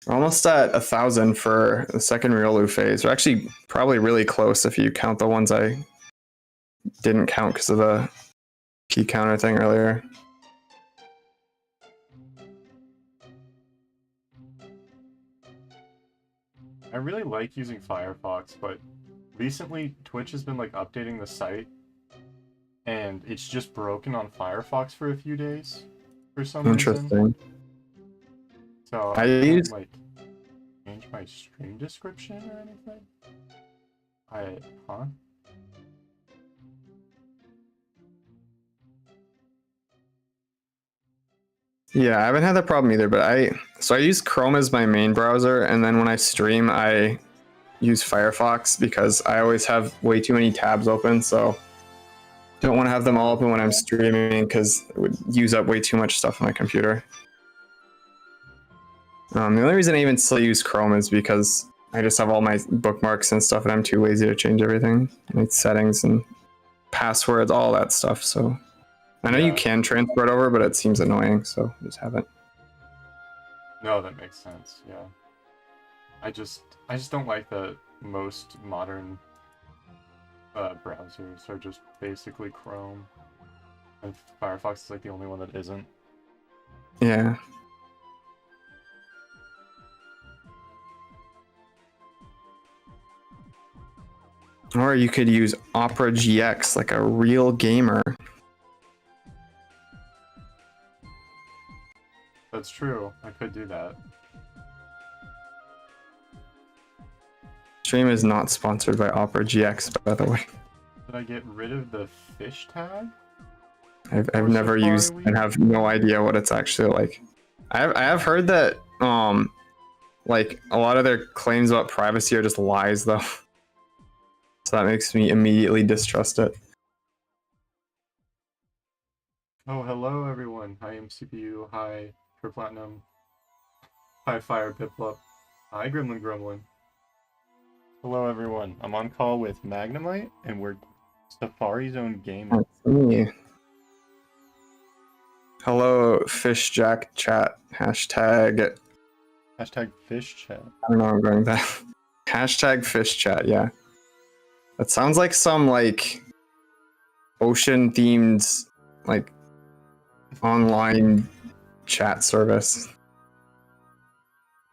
Almost at 1,000 for the second Riolu phase. We're actually probably really close if you count the ones I didn't count because of the key counter thing earlier. I really like using Firefox, but recently Twitch has been like updating the site, and it's just broken on Firefox for a few days for some Interesting. reason. So I can't, use like change my stream description or anything. Huh? Yeah, I haven't had that problem either, but I use Chrome as my main browser, and then when I stream, I use Firefox because I always have way too many tabs open, so don't want to have them all open when I'm streaming because it would use up way too much stuff on my computer. The only reason I even still use Chrome is because I just have all my bookmarks and stuff, and I'm too lazy to change everything, like settings and passwords, all that stuff. So I know you can transfer it over, but it seems annoying, so I just haven't. No, that makes sense. Yeah, I just don't like that most modern browsers are just basically Chrome, and Firefox is like the only one that isn't. Yeah. Or you could use Opera GX like a real gamer. That's true. I could do that. Stream is not sponsored by Opera GX, by the way. Did I get rid of the fish tag? I've never used and have no idea what it's actually like. I have heard that like a lot of their claims about privacy are just lies though. So that makes me immediately distrust it. Oh, hello everyone. Hi MCPU. Hi Pure Platinum. Hi Fire Piplup. Hi Gremlin Gremlin. Hello everyone. I'm on call with Magnemite and we're Safari Zone Gaming. That's me. Hello Fish Jack chat. Hashtag Fish chat. I don't know I'm going that. Hashtag fish chat, yeah. That sounds like some like ocean themed like online chat service.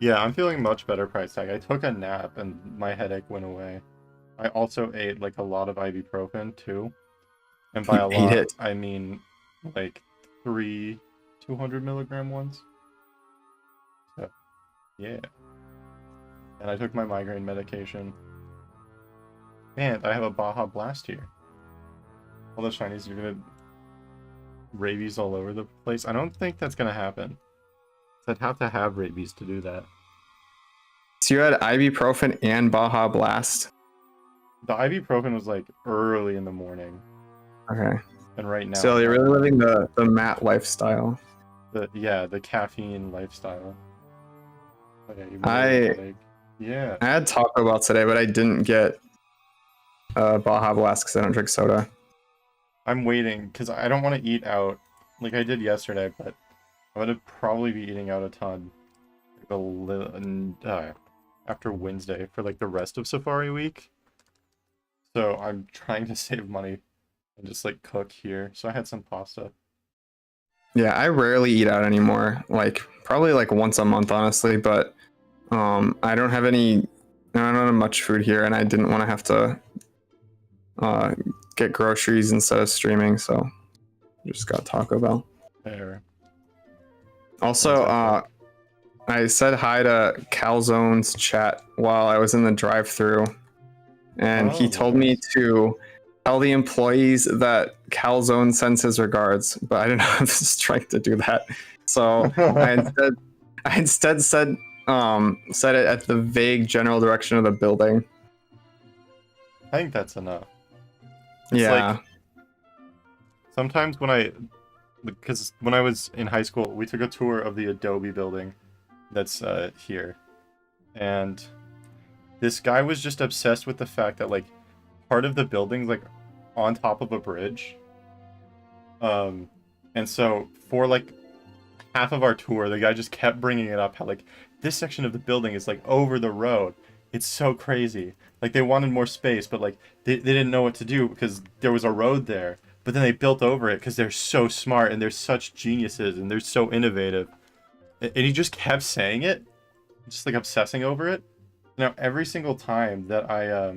Yeah, I'm feeling much better, Price Tag. I took a nap and my headache went away. I also ate like a lot of ibuprofen too. And by a lot, I mean like 3 200-milligram ones. So, yeah. And I took my migraine medication. And I have a Baja Blast here. All the shinies are gonna rabies all over the place. I don't think that's gonna happen. I'd have to have rabies to do that. So you had ibuprofen and Baja Blast? The ibuprofen was like early in the morning. Okay. And right now... So you're really living the Matt lifestyle. The caffeine lifestyle. I had Taco Bell today, but I didn't get Baja Blast because I don't drink soda. I'm waiting because I don't want to eat out like I did yesterday, but I'm gonna probably be eating out a ton after Wednesday for like the rest of Safari Week. So I'm trying to save money and just like cook here. So I had some pasta. Yeah, I rarely eat out anymore. Like probably like once a month, honestly. But I don't have much food here, and I didn't want to have to get groceries instead of streaming, so just got Taco Bell. Fair. Also, I said hi to Calzone's chat while I was in the drive-thru, and he told me to tell the employees that Calzone sends his regards, but I didn't have the strength to do that. So I instead said it at the vague general direction of the building. I think that's enough. Yeah. Like, sometimes because when I was in high school, we took a tour of the Adobe building that's here. And this guy was just obsessed with the fact that like part of the building's like on top of a bridge. And so for like half of our tour, the guy just kept bringing it up how like this section of the building is like over the road. It's so crazy. Like they wanted more space, but like they didn't know what to do because there was a road there. But then they built over it because they're so smart and they're such geniuses and they're so innovative. And he just kept saying it, just like obsessing over it. Now every single time that I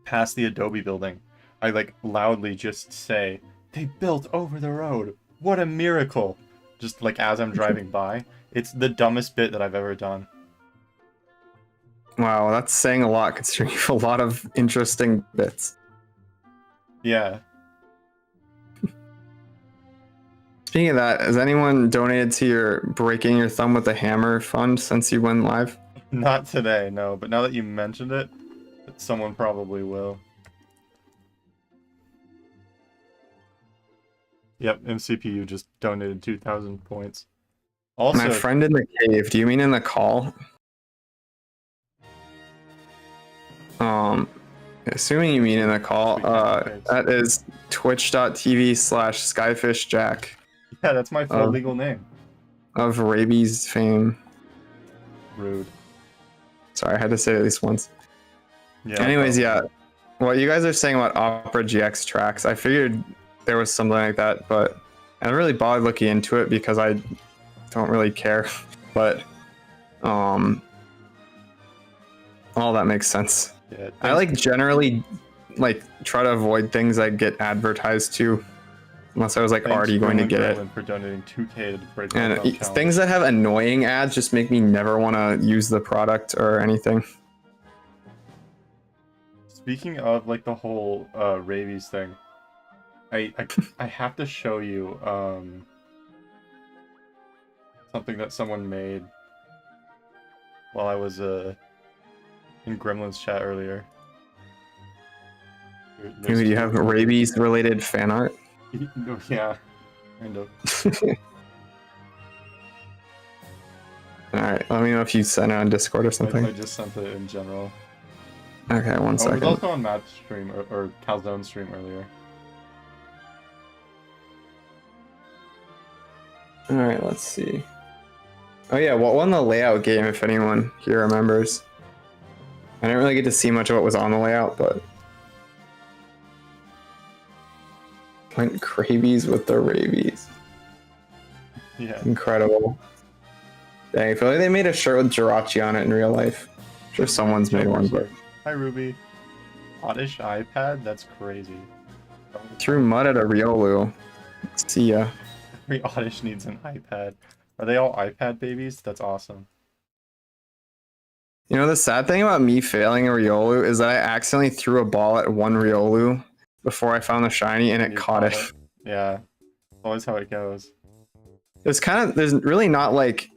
pass the Adobe building, I like loudly just say, "They built over the road. What a miracle!" Just like as I'm driving by. It's the dumbest bit that I've ever done. Wow, that's saying a lot considering you have a lot of interesting bits. Yeah. Speaking of that, has anyone donated to your Breaking Your Thumb with a Hammer fund since you went live? Not today, no. But now that you mentioned it, someone probably will. Yep, MCPU just donated 2,000 points. Also, my friend in the cave, do you mean in the call? Assuming you mean in the call, that is twitch.tv/skyfishjack. Yeah, that's my full legal name. Of rabies fame. Rude. Sorry, I had to say it at least once. Yeah. Anyways, yeah. What you guys are saying about Opera GX tracks, I figured there was something like that, but I haven't really bothered looking into it because I don't really care. But all that makes sense. Yeah, I like generally like try to avoid things that get advertised to, unless I was like already going to get it. For donating 2K to the Break And things that have annoying ads just make me never want to use the product or anything. Speaking of like the whole rabies thing, I have to show you something that someone made while I was in Gremlin's chat earlier. You have rabies related fan art? Yeah, kind of. Alright, let me know if you sent it on Discord or something. I just sent it in general. Okay, one second. It was also on Matt's stream, or Calzone's stream earlier. Alright, let's see. Oh yeah, what won the layout game, if anyone here remembers? I didn't really get to see much of what was on the layout, but... Went Crabies with the rabies. Yeah. Incredible. Dang, I feel like they made a shirt with Jirachi on it in real life. I'm sure someone's made one, but... Hi, Ruby. Oddish iPad? That's crazy. Threw mud at a Riolu. See ya. Every Oddish needs an iPad. Are they all iPad babies? That's awesome. You know, the sad thing about me failing a Riolu is that I accidentally threw a ball at one Riolu before I found the shiny and it caught it. Yeah. Always how it goes. There's really not like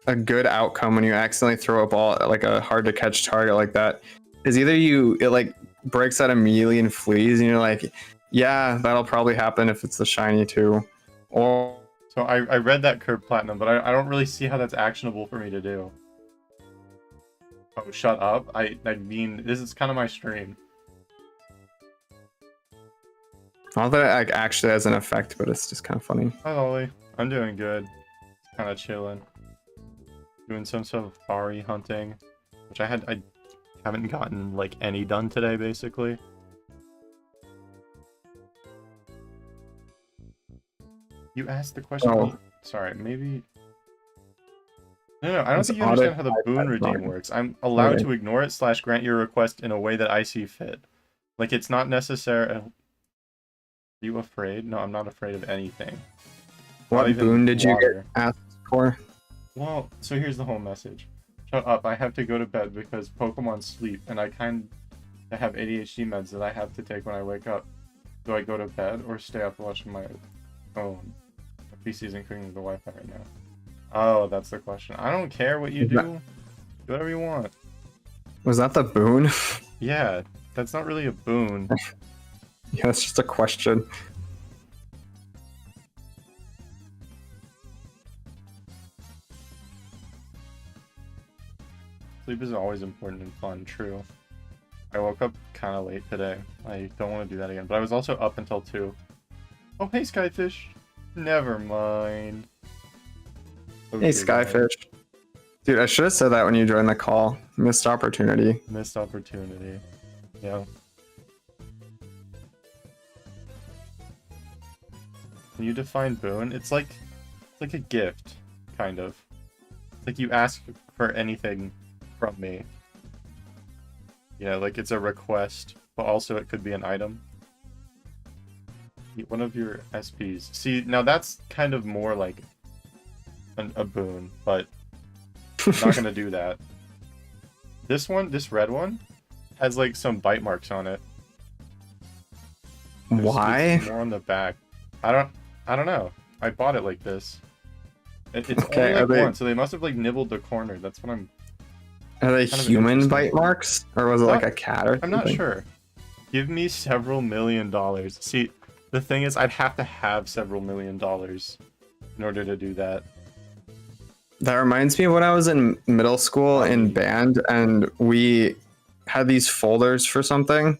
a good outcome when you accidentally throw a ball at like a hard to catch target like that. Is either it like breaks out immediately and flees and you're like, yeah, that'll probably happen if it's the shiny too. Or so I read that Curb Platinum, but I don't really see how that's actionable for me to do. Oh, shut up. I mean, this is kind of my stream. Not that it like, actually has an effect, but it's just kind of funny. Hi, Lolly. I'm doing good. Kind of chilling. Doing some safari hunting, which I haven't gotten like any done today, basically. You asked the question. Oh. Sorry, maybe. No, I don't think you understand how the boon redeem works. I'm allowed to ignore it / grant your request in a way that I see fit. Like, it's not necessary. Are you afraid? No, I'm not afraid of anything. What boon did you get asked for? Well, so here's the whole message. Shut up, I have to go to bed because Pokemon sleep, and I kind of have ADHD meds that I have to take when I wake up. Do I go to bed or stay up watching my phone? My PC isn't connected to the Wi-Fi right now. Oh, that's the question. I don't care what you do. Do whatever you want. Was that the boon? Yeah, that's not really a boon. Yeah, it's just a question. Sleep is always important and fun, true. I woke up kind of late today. I don't want to do that again, but I was also up until 2. Oh, hey, Skyfish. Never mind. Hey, Skyfish. Dude, I should have said that when you joined the call. Missed opportunity. Missed opportunity. Yeah. Can you define boon? It's like a gift, kind of. Like you ask for anything from me. Yeah, like it's a request, but also it could be an item. One of your SPs. See, now that's kind of more like a boon, but I'm not gonna do that. This one, this red one, has like some bite marks on it. Why? More on the back. I don't know. I bought it like this. It's okay, only like one, so they must have like nibbled the corner. That's what I'm. Are they human bite marks, or was it like a cat or something? I'm not sure. Give me several $1 million. See, the thing is, I'd have to have several $1 million in order to do that. That reminds me of when I was in middle school in band, and we had these folders for something.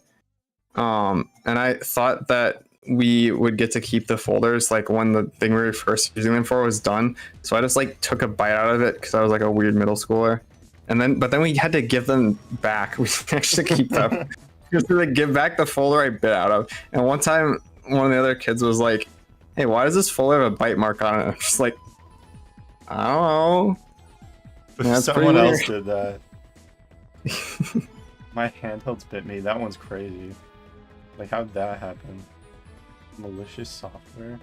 And I thought that we would get to keep the folders like when the thing we were first using them for was done. So I just like took a bite out of it because I was like a weird middle schooler. But then we had to give them back. We actually keep them. Just to like give back the folder I bit out of. And one time, one of the other kids was like, "Hey, why does this folder have a bite mark on it?" I'm just like, I don't know. That's someone else did that. My handhelds bit me. That one's crazy. Like, how'd that happen? Malicious software?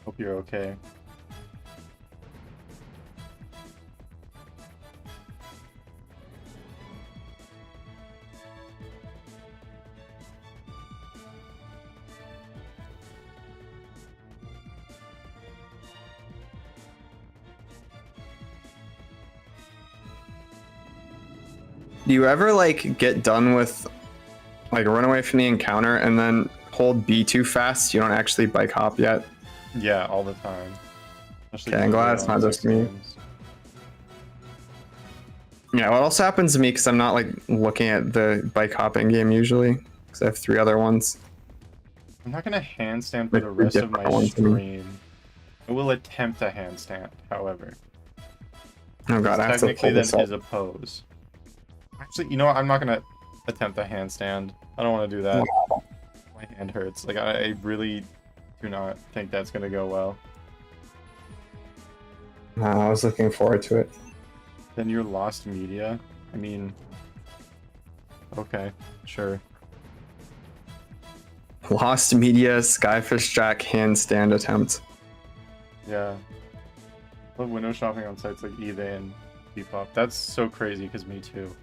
Hope you're okay. Do you ever like get done with like run away from the encounter and then hold B too fast? You don't actually bike hop yet? Yeah, all the time. Okay, I'm glad it's not just me. Yeah, what else happens to me because I'm not like looking at the bike hopping game usually because I have 3 other ones. I'm not gonna handstand for the rest of my stream. I will attempt a handstand, however. Oh god, I have to pull this up. Technically, that is a pose. Actually, you know what? I'm not gonna attempt a handstand. I don't want to do that. Wow. My hand hurts. Like, I really do not think that's gonna go well. I was looking forward to it. Then your lost media? I mean... Okay, sure. Lost media, Skyfish Jack handstand attempt. Yeah. I love window shopping on sites like eBay and Depop. That's so crazy, because me too.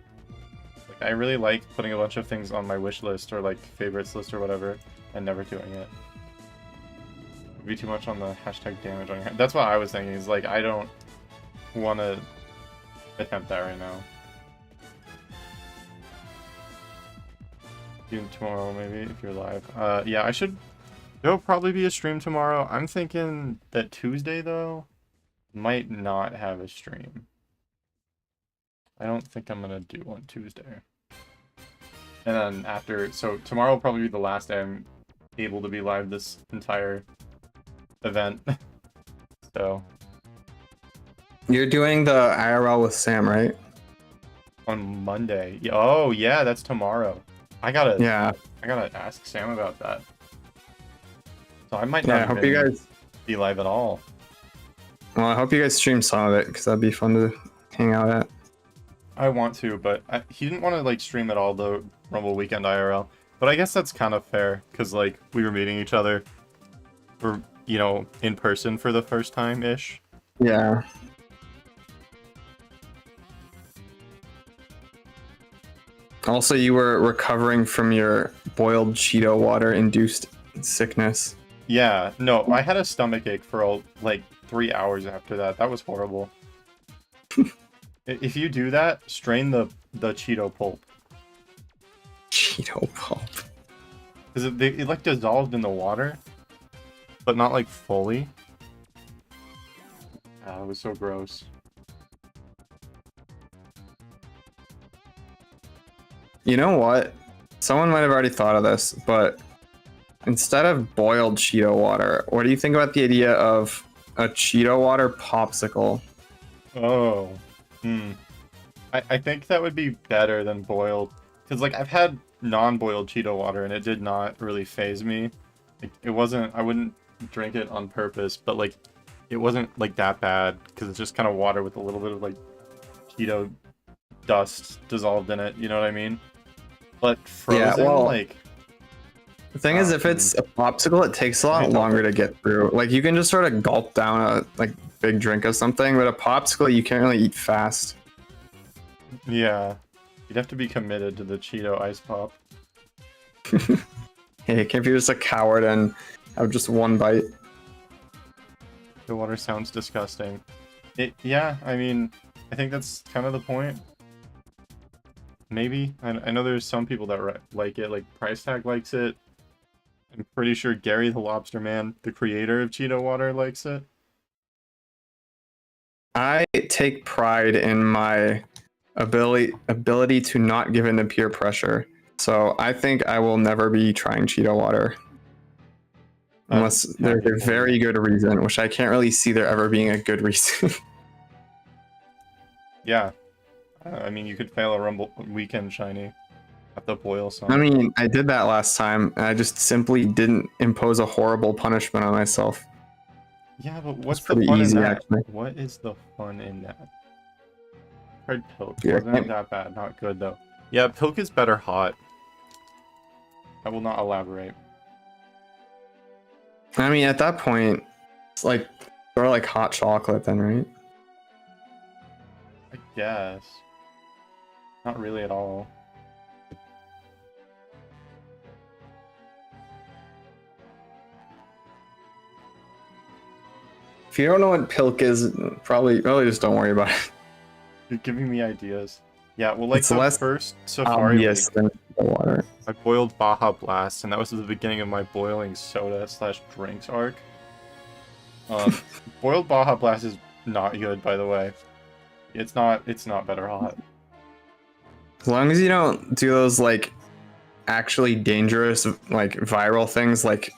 Like, I really like putting a bunch of things on my wish list or like favorites list or whatever, and never doing it. It would be too much on the hashtag damage on your hand. That's what I was thinking, is like, I don't want to attempt that right now. Even tomorrow, maybe, if you're live. Yeah, there'll probably be a stream tomorrow. I'm thinking that Tuesday, though, might not have a stream. I don't think I'm gonna do one Tuesday. And then after, so tomorrow will probably be the last day I'm able to be live this entire event. So. You're doing the IRL with Sam, right? On Monday. Oh yeah, that's tomorrow. I gotta ask Sam about that. So I might not I hope you guys be live at all. Well, I hope you guys stream some of it because that'd be fun to hang out at. I want to, but he didn't want to like stream at all the Rumble Weekend IRL. But I guess that's kind of fair because like we were meeting each other, or you know, in person for the first time ish. Yeah. Also, you were recovering from your boiled Cheeto water induced sickness. Yeah, no, I had a stomach ache for like 3 hours after that. That was horrible. If you do that, strain the Cheeto pulp. Cheeto pulp. Because it like dissolved in the water, but not like fully. It was so gross. You know what? Someone might have already thought of this, but instead of boiled Cheeto water, what do you think about the idea of a Cheeto water popsicle? Oh. I think that would be better than boiled. Because, like, I've had non-boiled Cheeto water, and it did not really faze me. Like, it wasn't... I wouldn't drink it on purpose, but, like, it wasn't, like, that bad. Because it's just kind of water with a little bit of, like, Cheeto dust dissolved in it. You know what I mean? But frozen, like... The thing is, if it's a popsicle, it takes a lot longer to get through. Like, you can just sort of gulp down a, like, big drink of something, but a popsicle, you can't really eat fast. Yeah. You'd have to be committed to the Cheeto ice pop. Hey, can't be just a coward and have just one bite. The water sounds disgusting. Yeah, I mean, I think that's kind of the point. Maybe. I know there's some people that like it, like Price Tag likes it. I'm pretty sure Gary the Lobster Man, the creator of Cheeto Water, likes it. I take pride in my ability to not give in to peer pressure. So I think I will never be trying Cheeto water. Unless there's a very good reason, which I can't really see there ever being a good reason. Yeah. I mean, you could fail a Rumble Weekend Shiny at the boil song. I mean, I did that last time, and I just simply didn't impose a horrible punishment on myself. Yeah, but what's the fun in that? Actually. What is the fun in that? Tried Pilk. Yeah, wasn't that bad. Not good, though. Yeah, Pilk is better hot. I will not elaborate. I mean, at that point, it's like sort of like hot chocolate then, right? I guess. Not really at all. If you don't know what Pilk is, probably just don't worry about it. You're giving me ideas. Yeah, well, like it's the first Safari League, than the water. I boiled Baja Blast, and that was the beginning of my boiling soda / drinks arc. Boiled Baja Blast is not good, by the way. It's not better hot. As long as you don't do those like actually dangerous like viral things like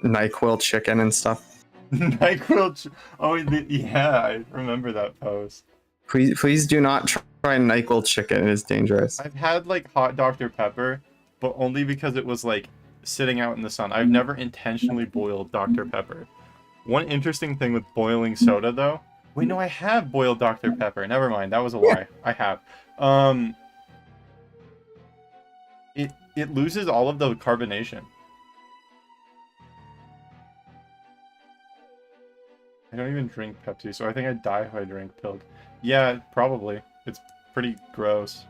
NyQuil chicken and stuff. NyQuil. Oh yeah, I remember that post. Please do not try NyQuil chicken. It is dangerous. I've had like hot Dr. Pepper, but only because it was like sitting out in the sun. I've never intentionally boiled Dr. Pepper. One interesting thing with boiling soda, though. Wait, no, I have boiled Dr. Pepper. Never mind, that was a lie. I have. It loses all of the carbonation. I don't even drink Pepsi, so I think I'd die if I drank Pilk. Yeah, probably. It's pretty gross.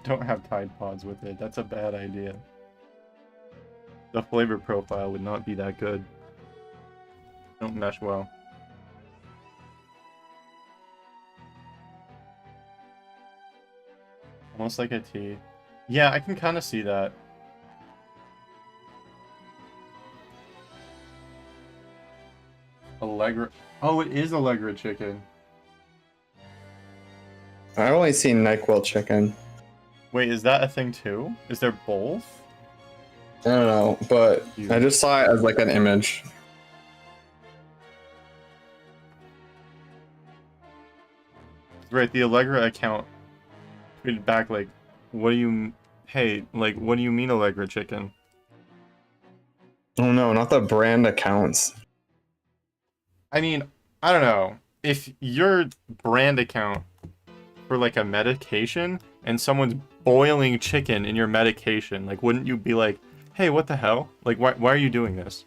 Don't have Tide Pods with it. That's a bad idea. The flavor profile would not be that good. Don't mesh well. Almost like a tea. Yeah, I can kind of see that. Allegra. Oh, it is Allegra chicken. I've only seen NyQuil chicken. Wait, is that a thing too? Is there both? I don't know, but I just saw it as like an image. Right, the Allegra account tweeted back like, what do you... Hey, like, what do you mean Allegra chicken? Oh no, not the brand accounts. I mean, I don't know. If your brand account for like a medication and someone's boiling chicken in your medication, like, wouldn't you be like, hey, what the hell? Like, why are you doing this?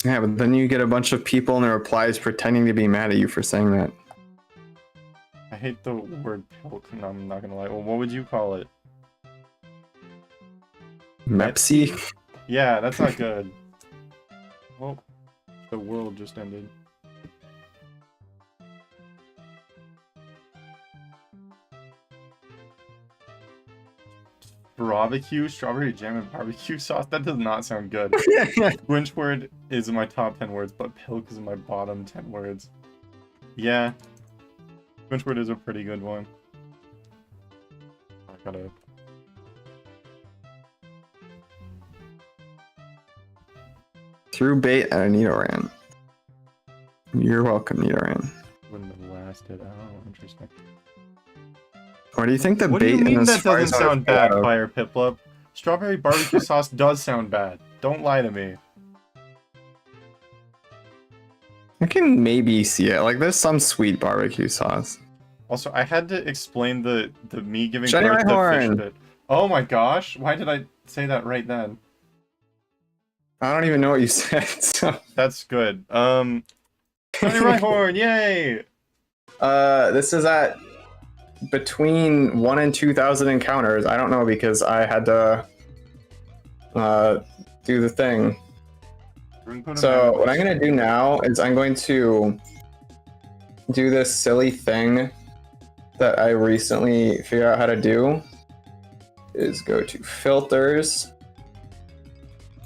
Yeah, but then you get a bunch of people in the replies pretending to be mad at you for saying that. I hate the word Pilk, no, I'm not gonna lie. Well, what would you call it? Mepsi? Yeah, that's not good. Well, the world just ended. Barbecue, strawberry jam, and barbecue sauce? That does not sound good. Squinchword is my top 10 words, but Pilk is my bottom 10 words. Yeah. Squinchword is a pretty good one. I gotta Threw bait at a Nidoran. You're welcome, Nidoran. Wouldn't have lasted. Oh, interesting. Or do you think the What bait do you mean in this that doesn't Charizard sound bad, photo- Fire Piplup? Strawberry barbecue sauce does sound bad. Don't lie to me. I can maybe see it. Like, there's some sweet barbecue sauce. Also, I had to explain the me giving Shiny birth to Rhyhorn! fish bit. Oh my gosh, why did I say that right then? I don't even know what you said, so... That's good. Shiny Rhyhorn, yay! This is at between 1 and 2,000 encounters. I don't know because I had to do the thing. So what I'm gonna do now is I'm going to do this silly thing that I recently figured out how to do. Is go to filters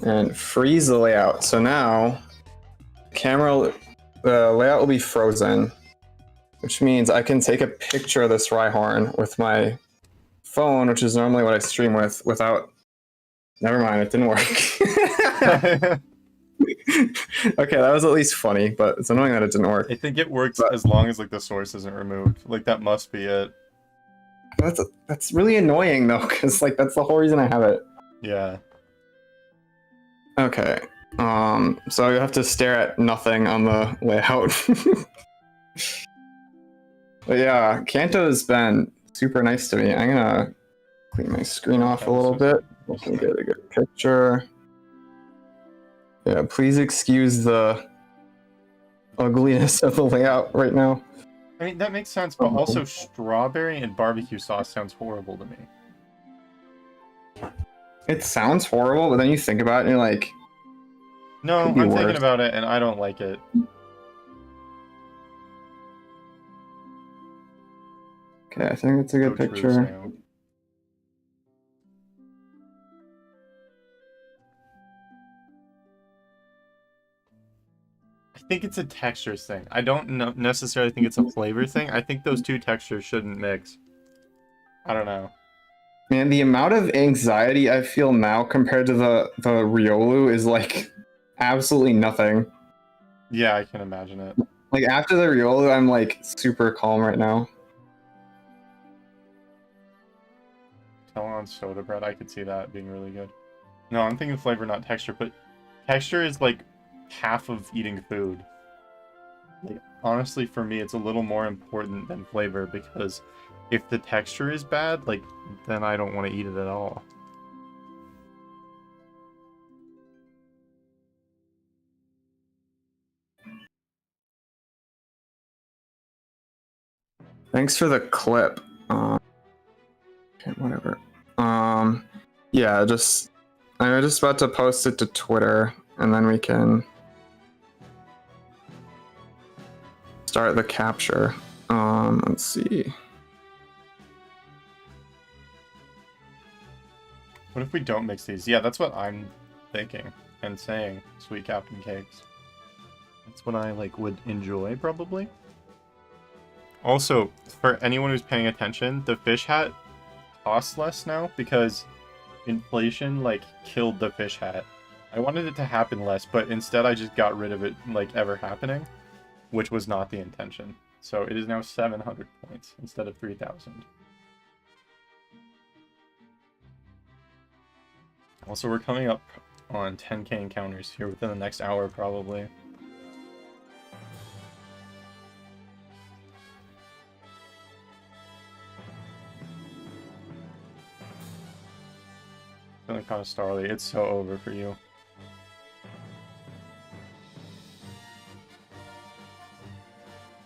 and freeze the layout. So now the layout will be frozen, which means I can take a picture of this Rhyhorn with my phone, which is normally what I stream with, without... Never mind, it didn't work. Okay, that was at least funny, but it's annoying that it didn't work. I think it works as long as like the source isn't removed. Like that must be it. That's really annoying though, because like that's the whole reason I have it. Yeah. Okay. So you have to stare at nothing on the layout. But yeah, Kanto's been super nice to me. I'm gonna clean my screen off a little bit. We can get a good picture. Yeah, please excuse the ugliness of the layout right now. I mean, that makes sense, but also strawberry and barbecue sauce sounds horrible to me. It sounds horrible, but then you think about it and you're like... No, I'm thinking about it and I don't like it. Okay, I think it's a good picture. I think it's a textures thing. I don't necessarily think it's a flavor thing. I think those two textures shouldn't mix. I don't know. Man, the amount of anxiety I feel now compared to the Riolu is like absolutely nothing. Yeah, I can imagine it. Like after the Riolu, I'm like super calm right now. Talon soda bread, I could see that being really good. No, I'm thinking flavor, not texture, but texture is like half of eating food. Like, honestly, for me, it's a little more important than flavor because if the texture is bad, like, then I don't want to eat it at all. Thanks for the clip. Okay, whatever. Yeah, I'm just about to post it to Twitter, and then we can start the capture. Let's see. What if we don't mix these? Yeah, that's what I'm thinking and saying, Sweet Captain Cakes. That's what I, like, would enjoy, probably. Also, for anyone who's paying attention, the fish hat costs less now because inflation, like, killed the fish hat. I wanted it to happen less, but instead I just got rid of it, like, ever happening, which was not the intention. So it is now 700 points instead of 3,000. Also, we're coming up on 10k encounters here within the next hour, probably. Feeling kind of Starly. It's so over for you.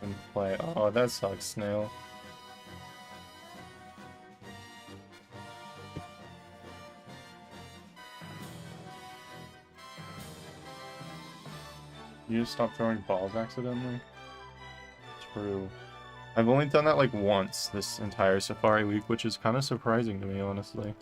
Couldn't play. Oh, that sucks, Snail. You just stopped throwing balls accidentally? True. I've only done that like once this entire Safari week, which is kind of surprising to me, honestly.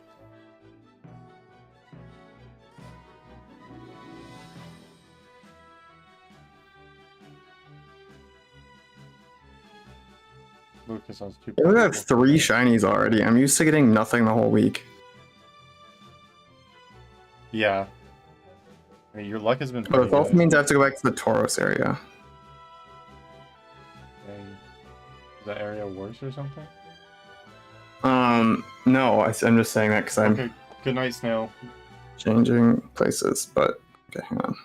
Lucas has two. I have 3 shinies already. I'm used to getting nothing the whole week. Yeah. I mean, your luck has been But pretty it also good. means I have to go back to the Tauros area. Is that area worse or something? No, I'm just saying that because I'm Okay, good night, Snail. changing places, but okay, hang on.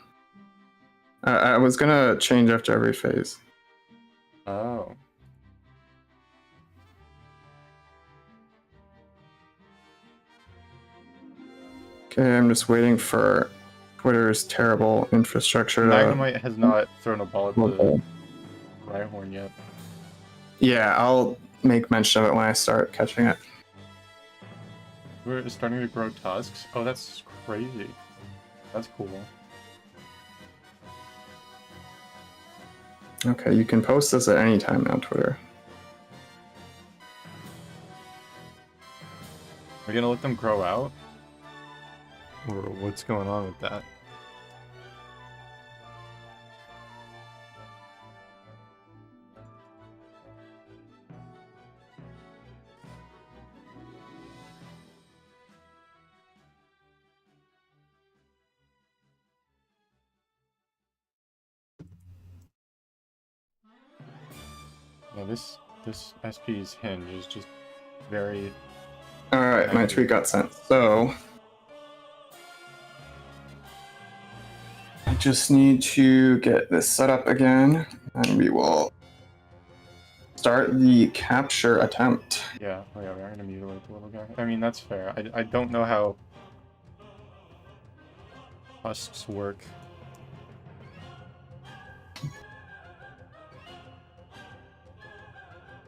I was gonna change after every phase. Oh. Okay, I'm just waiting for Twitter's terrible infrastructure to... Magnemite has not thrown a ball at the Rhyhorn yet. Yeah, I'll make mention of it when I start catching it. We're starting to grow tusks? Oh, that's crazy. That's cool. Okay, you can post this at any time now, Twitter. Are we gonna let them grow out? Or what's going on with that? Yeah, this SP's hinge is just very... Alright, my tweet got sent. So I just need to get this set up again, and we will start the capture attempt. Yeah, oh yeah, we're gonna mutilate the little guy. I mean, that's fair. I don't know how tusks work.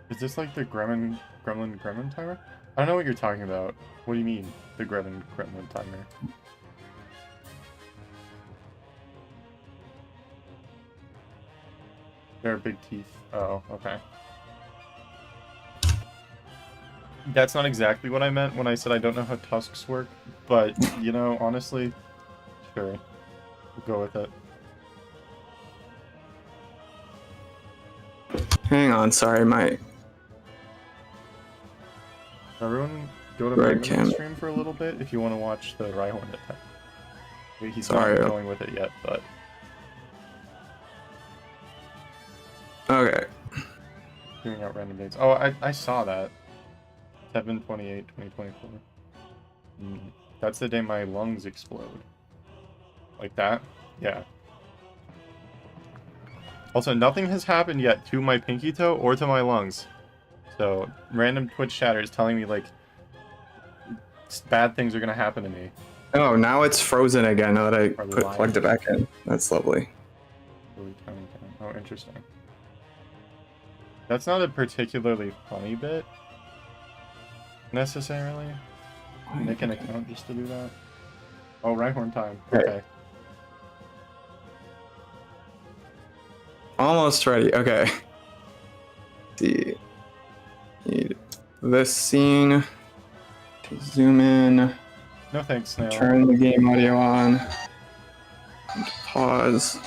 Is this like the Gremlin timer? I don't know what you're talking about. What do you mean, the Gremlin timer? There are big teeth. Oh, okay. That's not exactly what I meant when I said I don't know how tusks work, but, you know, honestly, sure. We'll go with it. Hang on, sorry, my... Everyone go to Magnemite's stream for a little bit if you want to watch the Rhyhorn attack. He's not going with it yet, but... Okay. Doing out random dates. Oh, I saw that. 7/28/2024. That's the day my lungs explode. Like that? Yeah. Also, nothing has happened yet to my pinky toe or to my lungs. So, random Twitch chatter is telling me, like, bad things are gonna happen to me. Oh, now it's frozen again now that I plugged it back in. That's lovely. Oh, interesting. That's not a particularly funny bit, necessarily. Make an account just to do that. Oh, Rhyhorn time. Okay. Almost ready. Okay. See. Need this scene. Zoom in. No thanks, Snail. Turn the game audio on. Pause.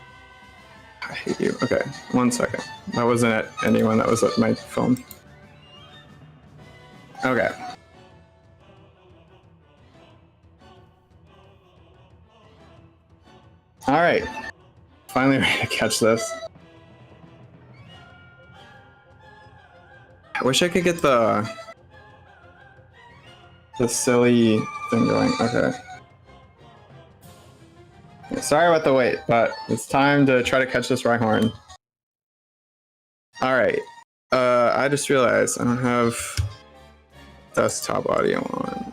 I hate you. Okay, 1 second. That wasn't at anyone, that was at my phone. Okay. Alright. Finally ready to catch this. I wish I could get the silly thing going. Okay. Sorry about the wait, but it's time to try to catch this Rhyhorn. Alright. I just realized I don't have desktop audio on.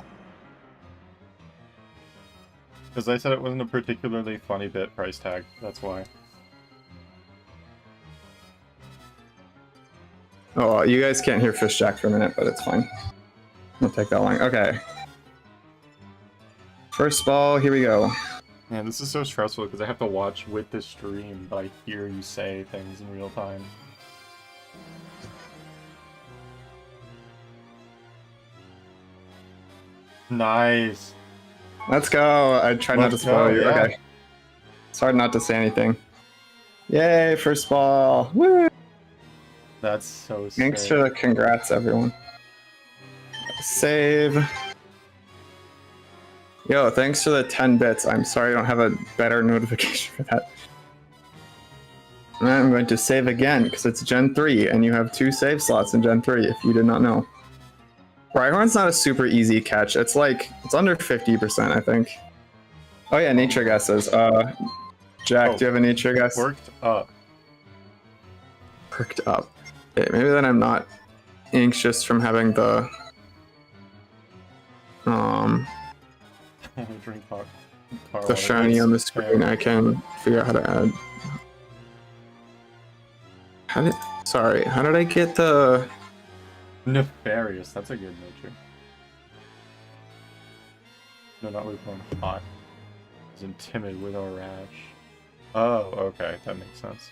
Because I said it wasn't a particularly funny bit price tag, that's why. Oh, well, you guys can't hear Fish Jack for a minute, but it's fine. It'll take that long. Okay. First ball, here we go. Man, this is so stressful because I have to watch with the stream, but I hear you say things in real time. Nice. Let's go. I tried not to spoil you. Yeah. Okay. It's hard not to say anything. Yay, first ball. Woo! That's so sick. Thanks for the congrats, everyone. Save. Yo, thanks for the 10 bits. I'm sorry I don't have a better notification for that. I'm going to save again because it's Gen 3 and you have 2 save slots in Gen 3 if you did not know. Rhyhorn's not a super easy catch. It's like, it's under 50%, I think. Oh yeah, nature guesses. Jack, do you have a nature guess? Worked up. Worked up. Okay, maybe then I'm not anxious from having the Drink the shiny on the screen. I can figure out how to add. How did I get the Nefarious? That's a good nature. No, not lukewarm. Hot. Isn't timid with a rash. Oh, okay, that makes sense.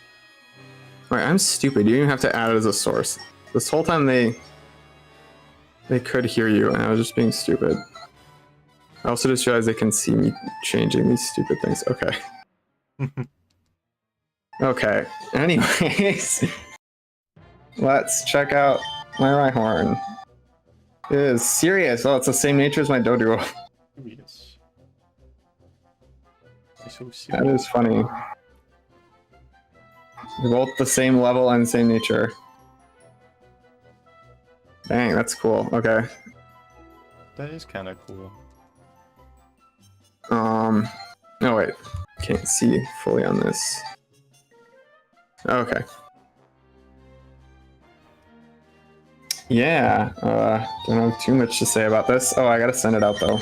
Wait, I'm stupid. You didn't have to add it as a source. This whole time they could hear you, and I was just being stupid. I also just realized they can see me changing these stupid things. Okay. Okay. Anyways, let's check out my Rhyhorn. It is serious. Oh, it's the same nature as my Doduo. Yes. So that is funny. They're both the same level and same nature. Dang, that's cool. Okay. That is kind of cool. Oh wait, can't see fully on this. Okay. Yeah, don't have too much to say about this. Oh, I gotta send it out though.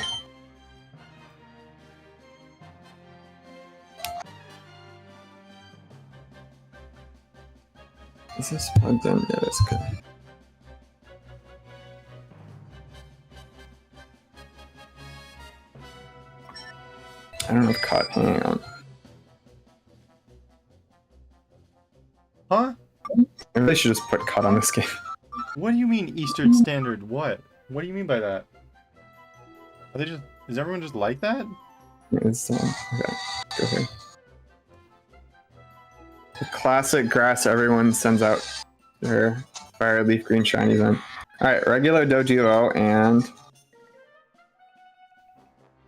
Is this plugged in? Yeah, that's good. I don't have cut. Hang on. Huh? I really should just put cut on this game. What do you mean Eastern Standard? What? What do you mean by that? Are they just? Is everyone just like that? It's, okay, go here. The classic grass everyone sends out their fire leaf green shinies in. Alright, regular Doduo and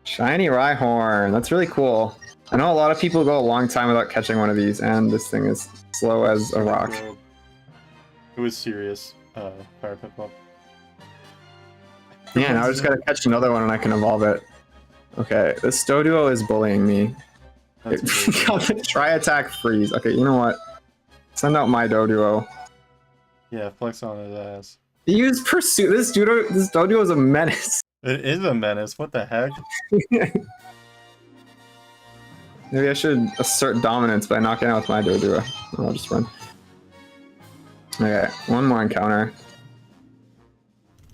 shiny Rhyhorn. That's really cool. I know a lot of people go a long time without catching one of these, and this thing is slow as a rock. It was serious, Fire Piplup. Yeah, now I just gotta catch another one and I can evolve it. Okay, this Doduo is bullying me. Try attack freeze. Okay, you know what? Send out my Doduo. Yeah, flex on his ass. Use pursuit. This Doduo is a menace. It is a menace. What the heck? Maybe I should assert dominance by knocking out with my Doduo. I'll just run. Okay, one more encounter.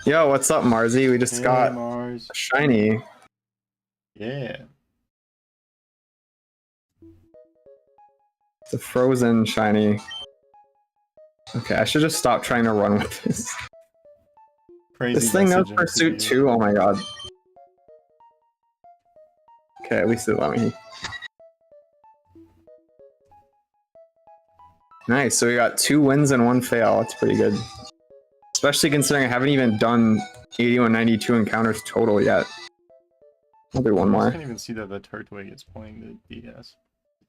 Yo, what's up, Marzi? We just got Mars. a shiny. Yeah. It's a frozen shiny. Okay, I should just stop trying to run with this. Crazy this thing knows pursuit too? Oh my god. Okay, at least it let me. Nice, so we got 2 wins and 1 fail. That's pretty good. Especially considering I haven't even done 81, 92 encounters total yet. I'll do one more. I can't even see that the Turtwig is playing the DS.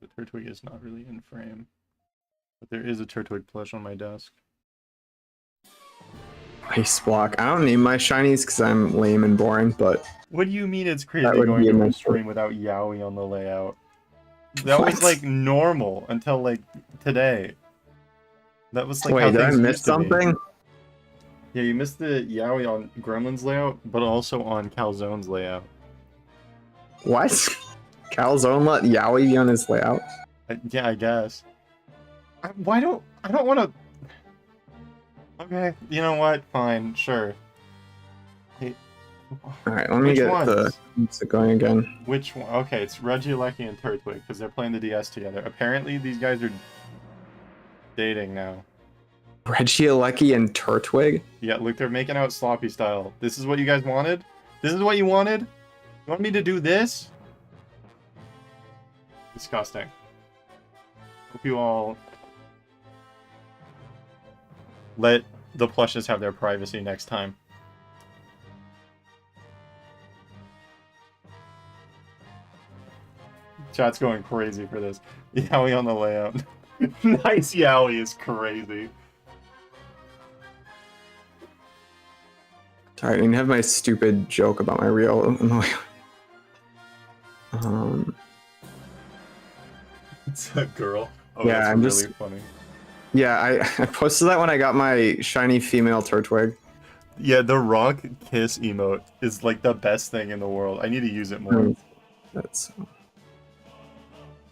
The Turtwig is not really in frame. But there is a Turtwig plush on my desk. Ice block. I don't need my shinies because I'm lame and boring, but... What do you mean it's crazy going to a stream without Yowie on the layout? That was like normal until like today. That was like wait, did I miss something? Yeah, you missed the Yowie on Gremlin's layout, but also on Calzone's layout. What? Calzone let Yowie be on his layout? Yeah, I guess. I don't want to... Okay, you know what? Fine, sure. Hey, alright, let me get the going again. Which one? Okay, it's Regieleki and Turtwig, because they're playing the DS together. Apparently, these guys are dating now. Regieleki and Turtwig? Yeah, look, they're making out sloppy style. This is what you guys wanted? This is what you wanted? You want me to do this? Disgusting. Hope you all let the plushes have their privacy next time. Chat's going crazy for this. Yowie on the layout. Nice Yowie is crazy. Sorry, I didn't have my stupid joke about my real. It's a girl. Oh, yeah, that's really funny. Yeah, I posted that when I got my shiny female Turtwig. Yeah, the rock kiss emote is like the best thing in the world. I need to use it more. That's.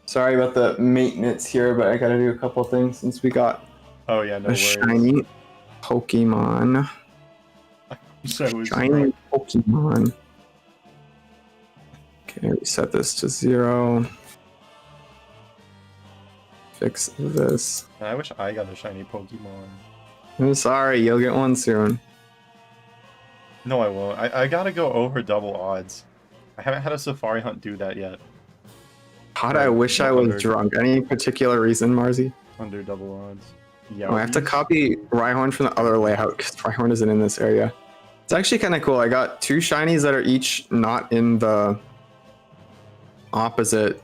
Sorry about the maintenance here, but I gotta do a couple things since we got no worries. Shiny Pokemon. Shiny Pokemon. Okay, reset this to 0. Fix this. I wish I got a shiny Pokemon. I'm sorry, you'll get one soon. No, I won't. I gotta go over double odds. I haven't had a Safari Hunt do that yet. God, I wish I was drunk. Any particular reason, Marzi? Under double odds. Yeah. Oh, I have to copy Rhyhorn from the other layout because Rhyhorn isn't in this area. It's actually kind of cool. I got 2 shinies that are each not in the opposite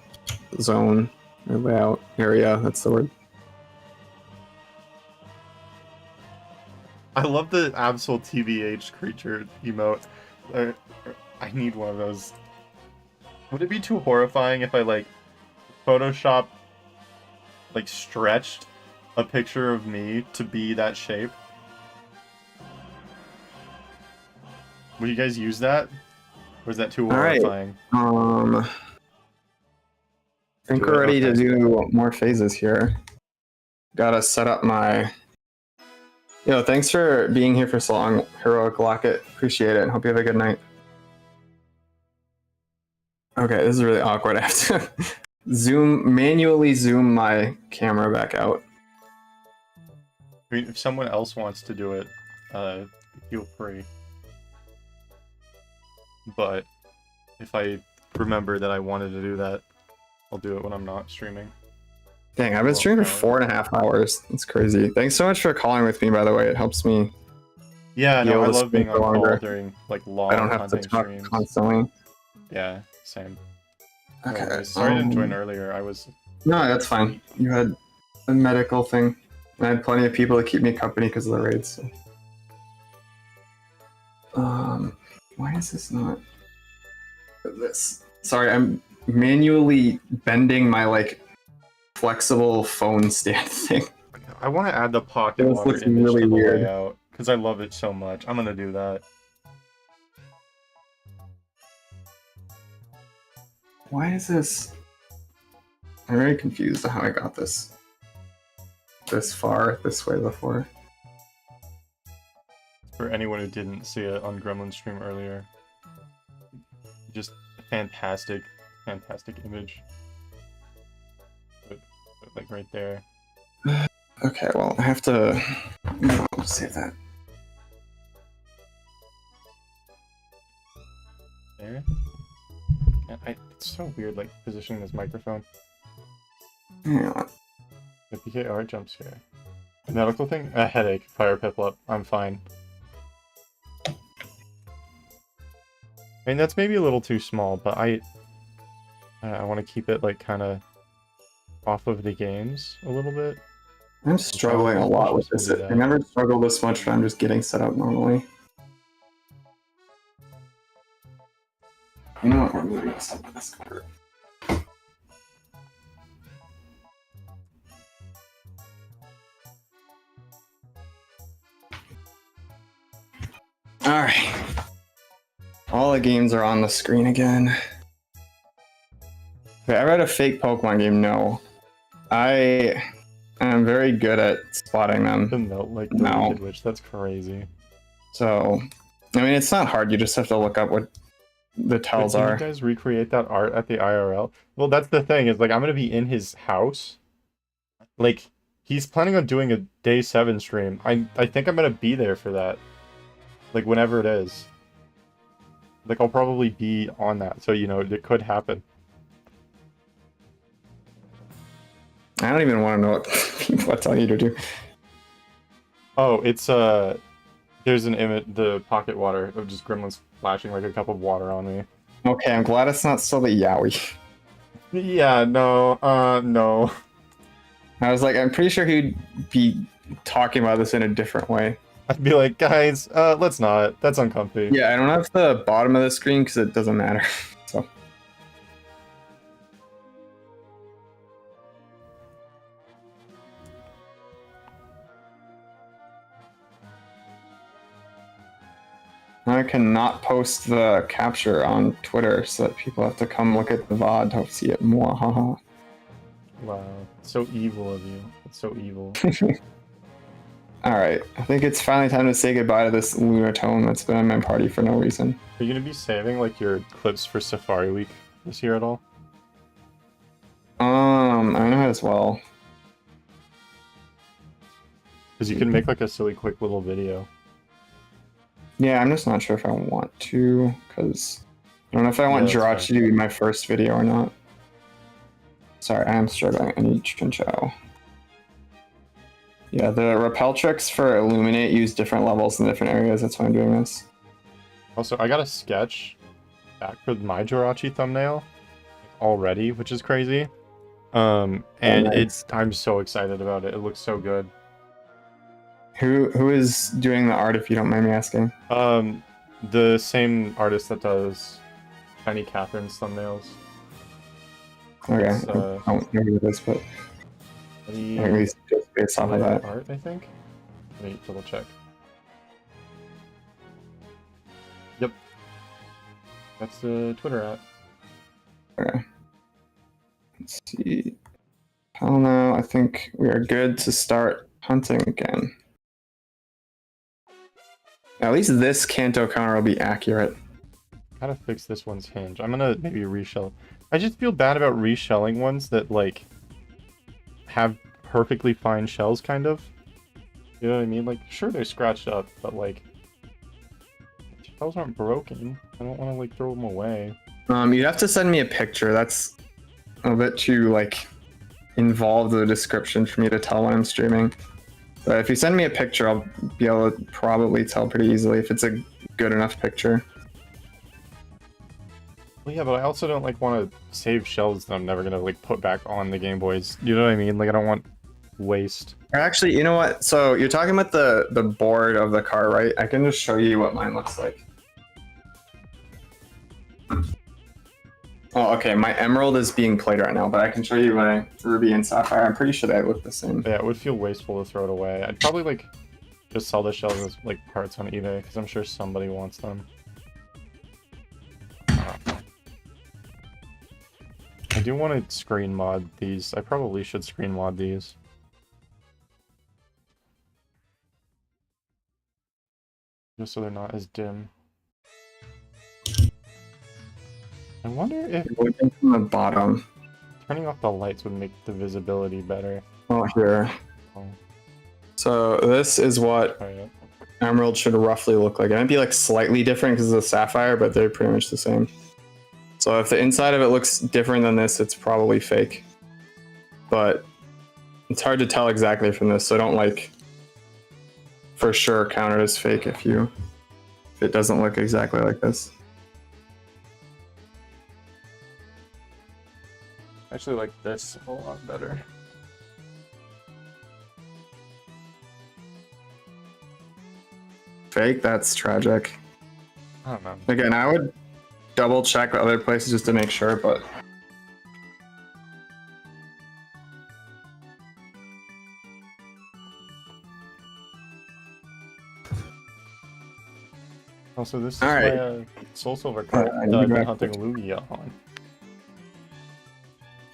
zone or layout area. That's the word. I love the Absol TVH creature emote. I need one of those. Would it be too horrifying if I like Photoshop like stretched a picture of me to be that shape? Would you guys use that? Or is that too horrifying? I think we're ready to do more phases here. Gotta set up my... Yo, thanks for being here for so long, Heroic Locket. Appreciate it, and hope you have a good night. Okay, this is really awkward. I have to manually zoom my camera back out. I mean, if someone else wants to do it, feel free. But if I remember that I wanted to do that, I'll do it when I'm not streaming. Dang, I've been streaming for 4.5 hours. That's crazy. Thanks so much for calling with me, by the way. It helps me. Yeah, no, I love being on call during like long. I don't have to talk streams. Constantly. Yeah, same. Okay. Oh, sorry I didn't join earlier. I was. No, that's fine. You had a medical thing. I had plenty of people to keep me company because of the raids. So. Why is this not this? Sorry, I'm manually bending my like flexible phone stand thing. I want to add the pocket water image really to the layout because I love it so much. I'm gonna do that. Why is this? I'm very confused on how I got this far this way before. For anyone who didn't see it on Gremlin stream earlier, just a fantastic image. But like right there. Okay, well I have to save that. There. It's so weird, like positioning this microphone. Yeah. The PKR jumps here. A medical thing? A headache. Fire Piplup. I'm fine. I mean, that's maybe a little too small, but I want to keep it like kind of off of the games a little bit. I'm struggling a lot with this. I never struggled this much when I'm just getting set up normally. You know what? We're moving this up to this corner. Alright. All the games are on the screen again. Okay, I read a fake Pokemon game, no. I am very good at spotting them. Like the Wicked Witch, that's crazy. So, I mean, it's not hard, you just have to look up what the tells are. Can you guys recreate that art at the IRL? Well, that's the thing, is like I'm gonna be in his house. Like, he's planning on doing a day 7 stream. I think I'm gonna be there for that. Like, whenever it is. Like, I'll probably be on that, so, you know, it could happen. I don't even want to know what people are telling you to do. Oh, it's, there's an image, the pocket water, of just gremlins flashing, like, a cup of water on me. Okay, I'm glad it's not still the Yowie. Yeah, no, no. I was like, I'm pretty sure he'd be talking about this in a different way. I'd be like, guys, let's not. That's uncomfy. Yeah, I don't have the bottom of the screen because it doesn't matter. So. I cannot post the capture on Twitter so that people have to come look at the VOD to see it. Mwahaha. Wow, so evil of you. It's so evil. Alright, I think it's finally time to say goodbye to this Lunatone that's been in my party for no reason. Are you gonna be saving like your clips for Safari Week this year at all? I know as well. Because you can make like a silly quick little video. Yeah, I'm just not sure if I want to, because I don't know if I want Jirachi to be my first video or not. Sorry, I am struggling. I need Chinchou. Yeah, the repel tricks for Illuminate use different levels in different areas. That's why I'm doing this. Also, I got a sketch back for my Jirachi thumbnail already, which is crazy. And nice. I'm so excited about it. It looks so good. Who is doing the art, if you don't mind me asking? The same artist that does Tiny Catherine's thumbnails. Okay, I don't know who it is, but at least just based off of that. Art, I think. Let me double check. Yep. That's the Twitter app. Okay. Let's see. Hell no, I think we are good to start hunting again. At least this Kanto counter will be accurate. Gotta fix this one's hinge. I'm gonna maybe reshell. I just feel bad about reshelling ones that like have perfectly fine shells, kind of. You know what I mean? Like, sure they're scratched up, but like shells aren't broken. I don't want to like throw them away. You'd have to send me a picture. That's a bit too like involved in the description for me to tell when I'm streaming. But if you send me a picture, I'll be able to probably tell pretty easily if it's a good enough picture. Well, yeah, but I also don't like want to save shells that I'm never gonna like put back on the Game Boys. You know what I mean? Like I don't want waste. Actually, you know what? So you're talking about the board of the car, right? I can just show you what mine looks like. Oh, okay. My emerald is being played right now, but I can show you my ruby and sapphire. I'm pretty sure they look the same. Yeah, it would feel wasteful to throw it away. I'd probably like just sell the shells as like parts on eBay because I'm sure somebody wants them. I do want to screen mod these. I probably should screen mod these. Just so they're not as dim. I wonder if looking from the bottom, turning off the lights would make the visibility better. Oh, here. Oh. So this is what emerald should roughly look like. It might be like slightly different because of the sapphire, but they're pretty much the same. So if the inside of it looks different than this, it's probably fake. But it's hard to tell exactly from this, so don't like for sure count it as fake if it doesn't look exactly like this. I actually like this a lot better. Fake? That's tragic. I don't know. Again, I would double check other places just to make sure, but also this is my Soul Silver card that I've been hunting Lugia on.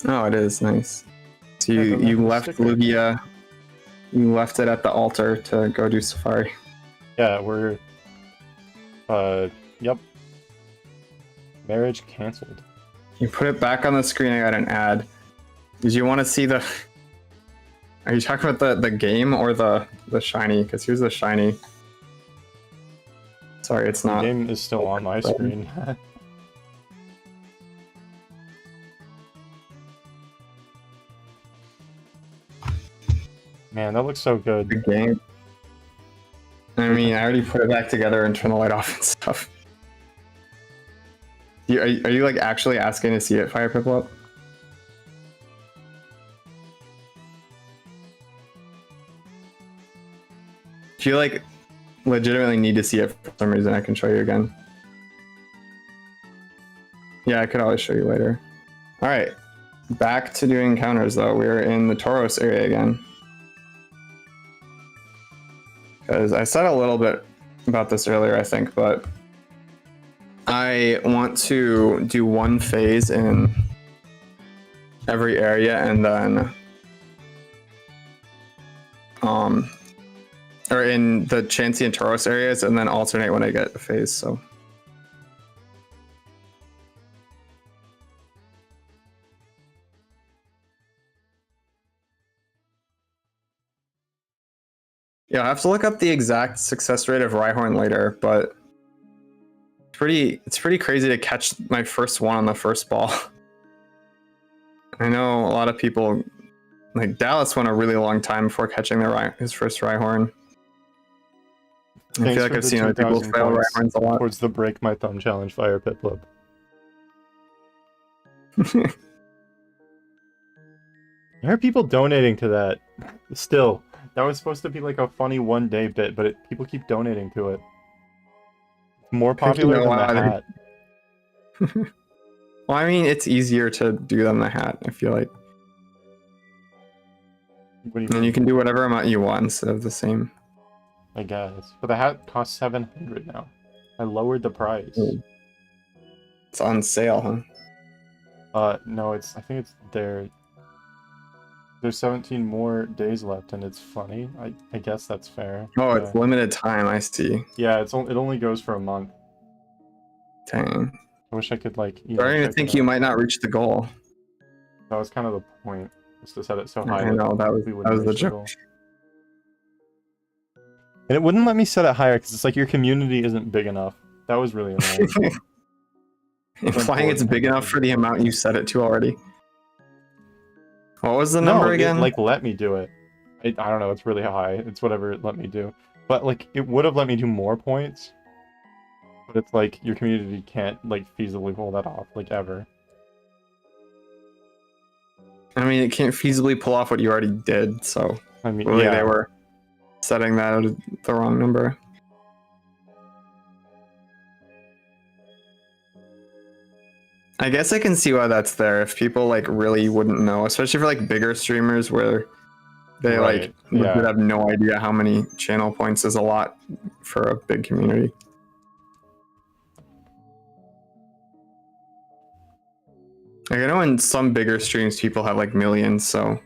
Oh, it is nice. So you left Lugia, you left it at the altar to go do Safari. Yeah, we're yep. Marriage canceled. You put it back on the screen. I got an ad. Did you want to see the? Are you talking about the game or the shiny? Because here's the shiny. Sorry, it's not. The game is still on my screen. Man, that looks so good. The game. I mean, I already put it back together and turned the light off and stuff. Are you like actually asking to see it, Fire Piplup? If you like legitimately need to see it for some reason, I can show you again. Yeah, I could always show you later. All right, back to doing encounters though. We're in the Tauros area again. Because I said a little bit about this earlier, I think, but I want to do one phase in every area and then or in the Chansey and Tauros areas and then alternate when I get a phase, so. Yeah, I have to look up the exact success rate of Rhyhorn later, but it's pretty crazy to catch my first one on the first ball. I know a lot of people, like Dallas, went a really long time before catching his first Rhyhorn. I feel like I've seen other people fail Rhyhorns a lot. Towards the Break My Thumb Challenge Fire Piplup. There are people donating to that. Still, that was supposed to be like a funny one-day bit, but people keep donating to it. More popular than the hat. Well, I mean, it's easier to do than the hat, I feel like. What do you mean? And you can do whatever amount you want instead of the same. I guess. But the hat costs $700 now. I lowered the price. It's on sale, huh? No, I think it's there. There's 17 more days left, and it's funny. I guess that's fair. Oh, it's limited time, I see. Yeah, it only goes for a month. Dang. I wish I could, like... I don't even think you might not reach the goal. That was kind of the point, was to set it so high. I know, that was the joke. And it wouldn't let me set it higher, because it's like your community isn't big enough. That was really annoying. Implying it's big enough for the amount you set it to already. What was the number again? It, like, let me do it. I don't know, it's really high. It's whatever it let me do. But, like, it would have let me do more points. But it's like, your community can't, like, feasibly pull that off, like, ever. I mean, it can't feasibly pull off what you already did, so... I mean, really, they were setting that at the wrong number. I guess I can see why that's there, if people, like, really wouldn't know, especially for, like, bigger streamers where they, would have no idea how many channel points is a lot for a big community. Like, I know in some bigger streams people have, like, millions, so...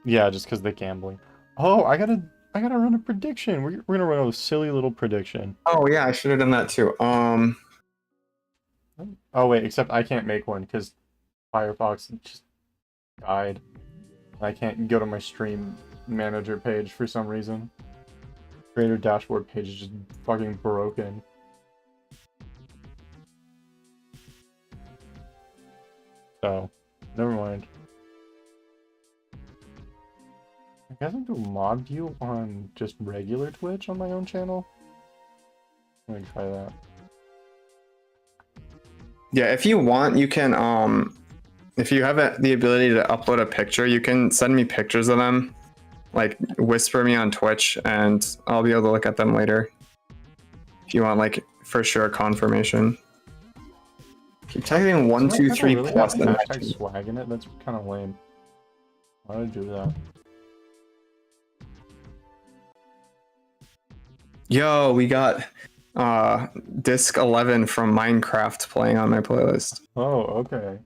Yeah, just because they're gambling. Oh, I gotta run a prediction. We're gonna run a silly little prediction. Oh, yeah, I should have done that, too. Oh, wait, except I can't make one, because Firefox just died. I can't go to my stream manager page for some reason. Creator dashboard page is just fucking broken. So, never mind. I guess I'll do mod view on just regular Twitch on my own channel. Let me try that. Yeah, if you want, you can, if you have the ability to upload a picture, you can send me pictures of them. Like, whisper me on Twitch, and I'll be able to look at them later. If you want, like, for sure confirmation. Keep typing 1, 2, 3 really plus. Hashtag swag in it? That's kind of lame. Why would I do that? Yo, we got disc 11 from Minecraft playing on my playlist. Oh, okay.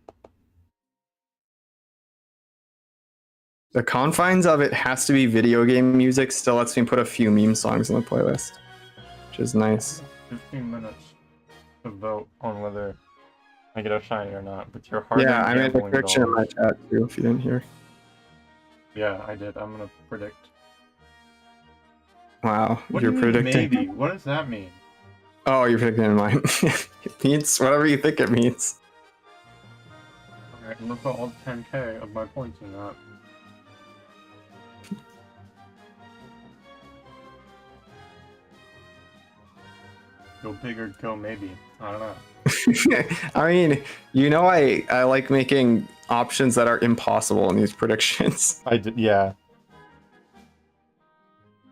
The confines of it has to be video game music, still lets me put a few meme songs in the playlist, which is nice. 15 minutes to vote on whether I get a shiny or not, but you're hard. Yeah, I made a prediction in my chat too, if you didn't hear. Yeah, I did. I'm gonna predict. Wow, what you're do you mean, predicting. maybe? What does that mean? Oh, you're predicting in mine. It means whatever you think it means. Alright, I'm gonna put all 10k of my points in that. Go big or go maybe. I don't know. I mean, you know, I like making options that are impossible in these predictions. I did, yeah.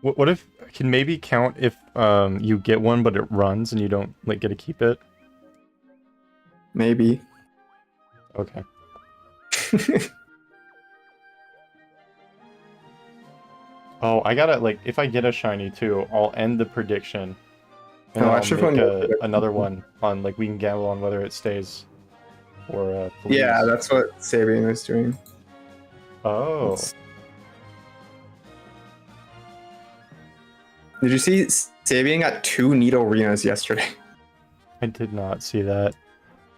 What if can maybe count if you get one but it runs and you don't like get to keep it. Maybe. Okay. Oh, I gotta like if I get a shiny too, I'll end the prediction. And Oh, I I'll should make put another one on like we can gamble on whether it stays or police. Yeah, that's what Sabian was doing. Oh. Did you see Sabian got 2 Nidorinas yesterday? I did not see that.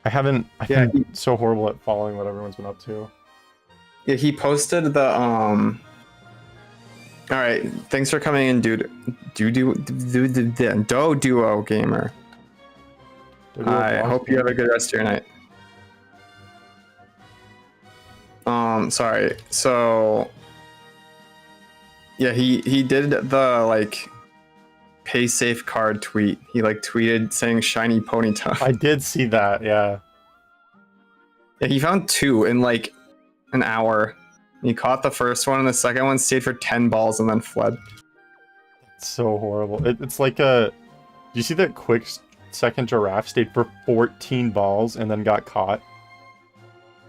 I've Yeah, been so horrible at following what everyone's been up to. Yeah, he posted the All right, thanks for coming in, dude. Do duo gamer. I hope you have a good rest of your night. Sorry. So yeah, he did the like pay safe card tweet. He like tweeted saying shiny Ponyta. I did see that, yeah. Yeah, he found 2 in like an hour. He caught the first one and the second one stayed for 10 balls and then fled. It's so horrible. It's like a... Do you see that quick second giraffe stayed for 14 balls and then got caught?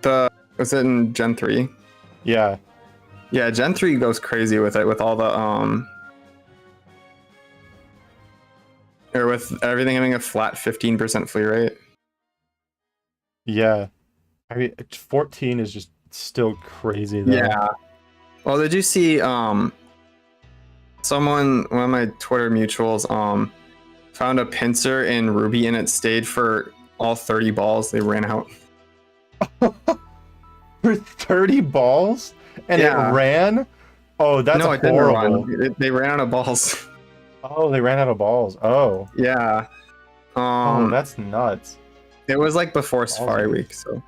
Was it in Gen 3? Yeah. Yeah, Gen 3 goes crazy with it, with all the or with everything having a flat 15% free rate. Yeah. I mean, 14 is just still crazy though. Yeah. Well, did you see one of my Twitter mutuals found a pincer in Ruby and it stayed for all 30 balls. They ran out. For 30 balls? And Yeah. it ran? Oh, that's no, it horrible. didn't run. They ran out of balls. Oh, they ran out of balls. Oh. Yeah. Oh, that's nuts. It was like before Safari Week, so.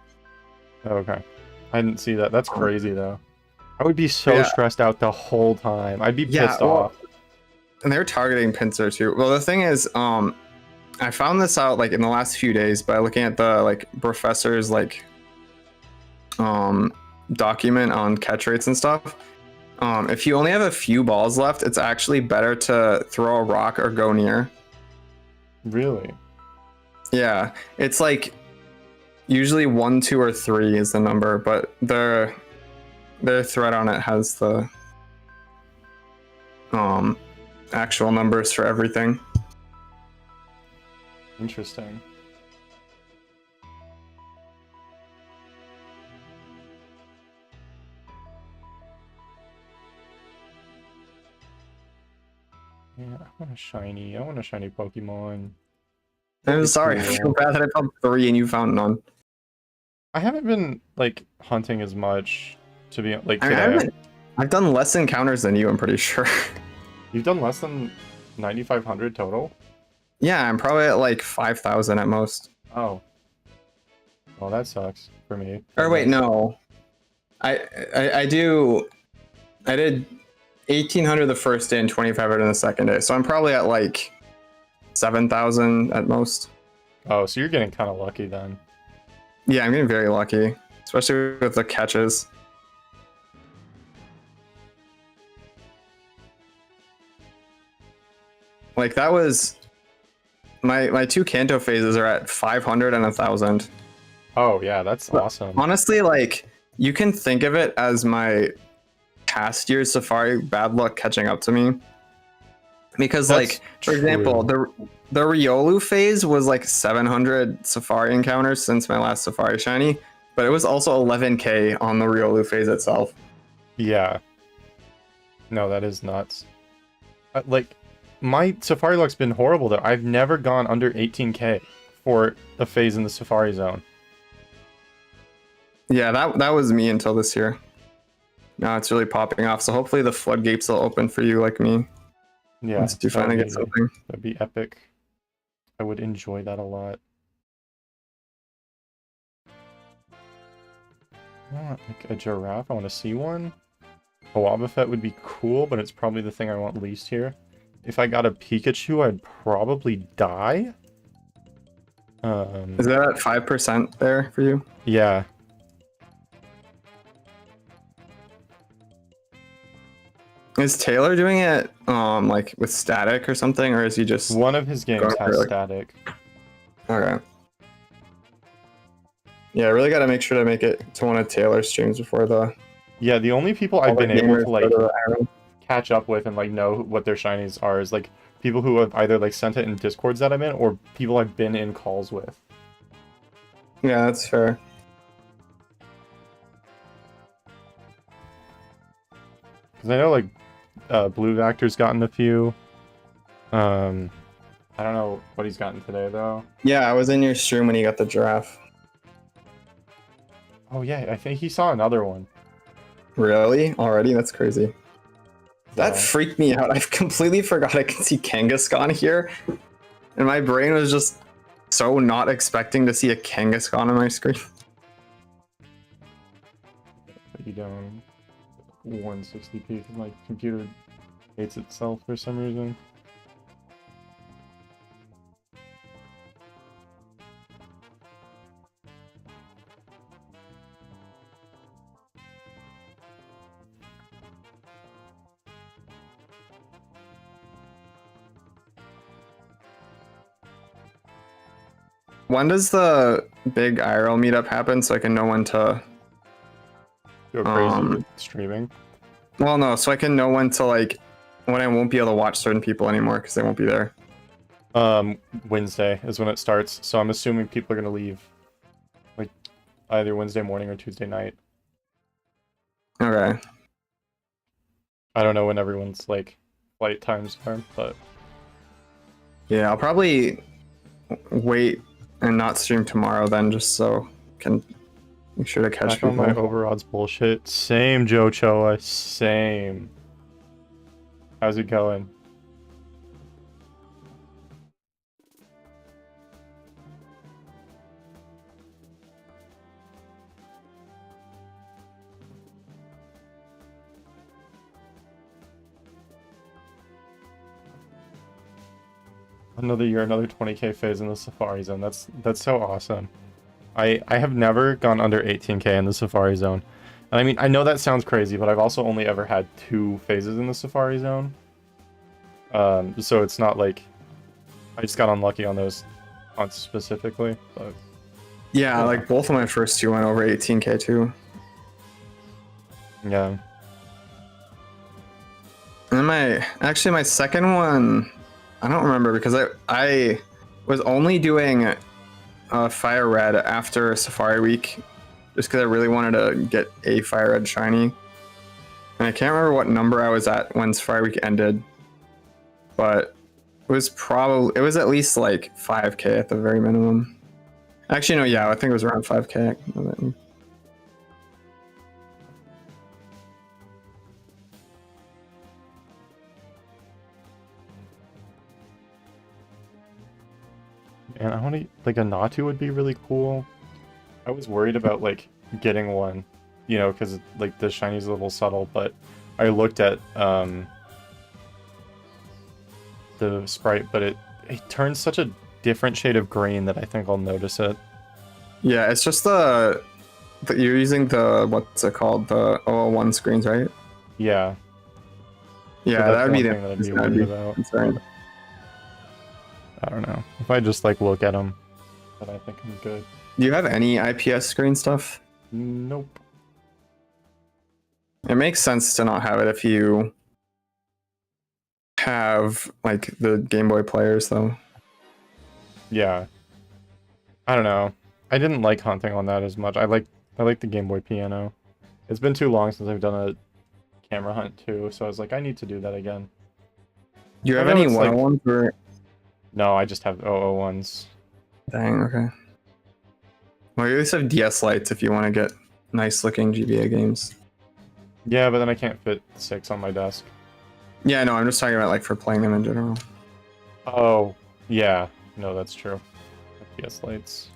Okay. I didn't see that. That's crazy though. I would be so stressed out the whole time. I'd be pissed off. And they're targeting pincer too. Well, the thing is, I found this out like in the last few days by looking at the like professor's like document on catch rates and stuff. If you only have a few balls left, it's actually better to throw a rock or go near. Really? Yeah, it's like usually 1, 2, or 3 is the number, but their thread on it has the actual numbers for everything. Interesting. Yeah, I want a shiny. I want a shiny Pokemon. I'm sorry. I feel bad that I found 3 and you found none. I haven't been like hunting as much to be like today. I've done less encounters than you, I'm pretty sure. You've done less than 9,500 total? Yeah, I'm probably at like 5,000 at most. Oh. Well, that sucks for me. Or wait, no. I did 1,800 the first day and 2,500 the second day, so I'm probably at like 7,000 at most. Oh, so you're getting kind of lucky then. Yeah, I'm getting very lucky, especially with the catches. Like that was my 2 Kanto phases are at 500 and 1,000. Oh yeah, that's awesome. Honestly, like you can think of it as my past year's Safari bad luck catching up to me. Because that's like, for example, the Riolu phase was like 700 Safari encounters since my last Safari shiny, but it was also 11k on the Riolu phase itself. Yeah. No, that is nuts. Like, my Safari luck's been horrible though. I've never gone under 18k for a phase in the Safari zone. Yeah, that was me until this year. Now it's really popping off, so hopefully the floodgates will open for you like me. Yeah, once you finally get something. That'd be epic. I would enjoy that a lot. I want like a giraffe. I want to see one. A Wobbuffet would be cool, but it's probably the thing I want least here. If I got a Pikachu, I'd probably die. Is that at 5% there for you? Yeah. Is Taylor doing it like with static or something, or is he just One of his games has static. Okay. Yeah, I really got to make sure to make it to one of Taylor's streams before the. Yeah, the only people I've been able to like catch up with and like know what their shinies are is like people who have either like sent it in Discords that I'm in or people I've been in calls with. Yeah, that's fair. Because I know like Blue Vector's gotten a few. I don't know what he's gotten today though. Yeah, I was in your stream when he got the giraffe. Oh yeah, I think he saw another one. Really? Already? That's crazy. That freaked me out. I completely forgot I can see Kangaskhan here. And my brain was just so not expecting to see a Kangaskhan on my screen. You down 160p because my computer hates itself for some reason. When does the big IRL meetup happen so I can know when to go crazy with streaming? Well, no, so I can know when to like when I won't be able to watch certain people anymore because they won't be there. Wednesday is when it starts, so I'm assuming people are gonna leave like either Wednesday morning or Tuesday night. Okay. I don't know when everyone's like flight times are, but yeah, I'll probably wait and not stream tomorrow then, just so I can make sure to catch people. On my overodds bullshit. Same, Joe Choa. Same. How's it going? Another year, another 20k phase in the Safari Zone. That's so awesome. I have never gone under 18k in the Safari Zone. And I mean, I know that sounds crazy, but I've also only ever had 2 phases in the Safari Zone. So it's not like I just got unlucky on those specifically, but yeah, like both of my first 2 went over 18k too. Yeah. And my second one, I don't remember because I was only doing Fire Red after Safari Week just because I really wanted to get a Fire Red shiny. And I can't remember what number I was at when Safari Week ended, but it was at least like 5k at the very minimum. Actually, no, yeah, I think it was around 5k. And I want to, like, a Natu would be really cool. I was worried about, like, getting one, you know, because, like, the shiny's a little subtle, but I looked at, the sprite, but it turns such a different shade of green that I think I'll notice it. Yeah, it's just you're using the, what's it called, the 001 screens, right? Yeah. Yeah, so that would be the thing that I'd be worried about. Concerned. I don't know. If I just like look at them, then I think I'm good. Do you have any IPS screen stuff? Nope. It makes sense to not have it if you have like the Game Boy players though. Yeah. I don't know. I didn't like hunting on that as much. I like the Game Boy Piano. It's been too long since I've done a camera hunt too, so I was like, I need to do that again. Do you have any 101s or? No, I just have 001s. Dang, okay. Well, you at least have DS Lites if you want to get nice looking GBA games. Yeah, but then I can't fit 6 on my desk. Yeah, no, I'm just talking about like for playing them in general. Oh, yeah. No, that's true. DS Lites.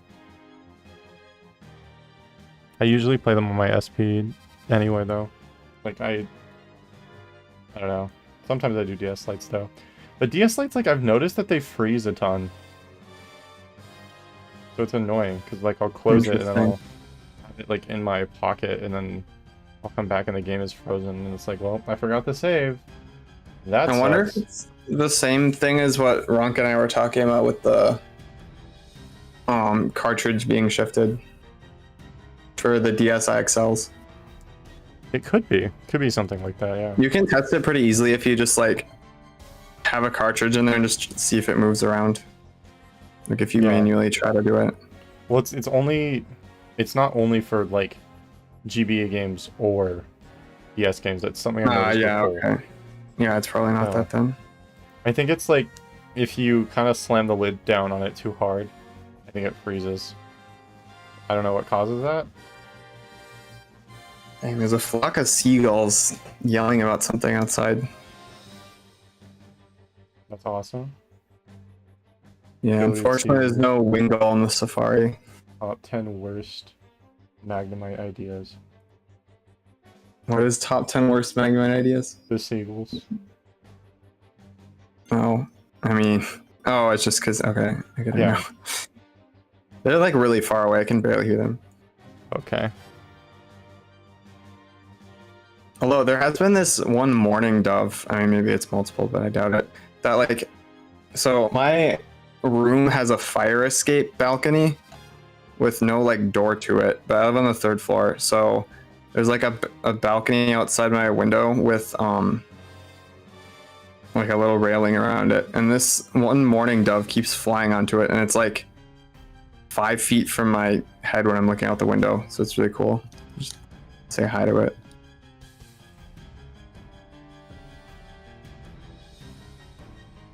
I usually play them on my SP anyway, though. Like, I don't know. Sometimes I do DS Lites, though. But DS Lites, like, I've noticed that they freeze a ton. So it's annoying, because, like, I'll close it and then I'll have it, like, in my pocket, and then I'll come back and the game is frozen, and it's like, well, I forgot to save. That I wonder if sucks. it's the same thing as what Ronk and I were talking about with the cartridge being shifted for the DSi XLs. It could be something like that. Yeah. You can test it pretty easily if you just like have a cartridge in there and just see if it moves around. Like if you manually try to do it. Well, it's not only for like GBA games or DS games. That's something I noticed before. Okay. Yeah, it's probably not that then. I think it's like if you kind of slam the lid down on it too hard, I think it freezes. I don't know what causes that. Dang, there's a flock of seagulls yelling about something outside. That's awesome. Yeah, unfortunately there's no Wingull in the Safari. Top 10 worst Magnemite ideas. What is top 10 worst Magnemite ideas? The seagulls. Oh, I mean, it's just because, okay, I gotta know. They're like really far away, I can barely hear them. Okay. Although there has been this one mourning dove, I mean maybe it's multiple, but I doubt it, that like, so my room has a fire escape balcony with no like door to it, but I live on the 3rd floor, so there's like a balcony outside my window with like a little railing around it, and this one mourning dove keeps flying onto it, and it's like 5 feet from my head when I'm looking out the window, so it's really cool. Just say hi to it.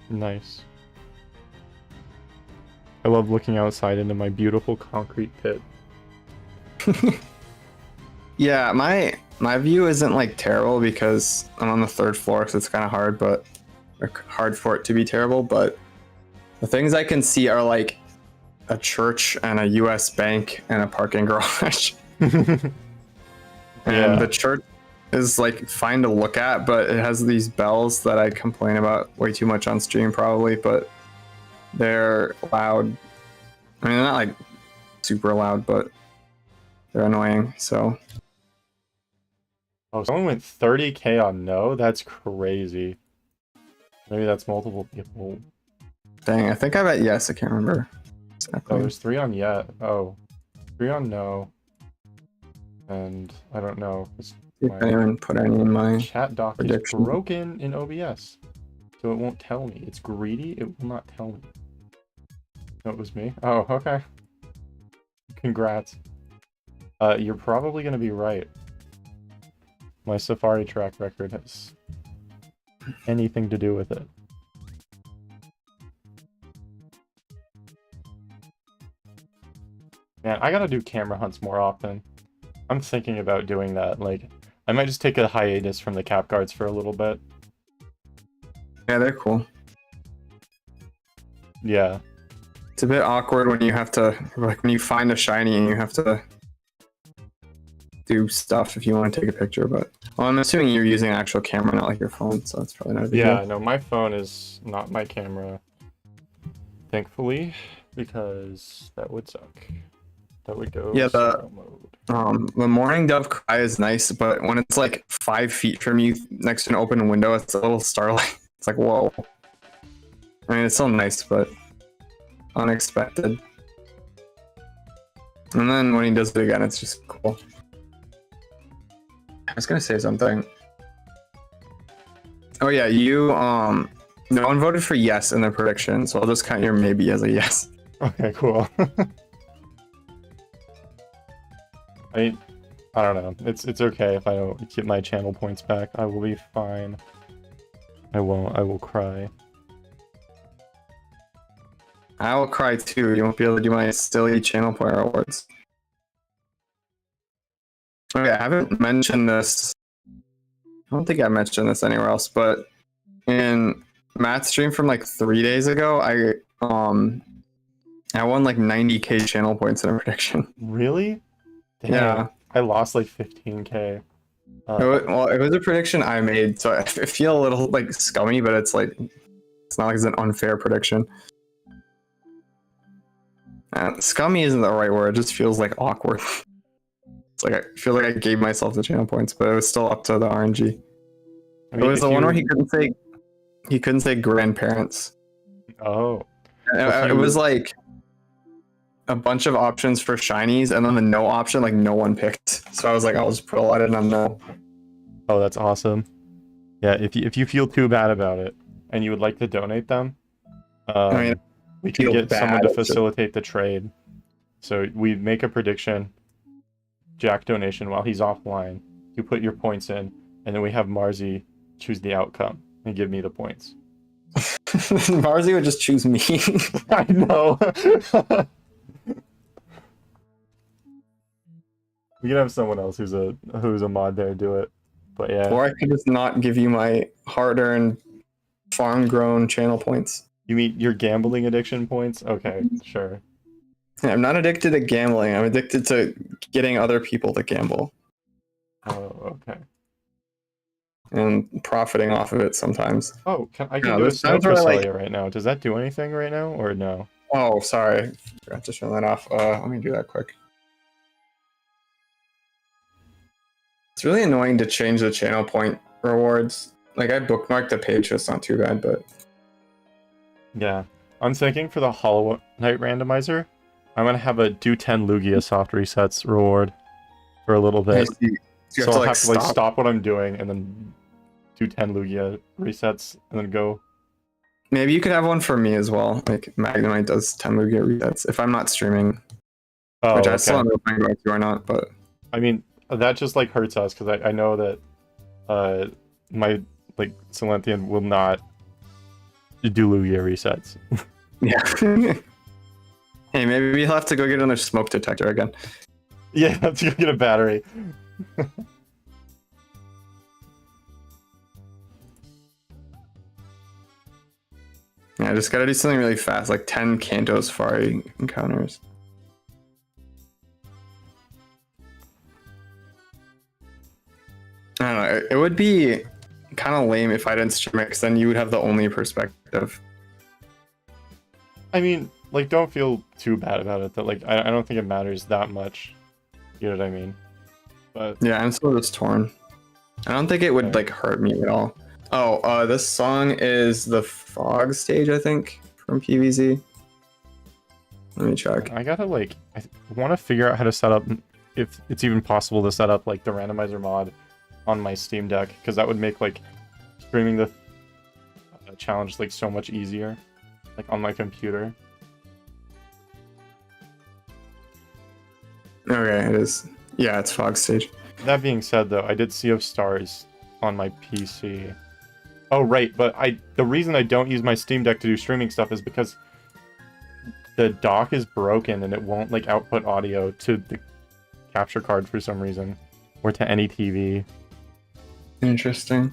Nice. I love looking outside into my beautiful concrete pit. Yeah, my view isn't like terrible because I'm on the 3rd floor, so it's kind of hard, but hard for it to be terrible. But the things I can see are like a church and a U.S. bank and a parking garage. And the church is like fine to look at, but it has these bells that I complain about way too much on stream probably, but they're loud. I mean, they're not like super loud, but they're annoying, so. Oh, someone went 30k on no? That's crazy. Maybe that's multiple people. Dang, I think I bet yes, I can't remember. Exactly. Oh, there's 3 on yet. Oh, 3 on no. And I don't know. If anyone put any in my chat dock prediction. is broken in OBS, so it won't tell me. It's greedy. It will not tell me. No, it was me. Oh, okay. Congrats. You're probably gonna be right. My Safari track record has anything to do with it. Man, I gotta do camera hunts more often. I'm thinking about doing that. Like, I might just take a hiatus from the cap guards for a little bit. Yeah, they're cool. Yeah. It's a bit awkward when you have to, like, when you find a shiny and you have to do stuff if you want to take a picture, but well, I'm assuming you're using an actual camera, not like your phone, so it's probably not a big deal. No, my phone is not my camera, thankfully, because that would suck. That would go slow mode. The morning dove cry is nice, but when it's like 5 feet from you next to an open window, it's a little startling. It's like, whoa. I mean, it's still nice, but unexpected. And then when he does it again, it's just cool. I was gonna say something. Oh yeah, you no one voted for yes in the prediction, so I'll just count your maybe as a yes. Okay, cool. I don't know. It's okay if I don't get my channel points back. I will be fine. I won't. I will cry. I will cry too. You won't be able to do my silly channel point rewards. Okay, I haven't mentioned this. I don't think I mentioned this anywhere else, but in Matt's stream from like 3 days ago, I won like 90k channel points in a prediction. Really? Damn. Yeah. I lost like 15k. It was a prediction I made, so I feel a little like scummy, but it's like it's not like it's an unfair prediction. Scummy isn't the right word; it just feels like awkward. It's like I feel like I gave myself the channel points, but it was still up to the RNG. I mean, It was the one where he couldn't say grandparents. Oh. It was like a bunch of options for shinies, and then the no option, like no one picked. So I was like, I'll just put a lot in on no. Oh, that's awesome. Yeah, if you feel too bad about it and you would like to donate them, I mean, we can feel get someone bad, to facilitate the trade. So we make a prediction, Jack donation while he's offline. You put your points in, and then we have Marzi choose the outcome and give me the points. Marzi would just choose me. I know. We can have someone else who's a mod there do it. But yeah. Or I could just not give you my hard-earned, farm-grown channel points. You mean your gambling addiction points? Okay, sure. I'm not addicted to gambling. I'm addicted to getting other people to gamble. Oh, okay. And profiting off of it sometimes. Oh, I can do a snow Cresselia right now. Does that do anything right now, or no? Oh, sorry. Forgot to turn that off. Let me do that quick. It's really annoying to change the channel point rewards. Like, I bookmarked the page, so it's not too bad, but... Yeah. I'm thinking for the Hollow Knight randomizer, I'm going to have a do 10 Lugia soft resets reward for a little bit. So I'll have to stop what I'm doing and then do 10 Lugia resets and then go. Maybe you could have one for me as well. Like, Magnemite does 10 Lugia resets if I'm not streaming. Oh, which I still don't know if I'm going to or not, but... I mean, that just, like, hurts us, because I know that my, like, Silenthian will not do Lugia resets. Yeah. Hey, maybe you'll have to go get another smoke detector again. Yeah, I have to go get a battery. Yeah, I just gotta do something really fast, like 10 Kanto Safari encounters. I don't know, it would be kind of lame if I didn't stream it, because then you would have the only perspective. I mean, like, don't feel too bad about it, that, like, I don't think it matters that much. You know what I mean? But yeah, I'm still just torn. I don't think it would, like, hurt me at all. Oh, this song is the Fog stage, I think, from PvZ. Let me check. I gotta, like, I want to figure out how to set up, if it's even possible to set up, like, the randomizer mod on my Steam Deck, because that would make, like, streaming the challenge, like, so much easier, like, on my computer. Okay, it is. Yeah, it's Fog stage. That being said, though, I did Sea of Stars on my PC. Oh, right, but the reason I don't use my Steam Deck to do streaming stuff is because the dock is broken and it won't, like, output audio to the capture card for some reason, or to any TV. Interesting.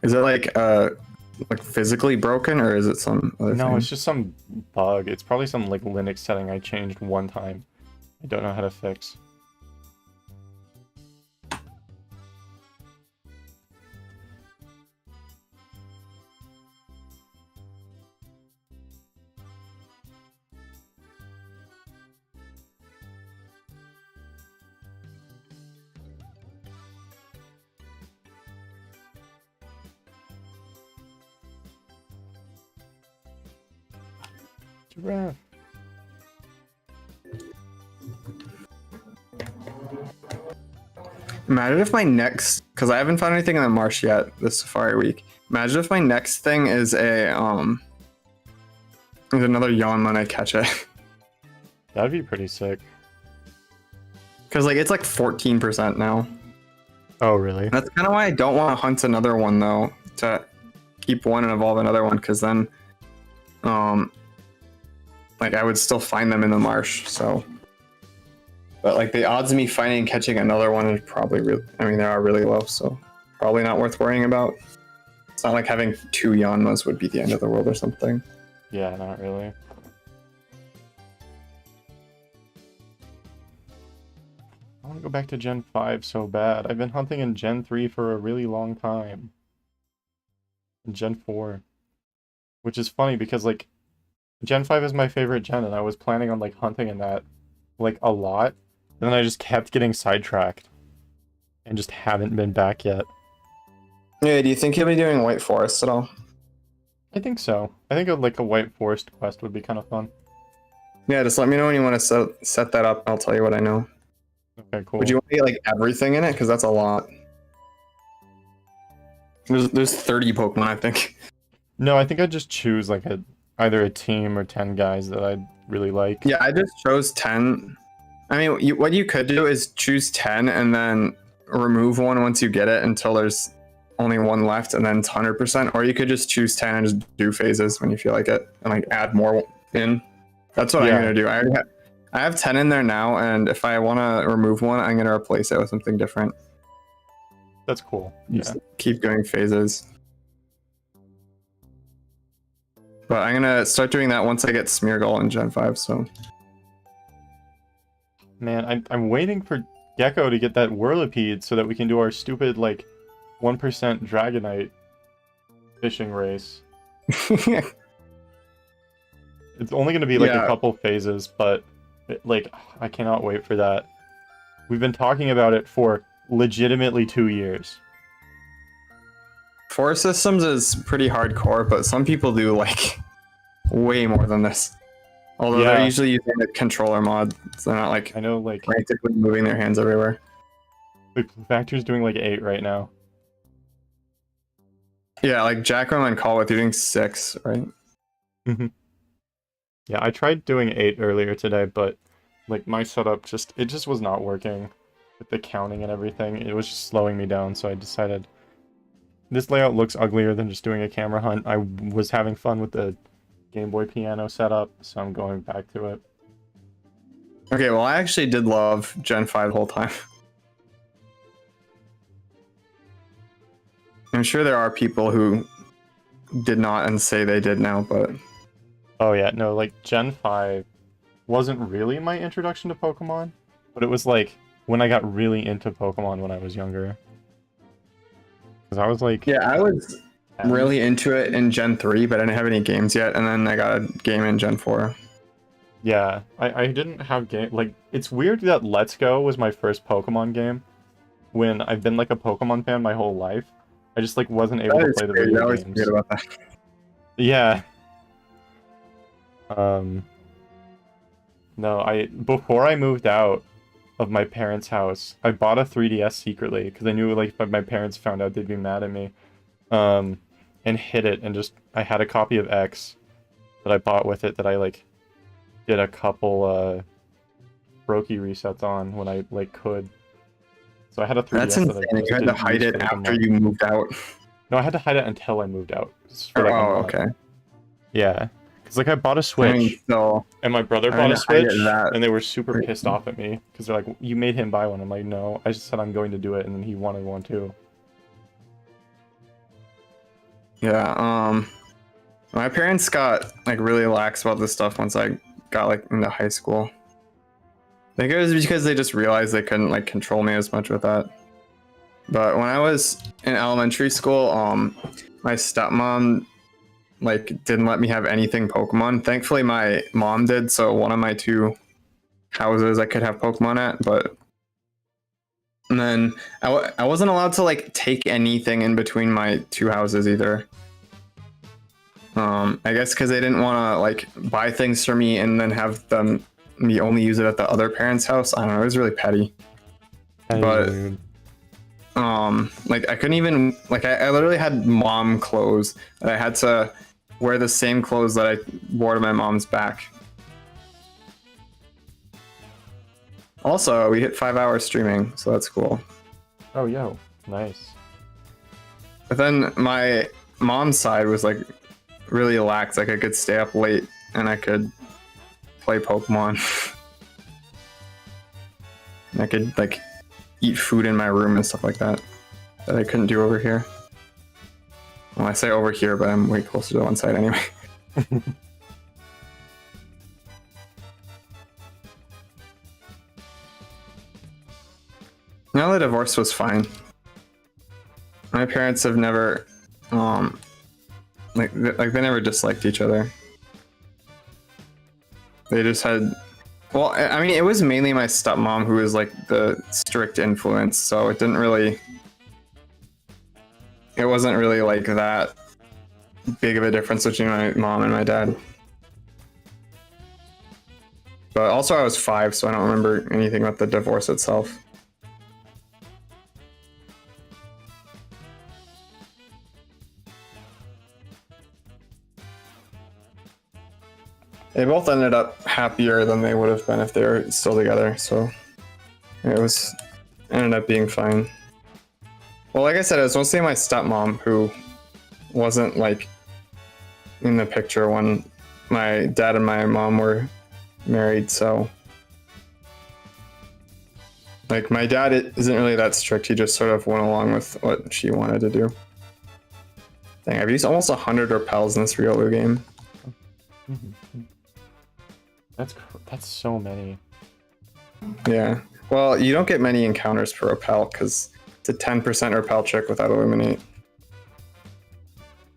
Is it like physically broken, or is it some other thing? No, it's just some bug. It's probably some, like, Linux setting I changed one time. I don't know how to fix. Giraffe. Imagine if my next, because I haven't found anything in the marsh yet this Safari week. Imagine if my next thing is is another Yanma I catch it. That'd be pretty sick. Because like it's like 14% now. Oh, really? That's kind of why I don't want to hunt another one though, to keep one and evolve another one, because then like I would still find them in the marsh. So, but like the odds of me finding and catching another one is probably they are really low, so probably not worth worrying about. It's not like having 2 Yanmas would be the end of the world or something. Yeah, not really. I want to go back to Gen 5 so bad. I've been hunting in Gen 3 for a really long time. In Gen 4. Which is funny because, like, Gen 5 is my favorite gen, and I was planning on, like, hunting in that, like, a lot. And then I just kept getting sidetracked and just haven't been back yet. Yeah, do you think you'll be doing White Forest at all? I think so. I think like a White Forest quest would be kind of fun. Yeah, just let me know when you want to set that up. I'll tell you what I know. Okay, cool. Would you want to get like everything in it? Because that's a lot. There's 30 Pokemon, I think. No, I think I'd just choose like either a team or 10 guys that I'd really like. Yeah, I just chose 10. I mean, what you could do is choose 10 and then remove one once you get it until there's only one left, and then it's 100%. Or you could just choose 10 and just do phases when you feel like it, and like add more in. That's what I'm gonna do. I have 10 in there now, and if I want to remove one, I'm gonna replace it with something different. That's cool. Just keep doing phases. But I'm gonna start doing that once I get Smeargle in Gen 5, so. Man, I'm waiting for Gecko to get that Whirlipede so that we can do our stupid, like, 1% Dragonite fishing race. It's only going to be, like, a couple phases, but, like, I cannot wait for that. We've been talking about it for legitimately 2 years. Forest Systems is pretty hardcore, but some people do, like, way more than this. Although they're usually using the controller mod, so they're not like I know, like practically moving their hands everywhere. Like Factor's doing like 8 right now. Yeah, like Jacqueline and Call with doing 6, right? Mm-hmm. Yeah, I tried doing 8 earlier today, but like my setup just was not working with the counting and everything. It was just slowing me down, so I decided this layout looks uglier than just doing a camera hunt. I was having fun with the Game Boy Piano setup, so I'm going back to it. Okay, well, I actually did love Gen 5 the whole time. I'm sure there are people who did not and say they did now, but... Oh yeah, no, like, Gen 5 wasn't really my introduction to Pokemon, but it was, like, when I got really into Pokemon when I was younger. Because I was, like... Yeah, I was really into it in Gen 3, but I didn't have any games yet, and then I got a game in Gen 4. Yeah, I didn't have game... Like, it's weird that Let's Go was my first Pokemon game, when I've been, like, a Pokemon fan my whole life. I just, like, wasn't able to play the video games. Weird about that. Yeah. No, before I moved out of my parents' house, I bought a 3DS secretly, because I knew, like, if my parents found out, they'd be mad at me. And hid it, and I had a copy of X that I bought with it that I, like, did a couple, Brokey resets on when I, like, could. So I had a 3DS. That's insane. You had to hide it after you moved out. No, I had to hide it until I moved out. Oh, okay. Yeah. Because, like, I bought a Switch, and my brother bought a Switch, and they were super pissed off at me. Because they're like, you made him buy one. I'm like, no, I just said I'm going to do it, and then he wanted one too. Yeah, my parents got, like, really lax about this stuff once I got, like, into high school. I think it was because they just realized they couldn't, like, control me as much with that. But when I was in elementary school, my stepmom, like, didn't let me have anything Pokemon. Thankfully, my mom did, so one of my 2 houses I could have Pokemon at, but... And then I wasn't allowed to, like, take anything in between my 2 houses either. I guess because they didn't want to, like, buy things for me and then have me only use it at the other parent's house. I don't know, it was really petty. But like, I couldn't even, like, I literally had mom clothes that I had to wear the same clothes that I wore to my mom's back. Also, we hit 5 hours streaming, so that's cool. Oh, yo, nice. But then my mom's side was, like, really lax. Like, I could stay up late and I could play Pokemon. And I could, like, eat food in my room and stuff like that I couldn't do over here. Well, I say over here, but I'm way closer to one side anyway. Now the divorce was fine. My parents have never, like they never disliked each other. They just had, Well, I mean, it was mainly my stepmom who was like the strict influence, so it didn't really. It wasn't really like that big of a difference between my mom and my dad. But also, I was 5, so I don't remember anything about the divorce itself. They both ended up happier than they would have been if they were still together, so ended up being fine. Well, like I said, it was mostly my stepmom who wasn't like in the picture when my dad and my mom were married, so like my dad isn't really that strict. He just sort of went along with what she wanted to do. Dang, I've used almost 100 repels in this Riolu game. That's so many. Yeah. Well, you don't get many encounters per repel because it's a 10% repel check without illuminate.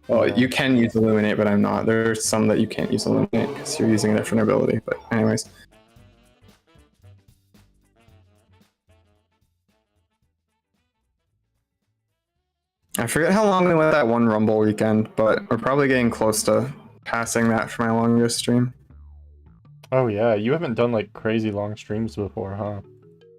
Well, you can use illuminate, but I'm not. There's some that you can't use illuminate because you're using a different ability. But anyways. I forget how long we went that one Rumble weekend, but we're probably getting close to passing that for my longest stream. Oh yeah, you haven't done like crazy long streams before, huh?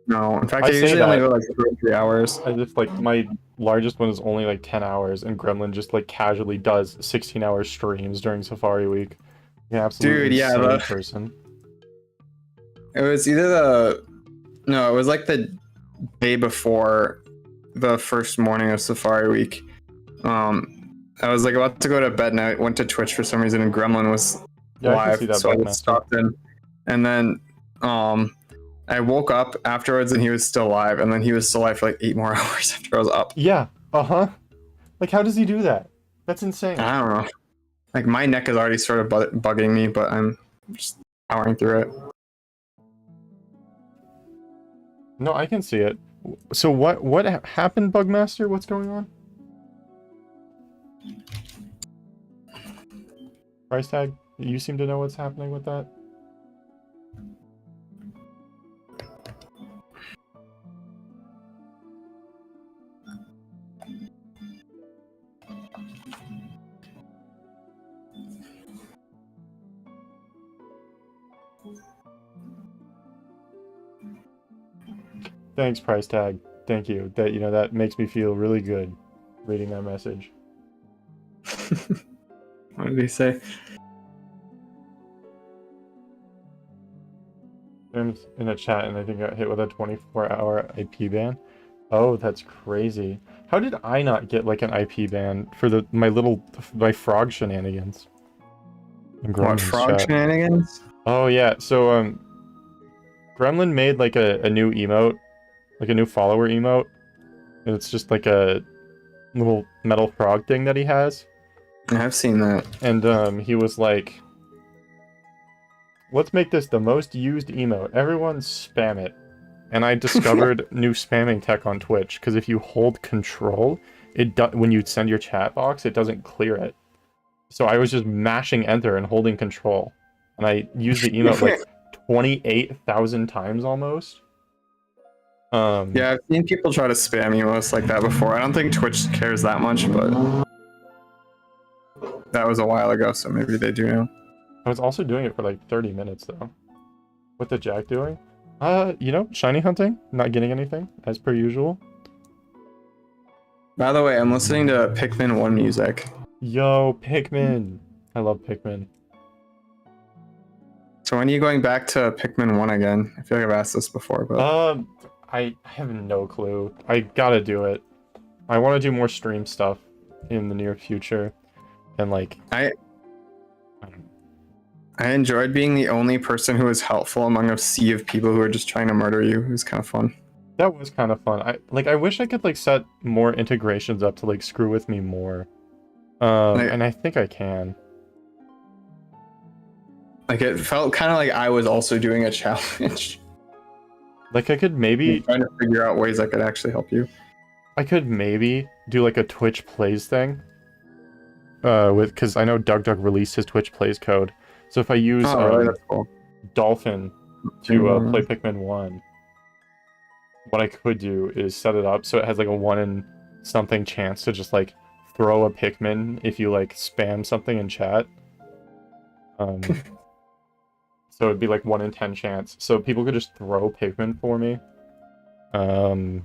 No, in fact, I usually only go like 3 hours. As if like my largest one is only like 10 hours, and Gremlin just like casually does 16-hour streams during Safari Week. Yeah, absolutely. Dude, yeah, person. It was either it was like the day before the first morning of Safari Week. I was like about to go to bed and I went to Twitch for some reason and Gremlin was live, so I stopped in. And then I woke up afterwards and he was still live, and then he was still live for like 8 more hours after I was up. Yeah, like how does he do that? That's insane. I don't know. Like my neck is already sort of bugging me, but I'm just powering through it. No, I can see it. So what happened, Bugmaster? What's going on? Price tag? You seem to know what's happening with that. Thanks, price tag. Thank you. That makes me feel really good reading that message. What did he say? In a chat, and I think got hit with a 24-hour IP ban. Oh, that's crazy. How did I not get like an IP ban for my frog shenanigans? What frog shenanigans? Oh yeah, so Gremlin made like a new emote, like a new follower emote, and it's just like a little metal frog thing that he has. I've seen that. And he was like, let's make this the most used emote. Everyone spam it. And I discovered new spamming tech on Twitch, because if you hold control, when you send your chat box, it doesn't clear it. So I was just mashing enter and holding control. And I used the emote like 28,000 times almost. Yeah, I've seen people try to spam emotes like that before. I don't think Twitch cares that much, but that was a while ago, so maybe they do now. I was also doing it for like 30 minutes though. What the Jack doing? Shiny hunting, not getting anything, as per usual. By the way, I'm listening to Pikmin 1 music. Yo, Pikmin! I love Pikmin. So when are you going back to Pikmin 1 again? I feel like I've asked this before, but... I have no clue. I gotta do it. I want to do more stream stuff in the near future. And like... I enjoyed being the only person who was helpful among a sea of people who were just trying to murder you. It was kind of fun. That was kind of fun. I wish I could like set more integrations up to like screw with me more. And I think I can. Like it felt kind of like I was also doing a challenge. Like I could maybe trying to figure out ways I could actually help you. I could maybe do like a Twitch Plays thing. Because I know DugDug released his Twitch Plays code. So if I use really? That's cool. Dolphin to play Pikmin 1, what I could do is set it up so it has like a 1 in something chance to just like throw a Pikmin if you like spam something in chat. So it'd be like 1 in 10 chance. So people could just throw Pikmin for me. I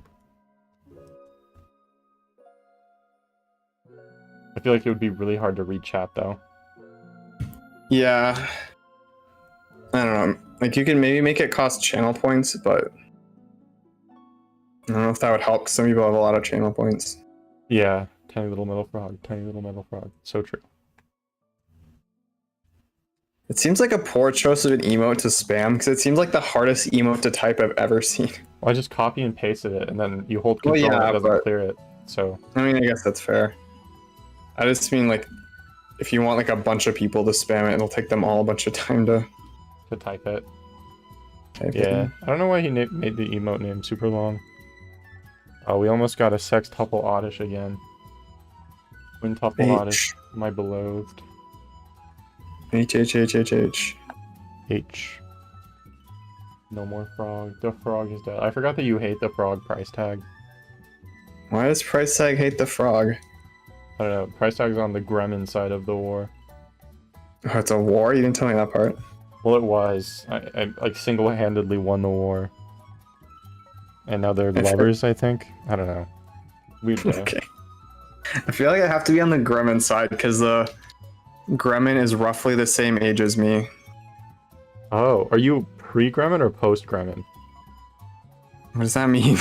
feel like it would be really hard to read chat though. Yeah. I don't know. Like you can maybe make it cost channel points, but I don't know if that would help. Some people have a lot of channel points. Yeah, tiny little metal frog, tiny little metal frog. So true. It seems like a poor choice of an emote to spam because it seems like the hardest emote to type I've ever seen. Well, I just copy and pasted it, and then you hold control and it doesn't clear it. So I mean, I guess that's fair. I just mean like, if you want like a bunch of people to spam it, it'll take them all a bunch of time to type it. Type yeah, it. I don't know why he made the emote name super long. Oh, we almost got a sextuple oddish again. Quintuple oddish, my beloved. H. H. No more frog. The frog is dead. I forgot that you hate the frog price tag. Why does price tag hate the frog? I don't know. Price tag's on the Gremlin side of the war. Oh, it's a war? You didn't tell me that part. Well, it was. I like single-handedly won the war. And now they're lovers, I think. I don't know. Weird day. Okay. I feel like I have to be on the Gremlin side because the Gremlin is roughly the same age as me. Oh, are you pre-Gremlin or post-Gremlin? What does that mean?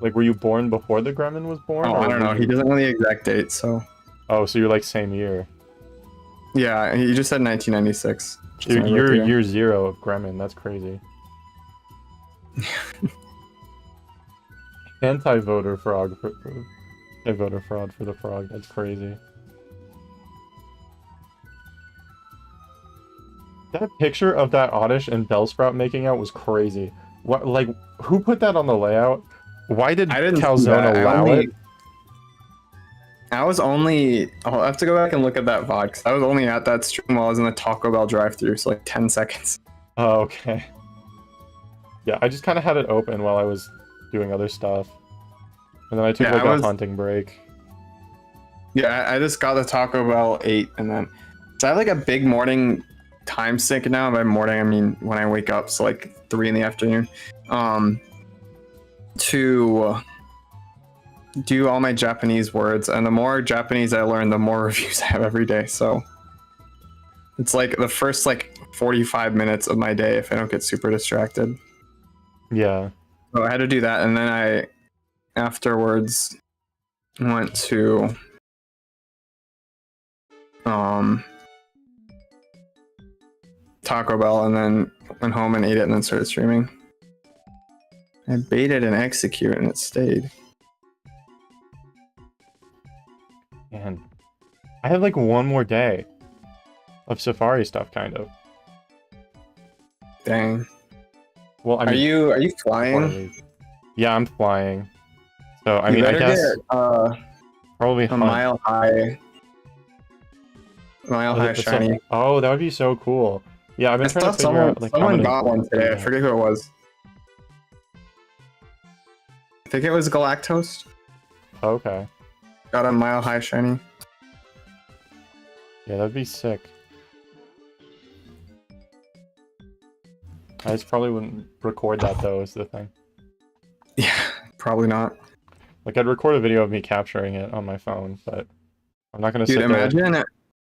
Like, were you born before the Gremlin was born? Oh, I don't know. He doesn't know the exact date, so... Oh, so you're like same year. Yeah, he just said 1996. You're year 0 of Gremlin. That's crazy. Anti-voter frog. Voter fraud for the frog. That's crazy. That picture of that Oddish and Bellsprout making out was crazy. What, like, who put that on the layout? Why did Calzone allow it? I was only... I'll have to go back and look at that VOD, because I was only at that stream while I was in the Taco Bell drive-thru, so like 10 seconds. Oh, okay. Yeah, I just kind of had it open while I was doing other stuff. And then I took a hunting break. Yeah, I just got the Taco Bell 8, and then... So I have like a big morning time sink now. By morning, I mean when I wake up, so like 3 in the afternoon. To do all my Japanese words, and the more Japanese I learn, the more reviews I have every day. So it's like the first like 45 minutes of my day if I don't get super distracted. Yeah. So I had to do that, and then I afterwards went to Taco Bell, and then went home and ate it, and then started streaming. I baited and execute, and it stayed. Man, I have like one more day of Safari stuff, kind of. Dang. Well, I mean, are you flying? Yeah, I'm flying. So I mean, I guess probably a mile high shiny. Oh, that would be so cool. Yeah, I've been trying to figure out like someone got one today. I forget who it was. I think it was Galactose. Okay. Got a mile high shiny. Yeah, that'd be sick. I just probably wouldn't record that though, is the thing. Yeah, probably not. Like, I'd record a video of me capturing it on my phone, but I'm not gonna sit there. Imagine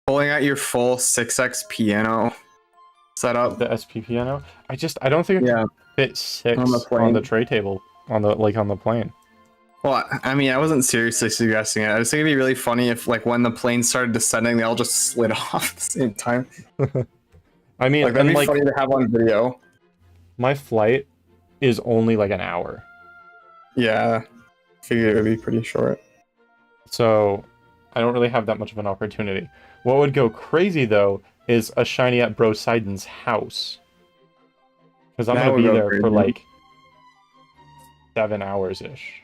pulling out your full 6x piano setup. The SP piano? I don't think I can fit 6 on the tray table on the plane. Well, I mean, I wasn't seriously suggesting it. I just think it'd be really funny if, like, when the plane started descending, they all just slid off at the same time. I mean, like, that'd be funny to have on video. My flight is only like an hour. Yeah, I figured it would be pretty short. So, I don't really have that much of an opportunity. What would go crazy, though, is a shiny at Bro Sidon's house. Because I'm going to be there for, like, 7 hours-ish.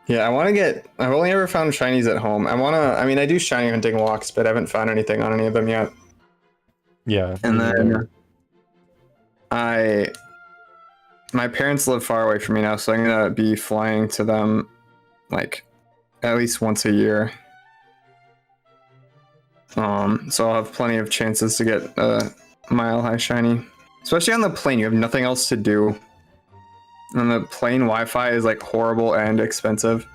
Yeah, I want to get. I've only ever found shinies at home. I mean, I do shiny hunting walks, but I haven't found anything on any of them yet. Yeah. And then my parents live far away from me now, so I'm gonna be flying to them like at least once a year. So I'll have plenty of chances to get a Mile High shiny, especially on the plane. You have nothing else to do, and the plane Wi-Fi is like horrible and expensive.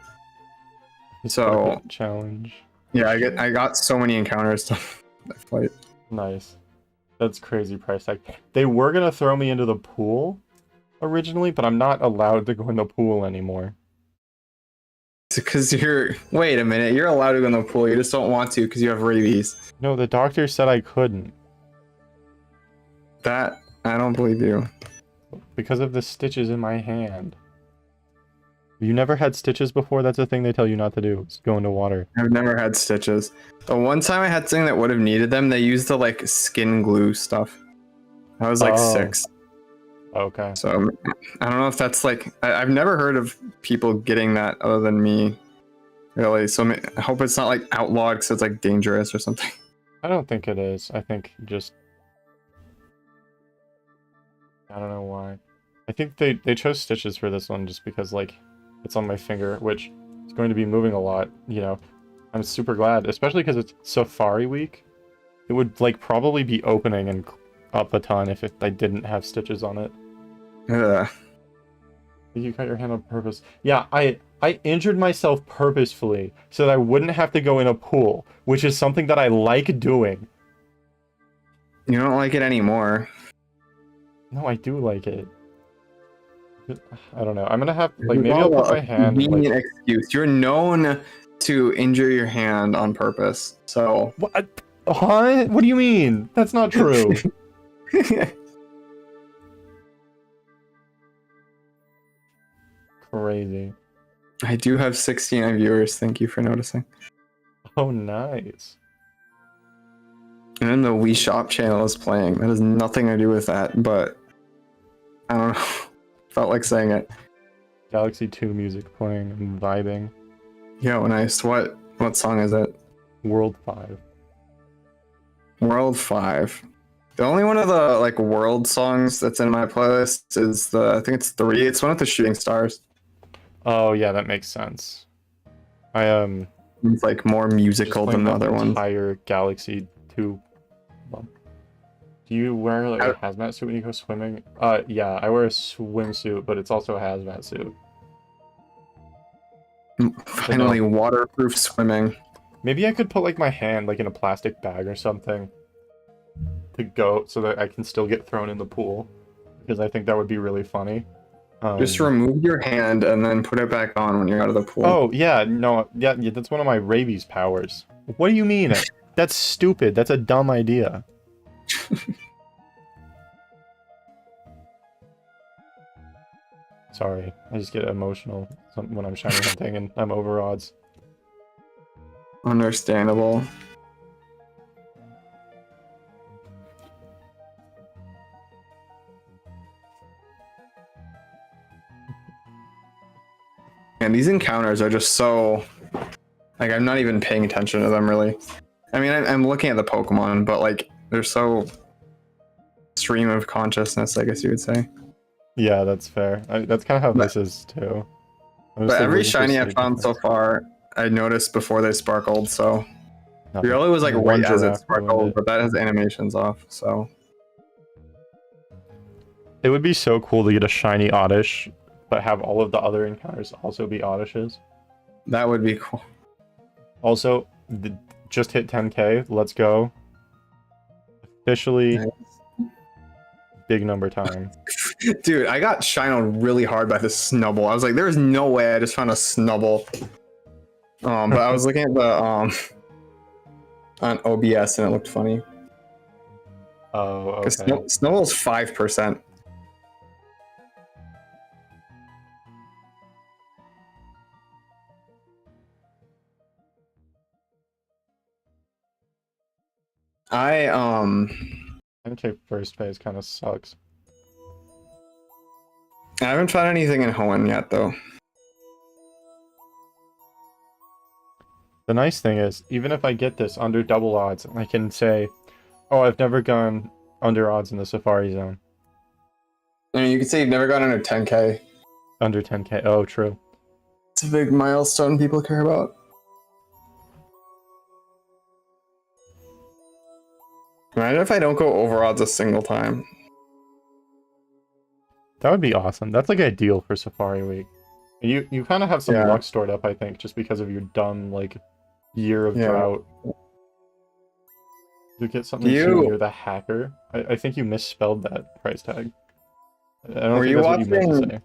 So challenge. Yeah, I got so many encounters to that flight. Nice. That's crazy price tag. They were gonna throw me into the pool originally, but I'm not allowed to go in the pool anymore. Because wait a minute, you're allowed to go in the pool, you just don't want to because you have rabies. No, the doctor said I couldn't. That, I don't believe you. Because of the stitches in my hand. You never had stitches before? That's a thing they tell you not to do. Is go into water. I've never had stitches. The one time I had something that would have needed them, they used the like skin glue stuff. I was like 6. Okay. So I don't know if that's like I've never heard of people getting that other than me. Really. So I hope it's not like outlawed because it's like dangerous or something. I don't think it is. I think just I don't know why. I think they chose stitches for this one just because like it's on my finger, which is going to be moving a lot, you know. I'm super glad, especially because it's Safari Week. It would like probably be opening and up a ton if I didn't have stitches on it. You cut your hand on purpose. Yeah, I injured myself purposefully so that I wouldn't have to go in a pool, which is something that I like doing. You don't like it anymore. No, I do like it. I don't know. I'm gonna have like maybe I'll put my hand. Convenient excuse. You're known to injure your hand on purpose. So what? Huh? What do you mean? That's not true. Crazy. I do have 69 viewers. Thank you for noticing. Oh, nice. And then the Wii Shop channel is playing. That has nothing to do with that, but I don't know. Felt like saying it. Galaxy 2 music playing and vibing. Yo, nice. What song is it? World 5. World 5. The only one of the like world songs that's in my playlist is I think it's 3. It's one with the shooting stars. Oh yeah, that makes sense. It's like more musical than the other ones. Entire Galaxy 2. Do you wear like a hazmat suit when you go swimming? Yeah, I wear a swimsuit, but it's also a hazmat suit. Finally, waterproof swimming. Maybe I could put like my hand like in a plastic bag or something to go so that I can still get thrown in the pool, because I think that would be really funny. Just remove your hand and then put it back on when you're out of the pool. Oh yeah, no, yeah, that's one of my rabies powers. What do you mean? That's stupid. That's a dumb idea. Sorry, I just get emotional when I'm shiny hunting and I'm over odds. Understandable. And these encounters are just so like I'm not even paying attention to them really. I mean, I'm looking at the Pokemon, but like they're so stream of consciousness, I guess you would say. Yeah, that's fair. That's kind of how this is too. But every shiny I've found so far, I noticed before they sparkled. So Riolu was like right as it sparkled, but that has animations off. So it would be so cool to get a shiny Oddish, but have all of the other encounters also be Oddishes. That would be cool. Also, just hit 10K. Let's go. Officially, big number time. Dude, I got shined on really hard by this Snubble. I was like, there's no way I just found a Snubble. But I was looking at the on OBS and it looked funny. Oh, okay. Snubble's 5%. MK first phase kind of sucks. I haven't found anything in Hoenn yet, though. The nice thing is, even if I get this under double odds, I can say, oh, I've never gone under odds in the Safari Zone. I mean, you could say you've never gone under 10K. Under 10K. Oh, true. It's a big milestone people care about. Imagine if I don't go over odds a single time. That would be awesome. That's like ideal for Safari Week. You kind of have some luck stored up, I think, just because of your dumb like year of drought. You get something too, you're the hacker. I think you misspelled that price tag. I don't think that's what you meant to say.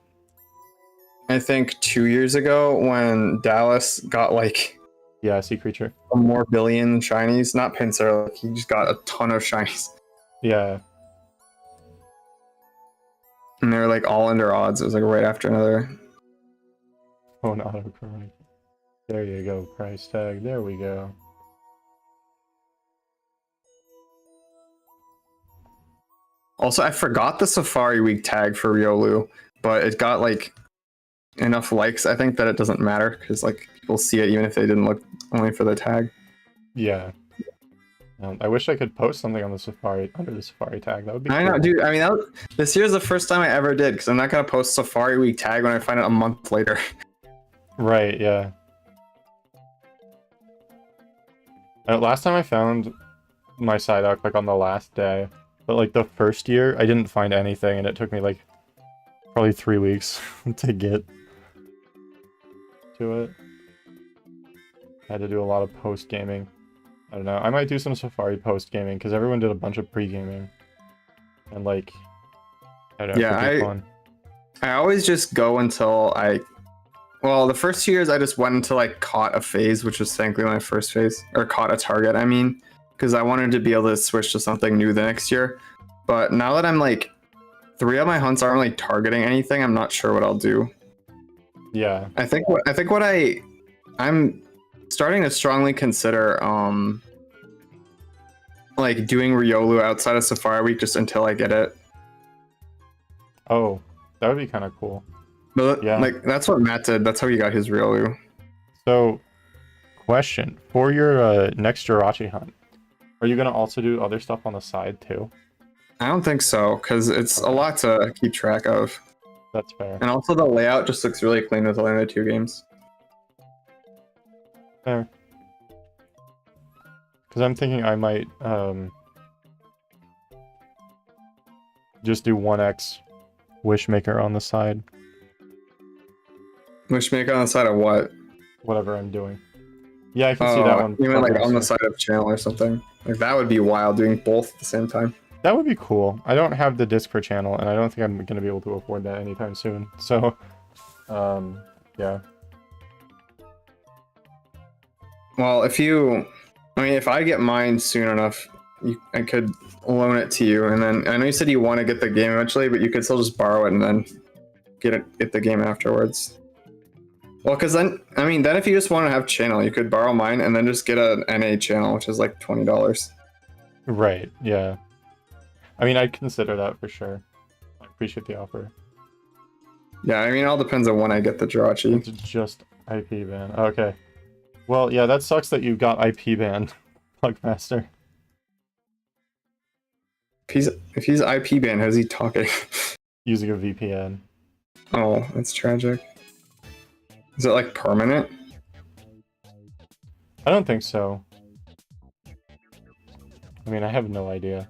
I think 2 years ago when Dallas got like Sea creature. A more billion shinies, not Pinsir, like he just got a ton of shinies. Yeah. And they were like all under odds. It was like right after another. Oh, an auto chronic. There you go, price tag. There we go. Also, I forgot the Safari Week tag for Riolu, but it got like enough likes, I think, that it doesn't matter because like people see it even if they didn't look only for the tag. Yeah. I wish I could post something on the Safari under the Safari tag. That would be. I know, dude. I mean, this year's the first time I ever did because I'm not gonna post Safari Week tag when I find it a month later. Right. Yeah. Last time I found my Psyduck like on the last day, but like the first year I didn't find anything, and it took me like probably 3 weeks to get to it. I had to do a lot of post gaming. I don't know. I might do some Safari post gaming because everyone did a bunch of pre gaming, and like, I don't know. Yeah, fun. I always just go until well, the first 2 years I just went until I caught a phase, which was thankfully my first phase, or caught a target. I mean, because I wanted to be able to switch to something new the next year. But now that I'm like 3 of my hunts aren't really targeting anything, I'm not sure what I'll do. Yeah. I think what I'm starting to strongly consider like doing Riolu outside of Safari Week just until I get it. Oh, that would be kind of cool. But yeah, like that's what Matt did. That's how he got his Riolu. So, question for your next Jirachi hunt, are you gonna also do other stuff on the side too? I don't think so, because it's a lot to keep track of. That's fair. And also the layout just looks really clean with only the 2 games. Fair. Because I'm thinking I might just do 1x Wishmaker on the side. Wishmaker on the side of what? Whatever I'm doing. Yeah, I can see that one. You mean like on the side of channel or something? Like that would be wild, doing both at the same time. That would be cool. I don't have the disc for channel, and I don't think I'm going to be able to afford that anytime soon. So, yeah. Well, if I get mine soon enough, I could loan it to you, and then I know you said you want to get the game eventually, but you could still just borrow it and then get the game afterwards. Well, because then if you just want to have channel, you could borrow mine and then just get an NA channel, which is like $20. Right. Yeah. I mean, I'd consider that for sure. I appreciate the offer. Yeah, I mean, it all depends on when I get the Jirachi. It's just IP ban. Okay. Well, yeah, that sucks that you got IP banned, Pugmaster. If he's IP banned, how's he talking? Using a VPN. Oh, that's tragic. Is it like permanent? I don't think so. I mean, I have no idea.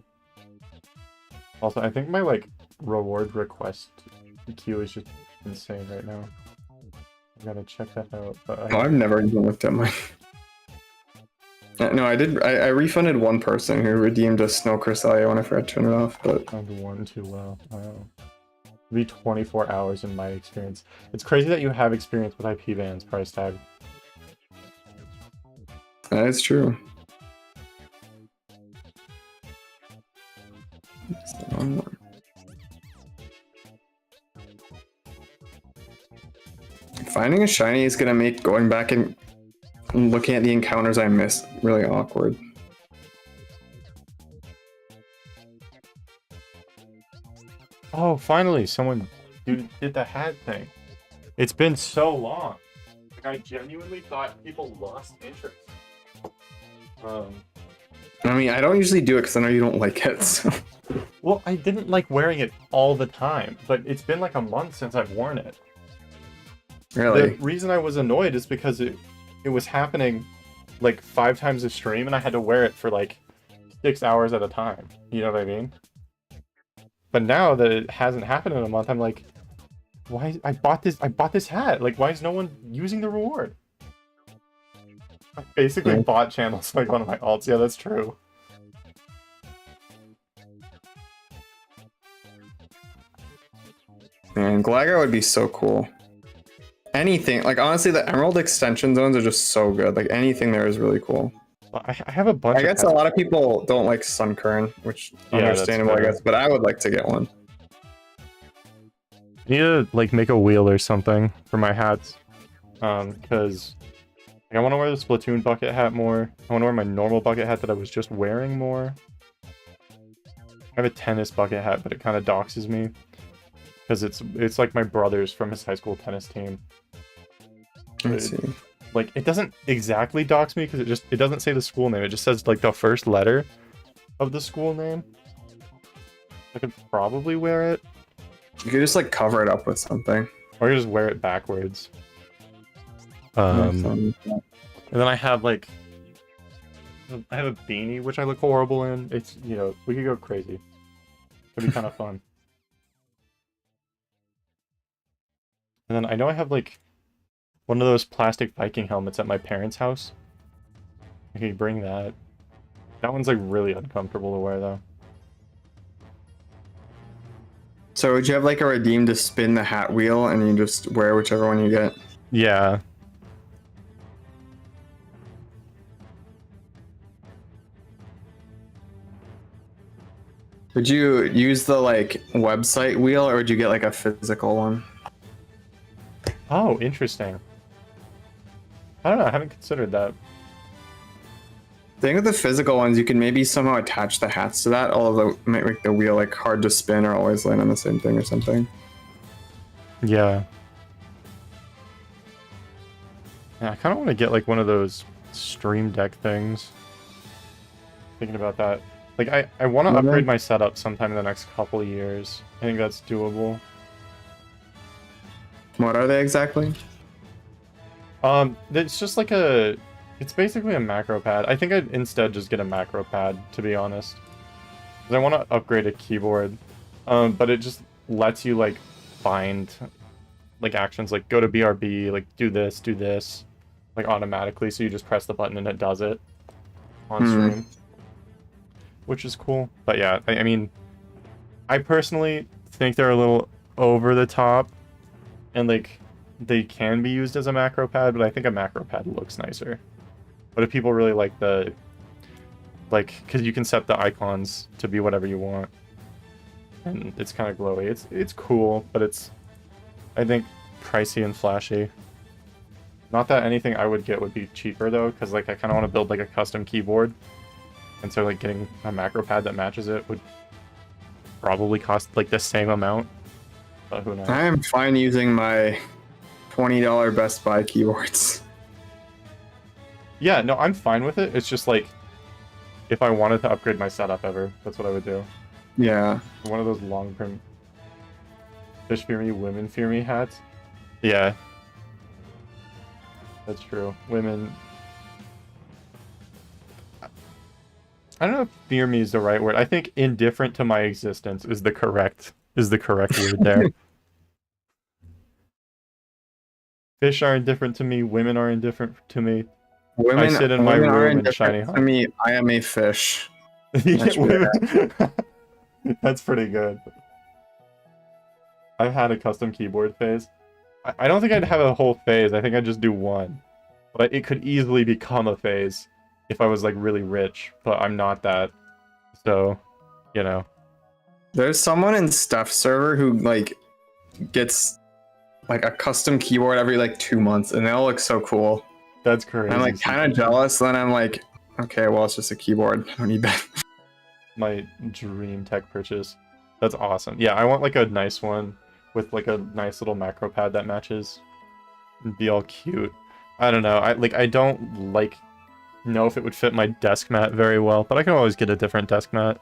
Also, I think my like reward request queue is just insane right now. I gotta check that out. But I've never even looked at mine. No, I did. I refunded one person who redeemed a Snow Cresselia when I forgot to turn it off. But I'm one too well. Wow. It'd be 24 hours in my experience. It's crazy that you have experience with IP bans, price tag. That is true. That's the wrong one. Finding a shiny is gonna make going back and looking at the encounters I missed really awkward. Oh, finally, someone did the hat thing. It's been so long. Like, I genuinely thought people lost interest. I mean, I don't usually do it because I know you don't like it. So. Well, I didn't like wearing it all the time, but it's been like a month since I've worn it. Really? The reason I was annoyed is because it was happening like 5 times a stream, and I had to wear it for like 6 hours at a time. You know what I mean? But now that it hasn't happened in a month, I'm like, why? I bought this hat. Like, why is no one using the reward? I basically bought channels like one of my alts. Yeah, that's true. Man, Gligar would be so cool. Anything, like honestly, the Emerald extension zones are just so good. Like anything there is really cool. I have a bunch. I guess a lot of people don't like Sunkern, which understandable, I guess. But I would like to get one. I need to like make a wheel or something for my hats, because like, I want to wear the Splatoon bucket hat more. I want to wear my normal bucket hat that I was just wearing more. I have a tennis bucket hat, but it kind of doxes me because it's like my brother's from his high school tennis team. I see. Like, it doesn't exactly dox me because it doesn't say the school name. It just says like the first letter of the school name. I could probably wear it. You could just like cover it up with something. Or you just wear it backwards. And then I have like I have a beanie which I look horrible in. It's, you know, we could go crazy. It'd be kind of fun. And then I know I have like one of those plastic Viking helmets at my parents' house. I could bring that. That one's like really uncomfortable to wear though. So would you have like a redeem to spin the hat wheel and you just wear whichever one you get? Yeah. Would you use the like website wheel or would you get like a physical one? Oh, interesting. I don't know, I haven't considered that. The thing with the physical ones, you can maybe somehow attach the hats to that, although it might make the wheel like hard to spin or always land on the same thing or something. Yeah. Yeah, I kind of want to get like one of those Stream Deck things. Thinking about that. Like, I want to upgrade my setup sometime in the next couple of years. I think that's doable. What are they exactly? It's just like a... It's basically a macro pad. I think I'd instead just get a macro pad, to be honest. Because I want to upgrade a keyboard. But it just lets you, like, find, like, actions. Like, go to BRB, like, do this, like, automatically. So you just press the button and it does it on stream. Which is cool. But yeah, I mean, I personally think they're a little over the top. And, like, they can be used as a macro pad, but I think a macro pad looks nicer. But if people really like the, like, because you can set the icons to be whatever you want, and it's kind of glowy. It's cool, but it's, I think, pricey and flashy. Not that anything I would get would be cheaper though, because like I kind of want to build like a custom keyboard, and so like getting a macro pad that matches it would probably cost like the same amount. But who knows? I am fine using my $20 Best Buy keyboards. Yeah, no, I'm fine with it. It's just like, if I wanted to upgrade my setup ever, that's what I would do. Yeah. One of those long print fish fear me, women fear me hats. Yeah. That's true. Women. I don't know if fear me is the right word. I think indifferent to my existence is the correct word there. Fish are indifferent to me, women are indifferent to me. Women, I sit in my room and shiny to me, I am a fish. That's pretty good. I've had a custom keyboard phase. I don't think I'd have a whole phase. I think I'd just do one. But it could easily become a phase if I was like really rich, but I'm not that. So, you know. There's someone in Steph's server who like gets like a custom keyboard every like 2 months and they all look so cool. That's crazy. I'm like kind of jealous. Then I'm like, okay, well, it's just a keyboard. I don't need that. My dream tech purchase. That's awesome. Yeah, I want like a nice one with like a nice little macro pad that matches and be all cute. I don't know. I don't know if it would fit my desk mat very well, but I can always get a different desk mat.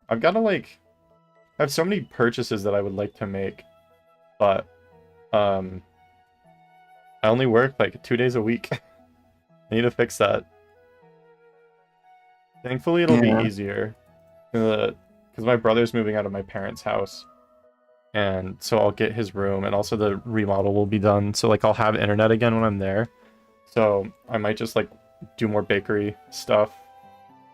I've got to I have so many purchases that I would like to make, but I only work 2 days a week. I need to fix that. Thankfully, it'll be easier, because my brother's moving out of my parents' house, and so I'll get his room, and also the remodel will be done. So I'll have internet again when I'm there. So I might just do more bakery stuff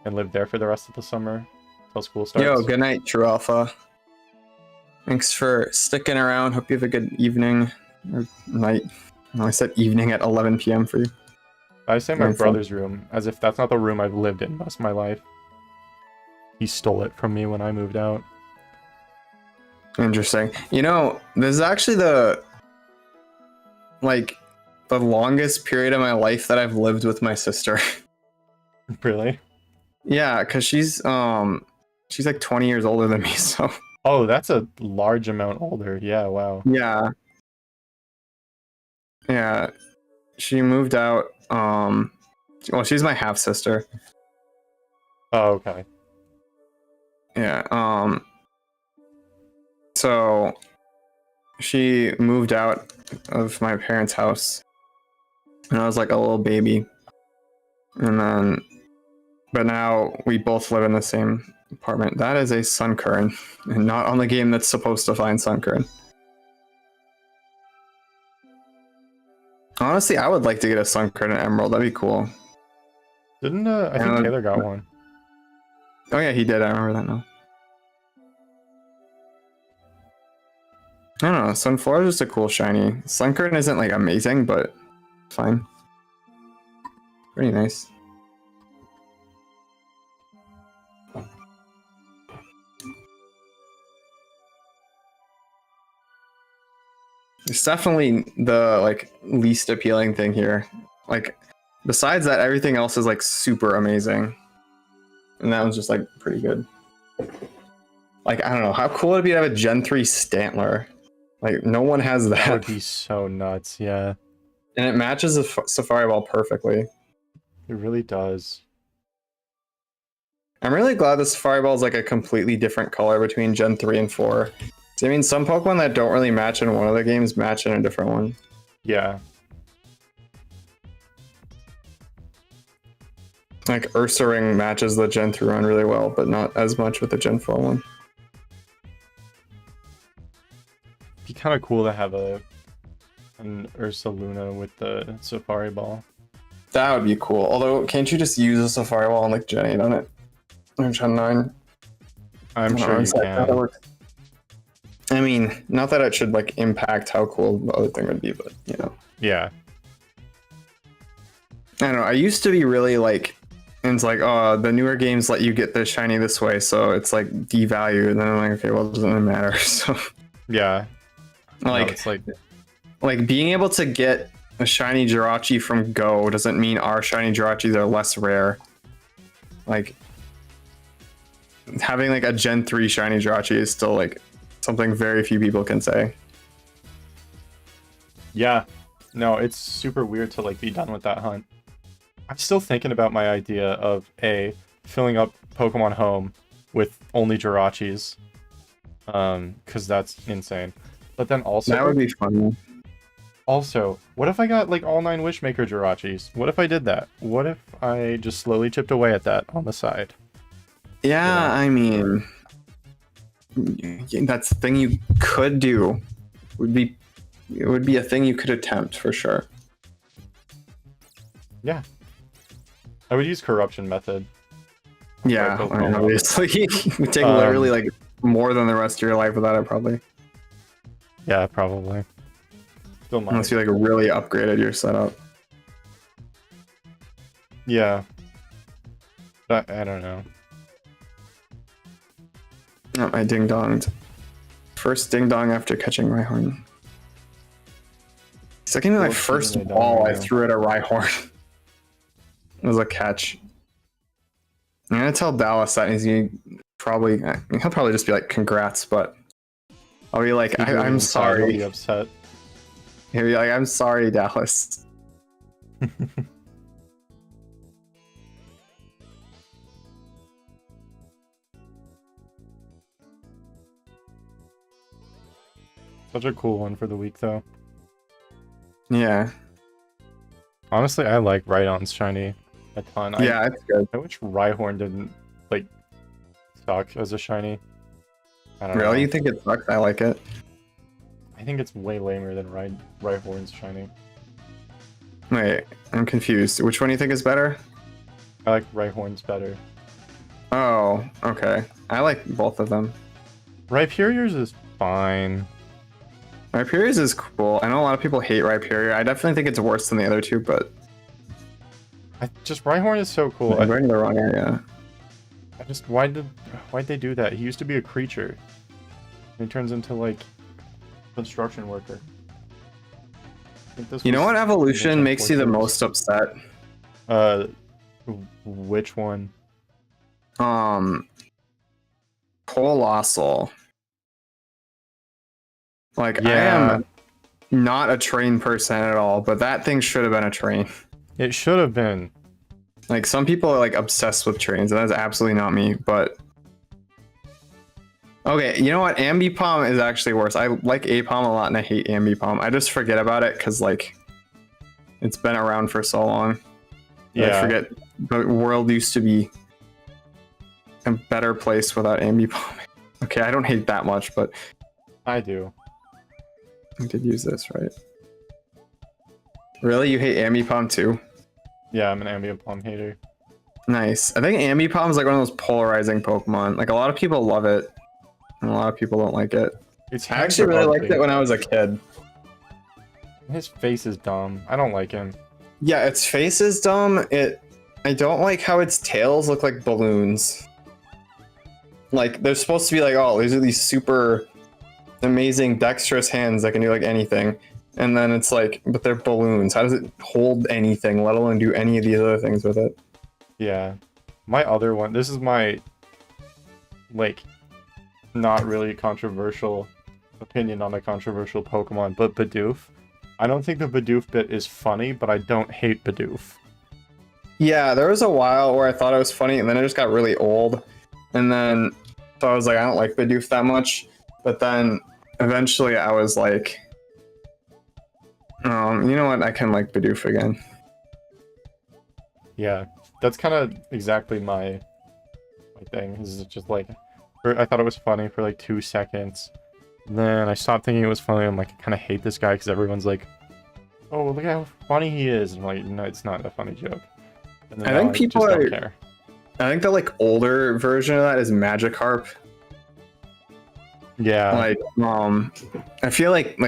and live there for the rest of the summer until school starts. Yo, good night, True Alpha. Thanks for sticking around. Hope you have a good evening or night. I said evening at 11 p.m. for you. I say my brother's room, as if that's not the room I've lived in most of my life. He stole it from me when I moved out. Interesting. You know, this is actually the longest period of my life that I've lived with my sister. Really? Yeah, because she's 20 years older than me, so. Oh, that's a large amount older. Yeah, wow. Yeah. Yeah. She moved out. Well, she's my half sister. Oh, okay. Yeah. So she moved out of my parents' house when I was a little baby. And then, but now we both live in the same apartment. That is a Sunkern, and not on the game that's supposed to find Sunkern. Honestly, I would like to get a Sunkern and Emerald. That'd be cool. Didn't I think Taylor got one? Oh yeah, he did. I remember that now. I don't know. Sunflower is just a cool shiny. Sunkern isn't amazing, but fine. Pretty nice. It's definitely the least appealing thing here. Besides that, everything else is super amazing. And that was just pretty good. I don't know, how cool would it be to have a Gen 3 Stantler? No one has that. That would be so nuts, yeah. And it matches the Safari Ball perfectly. It really does. I'm really glad the Safari Ball is a completely different color between Gen 3 and 4. I mean, some Pokemon that don't really match in one of the games match in a different one. Yeah. Ursaring matches the Gen 3 one really well, but not as much with the Gen 4 one. Be kind of cool to have an Ursaluna with the Safari Ball. That would be cool. Although, can't you just use a Safari Ball and Gen 8 on it? Or Gen 9? I'm sure you can. I mean, not that it should impact how cool the other thing would be, but you know. Yeah. I don't know. I used to be really and it's oh, the newer games let you get the shiny this way, so it's devalued. And then I'm okay, well, it doesn't matter. So yeah, it's being able to get a shiny Jirachi from Go doesn't mean our shiny Jirachis are less rare. Having a Gen 3 shiny Jirachi is still something very few people can say. Yeah, no, it's super weird to be done with that hunt. I'm still thinking about my idea of filling up Pokemon Home with only Jirachis, because that's insane. But then also that would be fun. Also, what if I got all 9 Wishmaker Jirachis? What if I did that? What if I just slowly chipped away at that on the side? Yeah, I mean, that's the thing you could do. It would be a thing you could attempt for sure. Yeah. I would use corruption method. Yeah, obviously. It would take literally more than the rest of your life without it, probably. Yeah, probably. Still might. Unless you really upgraded your setup. Yeah. But I don't know. Oh, I ding-donged. First ding-dong after catching Rhyhorn. Second, my first ball I threw at a Rhyhorn. It was a catch. I'm gonna tell Dallas that he'll probably just be congrats, but I'll be like, Secretly I'm inside, he'll sorry. be upset. He'll be like, I'm sorry, Dallas. Such a cool one for the week, though. Yeah. Honestly, I like Rhydon's shiny a ton. Yeah, it's good. I wish Rhyhorn didn't, like, suck as a shiny. I don't know. Really? You think it sucks? I like it. I think it's way lamer than Rhyhorn's shiny. Wait, I'm confused. Which one do you think is better? I like Rhyhorn's better. Oh, okay. I like both of them. Rhyperior's is fine. Rhyperior's is cool. I know a lot of people hate Rhyperior. I definitely think it's worse than the other two, but Just Rhyhorn is so cool. I'm going to the wrong area. Why'd they do that? He used to be a creature. And he turns into like construction worker. You know what evolution makes you the most upset? Which one? Colossal. Like, Yeah. I am not a train person at all, but that thing should have been a train. It should have been. Like, some people are like obsessed with trains, and that's absolutely not me, but okay, you know what? Ambipom is actually worse. I like Apom a lot, and I hate Ambipom. I just forget about it because, like, it's been around for so long. Yeah. I forget the world used to be a better place without Ambipom. Okay, I don't hate that much, but I do. I did use this, right? Really? You hate Ambipom too? Yeah, I'm an Ambipom hater. Nice. I think Ambipom is like one of those polarizing Pokemon. Like, a lot of people love it, and a lot of people don't like it. I actually really liked it when I was a kid. His face is dumb. I don't like him. Yeah, its face is dumb. I don't like how its tails look like balloons. Like, they're supposed to be like, oh, these are these super amazing dexterous hands that can do like anything. And then it's like, but they're balloons. How does it hold anything, let alone do any of these other things with it? Yeah. My other one, this is my, like, not really controversial opinion on a controversial Pokemon, but Bidoof. I don't think the Bidoof bit is funny, but I don't hate Bidoof. Yeah, there was a while where I thought it was funny, and then it just got really old. And then, so I was like, I don't like Bidoof that much. But then, eventually I was like, you know what, I can like Bidoof again. Yeah, that's kind of exactly my thing. This is just like, I thought it was funny for like 2 seconds. Then I stopped thinking it was funny. I'm like, I kind of hate this guy because everyone's like, oh, look how funny he is. And I'm like, no, it's not a funny joke. And then I think people just are. don't care. I think the like older version of that is Magikarp. Yeah. Like, I feel like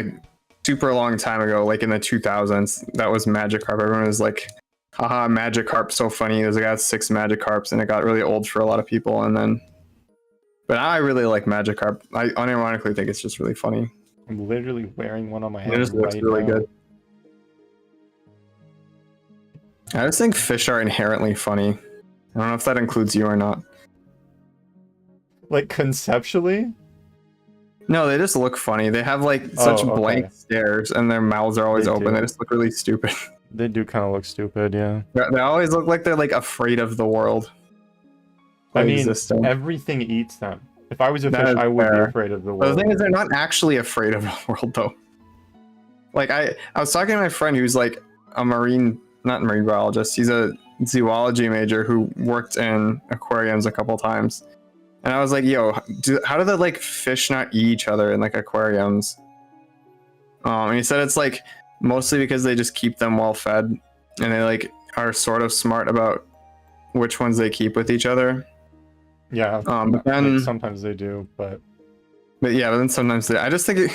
super long time ago, like in the 2000s, that was Magikarp. Everyone was like, haha, Magikarp's so funny. There's a guy with 6 Magikarps, and it got really old for a lot of people. And then, but now I really like Magikarp. I unironically think it's just really funny. I'm literally wearing one on my head. It just looks really good. I just think fish are inherently funny. I don't know if that includes you or not. Like, conceptually? No, they just look funny. They have like such blank stares, and their mouths are always open. They just look really stupid. They do kind of look stupid, yeah. They always look like they're like afraid of the world. I mean, everything eats them. If I was a fish, I would be afraid of the world. But the thing is, they're not actually afraid of the world, though. Like, I was talking to my friend who's like a not marine biologist. He's a zoology major who worked in aquariums a couple times. And I was like, yo, how do the like fish not eat each other in like aquariums? And he said it's like mostly because they just keep them well fed, and they like are sort of smart about which ones they keep with each other. Yeah. But then like, sometimes they do, but yeah, but then sometimes I just think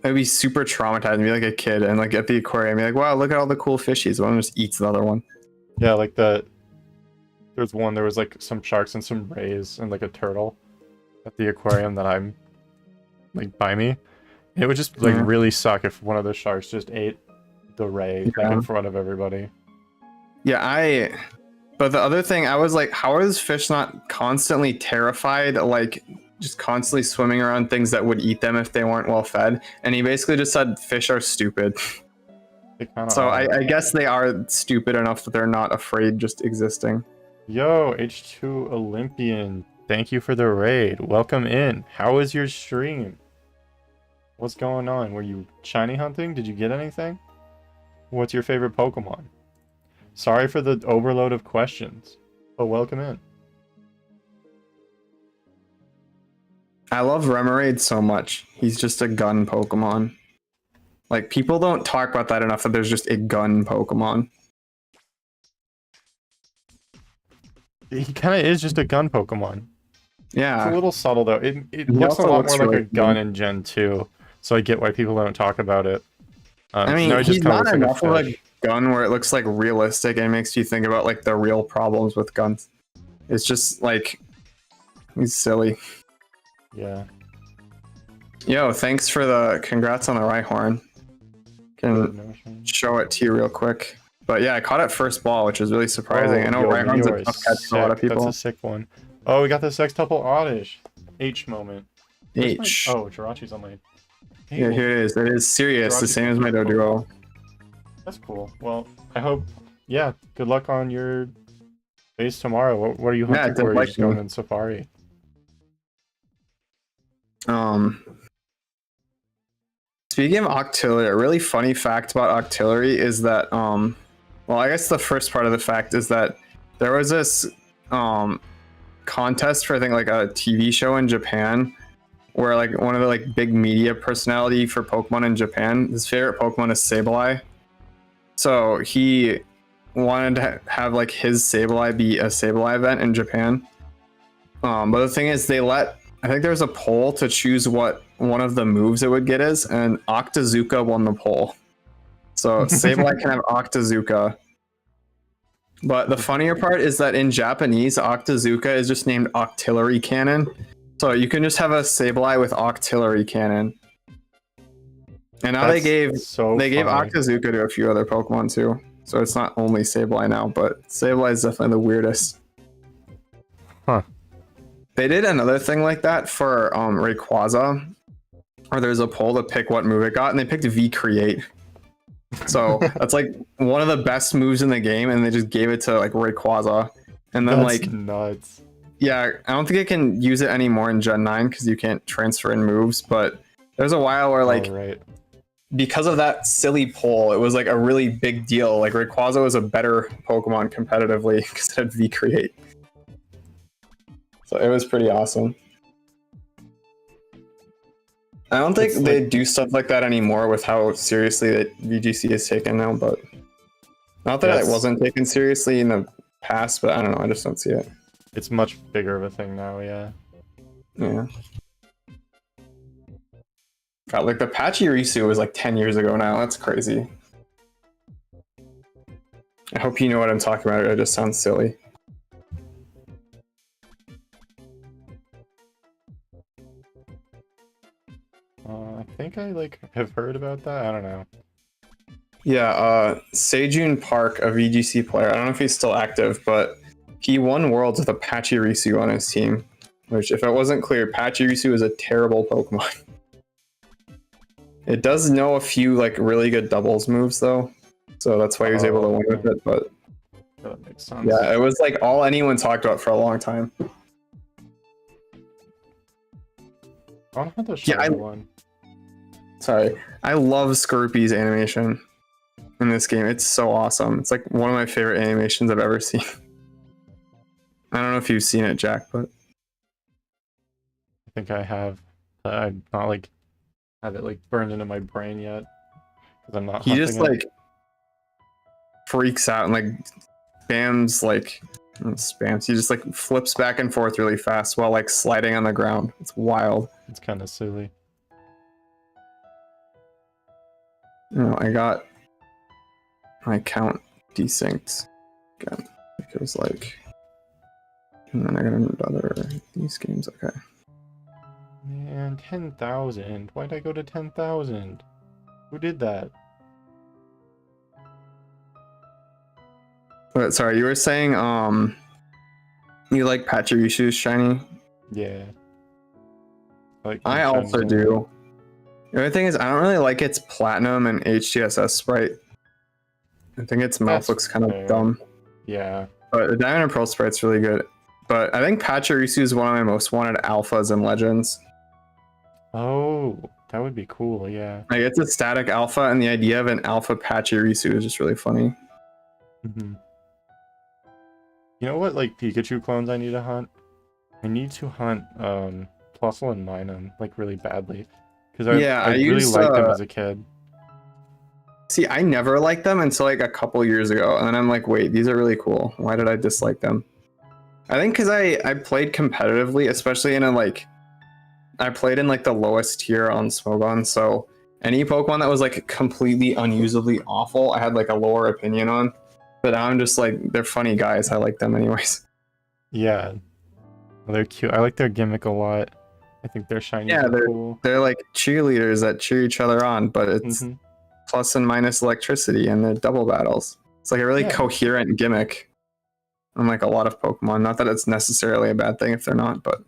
it'd be super traumatizing to be like a kid and like at the aquarium, be like, wow, look at all the cool fishies. One just eats the other one. Yeah, like there was like some sharks and some rays and like a turtle at the aquarium that I'm like by me. It would just like really suck if one of the sharks just ate the ray like in front of everybody. Yeah, but the other thing, I was like, how are these fish not constantly terrified, like just constantly swimming around things that would eat them if they weren't well fed. And he basically just said fish are stupid. So I guess they are stupid enough that they're not afraid just existing. Yo, H2 Olympian, thank you for the raid. Welcome in. How was your stream? What's going on? Were you shiny hunting? Did you get anything? What's your favorite Pokemon? Sorry for the overload of questions, but welcome in. I love Remoraid so much. He's just a gun Pokemon. Like, people don't talk about that enough, that there's just a gun Pokemon. He kind of is just a gun Pokemon. Yeah. It's a little subtle, though. It looks a lot more like a gun in Gen 2, so I get why people don't talk about it. I mean, he's not enough of a gun where it looks, like, realistic and makes you think about, like, the real problems with guns. It's just, like, he's silly. Yeah. Yo, thanks for the congrats on the Rhyhorn. Can show it to you real quick. But yeah, I caught it first ball, which is really surprising. I know Rhyhorn's a tough catch for a lot of people. That's a sick one. Oh, we got the Sextuple Oddish. H moment. H. Oh, Jirachi's on my... Yeah, here it is. It is serious, the same as my Doduo. That's cool. Well, I hope... Yeah, good luck on your base tomorrow. What are you hunting for? You're just going in Safari. Speaking of Octillery, a really funny fact about Octillery is that, well, I guess the first part of the fact is that there was this contest for, I think, like a TV show in Japan, where like one of the like big media personality for Pokemon in Japan, his favorite Pokemon is Sableye. So he wanted to have like his Sableye be a Sableye event in Japan. But the thing is, I think there was a poll to choose what one of the moves it would get is, and Octazooka won the poll. So Sableye can have Octazooka. But the funnier part is that in Japanese, Octazooka is just named Octillery Cannon. So you can just have a Sableye with Octillery Cannon. And now they gave Octazooka to a few other Pokemon too. So it's not only Sableye now, but Sableye is definitely the weirdest. Huh. They did another thing like that for Rayquaza, where there's a poll to pick what move it got, and they picked V-Create. So that's like one of the best moves in the game, and they just gave it to like Rayquaza. And then that's nuts. Yeah, I don't think I can use it anymore in Gen 9 because you can't transfer in moves, but there's a while where like because of that silly poll, it was like a really big deal. Like Rayquaza was a better Pokemon competitively because it had V-Create. So it was pretty awesome. I don't think they do stuff like that anymore with how seriously that VGC is taken now, but not that it wasn't taken seriously in the past, but I don't know, I just don't see it. It's much bigger of a thing now, yeah. Yeah. God, like the Pachirisu was like 10 years ago now, that's crazy. I hope you know what I'm talking about, it just sounds silly. I think I like have heard about that. I don't know. Yeah, Sejun Park, a VGC player. I don't know if he's still active, but he won Worlds with a Pachirisu on his team. Which, if it wasn't clear, Pachirisu is a terrible Pokemon. It does know a few like really good doubles moves though, so that's why he was able to win with it. But that makes sense. Yeah, it was like all anyone talked about for a long time. I don't have the shiny one. Sorry, I love Scorpy's animation in this game. It's so awesome. It's like one of my favorite animations I've ever seen. I don't know if you've seen it, Jack, but I think I have. I'm not like have it like burned into my brain yet because I'm not. He just like freaks out and like spams. He just like flips back and forth really fast while like sliding on the ground. It's wild. It's kind of silly. No, I got my account desynced again. It was like, and then I got another these games. Okay. Man, 10,000. Why'd I go to 10,000? Who did that? But sorry, you were saying you like Pachirisu's shiny? Yeah. Like I also Gen do. The only thing is, I don't really like its platinum and HTSS sprite. I think its mouth That's looks kind of fair. dumb. Yeah. But the Diamond and Pearl sprite's really good. But I think Pachirisu is one of my most wanted alphas in Legends. Oh, that would be cool. Yeah. Like, it's a static alpha, and the idea of an alpha Pachirisu is just really funny. Mm-hmm. You know what, like, Pikachu clones I need to hunt? I need to hunt Plusle and Minun, like, really badly. Because I really liked them as a kid. See, I never liked them until like a couple years ago, and then I'm like, wait, these are really cool. Why did I dislike them? I think because I played competitively, especially in a like, I played in like the lowest tier on Smogon, so any Pokemon that was like completely unusably awful, I had like a lower opinion on. But now I'm just like, they're funny guys. I like them anyways. Yeah, they're cute. I like their gimmick a lot. I think their shinies are cool. They're like cheerleaders that cheer each other on, but it's plus and minus electricity, and they're double battles. It's like a really coherent gimmick. Unlike a lot of Pokemon, not that it's necessarily a bad thing if they're not, but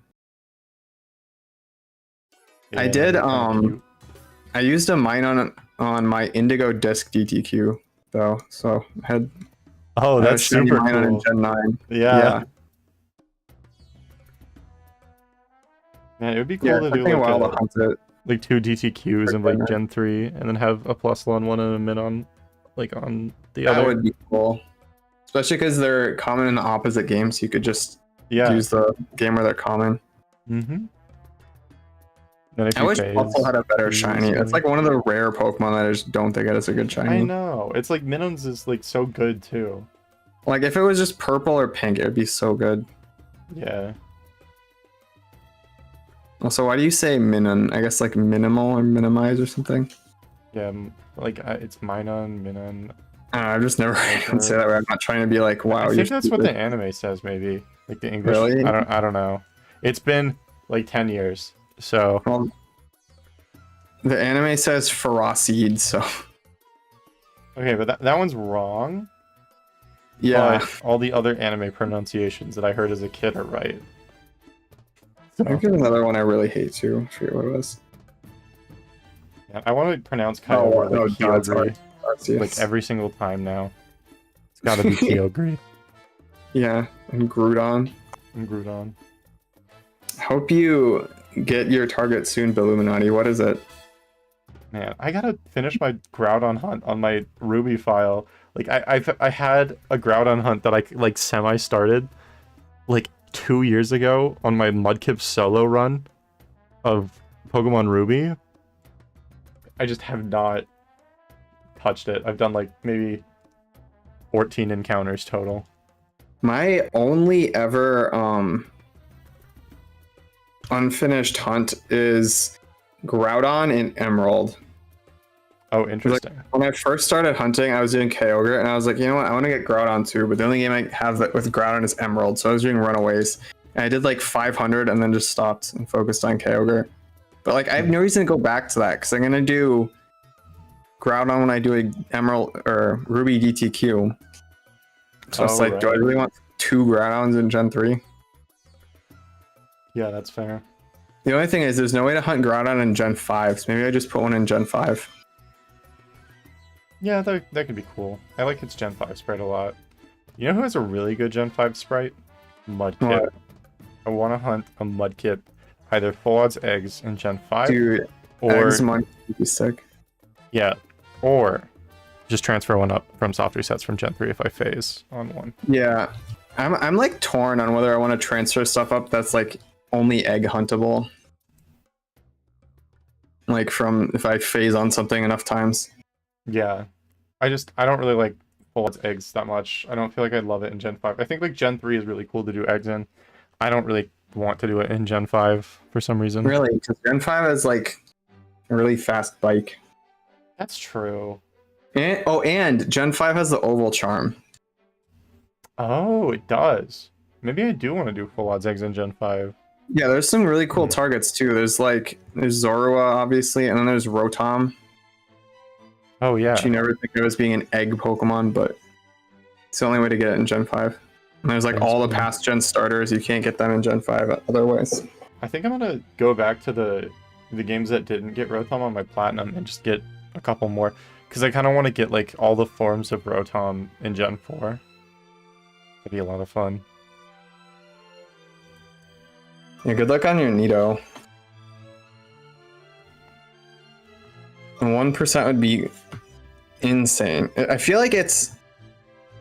yeah, I did. I used a mine on my Indigo Disc DTQ though, so I had. Oh, that's super cool. In Gen 9. Yeah. Man, it would be cool to do like 2 DTQs in like Gen 3, and then have a Plusle on one and a Minun like on the other. That would be cool. Especially because they're common in the opposite games, so you could just use the game where they're common. Mm-hmm. I wish Plusle had a better shiny. It's like one of the rare Pokemon that I just don't think it is a good shiny. I know. It's like Minun's is like so good too. Like if it was just purple or pink, it would be so good. Yeah. Also, why do you say Minun? I guess like minimal or minimize or something? Yeah, like it's Minun, Minun. I've just never heard him say that way. I'm not trying to be like, wow. I think that's what the anime says, maybe. Like the English. Really? I don't know. It's been like 10 years, so. Well, the anime says Ferocid, so. Okay, but that one's wrong. Yeah. But all the other anime pronunciations that I heard as a kid are right. So. I think there's another one I really hate too. I forget what it was. Yeah, I want to pronounce Kyogre like Kyogre. Like every single time now. It's gotta be Kyogre. Yeah, and Groudon. I hope you get your target soon, Illuminati. What is it? Man, I gotta finish my Groudon hunt on my Ruby file. Like I had a Groudon hunt that I like semi-started like 2 years ago on my Mudkip solo run of Pokemon Ruby. I just have not touched it. I've done like maybe 14 encounters total. My only ever unfinished hunt is Groudon in Emerald. Oh, interesting. Like, when I first started hunting, I was doing Kyogre, and I was like, you know what, I want to get Groudon too, but the only game I have that with Groudon is Emerald, so I was doing Runaways. And I did like 500 and then just stopped and focused on Kyogre. But like, I have no reason to go back to that, because I'm going to do Groudon when I do a Emerald or Ruby DTQ. So it's like, do I really want 2 Groudons in Gen 3? Yeah, that's fair. The only thing is, there's no way to hunt Groudon in Gen 5, so maybe I just put one in Gen 5. Yeah, that could be cool. I like its Gen 5 sprite a lot. You know who has a really good Gen 5 sprite? Mudkip. What? I want to hunt a Mudkip, either Full Odds Eggs in Gen 5, dude, or Eggs would be sick. Yeah, or just transfer one up from soft resets from Gen 3 if I phase on one. Yeah, I'm like torn on whether I want to transfer stuff up that's like only egg huntable. Like from if I phase on something enough times. Yeah, I don't really like Full Odds Eggs that much. I don't feel like I'd love it in Gen 5. I think like Gen 3 is really cool to do eggs in. I don't really want to do it in Gen 5 for some reason. Really? Because Gen 5 is like a really fast bike. That's true. And Gen 5 has the oval charm. Oh, it does. Maybe I do want to do Full Odds Eggs in Gen 5. Yeah, there's some really cool targets too. There's Zorua, obviously, and then there's Rotom. Oh, yeah. Which you never think of as being an egg Pokemon, but it's the only way to get it in Gen 5. And there's like all the past Gen starters. You can't get them in Gen 5 otherwise. I think I'm gonna go back to the games that didn't get Rotom on my Platinum and just get a couple more. Because I kind of want to get, like, all the forms of Rotom in Gen 4. That'd be a lot of fun. Yeah, good luck on your Nido. 1% would be insane. I feel like it's...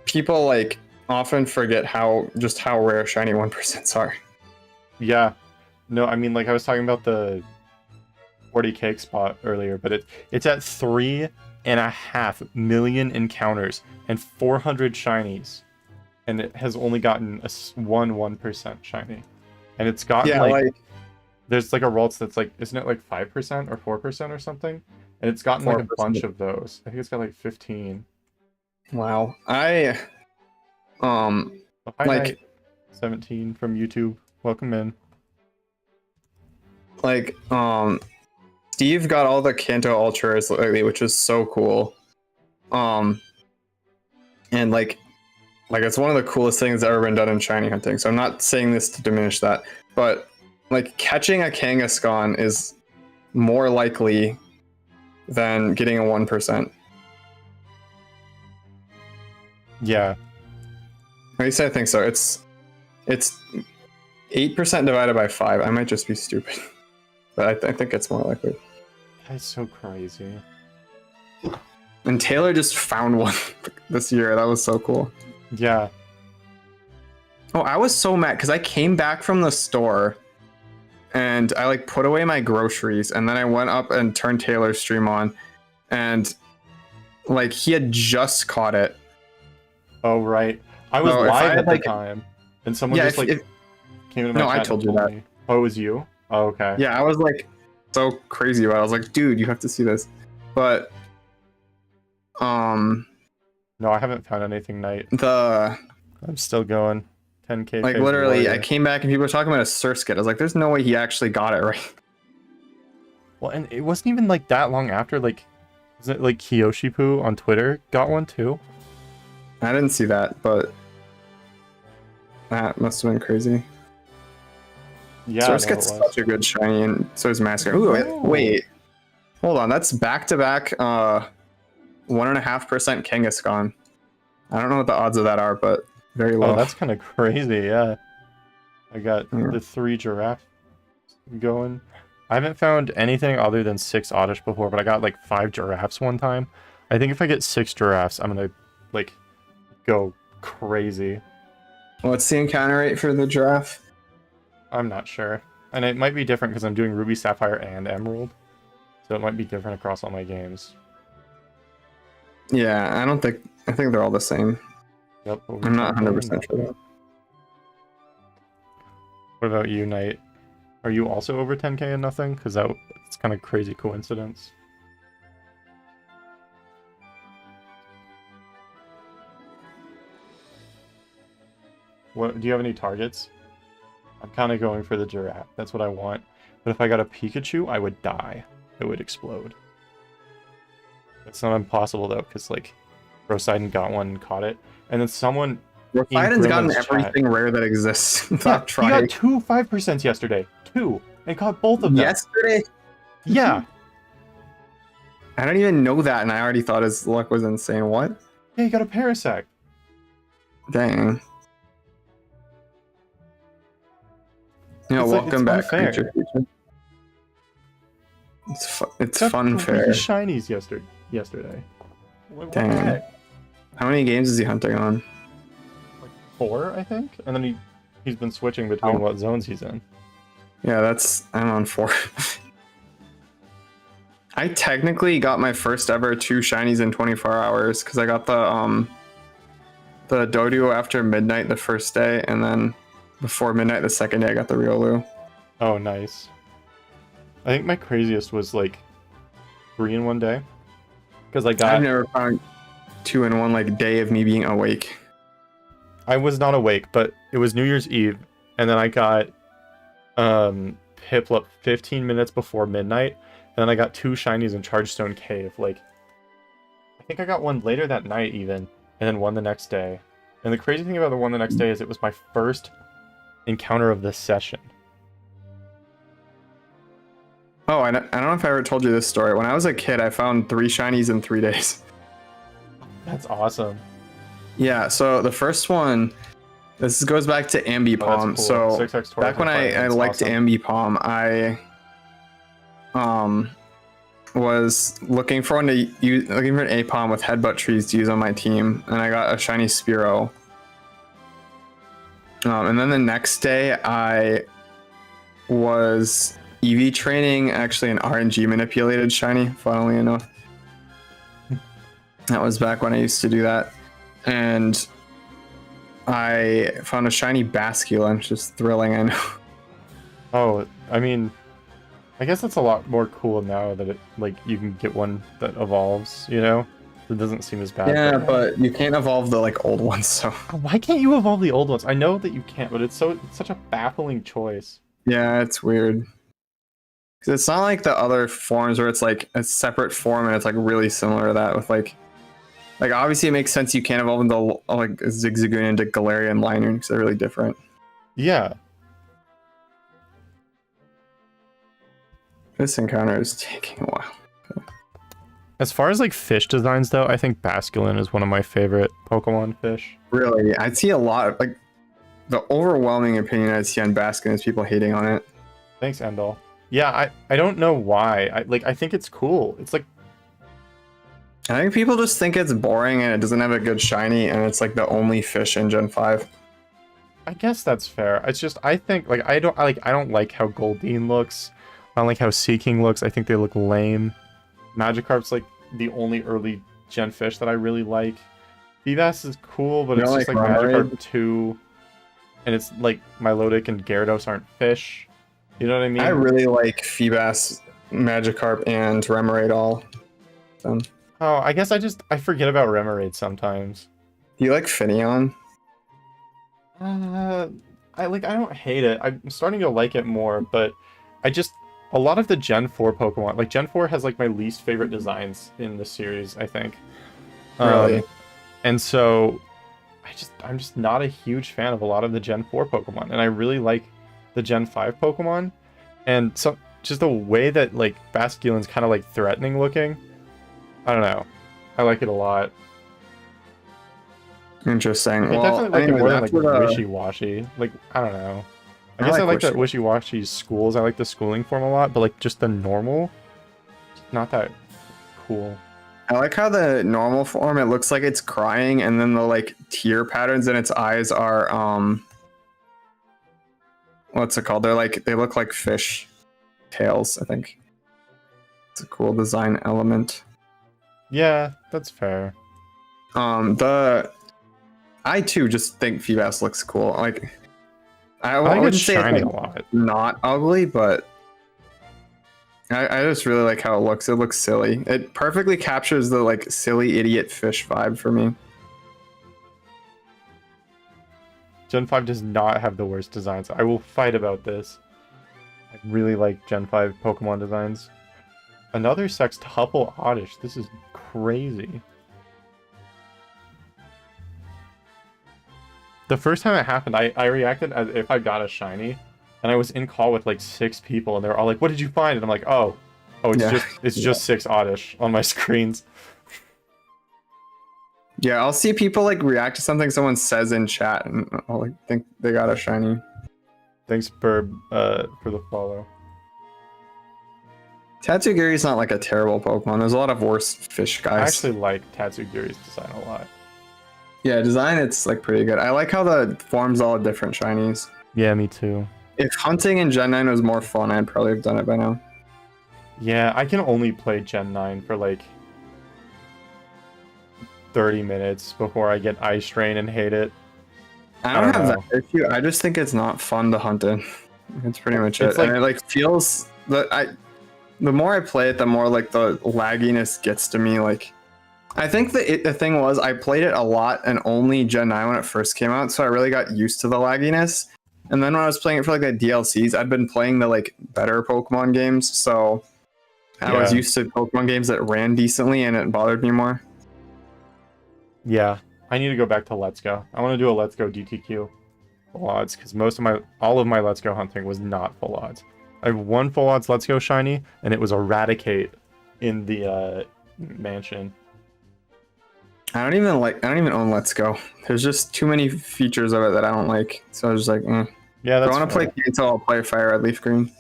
People, like, often forget how rare shiny 1% are. Yeah. No, I mean, like, I was talking about the 40 cake spot earlier, but it's at 3.5 million encounters and 400 shinies. And it has only gotten a 1% shiny. And it's gotten, like... There's, like, a Ralts that's, like... Isn't it, like, 5% or 4% or something? And it's gotten, like, a bunch of those. I think it's got, like, 15. Wow. Hi, like... 17 from YouTube. Welcome in. Like, Steve got all the Kanto Ultras lately, which is so cool. And, like, it's one of the coolest things that's ever been done in shiny hunting. So I'm not saying this to diminish that, but like catching a Kangaskhan is more likely than getting a 1%. Yeah. At least I think so. It's 8% divided by 5. I might just be stupid, but I think it's more likely. That's so crazy. And Taylor just found one this year. That was so cool. Yeah. Oh, I was so mad because I came back from the store and I like put away my groceries and then I went up and turned Taylor's stream on and like he had just caught it. Oh, right. I was live at the time and someone just like came into my chat. I told you that. Oh, it was you? Oh, okay. Yeah, I was like so crazy about it. I was like, dude, you have to see this. But no, I haven't found anything, Knight. I'm still going. 10k. Like literally, I came back and people were talking about a Surskit. I was like, there's no way he actually got it right. Well, and it wasn't even like that long after. Like, was it like Kiyoshipu on Twitter got one too? I didn't see that, but that must have been crazy. Yeah, Surskit's such a good shiny, and so is Masker. Ooh, wait, hold on, that's back-to-back 1.5% Kangaskhan. I don't know what the odds of that are, but very low. Oh, that's kind of crazy, yeah. I got the 3 giraffe going. I haven't found anything other than 6 Oddish before, but I got like 5 giraffes one time. I think if I get 6 giraffes, I'm gonna like go crazy. What's the encounter rate for the giraffe? I'm not sure. And it might be different because I'm doing Ruby, Sapphire, and Emerald. So it might be different across all my games. Yeah, I think they're all the same. Yep. I'm not 100% sure. What about you, Knight? Are you also over 10k and nothing? Because that's kind of crazy coincidence. What do you have any targets? I'm kind of going for the giraffe. That's what I want. But if I got a Pikachu, I would die. It would explode. It's not impossible though, because like Rosidon got one and caught it, and then someone. Rosidon's gotten everything rare that exists. Yeah, he got 2 5% yesterday. 2, and caught both of them. Yesterday? Yeah. I don't even know that, and I already thought his luck was insane. What? Yeah, he got a Parasect. Dang. You know, welcome back, Creature Feature. It's fun fair. Shinies yesterday. Dang. How many games is he hunting on? Like 4, I think. And then he's been switching between what zones he's in. Yeah, I'm on 4. I technically got my first ever 2 shinies in 24 hours because I got the Doduo after midnight the first day, and then before midnight the second day I got the Riolu. Oh, nice. I think my craziest was like 3 in one day. Because I've never found 2 in one like day of me being awake. I was not awake, but it was New Year's Eve, and then I got Piplup 15 minutes before midnight, and then I got 2 shinies in Chargestone Cave. Like, I think I got one later that night even, and then one the next day. And the crazy thing about the one the next day is it was my first encounter of this session. Oh, I don't know if I ever told you this story. When I was a kid, I found 3 shinies in 3 days. That's awesome. Yeah, so the first one, this goes back to Ambipom. Cool. So 6x back when I liked awesome. Ambipom, I was looking for an Apom with headbutt trees to use on my team, and I got a shiny Spearow. And then the next day, I was EV training actually an RNG manipulated shiny, funnily enough. That was back when I used to do that. And I found a shiny Basculin, which is thrilling, I know. Oh, I mean, I guess it's a lot more cool now that it, like, you can get one that evolves, you know? It doesn't seem as bad. Yeah, but you can't evolve the, like, old ones, so... Why can't you evolve the old ones? I know that you can't, but it's such a baffling choice. Yeah, it's weird. Because it's not like the other forms where it's, like, a separate form and it's, like, really similar to that with, like, obviously it makes sense you can't evolve into, like, Zigzagoon into Galarian Liner because they're really different. Yeah. This encounter is taking a while. As far as, like, fish designs, though, I think Basculin is one of my favorite Pokemon fish. Really? I'd see a lot of, like, the overwhelming opinion I'd see on Basculin is people hating on it. Thanks, Endel. Yeah, I don't know why. I think it's cool. It's, like... I think people just think it's boring and it doesn't have a good shiny, and it's, like, the only fish in Gen 5. I guess that's fair. It's just, I think, like, I don't like how Goldeen looks. I don't like how Seaking looks. I think they look lame. Magikarp's, like, the only early gen fish that I really like. Feebas is cool, but it's just like Magikarp 2. And it's like Milotic and Gyarados aren't fish. You know what I mean? I really like Feebas, Magikarp, and Remoraid all. So. Oh, I guess I forget about Remoraid sometimes. Do you like Finneon? I don't hate it. I'm starting to like it more, but a lot of the Gen 4 Pokemon, like Gen 4 has like my least favorite designs in the series, I think. Really? And so I'm just not a huge fan of a lot of the Gen 4 Pokemon, and I really like the Gen 5 Pokemon. And so just the way that like Basculin's kind of like threatening looking, I don't know. I like it a lot. Interesting. I definitely like it more than like Wishy-Washy. Like, I don't know. I guess I like that Wishy-Washy schools. I like the schooling form a lot, but like just the normal, not that cool. I like how the normal form, it looks like it's crying, and then the like tear patterns in its eyes are what's it called? They look like fish tails, I think. It's a cool design element. Yeah, that's fair. I too just think Feebas looks cool. Like I wouldn't wouldn't say it's like a lot. Not ugly, but I just really like how it looks. It looks silly. It perfectly captures the like silly idiot fish vibe for me. Gen 5 does not have the worst designs. I will fight about this. I really like Gen 5 Pokemon designs. Another Sextuple Oddish. This is crazy. The first time it happened, I reacted as if I got a shiny, and I was in call with like 6 people, and they were all like, "What did you find?" And I'm like, "Oh, it's just 6 Oddish on my screens." Yeah, I'll see people like react to something someone says in chat, and I'll like think they got a shiny. Thanks, Burb, for the follow. Tatsugiri's not like a terrible Pokemon. There's a lot of worse fish guys. I actually like Tatsugiri's design a lot. Yeah, design, it's like pretty good. I like how the forms all different shinies. Yeah, me too. If hunting in Gen 9 was more fun, I'd probably have done it by now. Yeah, I can only play Gen 9 for like 30 minutes before I get eye strain and hate it. I don't have that issue. I just think it's not fun to hunt in. That's pretty much it. Like, and it like feels the more I play it, the more like the lagginess gets to me. Like, I think the thing was I played it a lot and only Gen 9 when it first came out, so I really got used to the lagginess. And then when I was playing it for like the DLCs, I'd been playing the like better Pokemon games, so I was used to Pokemon games that ran decently, and it bothered me more. Yeah, I need to go back to Let's Go. I want to do a Let's Go DTQ full odds, because all of my Let's Go hunting was not full odds. I have one full odds Let's Go shiny, and it was Eradicate in the mansion. I don't even own Let's Go. There's just too many features of it that I don't like. So I was just like, Yeah, If I that's want to play Kanto, I'll play Fire Red Leaf Green.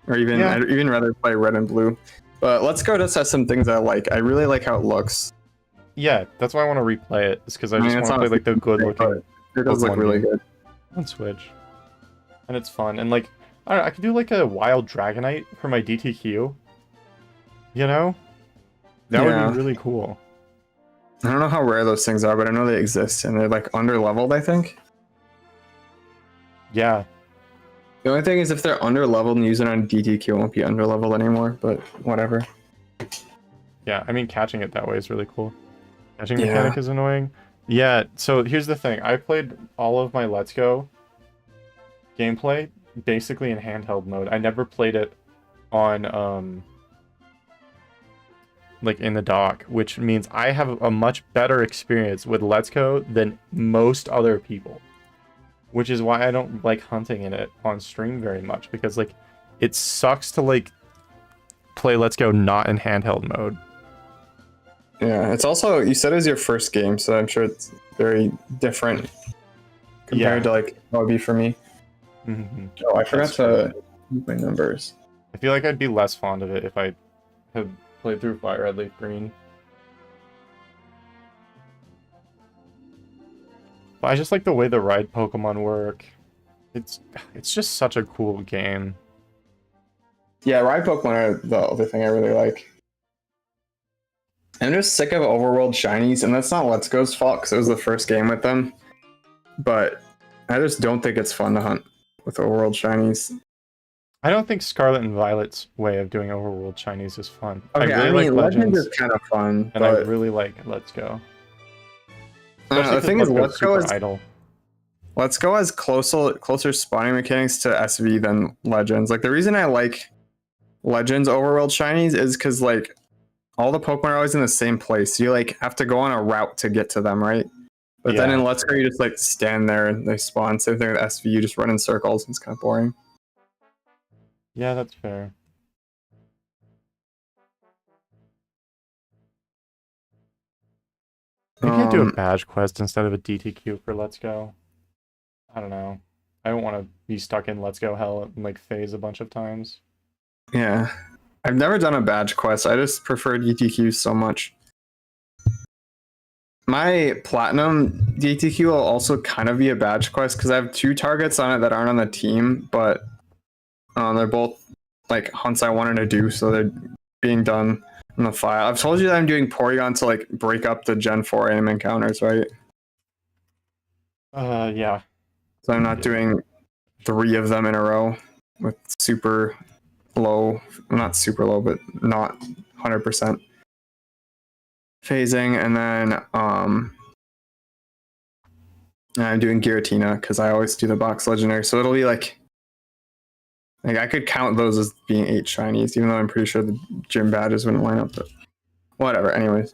Or even Yeah. I'd even rather play Red and Blue. But Let's Go just has some things I like. I really like how it looks. Yeah, that's why I want to replay it. Is because I I mean, just it's want to play like the good looking It does look Pokemon really game good. on Switch, and it's fun. And like, I don't know, I could do like a Wild Dragonite for my DTQ. You know, that would Yeah. be really cool. I don't know how rare those things are, but I know they exist, and they're like under leveled, I think. Yeah, The only thing is if they're under leveled and use it on DTQ, it won't be under leveled anymore, but whatever. yeah. I mean, catching it that way is really cool. Catching Yeah. mechanic is annoying. Yeah, so here's the thing. I played all of my Let's Go gameplay basically in handheld mode. I never played it on like in the dock, which means I have a much better experience with Let's Go than most other people. Which is why I don't like hunting in it on stream very much, because like it sucks to like play Let's Go not in handheld mode. Yeah, it's also, you said it was your first game, so I'm sure it's very different compared to like what would be for me. Mm-hmm. Oh, I forgot to move my numbers. I feel like I'd be less fond of it if I had played through Fire Red Leaf Green. But I just like the way the ride Pokemon work. It's just such a cool game. Yeah, ride Pokemon are the other thing I really like. I'm just sick of overworld shinies, and that's not Let's Go's fault because it was the first game with them. But I just don't think it's fun to hunt with overworld shinies. I don't think Scarlet and Violet's way of doing overworld shinies is fun. Okay, I really like Legends, is kind of fun, and I really like Let's Go. The thing is, Let's Go is idle. Let's Go has closer spawning mechanics to SV than Legends. Like the reason I like Legends overworld shinies is because like all the Pokemon are always in the same place. You like have to go on a route to get to them, right? But then in Let's Go, you just like stand there and they spawn. Same thing with SV, you just run in circles. It's kind of boring. Yeah, that's fair. Maybe I'd do a badge quest instead of a DTQ for Let's Go. I don't know. I don't want to be stuck in Let's Go hell and like phase a bunch of times. Yeah. I've never done a badge quest. I just prefer DTQ so much. My platinum DTQ will also kind of be a badge quest because I have 2 targets on it that aren't on the team, but they're both like hunts I wanted to do, so they're being done in the file. I've told you that I'm doing Porygon to like break up the Gen 4 aim encounters, right? Yeah. So I'm not doing 3 of them in a row with super low, not super low, but not 100% phasing. And then I'm doing Giratina because I always do the box legendary. So it'll be like I could count those as being 8 shinies, even though I'm pretty sure the gym badges wouldn't line up. But whatever. Anyways,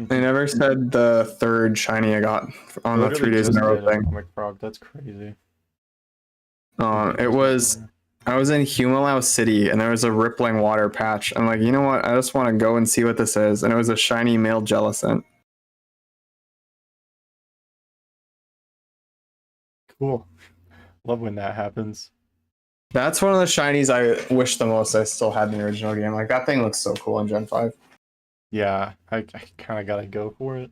I never said the 3rd shiny I got on the 3 days in a row thing. Atomic Frog, that's crazy. It was, I was in Humalao City and there was a rippling water patch. I'm like, you know what? I just want to go and see what this is. And it was a shiny male Jellicent. Cool. Love when that happens. That's one of the shinies I wish the most I still had in the original game. Like that thing looks so cool in Gen 5. Yeah, I kind of gotta go for it.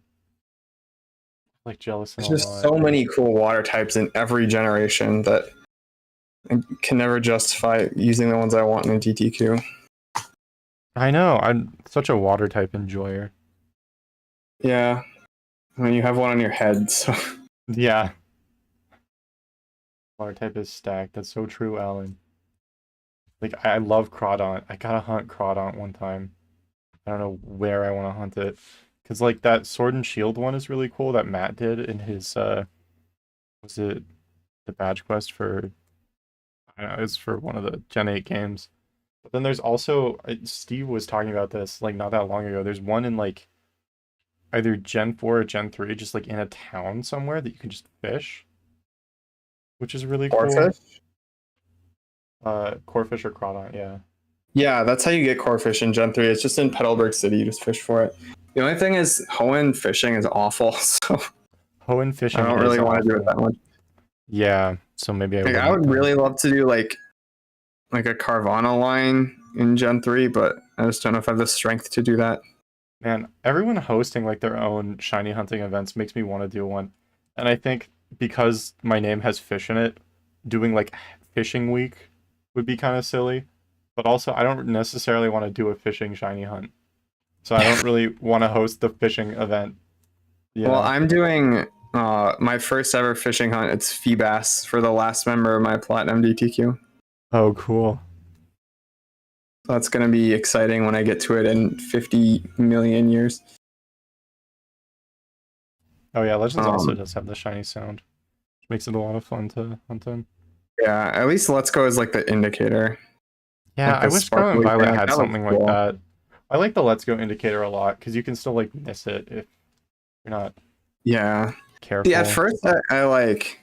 Like Jellicent. There's just so many cool water types in every generation that I can never justify using the ones I want in a DTQ. I know. I'm such a water type enjoyer. Yeah. I mean, you have one on your head, so. Yeah. Water type is stacked. That's so true, Alan. Like, I love Crawdaunt. I gotta hunt Crawdaunt one time. I don't know where I want to hunt it. Because, like, that Sword and Shield one is really cool that Matt did in his, was it the badge quest for, I don't know, it's for one of the Gen 8 games. But then there's also, Steve was talking about this, like, not that long ago. There's one in, like, either Gen 4 or Gen 3, just, like, in a town somewhere that you can just fish. which is really cool. Corefish? Corefish or crawdont, yeah. Yeah, that's how you get corefish in Gen 3. It's just in Petalburg City. You just fish for it. The only thing is, Hoenn fishing is awful, so Hoenn fishing I don't is really want to do awful. it that much. Yeah, so maybe I would really love to do like a Carvana line in Gen 3, but I just don't know if I have the strength to do that. Man, everyone hosting like their own shiny hunting events makes me want to do one. And I think because my name has fish in it, doing like fishing week would be kind of silly. But also, I don't necessarily want to do a fishing shiny hunt. So I don't really want to host the fishing event. Yeah. Well, I'm doing my first ever fishing hunt. It's Feebas for the last member of my Platinum DTQ. Oh, cool. That's going to be exciting when I get to it in 50 million years. Oh yeah, Legends also does have the shiny sound, which makes it a lot of fun to hunt in. Yeah, at least Let's Go is like the indicator. Yeah, like I wish Scarlet Violet had something like cool. that. I like the Let's Go indicator a lot because you can still like miss it if you're not. Yeah. Careful. Yeah. At first, I like.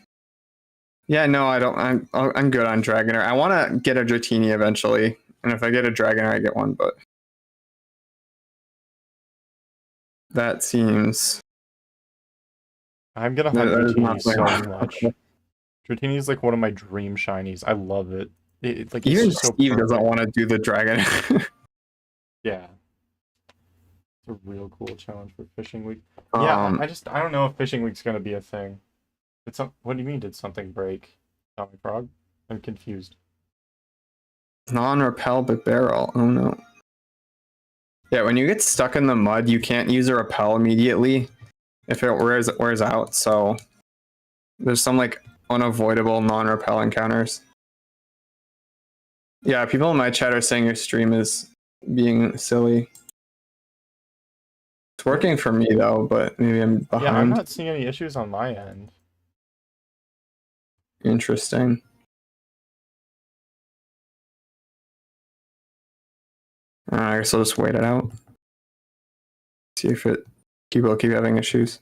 Yeah, no, I don't. I'm good on Dragonair. I want to get a Dratini eventually, and if I get a Dragonair, I get one. But that seems. I'm gonna hunt Dratini so much. Dratini is like one of my dream shinies. I love it. Like even it's so Steve perfect. Doesn't want to do the Dragonair. Yeah. It's a real cool challenge for Fishing Week. Yeah, I don't know if Fishing Week's gonna be a thing. What do you mean? Did something break? Tommy Frog? I'm confused. Non-repel but barrel. Oh no. Yeah, when you get stuck in the mud, you can't use a repel immediately if it wears out. So there's some like unavoidable non-repel encounters. Yeah, people in my chat are saying your stream is being silly. It's working for me though, but maybe I'm behind. Yeah, I'm not seeing any issues on my end. Interesting. I guess I'll just wait it out. See if will keep having issues.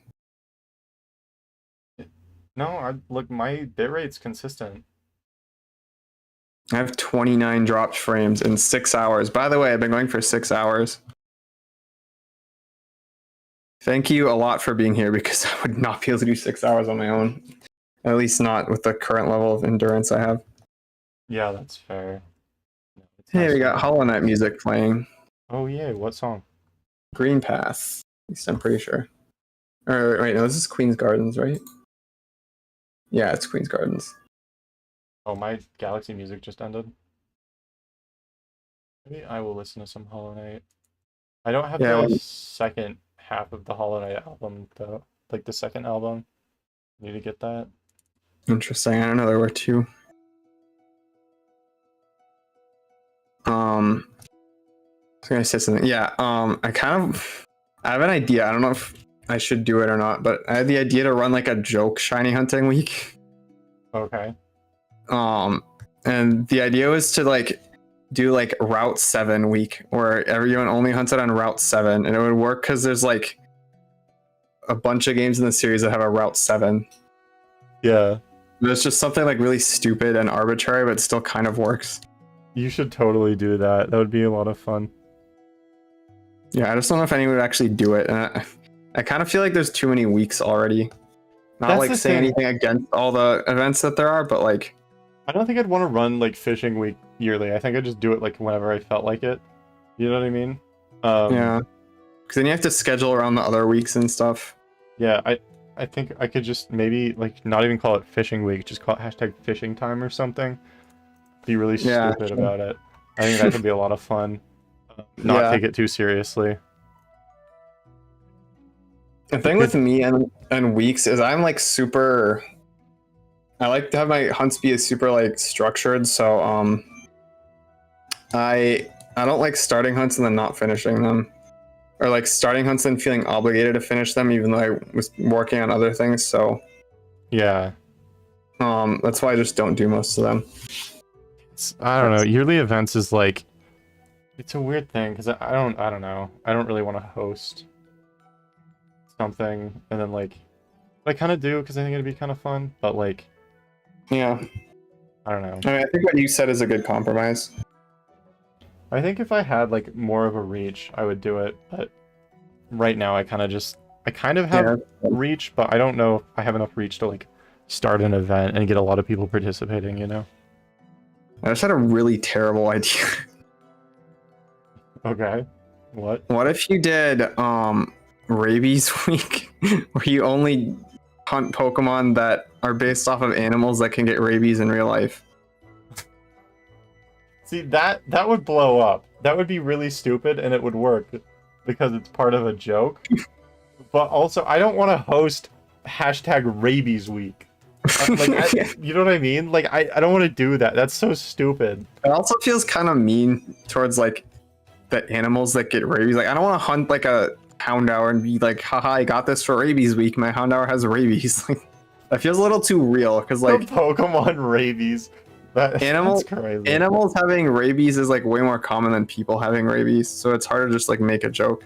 No, look, my bitrate's consistent. I have 29 dropped frames in 6 hours. By the way, I've been going for 6 hours. Thank you a lot for being here because I would not be able to do 6 hours on my own. At least not with the current level of endurance I have. Yeah, that's fair. Hey, we got Hollow Knight music playing. Oh yeah, what song? Green Path. At least I'm pretty sure. Or wait, no, this is Queen's Gardens, right? Yeah, it's Queen's Gardens. Oh, my Galaxy music just ended. Maybe I will listen to some Hollow Knight. I don't have the second half of the Hollow Knight album though. Like the second album. Need to get that. Interesting. I don't know there were two. I was gonna say something. Yeah. I have an idea. I don't know if I should do it or not, but I had the idea to run like a joke shiny hunting week. Okay. And the idea was to like do like Route 7 week where everyone only hunted on Route 7, and it would work because there's like a bunch of games in the series that have a Route 7. Yeah. It's just something like really stupid and arbitrary, but still kind of works. You should totally do that. That would be a lot of fun. Yeah, I just don't know if anyone would actually do it. And I kind of feel like there's too many weeks already. Not like saying anything against all the events that there are, but like... I don't think I'd want to run like Fishing Week yearly. I think I'd just do it like whenever I felt like it. You know what I mean? Yeah. Because then you have to schedule around the other weeks and stuff. Yeah, I think I could just maybe like not even call it Fishing Week, just call it hashtag Fishing Time or something. Be really stupid about it. I think that could be a lot of fun. Not take it too seriously. The thing with me and weeks is I'm like super... I like to have my hunts be super like structured, so I don't like starting hunts and then not finishing them. Or like starting hunts and feeling obligated to finish them even though I was working on other things, so... Yeah. That's why I just don't do most of them. I don't know. Yearly events is like, it's a weird thing because I don't know. I don't really want to host something and then like, I kind of do because I think it'd be kind of fun, but like, Yeah. I don't know. I mean, I think what you said is a good compromise. I think if I had like more of a reach, I would do it. But right now, I kind of have reach, but I don't know if I have enough reach to like start an event and get a lot of people participating. You know? I just had a really terrible idea. Okay. What? What if you did rabies week, where you only hunt Pokemon that are based off of animals that can get rabies in real life? See, that would blow up. That would be really stupid, and it would work because it's part of a joke. But also, I don't want to host #rabies week. You know what I mean? Like, I don't want to do that. That's so stupid. It also feels kind of mean towards like the animals that get rabies. Like, I don't want to hunt like a Houndour and be like, haha, I got this for rabies week. My Houndour has rabies. Like, that feels a little too real because like Pokemon rabies. That's crazy. Animals having rabies is like way more common than people having rabies, so it's hard to just like make a joke.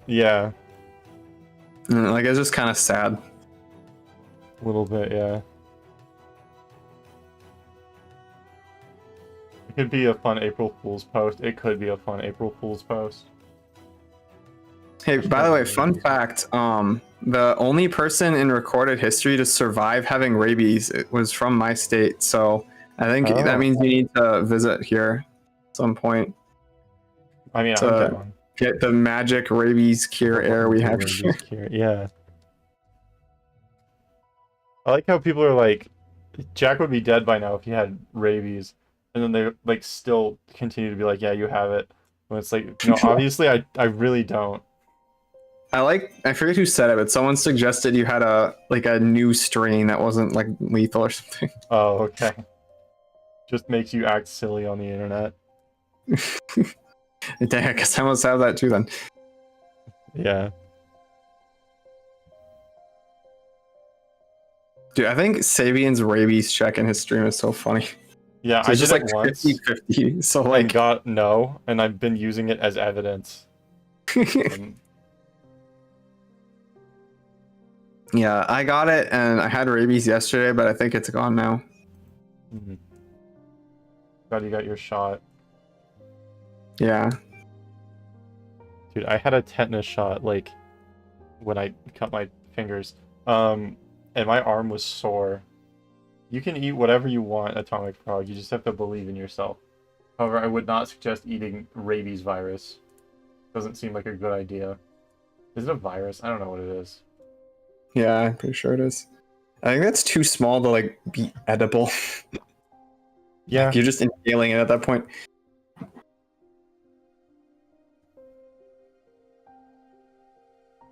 Yeah. Like, it's just kind of sad. A little bit, yeah. It could be a fun April Fool's post. It could be a fun April Fool's post. Hey, by the way, fun fact, the only person in recorded history to survive having rabies was from my state, so I think that means you need to visit here at some point. I mean, I'm down. Get the magic rabies cure air we have here. Yeah. I like how people are like, Jack would be dead by now if he had rabies, and then they like still continue to be like, yeah, you have it. When it's like, no, obviously I really don't. I forget who said it, but someone suggested you had a new strain that wasn't like lethal or something. Oh, okay. Just makes you act silly on the internet. Dang, I guess I must have that too then. Yeah. Dude, I think Sabian's rabies check in his stream is so funny. Yeah, so I did just like it once 50-50. So like, and got no, and I've been using it as evidence. Yeah, I got it and I had rabies yesterday, but I think it's gone now. Mm-hmm. Glad you got your shot. Yeah. Dude, I had a tetanus shot like when I cut my fingers. And my arm was sore. You can eat whatever you want, Atomic Frog. You just have to believe in yourself. However, I would not suggest eating rabies virus. Doesn't seem like a good idea. Is it a virus? I don't know what it is. Yeah, I'm pretty sure it is. I think that's too small to like be edible. Yeah. Like, you're just inhaling it at that point.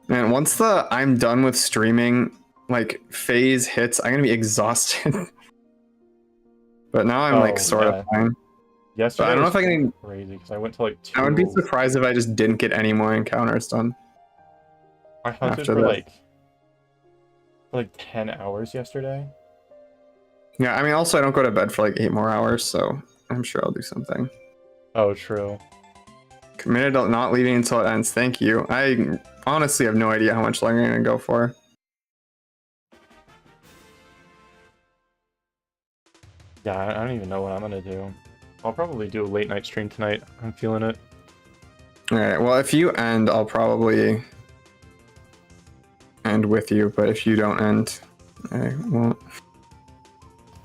Man, once the I'm done with streaming like phase hits, I'm gonna be exhausted. But now I'm like sort of fine. Yesterday, I don't know if I can. Crazy because I went to like 2. I would be surprised if I just didn't get any more encounters done. I hunted for like 10 hours yesterday. Yeah, I mean, also I don't go to bed for like 8 more hours, so I'm sure I'll do something. Oh, true. Committed to not leaving until it ends. Thank you. I honestly have no idea how much longer I'm gonna go for. Yeah, I don't even know what I'm gonna do. I'll probably do a late night stream tonight. I'm feeling it. Alright, well, if you end, I'll probably end with you, but if you don't end, I won't.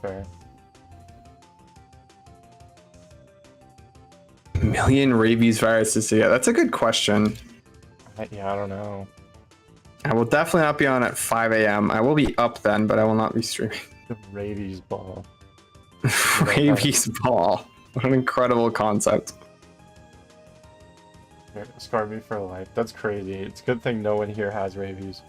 Fair. Million rabies viruses, yeah, that's a good question. Yeah, I don't know. I will definitely not be on at 5 a.m. I will be up then, but I will not be streaming. The rabies ball. Rabies ball. What an incredible concept. Scar me for life. That's crazy. It's a good thing no one here has rabies.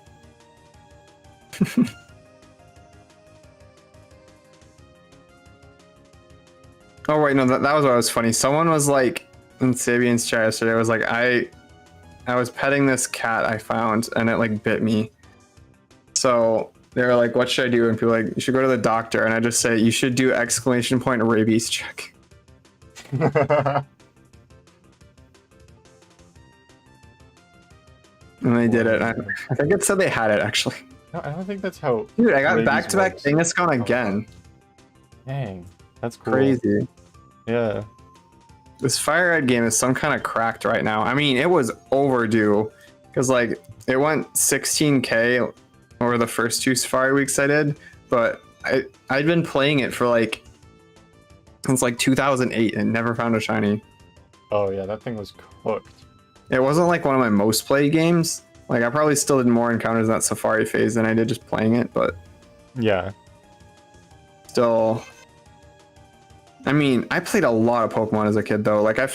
Oh wait, no, that was what was funny. Someone was like in Sabian's chat yesterday, was like, I was petting this cat I found and it like bit me. So they were like, what should I do? And people were like, you should go to the doctor. And I just say, you should do ! Rabies check. And they did it. I think it said they had it actually. No, I don't think that's how. Dude, I got back-to-back Kangaskhan again. Dang, that's cool. Crazy. Yeah. This Fire Red game is some kind of cracked right now. I mean, it was overdue because like it went 16K over the first 2 Safari weeks I did, but I'd been playing it for like since like 2008 and never found a shiny. Oh yeah, that thing was cooked. It wasn't like one of my most played games. Like I probably still did more encounters in that Safari phase than I did just playing it, but yeah, still. I mean, I played a lot of Pokemon as a kid though. Like I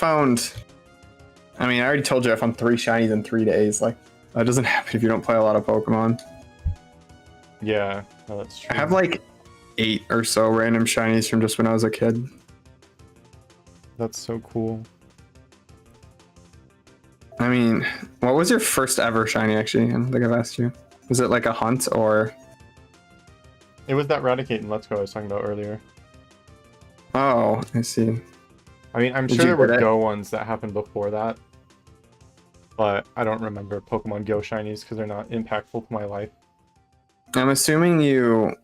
already told you I found 3 shinies in 3 days. Like that doesn't happen if you don't play a lot of Pokemon. Yeah, no, that's true. I have like 8 or so random shinies from just when I was a kid. That's so cool. I mean, what was your first ever shiny actually? I don't think I've asked you. Was it like a hunt or? It was that Raticate in Let's Go I was talking about earlier. Oh, I see. I mean, I'm sure there were Go ones that happened before that, but I don't remember Pokemon Go shinies because they're not impactful to my life. I'm assuming you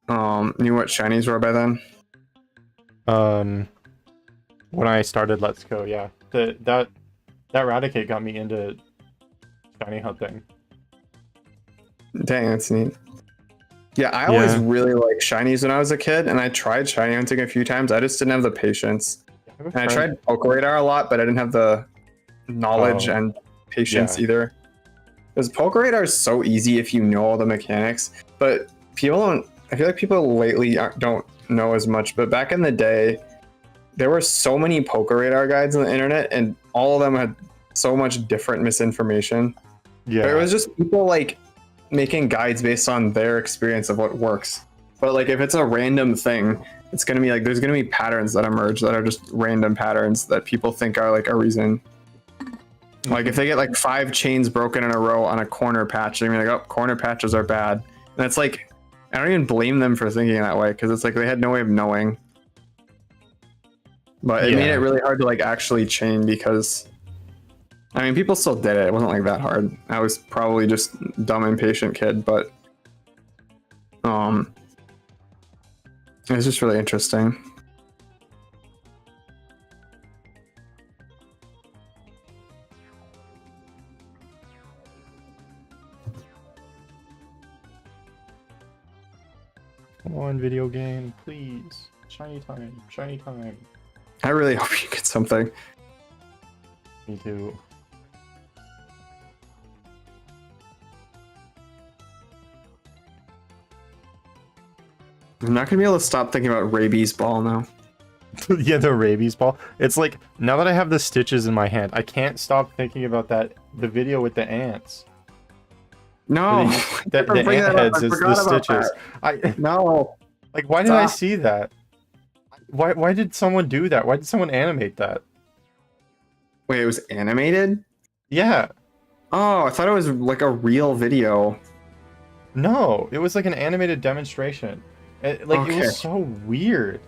knew what shinies were by then. When I started Let's Go, yeah, that Raticate got me into shiny hunting. Dang, that's neat. Yeah, I always really liked shinies when I was a kid, and I tried shiny hunting a few times. I just didn't have the patience. And I tried Pokeradar a lot, but I didn't have the knowledge and patience either. Because Pokeradar is so easy if you know all the mechanics, but people don't. I feel like people lately don't know as much. But back in the day, there were so many Pokeradar guides on the internet, and all of them had so much different misinformation. Yeah, but it was just people like making guides based on their experience of what works. But like if it's a random thing, it's gonna be like there's gonna be patterns that emerge that are just random patterns that people think are like a reason. Like if they get like 5 chains broken in a row on a corner patch, they're gonna be like, oh, corner patches are bad. And it's like I don't even blame them for thinking that way because it's like they had no way of knowing. But it made it really hard to like actually chain because I mean people still did it. It wasn't like that hard. I was probably just dumb impatient kid, but it was just really interesting. Come on, video game, please. Shiny time, shiny time. I really hope you get something. Me too. I'm not gonna be able to stop thinking about Rabies Ball now. Yeah, the Rabies Ball. It's like, now that I have the stitches in my hand, I can't stop thinking about the video with the ants. No, the ant heads is the stitches. No. Like, why did I see that? Why did someone do that? Why did someone animate that? Wait, it was animated? Yeah. Oh, I thought it was like a real video. No, it was like an animated demonstration. It was so weird.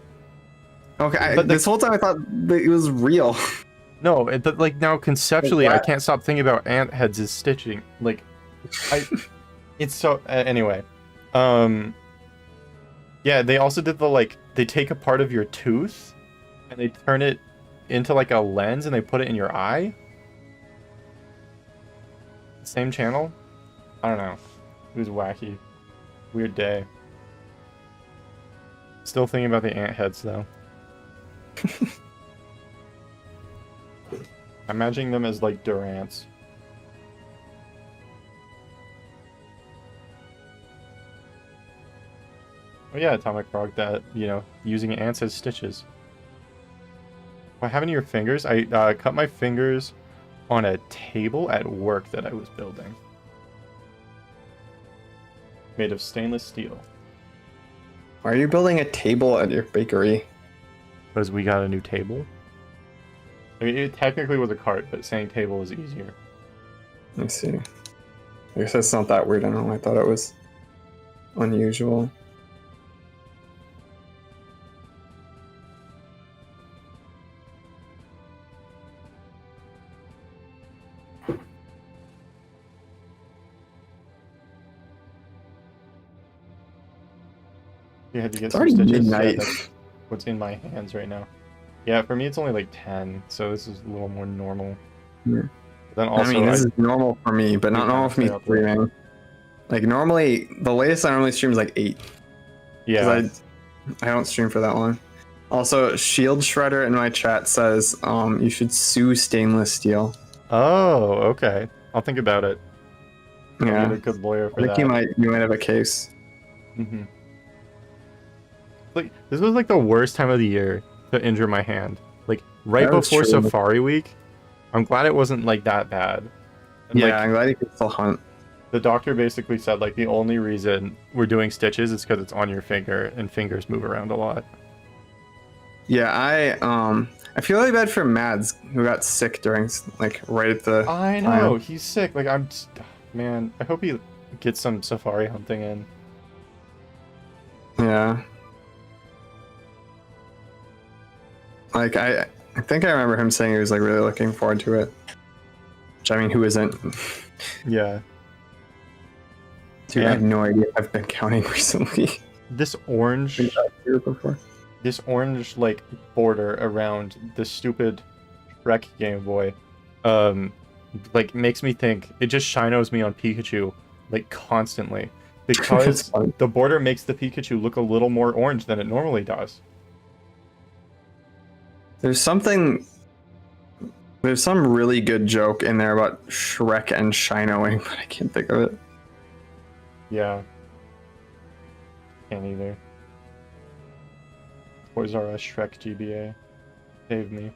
Okay, this whole time I thought that it was real. No, like now conceptually, I can't stop thinking about ant heads as stitching. Like, it's so anyway. Yeah, they also did they take a part of your tooth and they turn it into like a lens and they put it in your eye. Same channel? I don't know. It was wacky. Weird day. Still thinking about the ant heads though. I'm imagining them as like Durants. Oh yeah, Atomic Frog, that, using ants as stitches. What happened to your fingers? I cut my fingers on a table at work that I was building. Made of stainless steel. Why are you building a table at your bakery? Because we got a new table. I mean, it technically was a cart, but saying table is easier. Let's see. I guess that's not that weird. I don't know. I thought it was unusual. You had to get It's some already stitches. midnight. Yeah, that's what's in my hands right now. Yeah, for me it's only like 10, so this is a little more normal. Yeah. But then also, I mean, this is normal for me, but not normal for me streaming. Like normally, the latest I normally stream is like 8. Yeah. Because I don't stream for that long. Also, Shield Shredder in my chat says you should sue Stainless Steel. Oh, okay. I'll think about it. I'll Yeah, get a good lawyer for I think that. you might have a case. Mm-hmm. Like this was like the worst time of the year to injure my hand. Like right before Safari Week. I'm glad it wasn't like that bad. And, yeah, like, I'm glad you could still hunt. The doctor basically said like the only reason we're doing stitches is because it's on your finger and fingers move around a lot. Yeah, I feel really bad for Mads who got sick during like right at the. I know time. He's sick. Like man. I hope he gets some safari hunting in. Yeah. Like I think I remember him saying he was like really looking forward to it. Which I mean, who isn't? Yeah. Dude, I have no idea. I've been counting recently. This orange. This orange like border around the stupid Shrek Game Boy, like makes me think it just shinos me on Pikachu like constantly because the border makes the Pikachu look a little more orange than it normally does. There's some really good joke in there about Shrek and shinoing, but I can't think of it. Yeah. Can't either. Toys R Us Shrek GBA. Save me.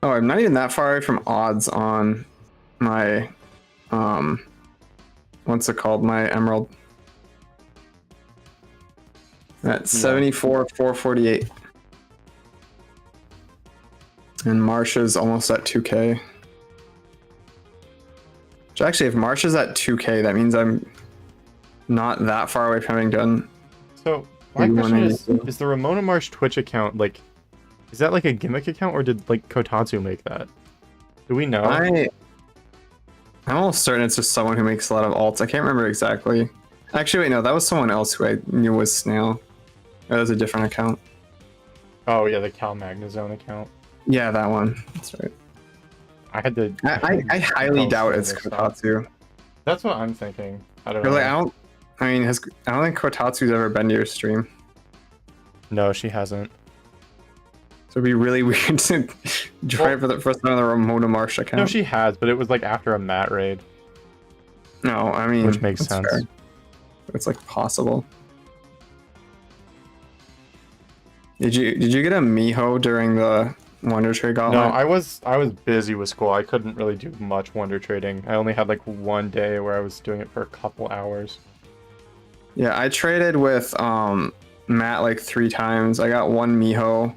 Oh, I'm not even that far away from odds on my what's it called? My Emerald. At 74, 448. And Marsha's almost at 2K. Which actually, if Marsha's at 2K, that means I'm not that far away from having done. So my question is the Ramona Marsh Twitch account like, is that like a gimmick account or did like Kotatsu make that? Do we know? I'm almost certain it's just someone who makes a lot of alts. I can't remember exactly. Actually, wait, no, that was someone else who I knew was Snail. That was a different account. Oh yeah, the Cal Magnazone account. Yeah, that one. That's right. I had to. I highly doubt it's Kotatsu. That's what I'm thinking. I don't really, know. I don't think Kotatsu's ever been to your stream. No, she hasn't. So it'd be really weird to try for the first time on the Ramona Marsh account. No, she has, but it was like after a Matt raid. No, I mean, which makes sense. Fair. It's like possible. Did you get a Miho during the Wonder Trade Gauntlet? No, I was busy with school. I couldn't really do much Wonder Trading. I only had like one day where I was doing it for a couple hours. Yeah, I traded with Matt like 3 times. I got 1 Miho.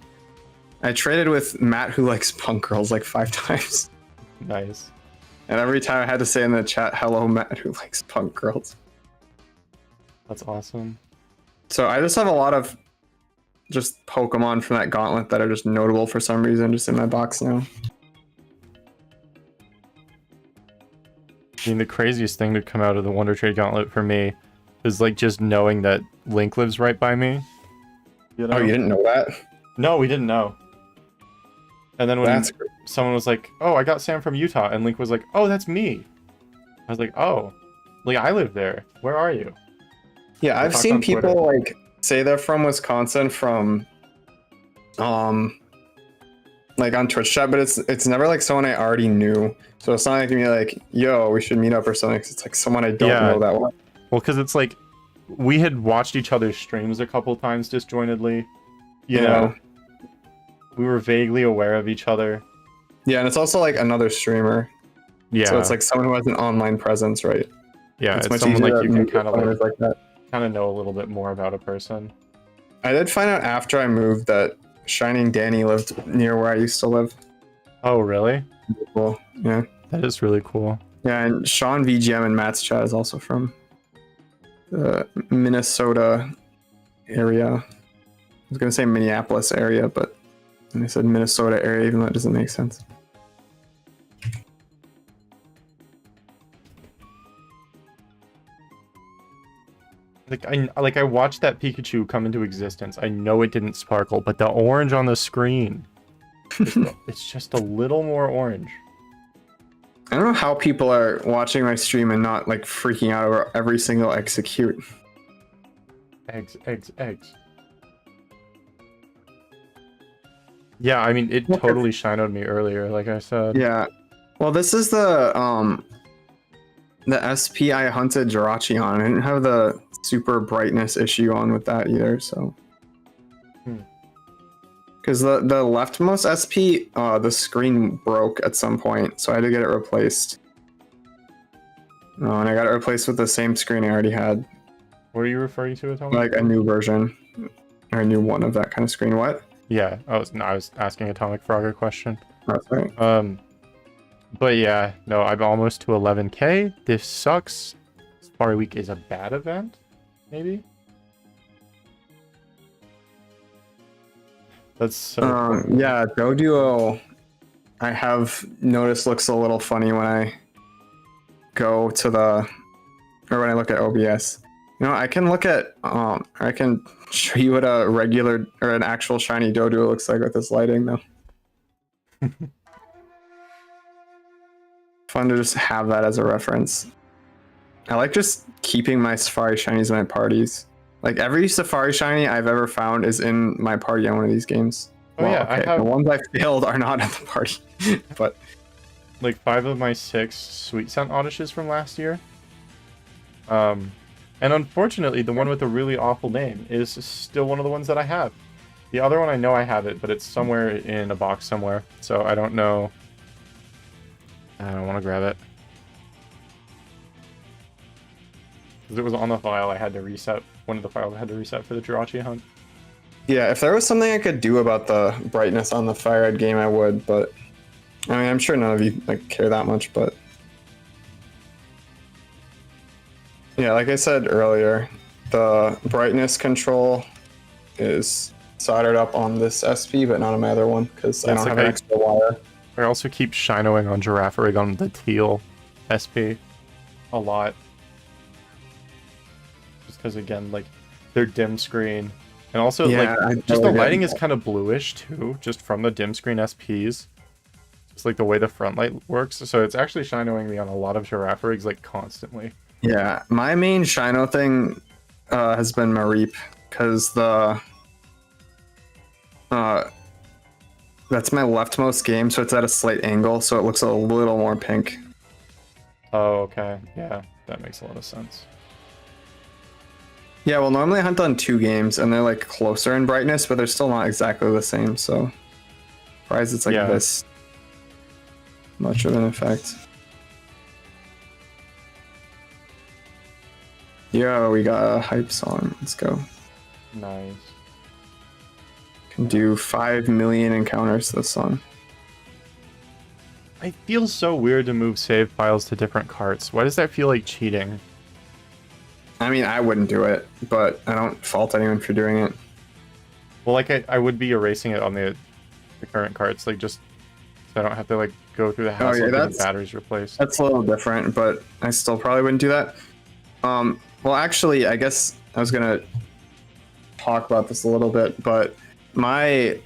I traded with Matt who likes punk girls like 5 times. Nice. And every time I had to say in the chat, hello Matt who likes punk girls. That's awesome. So I just have a lot of just Pokemon from that gauntlet that are just notable for some reason just in my box now. I mean, the craziest thing to come out of the Wonder Trade Gauntlet for me is like just knowing that Link lives right by me. You know? Oh, you didn't know that? No, we didn't know. And then when someone was like, oh, I got Sam from Utah, and Link was like, oh, that's me. I was like, oh, like I live there. Where are you? Yeah, I've seen people like say they're from Wisconsin from like on Twitch chat, but it's never like someone I already knew. So it's not like me like, yo, we should meet up or something. It's like someone I don't know that well. Well, because it's like we had watched each other's streams a couple times disjointedly. You know, we were vaguely aware of each other. Yeah, and it's also like another streamer. Yeah. So it's like someone who has an online presence, right? Yeah, it's someone like you can kind of like that. Kind of know a little bit more about a person. I did find out after I moved that Shining Danny lived near where I used to live. Oh, really? Cool. Yeah. That is really cool. Yeah, and Sean VGM in Matt's chat is also from the Minnesota area. I was gonna say Minneapolis area, but I said Minnesota area, even though it doesn't make sense. I watched that Pikachu come into existence. I know it didn't sparkle, but the orange on the screen, it's just a little more orange. I don't know how people are watching my stream and not like freaking out over every single execute. Eggs, eggs, eggs. Yeah, I mean, it totally shinoed me earlier, like I said. Yeah. Well, this is the SP I hunted Jirachi on. I didn't have the super brightness issue on with that either, so. Because the leftmost SP, the screen broke at some point, so I had to get it replaced. Oh, and I got it replaced with the same screen I already had. What are you referring to, Atomic? Like a new version, or a new one of that kind of screen. What? Yeah, I was asking Atomic Frog a question. That's right. But yeah, no, I'm almost to 11k. This sucks. Safari Week is a bad event, maybe. That's so yeah, Doduo I have noticed looks a little funny when I go to or when I look at OBS. You know, I can look at I can show you what a regular or an actual shiny Doduo looks like with this lighting though. Fun to just have that as a reference. I like just keeping my Safari shinies in my parties. Like every Safari shiny I've ever found is in my party on one of these games. Oh well, yeah, the ones I failed are not in the party, but like 5 of my 6 Sweet Scent Odysseys from last year. And unfortunately, the one with a really awful name is still one of the ones that I have. The other one I know I have it, but it's somewhere in a box somewhere, so I don't know. I don't want to grab it. Because it was on the file, I had to reset. One of the files I had to reset for the Jirachi hunt. Yeah, if there was something I could do about the brightness on the Fire Red game, I would, but I mean, I'm sure none of you like care that much, but yeah, like I said earlier, the brightness control is soldered up on this SP, but not on my other one because I don't have an extra wire. I also keep shinoing on Girafarig on the teal SP a lot. Just because, again, like, they're dim screen. And also, like, just the lighting is kind of bluish, too, just from the dim screen SPs. Just, like, the way the front light works. So it's actually shinoing me on a lot of Girafarigs, like, constantly. Yeah, my main shino thing has been Mareep, because that's my leftmost game, so it's at a slight angle, so it looks a little more pink. Oh, okay. Yeah, that makes a lot of sense. Yeah, well, normally I hunt on 2 games, and they're like closer in brightness, but they're still not exactly the same, so surprised it's like this much of an effect. Yo, we got a hype song. Let's go. Nice. Can do 5 million encounters this song. I feel so weird to move save files to different carts. Why does that feel like cheating? I mean, I wouldn't do it, but I don't fault anyone for doing it. Well, like, I would be erasing it on the current carts, like, just so I don't have to, like, go through the hassle of getting batteries replaced. That's a little different, but I still probably wouldn't do that. Well, actually, I guess I was going to talk about this a little bit, but my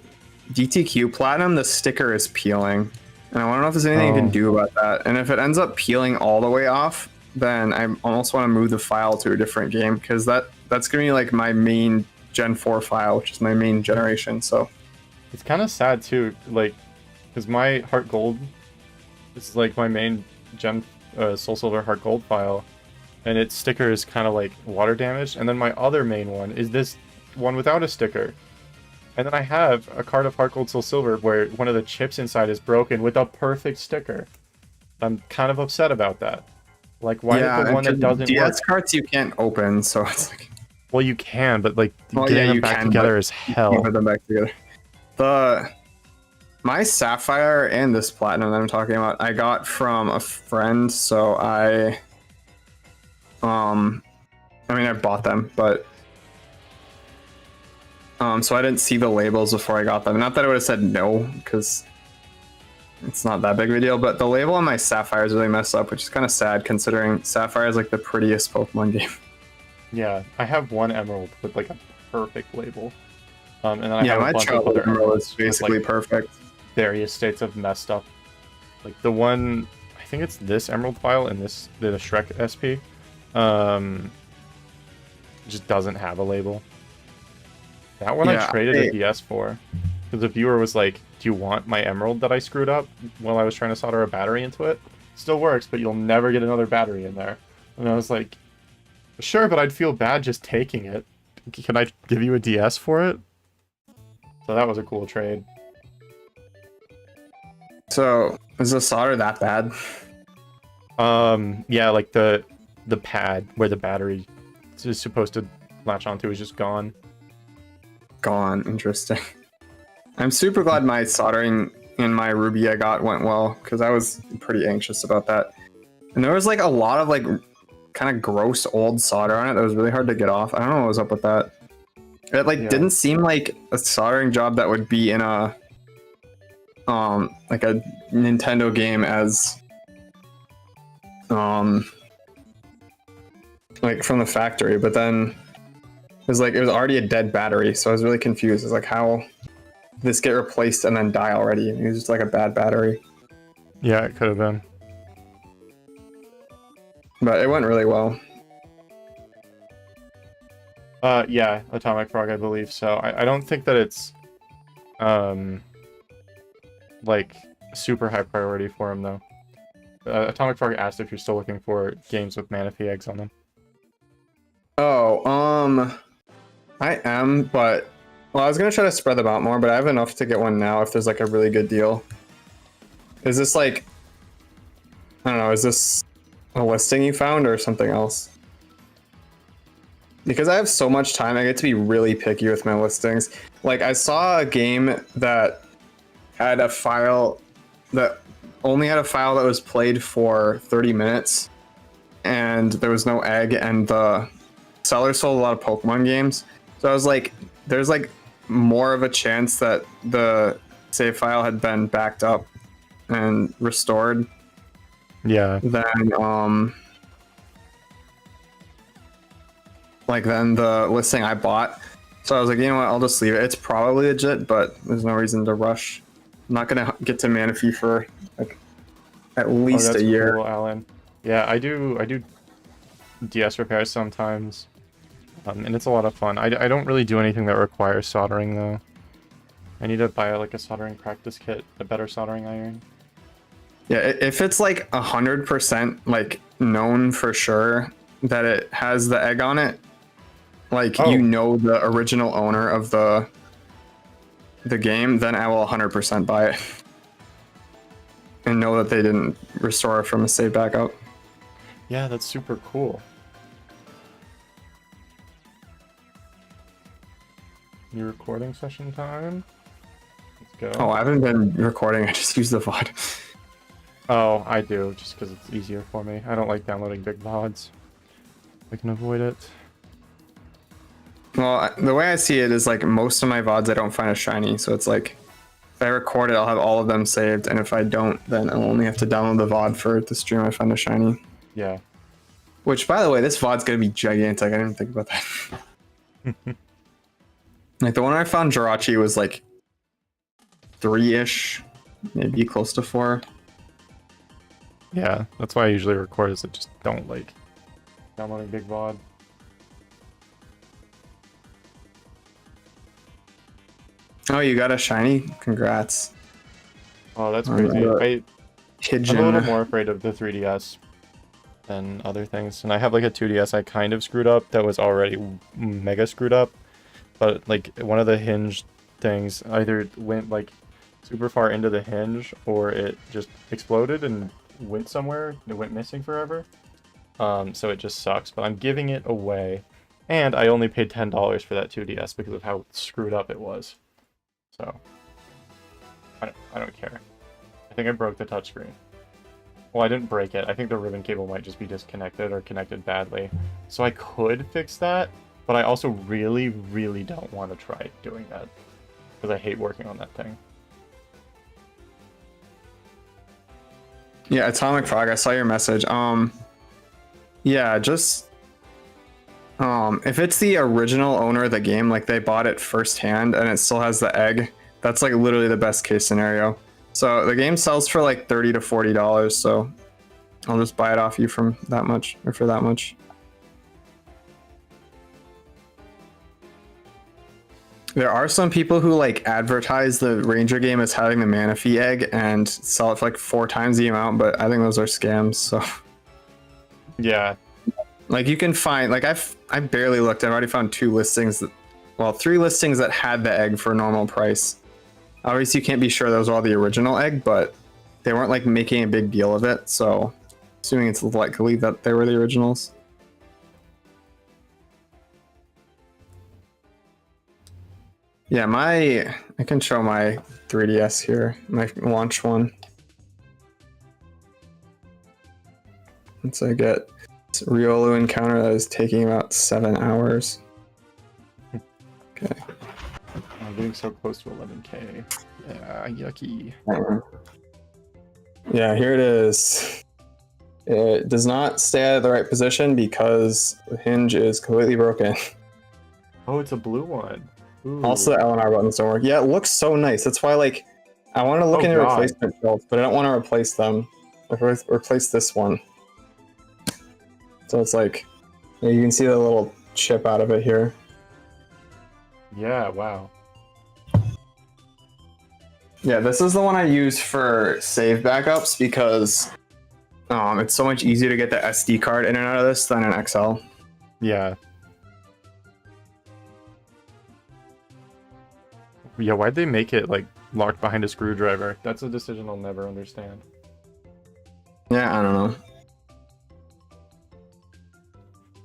DTQ Platinum, the sticker is peeling. And I want to know if there's anything you can do about that. And if it ends up peeling all the way off, then I almost want to move the file to a different game, because that's going to be like my main Gen 4 file, which is my main generation. So it's kind of sad too, like, because my Heart Gold is like my main Gen Soul Silver Heart Gold file, and its sticker is kind of like water damaged. And then my other main one is this one without a sticker. And then I have a card of Heart Gold Soul Silver where one of the chips inside is broken with a perfect sticker. I'm kind of upset about that. Like, why is the one that doesn't DS work? cards you can't open, so it's like... Well, you can, but like getting them back together is hell. Put them back together. My Sapphire and this Platinum that I'm talking about, I got from a friend, so I mean, I bought them, but so I didn't see the labels before I got them. Not that I would have said no, because it's not that big of a deal, but the label on my Sapphire is really messed up, which is kind of sad considering Sapphire is like the prettiest Pokemon game. Yeah, I have one emerald with like a perfect label. And then I Yeah, have a my bunch of childhood other emerald is emeralds with basically like perfect. various states of messed up. Like the one, I think it's this emerald file and this the Shrek SP. Just doesn't have a label. That one I Yeah, traded a DS for. Because the viewer was like, do you want my emerald that I screwed up while I was trying to solder a battery into it? Still works, but you'll never get another battery in there. And I was like, sure, but I'd feel bad just taking it. Can I give you a DS for it? So that was a cool trade. So is the solder that bad? Yeah, like the pad where the battery is supposed to latch onto is just gone. Gone. Interesting. I'm super glad my soldering in my Ruby I got went well, because I was pretty anxious about that. And there was like a lot of like kind of gross old solder on it that was really hard to get off. I don't know what was up with that. It like didn't seem like a soldering job that would be in a like a Nintendo game as like from the factory, but then it was already a dead battery, so I was really confused. It's like, how did this get replaced and then die already? And it was just like a bad battery. Yeah, it could have been. But it went really well. Yeah, Atomic Frog, I believe so. I don't think that it's like super high priority for him though. Atomic Frog asked if you're still looking for games with Manaphy eggs on them. Oh, I am, but well, I was gonna try to spread them out more, but I have enough to get one now if there's like a really good deal. Is this like, I don't know, is this a listing you found or something else? Because I have so much time, I get to be really picky with my listings. Like, I saw a game that had a file that only had a file that was played for 30 minutes, and there was no egg, and the seller sold a lot of Pokemon games. So I was like, there's like more of a chance that the save file had been backed up and restored. Yeah. Than than the listing I bought. So I was like, you know what, I'll just leave it. It's probably legit, but there's no reason to rush. I'm not gonna get to Manaphy for like at least a year. Cool, Alan. Yeah, I do DS repairs sometimes, and it's a lot of fun. I don't really do anything that requires soldering though. I need to buy like a soldering practice kit, a better soldering iron. Yeah, if it's like 100% like known for sure that it has the egg on it, like you know the original owner of the game, then I will 100% buy it and know that they didn't restore it from a save backup. Yeah, that's super cool. New recording session time. Let's go. Oh, I haven't been recording. I just use the VOD. Oh, I do, just because it's easier for me. I don't like downloading big VODs. I can avoid it. Well, the way I see it is like most of my VODs I don't find a shiny, so it's like if I record it, I'll have all of them saved, and if I don't, then I'll only have to download the VOD for the stream I find a shiny. Yeah. Which, by the way, this VOD's gonna be gigantic. I didn't think about that. Like the one I found Jirachi was like 3-ish, maybe close to 4. Yeah, that's why I usually record, is I just don't like downloading big VOD. Oh, you got a shiny? Congrats. Oh, that's crazy. I'm a little more afraid of the 3DS than other things. And I have like a 2DS I kind of screwed up that was already mega screwed up. But like one of the hinge things either went like super far into the hinge or it just exploded and went somewhere. It went missing forever. So it just sucks. But I'm giving it away. And I only paid $10 for that 2DS because of how screwed up it was. So I don't care. I think I broke the touchscreen. Well, I didn't break it. I think the ribbon cable might just be disconnected or connected badly. So I could fix that, but I also really, really don't want to try doing that because I hate working on that thing. Yeah, Atomic Frog, I saw your message. Yeah, just If it's the original owner of the game, like they bought it firsthand and it still has the egg, that's like literally the best case scenario. So the game sells for like $30 to $40, so I'll just buy it off you from that much, or for that much. There are some people who like advertise the Ranger game as having the Manaphy egg and sell it for like 4 times the amount, but I think those are scams. So yeah, like you can find, like I barely looked. I've already found 2 listings that, well, 3 listings that had the egg for a normal price. Obviously, you can't be sure those were all the original egg, but they weren't like making a big deal of it. So assuming it's likely that they were the originals. Yeah, I can show my 3DS here, my launch one. Once I get Riolu encounter, that is taking about 7 hours. Okay. I'm getting so close to 11K. Yeah, yucky. Yeah, here it is. It does not stay out of the right position because the hinge is completely broken. Oh, it's a blue one. Ooh. Also, the L and R buttons don't work. Yeah, it looks so nice. That's why, like, I want to look into replacement builds, but I don't want to replace them. Replace this one. So it's like, you can see the little chip out of it here. Yeah, wow. Yeah, this is the one I use for save backups because it's so much easier to get the SD card in and out of this than an XL. Yeah. Yeah, why'd they make it like locked behind a screwdriver? That's a decision I'll never understand. Yeah, I don't know.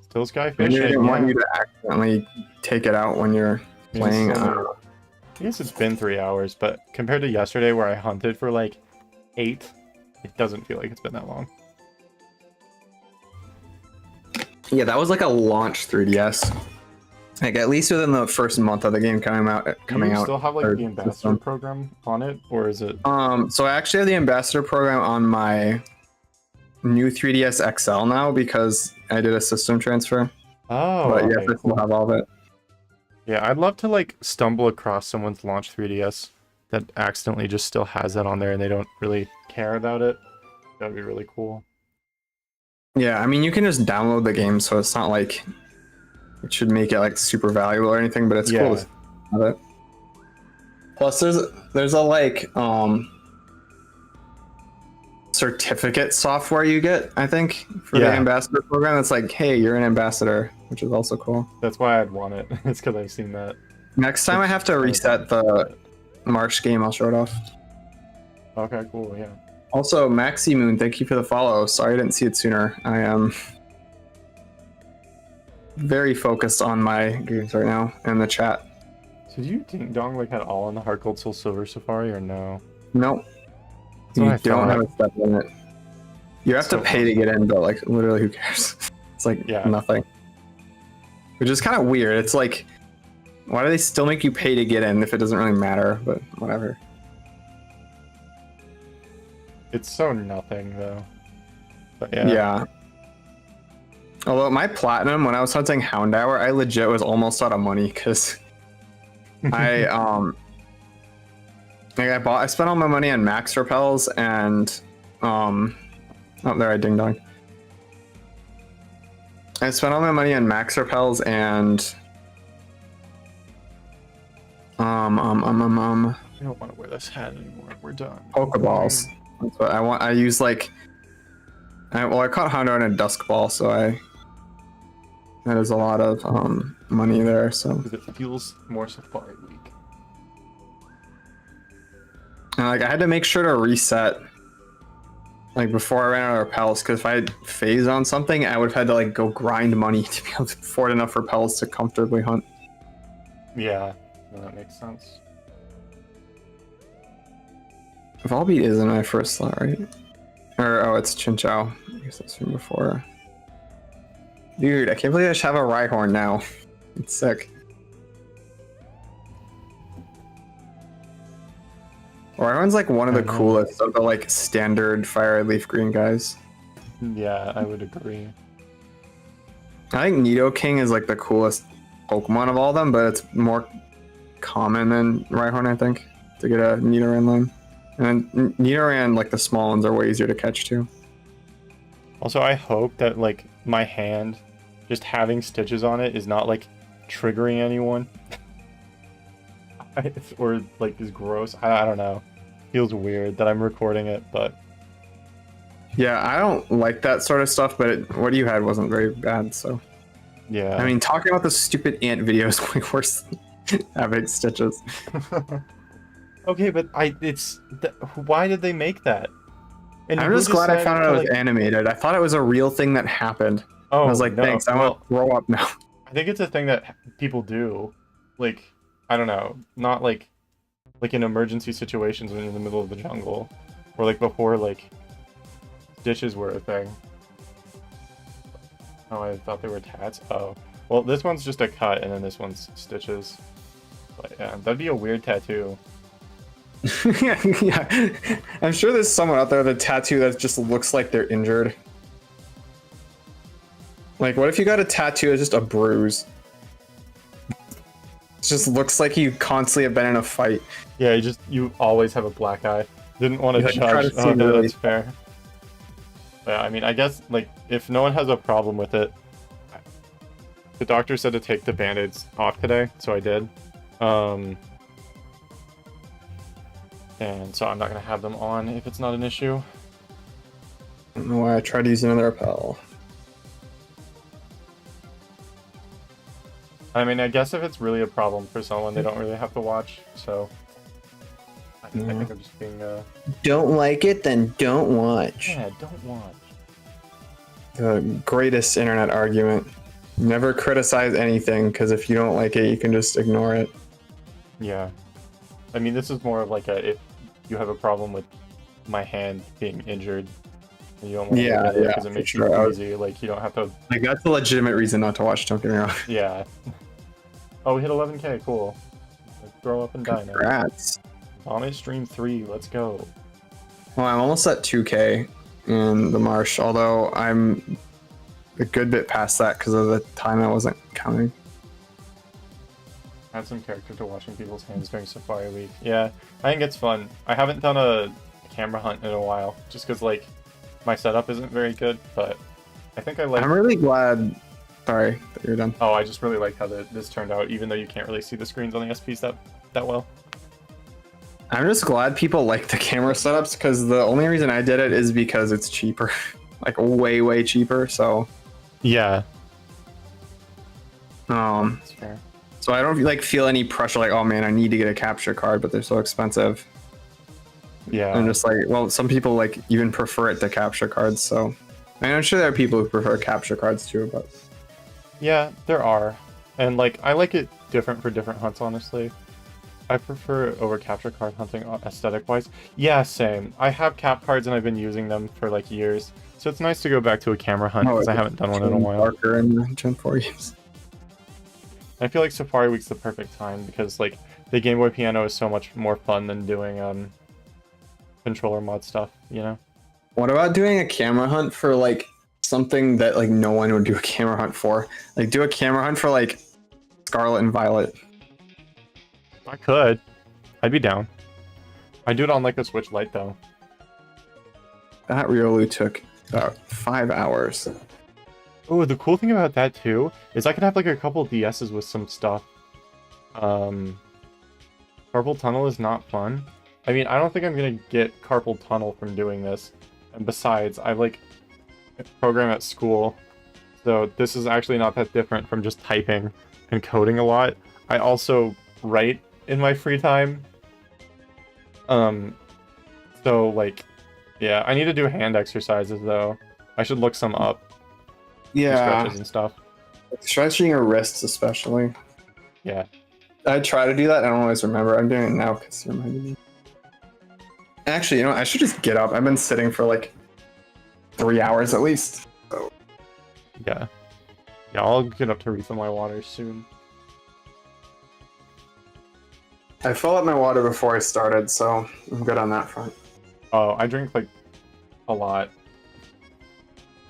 Still Skyfish? Maybe they didn't want you to accidentally take it out when you're playing. I guess it's been 3 hours, but compared to yesterday where I hunted for like 8, it doesn't feel like it's been that long. Yeah, that was like a launch 3DS. Like at least within the first month of the game coming out. Do you still have like the ambassador program on it, or is it? So I actually have the ambassador program on my new 3DS XL now because I did a system transfer. Oh, but yeah, okay, I still have all of it. Yeah, I'd love to like stumble across someone's launch 3DS that accidentally just still has that on there and they don't really care about it. That'd be really cool. Yeah, I mean you can just download the game, so it's not like it should make it like super valuable or anything, but it's cool to have it. Plus there's a like certificate software you get, I think, for the ambassador program. That's like, hey, you're an ambassador, which is also cool. That's why I'd want it. It's because I've seen that. Next time I have to reset the March game, I'll show it off. Okay, cool, yeah. Also, Maxi Moon, thank you for the follow. Sorry I didn't see it sooner. I am very focused on my games right now in the chat. So do you Ding Dong like had all on the Heart Gold Soul Silver Safari or no? Nope. You don't have a step limit. You have to pay to get in, but like literally who cares? It's like nothing. Which is kind of weird. It's like, why do they still make you pay to get in if it doesn't really matter? But whatever. It's so nothing though. But yeah. Although my platinum, when I was hunting Houndour, I legit was almost out of money because I I spent all my money on max repels and oh there I ding dong. I spent all my money on max repels and I don't want to wear this hat anymore. We're done. Pokeballs. That's what I want. I use like I caught Houndour in a dusk ball, so that is a lot of money there. So it feels more Safari week. And like I had to make sure to reset like before I ran out of repels, because if I had phase on something, I would have had to like go grind money to be able to afford enough repels to comfortably hunt. Yeah, that makes sense. Volbeat is in my first slot, right? Or oh, it's Chinchou. I guess that's from before. Dude, I can't believe I should have a Rhyhorn now. It's sick. Rhyhorn's like one of the coolest of the like standard fire leaf green guys. Yeah, I would agree. I think Nidoking is like the coolest Pokemon of all of them, but it's more common than Rhyhorn, I think, to get a Nidoran line. And then Nidoran, like the small ones, are way easier to catch too. Also, I hope that like my hand just having stitches on it is not like triggering anyone. Or like is gross. I don't know. Feels weird that I'm recording it, but yeah, I don't like that sort of stuff, but what you had wasn't very bad, so yeah. I mean, talking about the stupid ant video is way worse than having stitches. Okay, but why did they make that? And I'm just glad I found out it was animated. I thought it was a real thing that happened. Oh, I was like, no. thanks, I want to grow up now. I think it's a thing that people do. Like, I don't know, not like in emergency situations when you're in the middle of the jungle, or like before like stitches were a thing. Oh, I thought they were tats. Oh, well, this one's just a cut, and then this one's stitches. But yeah, that'd be a weird tattoo. Yeah, I'm sure there's someone out there with a tattoo that just looks like they're injured. Like, what if you got a tattoo that's just a bruise? It just looks like you constantly have been in a fight. Yeah, you always have a black eye. Didn't want to judge. Oh, no, that's fair. Yeah, I mean, I guess like if no one has a problem with it, the doctor said to take the band-aids off today, so I did. And so I'm not gonna have them on if it's not an issue. I don't know why I tried to use another Repel. I mean, I guess if it's really a problem for someone, they don't really have to watch. So I think I'm just being. Don't like it, then don't watch. Yeah, don't watch. The greatest internet argument. Never criticize anything, because if you don't like it, you can just ignore it. Yeah. I mean, this is more of like if you have a problem with my hand being injured, and you don't want to look at it because it makes you easy. Like, you don't have to. Like, that's a legitimate reason not to watch, don't get me wrong. Yeah. Oh, we hit 11K, cool. Let's grow up and die now. Congrats. Vomit Stream 3, let's go. Well, I'm almost at 2K in the marsh, although I'm a good bit past that because of the time I wasn't counting. Add some character to watching people's hands during Safari Week. Yeah, I think it's fun. I haven't done a camera hunt in a while, just because, like, my setup isn't very good, but I think I like... I'm really glad... Sorry that you're done. Oh, I just really like how this turned out, even though you can't really see the screens on the SPs that well. I'm just glad people like the camera setups, because the only reason I did it is because it's cheaper. Like, way, way cheaper, so... Yeah. That's fair. So I don't like feel any pressure, like, oh man, I need to get a capture card, but they're so expensive. Yeah. I'm just like, well, some people like even prefer it to capture cards, so I mean, I'm sure there are people who prefer capture cards too, but yeah, there are, and like I like it different for different hunts. Honestly, I prefer it over capture card hunting aesthetic wise. Yeah, same. I have cap cards and I've been using them for like years, so it's nice to go back to a camera hunt because I haven't done one in a while. Darker in Gen 4 games. I feel like Safari Week's the perfect time because like the Game Boy Piano is so much more fun than doing controller mod stuff, you know? What about doing a camera hunt for like something that like no one would do a camera hunt for? Like do a camera hunt for like Scarlet and Violet. I could. I'd be down. I'd do it on like a Switch Lite though. That Riolu took about 5 hours. Oh, the cool thing about that too is I could have like a couple DSs with some stuff. Carpal Tunnel is not fun. I mean, I don't think I'm gonna get carpal tunnel from doing this. And besides, I like program at school, so this is actually not that different from just typing and coding a lot. I also write in my free time. So like, yeah, I need to do hand exercises though. I should look some up. Yeah. Stretches and stuff. Stretching your wrists especially. Yeah. I try to do that. I don't always remember. I'm doing it now because you reminded me. Actually, you know, I should just get up. I've been sitting for like 3 hours at least. So. Yeah. Yeah, I'll get up to refill my water soon. I filled up my water before I started, so I'm good on that front. Oh, I drink like a lot.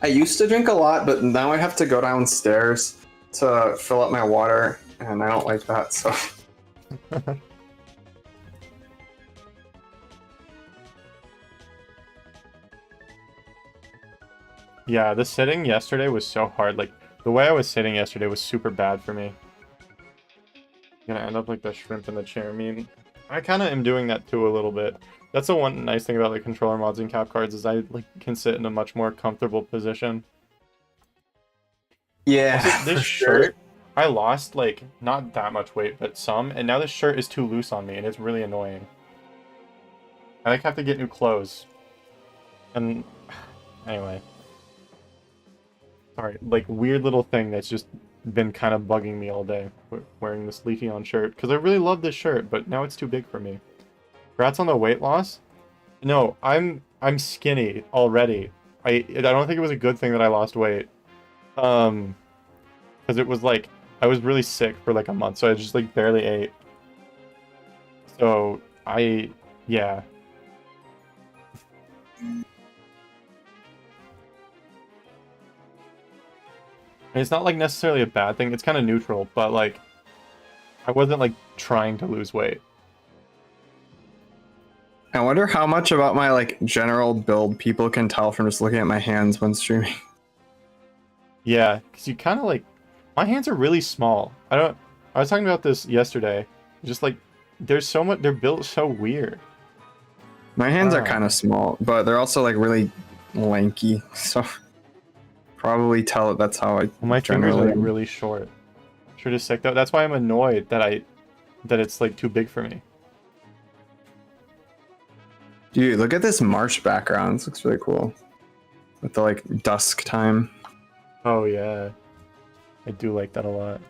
I used to drink a lot, but now I have to go downstairs to fill up my water, and I don't like that, so. Yeah, the sitting yesterday was so hard. Like, the way I was sitting yesterday was super bad for me. Gonna end up like the shrimp in the chair meme. I kind of am doing that too a little bit. That's the one nice thing about like controller mods and cap cards is I like can sit in a much more comfortable position. Yeah. Also, this shirt, I lost like not that much weight, but some, and now this shirt is too loose on me, and it's really annoying. I like have to get new clothes. And anyway. Sorry, like weird little thing that's just been kind of bugging me all day, wearing this Leafeon shirt, because I really love this shirt, but now it's too big for me. Congrats on the weight loss. No, I'm skinny already. I don't think it was a good thing that I lost weight. Because it was like I was really sick for like a month, so I just like barely ate. So yeah. And it's not like necessarily a bad thing. It's kind of neutral, but like I wasn't like trying to lose weight. I wonder how much about my like general build people can tell from just looking at my hands when streaming. Yeah, because you kind of like my hands are really small. I was talking about this yesterday. Just like there's so much, they're built so weird. My hands are kind of small, but they're also like really lanky, so probably tell it that's how I. Well, my fingers are like really short. Sure is sick though. That's why I'm annoyed that it's like too big for me. Dude, look at this marsh background. This looks really cool. With the like dusk time. Oh yeah. I do like that a lot.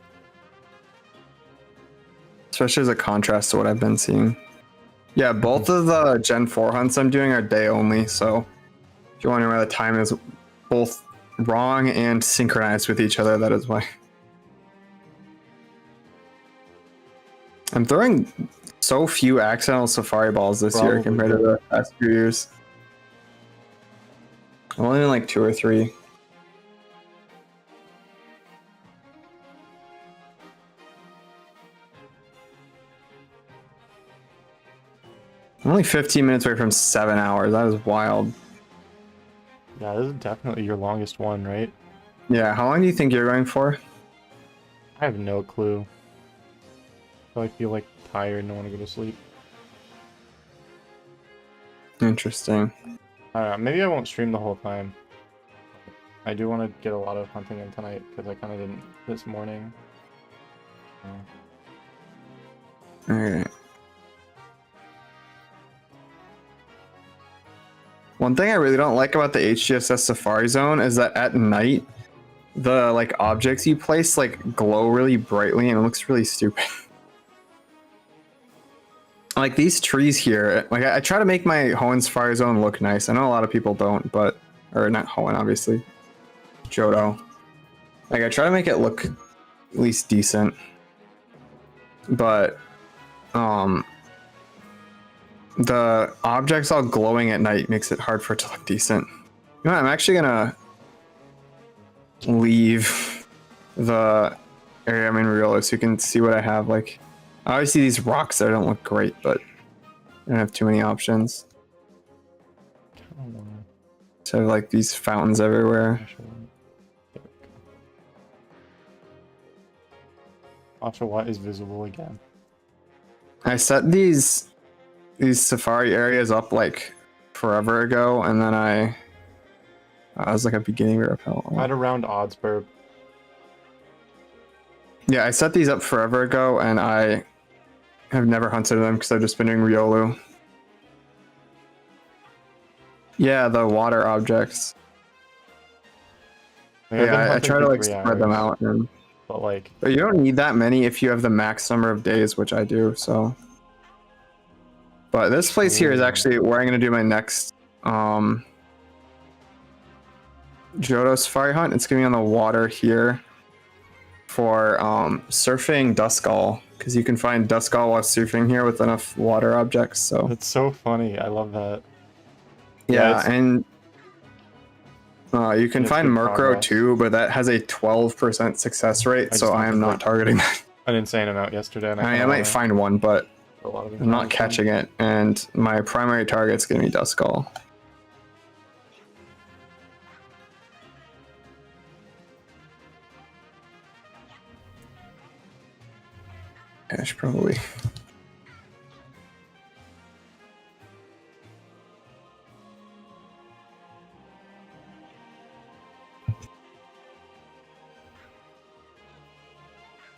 Especially as a contrast to what I've been seeing. Yeah, both of the Gen 4 hunts I'm doing are day only, so if you're wondering why the time is both wrong and synchronized with each other, that is why. I'm throwing so few accidental safari balls this year compared to the past few years. Only like 2 or 3. I'm only 15 minutes away from 7 hours. That is wild. Yeah, this is definitely your longest one, right? Yeah, how long do you think you're going for? I have no clue. So I feel like tired and I want to go to sleep. Interesting. Maybe I won't stream the whole time. I do want to get a lot of hunting in tonight because I kind of didn't this morning. Alright. One thing I really don't like about the HGSS Safari Zone is that at night, the like objects you place like glow really brightly and it looks really stupid. Like these trees here, like I try to make my Hoenn Safari Zone look nice. I know a lot of people don't, but or not Hoenn, obviously. Johto. Like I try to make it look at least decent. But the objects all glowing at night makes it hard for it to look decent. You know what, I'm actually gonna leave the area I'm in Riolo so you can see what I have. Like, I always see these rocks that don't look great, but I don't have too many options. So I have like these fountains everywhere. Watcha, what is visible again? I set these safari areas up like forever ago, and then I was like a beginning repel. Right around Oddsburg. Yeah, I set these up forever ago, and I have never hunted them because I've just been doing Riolu. Yeah, the water objects. Yeah, I try to like spread them out, but you don't need that many if you have the max number of days, which I do. So, but this place here is actually where I'm gonna do my next Johto Safari hunt. It's gonna be on the water here for surfing Duskull, because you can find Duskull while surfing here with enough water objects. So it's so funny. I love that. Yeah, and You can That's find good Murkrow progress. too, but that has a 12% success rate, so I am not targeting that. An insane amount yesterday, and I might find one, but a lot of I'm not catching it, and my primary target's gonna be Duskull. Ash, probably.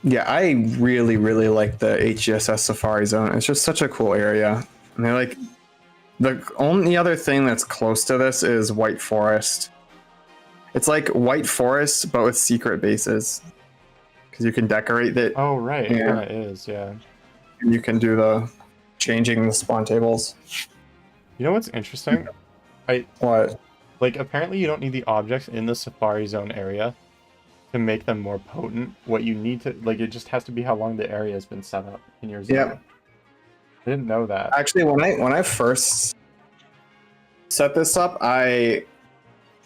Yeah, I really, really like the HGSS Safari Zone. It's just such a cool area. And they're like, the only other thing that's close to this is White Forest. It's like White Forest, but with secret bases. Because you can decorate it. Oh, right. It kind of is, yeah. And you can do the changing the spawn tables. You know what's interesting? What? Like, apparently you don't need the objects in the Safari Zone area to make them more potent. What you need to, like, it just has to be how long the area has been set up in your zone. Yeah. I didn't know that. Actually, when I first set this up, I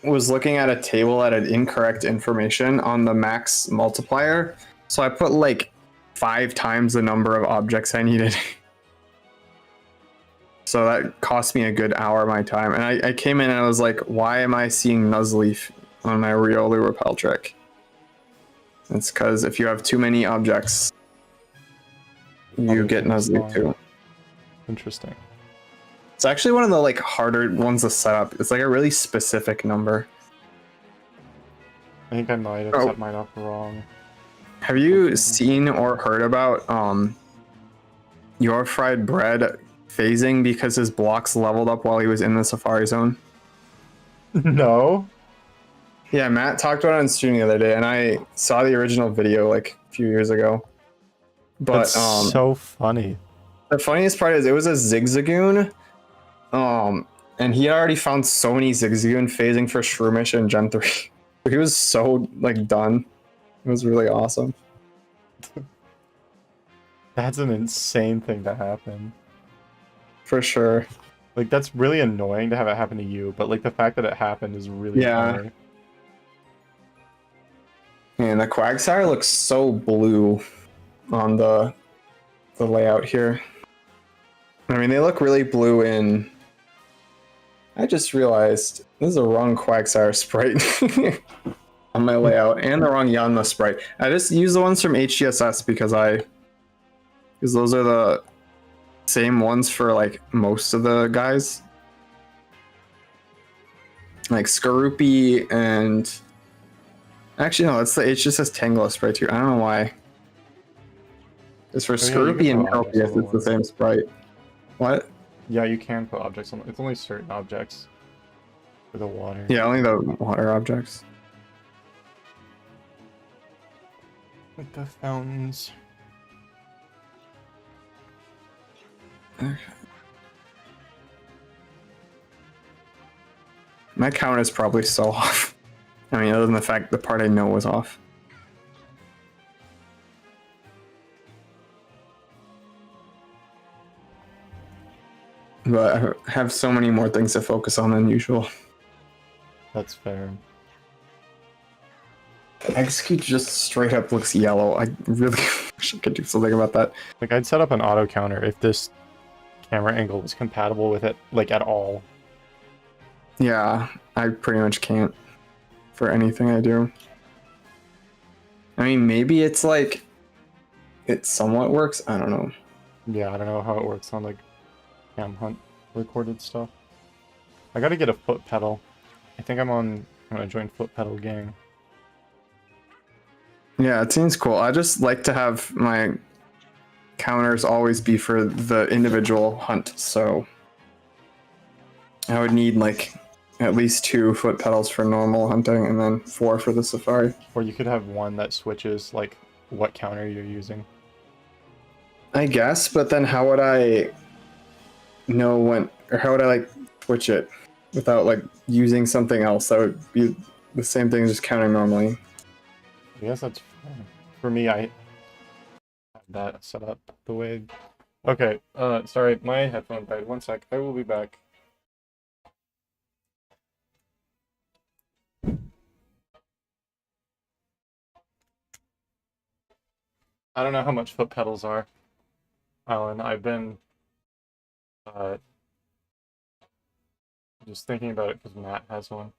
was looking at a table that had incorrect information on the max multiplier. So I put like 5 times the number of objects I needed. So that cost me a good hour of my time. And I came in and I was like, why am I seeing Nuzleaf on my Riolu Repel trick? It's because if you have too many objects, you get Nuzleaf too. Interesting. It's actually one of the like harder ones to set up. It's like a really specific number. I think I might have set mine up wrong. Have you seen or heard about Your Fried Bread phasing because his blocks leveled up while he was in the Safari Zone? No. Yeah, Matt talked about it on stream the other day, and I saw the original video like a few years ago. But that's so funny. The funniest part is it was a Zigzagoon, and he had already found so many Zigzagoon phasing for Shroomish and Gen 3. He was so like done. It was really awesome. That's an insane thing to happen. For sure. Like, that's really annoying to have it happen to you, but like the fact that it happened is really annoying. And the Quagsire looks so blue on the layout here. I mean, they look really blue in... I just realized this is the wrong Quagsire sprite on my layout, and the wrong Yanma sprite. I just use the ones from HGSS because those are the same ones for like most of the guys. Like Skorupi and... Actually, no, it's the HGSS Tangela sprite too. I don't know why. It's for Skorupi and Melpius, it's the same sprite. What? Yeah, you can put objects on. It's only certain objects for the water. Yeah, only the water objects. Like the fountains. Okay. My count is probably so off. I mean, other than the fact the part I know was off. But I have so many more things to focus on than usual. That's fair. Execute just straight up looks yellow. I really wish I could do something about that. Like, I'd set up an auto counter if this camera angle was compatible with it, like, at all. Yeah, I pretty much can't for anything I do. I mean, maybe it's like it somewhat works. I don't know. Yeah, I don't know how it works on like Cam Hunt recorded stuff. I gotta get a foot pedal. I think I'm gonna join foot pedal gang. Yeah, it seems cool. I just like to have my counters always be for the individual hunt, so I would need like at least 2 foot pedals for normal hunting and then 4 for the safari. Or you could have one that switches like what counter you're using. I guess, but then how would I know when, or how would I like switch it without like using something else that would be the same thing as just counting normally? I guess that's fine. For me, I have that set up the way. Okay, sorry, my headphone died. 1 sec, I will be back. I don't know how much foot pedals are, Alan. I've been just thinking about it because Matt has one.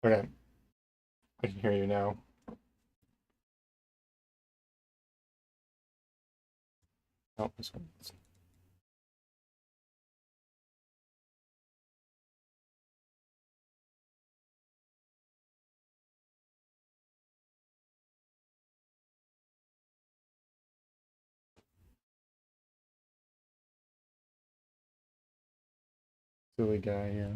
Okay, I can hear you now. Oh, this one. Silly guy, yeah.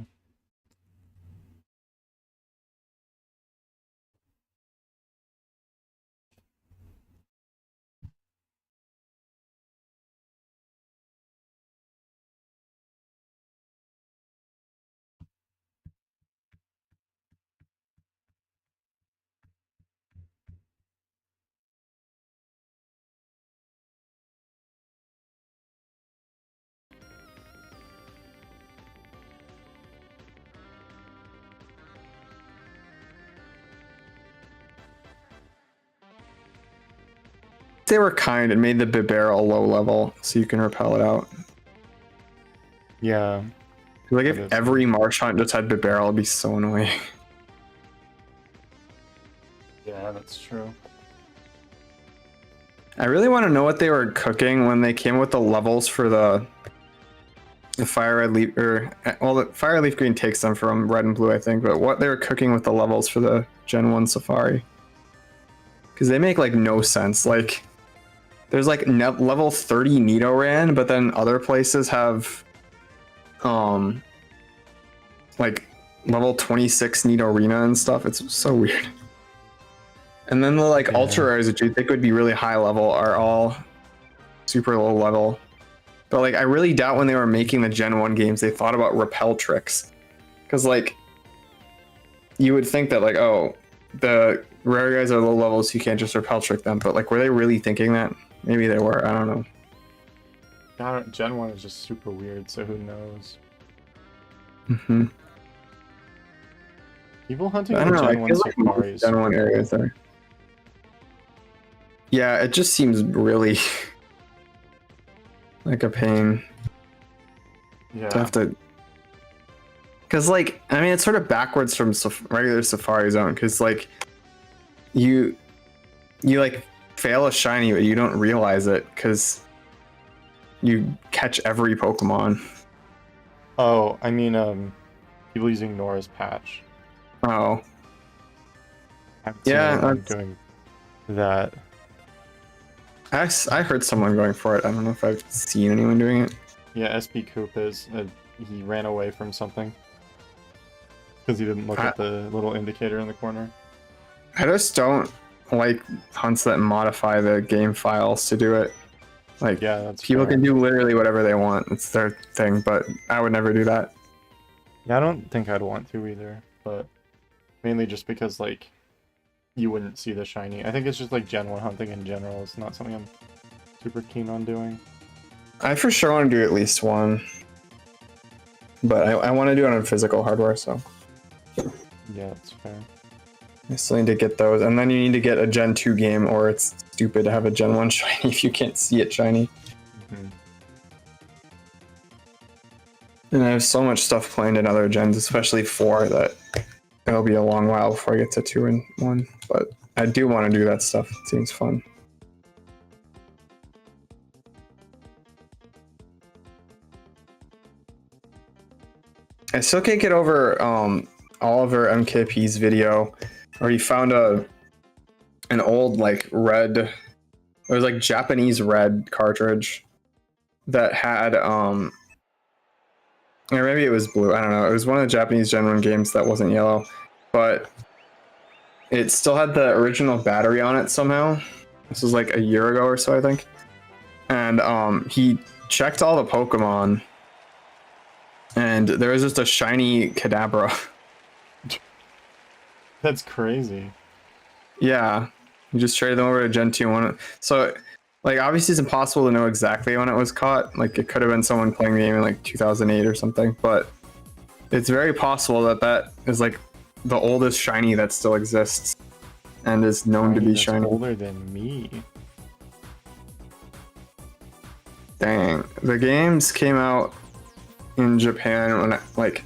They were kind and made the Bibarel low level so you can repel it out. Yeah. Like if every Marsh Hunt just had Bibarel, it'd be so annoying. Yeah, that's true. I really want to know what they were cooking when they came with the levels for the Fire Red Leaf, or well, the Fire Leaf Green takes them from Red and Blue, I think. But what they were cooking with the levels for the Gen 1 Safari, because they make like no sense. Like there's like level 30 Nidoran, but then other places have like level 26 Nidorina and stuff. It's so weird. And then the like Ultra Rares, which you think would be really high level, are all super low level. But like I really doubt when they were making the Gen 1 games they thought about repel tricks. Because like you would think that like, oh, the rare guys are low levels, so you can't just repel trick them. But like were they really thinking that? Maybe they were, I don't know. Gen 1 is just super weird, so who knows? Mm-hmm. People hunting I don't know, Gen I 1 feel like Safaris. Gen 1 areas there. Yeah, it just seems really like a pain. Yeah. To have to, because like I mean it's sort of backwards from regular Safari Zone, because like you like fail a shiny but you don't realize it because you catch every Pokemon. Oh, I mean people using Nora's patch. Oh. I haven't seen anyone doing that. I heard someone going for it. I don't know if I've seen anyone doing it. Yeah, SP Coop is. He ran away from something because he didn't look at the little indicator in the corner. I just don't like hunts that modify the game files to do it. Like, yeah, that's people fair. can do literally whatever they want. It's their thing, but I would never do that. Yeah, I don't think I'd want to either, but mainly just because like you wouldn't see the shiny. I think it's just like Gen 1 hunting in general. It's not something I'm super keen on doing. I for sure want to do at least one, but I want to do it on physical hardware, so. Yeah, that's fair. I still need to get those, and then you need to get a Gen 2 game, or it's stupid to have a Gen 1 shiny if you can't see it shiny. Mm-hmm. And I have so much stuff planned in other gens, especially 4, that it'll be a long while before I get to 2 and 1, but I do want to do that stuff. It seems fun. I still can't get over Oliver MKP's video where he found an old like red, it was like Japanese red cartridge that had or maybe it was blue, I don't know. It was one of the Japanese Gen 1 games that wasn't yellow, but it still had the original battery on it somehow. This was like a year ago or so, I think. And he checked all the Pokemon, and there was just a shiny Kadabra. That's crazy. Yeah. You just traded them over to Gen 2 one. So, like, obviously it's impossible to know exactly when it was caught. Like, it could have been someone playing the game in like 2008 or something, but it's very possible that that is like the oldest shiny that still exists and is known to be shiny. Older than me. Dang. The games came out in Japan when like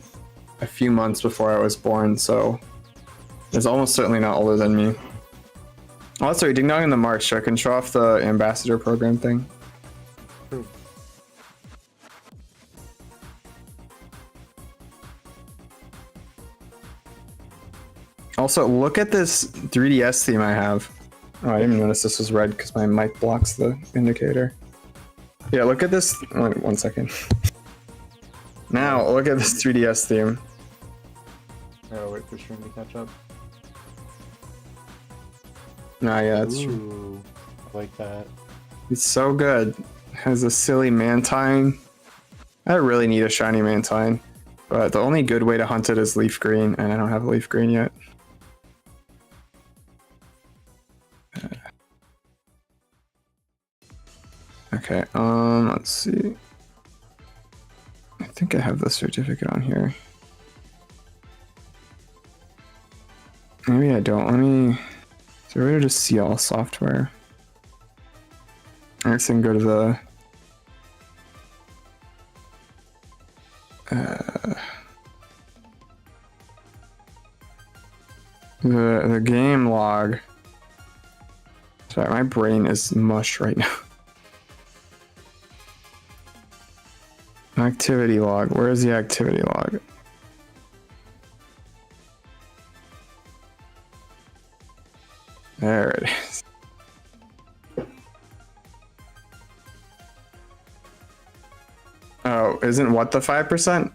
a few months before I was born, so it's almost certainly not older than me. Also, Ding Dong in the March, so I can show off the ambassador program thing. True. Also, look at this 3DS theme I have. Oh, I didn't even notice this was red because my mic blocks the indicator. Yeah, look at this. Wait, 1 second. Now, look at this 3DS theme. Oh, wait for stream to catch up. Nah, yeah, that's true. Ooh, I like that. It's so good. It has a silly Mantine. I really need a shiny Mantine, but the only good way to hunt it is leaf green, and I don't have a leaf green yet. Okay, let's see. I think I have the certificate on here. Maybe I don't. Let me. Is there a way to just see all software? I guess I can go to the game log. Sorry, my brain is mush right now. Activity log. Where is the activity log? There it is. Oh, isn't what the 5%?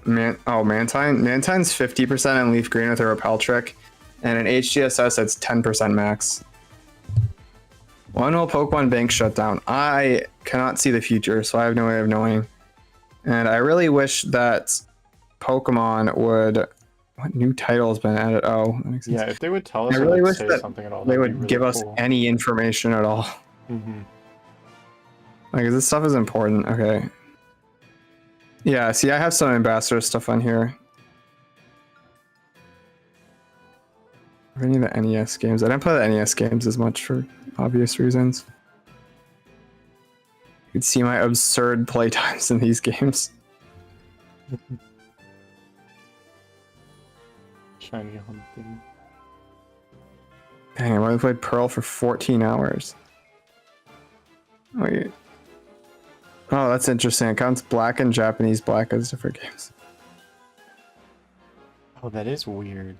Mantine. Mantine's 50% in leaf green with a repel trick, and in HGSS it's 10% max. When will Pokemon Bank shut down? I cannot see the future, so I have no way of knowing. And I really wish that Pokemon would. What new title has been added? Oh, that makes sense. Yeah, if they would tell us, I really or wish say that something at all, they that'd would be really give us cool. any information at all. Mm-hmm. Like, this stuff is important. Okay. Yeah, see, I have some ambassador stuff on here. Any of the NES games. I didn't play the NES games as much for obvious reasons. You can see my absurd playtimes in these games. Shiny hunting. Dang, I only played Pearl for 14 hours. Wait. Oh, that's interesting. It counts black and Japanese black as different games. Oh, that is weird.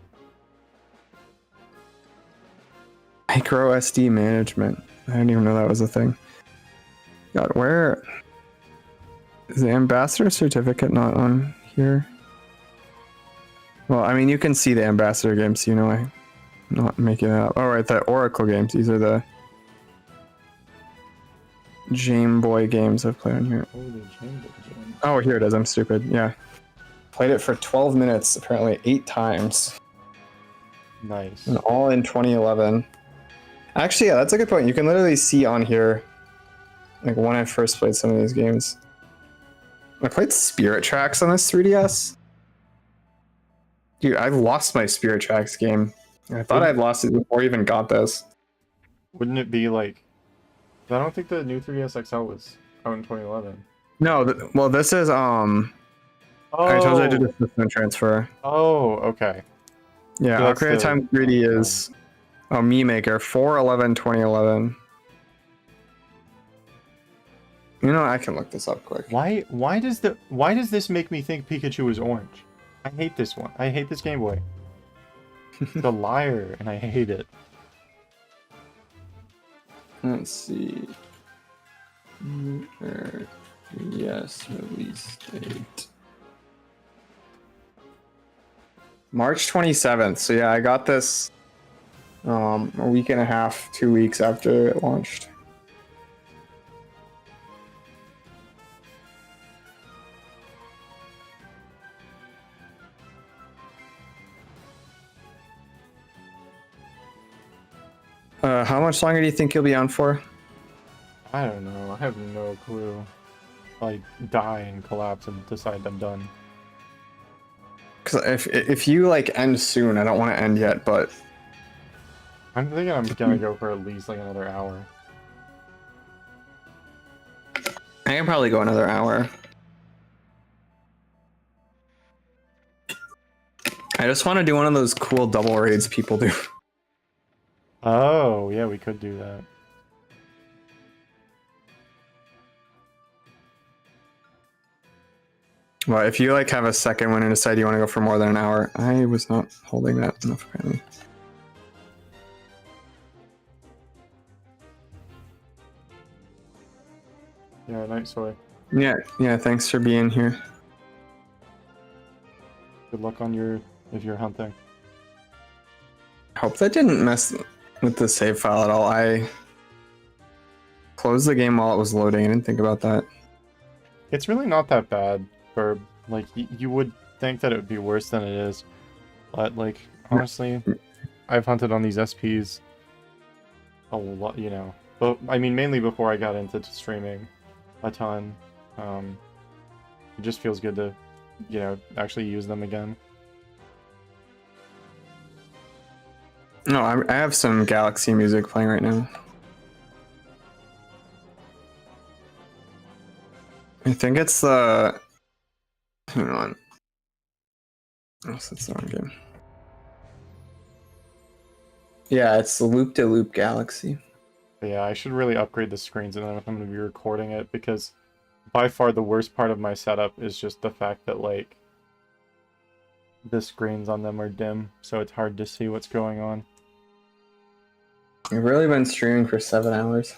Micro SD management. I didn't even know that was a thing. God, where is the ambassador certificate not on here? Well, I mean, you can see the ambassador games, you know, I'm not making it up. Oh, right, the Oracle games. These are the Game Boy games I've played on here. Oh, the Game Boy game. Oh, here it is. I'm stupid. Yeah. Played it for 12 minutes, apparently 8 times. Nice. And all in 2011. Actually, yeah, that's a good point. You can literally see on here, like, when I first played some of these games. I played Spirit Tracks on this 3DS. Dude, I've lost my Spirit Tracks game. I thought I'd lost it before I even got this. Wouldn't it be like... I don't think the new 3DS XL was out in 2011. No, well, this is, Oh. I told you I did a system transfer. Oh, okay. Yeah, So that's Ocarina of the- Time 3D is... Oh, Mii Maker, 4/11/2011. You know, I can look this up quick. Why does this make me think Pikachu is orange? I hate this one. I hate this Game Boy. The liar, and I hate it. Let's see. Yes, release date. March 27th. So yeah, I got this a week and a half, 2 weeks after it launched. How much longer do you think you'll be on for? I don't know. I have no clue. I die and collapse and decide I'm done. Because if you like end soon, I don't want to end yet, but I'm thinking I'm gonna go for at least like another hour. I can probably go another hour. I just want to do one of those cool double raids people do. Oh, yeah, we could do that. Well, if you like have a second one and decide you want to go for more than an hour, I was not holding that enough apparently. Yeah, night soy. Yeah, thanks for being here. Good luck on your if you're hunting. Hope that didn't mess with the save file at all. I closed the game while it was loading. I didn't think about that. It's really not that bad for like you would think that it would be worse than it is, but like honestly, I've hunted on these SPs a lot, you know. But I mean, mainly before I got into streaming a ton. It just feels good to, you know, actually use them again. No, I have some Galaxy music playing right now. I think it's the... Hang on. Oh, that's the wrong game. Yeah, it's the Loop de Loop Galaxy. But yeah, I should really upgrade the screens and then if I'm going to be recording it, because by far the worst part of my setup is just the fact that, like, the screens on them are dim, so it's hard to see what's going on. I've really been streaming for 7 hours.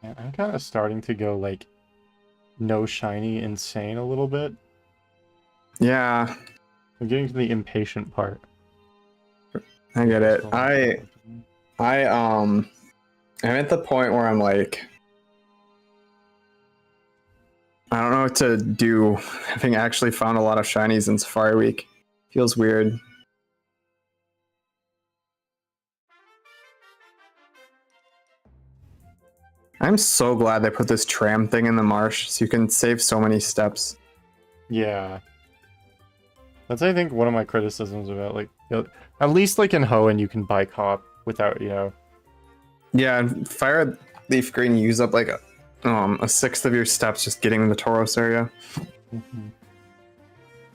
Yeah, I'm kind of starting to go, like, no shiny insane a little bit. Yeah. I'm getting to the impatient part. I get it. I'm at the point where I'm like, I don't know what to do, having actually found a lot of shinies in Safari Week. Feels weird. I'm so glad they put this tram thing in the marsh so you can save so many steps. Yeah. That's, I think, one of my criticisms about, like, you know, at least, like, in Hoenn, you can bike hop without, you know... Yeah, Fire Leaf Green, you use up, like, a sixth of your steps just getting in the Tauros area. Mm-hmm.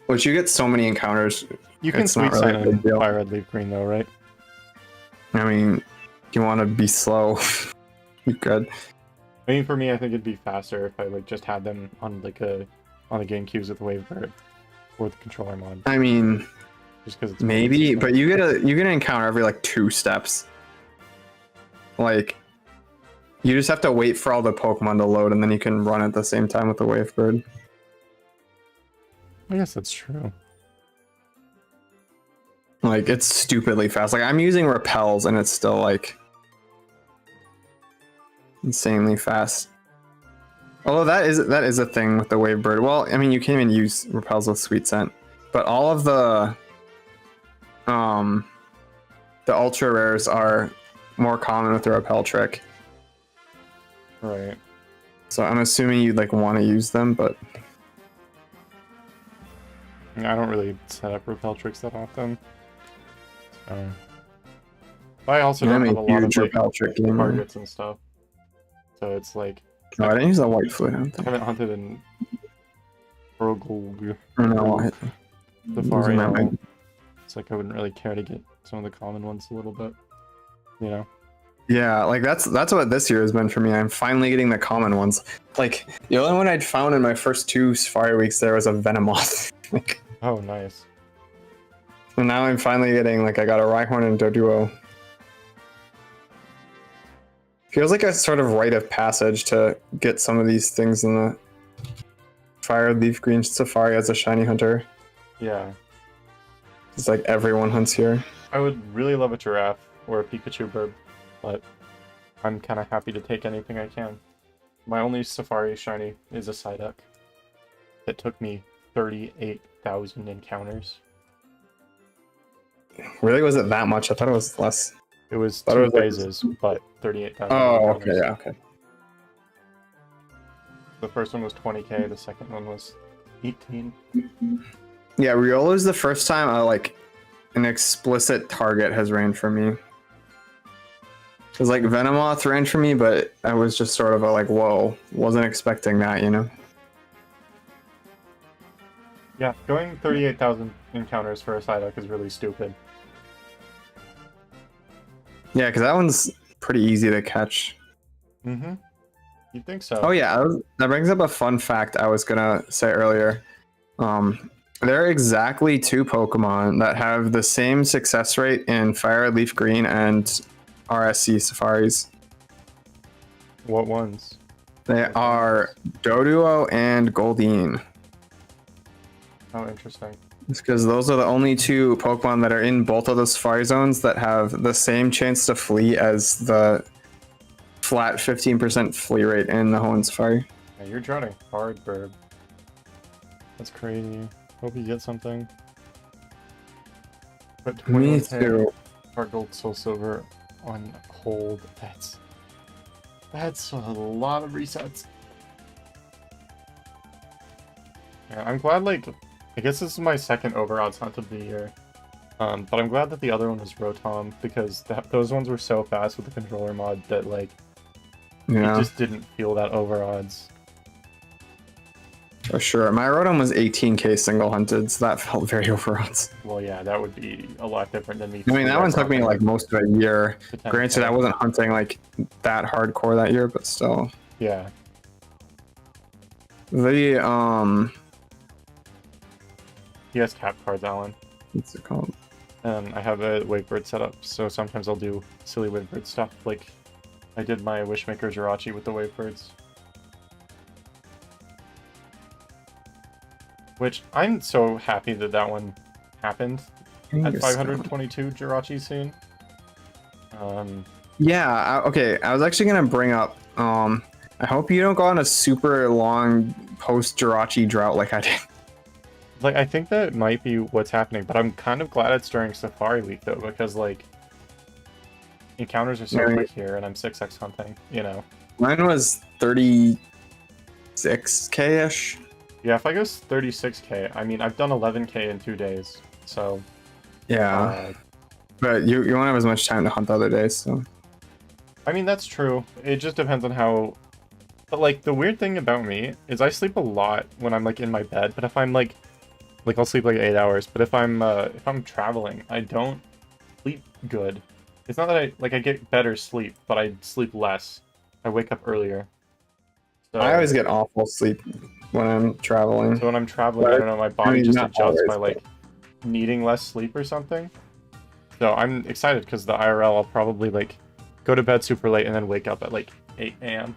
Which you get so many encounters. You can sweet sign in Fire Red Leaf Green, though, right? I mean, you want to be slow. You could. I mean, for me, I think it'd be faster if I, like, just had them on, like, on the GameCubes with Wavebird. Or the controller mod. I mean, just because it's maybe, but you get an encounter every like 2 steps. Like, you just have to wait for all the Pokemon to load, and then you can run at the same time with the Wavebird. I guess that's true. Like, it's stupidly fast. Like, I'm using Repels, and it's still like insanely fast. Although that is a thing with the Wavebird. Well, I mean, you can't even use Repels with Sweet Scent, but all of the ultra rares are more common with the Repel trick. Right. So I'm assuming you'd like want to use them, but I don't really set up Repel tricks that often. So... But I also don't have a lot of like, Repel trick targets and stuff. So it's like... No, I didn't use the white fluid. I don't think. I haven't hunted in Rogul. No, the far end. It's like I wouldn't really care to get some of the common ones a little bit, you know. Yeah, like that's what this year has been for me. I'm finally getting the common ones. Like the only one I'd found in my first 2 Safari Weeks there was a Venomoth. Like, oh, nice. And now I'm finally getting like I got a Rhyhorn and Doduo. Feels like a sort of rite of passage to get some of these things in the Fire Leaf Green Safari as a shiny hunter. Yeah. It's like everyone hunts here. I would really love a giraffe or a Pikachu bird, but I'm kind of happy to take anything I can. My only Safari shiny is a Psyduck. It took me 38,000 encounters. Really? Was it that much? I thought it was less. It was 2 phases, but 38,000 Oh, encounters. okay, yeah, okay. The first one was 20k, the second one was 18. Yeah, Riolu is the first time like an explicit target has ran for me. Because like Venomoth ran for me, but I was just sort of like, whoa, wasn't expecting that, you know? Yeah, going 38,000 encounters for a Psyduck is really stupid. Yeah, because that one's pretty easy to catch. Mm-hmm. You'd think so. Oh yeah, that brings up a fun fact I was gonna say earlier. There are exactly 2 Pokemon that have the same success rate in Fire, Leaf Green, and RSC Safaris. What ones? They are Doduo and Goldeen. Oh, interesting. It's because those are the only 2 Pokemon that are in both of the Safari zones that have the same chance to flee as the flat 15% flee rate in the Hoenn Safari. Yeah, you're drowning hard, Burb. That's crazy. Hope you get something. But Me too. Heart Gold, Soul Silver on hold. That's a lot of resets. Yeah, I'm glad, like, I guess this is my second Overodds hunt of the year. But I'm glad that the other one was Rotom, because those ones were so fast with the controller mod that, like, Yeah, it just didn't feel that Overodds. for sure. My Rotom was 18k single hunted, so that felt very overodds. Well, yeah, that would be a lot different than me. I mean, that one took me like most of a year. Granted, I wasn't hunting like that hardcore that year, but still. Yeah. The He has cap cards, Alan. what's it called? I have a Wakebird set up, so sometimes I'll do silly Wakebird stuff, like I did my Wishmaker Jirachi with the Wakebirds. Which, I'm so happy that that one happened at 522 Jirachi soon. Yeah, okay, I was actually gonna bring up, I hope you don't go on a super long post-Jirachi drought like I did. Like, I think that might be what's happening, but I'm kind of glad it's during Safari Week, though, because, like, encounters are so quick here, and I'm 6x hunting, you know? Mine was 36k-ish. Yeah, if I go 36k, I mean, I've done 11k in 2 days, so... Yeah, but you won't have as much time to hunt the other days, so... I mean, that's true. It just depends on how... But, like, the weird thing about me is I sleep a lot when I'm, like, in my bed, but if I'm, like, I'll sleep, like, 8 hours, but if I'm traveling, I don't sleep good. It's not that I get better sleep, but I sleep less. I wake up earlier. So, I always get awful sleep when I'm traveling. So when I'm traveling, I don't know, my body just adjusts by, like, needing less sleep or something. So I'm excited, because the IRL, I'll probably, like, go to bed super late and then wake up at, like, 8 a.m.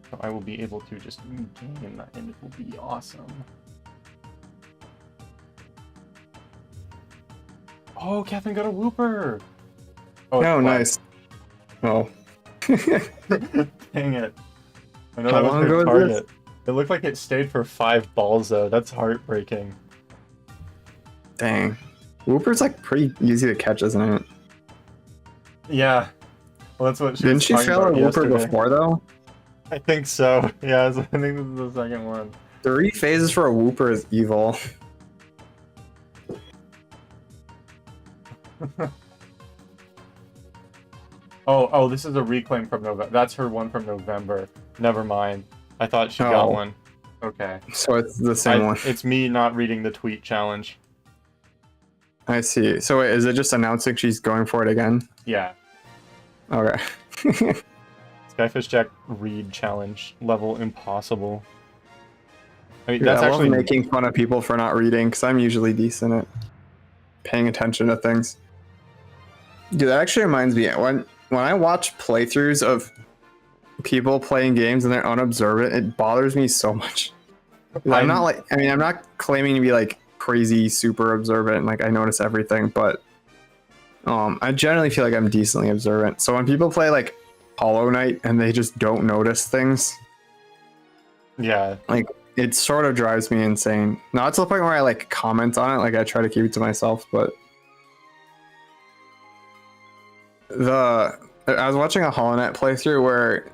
So I will be able to just game, and it will be awesome. Oh, Catherine got a Wooper! Oh, nice. Oh. Dang it. I know How that was long her ago was target. It looked like it stayed for 5 balls, though. That's heartbreaking. Dang. Wooper's like pretty easy to catch, isn't it? Yeah. Well, that's what she Didn't was she talking fail a about Wooper yesterday. before, though? I think so. Yeah, I think this is the second one. 3 phases for a Wooper is evil. Oh, this is a reclaim from November. That's her one from November. Never mind. I thought she got one. Okay. So it's the same one. It's me not reading the tweet challenge. I see. So wait, is it just announcing she's going for it again? Yeah. Okay. Skyfish Jack read challenge. Level impossible. I mean, Dude, that's I actually love making fun of people for not reading, because I'm usually decent at paying attention to things. Dude, that actually reminds me, when I watch playthroughs of people playing games and they're unobservant, it bothers me so much. I'm not like, I mean, I'm not claiming to be like crazy super observant. Like I notice everything, but I generally feel like I'm decently observant. So when people play like Hollow Knight and they just don't notice things, yeah, like it sort of drives me insane. Not to the point where I like comment on it. Like I try to keep it to myself, but I was watching a Hollow Knight playthrough where,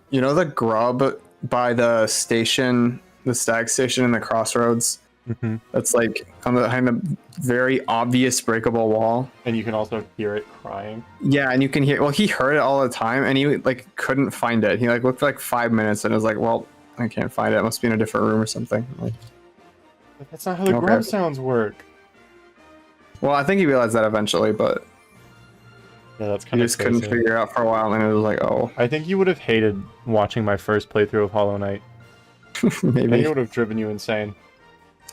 you know, the grub by the station, the stag station in the crossroads. mm-hmm. That's like behind a very obvious breakable wall. And you can also hear it crying. Yeah, and you can hear. Well, he heard it all the time, and he like couldn't find it. He like looked for like 5 minutes, and was like, "Well, I can't find it. It must be in a different room or something." Like, but that's not how the grub sounds work. Well, I think he realized that eventually, but yeah, that's kind of. He just couldn't figure it out for a while, and it was like, "Oh." I think you would have hated watching my first playthrough of Hollow Knight. Maybe I think it would have driven you insane.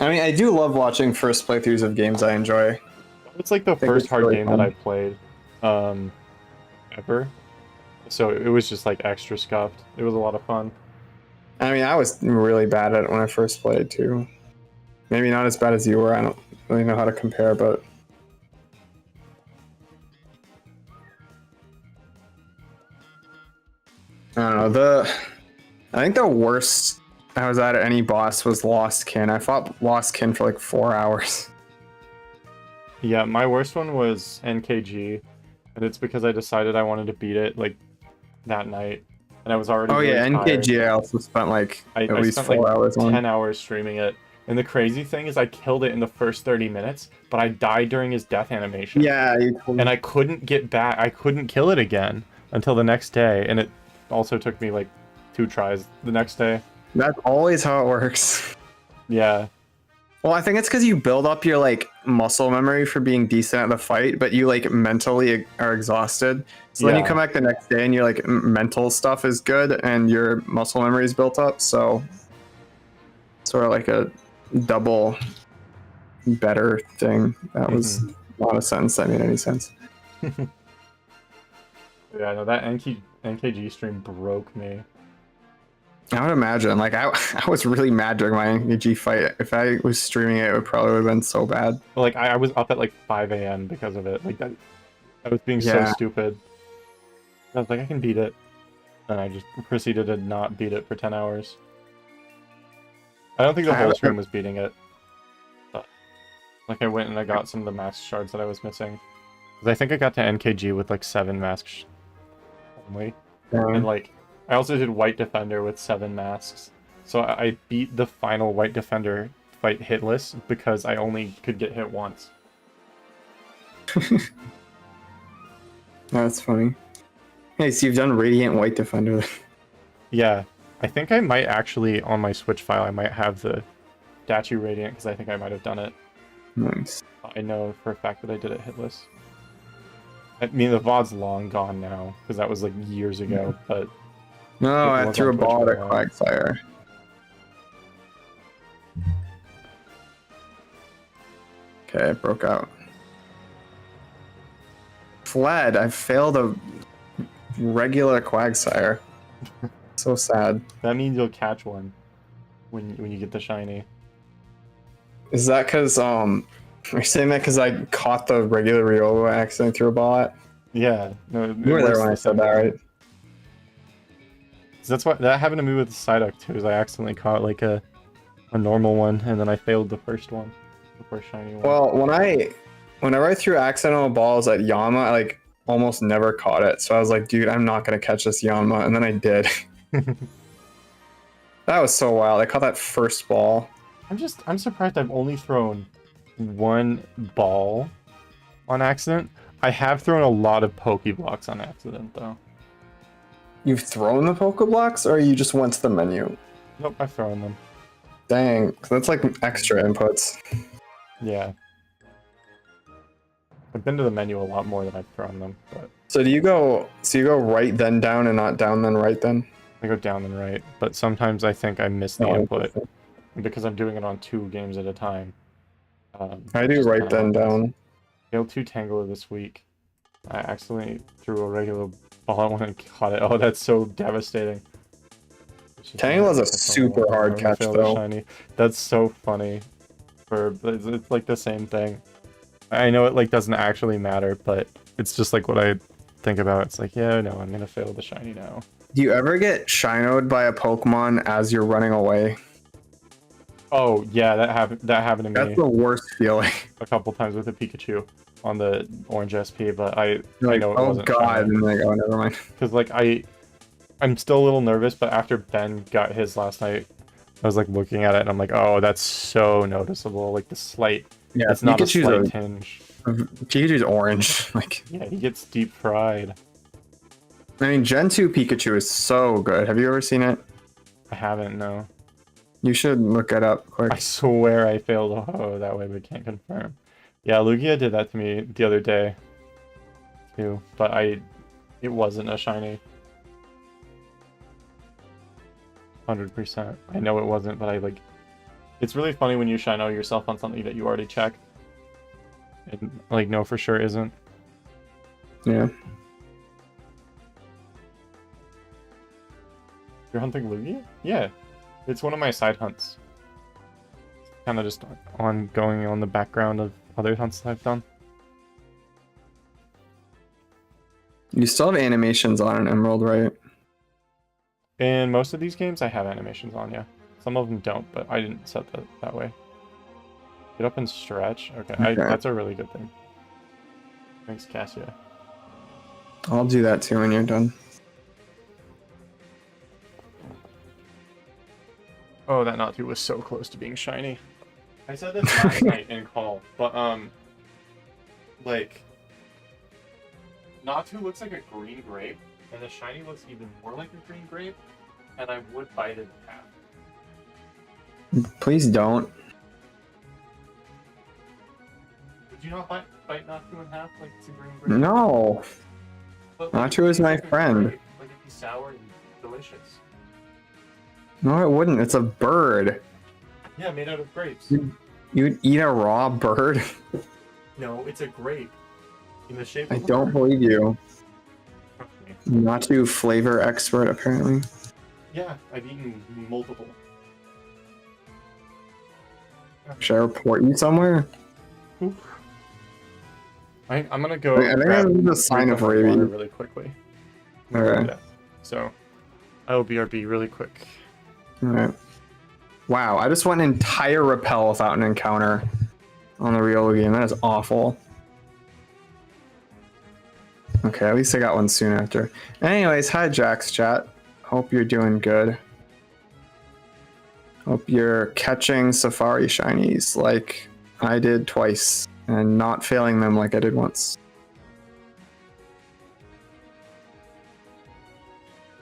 I mean, I do love watching first playthroughs of games I enjoy. It's like the first hard game that I played, ever. So it was just like extra scuffed. It was a lot of fun. I mean, I was really bad at it when I first played too. Maybe not as bad as you were. I don't really know how to compare, but I don't know. I think the worst I was at any boss was Lost Kin. I fought Lost Kin for like 4 hours. Yeah, my worst one was NKG, and it's because I decided I wanted to beat it like that night, and I was already. Oh really yeah, NKG. Tired. I also spent like at least spent 4 like hours. 10 hours streaming it, and the crazy thing is I killed it in the first 30 minutes, but I died during his death animation. Yeah, and I couldn't get back. I couldn't kill it again until the next day, and it also took me like 2 tries the next day. That's always how it works. Yeah. Well, I think it's because you build up your like muscle memory for being decent at the fight, but you like mentally are exhausted. So then you come back the next day and your like mental stuff is good and your muscle memory is built up. So sort of like a double better thing. That was not a sentence that made any sense. Yeah, no, that NKG stream broke me. I would imagine. Like I was really mad during my NKG fight. If I was streaming it, it probably would have been so bad. Like I was up at like 5 a.m. because of it. Like that, I was being so stupid. I was like, I can beat it, and I just proceeded to not beat it for 10 hours. I don't think the whole stream was beating it. But like I went and I got some of the mask shards that I was missing. Because I think I got to NKG with like 7 masks only, and like. I also did White Defender with 7 masks. So I beat the final White Defender fight hitless because I only could get hit once. That's funny. Hey, so you've done Radiant White Defender. Yeah. I think I might actually, on my Switch file, I might have the Dachi Radiant because I think I might have done it. Nice. I know for a fact that I did it hitless. I mean, the VOD's long gone now because that was like years ago, but... No, I threw a ball at a Quagsire. Okay, it broke out. Fled. I failed a regular Quagsire. So sad. That means you'll catch one when you get the shiny. Is that because are you saying that because I caught the regular Riolu I accidentally threw a ball at? Yeah. No, you were there when I said that, right? That's what that happened to me with the Psyduck too. Is I accidentally caught like a normal one, and then I failed the first one, the first shiny one. Well, whenever I threw accidental balls at Yama, I like almost never caught it. So I was like, dude, I'm not gonna catch this Yama, and then I did. That was so wild. I caught that first ball. I'm surprised I've only thrown 1 ball on accident. I have thrown a lot of Pokeblocks on accident though. You've thrown the Pokeblocks, or you just went to the menu? Nope, I've thrown them. Dang, that's like extra inputs. Yeah. I've been to the menu a lot more than I've thrown them, but... So you go right then down and not down then right then? I go down and right, but sometimes I think I miss the input because I'm doing it on 2 games at a time. I do right then down. Failed 2 Tangela this week. I accidentally threw a regular ball at one and caught it. Oh, that's so devastating. Tangela's a super hard catch though. Shiny. That's so funny. It's like the same thing. I know it like doesn't actually matter, but it's just like what I think about. It's like, yeah, no, I'm gonna fail the shiny now. Do you ever get Shinoed by a Pokemon as you're running away? Oh yeah, that happened to me. That's the worst feeling. A couple times with a Pikachu on the orange SP, but I Like, know it oh wasn't. god, and like, oh, never mind. Because like I'm still a little nervous, but after Ben got his last night, I was like looking at it and I'm like, oh, that's so noticeable. Like the slight, yeah, it's not a slight tinge. Pikachu's orange. Like, yeah, he gets deep fried. I mean, Gen 2 Pikachu is so good. Have you ever seen it? I haven't, no. You should look it up quick. I swear I failed a ho that way, but can't confirm. Yeah, Lugia did that to me the other day, too, but it wasn't a shiny. 100%. I know it wasn't, but it's really funny when you shino yourself on something that you already checked. And like, no, for sure isn't. Yeah. You're hunting Lugia? Yeah. It's one of my side hunts. Kind of just ongoing on the background of other hunts that I've done. You still have animations on an Emerald, right? In most of these games, I have animations on, yeah. Some of them don't, but I didn't set that way. Get up and stretch? Okay. That's a really good thing. Thanks, Cassia. I'll do that too when you're done. Oh, that Natu was so close to being shiny. I said this last night in call, but like Natu looks like a green grape, and the shiny looks even more like a green grape, and I would bite it in half. Please don't. Would you not bite Natu in half like it's a green grape? No. But, Natu is my friend. Like it'd be sour and delicious. No, it wouldn't. It's a bird. Yeah, made out of grapes. You'd eat a raw bird? No, it's a grape. In the shape of I don't believe you. Natu flavor expert, apparently. Yeah, I've eaten multiple. Should I report you somewhere? Oof. I'm gonna go. I think that was a sign of rabies. Really quickly. Okay. Yeah. So, I will BRB really quick. Alright. Wow, I just went an entire repel without an encounter on the real game. That is awful. Okay, at least I got one soon after. Anyways, hi Jax chat. Hope you're doing good. Hope you're catching Safari shinies like I did twice and not failing them like I did once.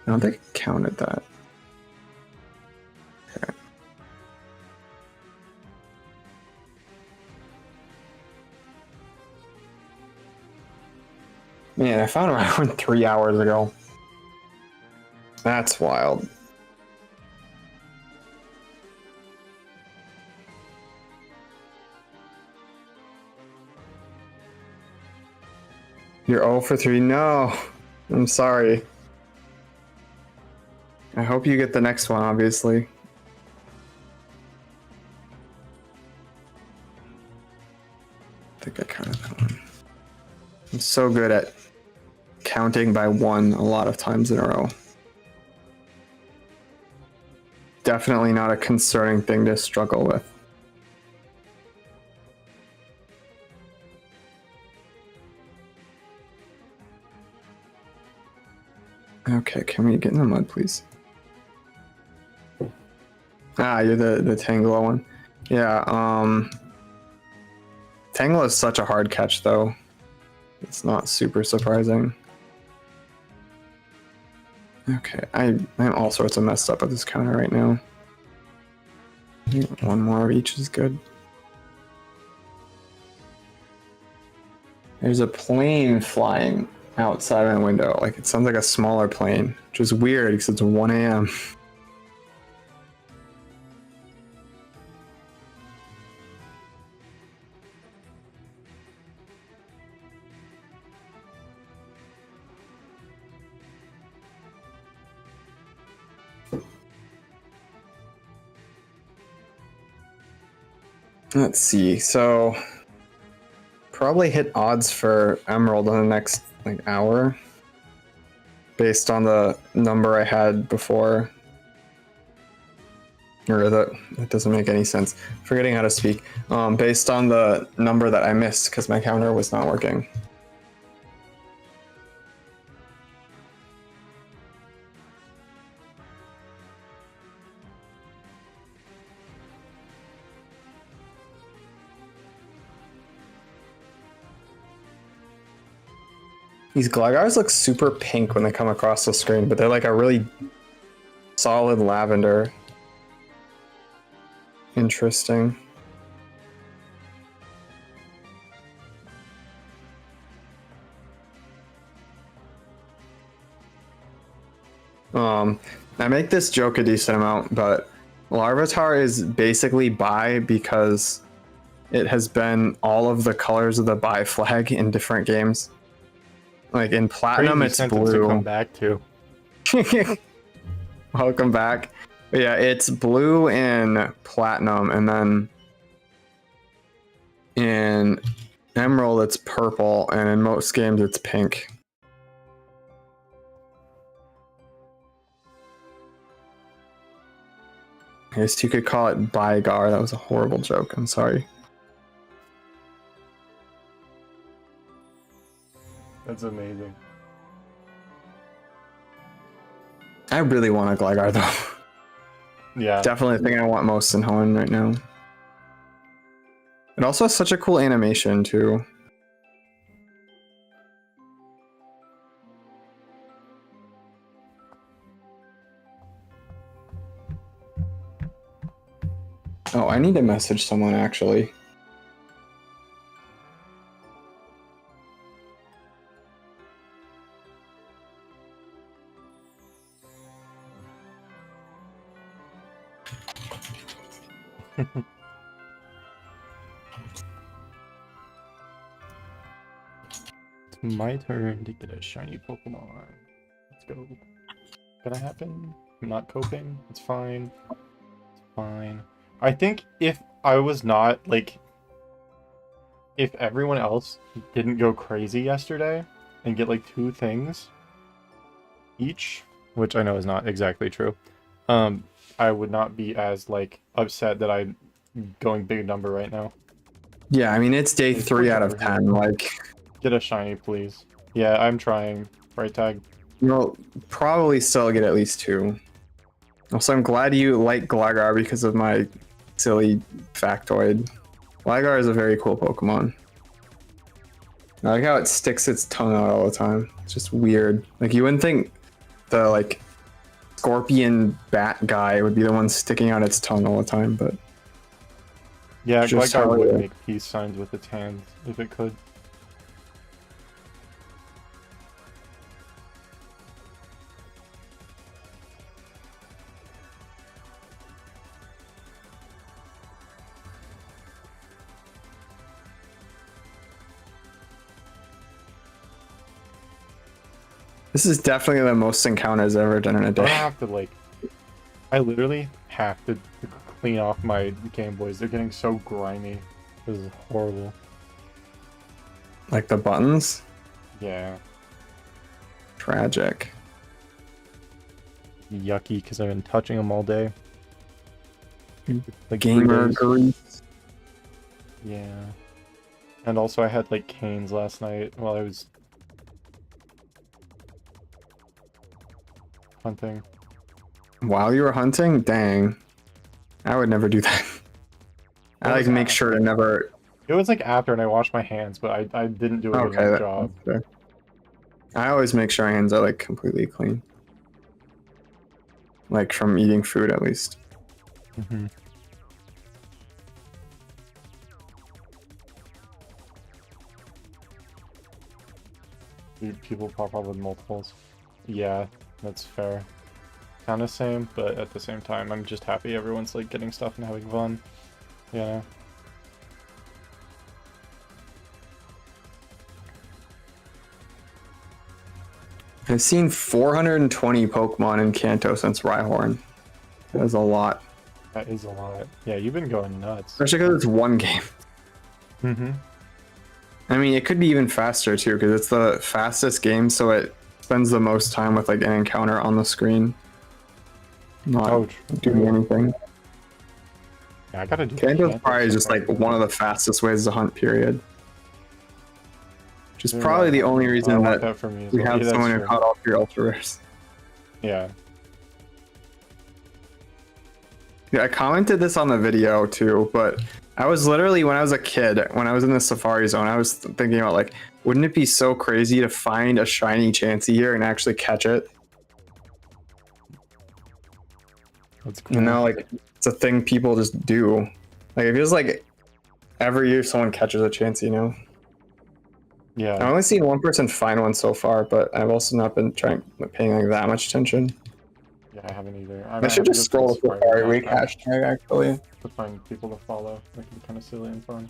I don't think I counted that. Okay. Man, I found my one 3 hours ago. That's wild. You're 0 for 3? No. I'm sorry. I hope you get the next one, obviously. I think I counted that one. I'm so good at counting by one a lot of times in a row. Definitely not a concerning thing to struggle with. Okay, can we get in the mud, please? Ah, you're the Tangela one. Yeah, Tangela is such a hard catch, though. It's not super surprising. Okay, I'm all sorts of messed up with this counter right now. One more of each is good. There's a plane flying outside my window. Like, it sounds like a smaller plane, which is weird because it's 1 a.m. Let's see. So probably hit odds for Emerald in the next like hour, based on the number I had before. Or that doesn't make any sense. Forgetting how to speak. Based on the number that I missed because my counter was not working. These Glagars look super pink when they come across the screen, but they're like a really solid lavender. Interesting. I make this joke a decent amount, but Larvitar is basically bi because it has been all of the colors of the bi flag in different games. Like in Platinum, it's blue. To come back to. Welcome back. But yeah, it's blue in Platinum, and then in Emerald, it's purple, and in most games, it's pink. I guess you could call it Bygar. That was a horrible joke. I'm sorry. That's amazing. I really want a Gligar, though. Yeah. Definitely the thing I want most in Hoenn right now. It also has such a cool animation, too. Oh, I need to message someone, actually. It's my turn to get a shiny Pokemon. Let's go. Gonna happen? I'm not coping. It's fine. It's fine. I think if I was not, like, if everyone else didn't go crazy yesterday and get, like, 2 things each, which I know is not exactly true, I would not be as, like, upset that I'm going big number right now. Yeah, I mean, it's day 3 out of 10, like... Get a shiny, please. Yeah, I'm trying. Right, Tag? You'll probably still get at least 2. Also, I'm glad you like Gligar because of my silly factoid. Gligar is a very cool Pokemon. I like how it sticks its tongue out all the time. It's just weird. Like, you wouldn't think the, like, scorpion bat guy would be the one sticking out its tongue all the time, but... Yeah, Gligar would make peace signs with its hands if it could. This is definitely the most encounters I've ever done in a day. I have to, like... I literally have to clean off my Game Boys. They're getting so grimy. This is horrible. Like the buttons? Yeah. Tragic. Yucky, because I've been touching them all day. Like gamer grease. Yeah. And also I had, like, canes last night while I was... hunting. While you were hunting? Dang. I would never do that. I like make sure to never... It was like after and I washed my hands, but I didn't do a good enough job. Okay. I always make sure my hands are like completely clean. Like from eating food at least. Mm-hmm. People pop up with multiples. Yeah, that's fair. Kind of same, but at the same time, I'm just happy everyone's like getting stuff and having fun. Yeah. I've seen 420 Pokemon in Kanto since Rhyhorn. That is a lot. That is a lot. Yeah, you've been going nuts. Especially because it's one game. Mm-hmm. I mean, it could be even faster too, because it's the fastest game, so it spends the most time with like an encounter on the screen, not doing anything. Yeah, I gotta do. Kanto's probably just like one of the fastest ways to hunt. Period. Which is probably the only reason that we have someone who caught all 3 ultra rares. Yeah. Yeah, I commented this on the video too, but I was literally, when I was a kid, when I was in the Safari Zone, I was thinking about like, wouldn't it be so crazy to find a shiny Chansey here and actually catch it? That's cool. You know, like, it's a thing people just do. Like, it feels like every year someone catches a Chansey, you know? Yeah. I've only seen one person find one so far, but I've also not been paying like that much attention. Yeah, I haven't either. I should just scroll the Safari Week hashtag, actually. To find people to follow. That can be kind of silly and fun.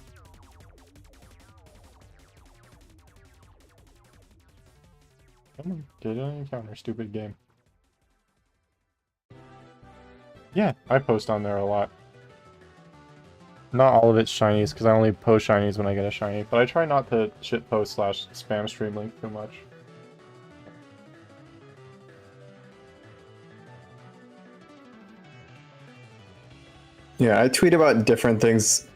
Come on, get an encounter, stupid game. Yeah, I post on there a lot. Not all of it's shinies, because I only post shinies when I get a shiny, but I try not to shitpost / spam stream link too much. Yeah, I tweet about different things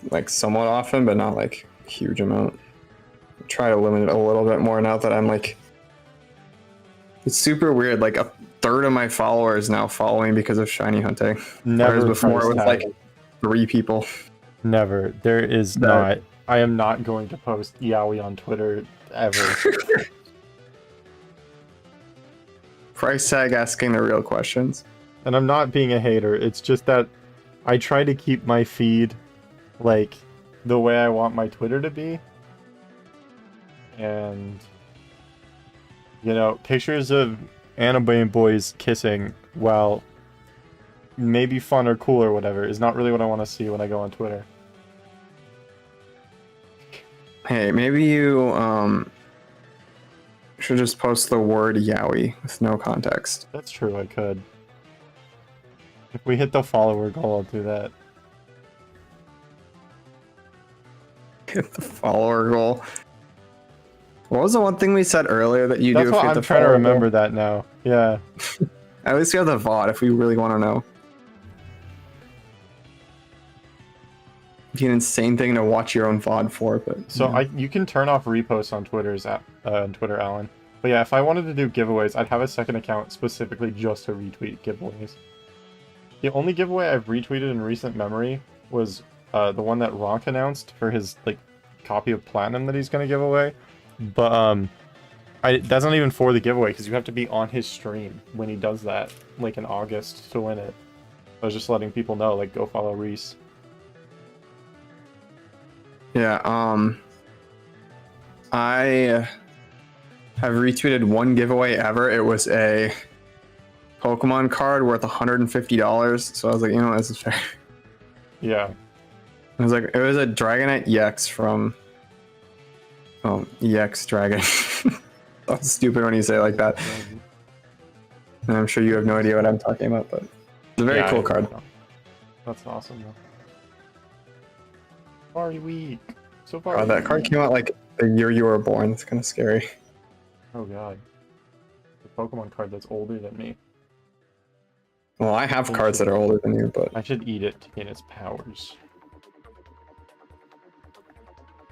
like somewhat often, but not like a huge amount. I try to limit it a little bit more now that I'm like, it's super weird. Like a third of my followers now follow me because of shiny hunting. Never. Whereas before it was like 3 people. Never. There is not. I am not going to post Yaoi on Twitter ever. Price tag asking the real questions. And I'm not being a hater. It's just that I try to keep my feed like the way I want my Twitter to be. And you know, pictures of anime boys kissing, while maybe fun or cool or whatever, is not really what I want to see when I go on Twitter. Hey, maybe you should just post the word yaoi with no context. That's true, I could. If we hit the follower goal, I'll do that. Hit the follower goal. What was the one thing we said earlier that you do? That's what I'm trying to remember that now. Yeah. At least we have the VOD if we really want to know. It'd be an insane thing to watch your own VOD for, but so yeah. You can turn off reposts on on Twitter, Alan. But yeah, if I wanted to do giveaways, I'd have a second account specifically just to retweet giveaways. The only giveaway I've retweeted in recent memory was the one that Ronk announced for his like copy of Platinum that he's gonna give away. But that's not even for the giveaway because you have to be on his stream when he does that, like in August, to win it. I was just letting people know, like, go follow Reese. Yeah, I have retweeted one giveaway ever. It was a Pokemon card worth $150. So I was like, you know, this is fair. Yeah. I was like, it was a Dragonite EX from EX Dragon. That's stupid when you say it like that. And I'm sure you have no idea what I'm talking about, but it's a very cool card. That's awesome, though. Safari Week. Safari that card came out like the year you were born. It's kind of scary. Oh god. The Pokemon card that's older than me. Well, I have cards that are older than you, but I should eat it to gain its powers.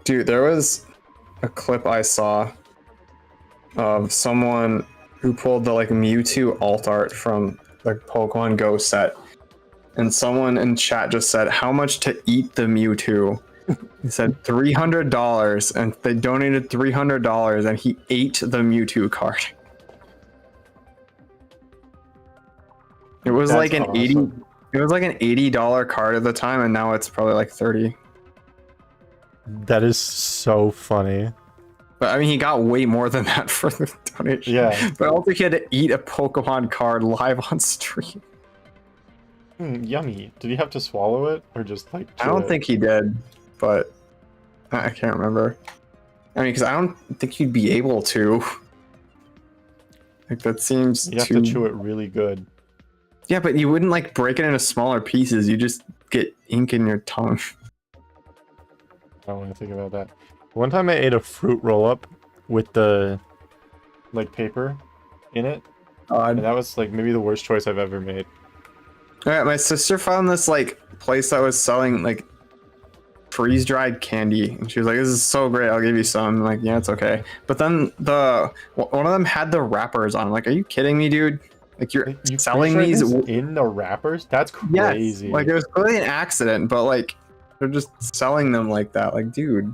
Dude, there was a clip I saw of someone who pulled the like Mewtwo alt art from the Pokemon Go set, and someone in chat just said how much to eat the Mewtwo. He said $300, and they donated $300, and he ate the Mewtwo card. It was like an awesome. It was like an $80 card at the time, and now it's probably like 30. That is so funny. But I mean, he got way more than that for the donation. Yeah. But also, he had to eat a Pokemon card live on stream. Yummy. Did he have to swallow it, or just like? I don't think he did, but I can't remember. I mean, because I don't think you'd be able to. Like that seems. You have to chew it really good. Yeah, but you wouldn't like break it into smaller pieces. You just get ink in your tongue. I don't want to think about that. One time I ate a fruit roll-up with the like paper in it, and that was like maybe the worst choice I've ever made. Alright, my sister found this like place that was selling like freeze-dried candy, and she was like, "This is so great, I'll give you some." I'm like, yeah, it's okay. But then one of them had the wrappers on. I'm like, are you kidding me, dude? Like you selling these in the wrappers? That's crazy. Yes. Like it was clearly an accident, but like they're just selling them like that. Like, dude.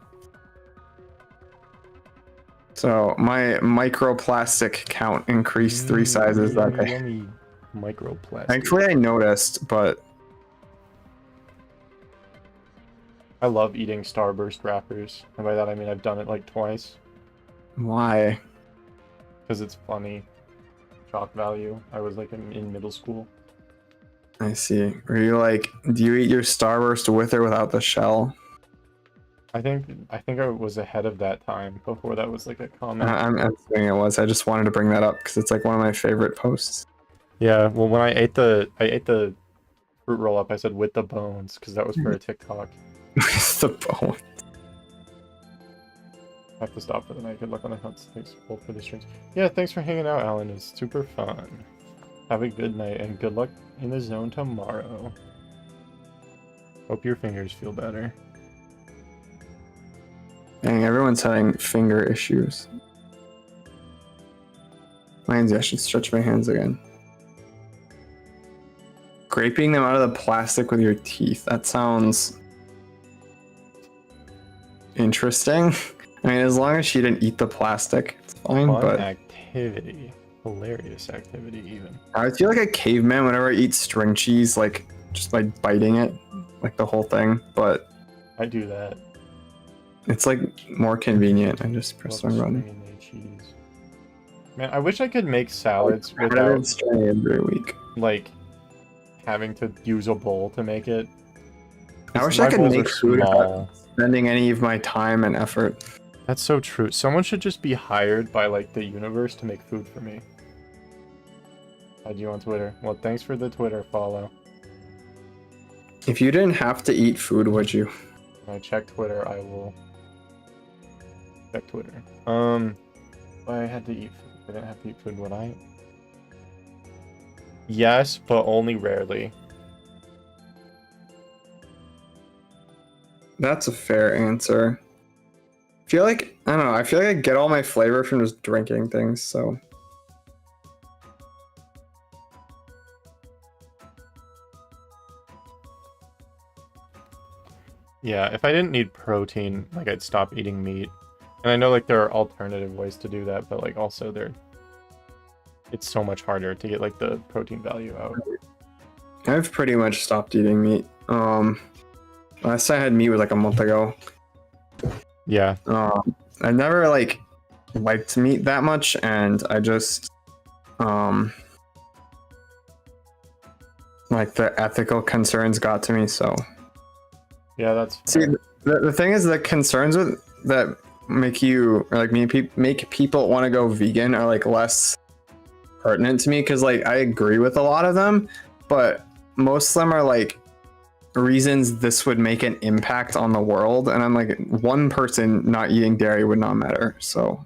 So my microplastic count increased 3 sizes that day. Yummy microplastic. Thankfully, I noticed, but I love eating Starburst wrappers, and by that I mean I've done it like twice. Why? Because it's funny. Shock value. I was like in middle school. I see. Are you like, do you eat your Starburst with or without the shell? I think I was ahead of that time before that was like a comment. I'm assuming it was. I just wanted to bring that up because it's like one of my favorite posts. Yeah, well, when I ate the fruit roll up, I said with the bones because that was for a TikTok. With the bone. I have to stop for the night. Good luck on the hunts. Thanks for the streams. Yeah, thanks for hanging out, Alan. It's super fun. Have a good night and good luck in the zone tomorrow. Hope your fingers feel better. Dang, everyone's having finger issues. Lindsay, I should stretch my hands again. Scraping them out of the plastic with your teeth. That sounds interesting. I mean, as long as she didn't eat the plastic, it's fine. Fun but activity. Hilarious activity, even. I feel like a caveman whenever I eat string cheese, like just like biting it, like the whole thing. But I do that. It's like more convenient. I just press my button. Cheese. Man, I wish I could make salads without every week. Like having to use a bowl to make it. I wish I could make food without spending any of my time and effort. That's so true. Someone should just be hired by like the universe to make food for me. Add you on Twitter. Well, thanks for the Twitter follow. If you didn't have to eat food, would you? When I check Twitter, I will check Twitter. If I had to eat food, if I didn't have to eat food, would I? Yes, but only rarely. That's a fair answer. I feel like, I don't know, I feel like I get all my flavor from just drinking things, so. Yeah, if I didn't need protein, like I'd stop eating meat. And I know like there are alternative ways to do that, but like also it's so much harder to get like the protein value out. I've pretty much stopped eating meat. Last time I had meat was like a month ago. Yeah. I never like liked meat that much, and I just like the ethical concerns got to me, so. Yeah, that's fair. See, the thing is, the concerns with that make you, or like make people want to go vegan are like less pertinent to me, because like I agree with a lot of them, but most of them are like reasons this would make an impact on the world, and I'm like, one person not eating dairy would not matter. So,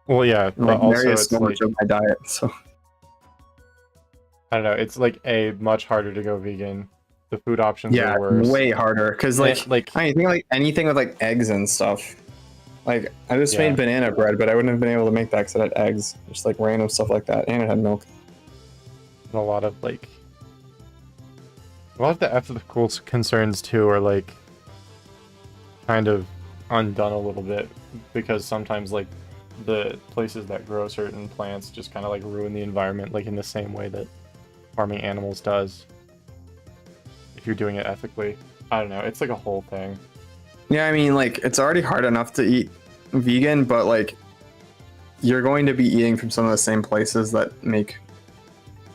well, yeah, but like, also dairy is it's so like, much of my diet. So I don't know. It's like much harder to go vegan. The food options are worse. Way harder, because like I think like anything with like eggs and stuff. Like I just made banana bread, but I wouldn't have been able to make that because it had eggs, just like random stuff like that, and it had milk. And a lot of the ethical concerns too are like kind of undone a little bit, because sometimes like the places that grow certain plants just kind of like ruin the environment, like in the same way that farming animals does. If you're doing it ethically, I don't know. It's like a whole thing. Yeah, I mean, like it's already hard enough to eat vegan, but like you're going to be eating from some of the same places that make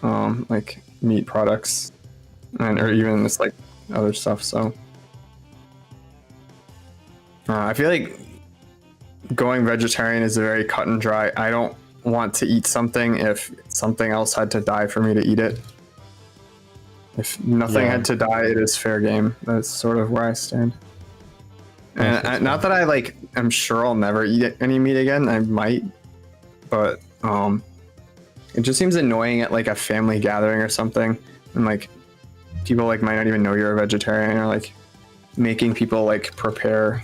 like meat products, and or even this like other stuff. So I feel like going vegetarian is very cut and dry. I don't want to eat something if something else had to die for me to eat it. If nothing had to die, it is fair game. That's sort of where I stand. And not that I like, I'm sure I'll never eat any meat again. I might, but it just seems annoying at like a family gathering or something, and like people like might not even know you're a vegetarian, or like making people like prepare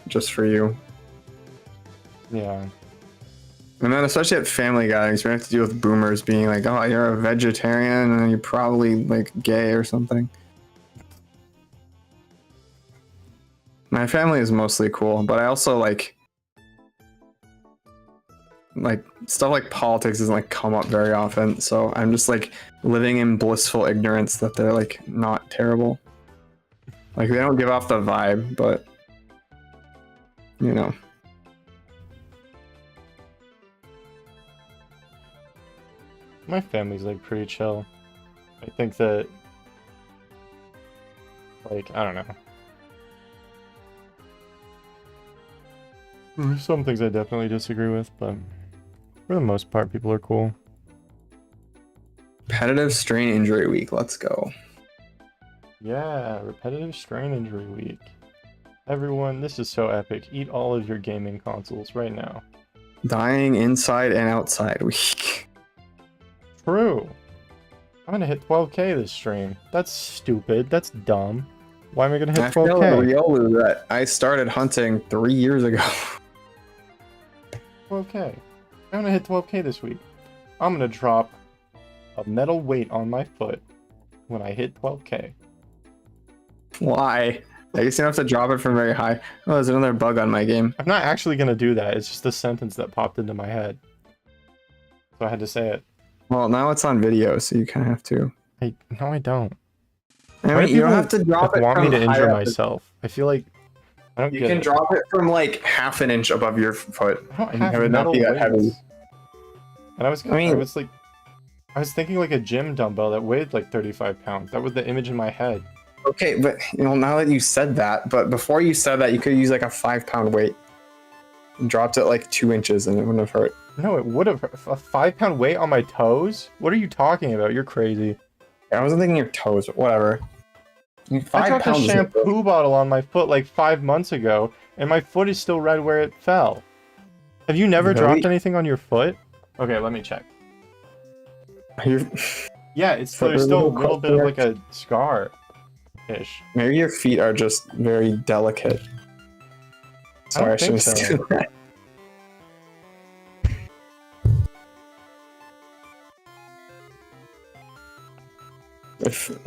just for you. Yeah. And then especially at family gatherings, we have to deal with boomers being like, "Oh, you're a vegetarian, and you're probably like gay or something." My family is mostly cool, but I also like stuff like politics doesn't like come up very often, so I'm just like living in blissful ignorance that they're like not terrible. Like they don't give off the vibe, but you know. My family's like pretty chill. I think that, like, I don't know. There's some things I definitely disagree with, but for the most part, people are cool. Repetitive strain injury week. Let's go. Yeah, repetitive strain injury week. Everyone, this is so epic. Eat all of your gaming consoles right now. Dying inside and outside week. True. I'm gonna hit 12K this stream. That's stupid. That's dumb. Why am I gonna hit 12K? I feel Riolu that I started hunting 3 years ago. 12K. I'm gonna hit 12K this week. I'm gonna drop a metal weight on my foot when I hit 12K. Why? I guess you don't have to drop it from very high. Oh, there's another bug on my game. I'm not actually gonna do that. It's just a sentence that popped into my head. So I had to say it. Well, now it's on video, so you kind of have to. No, I don't. I mean, you don't have to drop it. Want me to injure up. myself? I feel like I don't. You can drop it from like half an inch above your foot. I don't and have it would not be that heavy. And I was thinking like a gym dumbbell that weighed like 35 pounds. That was the image in my head. Okay, but you know, now that you said that, but before you said that, you could use like a 5-pound weight. And dropped it like 2 inches, and it wouldn't have hurt. No, it would have hurt. A 5-pound weight on my toes? What are you talking about? You're crazy. I wasn't thinking your toes, but whatever. I dropped a shampoo bottle on my foot like 5 months ago, and my foot is still right where it fell. Have you never dropped anything on your foot? Okay, let me check. Yeah, there's still a little bit of like a scar-ish. Maybe your feet are just very delicate. Sorry, I shouldn't have said that.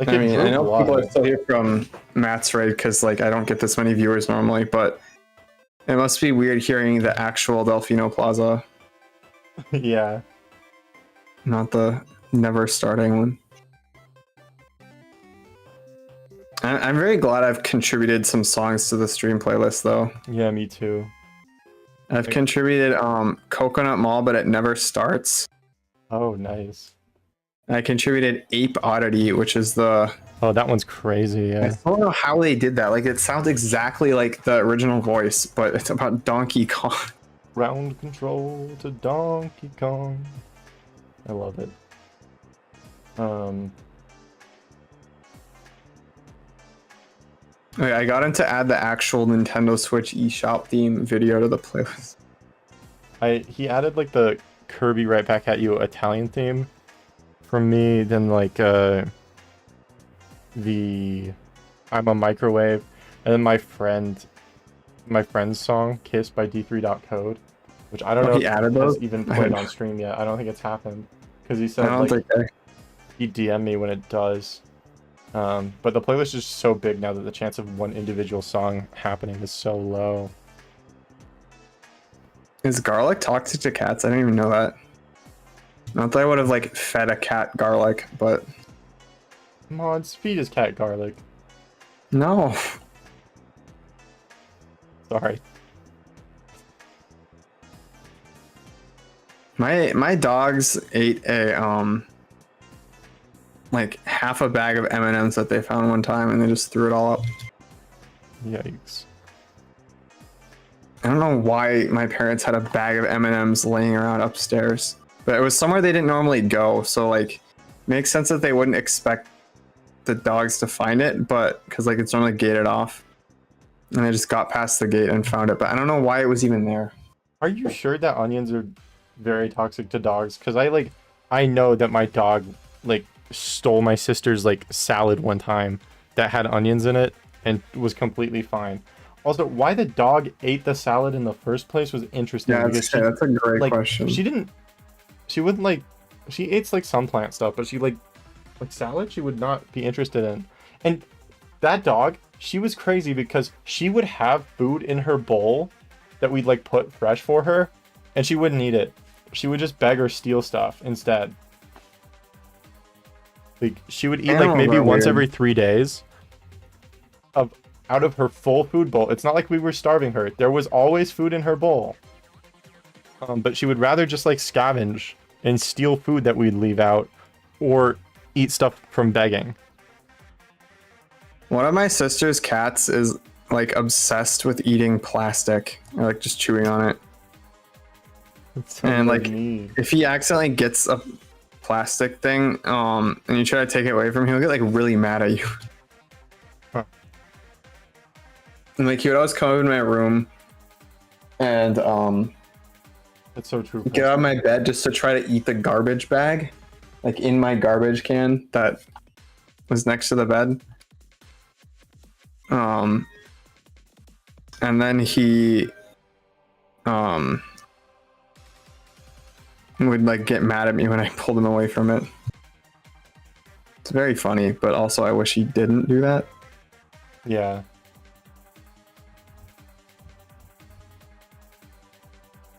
I know people are still here from Matt's raid because like I don't get this many viewers normally, but it must be weird hearing the actual Delfino Plaza. Yeah. Not the never starting one. I'm very glad I've contributed some songs to the stream playlist though. Yeah, me too. I've contributed Coconut Mall, but it never starts. Oh, nice. I contributed Ape Oddity, which is the... Oh, that one's crazy, yeah. I don't know how they did that. Like, it sounds exactly like the original voice, but it's about Donkey Kong. Ground control to Donkey Kong. I love it. Okay, I got him to add the actual Nintendo Switch eShop theme video to the playlist. He added, like, the Kirby Right Back at You Italian theme. From me, then like the I'm a Microwave, and then my friend's song Kiss by D3.Code, which I don't know if he has even played on stream yet. I don't think it's happened because he said like he'd DM me when it does. But the playlist is so big now that the chance of one individual song happening is so low. Is garlic toxic to cats? I didn't even know that. Not that I would have like fed a cat garlic, but Mods, feed his cat garlic. No. Sorry. My dogs ate a like half a bag of M&Ms that they found one time, and they just threw it all up. Yikes. I don't know why my parents had a bag of M&Ms laying around upstairs. But it was somewhere they didn't normally go, so like makes sense that they wouldn't expect the dogs to find it, but because like it's normally gated off, and I just got past the gate and found it, but I don't know why it was even there. Are you sure that onions are very toxic to dogs? Because I know that my dog like stole my sister's like salad one time that had onions in it and was completely fine. Also, why the dog ate the salad in the first place was interesting. Yeah, because that's a great question. She wouldn't like, she eats like some plant stuff, but she like salad she would not be interested in. And that dog, she was crazy because she would have food in her bowl that we'd like put fresh for her, and she wouldn't eat it. She would just beg or steal stuff instead. Like she would eat like maybe once every 3 days out of her full food bowl. It's not like we were starving her. There was always food in her bowl. But she would rather just like scavenge and steal food that we'd leave out or eat stuff from begging. One of my sister's cats is like obsessed with eating plastic, or like just chewing on it. And like if he accidentally gets a plastic thing and you try to take it away from him, he'll get like really mad at you. Huh. And like he would always come into my room and that's so true. Get out of my bed just to try to eat the garbage bag, like in my garbage can that was next to the bed. And then he would like get mad at me when I pulled him away from it. It's very funny, but also I wish he didn't do that. Yeah.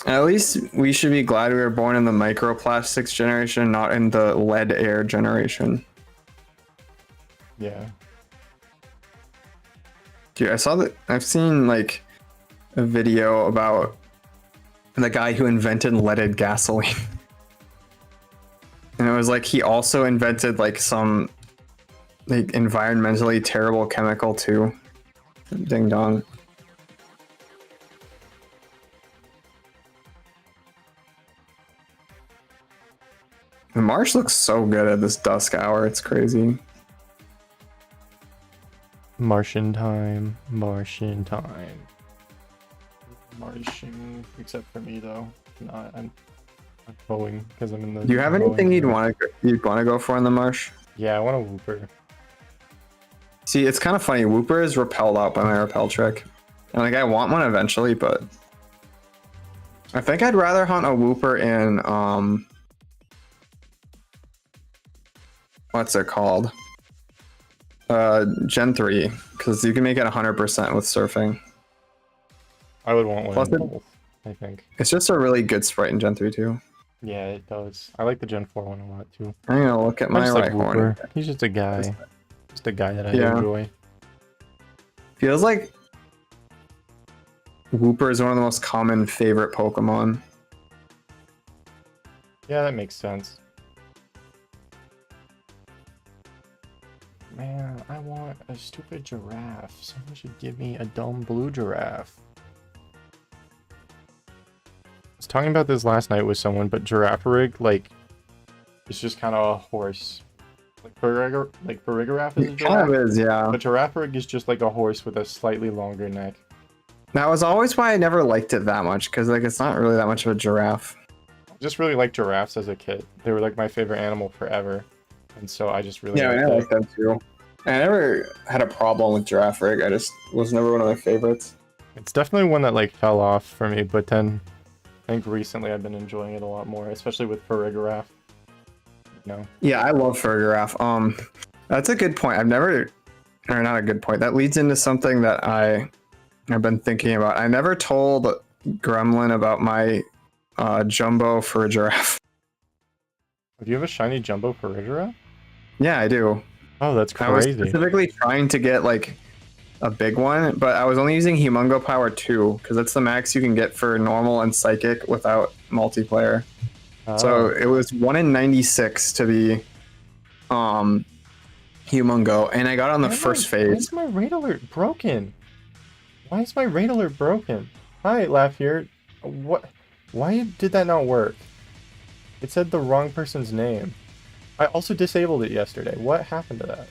At least we should be glad we were born in the microplastics generation, not in the lead air generation. Yeah. Dude, I've seen like a video about the guy who invented leaded gasoline. And it was like he also invented like some like environmentally terrible chemical too. Ding dong. The marsh looks so good at this dusk hour, it's crazy. Martian time. Martian time. Martian, except for me though. No, I'm going because I'm in the. Do you have anything you'd want to go for in the marsh? Yeah, I want a Wooper. See, it's kind of funny. Wooper is repelled out by my repel trick, and like I want one eventually, but I think I'd rather hunt a Wooper in what's it called? Gen 3, because you can make it 100% with surfing. I would want one in both, I think. It's just a really good sprite in Gen 3 too. Yeah, it does. I like the Gen 4 one a lot too. I'm gonna look at my right horn. He's just a guy. Just a guy that I enjoy. Feels like Wooper is one of the most common favorite Pokemon. Yeah, that makes sense. Man, I want a stupid giraffe. Someone should give me a dumb blue giraffe. I was talking about this last night with someone, but Girafarig, like, it's just kind of a horse. Like Farigiraf is a giraffe. Kind of is, yeah. But Girafarig is just like a horse with a slightly longer neck. That was always why I never liked it that much, because like it's not really that much of a giraffe. I just really liked giraffes as a kid. They were like my favorite animal forever. And so I just really I like them too. I never had a problem with Girafarig. I just was never one of my favorites. It's definitely one that like fell off for me, but then I think recently I've been enjoying it a lot more, especially with Farigiraf. You know? Yeah, I love Farigiraf. That's a good point. Or not a good point. That leads into something that I've been thinking about. I never told Gremlin about my Jumbo Farigiraf. Do you have a shiny Jumbo Farigiraf? Yeah, I do. Oh, that's crazy. I was specifically trying to get like a big one, but I was only using Humongo Power 2 because that's the max you can get for normal and psychic without multiplayer. Oh. So it was 1 in 96 to be Humongo, and I got on the first phase. Why is my raid alert broken? Why is my raid alert broken? Hi, Laugh here. What? Why did that not work? It said the wrong person's name. I also disabled it yesterday. What happened to that?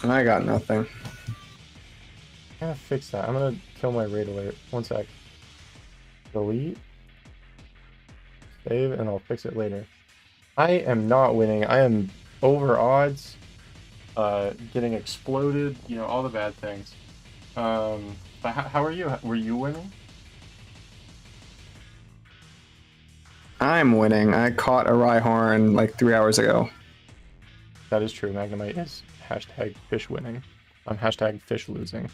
I got nothing. I gotta fix that. I'm gonna kill my raid alert. One sec. Delete. Save, and I'll fix it later. I am not winning. I am over odds. Getting exploded. You know, all the bad things. But how are you? Were you winning? I'm winning. I caught a Rhyhorn like 3 hours ago. That is true. Magnemite is hashtag fish winning. I'm hashtag fish losing.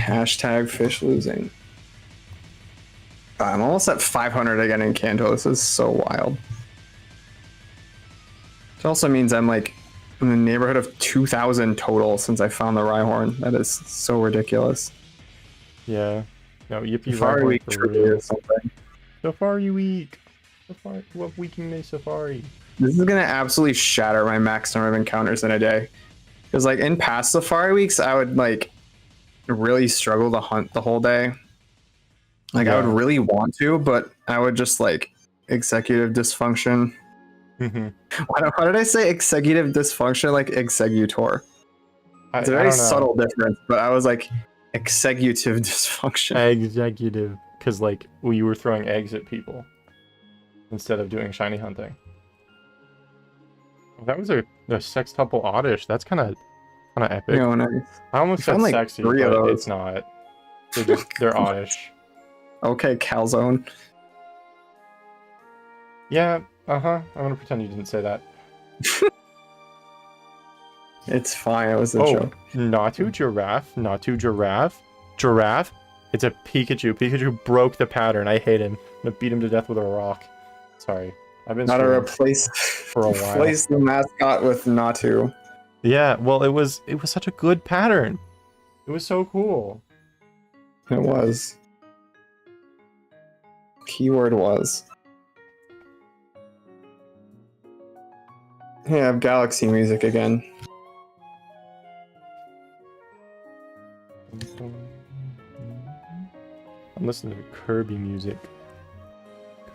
Hashtag fish losing. I'm almost at 500 again in Kanto. This is so wild. It also means I'm like in the neighborhood of 2,000 total since I found the Rhyhorn. That is so ridiculous. Yeah. No, Yippee Safari Rhyhorn Week for trivia real. or something. Safari Week. Safari. What weeking may Safari? This is gonna absolutely shatter my max number of encounters in a day. Because like in past Safari Weeks, I would like really struggle to hunt the whole day. Like I would really want to, but I would just like executive dysfunction. Why did I say executive dysfunction like executor? It's a very subtle difference, but I was like executive dysfunction. Executive, because like you were throwing eggs at people instead of doing shiny hunting. That was a sextuple oddish. That's kind of epic. You know, nice. I almost said like sexy, 3 of but those. it's not. They're oddish. Okay, Calzone. Yeah, I'm gonna pretend you didn't say that. It's fine, it was a joke. Natu Giraffe. Giraffe. It's a Pikachu. Pikachu broke the pattern. I hate him. I'm gonna beat him to death with a rock. Sorry. I've been Not to replace for a while. Replace the mascot with Natu. Yeah, well it was such a good pattern. It was so cool. It was. Keyword was. Hey, I have Galaxy music again. I'm listening to Kirby music.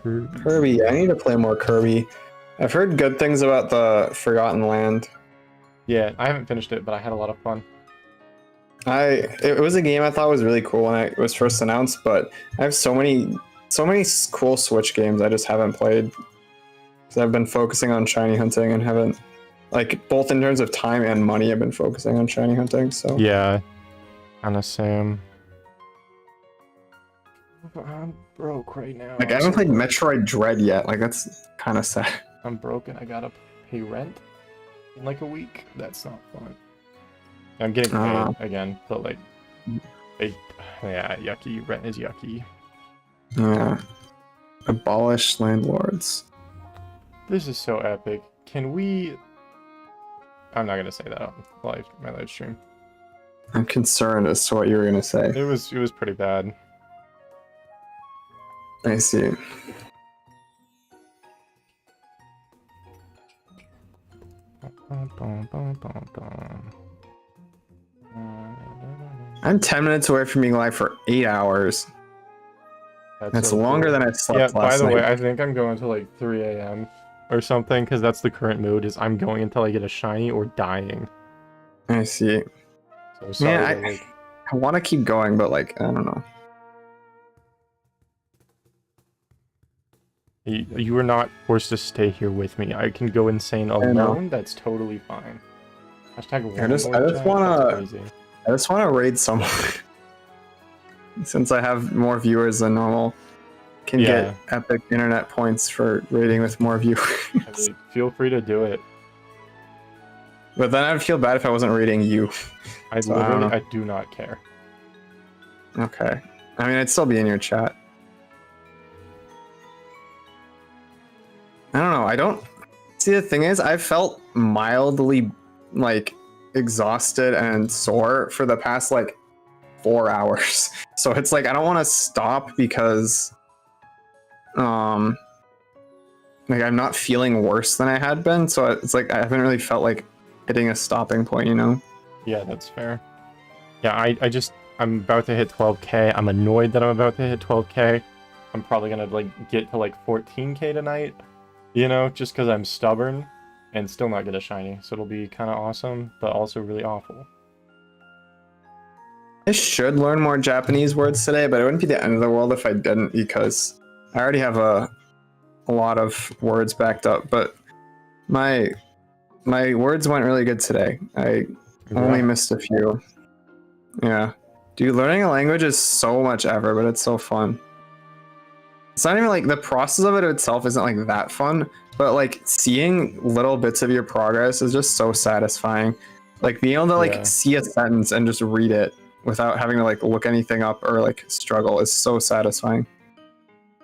Kirby, I need to play more Kirby. I've heard good things about the Forgotten Land. Yeah, I haven't finished it, but I had a lot of fun. It was a game I thought was really cool when it was first announced, but I have so many cool Switch games I just haven't played. Because I've been focusing on shiny hunting and haven't, like, both in terms of time and money, I've been focusing on shiny hunting, so. Yeah. Kinda same. I'm broke right now. Like, I haven't played Metroid Dread yet, like, that's kind of sad. I'm broken. I gotta pay rent in like a week. That's not fun. I'm getting paid again, but like, yeah, yucky. Rent is yucky. Yeah. Abolish landlords. This is so epic. Can we? I'm not gonna say that on my live stream. I'm concerned as to what you were gonna say. It was pretty bad. I see. I'm 10 minutes away from being live for 8 hours. That's so longer than I slept last night. By the way, I think I'm going to like 3 a.m. or something, because that's the current mood, is I'm going until I get a shiny or dying. I see. So sorry, yeah, I want to keep going, but like, I don't know. You are not forced to stay here with me. I can go insane alone. That's totally fine. Hashtag I just want to raid someone. Since I have more viewers than normal, can get epic internet points for raiding with more viewers. I mean, feel free to do it. But then I'd feel bad if I wasn't raiding you. I do not care. Okay. I mean, I'd still be in your chat. I don't know. I don't see, the thing is, I felt mildly like exhausted and sore for the past like 4 hours. So it's like I don't want to stop because like I'm not feeling worse than I had been. So it's like I haven't really felt like hitting a stopping point, you know? Yeah, that's fair. Yeah, I'm about to hit 12k. I'm annoyed that I'm about to hit 12k. I'm probably gonna like get to like 14k tonight. You know, just because I'm stubborn and still not get a shiny. So it'll be kind of awesome, but also really awful. I should learn more Japanese words today, but it wouldn't be the end of the world if I didn't, because I already have a lot of words backed up. But my words went really good today. I only missed a few. Yeah. Dude, learning a language is so much effort, but it's so fun. It's not even like the process of it itself isn't like that fun, but like seeing little bits of your progress is just so satisfying. Like being able to like see a sentence and just read it without having to like look anything up or like struggle is so satisfying.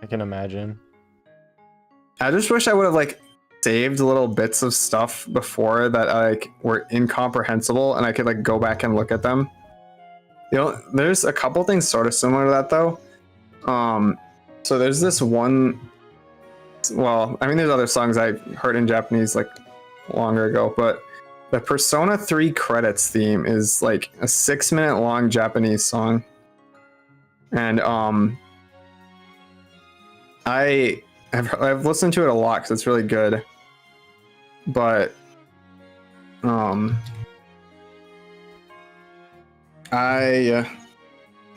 I can imagine. I just wish I would have like saved little bits of stuff before that like were incomprehensible and I could like go back and look at them. You know, there's a couple things sort of similar to that though. So there's this one, well, I mean there's other songs I heard in Japanese like longer ago, but the Persona 3 credits theme is like a 6-minute long Japanese song. And I've listened to it a lot because it's really good. But I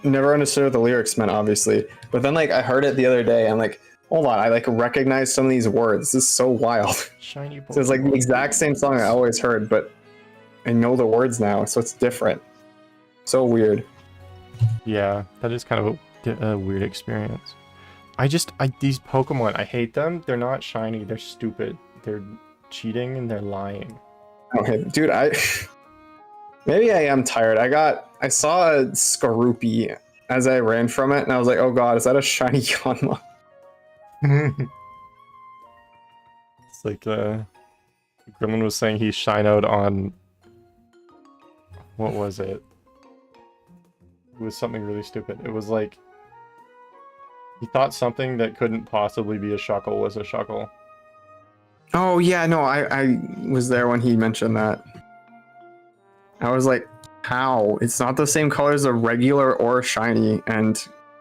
never understood what the lyrics meant, obviously. But then like I heard it the other day and like, hold on, I like recognize some of these words. This is so wild. Shiny So it's like the exact same song I always heard, but I know the words now, so it's different. So weird. Yeah, that is kind of a weird experience. These Pokemon, I hate them. They're not shiny. They're stupid. They're cheating and they're lying. Okay, dude, maybe I am tired. I saw a Skorupi as I ran from it, and I was like, oh god, is that a shiny Yanma? It's like Gremlin was saying he shinoed on, what was it? It was something really stupid. It was like he thought something that couldn't possibly be a Shuckle was a Shuckle. Oh yeah, no, I was there when he mentioned that. I was like, how? It's not the same color as a regular or shiny, and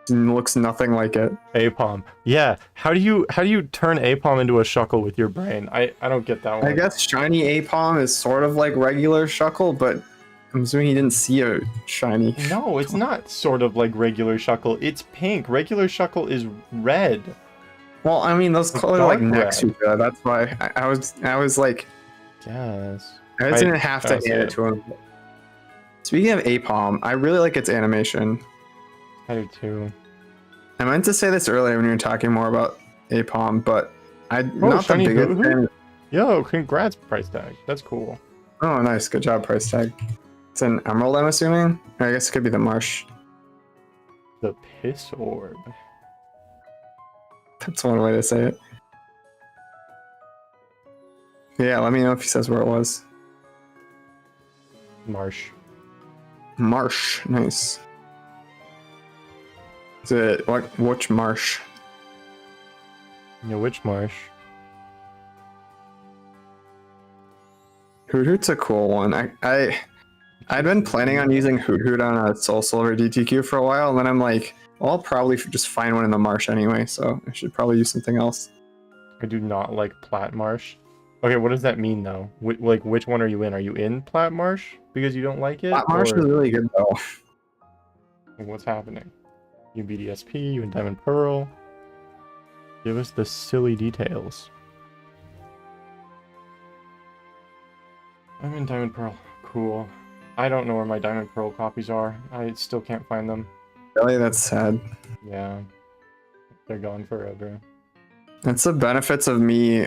it looks nothing like it. Apom. Yeah. How do you turn Apom into a Shuckle with your brain? I don't get that one. I guess shiny Apom is sort of like regular Shuckle, but I'm assuming he didn't see a shiny. No, it's not sort of like regular Shuckle. It's pink. Regular Shuckle is red. Well, I mean, those colors are like next to each other. That's why I was like, yes. I just didn't have to hand it to him. Speaking of Apom, I really like its animation. I do too. I meant to say this earlier when you were talking more about Apom, but not the biggest fan. Yo, congrats, price tag. That's cool. Oh, nice. Good job, price tag. It's an emerald, I'm assuming? Or I guess it could be the marsh. The piss orb. That's one way to say it. Yeah, let me know if he says where it was. Marsh. Marsh. Nice. Is it which marsh? Yeah, which marsh? Hoot Hoot's a cool one. I'd been planning on using Hoot Hoot on a Soul Silver DTQ for a while, and then I'm like, well, I'll probably just find one in the marsh anyway, so I should probably use something else. I do not like Plat Marsh. Okay, what does that mean though? Like, which one are you in? Are you in Plat Marsh because you don't like it? Plat Marsh is really good though. What's happening? You in BDSP? You in Diamond Pearl? Give us the silly details. I'm in Diamond Pearl. Cool. I don't know where my Diamond Pearl copies are. I still can't find them. Really? That's sad. Yeah. They're gone forever. That's the benefits of me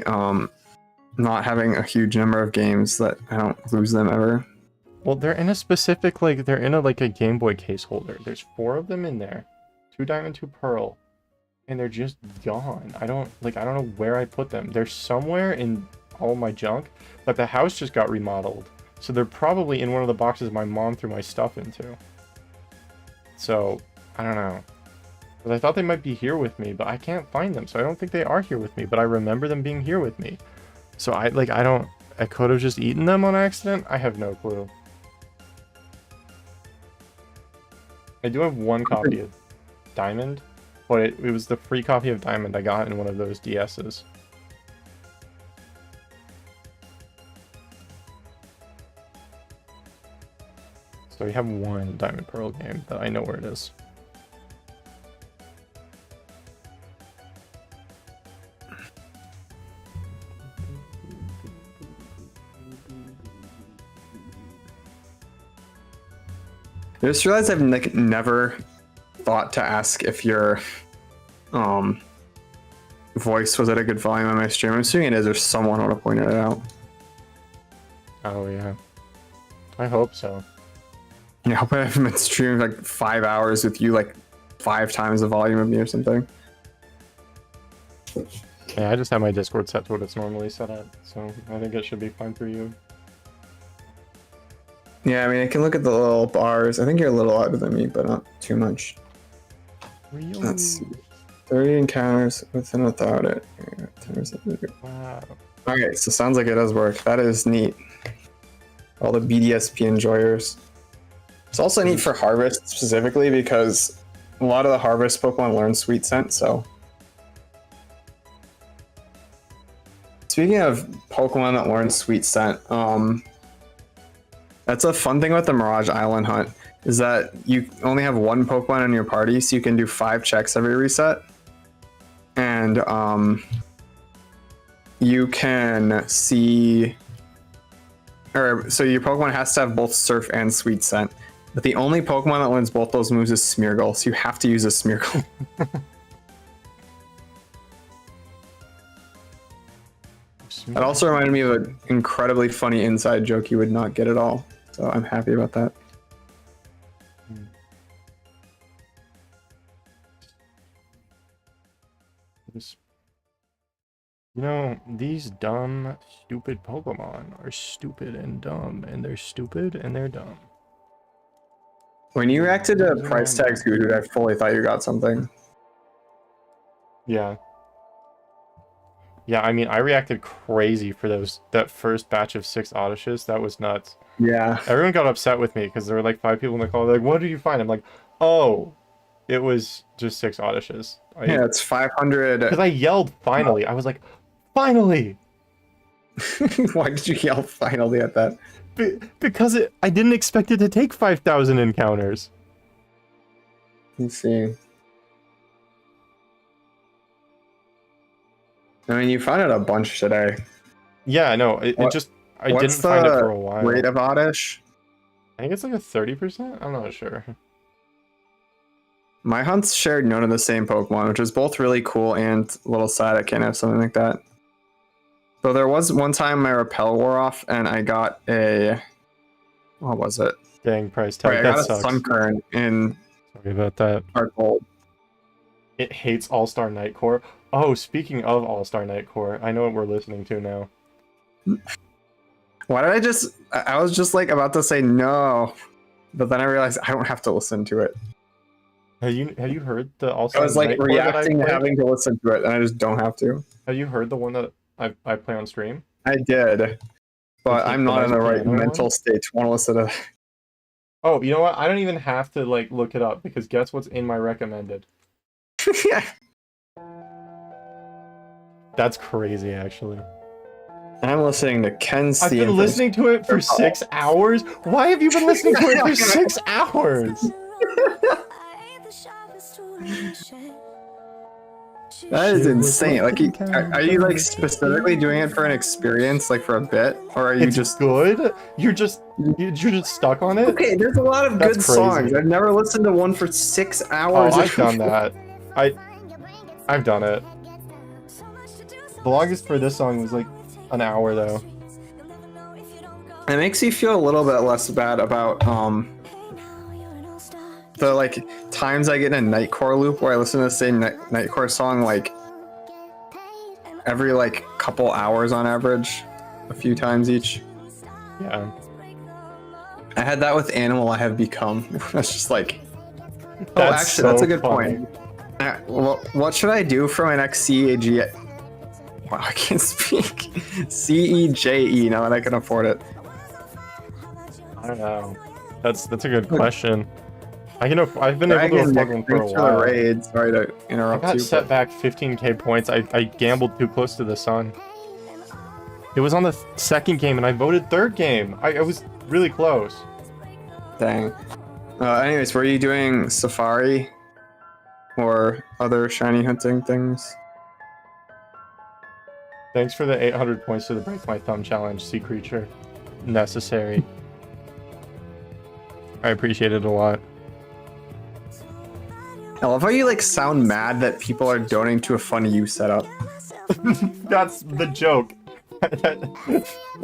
not having a huge number of games that I don't lose them ever. Well, they're in a specific, like, they're in a Game Boy case holder. There's 4 of them in there. 2 Diamond, 2 Pearl. And they're just gone. I don't know where I put them. They're somewhere in all my junk, but the house just got remodeled. So they're probably in one of the boxes my mom threw my stuff into. So, I don't know. But I thought they might be here with me, but I can't find them. So I don't think they are here with me, but I remember them being here with me. So I could have just eaten them on accident. I have no clue. I do have one copy of Diamond, but it was the free copy of Diamond I got in one of those DS's. So we have one Diamond Pearl game that I know where it is. I just realized I've never thought to ask if your voice was at a good volume on my stream. I'm assuming it is, or someone would have pointed it out. Oh yeah. I hope so. Yeah, I hope I haven't been streaming like 5 hours with you like 5 times the volume of me or something. Yeah, I just have my Discord set to what it's normally set at, so I think it should be fine for you. Yeah, I mean, I can look at the little bars. I think you're a little louder than me, but not too much. Really? Let's see. 30 encounters with and without it. Wow. Okay, so sounds like it does work. That is neat. All the BDSP enjoyers. It's also neat for Harvest specifically because a lot of the Harvest Pokemon learn Sweet Scent, so. Speaking of Pokemon that learn Sweet Scent, that's a fun thing with the Mirage Island hunt, is that you only have one Pokemon in your party, so you can do 5 checks every reset. And you can see, so your Pokemon has to have both Surf and Sweet Scent. But the only Pokemon that learns both those moves is Smeargle, so you have to use a Smeargle. That also reminded me of an incredibly funny inside joke you would not get at all. So I'm happy about that. You know, these dumb, stupid Pokemon are stupid and dumb, and they're stupid and they're dumb. When you reacted to price tags, Gudud, I fully thought you got something. Yeah. Yeah, I mean, I reacted crazy for that first batch of 6 Odysseus. That was nuts. Yeah. Everyone got upset with me because there were like 5 people in the call. They're like, what did you find? I'm like, oh, it was just 6 Odysseus. Yeah, it's 500. Because I yelled finally. I was like, finally! Why did you yell finally at that? Because I didn't expect it to take 5,000 encounters. Let's see. I mean, you found it a bunch today. Yeah, no, it just, I didn't find it for a while. What's the rate of Oddish? I think it's like a 30%? I'm not sure. My hunts shared none of the same Pokemon, which is both really cool and a little sad I can't have something like that. So there was one time my Repel wore off and I got a... What was it? Dang, price tag. Right, I got a Sunkern in... Sorry about that. Heart Gold. It hates All-Star Nightcore. Oh, speaking of All-Star Nightcore, I know what we're listening to now. Why did I was just like about to say no, but then I realized I don't have to listen to it. Have you heard the All-Star Nightcore? I was like reacting to having to listen to it, and I just don't have to. Have you heard the one that I play on stream? I did, but I'm not in the right mental state to want to listen to that. Oh, you know what? I don't even have to like look it up because guess what's in my recommended? Yeah. That's crazy, actually. I'm listening to Ken C. I've been listening to it for 6 hours? Why have you been listening to it for 6 hours? That is insane. Like, are you like specifically doing it for an experience, like for a bit, or are you just good? You're just stuck on it? Okay, there's a lot of good songs. I've never listened to one for 6 hours. Oh, I've done that. I've done it. The longest for this song was like an hour though. It makes you feel a little bit less bad about the like times I get in a Nightcore loop where I listen to the same Nightcore song like every like couple hours on average, a few times each. Yeah. I had that with Animal I Have Become. That's just like, that's that's a good point. Well, what should I do for my next CEG? Wow, I can't speak. CEJE now that I can afford it. I don't know. That's a good question. I've been able to afford one for a while. Raid. Sorry to interrupt you. I got set back 15k points. I gambled too close to the sun. It was on the second game and I voted third game. I was really close. Dang. Anyways, were you doing safari or other shiny hunting things? Thanks for the 800 points to the Break My Thumb challenge, Sea Creature. Necessary. I appreciate it a lot. I love how you like sound mad that people are donating to a Funny You setup. That's the joke.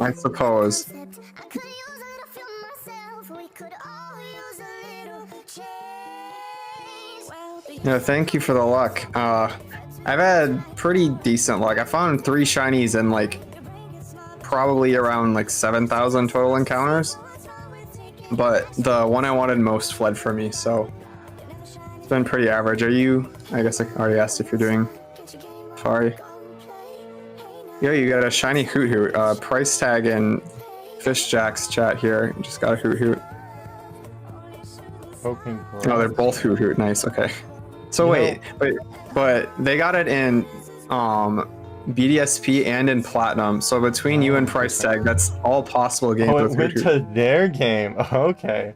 I suppose. No, thank you for the luck. I've had pretty decent luck. I found 3 shinies in like probably around like 7,000 total encounters, but the one I wanted most fled from me, so it's been pretty average. Are you? I guess I already asked if you're doing safari. Yo, you got a shiny Hoot Hoot. Price tag in Fish Jack's chat here. Just got a Hoot Hoot. Okay, oh, they're both Hoot Hoot. Nice. Okay. So wait, but they got it in BDSP and in Platinum. So between you and Price Tag, that's all possible games. Oh, it went to their game. Okay.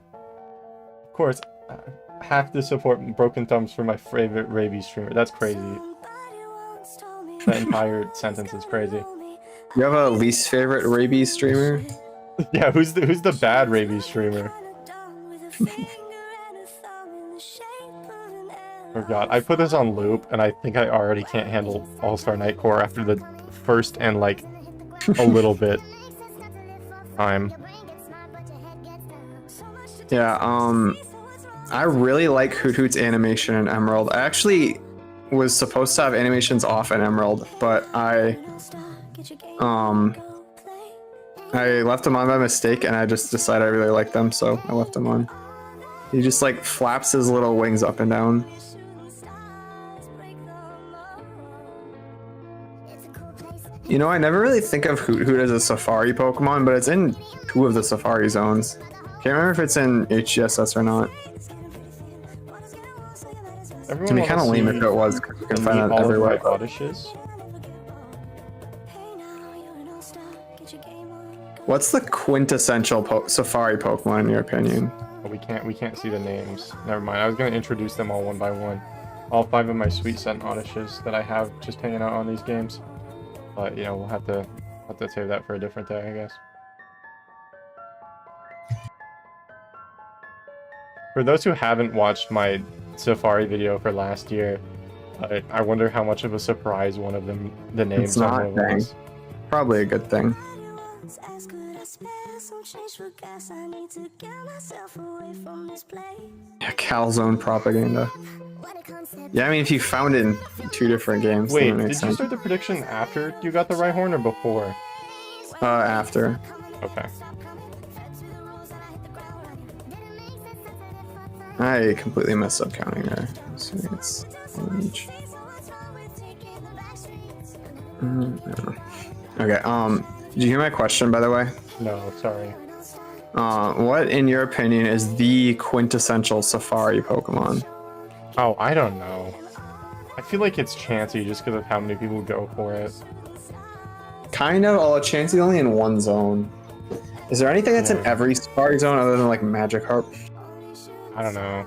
Of course, I have to support Broken Thumbs for my favorite rabies streamer. That's crazy. That entire sentence is crazy. You have a least favorite rabies streamer? Yeah, who's the bad rabies streamer? Oh god, I put this on loop, and I think I already can't handle All-Star Night Core after the first and, like, a little bit time. Yeah, I really like Hoot Hoot's animation in Emerald. I actually was supposed to have animations off in Emerald, but I left them on by mistake, and I just decided I really like them, so I left them on. He just, like, flaps his little wings up and down. You know, I never really think of Hoot Hoot as a safari Pokemon, but it's in 2 of the safari zones. Can't remember if it's in HGSS or not. It'd be kind of lame if it was, because you can find it everywhere. What's the quintessential safari Pokemon in your opinion? Well, we can't see the names. Never mind. I was gonna introduce them all one by one. All 5 of my Sweet Scent Oddishes that I have just hanging out on these games. But you know, we'll have to save that for a different day, I guess. For those who haven't watched my Safari video for last year, I wonder how much of a surprise one of them, the names it's not, was. Probably a good thing. Yeah, Calzone propaganda. Yeah, I mean, if you found it in 2 different games. Wait, did you start the prediction after you got the Rhyhorn or before? After. Okay. I completely messed up counting there. Assuming it's one each. Okay, did you hear my question, by the way? No, sorry. What, in your opinion, is the quintessential safari Pokemon? Oh, I don't know. I feel like it's Chansey just because of how many people go for it. Kind of, although Chansey's only in 1 zone. Is there anything that's in every safari zone other than, like, Magikarp? I don't know.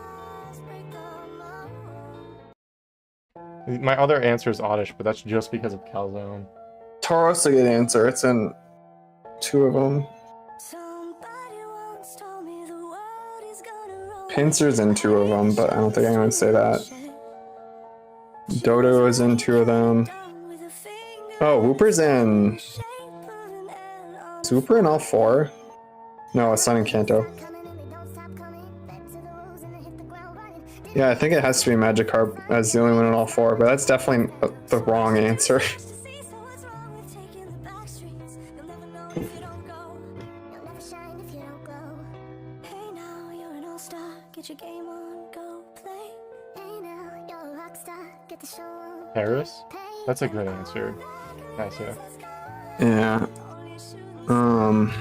My other answer is Oddish, but that's just because of Calzone. Tauros a good answer. It's in 2 of them. Pinsir's in 2 of them, but I don't think anyone would say that. Dodo is in 2 of them. Oh, Wooper's in... Is Wooper in all 4? No, it's not in Kanto. Yeah, I think it has to be Magikarp as the only one in all 4, but that's definitely the wrong answer. Paris? That's a good answer. Nice, yeah. Yeah. I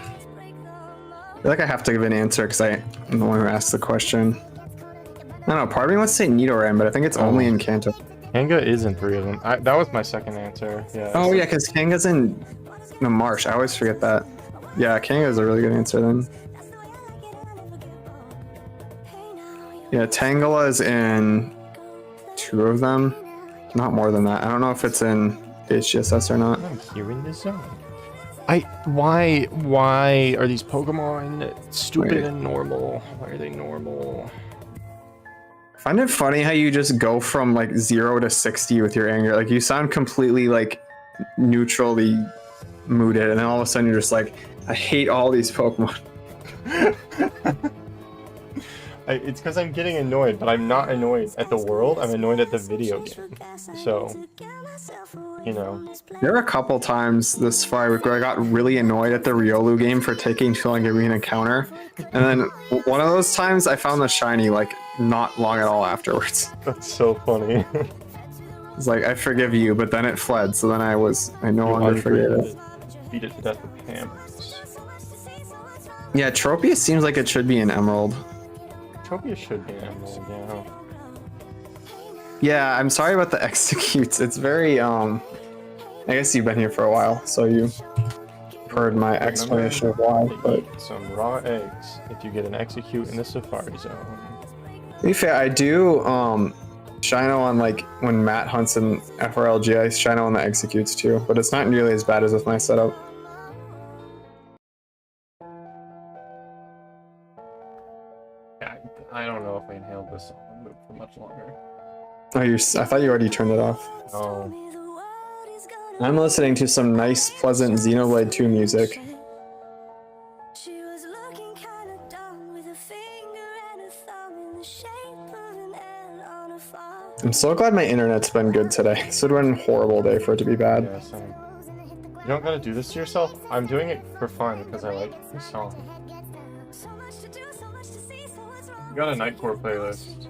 feel like I have to give an answer because I'm the one who asked the question. I don't know, part of me wants to say Nidoran, but I think it's only in Kanto. Kanga is in 3 of them. That was my second answer, yeah. Oh yeah, because Kanga's in the marsh. I always forget that. Yeah, Kanga's a really good answer then. Yeah, Tangela is in 2 of them. Not more than that. I don't know if it's in HGSS or not. I'm hearing the zone. Why are these Pokemon stupid and normal? Why are they normal? I find it funny how you just go from like 0 to 60 with your anger. Like you sound completely like neutrally mooded, and then all of a sudden you're just like, I hate all these Pokemon. It's because I'm getting annoyed, but I'm not annoyed at the world. I'm annoyed at the video game. So, you know. There are a couple times this far where I got really annoyed at the Riolu game for taking too long to give me an encounter. And then one of those times I found the shiny like not long at all afterwards. That's so funny. It's like, I forgive you, but then it fled, so then I no longer forgave it. Beat it to death with hammers. Yeah, Tropius seems like it should be an Emerald. Tropius should be an Emerald, yeah. Yeah, I'm sorry about the executes. It's very, I guess you've been here for a while, so you've heard my explanation of why, but... Some raw eggs if you get an execute in the Safari Zone. To be fair, I do, Shino on, like, when Matt hunts in FRLG, I Shino on the executes too, but it's not nearly as bad as with my setup. I don't know if I inhaled this song for much longer. Oh, I thought you already turned it off. Oh. I'm listening to some nice, pleasant Xenoblade 2 music. I'm so glad my internet's been good today. This would have been a horrible day for it to be bad. Yeah, same. You don't gotta do this to yourself. I'm doing it for fun because I like this song. We got a Nightcore playlist.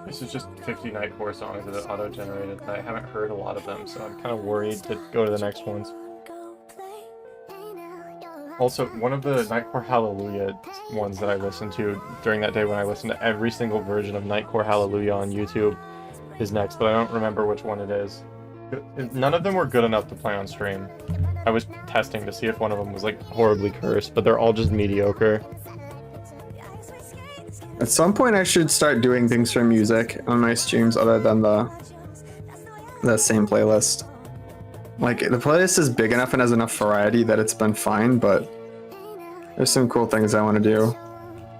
This is just 50 Nightcore songs that are auto-generated. I haven't heard a lot of them, so I'm kind of worried to go to the next ones. Also, one of the Nightcore Hallelujah ones that I listened to during that day when I listened to every single version of Nightcore Hallelujah on YouTube is next, but I don't remember which one it is. None of them were good enough to play on stream. I was testing to see if one of them was like horribly cursed, but they're all just mediocre. At some point I should start doing things for music on my streams other than the same playlist. Like, the playlist is big enough and has enough variety that it's been fine, but there's some cool things I want to do.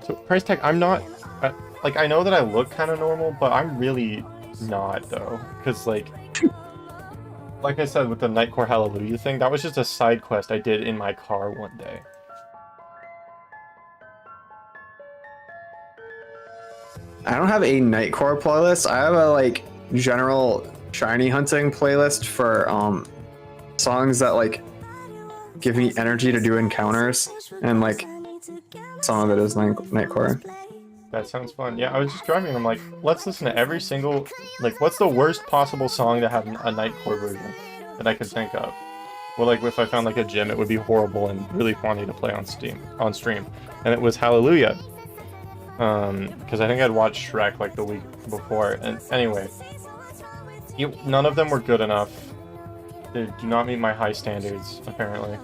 So, Price Tag, I'm not... like, I know that I look kind of normal, but I'm really not, though. Because, like I said with the Nightcore Hallelujah thing, that was just a side quest I did in my car one day. I don't have a Nightcore playlist. I have a, like, general shiny hunting playlist for, songs that, like, give me energy to do encounters, and, like, some of it is Nightcore. That sounds fun. Yeah, I was just driving and I'm like, let's listen to every single... Like, what's the worst possible song to have a Nightcore version that I could think of? Well, like, if I found, like, a gym, it would be horrible and really funny to play on stream. And it was Hallelujah. Because I think I'd watched Shrek, like, the week before. And anyway, none of them were good enough. They do not meet my high standards, apparently.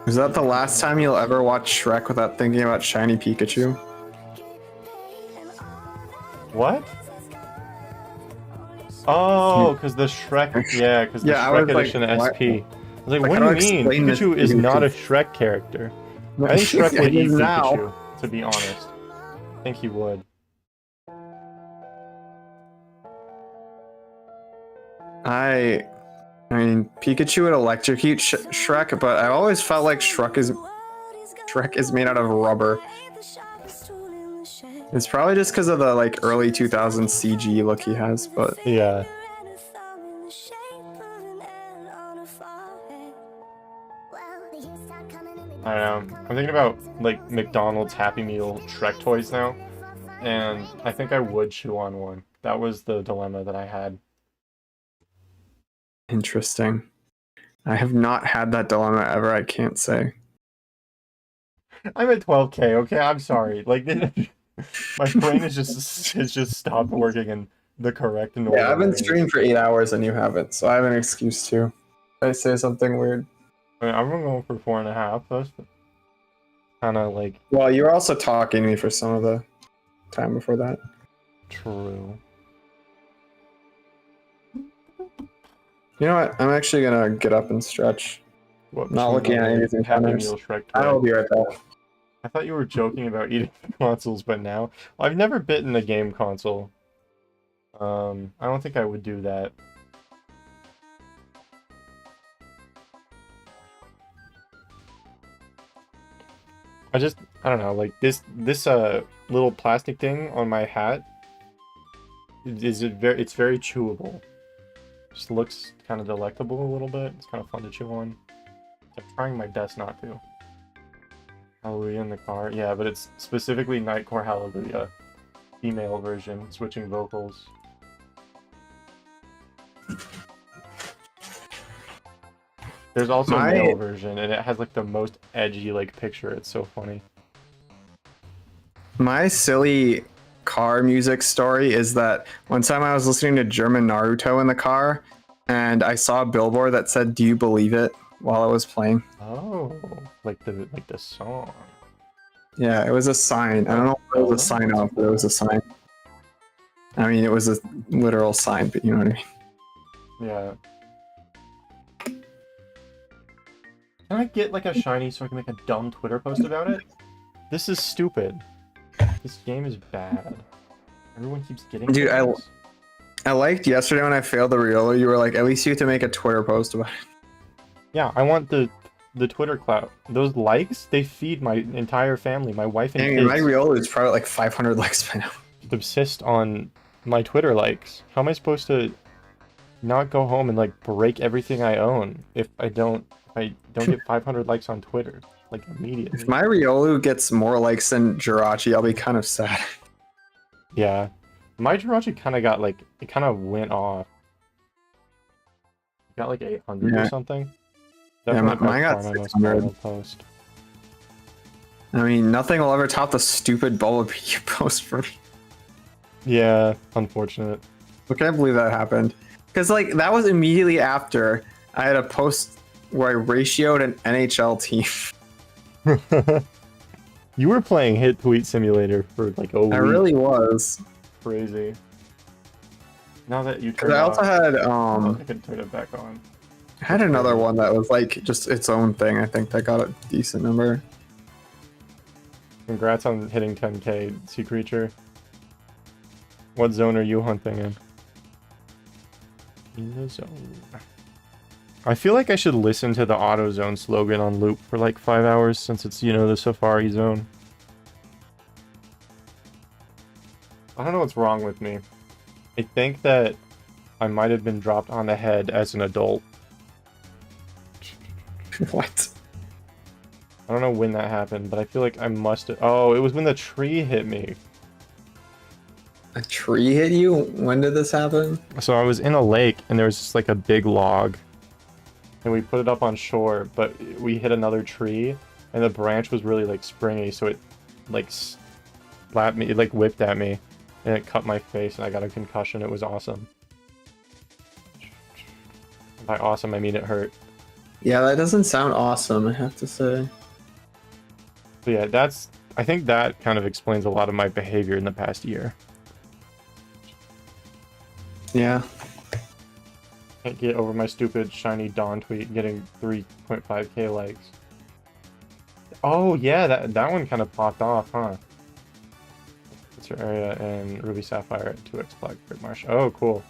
Is that the last time you'll ever watch Shrek without thinking about shiny Pikachu? What? Oh, because the Shrek... Yeah, because the Shrek edition like, SP. I was like, what do you mean? Pikachu is not a Shrek character. I think Shrek would eat Pikachu, to be honest. I think he would. I mean, Pikachu would electrocute Shrek, but I always felt like Shrek is made out of rubber. It's probably just because of the, like, early 2000s CG look he has, but... Yeah. I don't know. I'm thinking about, like, McDonald's Happy Meal Shrek toys now, and I think I would chew on one. That was the dilemma that I had. Interesting. I have not had that dilemma ever, I can't say. I'm at 12K, okay? I'm sorry. Like, my brain is just stopped working in the correct normal. Yeah, I've been streaming for 8 hours and you haven't, so I have an excuse too. I say something weird. I mean, I'm going for 4.5. kind of like. Well, you were also talking to me for some of the time before that. True. You know what? I'm actually gonna get up and stretch. What, Not looking at anything. Happy Meal Shrek toy? I'll be right back. I thought you were joking about eating consoles, but now I've never bitten a game console. I don't think I would do that. I don't know, like this little plastic thing on my hat it's very chewable. Just looks kind of delectable a little bit. It's kind of fun to chew on. I'm trying my best not to. Hallelujah in the car. Yeah, but it's specifically Nightcore Hallelujah. Female version, switching vocals. There's also a male version, and it has like the most edgy like picture. It's so funny. My silly car music story is that one time I was listening to German Naruto in the car, and I saw a billboard that said "Do you believe it?" while I was playing. Oh, like the song. Yeah, it was a sign. I don't know if it was a sign off, but it was a sign. I mean, it was a literal sign, but you know what I mean. Yeah. Can I get like a shiny so I can make a dumb Twitter post about it? This is stupid. This game is bad. Everyone keeps getting. Dude, I liked yesterday when I failed the Riolo. You were like, at least you have to make a Twitter post about it. Yeah, I want the Twitter clout. Those likes, they feed my entire family, my wife and kids. My Riolo is probably like 500 likes by now. Obsessed on my Twitter likes. How am I supposed to not go home and like break everything I own if I don't get 500 likes on Twitter like immediately? If my Riolu gets more likes than Jirachi, I'll be kind of sad. Yeah, my Jirachi kind of got like it kind of went off. Got like 800 or something. Definitely mine got 600. Post. I mean, nothing will ever top the stupid Bulbapedia you post for me. Yeah, unfortunate. I can't believe that happened. Because like that was immediately after I had a post where I ratioed an NHL team. You were playing Hit Tweet Simulator for like a week. I really was. Crazy. Now that you turn I also had I can turn it back on. I had another one that was like just its own thing. I think that got a decent number. Congrats on hitting 10k, Sea Creature. What zone are you hunting in? In the zone. I feel like I should listen to the AutoZone slogan on loop for like 5 hours since it's, you know, the Safari zone. I don't know what's wrong with me. I think that I might have been dropped on the head as an adult. What? I don't know when that happened, but I feel like I must have... Oh, it was when the tree hit me. A tree hit you? When did this happen? So I was in a lake, and there was just like a big log. And we put it up on shore, but we hit another tree, and the branch was really like springy, so it like slapped me, it like whipped at me, and it cut my face, and I got a concussion. It was awesome. By awesome, I mean it hurt. Yeah, that doesn't sound awesome, I have to say. So yeah, I think that kind of explains a lot of my behavior in the past year. Yeah. Can't get over my stupid shiny Dawn tweet getting 3.5k likes. Oh yeah, that one kind of popped off, huh? What's your area in Ruby Sapphire at 2x Black Bird Marsh? Oh, cool.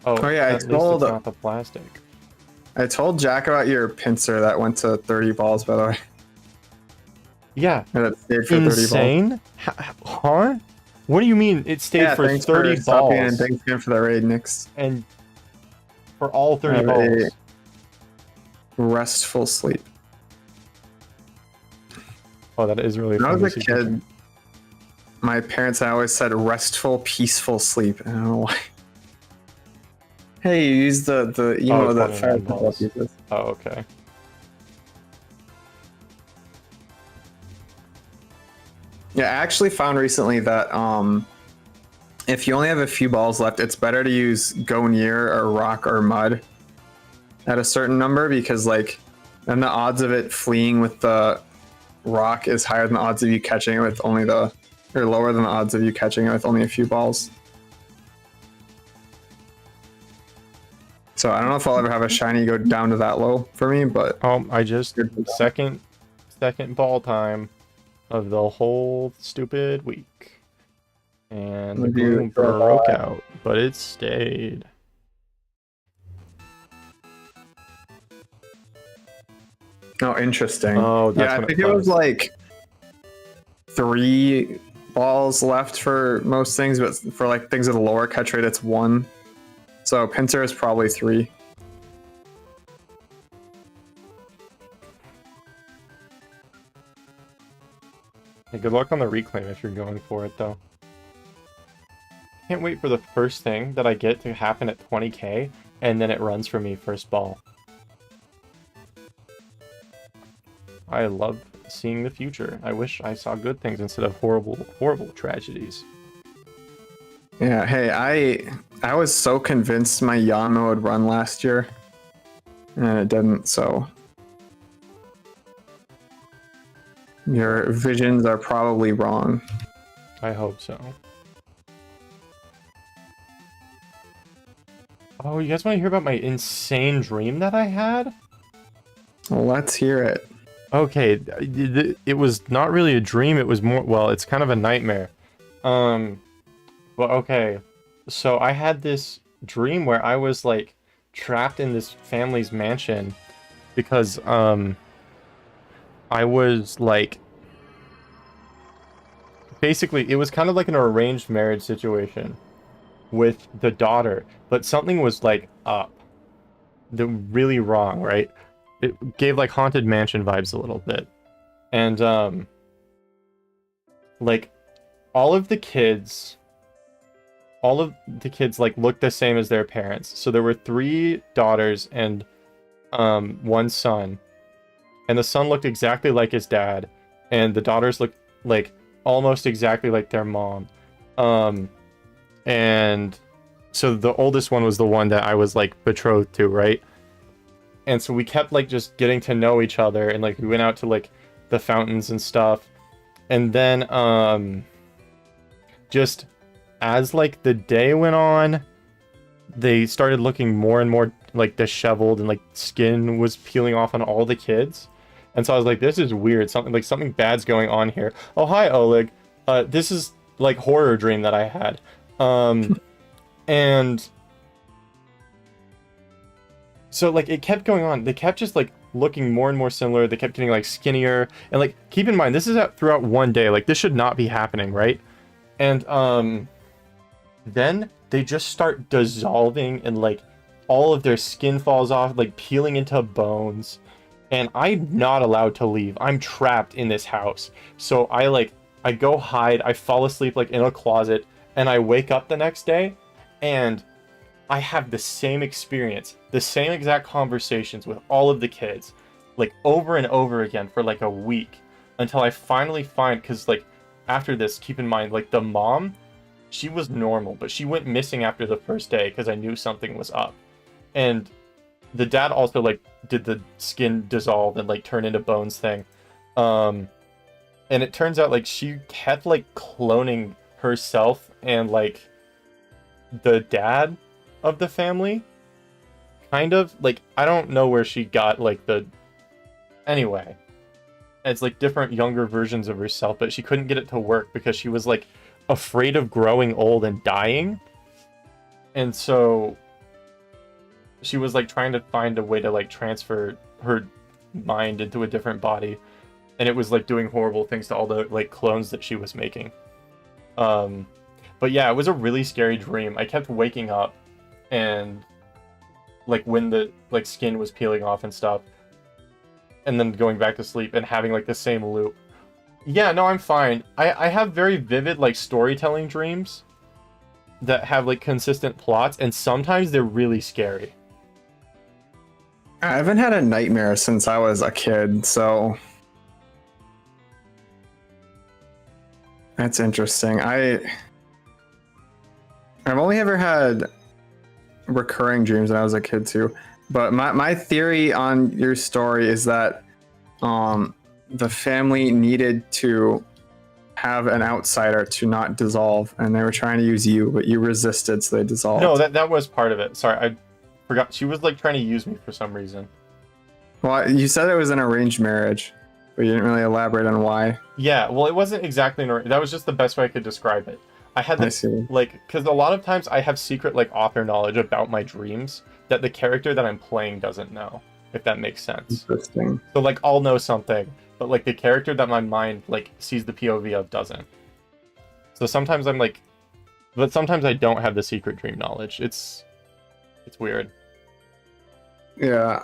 Oh yeah, at least it's not the plastic. I told Jack about your pincer that went to 30 balls, by the way. Yeah. That stayed for 30 balls. Insane? Huh? What do you mean it stayed for 30 balls? And thanks again for the raid, Nix. And for all 30 balls. Restful sleep. Oh, that is really funny. When I was a kid, my parents always said restful, peaceful sleep. I don't know why. Hey, you use the emote that Fire uses. Oh, okay. Yeah, I actually found recently that if you only have a few balls left, it's better to use Go Near or Rock or Mud at a certain number, because like then the odds of it fleeing with the rock is higher than the odds of you catching it with only or lower than the odds of you catching it with only a few balls. So I don't know if I'll ever have a shiny go down to that low for me, but I just second ball time of the whole stupid week, and the bloom broke out, but it stayed. Oh, interesting. Oh, that's yeah, I think it was like 3 balls left for most things, but for like things with a lower catch rate, it's 1. So Pinsir is probably 3. Hey, good luck on the reclaim if you're going for it, though. Can't wait for the first thing that I get to happen at 20k, and then it runs for me first ball. I love seeing the future. I wish I saw good things instead of horrible, horrible tragedies. Yeah, hey, I was so convinced my Yanma would run last year, and it didn't, so... Your visions are probably wrong. I hope so. Oh, you guys want to hear about my insane dream that I had? Well, let's hear it. Okay, it was not really a dream, it was more, well, it's kind of a nightmare. Well, okay, so I had this dream where I was, like, trapped in this family's mansion because, I was, like, basically, it was kind of like an arranged marriage situation with the daughter, but something was, like, up. Really wrong, right? It gave, like, Haunted Mansion vibes a little bit. And, like, all of the kids, like, looked the same as their parents. So there were 3 daughters and, 1 son. And the son looked exactly like his dad. And the daughters looked, like, almost exactly like their mom. And so the oldest one was the one that I was, like, betrothed to, right? And so we kept, like, just getting to know each other, and, like, we went out to, like, the fountains and stuff. And then, just as, like, the day went on, they started looking more and more, like, disheveled, and, like, skin was peeling off on all the kids. And so I was like, this is weird. Something bad's going on here. Oh, hi, Oleg. This is, like, horror dream that I had. And... so, like, it kept going on. They kept just, like, looking more and more similar. They kept getting, like, skinnier. And, like, keep in mind, this is throughout one day. Like, this should not be happening, right? And, then they just start dissolving and, like, all of their skin falls off, like, peeling into bones. And I'm not allowed to leave. I'm trapped in this house. So I go hide. I fall asleep, like, in a closet. And I wake up the next day. And... I have the same experience, the same exact conversations with all of the kids, like, over and over again for, like, a week, until I finally find, because, like, after this, keep in mind, like, the mom, she was normal, but she went missing after the first day, because I knew something was up. And the dad also, like, did the skin dissolve and, like, turn into bones thing. And it turns out, like, she kept, like, cloning herself and, like, the dad of the family, kind of, like, I don't know where she got, like, anyway, it's, like, different younger versions of herself, but she couldn't get it to work because she was, like, afraid of growing old and dying. And so she was, like, trying to find a way to, like, transfer her mind into a different body, and it was, like, doing horrible things to all the, like, clones that she was making. But yeah, it was a really scary dream. I kept waking up and, like, when the, like, skin was peeling off and stuff, and then going back to sleep and having, like, the same loop. Yeah, no, I'm fine. I have very vivid, like, storytelling dreams that have, like, consistent plots, and sometimes they're really scary. I haven't had a nightmare since I was a kid, so... That's interesting. I've only ever had recurring dreams when I was a kid too, but my theory on your story is that the family needed to have an outsider to not dissolve, and they were trying to use you, but you resisted, so they dissolved. No, that was part of it. Sorry, I forgot. She was like trying to use me for some reason. Well, you said it was an arranged marriage, but you didn't really elaborate on why. Yeah, well, it wasn't exactly that was just the best way I could describe it. I had this, like, because a lot of times I have secret, like, author knowledge about my dreams that the character that I'm playing doesn't know, if that makes sense. Interesting. So, like, I'll know something, but, like, the character that my mind, like, sees the POV of doesn't. So sometimes I'm, like... But sometimes I don't have the secret dream knowledge. It's weird. Yeah,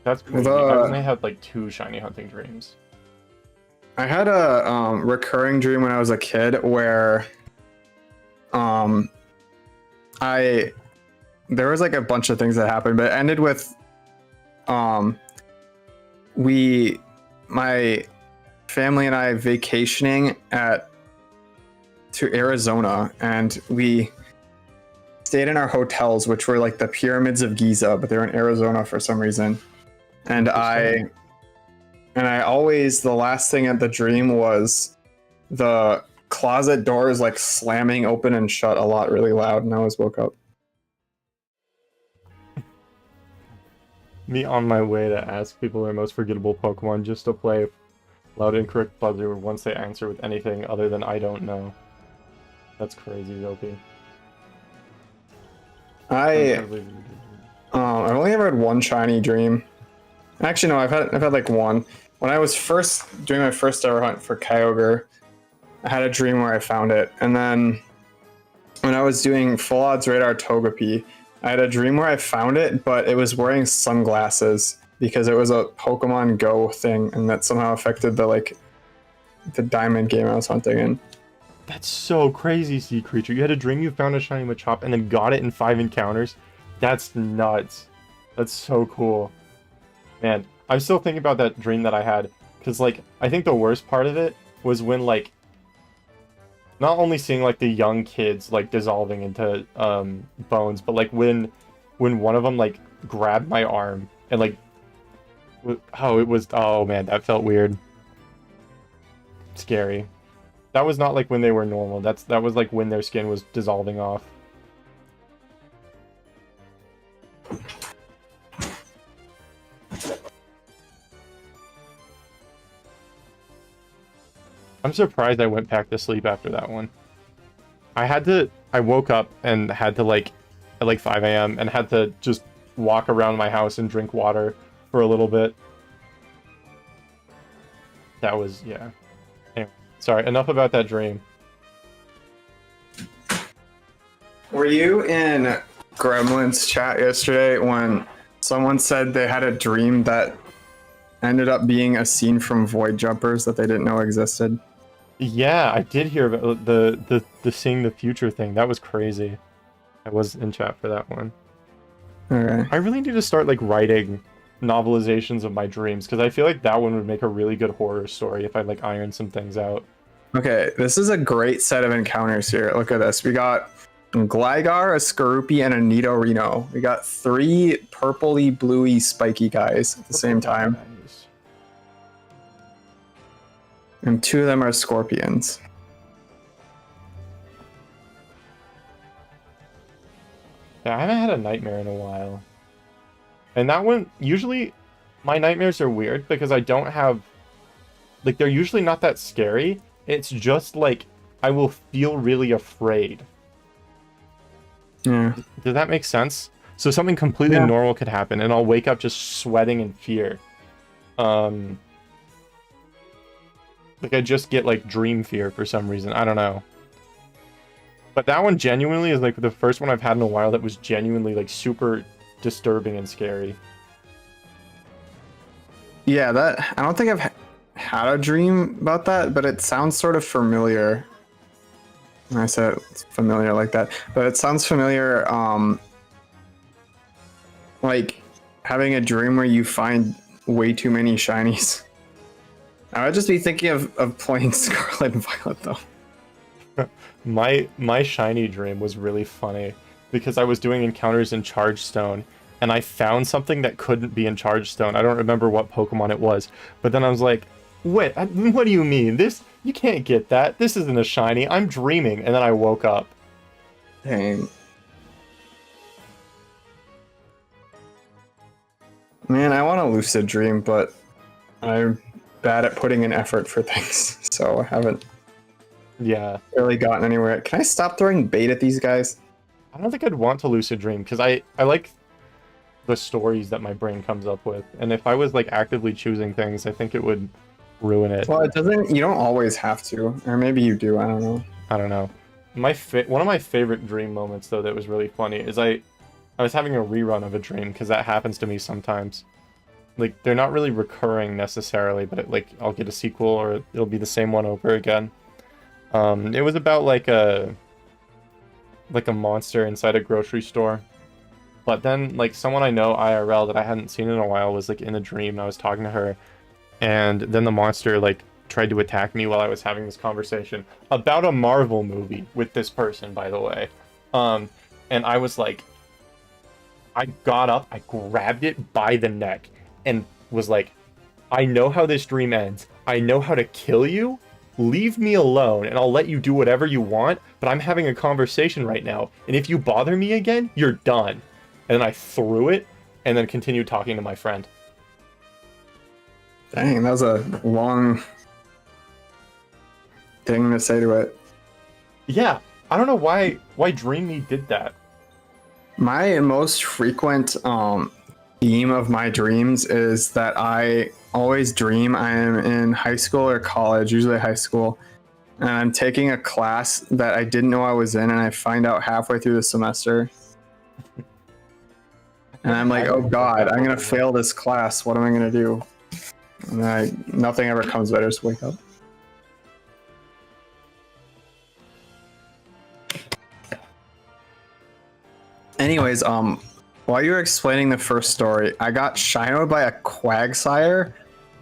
That's crazy. I only had, like, 2 shiny hunting dreams. I had a recurring dream when I was a kid where there was like a bunch of things that happened, but it ended with my family and I vacationing to Arizona, and we stayed in our hotels, which were like the pyramids of Giza, but they were in Arizona for some reason. And I always, the last thing at the dream was the closet doors like slamming open and shut a lot really loud, and I always woke up. Me on my way to ask people their most forgettable Pokemon just to play loud incorrect buzzer once they answer with anything other than I don't know. That's crazy, Zopi. I've only ever had one shiny dream. Actually, no, I've had like one. When I was first doing my first ever hunt for Kyogre, I had a dream where I found it. And then when I was doing Full Odds Radar Togepi, I had a dream where I found it, but it was wearing sunglasses because it was a Pokemon Go thing, and that somehow affected the diamond game I was hunting in. That's so crazy, Sea Creature. You had a dream you found a shiny Machop and then got it in 5 encounters? That's nuts. That's so cool. Man, I'm still thinking about that dream that I had, because, like, I think the worst part of it was when, like, not only seeing, like, the young kids, like, dissolving into, bones, but, like, when one of them, like, grabbed my arm, and, like, oh, man, that felt weird. Scary. That was not, like, when they were normal. That was, like, when their skin was dissolving off. I'm surprised I went back to sleep after that one. I woke up and had to, like, at like 5 a.m. and had to just walk around my house and drink water for a little bit. That was, yeah. Anyway, sorry, enough about that dream. Were you in Gremlin's chat yesterday when someone said they had a dream that ended up being a scene from Void Jumpers that they didn't know existed? Yeah, I did hear about the seeing the future thing. That was crazy. I was in chat for that one. Okay. I really need to start, like, writing novelizations of my dreams, because I feel like that one would make a really good horror story if I, like, iron some things out. Okay, this is a great set of encounters here. Look at this. We got Gligar, a Skorupi, and a Nidorino. We got 3 purpley, bluey, spiky guys at the same time. And 2 of them are scorpions. Yeah, I haven't had a nightmare in a while. And that one, usually, my nightmares are weird because I don't have... Like, they're usually not that scary. It's just, like, I will feel really afraid. Yeah. Does that make sense? So something completely normal could happen, and I'll wake up just sweating in fear. Like, I just get, like, dream fear for some reason. I don't know. But that one genuinely is, like, the first one I've had in a while that was genuinely, like, super disturbing and scary. Yeah, I don't think I've had a dream about that, but it sounds sort of familiar. And I said it's familiar like that, but it sounds familiar, like having a dream where you find way too many shinies. I would just be thinking of playing Scarlet and Violet, though. My shiny dream was really funny because I was doing encounters in Charge Stone, and I found something that couldn't be in Chargestone. I don't remember what Pokemon it was, but then I was like, wait, what do you mean? You can't get that. This isn't a shiny. I'm dreaming. And then I woke up. Dang. Man, I want a lucid dream, but I'm bad at putting in effort for things, so I haven't really gotten anywhere. Can I stop throwing bait at these guys? I don't think I'd want to lucid dream, because I like the stories that my brain comes up with, and if I was like actively choosing things, I think it would ruin it. Well, it doesn't. You don't always have to, or maybe you do. I don't know. I don't know. One of my favorite dream moments, though, that was really funny is I was having a rerun of a dream, because that happens to me sometimes. Like, they're not really recurring necessarily, but I'll get a sequel or it'll be the same one over again. It was about like a monster inside a grocery store. But then like someone I know IRL that I hadn't seen in a while was like in a dream. I was talking to her, and then the monster like tried to attack me while I was having this conversation about a Marvel movie with this person, by the way. And I was like, I got up, I grabbed it by the neck and was like, I know how this dream ends. I know how to kill you. Leave me alone and I'll let you do whatever you want, but I'm having a conversation right now. And if you bother me again, you're done. And then I threw it and then continued talking to my friend. Dang, that was a long thing to say to it. Yeah, I don't know why Dream Me did that. My most frequent theme of my dreams is that I always dream I am in high school or college, usually high school, and I'm taking a class that I didn't know I was in, and I find out halfway through the semester. And I'm like, oh god, I'm gonna fail this class. What am I gonna do? And nothing ever comes better. Just wake up. Anyways, while you were explaining the first story, I got shinoed by a Quagsire,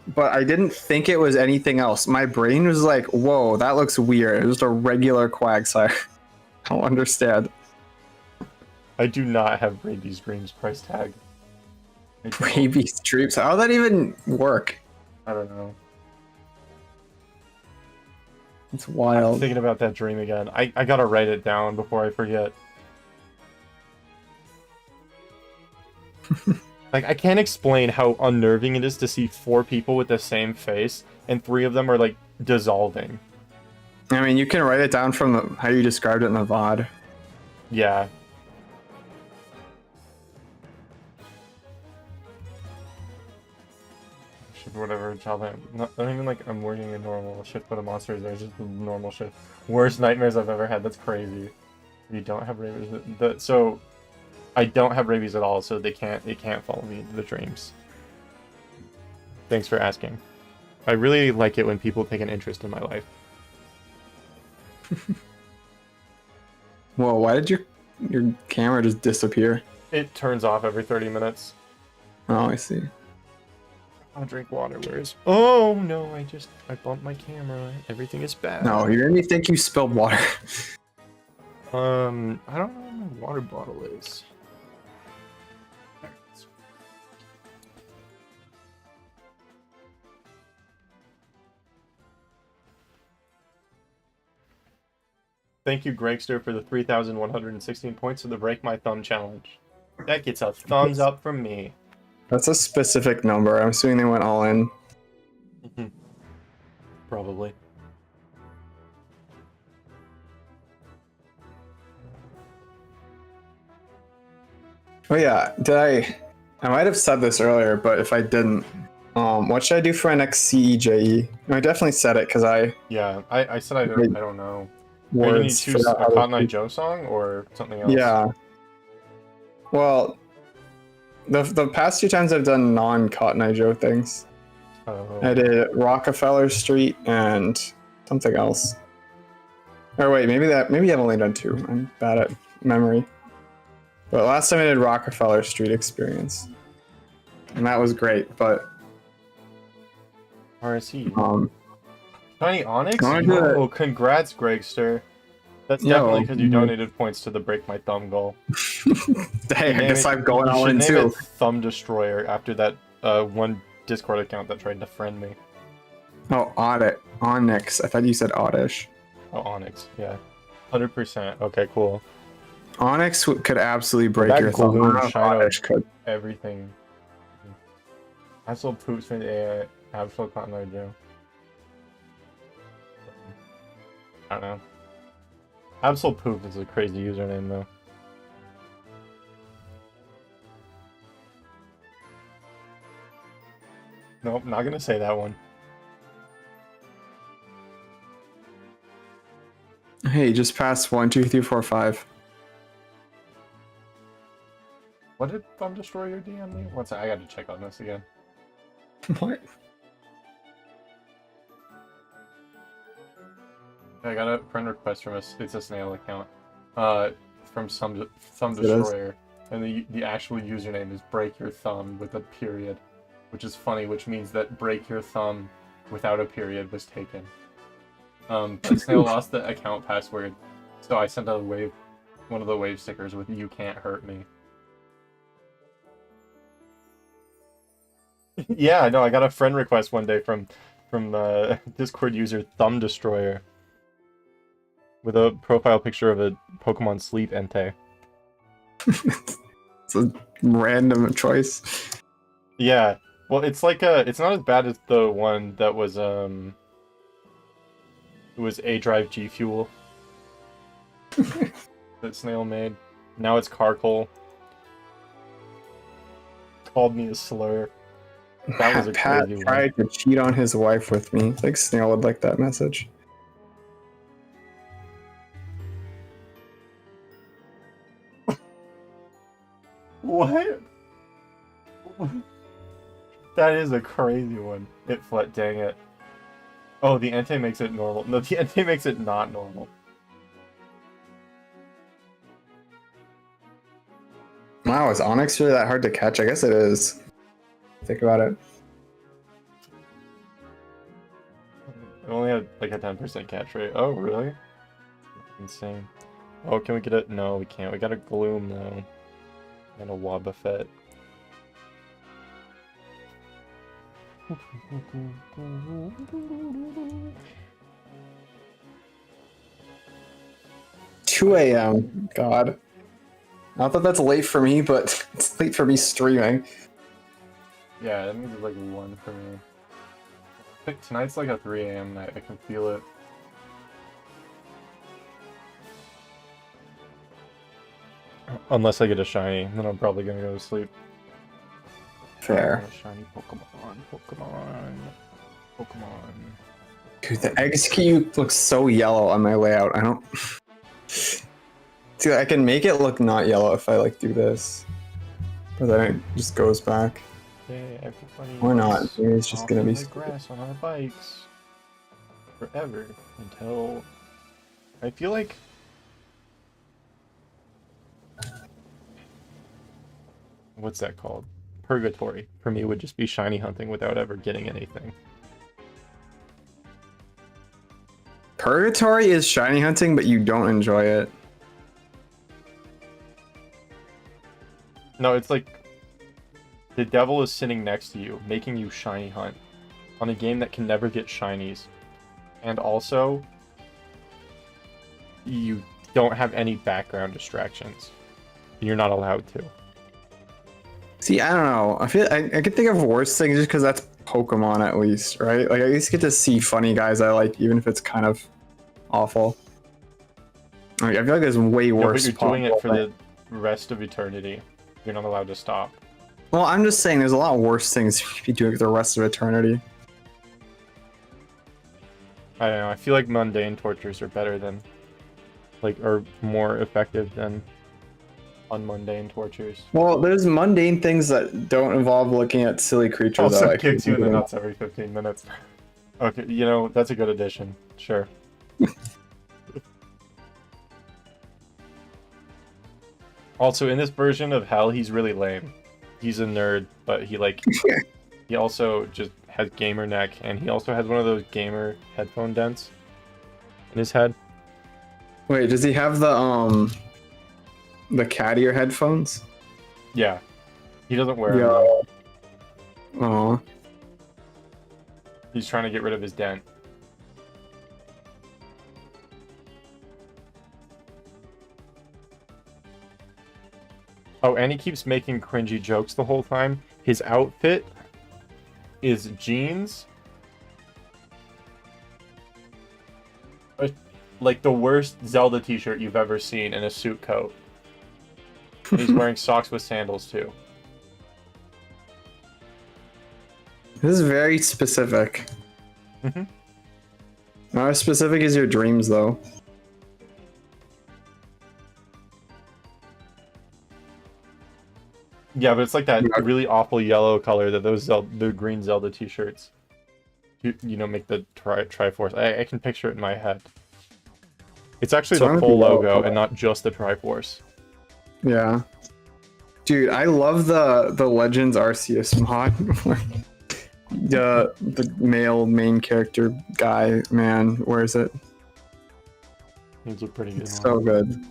but I didn't think it was anything else. My brain was like, whoa, that looks weird. It was just a regular Quagsire. I don't understand. I do not have Rabies Dreams price tag. Rabies Dreams? How would that even work? I don't know. It's wild. I'm thinking about that dream again. I gotta write it down before I forget. Like, I can't explain how unnerving it is to see 4 people with the same face, and 3 of them are, like, dissolving. I mean, you can write it down from how you described it in the VOD. Yeah. Shift whatever job I don't even like I'm working a normal shift, but a monster is there. It's just the normal shift. Worst nightmares I've ever had. That's crazy. You don't have rabies. So I don't have rabies at all, so it can't follow me into the dreams. Thanks for asking. I really like it when people take an interest in my life. Whoa, why did your camera just disappear? It turns off every 30 minutes. Oh, I see. I'll drink water. Where's... Oh no, I bumped my camera. Everything is bad. No, you made me think you spilled water. I don't know where my water bottle is. Thank you, Gregster, for the 3,116 points of the Break My Thumb challenge. That gets a thumbs up from me. That's a specific number. I'm assuming they went all in. Probably. Oh yeah, I might have said this earlier, but if I didn't, what should I do for my next CEJE? No, I definitely said it because I said I don't know. Are you choose a Cotton Eye Joe song or something else? Yeah. Well, the past 2 times I've done non-Cotton Eye Joe things. Oh. I did Rockefeller Street and something else. Or wait, maybe I've only done 2. I'm bad at memory. But last time I did Rockefeller Street Experience, and that was great. But RSE. Shiny Onyx? Oh, congrats, Gregster. That's definitely because you donated points to the Break My Thumb goal. Hey, I guess I'm going all in too. You should name it Thumb Destroyer after that one Discord account that tried to friend me. Oh, Onyx. I thought you said Oddish. Oh, Onyx. Yeah. 100%. Okay, cool. Onyx could absolutely break your thumb. Oddish could. Everything. Absol poops from the AI. Absol Cotton Joe. I don't know. Absol poop is a crazy username though. Nope, not gonna say that one. Hey, just passed 1, 2, 3, 4, 5. What did Thumb Destroyer DM me? One sec, I gotta check on this again. What? I got a friend request from it's a snail account. From Thumb Destroyer. And the actual username is Break Your Thumb with a period. Which is funny, which means that Break Your Thumb without a period was taken. But Snail lost the account password, so I sent one of the wave stickers with "You can't hurt me." Yeah, no, I got a friend request one day from Discord user Thumb Destroyer with a profile picture of a Pokemon Sleep Entei. It's a random choice. Yeah, well, it's like it's not as bad as the one that was it was A-Drive G Fuel that Snail made. Now it's Carcoal. Called me a slur. That was a Pat crazy tried to cheat on his wife with me. I think Snail would like that message. What? That is a crazy one. Dang it. Oh, the Entei makes it normal. No, the Entei makes it not normal. Wow, is Onyx really that hard to catch? I guess it is. Think about it. It only had like a 10% catch rate. Oh, really? Insane. Oh, can we get it? No, we can't. We got a Gloom, though. And a Wobbuffet. $2 a.m. God. Not that that's late for me, but it's late for me streaming. Yeah, that means it's like 1 for me. I think tonight's like a 3 a.m. night. I can feel it. Unless I get a shiny, then I'm probably gonna go to sleep. Fair. Shiny Pokemon. Dude, the Execute looks so yellow on my layout. I don't... Dude, I can make it look not yellow if I like do this. But then it just goes back. Hey, everybody. Or not. Maybe it's just gonna be... grass on our bikes. Forever. Until... I feel like... What's that called? Purgatory. For me, would just be shiny hunting without ever getting anything. Purgatory is shiny hunting, but you don't enjoy it. No, it's like... The devil is sitting next to you, making you shiny hunt. On a game that can never get shinies. And also... You don't have any background distractions. You're not allowed to. See, I don't know. I feel I could think of worse things just because that's Pokemon at least, right? Like, I at least get to see funny guys I like, even if it's kind of awful. Like, I feel like there's way worse. Yeah, but you're doing it for the rest of eternity. You're not allowed to stop. Well, I'm just saying there's a lot worse things you be doing for the rest of eternity. I don't know. I feel like mundane tortures are better than, like, or more effective than unmundane tortures. Well, there's mundane things that don't involve looking at silly creatures. Also that kicks you in the nuts every 15 minutes. Okay, you know, that's a good addition. Sure. Also, in this version of Hell, he's really lame. He's a nerd, but he, like, he also just has gamer neck, and he also has one of those gamer headphone dents in his head. Wait, does he have the cat ear headphones? Yeah. He doesn't wear them. Yo. Oh. He's trying to get rid of his dent. Oh, and he keeps making cringy jokes the whole time. His outfit is jeans. Like the worst Zelda t-shirt you've ever seen in a suit coat. And he's wearing socks with sandals too. This is very specific. Mm-hmm. Not as specific as your dreams, though. Yeah, but it's like that really awful yellow color that the green Zelda t-shirts, you know, make the Triforce. I can picture it in my head. It's actually the full logo and not just the Triforce. Yeah. Dude, I love the Legends Arceus mod. the male main character guy, man, where is it? These look pretty good. It's so good.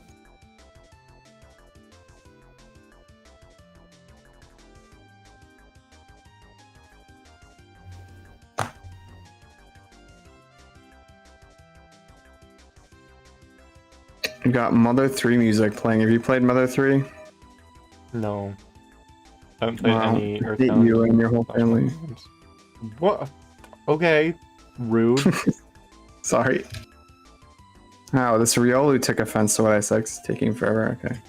You got Mother 3 music playing. Have you played Mother 3? No. I haven't played any Earthbound. You and your whole family. What? Okay. Rude. Sorry. Oh, this Riolu took offense to what I said. It's taking forever. Okay.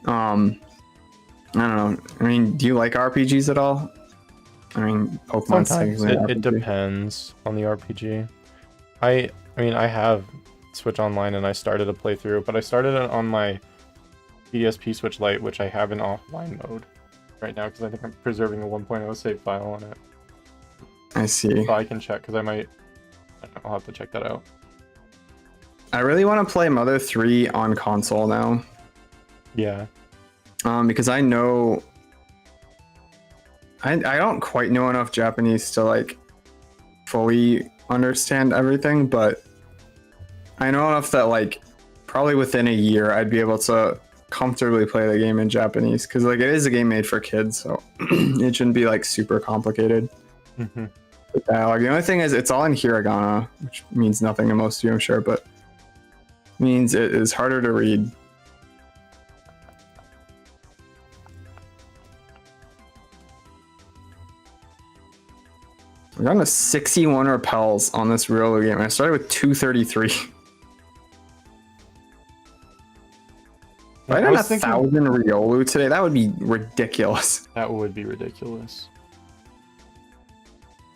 I don't know. I mean, do you like RPGs at all? I mean, Pokemon. Sometimes it depends on the RPG. I mean, I have Switch Online and I started a playthrough, but I started it on my PSP Switch Lite, which I have in offline mode right now because I think I'm preserving a 1.0 save file on it. I see. So I can check because I don't know, I'll have to check that out. I really want to play Mother 3 on console now. Yeah. Because I know I don't quite know enough Japanese to like fully understand everything, but I know enough that like probably within a year I'd be able to comfortably play the game in Japanese because like it is a game made for kids, so it shouldn't be like super complicated. Mm-hmm. The dialogue. The only thing is it's all in hiragana, which means nothing to most of you, I'm sure, but means it is harder to read. We're down to 61 repels on this Riolu game. I started with 233. If I had 1,000 Riolu today, that would be ridiculous. That would be ridiculous.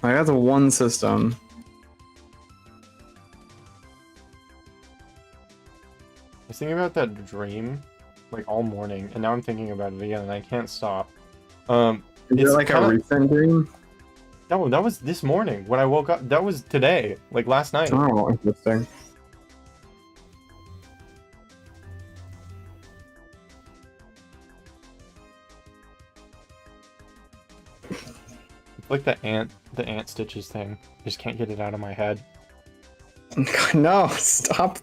Like, that's one system. I was thinking about that dream, like, all morning, and now I'm thinking about it again, and I can't stop. Is it like a recent dream? No, that was this morning when I woke up. That was today, like last night. Oh, interesting. Like the ant stitches thing. I just can't get it out of my head. No, stop.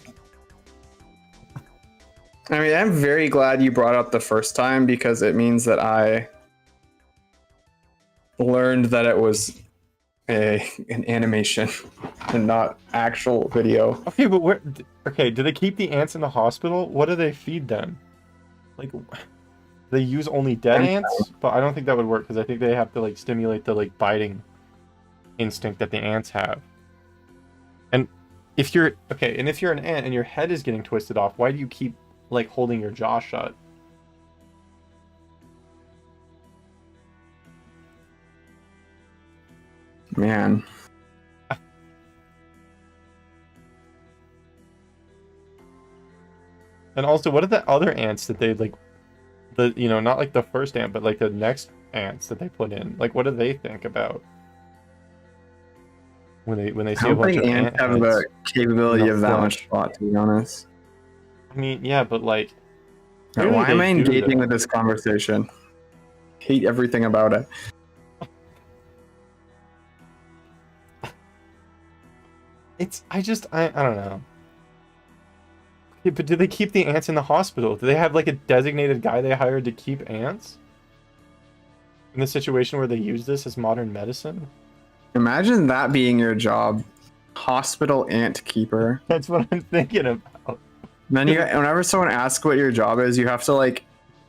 I mean, I'm very glad you brought up the first time because it means that I learned that it was an animation and not actual video. Okay, but where? Okay, do they keep the ants in the hospital? What do they feed them? Like, they use only dead ants, but I don't think that would work because I think they have to like stimulate the like biting instinct that the ants have. And if you're an ant and your head is getting twisted off, why do you keep like holding your jaw shut? Man. And also, what are the other ants that they like? Not like the first ant, but like the next ants that they put in. Like, what do they think about when they see a bunch of ants have the capability of that much thought? To be honest. I mean, yeah, but like, why am I engaging with this conversation? Hate everything about it. I don't know. Yeah, but do they keep the ants in the hospital? Do they have like a designated guy they hired to keep ants? In the situation where they use this as modern medicine? Imagine that being your job. Hospital ant keeper. That's what I'm thinking about. Then whenever someone asks what your job is, you have to like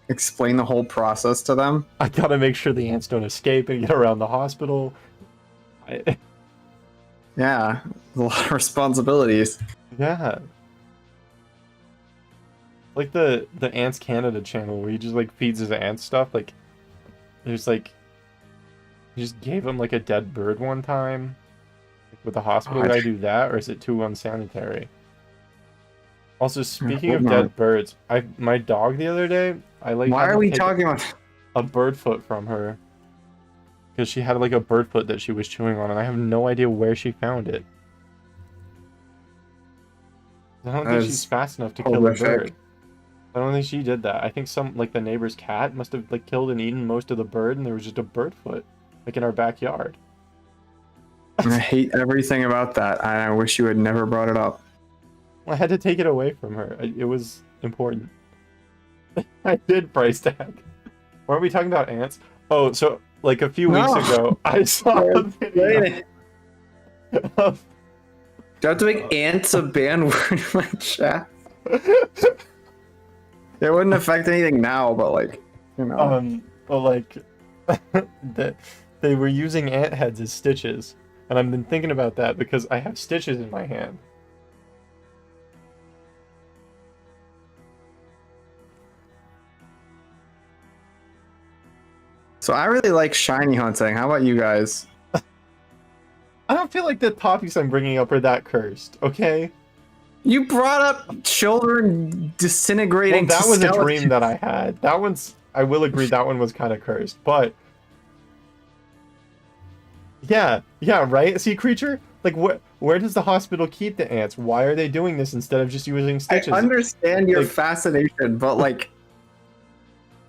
explain the whole process to them. I gotta make sure the ants don't escape and get around the hospital. Yeah, a lot of responsibilities. Yeah. Like the Ants Canada channel where he just like feeds his ants stuff. Like, there's like, he just gave him like a dead bird one time. Like, with the hospital, did I do that, or is it too unsanitary? Also, speaking of dead birds, my dog the other day, I like. Why are we talking about a bird foot from her? Because she had like a bird foot that she was chewing on, and I have no idea where she found it. I don't think she's fast enough to kill a bird. I don't think she did that. I think some like the neighbor's cat must have like killed and eaten most of the bird, and there was just a bird foot like in our backyard. I hate everything about that. I wish you had never brought it up. I had to take it away from her. It was important. I did price tag. Why are we talking about ants? Oh, so like a few weeks ago, I saw a video of... Do I have to make ants a banned word in my chat? It wouldn't affect anything now, but like, you know. Well, like, they were using ant heads as stitches, and I've been thinking about that because I have stitches in my hand. So I really like shiny hunting. How about you guys? I don't feel like the topics I'm bringing up are that cursed, okay? You brought up children disintegrating. Well, that was a dream that I had. That one's, I will agree, that one was kind of cursed, but... Yeah, right? See, creature? Like, where does the hospital keep the ants? Why are they doing this instead of just using stitches? I understand your fascination, but like...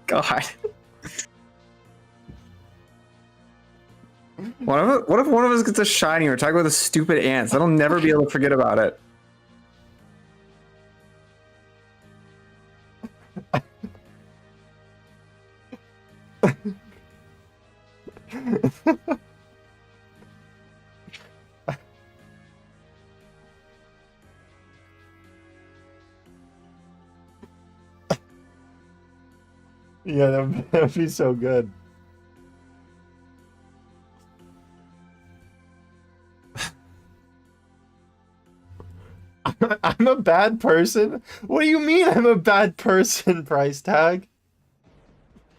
God... What if one of us gets a shiny? We're talking about the stupid ants. I'll never be able to forget about it. Yeah, that'd be so good. I'm a bad person? What do you mean I'm a bad person, price tag?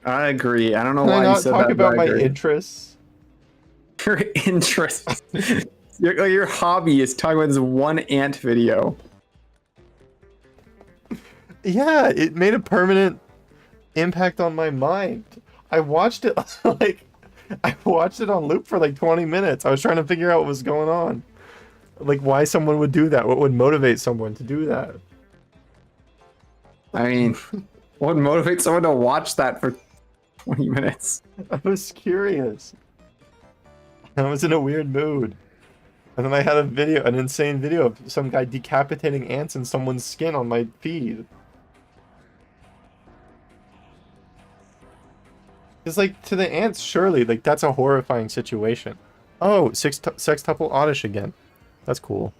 I agree. I don't know Can why I not you said talk that. About my interests? Your interests. your hobby is talking about this one ant video. Yeah, it made a permanent impact on my mind. I watched it I watched it on loop for like 20 minutes. I was trying to figure out what was going on. Like, why someone would do that. What would motivate someone to do that? I mean, what would motivate someone to watch that for 20 minutes? I was curious. I was in a weird mood. And then I had an insane video of some guy decapitating ants in someone's skin on my feed. It's like, to the ants, surely, like, that's a horrifying situation. Oh, sextuple oddish again. That's cool.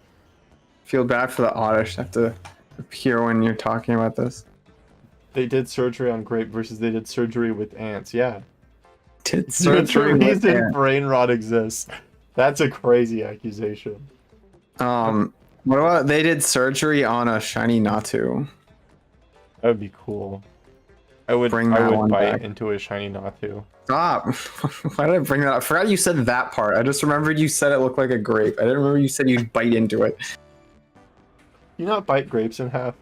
Feel bad for the oddish. Have to appear when you're talking about this. They did surgery on grape versus they did surgery with ants. Yeah. Did surgery with ants. Brain rot exists. That's a crazy accusation. What about they did surgery on a shiny Natu? That would be cool. I would bite into a shiny Natu. Stop. Why did I bring that up? I forgot you said that part. I just remembered you said it looked like a grape. I didn't remember you said you'd bite into it. You not bite grapes in half?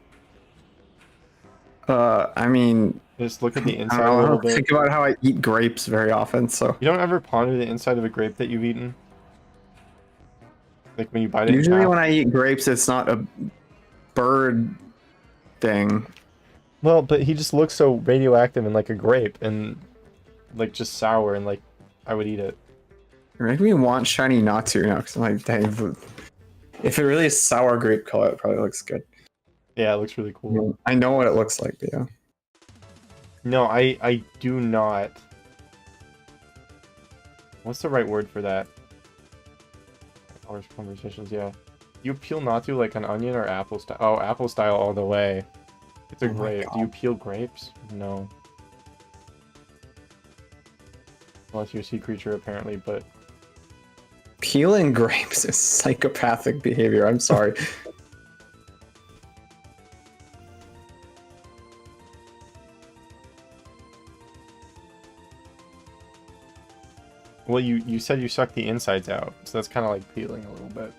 I mean... Just look at the inside a little bit. Think about how I eat grapes very often, so... You don't ever ponder the inside of a grape that you've eaten? Like when you bite it Usually when I eat grapes, it's not a bird thing. Well, but he just looks so radioactive and like a grape and like just sour and like I would eat it. You're making me want shiny Natu now because I'm like, dang, if it really is sour grape color, it probably looks good. Yeah, it looks really cool. I know what it looks like, yeah. No, I do not. What's the right word for that? Harsh conversations, yeah. You peel Natu like an onion or apple style? Oh, apple style all the way. It's a grape. Do you peel grapes? No. Unless you're a sea creature, apparently, but... Peeling grapes is psychopathic behavior, I'm sorry. Well, you said you suck the insides out, so that's kind of like peeling a little bit.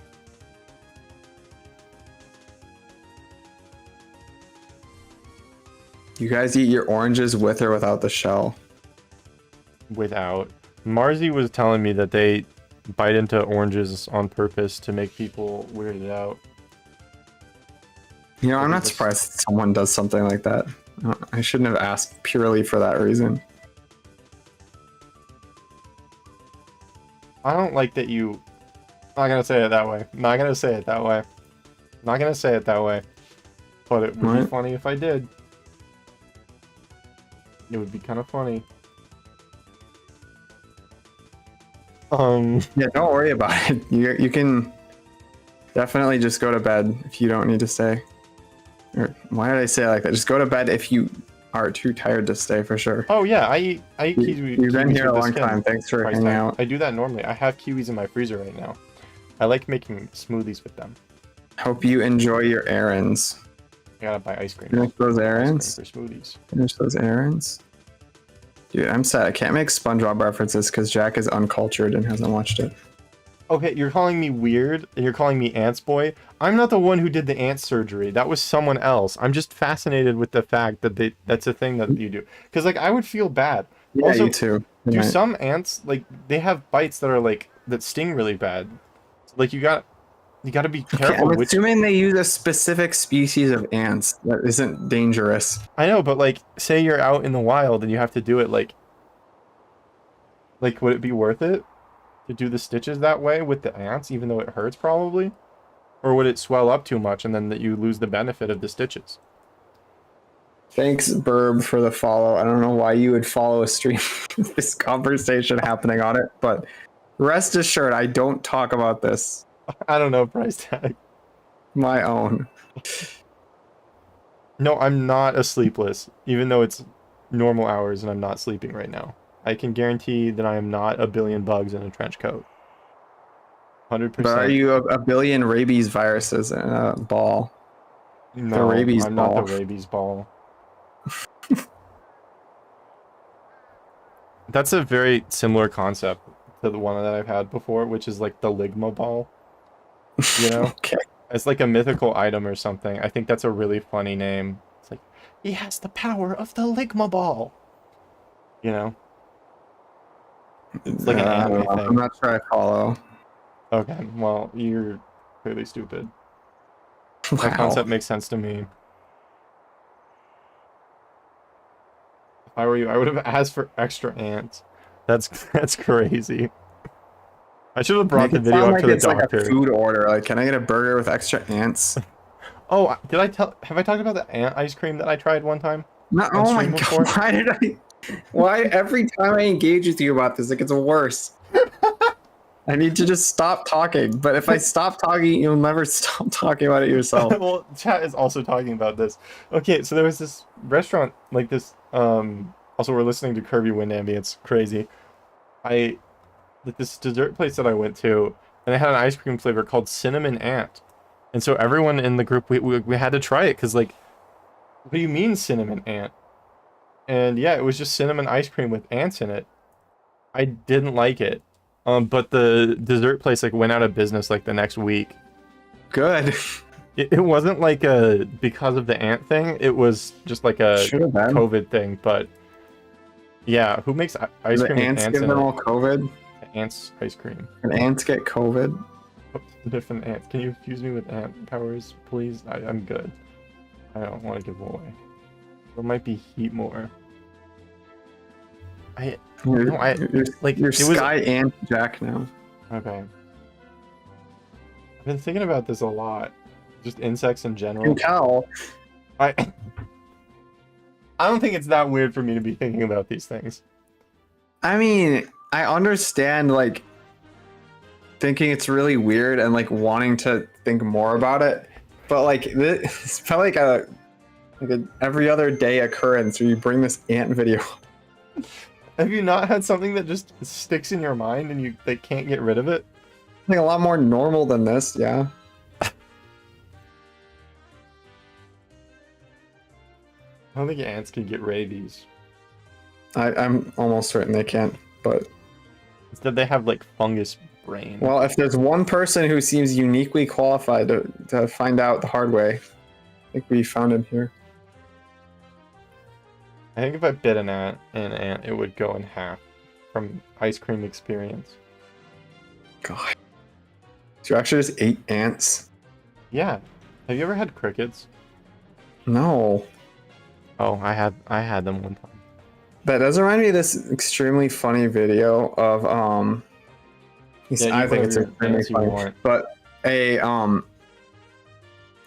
You guys eat your oranges with or without the shell? Without. Marzi was telling me that they bite into oranges on purpose to make people weirded out. You know, I'm not surprised that someone does something like that. I shouldn't have asked purely for that reason. I don't like that you... I'm not gonna say it that way. Not gonna say it that way. Not gonna say it that way. But it would be funny if I did. It would be kind of funny. Yeah, don't worry about it. You can definitely just go to bed if you don't need to stay. Or why did I say it like that? Just go to bed if you are too tired to stay, for sure. Oh yeah, I eat kiwi. You've been here a long skin. time. Thanks for hanging out. I do that normally. I have kiwis in my freezer right now. I like making smoothies with them. Hope you enjoy your errands. I gotta buy ice cream. Finish those errands. For smoothies. Finish those errands. Dude, I'm sad. I can't make SpongeBob references because Jack is uncultured and hasn't watched it. Okay, you're calling me weird, and you're calling me Ants Boy. I'm not the one who did the ant surgery. That was someone else. I'm just fascinated with the fact that that's a thing that you do. Because, like, I would feel bad. Yeah, also, you too. Do some ants, like, they have bites that are, like, that sting really bad. Like, you gotta be careful. I'm assuming they use a specific species of ants that isn't dangerous. I know, but, like, say you're out in the wild and you have to do it, like, would it be worth it to do the stitches that way with the ants, even though it hurts probably? Or would it swell up too much and then that you lose the benefit of the stitches? Thanks, Burb, for the follow. I don't know why you would follow a stream with this conversation happening on it, but rest assured, I don't talk about this. I don't know, price tag. My own. No, I'm not a sleepless, even though it's normal hours and I'm not sleeping right now. I can guarantee that I am not a billion bugs in a trench coat. 100%. But are you a billion rabies viruses in a ball? No, the rabies I'm ball. not the rabies ball. That's a very similar concept to the one that I've had before, which is like the Ligma ball. You know? Okay. It's like a mythical item or something. I think that's a really funny name. It's like, he has the power of the Ligma ball. You know? It's like an anime thing. I'm not sure I follow. Okay, well, you're clearly stupid. Wow. That concept makes sense to me. If I were you, I would have asked for extra ants. That's crazy. I should have brought the video up to the doctor. Like a food order. Like, can I get a burger with extra ants? Oh, have I talked about the ant ice cream that I tried one time? No, oh my god, why did I? Why every time I engage with you about this, it gets worse. I need to just stop talking. But if I stop talking, you'll never stop talking about it yourself. Well, chat is also talking about this. Okay, so there was this restaurant like this. Also, we're listening to Kirby Wind Ambience. Crazy. This dessert place that I went to, and they had an ice cream flavor called Cinnamon Ant. And so everyone in the group, we had to try it because, like, what do you mean cinnamon ant? And yeah, it was just cinnamon ice cream with ants in it. I didn't like it. But the dessert place like went out of business like the next week. Good. It wasn't like a because of the ant thing. It was just like a COVID thing. But yeah, who makes ice cream with ants give them all COVID? Ants ice cream. And ants get COVID? Different ants. Can you infuse me with ant powers, please? I'm good. I don't want to give away. There might be heat more. You're Sky Ant Jack now. Okay. I've been thinking about this a lot. Just insects in You general. can tell. I don't think it's that weird for me to be thinking about these things. I mean, I understand like thinking it's really weird and like wanting to think more about it, but like this felt like a every other day occurrence where you bring this ant video. Have you not had something that just sticks in your mind and they can't get rid of it? Like a lot more normal than this, yeah. I don't think ants can get rabies. I'm almost certain they can't, but Instead, they have like fungus brain. well, if there's one person who seems uniquely qualified to find out the hard way, I think we found him here. I think if I bit an ant, it would go in half from ice cream experience. God. So you actually just ate ants? Yeah. Have you ever had crickets? No. Oh, I had them one time. That does remind me of this extremely funny video of Yeah, I think it's extremely funny. But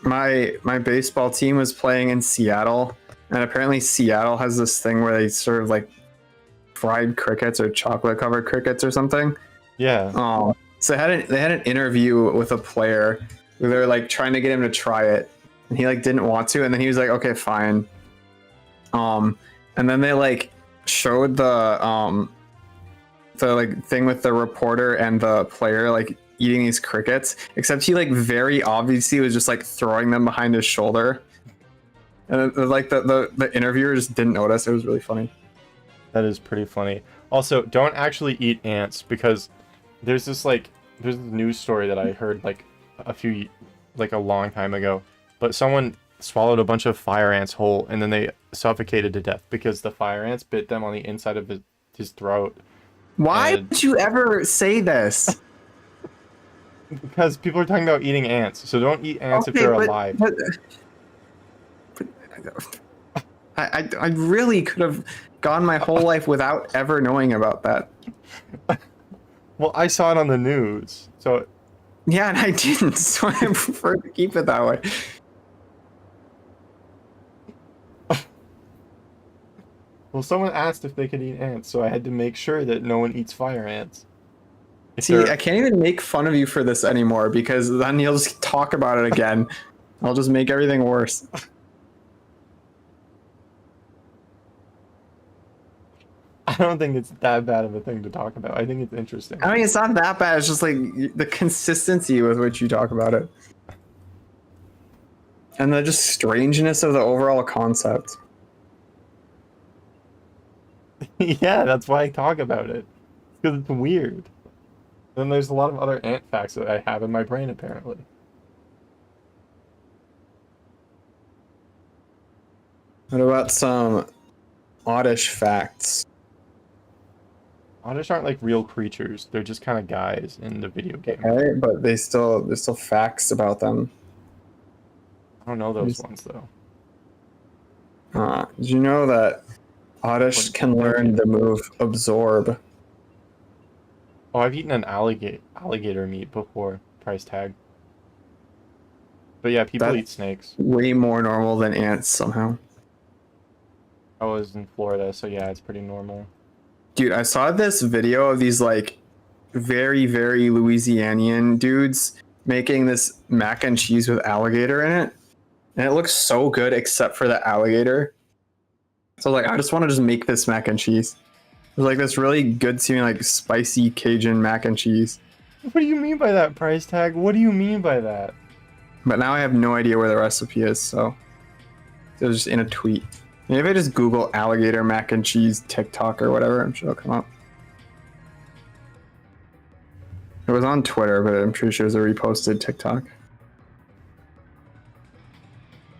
my baseball team was playing in Seattle, and apparently Seattle has this thing where they serve like fried crickets or chocolate covered crickets or something. Yeah. So they had an interview with a player where they were like trying to get him to try it, and he like didn't want to, and then he was like, okay, fine. And then they like showed the like thing with the reporter and the player like eating these crickets, except he like very obviously was just like throwing them behind his shoulder, and like the interviewer just didn't notice. It was really funny. That is pretty funny. Also, don't actually eat ants, because there's this news story that I heard like a long time ago, but someone swallowed a bunch of fire ants whole and then they suffocated to death because the fire ants bit them on the inside of his throat. Why would you ever say this? Because people are talking about eating ants, so don't eat ants if they're alive. I really could have gone my whole life without ever knowing about that. Well, I saw it on the news, so... Yeah, and I didn't, so I prefer to keep it that way. Well, someone asked if they could eat ants, so I had to make sure that no one eats fire ants. See, I can't even make fun of you for this anymore, because then you'll just talk about it again. I'll just make everything worse. I don't think it's that bad of a thing to talk about. I think it's interesting. I mean, it's not that bad. It's just like the consistency with which you talk about it. And the just strangeness of the overall concept. Yeah, that's why I talk about it. Because it's weird. Then there's a lot of other ant facts that I have in my brain, apparently. What about some oddish facts? Oddish aren't like real creatures. They're just kind of guys in the video game. Okay, but there's still facts about them. I don't know those ones, though. Did you know that Oddish can learn the move Absorb? Oh, I've eaten an alligator meat before. Price tag. But yeah, people eat snakes. Way more normal than ants somehow. I was in Florida, so yeah, it's pretty normal. Dude, I saw this video of these like very, very Louisianian dudes making this mac and cheese with alligator in it. And it looks so good except for the alligator. So like I just want to just make this mac and cheese. It was like this really good seeming like spicy Cajun mac and cheese. What do you mean by that, price tag? What do you mean by that? But now I have no idea where the recipe is, so it was just in a tweet. Maybe I just Google alligator mac and cheese TikTok or whatever, I'm sure it'll come up. It was on Twitter, but I'm pretty sure it was a reposted TikTok.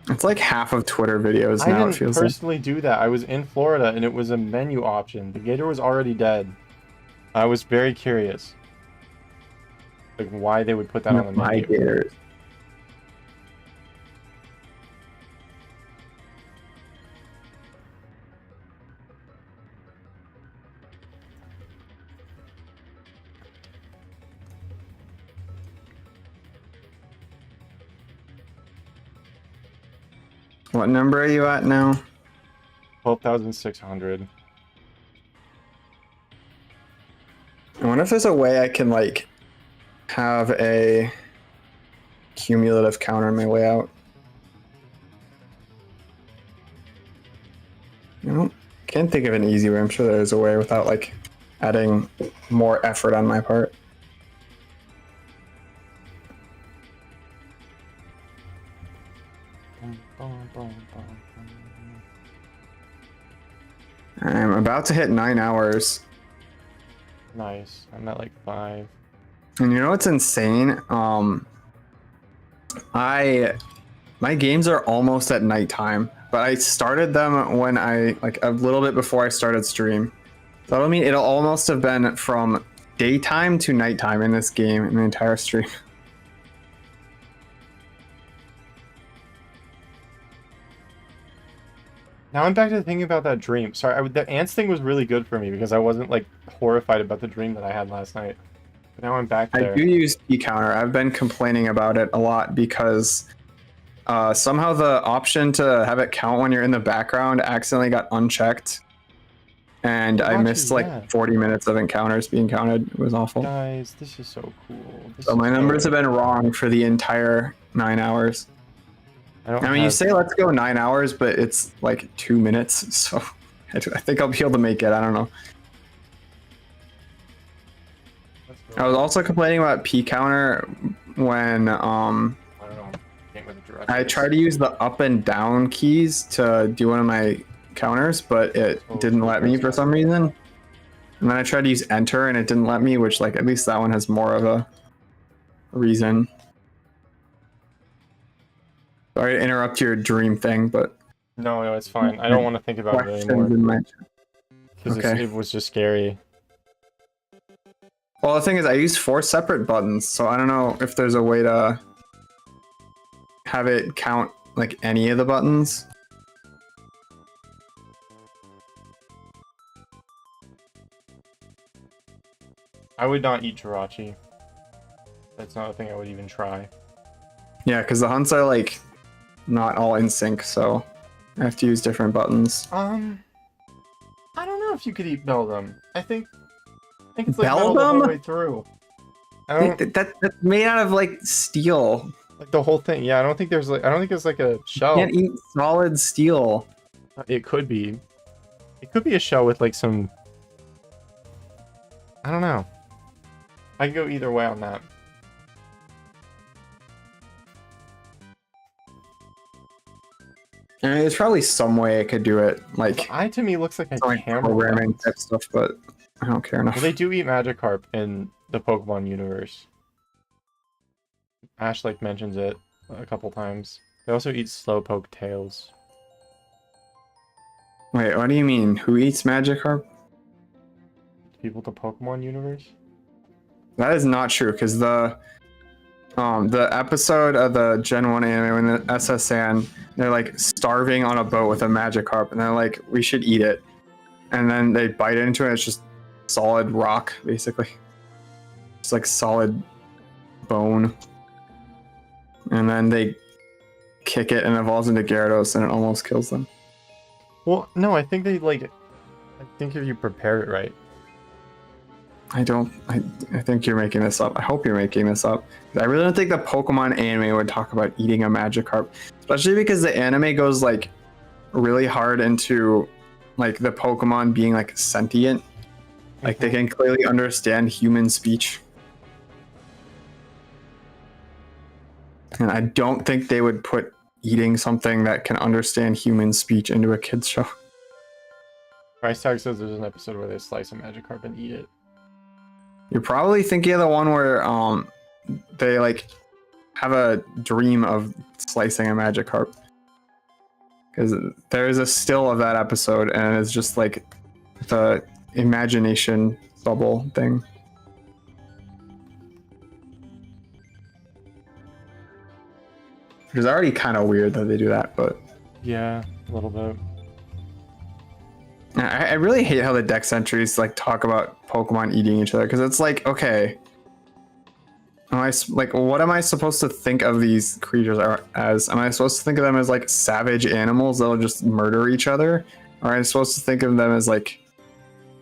It's like half of Twitter videos now, it feels like. I didn't personally do that. I was in Florida and it was a menu option. The gator was already dead. I was very curious. Like why they would put that on the menu. My gators. What number are you at now? 12,600. I wonder if there's a way I can like have a cumulative counter on my way out. Can't think of an easy way. I'm sure there's a way without like adding more effort on my part. I'm about to hit 9 hours. Nice. I'm at like 5. And you know what's insane? My games are almost at nighttime, but I started them when I like a little bit before I started stream. So that'll mean it'll almost have been from daytime to nighttime in this game in the entire stream. Now I'm back to thinking about that dream. Sorry, the ants thing was really good for me because I wasn't like horrified about the dream that I had last night. But now I'm back there. I do use P counter. I've been complaining about it a lot because somehow the option to have it count when you're in the background accidentally got unchecked. And I missed like 40 minutes of encounters being counted. It was awful. Guys, this is so cool. So my numbers have been wrong for the entire 9 hours. I mean, you say let's go 9 hours, but it's like 2 minutes, so I think I'll be able to make it. I don't know. I was also complaining about P counter when I tried to use the up and down keys to do one of my counters, but it didn't let me for some reason. And then I tried to use enter and it didn't let me, which like at least that one has more of a reason. Sorry to interrupt your dream thing, but no, it's fine. I don't want to think about it anymore because it was just scary. Well, the thing is, I use 4 separate buttons, so I don't know if there's a way to have it count like any of the buttons. I would not eat Jirachi. That's not a thing I would even try. Yeah, because the hunts are like not all in sync, so I have to use different buttons. I don't know if you could eat Beldum. I think it's like Beldum? metal the whole way through. That's made out of like steel. Like the whole thing. Yeah, I don't think there's like a shell. You can't eat solid steel. It could be. It could be a shell with like some. I don't know. I could go either way on that. I mean, there's probably some way I could do it, like The eye to me looks like a camera programming lens. type stuff, but I don't care enough. Well, they do eat Magikarp in the Pokemon universe. Ash like mentions it a couple times. They also eat Slowpoke tails. Wait, what do you mean? Who eats Magikarp? People to Pokemon universe? That is not true, because the episode of the Gen 1 anime when the SSN, they're like starving on a boat with a Magikarp, and they're like, we should eat it. And then they bite into it, it's just solid rock, basically. It's like solid bone. And then they kick it and it evolves into Gyarados and it almost kills them. Well, no, I think I think if you prepare it right. I think you're making this up. I hope you're making this up. I really don't think the Pokemon anime would talk about eating a Magikarp, especially because the anime goes like really hard into like the Pokemon being like sentient. Like they can clearly understand human speech. And I don't think they would put eating something that can understand human speech into a kid's show. Price Tag says there's an episode where they slice a Magikarp and eat it. You're probably thinking of the one where they like have a dream of slicing a Magikarp. Because there is a still of that episode and it's just like the imagination bubble thing. Which is already kind of weird that they do that, but... Yeah, a little bit. I really hate how the Dex entries like talk about Pokemon eating each other, because it's like, okay, like, what am I supposed to think of these creatures as? Am I supposed to think of them as like savage animals that'll just murder each other? Or am I supposed to think of them as like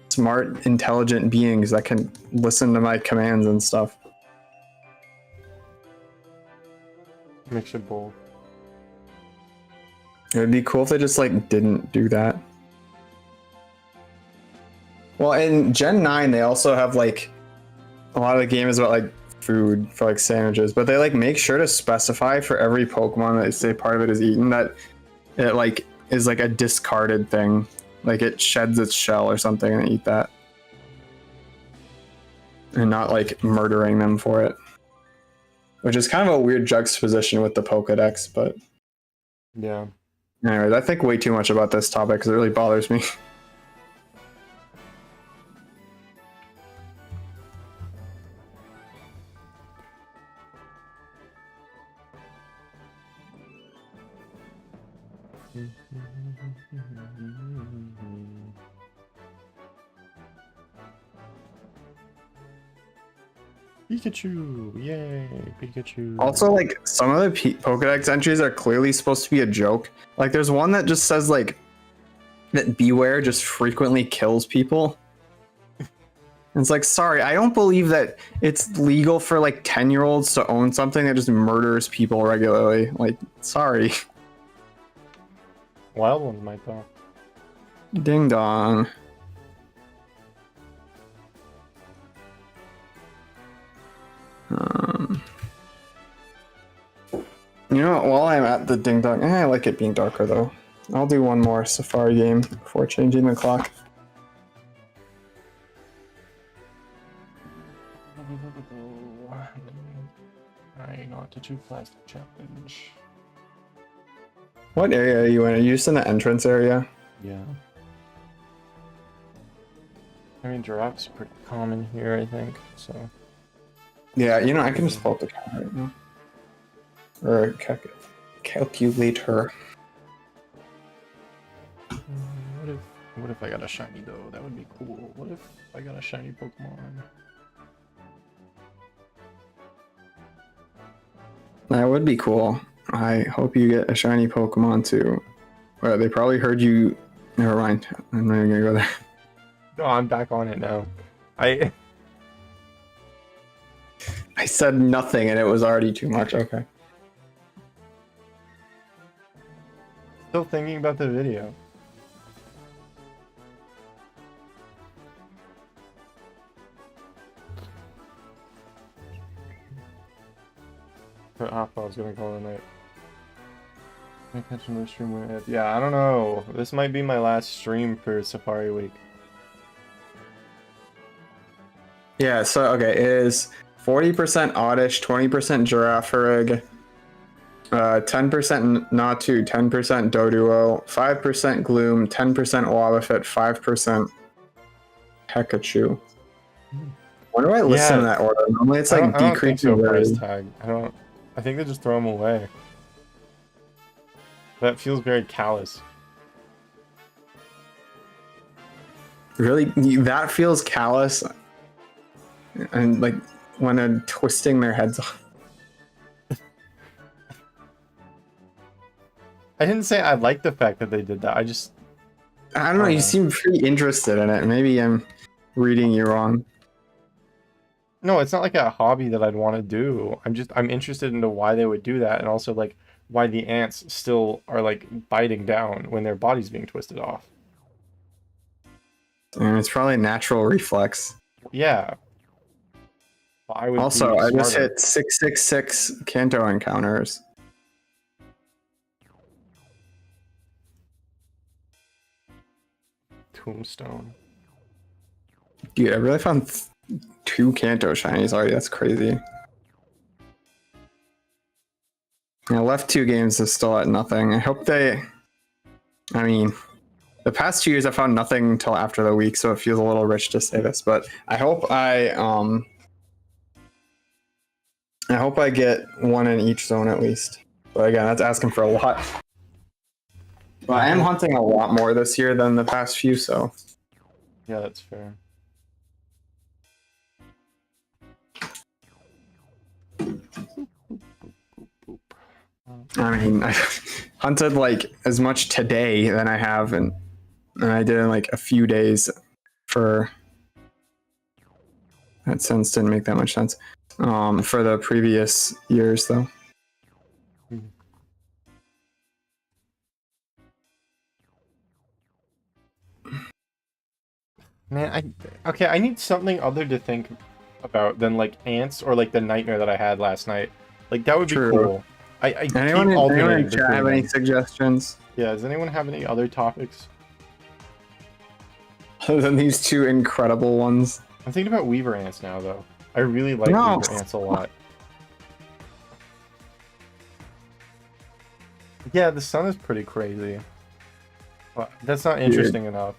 smart, intelligent beings that can listen to my commands and stuff? Mix of both. It would be cool if they just like didn't do that. Well, in Gen 9, they also have like a lot of the game is about like food for like sandwiches, but they like make sure to specify for every Pokemon that they say part of it is eaten that it like is like a discarded thing. Like it sheds its shell or something and eat that. And not like murdering them for it. Which is kind of a weird juxtaposition with the Pokedex, but yeah. Anyways, I think way too much about this topic because it really bothers me. Pikachu! Yay, Pikachu. Also, like, some of the Pokedex entries are clearly supposed to be a joke. Like, there's one that just says, like, that Beware just frequently kills people. It's like, sorry, I don't believe that it's legal for, like, 10-year-olds to own something that just murders people regularly. Like, sorry. Wild ones might though. Ding dong. You know what, while I'm at the ding dong, I like it being darker though. I'll do one more Safari game before changing the clock. I got to 2 plastic challenge. What area are you in? Are you just in the entrance area? Yeah. I mean, giraffes are pretty common here, I think, so. Yeah, you know, I can just pull up the count right now. Or calculator. What if I got a shiny though? That would be cool. What if I got a shiny Pokemon? That would be cool. I hope you get a shiny Pokemon too. Well, they probably heard you. Never mind. I'm not even gonna go there. No, I'm back on it now. I said nothing and it was already too much. Okay. Still thinking about the video. I was gonna call it a night. Pay attention to the stream we're at. Yeah, I don't know. This might be my last stream for Safari Week. Yeah, so okay, it is 40% Oddish, 20% Girafarig, 10% Natu, 10% Doduo, 5% Gloom, 10% Wobbuffet, 5% Pikachu. Why do I listen in that order? Normally it's like decreasing price tag. I think they just throw them away. That feels very callous. Really? That feels callous? And like when they're twisting their heads off. I didn't say I like the fact that they did that. I don't know, you seem pretty interested in it. Maybe I'm reading you wrong. No, it's not like a hobby that I'd want to do. I'm interested into why they would do that, and also like why the ants still are like biting down when their body's being twisted off. And it's probably a natural reflex. Yeah. Also, I just hit 666 Kanto encounters. Tombstone. Dude, I really found 2 Kanto shinies already. That's crazy. I left 2 games is still at nothing. I hope they... I mean, the past 2 years I found nothing until after the week, so it feels a little rich to say this, but I hope I get 1 in each zone at least. But again, that's asking for a lot. But I am hunting a lot more this year than the past few, so... Yeah, that's fair. I mean, I hunted like as much today than I have, and I did in like a few days. For that sense, didn't make that much sense. For the previous years, though. Man, I need something other to think about than like ants or like the nightmare that I had last night. Like that would be cool. Anyone in chat have any suggestions? Yeah, does anyone have any other topics? Other than these two incredible ones. I'm thinking about weaver ants now, though. I really like weaver ants a lot. Yeah, the sun is pretty crazy. But that's not interesting enough.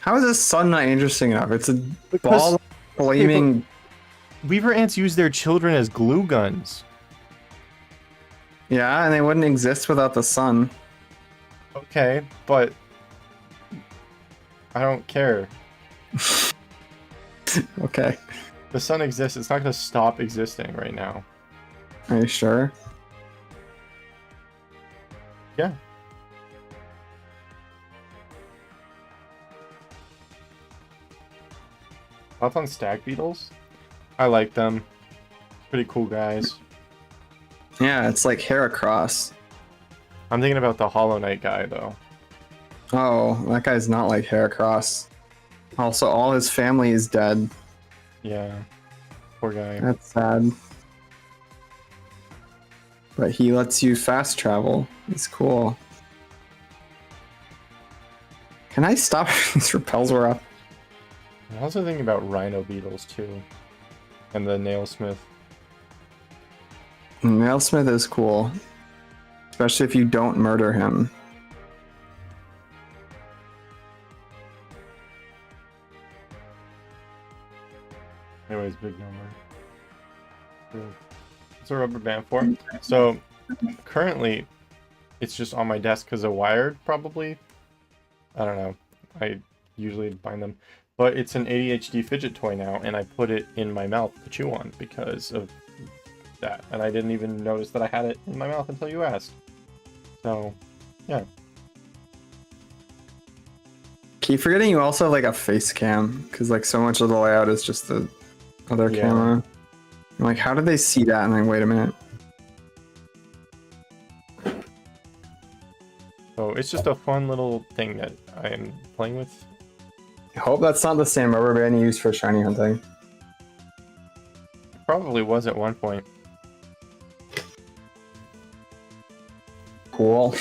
How is the sun not interesting enough? It's a ball of flaming... Weaver ants use their children as glue guns. Yeah, and they wouldn't exist without the sun. Okay, but... I don't care. Okay. The sun exists. It's not going to stop existing right now. Are you sure? Yeah. Thoughts on stag beetles? I like them. Pretty cool guys. Yeah, it's like Heracross. I'm thinking about the Hollow Knight guy, though. Oh, that guy's not like Heracross. Also, all his family is dead. Yeah. Poor guy. That's sad. But he lets you fast travel. It's cool. Can I stop? These repels were up. I'm also thinking about rhino beetles, too. And the nailsmith. Nailsmith is cool. Especially if you don't murder him. Anyways, big number. What's a rubber band for? So, currently, it's just on my desk because of wired, probably. I don't know. I usually find them. But it's an ADHD fidget toy now, and I put it in my mouth to chew on because of that. And I didn't even notice that I had it in my mouth until you asked. So, yeah. Keep forgetting you also have like a face cam, because like so much of the layout is just the other camera. I'm like, how did they see that? And then wait a minute. So it's just a fun little thing that I'm playing with. I hope that's not the same rubber band you used for shiny hunting. It probably was at one point. Cool.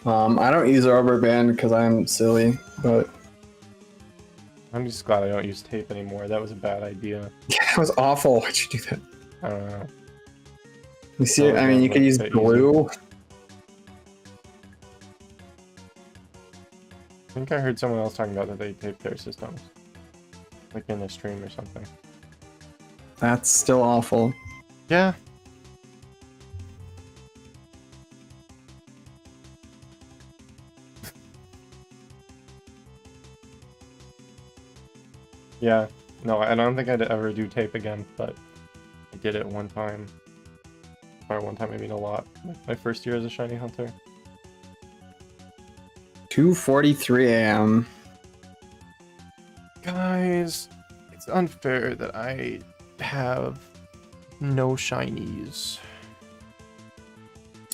I don't use a rubber band because I'm silly, but I'm just glad I don't use tape anymore. That was a bad idea. Yeah, that was awful. Why'd you do that? I don't know. You see, I mean, you could use glue. I think I heard someone else talking about that they tape their systems. Like in a stream or something. That's still awful. Yeah. Yeah. No, I don't think I'd ever do tape again, but I did it one time. Or one time, I mean a lot. Like my first year as a shiny hunter. 2:43 a.m. Guys, it's unfair that I have no shinies.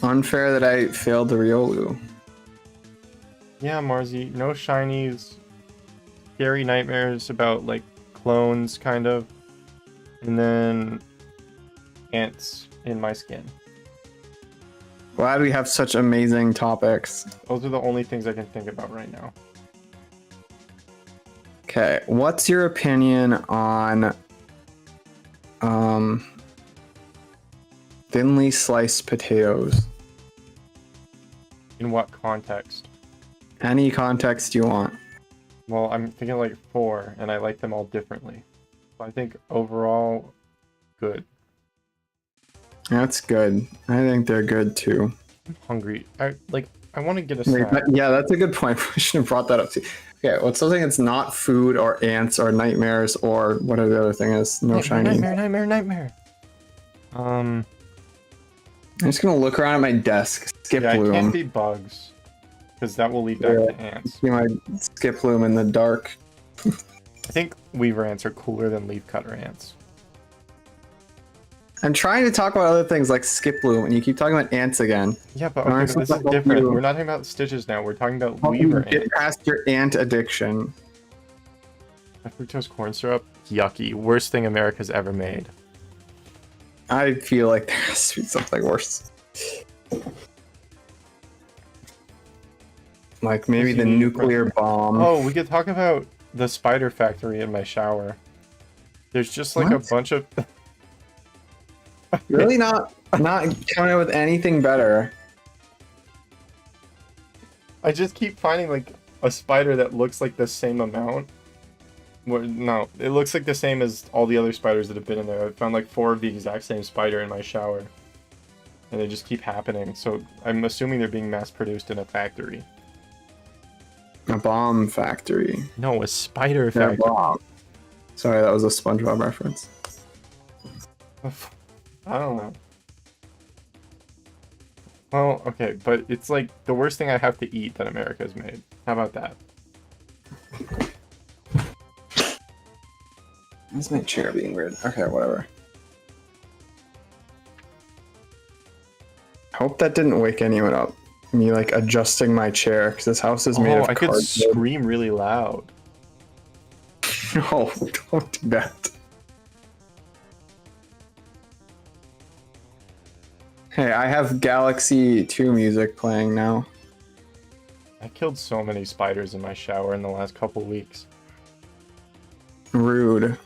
Unfair that I failed the Riolu. Yeah, Marzi, no shinies. Scary nightmares about like clones, kind of. And then ants in my skin. Glad we have such amazing topics. Those are the only things I can think about right now. Okay, what's your opinion on thinly sliced potatoes? In what context? Any context you want. Well, I'm thinking like 4, and I like them all differently. So I think overall, good. That's good. I think they're good too. I'm hungry. I want to get a snack. Yeah, that's a good point. We should have brought that up too. Okay, what's something that's not food or ants or nightmares or whatever the other thing is? No shiny. Nightmare. Um, I'm just gonna look around at my desk. Skip yeah, it bloom. can't be bugs, because that will lead back to ants. See my skip bloom in the dark. I think weaver ants are cooler than leafcutter ants. I'm trying to talk about other things like skip bloom, and you keep talking about ants again. Yeah, but okay, but this is different. We're not talking about stitches now. We're talking about weaver ants. Get past your ant addiction. Fructose corn syrup, yucky. Worst thing America's ever made. I feel like there has to be something worse. Like maybe the nuclear bomb. Oh, we could talk about the spider factory in my shower. There's just like a bunch of... Really not coming up with anything better. I just keep finding like a spider that looks like the same amount. No, it looks like the same as all the other spiders that have been in there. I found like 4 of the exact same spider in my shower. And they just keep happening. So I'm assuming they're being mass produced in a factory. A bomb factory. No, a spider factory. Bomb. Sorry, that was a SpongeBob reference. I don't know. Well, okay, but it's like the worst thing I have to eat that America's made. How about that? Why's my chair being weird? Okay, whatever. Hope that didn't wake anyone up. Me like adjusting my chair because this house is made of I could scream really loud. No, don't do that. Hey, I have Galaxy 2 music playing now. I killed so many spiders in my shower in the last couple weeks. Rude.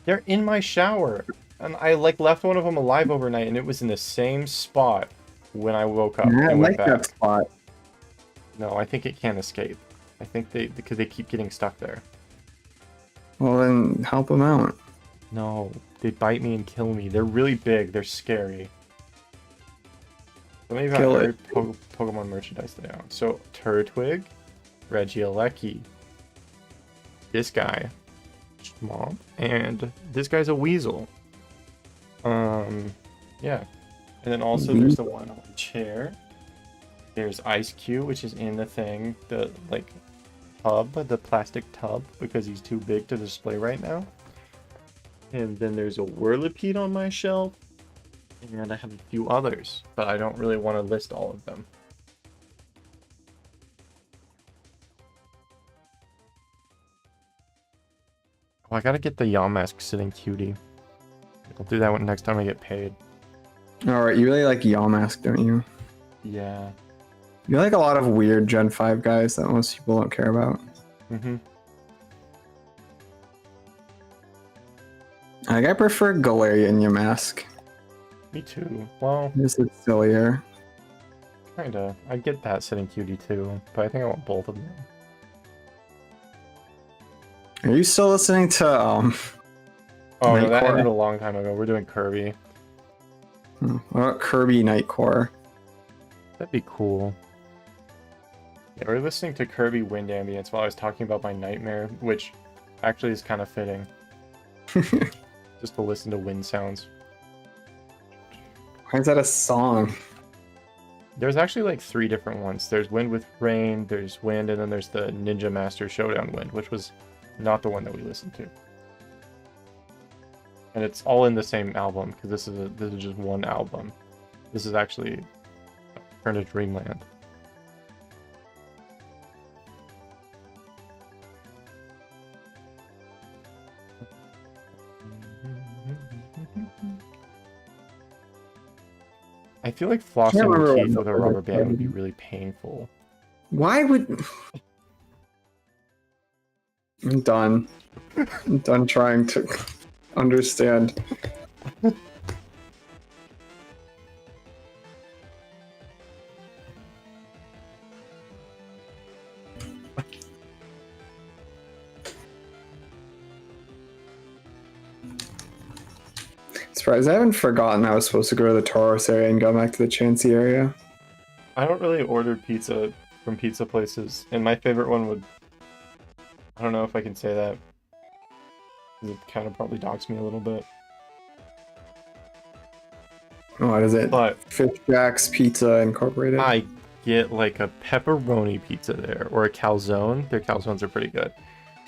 They're in my shower. And I like left one of them alive overnight and it was in the same spot when I woke up. Yeah, I and went like back. that spot. No, I think it can't escape. I think because they keep getting stuck there. Well then help them out. No, they bite me and kill me. They're really big. They're scary. So maybe Kill I it. Pokemon merchandise they own. So Turtwig, Regieleki, this guy, Chomp, and this guy's a Weasel. Yeah. And then also there's the one on the chair. There's Ice Cube, which is in the thing, the like tub, the plastic tub, because he's too big to display right now. And then there's a Whirlipede on my shelf. And I have a few others, but I don't really want to list all of them. Oh, I gotta get the Yamask sitting cutie. I'll do that one next time I get paid. Alright, you really like Yamask, don't you? Yeah. You like a lot of weird Gen 5 guys that most people don't care about. Mm-hmm. I prefer Galarian Yamask. Me too. Well, This is sillier. kinda. I get that sitting cutie too, but I think I want both of them. Are you still listening to Oh no, that Nightcore? ended a long time ago. We're doing Kirby. What about Kirby Nightcore? That'd be cool. Yeah, we're listening to Kirby Wind Ambience while I was talking about my nightmare, which actually is kind of fitting. Just to listen to wind sounds. Why is that a song? There's actually like 3 different ones. There's Wind with Rain, there's Wind, and then there's the Ninja Master Showdown Wind, which was not the one that we listened to. And it's all in the same album, because this is just one album. This is actually Turn to Dreamland. I feel like flossing your teeth with a rubber band would be really painful. Why would... I'm done. I'm done trying to understand. Surprised I haven't forgotten I was supposed to go to the Tauros area and go back to the Chansey area. I don't really order pizza from pizza places, and my favorite one would... I don't know if I can say that. It kind of probably dogs me a little bit. What is it? But Fish Jack's Pizza Incorporated. I get like a pepperoni pizza there or a calzone. Their calzones are pretty good.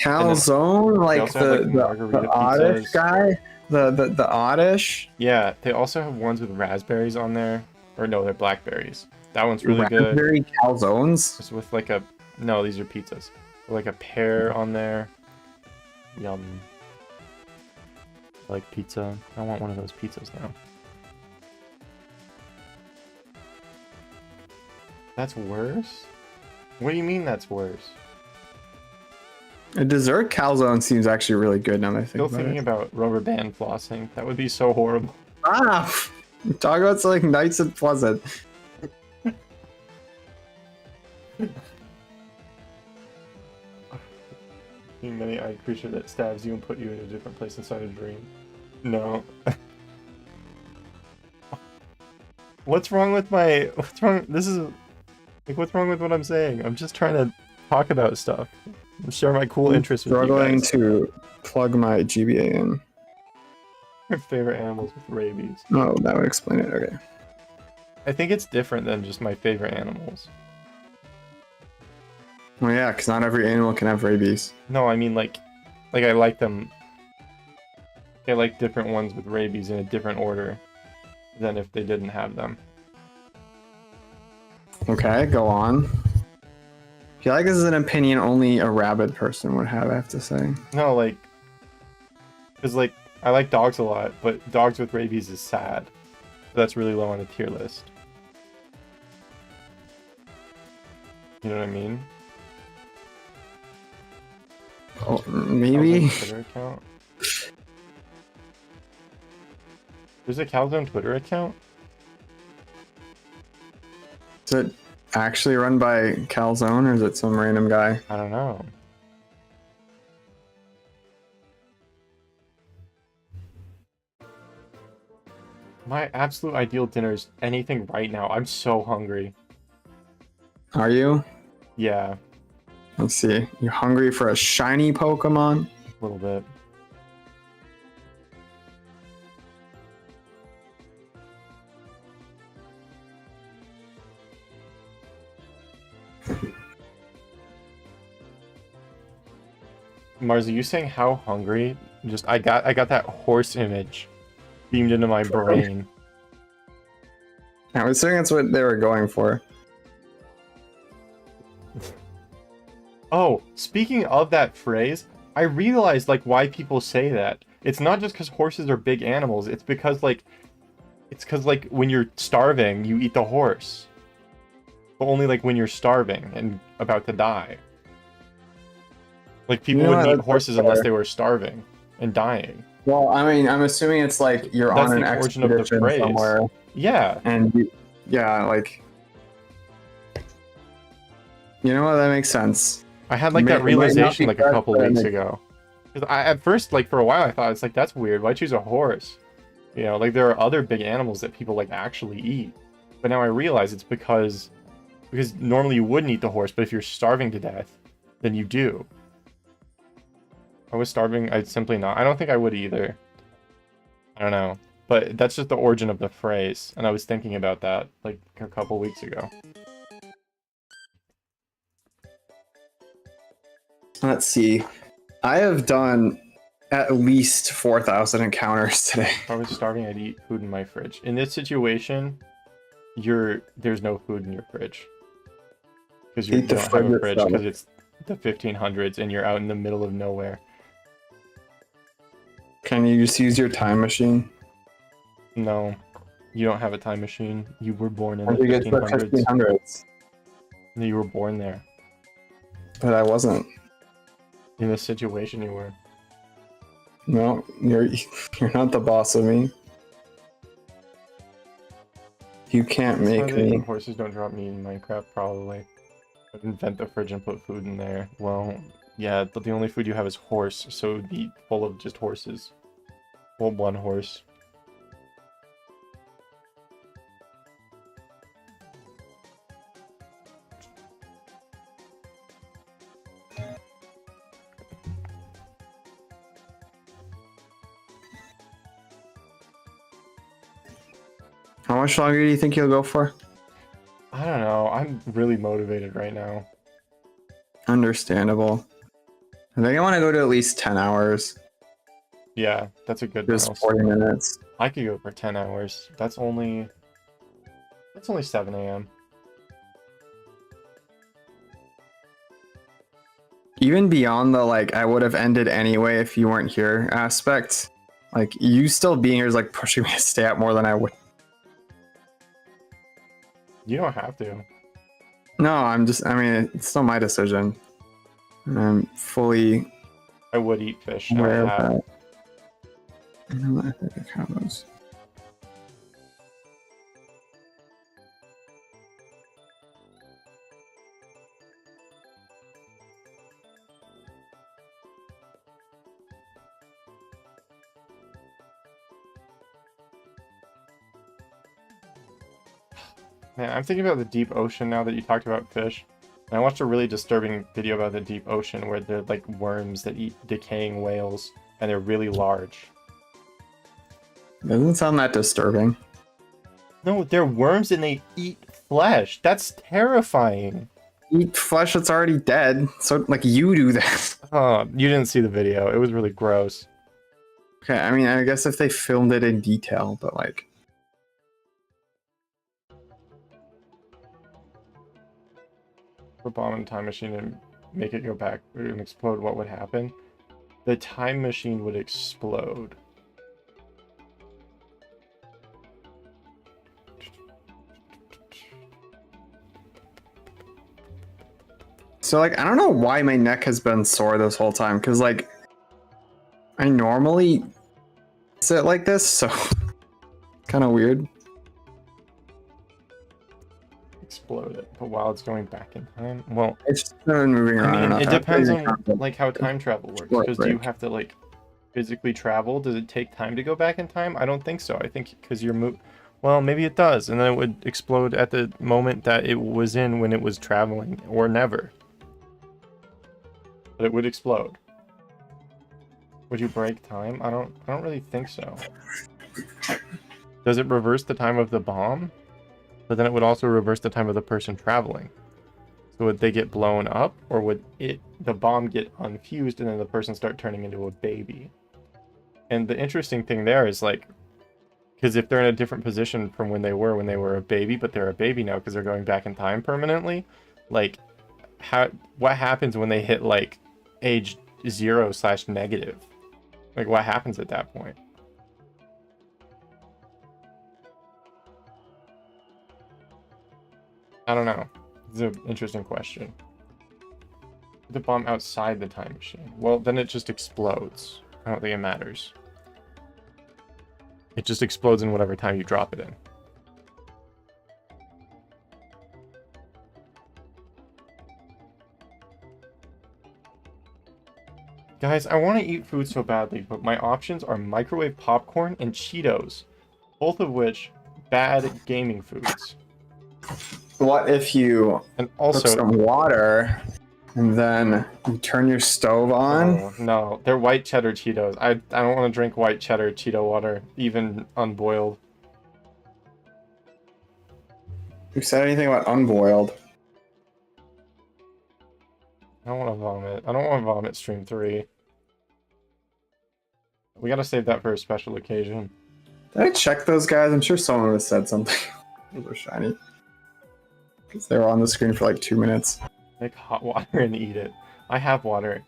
Calzone, like also have, like, margarita the oddish pizzas. guy, the oddish. Yeah, they also have ones with raspberries on there, or no, they're blackberries. That one's really good. Raspberry calzones. Just with like a no, these are pizzas. With like a pear on there. Yum. Like pizza. I want one of those pizzas now. That's worse? What do you mean that's worse? A dessert calzone seems actually really good now that I think Still about thinking it. about rubber band flossing. That would be so horrible. Ah, talk about something nice and pleasant. Being many-eyed creature that stabs you and put you in a different place inside a dream. No. What's wrong with my... What's wrong... This is... Like, what's wrong with what I'm saying? I'm just trying to talk about stuff. Share my cool interests with you Struggling guys. to plug my GBA in. Your favorite animals with rabies. Oh, that would explain it. Okay. I think it's different than just my favorite animals. Well, yeah, because not every animal can have rabies. No, I mean like I like them. I like different ones with rabies in a different order than if they didn't have them. Okay, go on. I feel like this is an opinion only a rabid person would have, I have to say. No, like, because like I like dogs a lot, but dogs with rabies is sad. That's really low on the tier list. You know what I mean? Oh, maybe. Calzone Twitter account. There's a Calzone Twitter account? Is it actually run by Calzone or is it some random guy? I don't know. My absolute ideal dinner is anything right now. I'm so hungry. Are you? Yeah, Let's see. You hungry for a shiny Pokemon? a little bit. Mars, are you saying how hungry? Just I got that horse image beamed into my brain. I was saying that's what they were going for. Oh, speaking of that phrase, I realized like why people say that. It's not just because horses are big animals. It's because like when you're starving, you eat the horse. But only like when you're starving and about to die. Like people wouldn't eat horses unless they were starving and dying. Well, I mean, I'm assuming it's like you're That's on an the origin of the expedition phrase. somewhere, Yeah. and yeah, like, you know what? That makes sense. I had like that realization like a couple weeks ago. 'Cause I at first, like for a while, I thought it's like that's weird. Why choose a horse? You know, like there are other big animals that people like actually eat. But now I realize it's because normally you wouldn't eat the horse, but if you're starving to death, then you do. If I was starving, I'd simply not. I don't think I would either. I don't know. But that's just the origin of the phrase, and I was thinking about that like a couple weeks ago. Let's see. I have done at least 4,000 encounters today. If I was starving, I'd eat food in my fridge. In this situation, there's no food in your fridge. Because you don't have a fridge because it's the 1500s and you're out in the middle of nowhere. Can you just use your time machine? No, you don't have a time machine. You were born in How the did you get to the 1500s. You were born there. But I wasn't. In this situation, you were. No, you're not the boss of me. You can't make me. Horses don't drop meat in Minecraft, probably. I'd invent the fridge and put food in there. Well, yeah, but the only food you have is horse, so it would be full of just horses. Well, one horse. How much longer do you think you'll go for? I don't know. I'm really motivated right now. Understandable. I think I want to go to at least 10 hours. Yeah, that's a good Just 40 minutes. I could go for 10 hours. That's only 7 a.m. Even beyond the like I would have ended anyway if you weren't here aspect, like you still being here is like pushing me to stay out more than I would. You don't have to. No, I mean, it's still my decision. And I'm fully I would eat fish. aware of that. I think I have those. Man, I'm thinking about the deep ocean now that you talked about fish. And I watched a really disturbing video about the deep ocean where they're like worms that eat decaying whales and they're really large. Doesn't sound that disturbing. No, they're worms and they eat flesh. That's terrifying. Eat flesh that's already dead. So like you do that. Oh, you didn't see the video. It was really gross. Okay, I mean, I guess if they filmed it in detail, but like. A bomb in a time machine and make it go back and explode, what would happen? The time machine would explode. So like, I don't know why my neck has been sore this whole time, because like, I normally sit like this, so kind of weird. Explode it, but while it's going back in time, well, it's just been moving around. I mean, enough. it depends on like how time travel works. Short Because do you break. have to like physically travel? Does it take time to go back in time? I don't think so. I think because you're well, maybe it does, and then it would explode at the moment that it was in when it was traveling, or never. But it would explode. Would you break time? I don't really think so. Does it reverse the time of the bomb? But then it would also reverse the time of the person traveling. So would they get blown up, or would the bomb get unfused and then the person start turning into a baby? And the interesting thing there is like, because if they're in a different position from when they were a baby, but they're a baby now because they're going back in time permanently, like what happens when they hit like age 0/negative? Like what happens at that point? I don't know. It's an interesting question. The bomb outside the time machine. Well, then it just explodes. I don't think it matters. It just explodes in whatever time you drop it in. Guys, I want to eat food so badly, but my options are microwave popcorn and Cheetos. Both of which, bad gaming foods. What if you And also put some water and then you turn your stove on? Oh, no, they're white cheddar Cheetos. I don't want to drink white cheddar Cheeto water, even unboiled. Who said anything about unboiled? I don't want to vomit. I don't want to vomit stream 3. We gotta save that for a special occasion. Did I check those guys? I'm sure someone would have said something. Those were shiny. Because they were on the screen for like 2 minutes. Make hot water and eat it. I have water.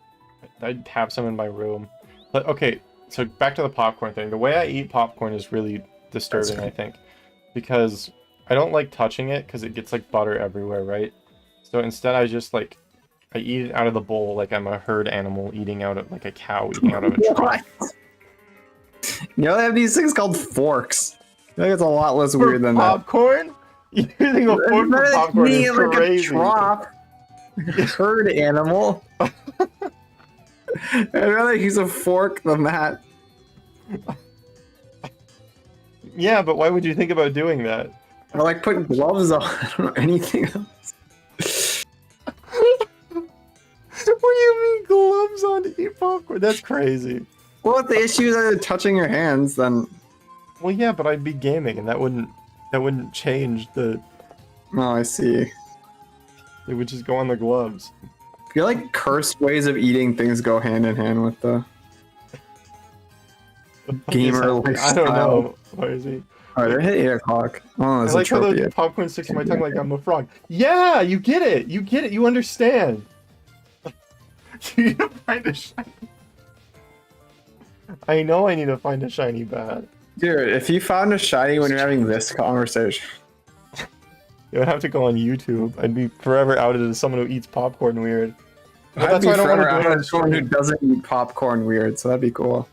I have some in my room. But okay, so back to the popcorn thing. The way I eat popcorn is really disturbing, I think. Because I don't like touching it because it gets like butter everywhere, right? So instead I just like, I eat it out of the bowl like I'm a herd animal eating out of, like a cow eating out of a trough. You know, they have these things called forks. I think it's a lot less weird than popcorn? Using a fork for popcorn is like crazy. A trough. Herd animal. I'd rather use a fork than that. Yeah, but why would you think about doing that? Or like putting gloves on. I don't know anything else. What do you mean gloves on to eat popcorn? That's crazy. Well, if the issue is touching your hands, then... Well, yeah, but I'd be gaming, and that That wouldn't change the... Oh, I see. It would just go on the gloves. I feel like cursed ways of eating things go hand in hand with the gamer lifestyle. I don't know. Why is he? Alright, they're hit 8 o'clock. Oh, I there's like a how trophy. the popcorn sticks to my tongue like I'm a frog. Yeah, you get it. You get it. You understand. You need to find a shiny. I know I need to find a shiny bat. Dude, if you found a shiny when you're having this conversation. It would have to go on YouTube. I'd be forever outed as someone who eats popcorn weird. But I'd that's be why I don't want to forever do it on out as someone who stream. doesn't eat popcorn weird, so that'd be cool.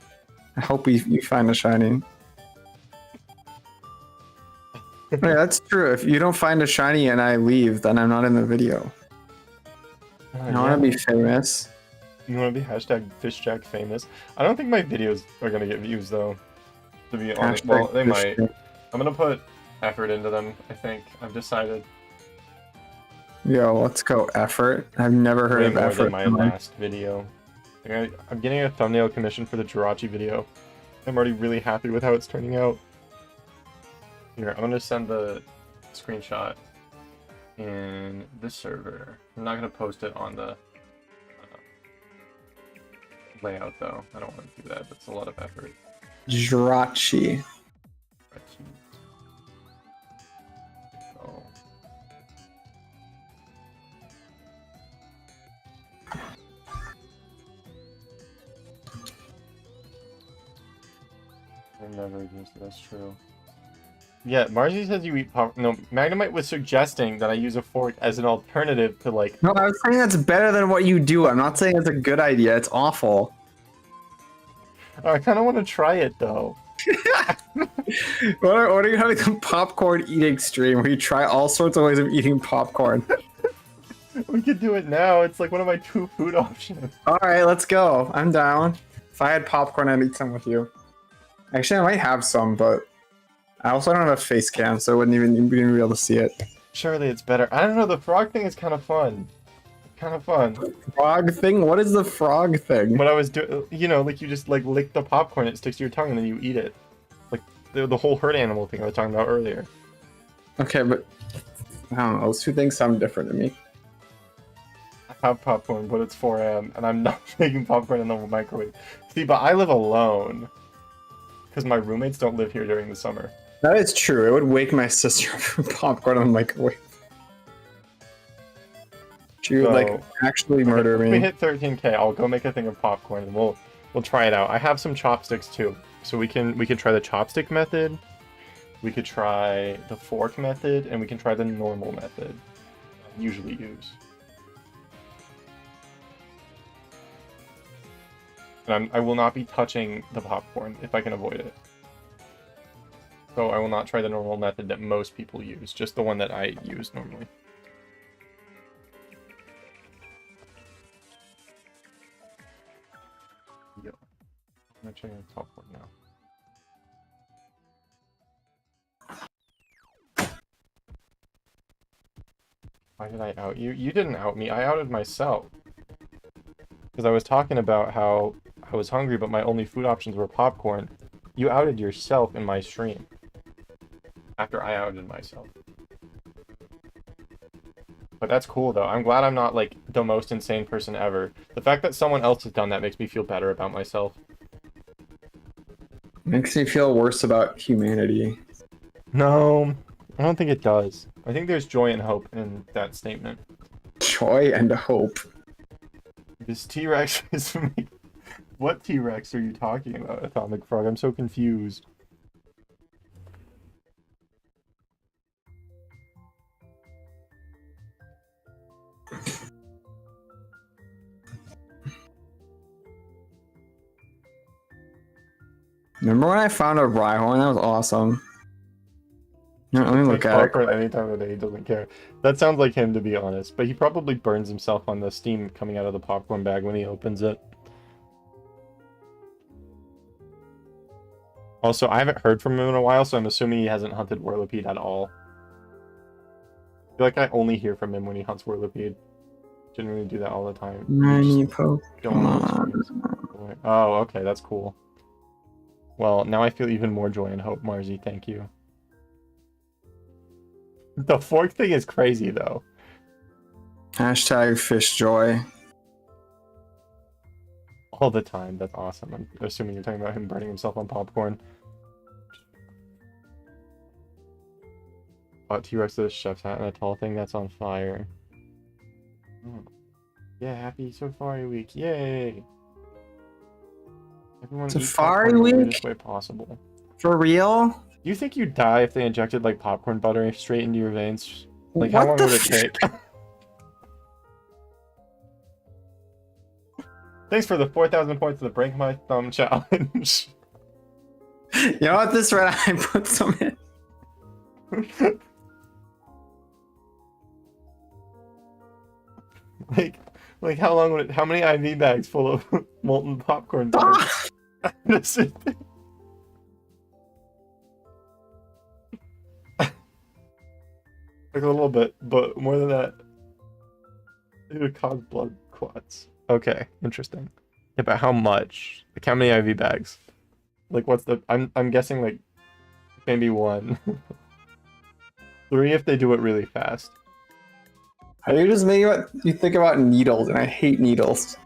I hope you find a shiny. Yeah, that's true. If you don't find a shiny and I leave, then I'm not in the video. I want to be famous. You want to be hashtag FishJack famous? I don't think my videos are going to get views, though. To be honest. Well, they might. I'm going to put effort into them, I think. I've decided. Yo, let's go effort. I've never heard of Way more effort. than my last video. I'm getting a thumbnail commission for the Jirachi video. I'm already really happy with how it's turning out. Here, I'm going to send the screenshot in this server. I'm not going to post it on the layout, though. I don't want to do that. That's a lot of effort. Jirachi. Oh. I never used it, that's true. Yeah, Marzi says you eat pop. No, Magnemite was suggesting that I use a fork as an alternative to like. No, I was saying that's better than what you do. I'm not saying it's a good idea. It's awful. I kind of want to try it though. What are you having a popcorn eating stream where you try all sorts of ways of eating popcorn? We could do it now. It's like one of my 2 food options. All right, let's go. I'm down. If I had popcorn, I'd eat some with you. Actually, I might have some, but I also don't have a face cam, so I wouldn't even be able to see it. Surely it's better. I don't know. The frog thing is kind of fun. Kind of fun. Frog thing? What is the frog thing? What I was doing, you know, like you just like lick the popcorn, it sticks to your tongue, and then you eat it. Like the whole herd animal thing I was talking about earlier. Okay, but I don't know. Those two things sound different to me. I have popcorn, but it's 4 a.m. and I'm not making popcorn in the microwave. See, but I live alone because my roommates don't live here during the summer. That is true. It would wake my sister up from popcorn in the microwave. She would like actually murder me. If we hit 13k, I'll go make a thing of popcorn and we'll try it out. I have some chopsticks too, so we can try the chopstick method. We could try the fork method, and we can try the normal method I usually use. And I will not be touching the popcorn if I can avoid it. So I will not try the normal method that most people use, just the one that I use normally. Yo, I'm gonna check the popcorn now. Why did I out you? You didn't out me, I outed myself. Because I was talking about how I was hungry, but my only food options were popcorn. You outed yourself in my stream. After I outed myself. But that's cool, though. I'm glad I'm not, like, the most insane person ever. The fact that someone else has done that makes me feel better about myself. Makes me feel worse about humanity. No, I don't think it does. I think there's joy and hope in that statement. Joy and hope. This T-Rex is... What T-Rex are you talking about, Atomic Frog? I'm so confused. Remember when I found a Rhyhorn? That was awesome. Here, let me look at it. Any time of day, he doesn't care. That sounds like him, to be honest. But he probably burns himself on the steam coming out of the popcorn bag when he opens it. Also, I haven't heard from him in a while, so I'm assuming he hasn't hunted Whirlipede at all. I feel like I only hear from him when he hunts Whirlipede. Generally do that all the time. Oh, okay, that's cool. Well, now I feel even more joy and hope, Marzi. Thank you. The fork thing is crazy though. Hashtag fish joy. All the time. That's awesome. I'm assuming you're talking about him burning himself on popcorn. T-Rex with a chef's hat and a tall thing that's on fire. Oh. Yeah, happy Safari Week. Yay! Everyone Safari Week? in the weirdest way possible. For real? Do you think you'd die if they injected like popcorn butter straight into your veins? Like, how long would it take? Thanks for the 4,000 points to the Break My Thumb challenge. You know what? This red I put some in. like how long would it? How many IV bags full of molten popcorn butter? Like a little bit, but more than that, it would cause blood clots. Okay, interesting. Yeah, but how much? Like how many IV bags? Like what's the? I'm guessing like maybe 1. 3 if they do it really fast. How do you just make you think about needles, and I hate needles.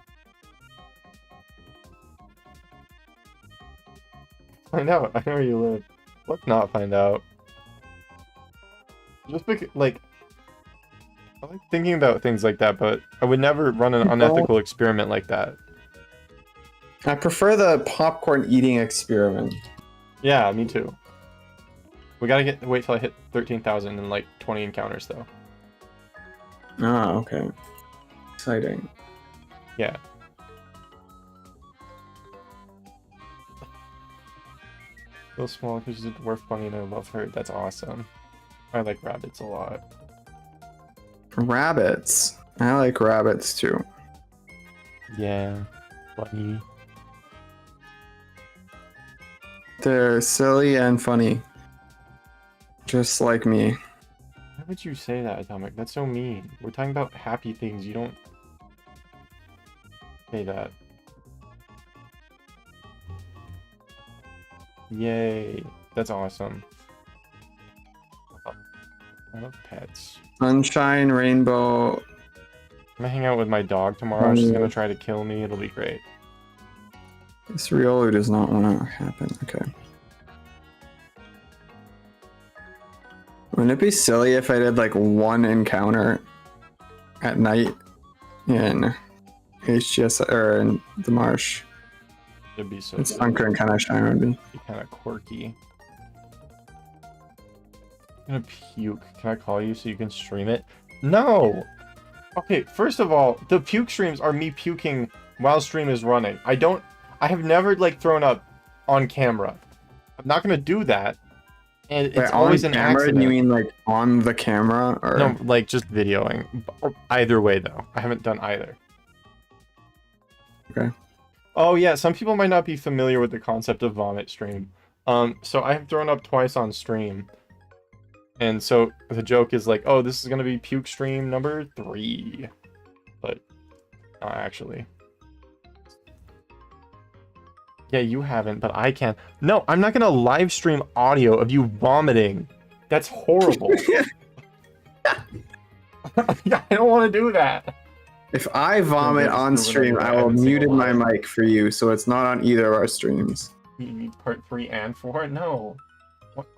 Find out. I know where you live. Let's not find out. Just because, like, I like thinking about things like that, but I would never run an unethical experiment like that. I prefer the popcorn eating experiment. Yeah, me too. We gotta wait till I hit 13,000 and like 20 encounters though. Ah, okay. Exciting. Yeah. Little small because she's a dwarf bunny and I love her. That's awesome. I like rabbits a lot. Rabbits. I like rabbits too. Yeah. Bunny. They're silly and funny. Just like me. Why would you say that, Atomic? That's so mean. We're talking about happy things. You don't say that. Yay. That's awesome. I love pets. Sunshine, rainbow. I'm gonna hang out with my dog tomorrow. She's gonna try to kill me. It'll be great. This Riolu does not want to happen. Okay. Wouldn't it be silly if I did like 1 encounter at night in HGS or in the marsh? It'd be so. It's Sunker and kind of shine would be. Kind of quirky. I'm gonna puke. Can I call you so you can stream it? No! Okay, first of all, the puke streams are me puking while stream is running. I have never, like, thrown up on camera. I'm not gonna do that. And it's always an accident. You mean, like, on the camera? Or... No, like, just videoing. Either way, though. I haven't done either. Okay. Oh, yeah, some people might not be familiar with the concept of vomit stream. So I have thrown up twice on stream. And so the joke is like, oh, this is going to be puke stream number 3. But not actually. Yeah, you haven't, but I can. No, I'm not going to live stream audio of you vomiting. That's horrible. Yeah, I don't want to do that. If I vomit on stream, I will mute my mic for you, so it's not on either of our streams. You need part 3 and 4? No.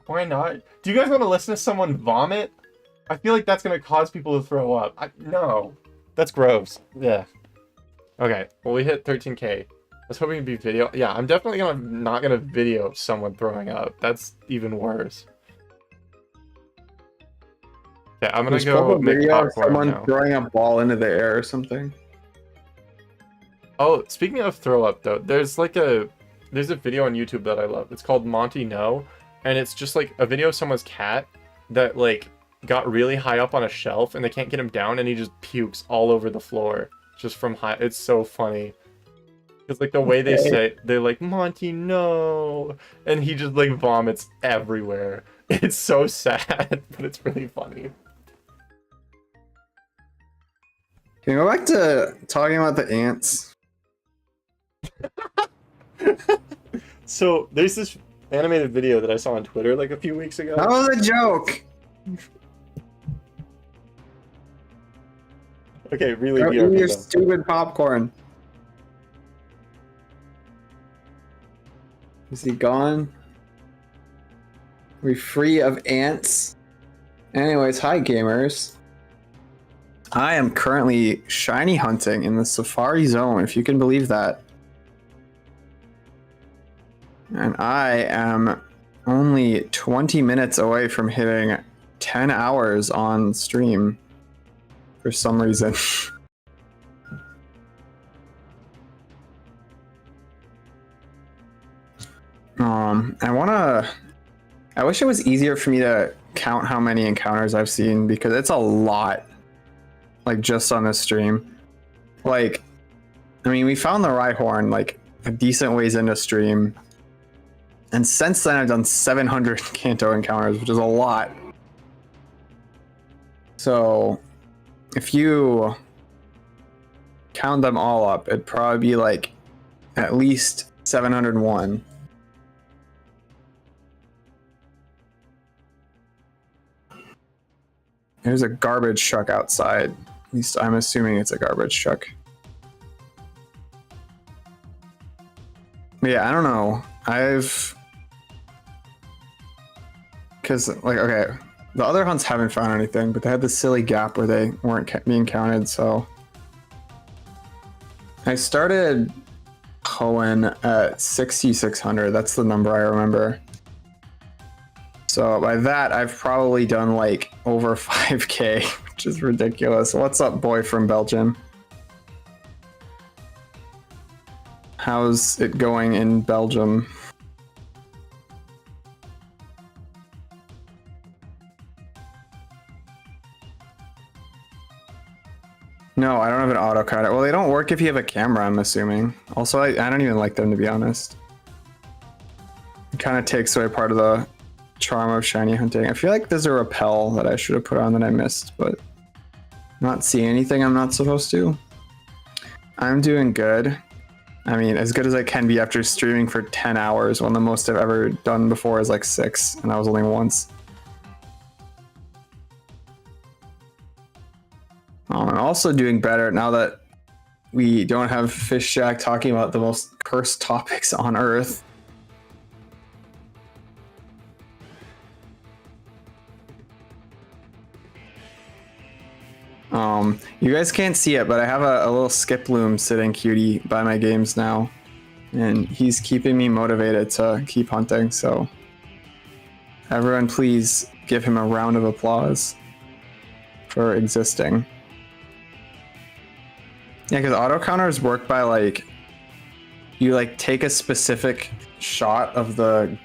Why not? Do you guys want to listen to someone vomit? I feel like that's going to cause people to throw up. No. That's gross. Yeah. Okay, well, we hit 13K. Let's hope we can be video. Yeah, I'm definitely not gonna video someone throwing up. That's even worse. Yeah, I'm gonna go make popcorn someone now. Throwing a ball into the air or something. Oh, speaking of throw up though, there's a video on YouTube that I love. It's called Monty No, and it's just like a video of someone's cat that like got really high up on a shelf and they can't get him down and he just pukes all over the floor just from high. It's so funny. Because, like, the way they say it, they're like, Monty, no! And he just, like, vomits everywhere. It's so sad, but it's really funny. Can we go back to talking about the ants? So, there's this animated video that I saw on Twitter, like, a few weeks ago. That was a joke! Okay, really Bro, eat BRB your though. stupid popcorn. Is he gone? Are we free of ants? Anyways, hi gamers. I am currently shiny hunting in the Safari Zone, if you can believe that. And I am only 20 minutes away from hitting 10 hours on stream for some reason. I wish it was easier for me to count how many encounters I've seen, because it's a lot, like just on this stream. Like, I mean, we found the Rhyhorn like a decent ways into stream, and since then I've done 700 Kanto encounters, which is a lot. So if you count them all up, it'd probably be like at least 701. There's a garbage truck outside. At least I'm assuming it's a garbage truck. But yeah, I don't know. Because, like, okay, the other hunts haven't found anything, but they had this silly gap where they weren't being counted, so. I started Hoenn at 6,600. That's the number I remember. So by that, I've probably done like over 5K, which is ridiculous. What's up, boy from Belgium? How's it going in Belgium? No, I don't have an auto counter. Well, they don't work if you have a camera, I'm assuming. Also, I don't even like them, to be honest. It kind of takes away part of the charm of shiny hunting. I feel like there's a rappel that I should have put on that I missed, but not seeing anything I'm not supposed to. I'm doing good. I mean, as good as I can be after streaming for 10 hours, when the most I've ever done before is like 6, and that was only once. I'm also doing better now that we don't have Fish Jack talking about the most cursed topics on Earth. You guys can't see it, but I have a little Skiploom sitting cutie by my games now, and he's keeping me motivated to keep hunting, so everyone please give him a round of applause for existing. Yeah, because auto counters work by like, you like take a specific shot of the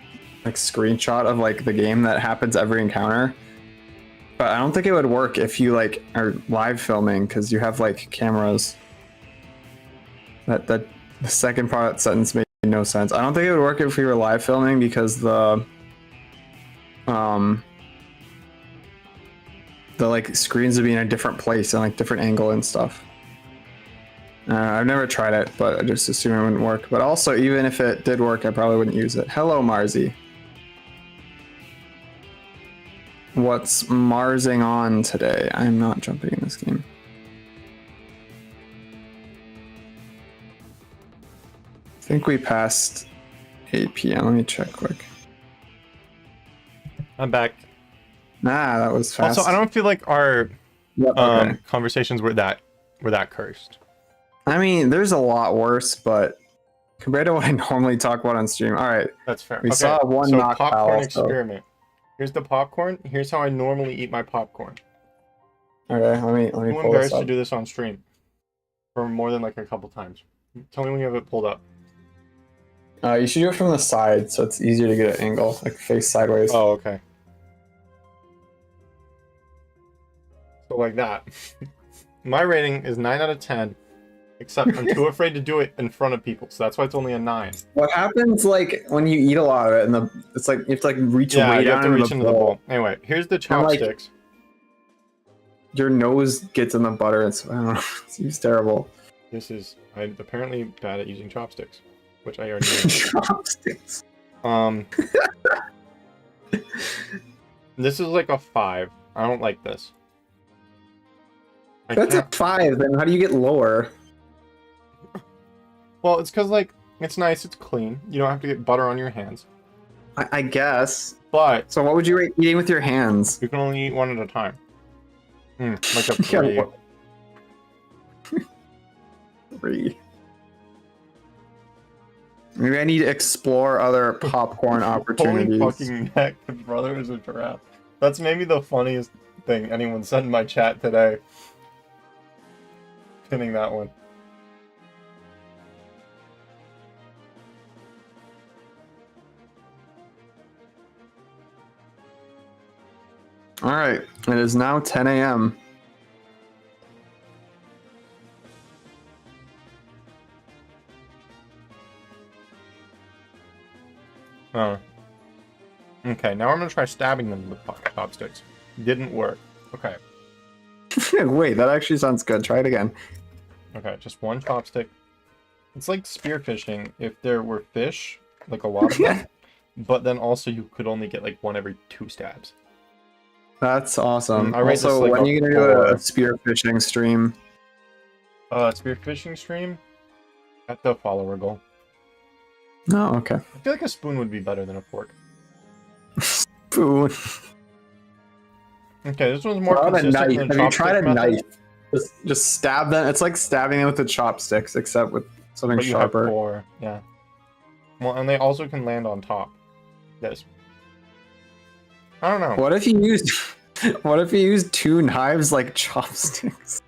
like screenshot of like the game that happens every encounter. But I don't think it would work if you like are live filming, because you have like cameras. That the second part of that sentence made no sense. I don't think it would work if we were live filming, because the like screens would be in a different place and like different angle and stuff. I've never tried it, but I just assume it wouldn't work. But also, even if it did work, I probably wouldn't use it. Hello, Marzi. What's Marsing on today? I'm not jumping in this game. I think we passed 8 p.m. Let me check quick. I'm back. Nah, that was fast. Also, I don't feel like our okay. conversations were that cursed. I mean, there's a lot worse, but compared to what I normally talk about on stream, all right. That's fair. We saw one knock popcorn foul, experiment. Here's the popcorn. Here's how I normally eat my popcorn. Okay, let me I'm pull embarrassed this up. to do this on stream for more than like a couple times. Tell me when you have it pulled up. You should do it from the side, so it's easier to get an angle, like face sideways. Oh, okay. So like that. My rating is 9 out of 10, except I'm too afraid to do it in front of people, so that's why it's only a 9. What happens like when you eat a lot of it and it's like you have to like reach way you down have to reach into the bowl. Anyway, here's the chopsticks. Your nose gets in the butter. It's I don't know. It's terrible. I'm apparently bad at using chopsticks, which I already know. Chopsticks. This is like a 5. I don't like this. That's a 5, then how do you get lower? Well, it's because, like, it's nice, it's clean. You don't have to get butter on your hands. I guess. But... So what would you rate eating with your hands? You can only eat one at a time. Like a 3. Yeah, 3. Maybe I need to explore other popcorn opportunities. Holy fucking heck, the brother is a giraffe. That's maybe the funniest thing anyone said in my chat today. Pinning that one. Alright, it is now 10 a.m. Oh. Okay, now I'm gonna try stabbing them with chopsticks. Didn't work. Okay. Wait, that actually sounds good. Try it again. Okay, just one chopstick. It's like spearfishing if there were fish, like a lot of them, but then also you could only get like one every 2 stabs. That's awesome. I rate Also, this, like, when are you gonna do a spearfishing stream? Spearfishing stream? At the follower goal. Oh, okay. I feel like a spoon would be better than a fork. Spoon. Okay, this one's more consistent knife. than Have you tried a method, knife? Just stab them. It's like stabbing them with the chopsticks, except with something but you have sharper. 4, yeah. Well, and they also can land on top. Yes. I don't know. What if you used? What if you used 2 knives like chopsticks?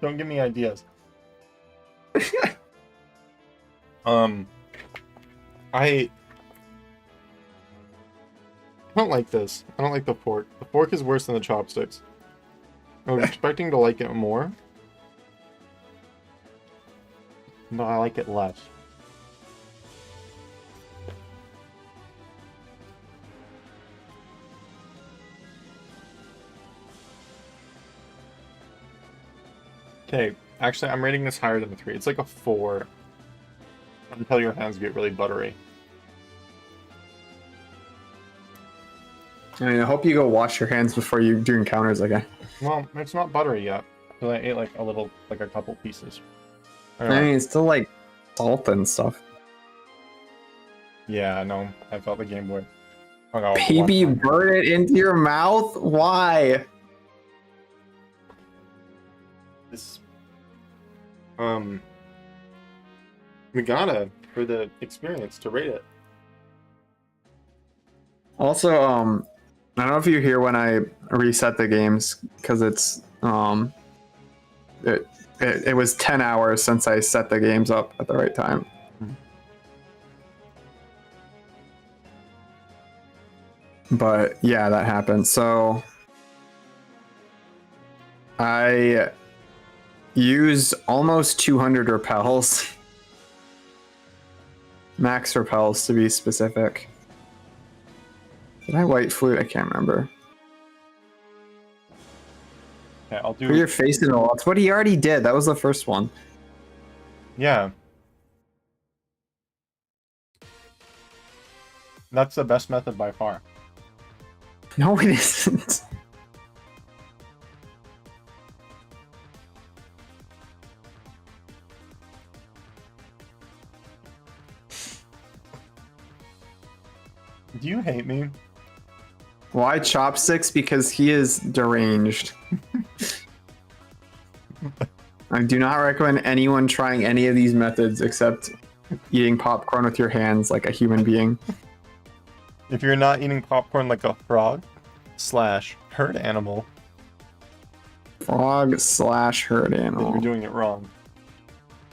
Don't give me ideas. I don't like this. I don't like the fork. The fork is worse than the chopsticks. I was expecting to like it more, but I like it less. Okay, actually, I'm rating this higher than a 3. It's like a 4. Until your hands get really buttery. I mean, I hope you go wash your hands before you do encounters again. Well, it's not buttery yet. Because I ate like a couple pieces. I mean, it's still like salt and stuff. Yeah, no, I felt the Game Boy. Oh, no, Baby, you burn it into your mouth? Why? This, we gotta, for the experience, to rate it. Also, I don't know if you hear when I reset the games, because it's, it was 10 hours since I set the games up at the right time. But yeah, that happened. So I used almost 200 repels. Max repels, to be specific. Did I white flute? I can't remember. Okay, I'll do... Put your face in the wall. That's what he already did. That was the first one. Yeah. That's the best method by far. No, it isn't. Do you hate me? Why chopsticks? Because he is deranged. I do not recommend anyone trying any of these methods except eating popcorn with your hands like a human being. If you're not eating popcorn like a frog / herd animal. Frog / herd animal. You're doing it wrong.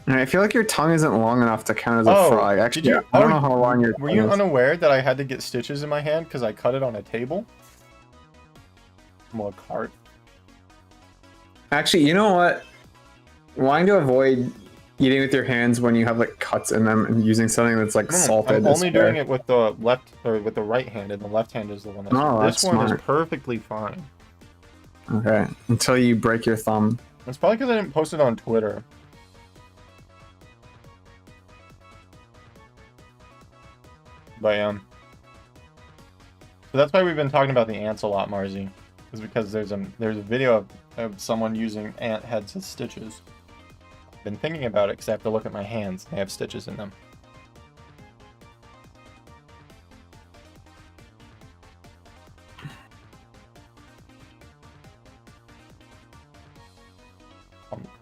I feel like your tongue isn't long enough to count as a frog. Actually, I don't know how long your tongue Were you is. unaware that I had to get stitches in my hand because I cut it on a table? Well, a cart. Actually, you know what? Wanting to avoid eating with your hands when you have like cuts in them and using something that's like salted. I'm only doing it with the left or with the right hand, and the left hand is the one that's. Oh, this one smart. is perfectly fine. Okay, until you break your thumb. It's probably because I didn't post it on Twitter. But so that's why we've been talking about the ants a lot, Marzi. is because there's a video of someone using ant heads as stitches. I've been thinking about it because I have to look at my hands. They have stitches in them.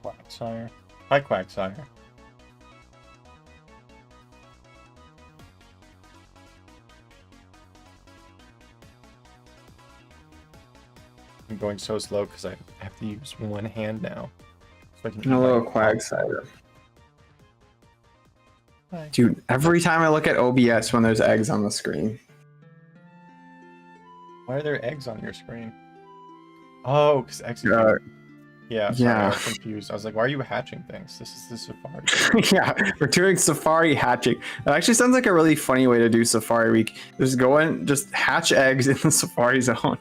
Quagsire. Hi, Quagsire. I'm going so slow because I have to use one hand now. So I can Hello, Quagsire. Hi. Dude, every time I look at OBS when there's eggs on the screen. Why are there eggs on your screen? Oh, because execute. Yeah, sorry, yeah. I was confused. I was like, why are you hatching things? This is the Safari. Yeah, we're doing Safari hatching. That actually sounds like a really funny way to do Safari Week. Just go in, just hatch eggs in the Safari zone.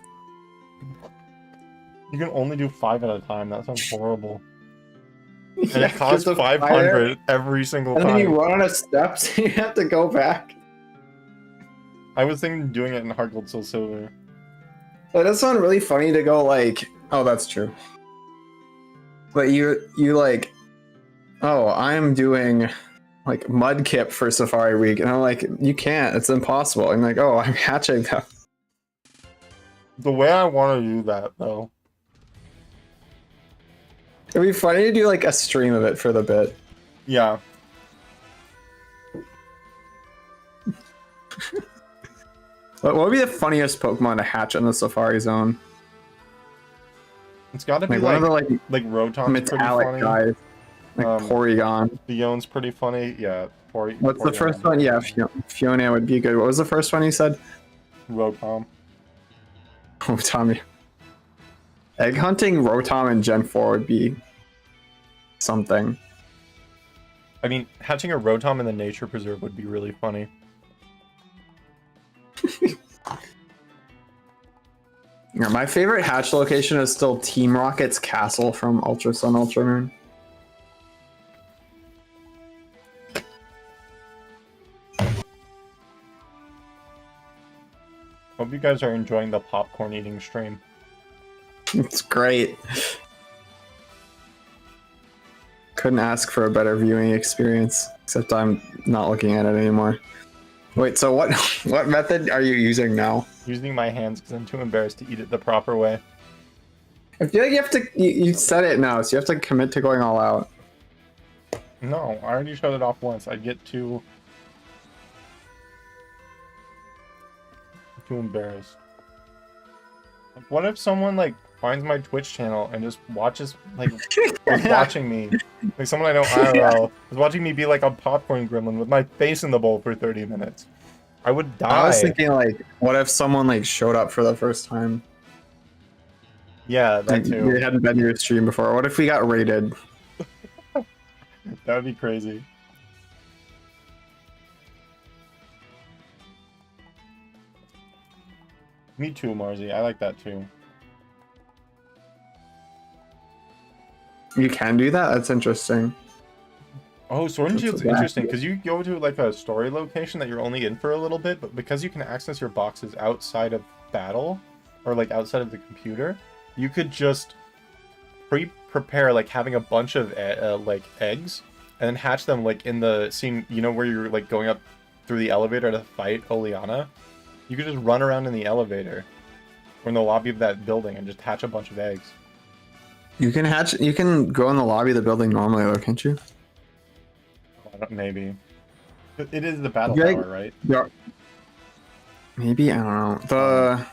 You can only do 5 at a time. That sounds horrible. And Yeah, it costs 500 every single time. And then you run out of steps and you have to go back. I was thinking doing it in Heart Gold Soul Silver. It does sound really funny to go like, oh, that's true. But you like, oh, I'm doing like Mudkip for Safari Week. And I'm like, you can't, it's impossible. I'm like, oh, I'm hatching them. The way I want to do that, though. It'd be funny to do like a stream of it for the bit. Yeah. What would be the funniest Pokemon to hatch in the Safari Zone? It's got to be one of the like Rotom's metallic pretty funny. guys, like Porygon. Leon's pretty funny. Yeah, What's the first one? Yeah, Fiona would be good. What was the first one you said? Rotom. Oh, Tommy. Egg hunting Rotom in Gen 4 would be something. I mean, hatching a Rotom in the nature preserve would be really funny. Yeah, my favorite hatch location is still Team Rocket's castle from Ultra Sun, Ultra Moon. Hope you guys are enjoying the popcorn eating stream. It's great. Couldn't ask for a better viewing experience, except I'm not looking at it anymore. Wait, so what method are you using now? Using my hands because I'm too embarrassed to eat it the proper way. I feel like you have to, you said it now, so you have to commit to going all out. No, I already shut it off once. I'd get too embarrassed. Like, what if someone like finds my Twitch channel and just watches, like, was watching me, like someone I know IRL was watching me be like a popcorn gremlin with my face in the bowl for 30 minutes? I would die. I was thinking, like, what if someone like showed up for the first time? Yeah, that like, too. They hadn't been to your stream before. What if we got raided? That would be crazy. Me too, Marzi. I like that too. You can do that? That's interesting. Oh, Sword and Shield's interesting because you go to like a story location that you're only in for a little bit, but because you can access your boxes outside of battle or like outside of the computer, you could just prepare like having a bunch of like eggs and then hatch them like in the scene, you know, where you're like going up through the elevator to fight Oleana. You could just run around in the elevator or in the lobby of that building and just hatch a bunch of eggs. You can hatch. You can go in the lobby of the building normally, though, can't you? Maybe. It is the battle tower, right? Yeah. Maybe, I don't know.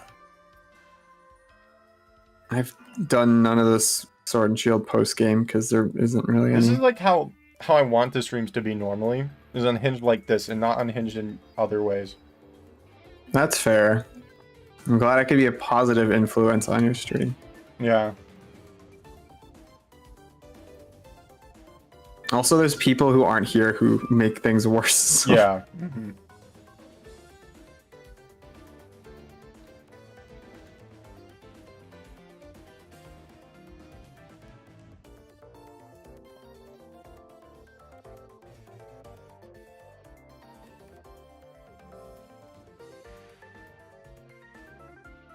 I've done none of this Sword and Shield post game because there isn't really any. This is like how I want the streams to be normally. Is unhinged like this and not unhinged in other ways. That's fair. I'm glad I could be a positive influence on your stream. Yeah. Also, there's people who aren't here who make things worse. So. Yeah. Mm-hmm.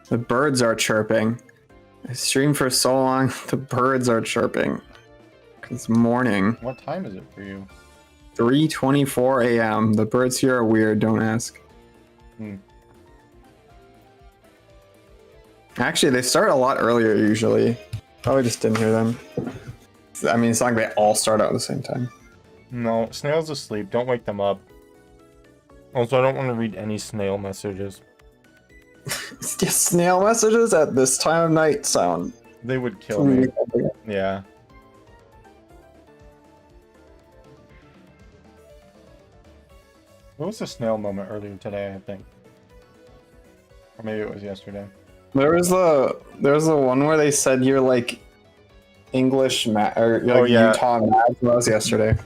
The birds are chirping. I streamed for so long, the birds are chirping. It's morning. What time is it for you? 3:24 a.m. The birds here are weird, don't ask. Actually, they start a lot earlier usually. Probably just didn't hear them. I mean, it's not like they all start out at the same time. No, Snail's asleep. Don't wake them up. Also, I don't want to read any snail messages. Snail messages at this time of night sound. They would kill me. Yeah. What was the snail moment earlier today, I think? Or maybe it was yesterday. There was the one where they said you're like English or like Utah Mads. That was yesterday.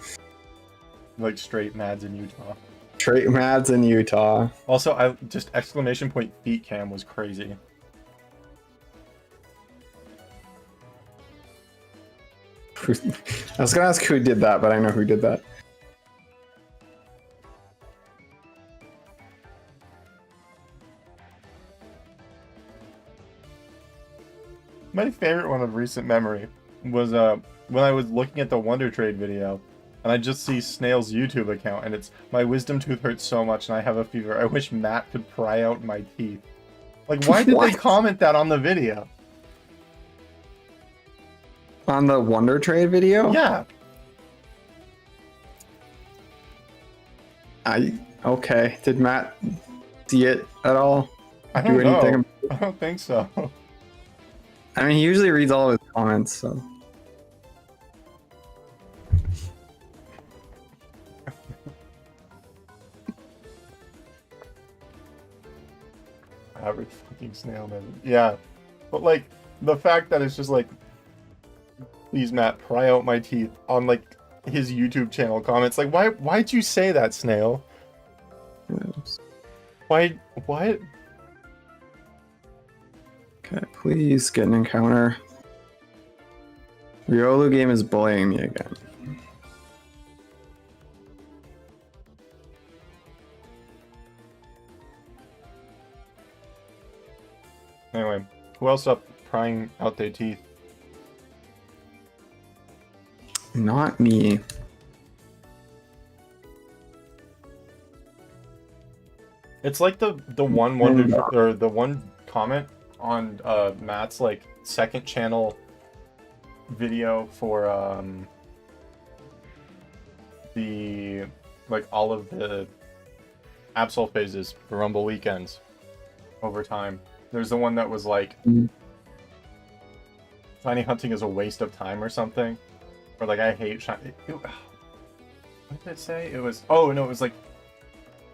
Like straight Mads in Utah. Straight Mads in Utah. Also, I just exclamation point feet cam was crazy. I was gonna ask who did that, but I know who did that. My favorite one of recent memory was when I was looking at the Wonder Trade video, and I just see Snail's YouTube account, and it's my wisdom tooth hurts so much and I have a fever. I wish Matt could pry out my teeth. Like, why did they comment that on the video? On the Wonder Trade video? Yeah. Okay. Did Matt see it at all? I don't know. I don't think so. I mean, he usually reads all of his comments, so. Average fucking snail man. Yeah. But like, the fact that it's just like, please Matt, pry out my teeth on like his YouTube channel comments. Like, why'd you say that, Snail? Yes. Why? What? Okay, please get an encounter. Riolu game is bullying me again. Anyway, who else up prying out their teeth? Not me. It's like the one wonder or the one comment on Matt's like second channel video for the like all of the Absol phases for Rumble weekends over time. There's the one that was like shiny hunting is a waste of time or something, or like I hate shiny. What did it say? It was it was like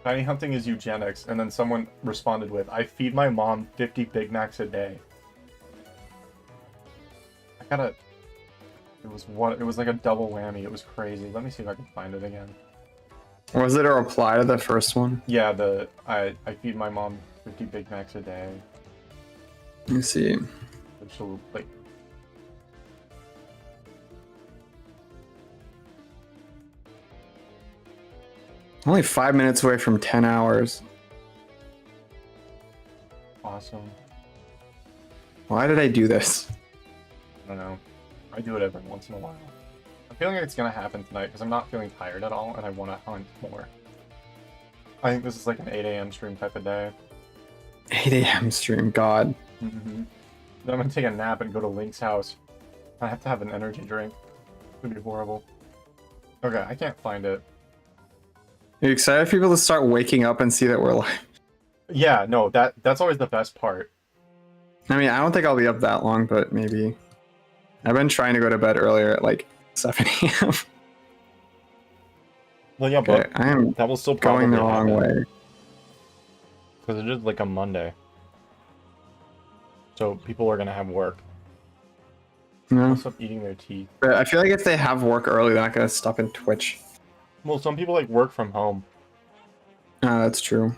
shiny hunting is eugenics, and then someone responded with, I feed my mom 50 Big Macs a day. It was like a double whammy. It was crazy. Let me see if I can find it again. Was it a reply to the first one? Yeah, I feed my mom 50 Big Macs a day. Let me see. She'll, like, Only 5 minutes away from 10 hours. awesome. Why did I do this? I don't know. I do it every once in a while. I'm feeling like it's gonna happen tonight because I'm not feeling tired at all and I want to hunt more. I think this is like an 8 a.m. stream type of day. 8 a.m. stream, God. Mm-hmm. Then I'm gonna take a nap and go to Link's house. I have to have an energy drink. It would be horrible. Okay, I can't find it. Are you excited for people to start waking up and see that we're live? Yeah, no, that's always the best part. I mean, I don't think I'll be up that long, but maybe. I've been trying to go to bed earlier at like 7 a.m. Well, yeah, Okay, but I am that will still going probably the wrong way. because it is like a Monday. So people are gonna have work. No, Stop eating their teeth. but I feel like if they have work early, they're not gonna stop in Twitch. Well, some people like work from home. That's true.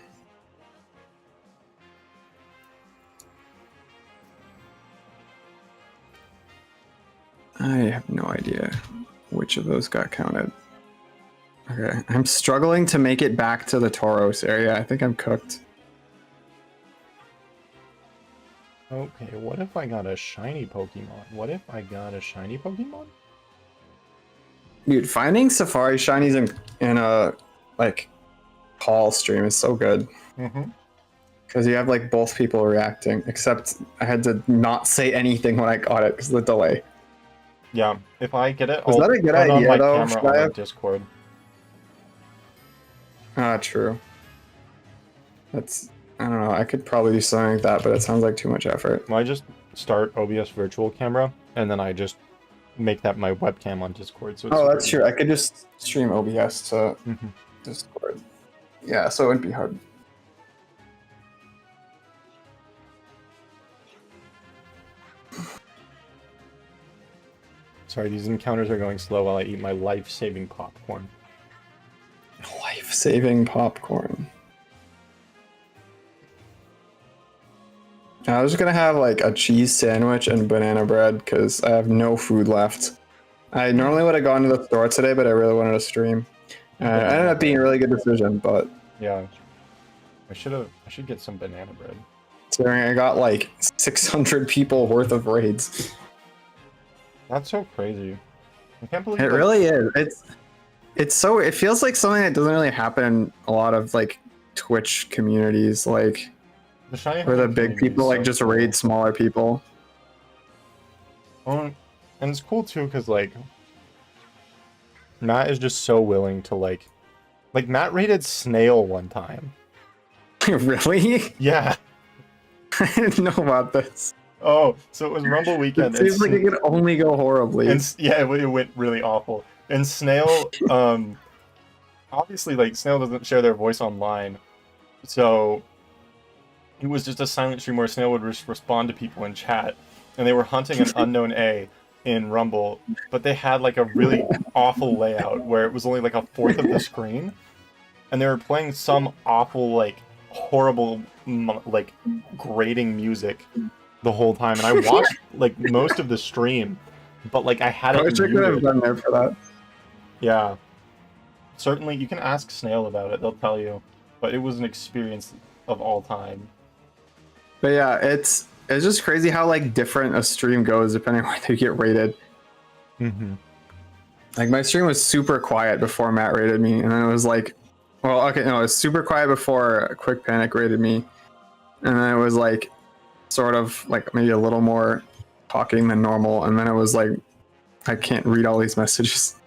I have no idea which of those got counted. Okay, I'm struggling to make it back to the Tauros area. I think I'm cooked. Okay, what if I got a shiny Pokemon? What if I got a shiny Pokemon? Dude, finding Safari shinies in a like call stream is so good. Mm-hmm. Because you have like both people reacting, except I had to not say anything when I got it because of the delay. Yeah, if I get it, Was I'll that a good turn on idea my though? camera Should on I my have... Discord. Ah, true. That's, I don't know. I could probably do something like that, but it sounds like too much effort. I just start OBS virtual camera, and then I just make that my webcam on Discord. So it's That's true. I could just stream OBS to Mm-hmm. Discord. Yeah, so it wouldn't be hard. Sorry, these encounters are going slow while I eat my life-saving popcorn. Life-saving popcorn. I was gonna have like a cheese sandwich and banana bread because I have no food left. I normally would have gone to the store today, but I really wanted to stream. It ended up being a really good decision, but yeah, I should get some banana bread. Considering I got like 600 people worth of raids. That's so crazy. I can't believe It really is. It's so, it feels like something that doesn't really happen in a lot of like Twitch communities, like where the big people like just raid smaller people. And it's cool too because like Matt is just so willing to like Matt raided Snail one time. Really? Yeah. I didn't know about this. Oh, so it was Rumble Weekend. It seems like it could only go horribly. And yeah, it went really awful. And Snail, obviously, like, Snail doesn't share their voice online, so it was just a silent stream where Snail would respond to people in chat, and they were hunting an unknown A in Rumble, but they had, like, a really awful layout where it was only, like, a fourth of the screen, and they were playing some awful, like, horrible, like, grating music the whole time, and I watched, like, most of the stream, but, like, I had it muted. I wish I could have done there for that. Yeah. Certainly, you can ask Snail about it, they'll tell you. But it was an experience of all time. But yeah, it's just crazy how like different a stream goes depending on where they get rated. Mm-hmm. Like my stream was super quiet before Matt rated me, and then it was like, well, okay, no, it was super quiet before Quick Panic rated me, and then it was like sort of like maybe a little more talking than normal, and then it was like I can't read all these messages.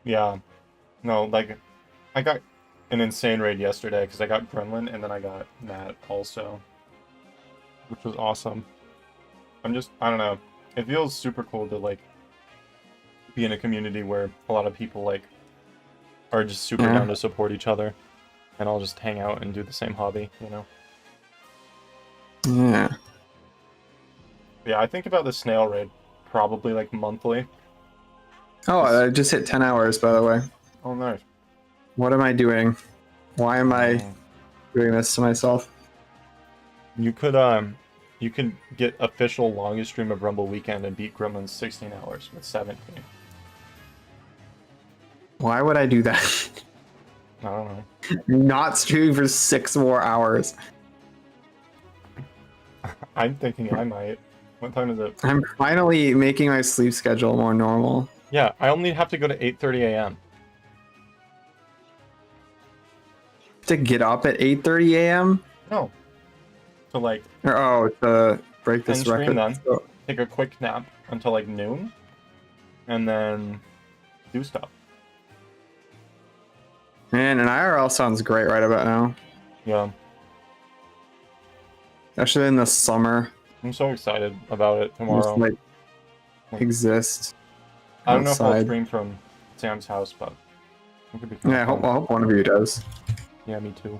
Yeah. No, like, I got an insane raid yesterday because I got Gremlin and then I got Matt also, which was awesome. I don't know. It feels super cool to, like, be in a community where a lot of people, like, are just super down to support each other and all just hang out and do the same hobby, you know? Yeah. Yeah, I think about the Snail raid probably, like, monthly. Oh, I just hit 10 hours, by the way. Oh, nice. What am I doing? Why am I doing this to myself? You could get official longest stream of Rumble Weekend and beat Gremlin's 16 hours with 17. Why would I do that? I don't know. Not streaming for 6 more hours. I'm thinking I might. What time is it? I'm finally making my sleep schedule more normal. Yeah, I only have to go to 8:30 a.m. To get up at 8:30 a.m.? No. To like. To break this record. Then, take a quick nap until like noon, and then do stuff. Man, an IRL sounds great right about now. Yeah. Especially in the summer. I'm so excited about it tomorrow. Just, like, exist. I don't know if I'll stream from Sam's house, but it could be fun. Yeah, I hope one of you does. Yeah, me too.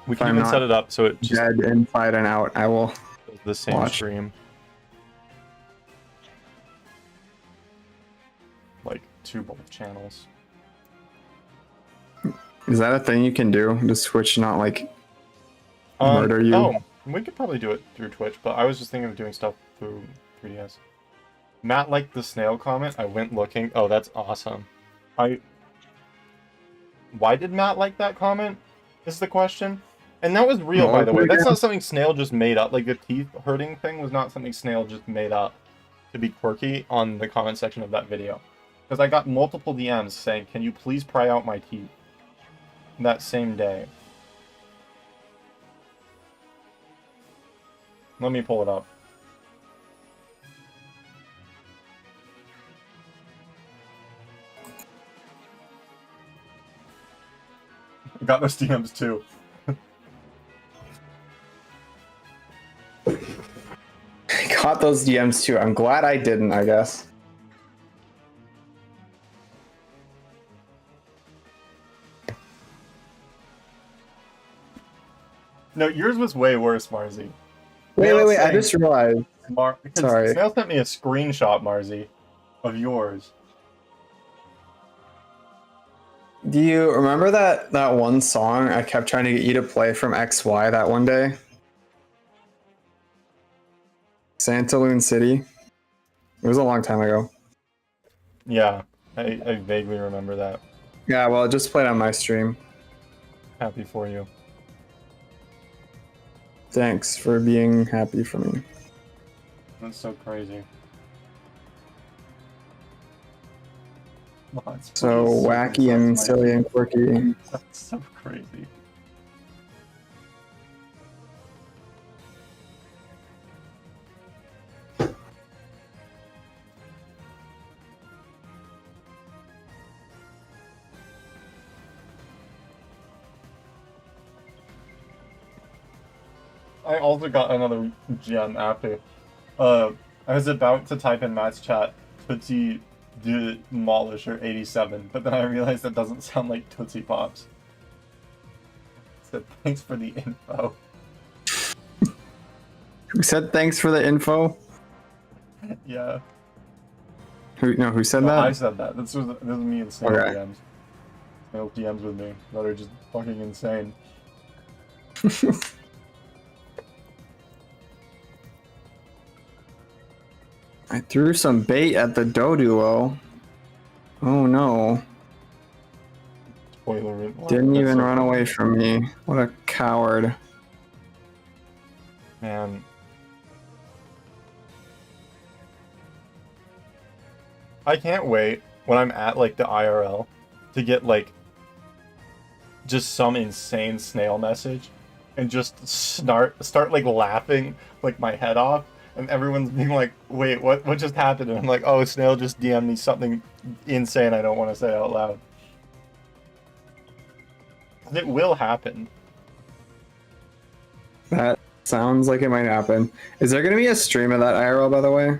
We can even set it up so it just dead inside and out. I will does the same stream. Like to both channels. Is that a thing you can do? Does Twitch not like murder you? Oh, we could probably do it through Twitch, but I was just thinking of doing stuff through 3DS. Matt liked the snail comment. I went looking. Oh, that's awesome. Why did Matt like that comment? Is the question. And that was real, What by was the it way. That's again? not something Snail just made up. Like, the teeth hurting thing was not something Snail just made up to be quirky on the comment section of that video. Because I got multiple DMs saying, can you please pry out my teeth? That same day. Let me pull it up. I got those DMs too. I got those DMs too. I'm glad I didn't, I guess. No, yours was way worse, Marzi. Wait. I just realized. Sorry. Snail sent me a screenshot, Marzi, of yours. Do you remember that one song I kept trying to get you to play from XY that one day? Santaloon City. It was a long time ago. Yeah, I vaguely remember that. Yeah, well, it just played on my stream. Happy for you. Thanks for being happy for me. That's so crazy. Oh, so wacky and silly and quirky. That's so crazy. I also got another gem after. I was about to type in Matt's chat Tootsie Demolisher 87, but then I realized that doesn't sound like Tootsie Pops. So thanks for the info. Who said thanks for the info? Yeah. Who said that? I said that. This was me and Snail Okay. DMs. Snail DMs with me that are just fucking insane. I threw some bait at the Doduo. Oh no. Spoiler. Didn't even run away from me. What a coward. Man. I can't wait when I'm at, like, the IRL to get, like, just some insane Snail message and just start like, laughing, like, my head off, and everyone's being like, wait, what just happened? And I'm like, oh, Snail just DM'd me something insane I don't want to say out loud. And it will happen. That sounds like it might happen. Is there going to be a stream of that IRL, by the way?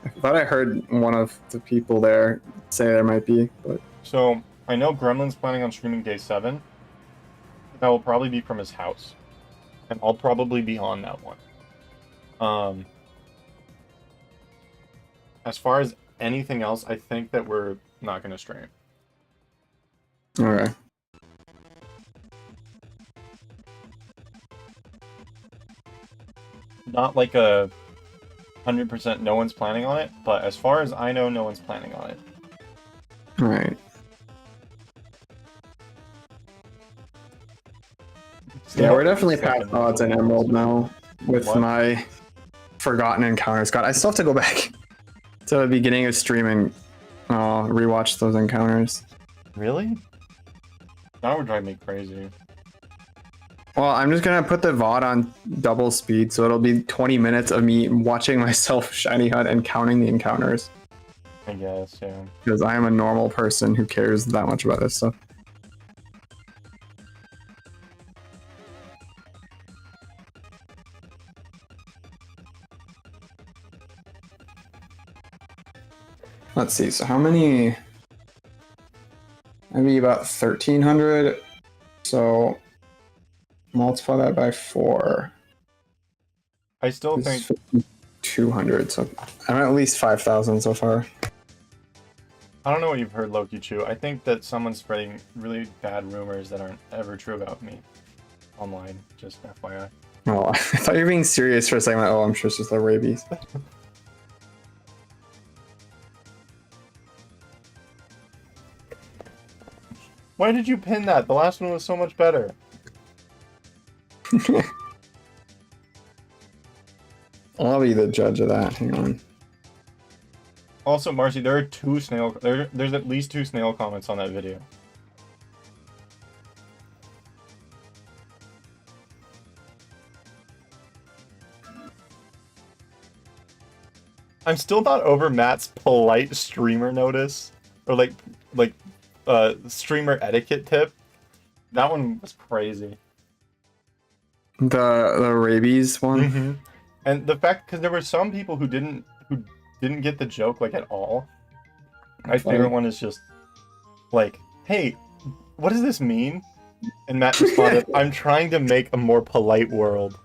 I thought I heard one of the people there say there might be, but... So, I know Gremlin's planning on streaming day 7. That will probably be from his house. And I'll probably be on that one. As far as anything else, I think that we're not going to stream. Okay. Not like a 100% no one's planning on it, but as far as I know, no one's planning on it. Alright. Yeah, we're definitely past odds in Emerald now with my Forgotten Encounters. God, I still have to go back to the beginning of stream and rewatch those encounters. Really? That would drive me crazy. Well, I'm just gonna put the VOD on double speed, so it'll be 20 minutes of me watching myself shiny hunt and counting the encounters. I guess, yeah. Because I am a normal person who cares that much about this stuff. Let's see, so how many? Maybe about 1,300. So multiply that by 4. I still think 200. So I'm at least 5,000 so far. I don't know what you've heard, Loki Chew. I think that someone's spreading really bad rumors that aren't ever true about me online. Just FYI. Oh, I thought you were being serious for a second. Like, oh, I'm sure it's just the rabies. Why did you pin that? The last one was so much better. I'll be the judge of that. Hang on. Also, Marcy, there are there's at least 2 snail comments on that video. I'm still not over Matt's polite streamer notice, or streamer etiquette tip. That one was crazy. The rabies one. Mm-hmm. And the fact, because there were some people who didn't get the joke like at all. My favorite one is just like, "Hey, what does this mean?" And Matt responded, "I'm trying to make a more polite world."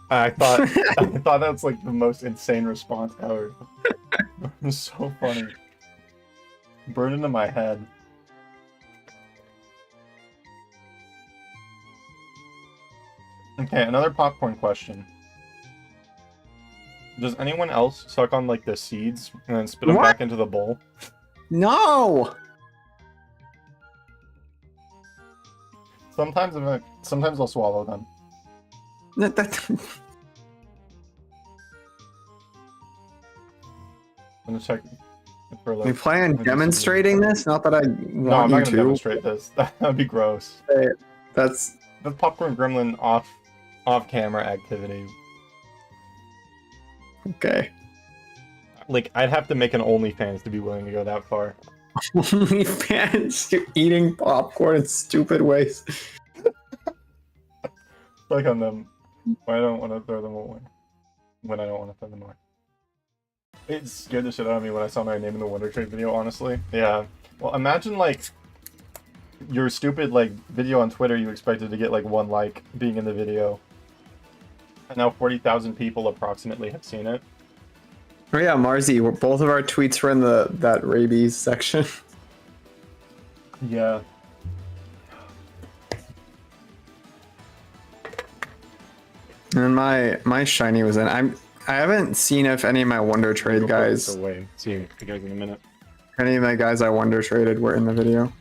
I thought that's like the most insane response ever. It was so funny. Burned into my head. Okay, another popcorn question. Does anyone else suck on like the seeds and then spit them back into the bowl? No. Sometimes I'll swallow them. I'm gonna check for like. You plan on demonstrating this? Not that I want No, I'm not you gonna to. demonstrate this. That'd be gross. That's popcorn gremlin off camera activity. Okay. Like, I'd have to make an OnlyFans to be willing to go that far. OnlyFans, you're eating popcorn in stupid ways. Like on them. I don't want to throw them away. When I don't want to throw them away. It scared the shit out of me when I saw my name in the Wonder Trade video, honestly. Yeah. Well, imagine, like, your stupid, like, video on Twitter you expected to get, like, 1 like being in the video. And now 40,000 people approximately have seen it. Oh yeah, Marzi, both of our tweets were in that rabies section. Yeah. And my shiny was in. I haven't seen if any of my Wonder Trade guys. See you guys in a minute. Any of my guys I Wonder Traded were in the video.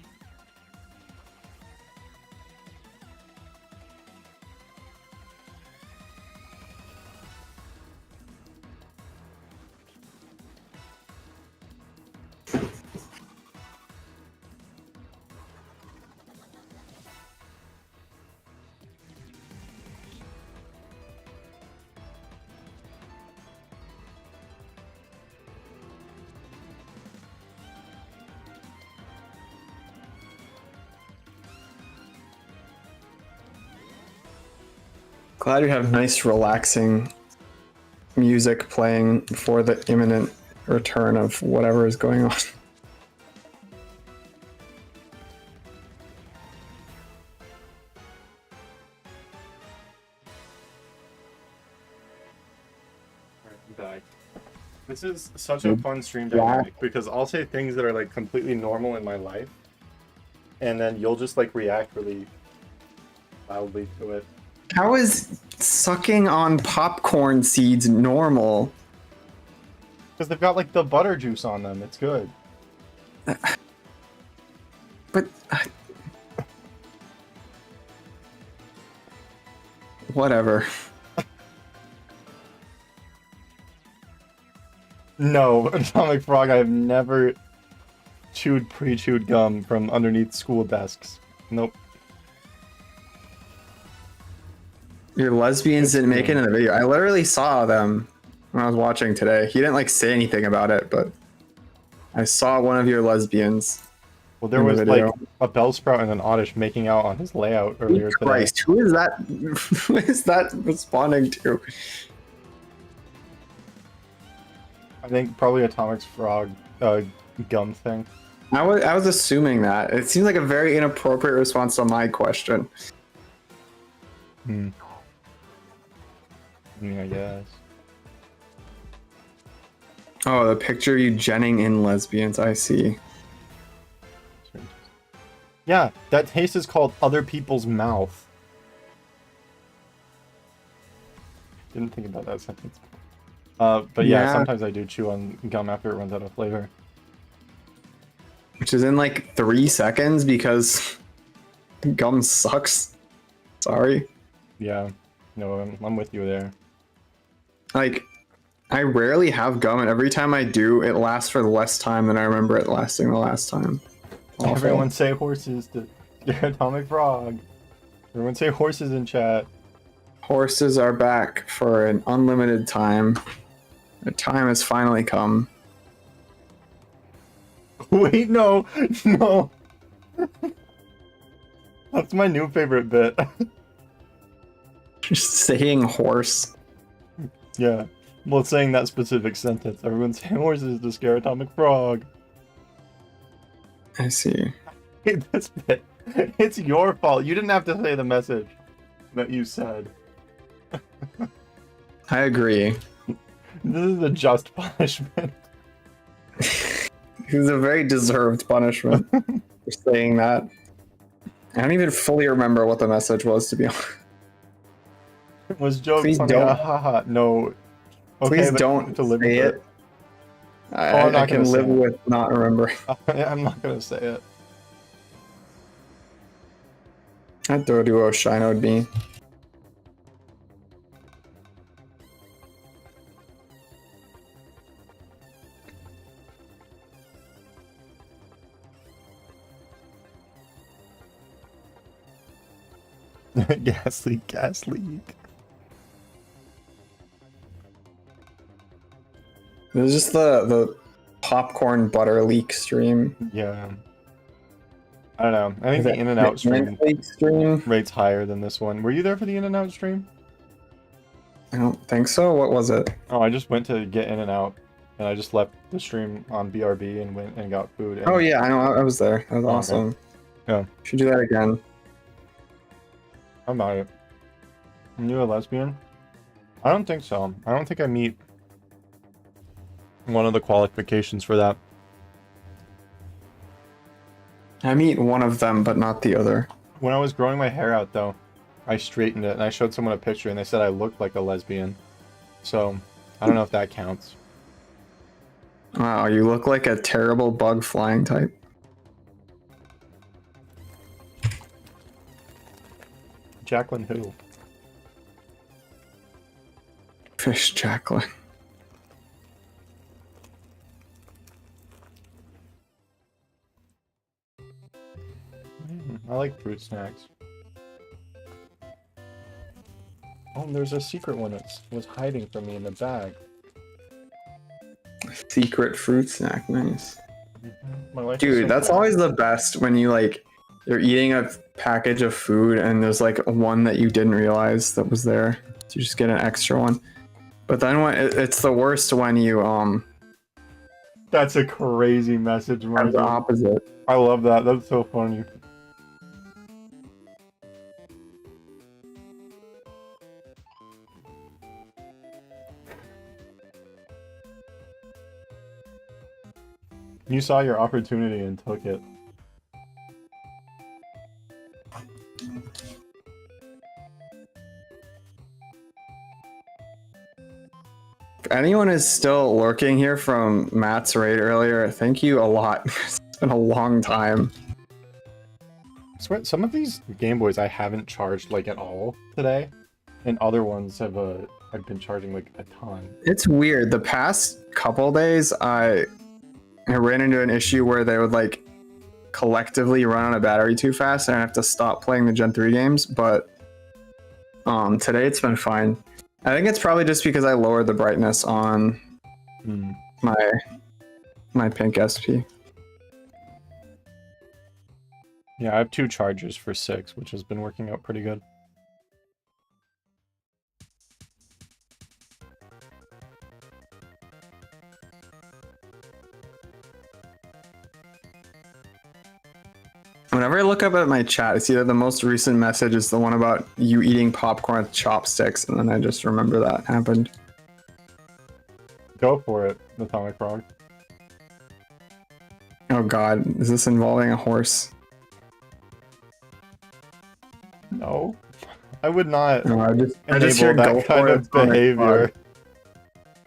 Glad you have nice, relaxing music playing for the imminent return of whatever is going on. Alright, this is such a fun stream dynamic because I'll say things that are like completely normal in my life, and then you'll just like react really loudly to it. How is sucking on popcorn seeds normal? Because they've got like the butter juice on them. It's good. But whatever. No, Atomic Frog, I have never chewed pre-chewed gum from underneath school desks. Nope. Your lesbians didn't make it in the video. I literally saw them when I was watching today. He didn't like say anything about it, but I saw one of your lesbians. Well, there was like a Bellsprout and an Oddish making out on his layout earlier today. Christ, who is that? Who is that responding to? I think probably Atomic Frog gum thing. I was assuming that. It seems like a very inappropriate response to my question. Yeah, I guess. Oh, the picture of you jenning in lesbians. I see. Yeah, that taste is called other people's mouth. Didn't think about that sentence. But yeah, sometimes I do chew on gum after it runs out of flavor. Which is in like 3 seconds because gum sucks. Sorry. Yeah. No, I'm with you there. Like, I rarely have gum, and every time I do, it lasts for less time than I remember it lasting the last time. Awful. Everyone say horses to scare Atomic Frog. Everyone say horses in chat. Horses are back for an unlimited time. The time has finally come. Wait, no, no. That's my new favorite bit. Just saying horse. Yeah. Well, saying that specific sentence. Everyone say horses to scare Atomic Frog. I see. Hate this bit. It's your fault. You didn't have to say the message that you said. I agree. This is a just punishment. This is a very deserved punishment for saying that. I don't even fully remember what the message was, to be honest. Was joke Please funny? don't. Haha, no. Okay, Please don't say it. I can live with not remembering. I'm not gonna say it. I'd throw duo Shino'd me. Gas leak, gas leak. It was just the popcorn butter leak stream. Yeah. I don't know. I think the In-N-Out stream rate's higher than this one. Were you there for the In-N-Out stream? I don't think so. What was it? Oh, I just went to get In-N-Out, and I just left the stream on BRB and went and got food. And... Oh yeah, I know. I was there. That was awesome. Okay. Yeah. Should do that again. I'm about it. Are you a lesbian? I don't think so. I don't think I meet one of the qualifications for that. I meet one of them, but not the other. When I was growing my hair out, though, I straightened it, and I showed someone a picture, and they said I looked like a lesbian. So, I don't know if that counts. Wow, you look like a terrible bug flying type. Jacqueline who? Fish Jacqueline. I like fruit snacks. Oh, there's a secret one that was hiding from me in the bag. Secret fruit snack, nice. My life is Dude, so that's bad. always the best when you're eating a package of food and there's like one that you didn't realize that was there. So you just get an extra one. But then when it's the worst when you That's a crazy message, have Mark. the opposite. I love that. That's so funny. You saw your opportunity and took it. If anyone is still lurking here from Matt's raid earlier, thank you a lot. It's been a long time. I swear, some of these Game Boys I haven't charged like at all today, and other ones have I've been charging like a ton. It's weird. The past couple days, I ran into an issue where they would like collectively run on a battery too fast, and I have to stop playing the Gen 3 games. But today it's been fine. I think it's probably just because I lowered the brightness on my pink SP. Yeah, I have 2 chargers for 6, which has been working out pretty good. Whenever I look up at my chat, it's either the most recent message is the one about you eating popcorn with chopsticks, and then I just remember that happened. Go for it, Atomic Frog. Oh god, is this involving a horse? No, I would not No, I just enable hear go that kind for it, of behavior.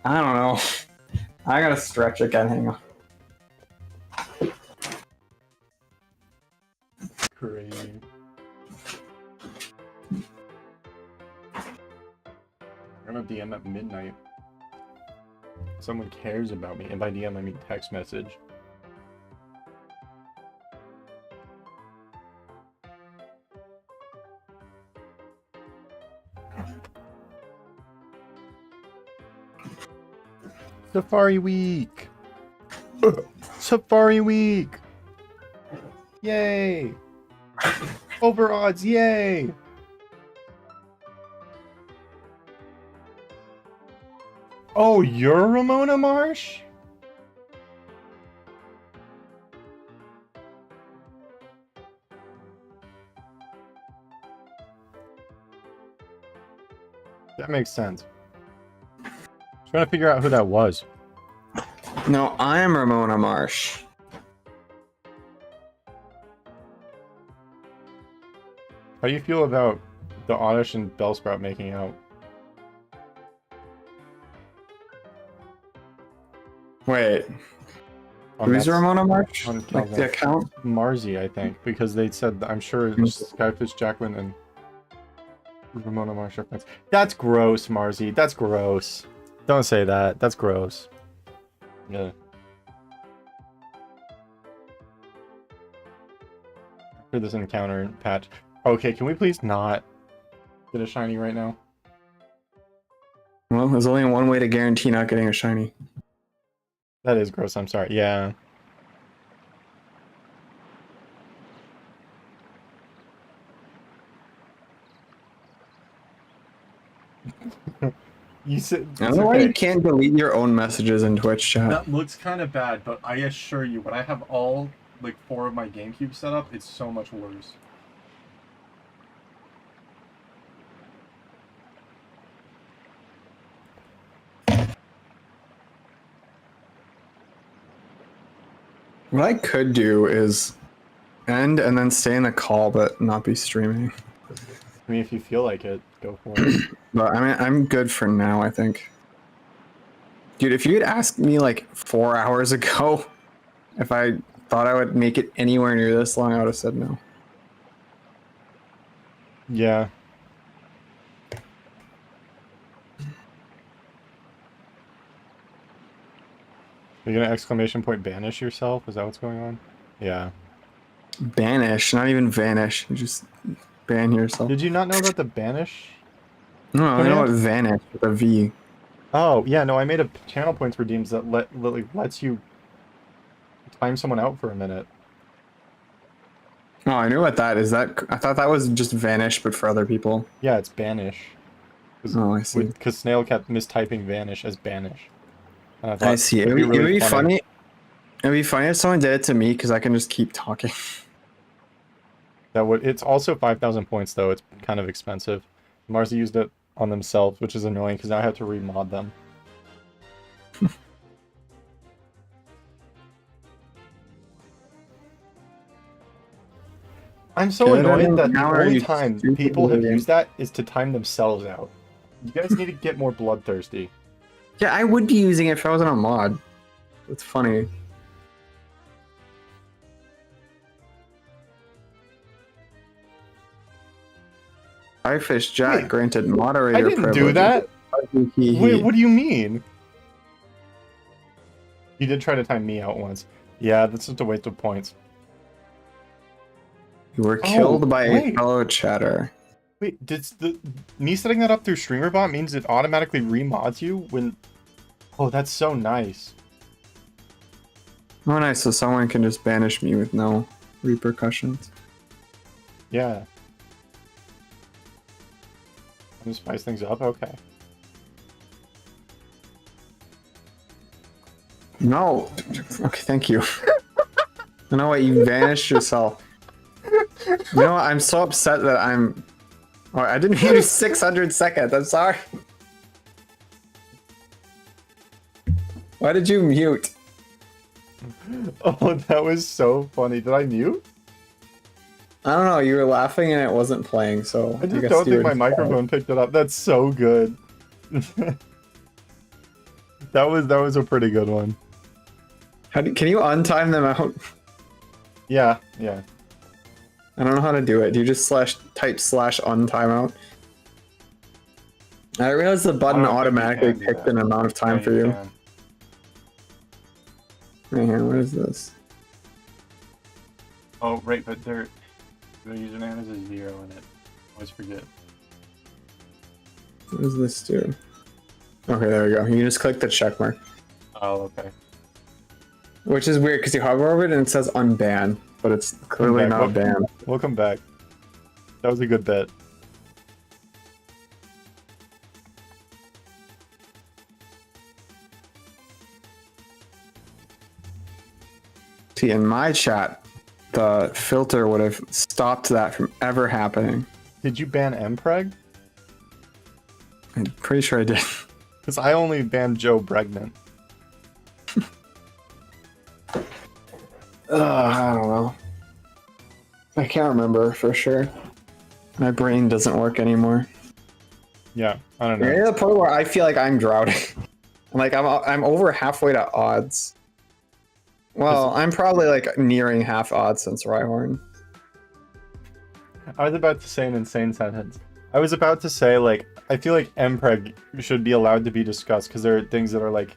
I don't know. I gotta stretch again, hang on. Crazy. gonna DM at midnight. Someone cares about me, and by DM I mean text message. Safari Week! Safari Week! Yay! Over odds, yay! Oh, you're Ramona Marsh? That makes sense. Trying to figure out who that was. No, I am Ramona Marsh. How do you feel about the Oddish and Bellsprout making out? Wait, On who's that- Ramona Marsh? on Like the account? Marzi, I think, because they said, I'm sure Skyfish, Jacqueline, and Ramona Marsh are friends. That's gross, Marzi. That's gross. Don't say that. That's gross. Yeah. For this encounter patch. Okay, can we please not get a shiny right now? Well, there's only one way to guarantee not getting a shiny. That is gross. I'm sorry. Yeah. You said I don't know why you can't delete your own messages in Twitch chat. That looks kind of bad, but I assure you, when I have all like 4 of my GameCube set up, it's so much worse. What I could do is end and then stay in the call, but not be streaming. I mean, if you feel like it, go for it. But I mean, I'm good for now, I think. Dude, if you had asked me like 4 hours ago if I thought I would make it anywhere near this long, I would have said no. Yeah. You're gonna exclamation point banish yourself? Is that what's going on? Yeah. Banish, not even vanish. You just ban yourself. Did you not know about the banish? No, I know what command? vanish with a V. Oh, yeah, no, I made a channel points redeems that lets you time someone out for a minute. Oh, I knew what that is. That I thought that was just vanish, but for other people. Yeah, it's banish. Oh, I see. Because Snail kept mistyping vanish as banish. And thought I see. It'd it'd be, it'd be funny. It'd be funny if someone did it to me because I can just keep talking. That would. It's also 5,000 points though. It's kind of expensive. Marzi used it on themselves, which is annoying because now I have to remod them. I'm so Good. annoyed that the Now are only you time stupid people have idiot? used that is to time themselves out. You guys need to get more bloodthirsty. Yeah, I would be using it if I wasn't a mod. It's funny. Firefish Jack Wait, granted moderator I didn't do privilege. that. He. Wait, what do you mean? You did try to time me out once. Yeah, that's just a waste of points. You were killed by wait. a fellow chatter. Wait, me setting that up through StreamerBot means it automatically remods you when... Oh, that's so nice. Oh, nice. So someone can just banish me with no repercussions. Yeah. Just spice things up? Okay. No. Okay, thank you. You know what? You vanished yourself. You know what? I'm so upset that I'm... Oh, I didn't use 600 seconds. I'm sorry. Why did you mute? Oh, that was so funny. Did I mute? I don't know. You were laughing and it wasn't playing, so... I just don't think my microphone picked it up. That's so good. That was a pretty good one. Can you untime them out? Yeah, yeah. I don't know how to do it. Do you just type /untimeout? I realized the button I don't think you automatically can do picked that. an amount of time Yeah, for you. can. Right here, what is this? Oh, right, but the username has a 0 in it. Always forget. What does this do? Okay, there we go. You just click the check mark. Oh, okay. Which is weird because you hover over it and it says unban, but it's clearly back. not banned. Welcome back. That was a good bet. See, in my chat, the filter would have stopped that from ever happening. Did you ban Mpreg? I'm pretty sure I did. Because I only banned Joe Bregnant. I don't know. I can't remember for sure. My brain doesn't work anymore. Yeah, I don't know. You're at the point where I feel like I'm drowning. Like I'm over halfway to odds. Well, I'm probably like nearing half odds since Rhyhorn. I was about to say an insane sentence. I was about to say, like, I feel like Mpreg should be allowed to be discussed because there are things that are like,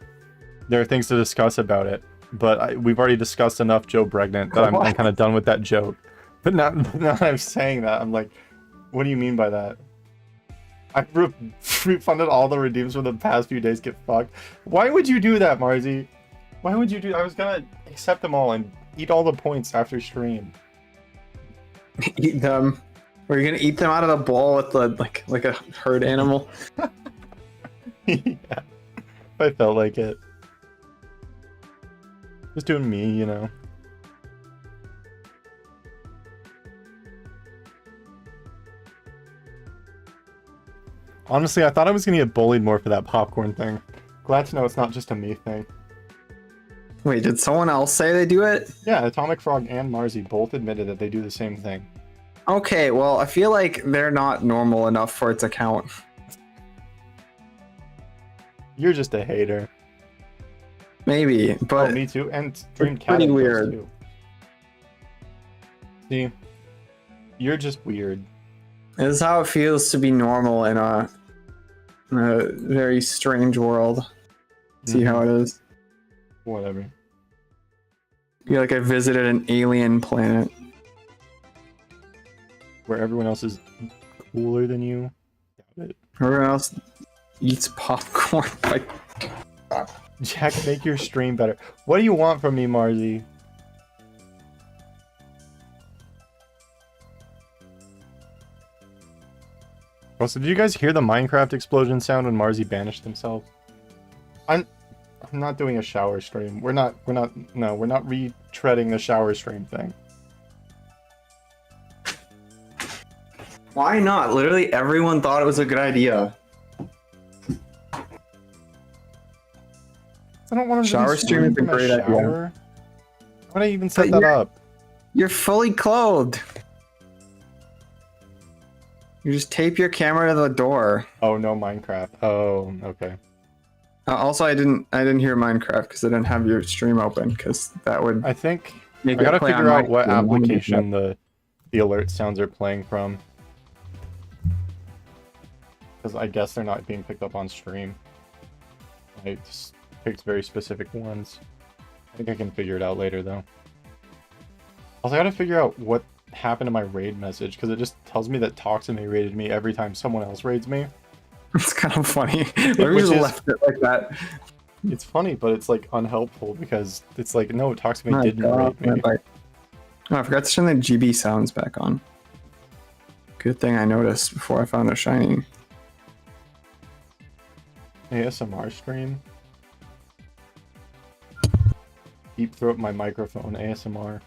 there are things to discuss about it. But we've already discussed enough Joe Bregnant that I'm kind of done with that joke. But now that I'm saying that, I'm like, what do you mean by that? I refunded all the redeems from the past few days. Get fucked. Why would you do that, Marzi? Why would you do? I was gonna accept them all and eat all the points after stream. Eat them. Or you're gonna eat them out of the bowl with the like a herd animal. Yeah, if I felt like it. Just doing me, you know. Honestly, I thought I was gonna get bullied more for that popcorn thing. Glad to know it's not just a me thing. Wait, did someone else say they do it? Yeah, Atomic Frog and Marzi both admitted that they do the same thing. Okay, well, I feel like they're not normal enough for it to count. You're just a hater. Maybe, but Oh, me too. And Dream it's Cat pretty does weird. too. See, you're just weird. this is how it feels to be normal in a very strange world. See how it is? Whatever. You're like I visited an alien planet. Where everyone else is cooler than you. Doubt it. Everyone else eats popcorn. Like, Jack, make your stream better. What do you want from me, Marzi? Also, did you guys hear the Minecraft explosion sound when Marzi banished himself? I'm not doing a shower stream. We're not retreading the shower stream thing. why not? Literally everyone thought it was a good idea. I don't want to Shower stream is a great idea. Why would I even set But that up? You're fully clothed. You just tape your camera to the door. Oh, no Minecraft. Oh, okay. Also, I didn't hear Minecraft because I didn't have your stream open because that would I think make I gotta it play on figure out my what screen. application the alert sounds are playing from. Because I guess they're not being picked up on stream. I just picked very specific ones. I think I can figure it out later though. Also, I gotta figure out what happened to my raid message because it just tells me that Toxime raided me every time someone else raids me. It's kind of funny. We just left it like that. It's funny, but it's like unhelpful because it's like, no, Toxime didn't raid me. Oh, I forgot to turn the GB sounds back on. Good thing I noticed before I found a shiny. ASMR stream. Deep throat my microphone, ASMR.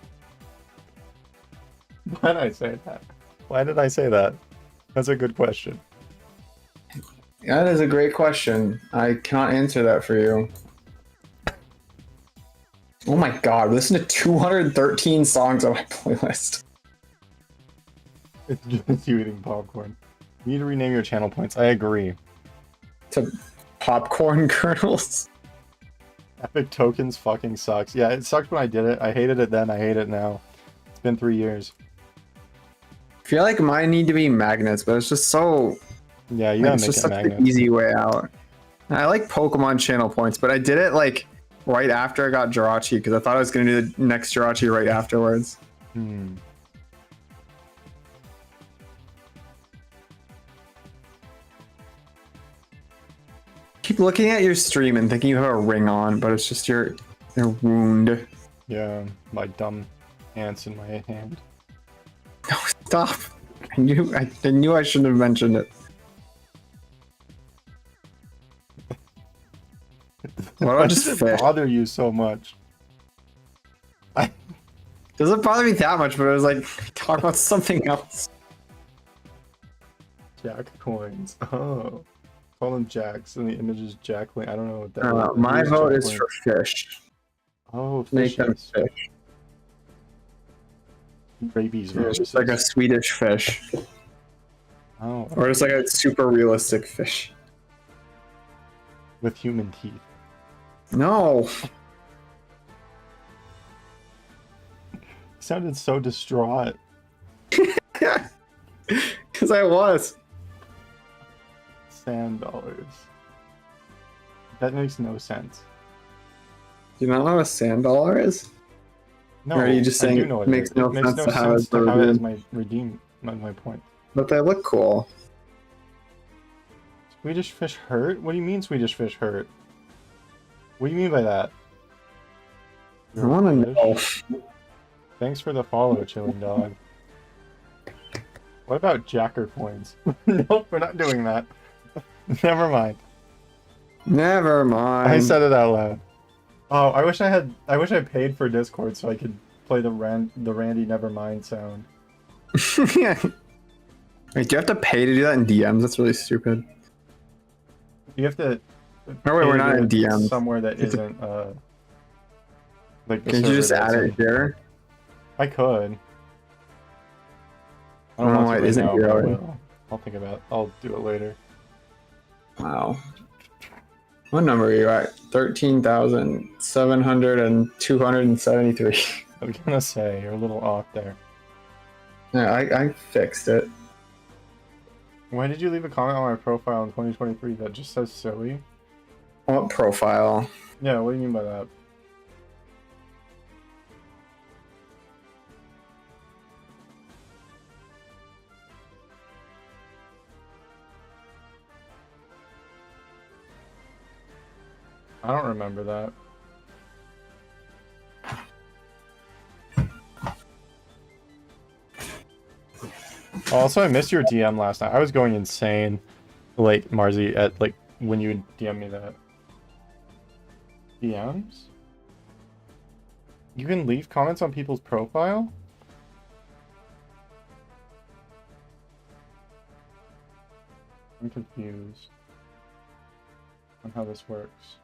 Why did I say that? Why did I say that? That's a good question. That is a great question. I cannot answer that for you. Oh my god, listen to 213 songs on my playlist. It's just you eating popcorn. You need to rename your channel points. I agree. To popcorn kernels. Epic Tokens fucking sucks. Yeah, it sucked when I did it. I hated it then. I hate it now. It's been 3 years. I feel like mine need to be magnets, but it's just so Yeah, you Like, gotta it's make just it such magnet. an easy way out. I like Pokemon channel points, but I did it like right after I got Jirachi because I thought I was gonna do the next Jirachi right afterwards. Hmm. Keep looking at your stream and thinking you have a ring on, but it's just your wound. Yeah, my dumb ants in my hand. No, stop! I knew I shouldn't have mentioned it. Why don't I just does fish? it bother you so much? Doesn't bother me that much, but I was like, talk about something else. Jack coins. Oh. Call them jacks, and the image is Jackling. I don't know what that is. My Here's vote is Jackling. for fish. Oh, Make them fishes. fish. Rabies It's viruses. just like a Swedish fish. Oh. Or just like a super realistic fish. With human teeth. No! Sounded so distraught. Because I was. $10. That makes no sense. Do you not know what a sand dollar is? No, Or are you just I saying do know it what makes is. no It makes sense no to have it sense for to have it as redeem? my point. But they look cool. Swedish fish hurt? What do you mean Swedish fish hurt? What do you mean by that? I want to know. Thanks for the follow, Chilling Dog. What about Jacker coins? Nope, we're not doing that. Never mind. Never mind. I said it out loud. Oh, I wish I paid for Discord so I could play the Randy Nevermind sound. Wait, do you have to pay to do that in DMs? That's really stupid. You have to. Oh wait, we're not in DMs. Somewhere that isn't like the Can't you just server add that's it in. here? I could. I don't know want why to it right isn't now, here but I already. will. I'll think about it. I'll do it later. Wow. What number are you at? 13,700 and 273. I was gonna say you're a little off there. Yeah, I fixed it. Why did you leave a comment on my profile in 2023 that just says silly? What profile? Yeah, what do you mean by that? I don't remember that. Also, I missed your DM last night. I was going insane, like Marzi, at like when you DM me that. DMs? You can leave comments on people's profile? I'm confused on how this works.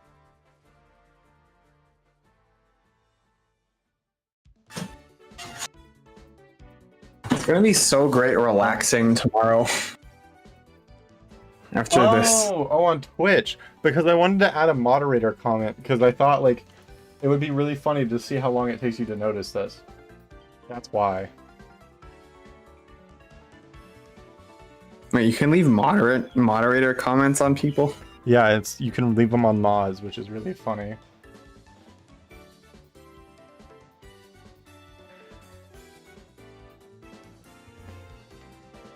It's gonna be so great relaxing tomorrow. After this. Oh, on Twitch. Because I wanted to add a moderator comment because I thought like it would be really funny to see how long it takes you to notice this. That's why. Wait, you can leave moderator comments on people? Yeah, you can leave them on mods, which is really funny.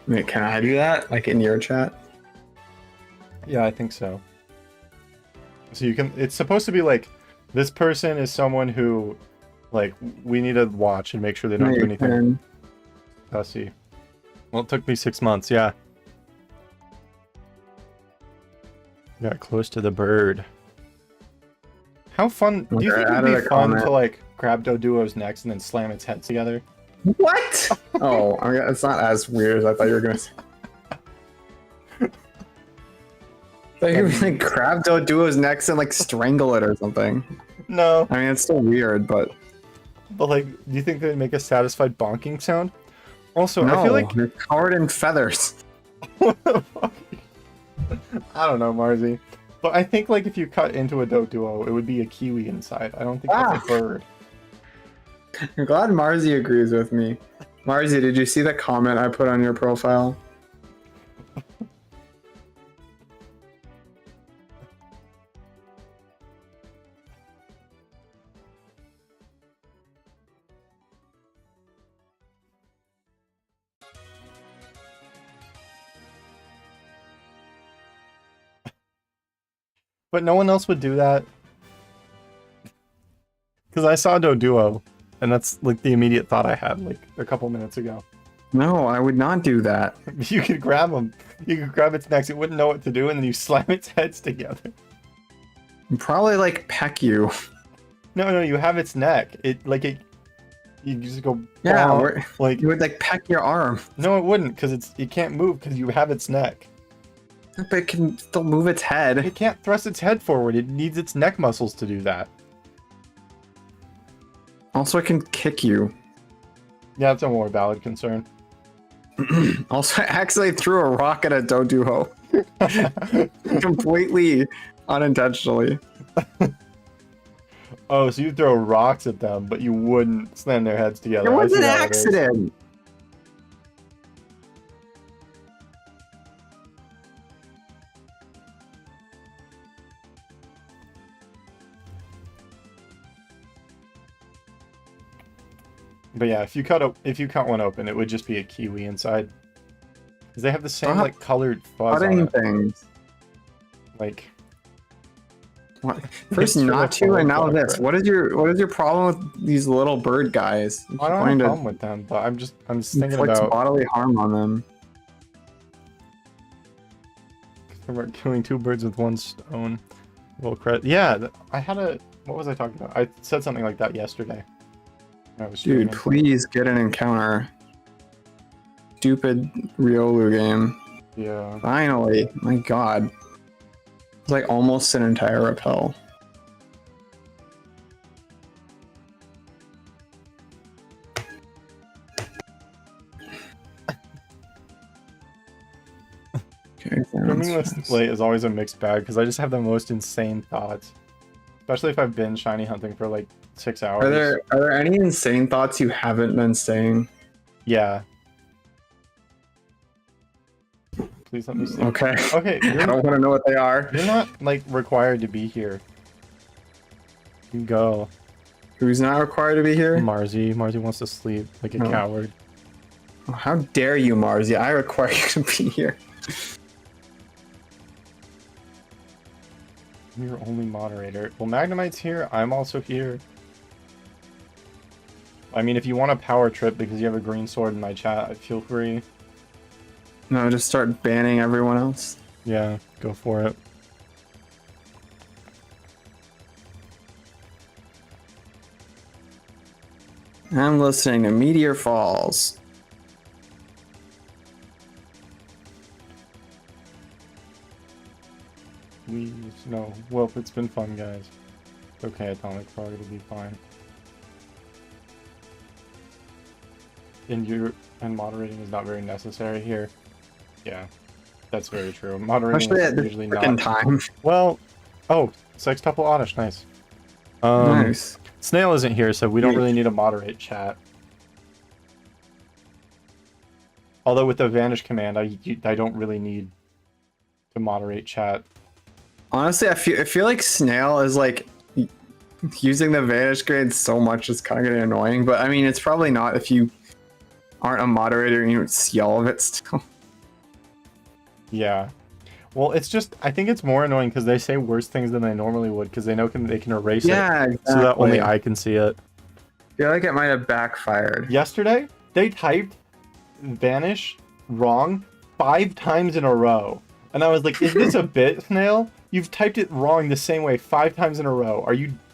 Wait, can I do that? Like in your chat? Yeah, I think so. So you can, it's supposed to be like, this person is someone who, like, we need to watch and make sure they don't do anything fussy. Well, it took me 6 months, yeah. Got close to the bird. How fun, do you think it'd be fun to, like, grab Doduo's necks and then slam its heads together? What? Oh, I mean, it's not as weird as I thought you were gonna say. I thought you were gonna like, grab Doduo's necks and like strangle it or something. No. I mean, it's still weird, but like, do you think they'd make a satisfied bonking sound? Also, no, I feel like they're covered in feathers. what the fuck? I don't know, Marzi. But I think like if you cut into a Doduo, it would be a kiwi inside. I don't think that's a bird. I'm glad Marzi agrees with me. Marzi, did you see the comment I put on your profile? But no one else would do that. Because I saw Doduo, and that's like the immediate thought I had like a couple minutes ago. No, I would not do that. You could grab him. You could grab its necks. It wouldn't know what to do, and then you slam its heads together. I'd probably like peck you. No, you have its neck. You just go. Yeah, like you would like peck your arm. No, it wouldn't, because it can't move because you have its neck. But it can still move its head. It can't thrust its head forward. It needs its neck muscles to do that. Also, it can kick you. Yeah, that's a more valid concern. Also, I accidentally threw a rock at a Doduo. Completely unintentionally. Oh, so you throw rocks at them, but you wouldn't slam their heads together. It was an accident. But yeah, if you cut one open, it would just be a kiwi inside. Because they have the same like colored fuzz on it. Things. Like what? First Natu and now this. What is your problem with these little bird guys? I don't have a problem with them, but I'm just thinking about bodily harm on them. We're killing two birds with one stone. Well, credit. Yeah, I had a. What was I talking about? I said something like that yesterday. Dude, please get an encounter. Stupid Riolu game. Yeah. Finally. My god. It's like almost an entire repel. Okay, Swimming with late is always a mixed bag because I just have the most insane thoughts. Especially if I've been shiny hunting for like 6 hours. Are there any insane thoughts you haven't been saying? Yeah. Please let me see. Okay. Okay. I don't want to know what they are. You're not like required to be here. You can go. Who's not required to be here? Marzi. Marzi wants to sleep like a coward. Oh, how dare you, Marzi? I require you to be here. I'm your only moderator. Well, Magnemite's here. I'm also here. I mean, if you want a power trip because you have a green sword in my chat, feel free. No, just start banning everyone else. Yeah, go for it. I'm listening to Meteor Falls. Please, no. Well, it's been fun, guys. Okay, Atomic Frog, it'll be fine. And moderating is not very necessary here. Yeah, that's very true. Moderating is usually not. Time. Well, oh, Sextuple Oddish, nice. Nice. Snail isn't here, so we don't really need to moderate chat. Although with the Vanish command, I don't really need to moderate chat. Honestly, I feel like Snail is like using the Vanish grade so much is kind of getting annoying. But I mean, it's probably not if you aren't a moderator and you don't see all of it still. Yeah. Well, it's just, I think it's more annoying because they say worse things than they normally would because they know they can erase it. Exactly. So that only I can see it. I feel like it might have backfired. Yesterday, they typed Vanish wrong 5 times in a row. And I was like, is this a bit, Snail? You've typed it wrong the same way 5 times in a row.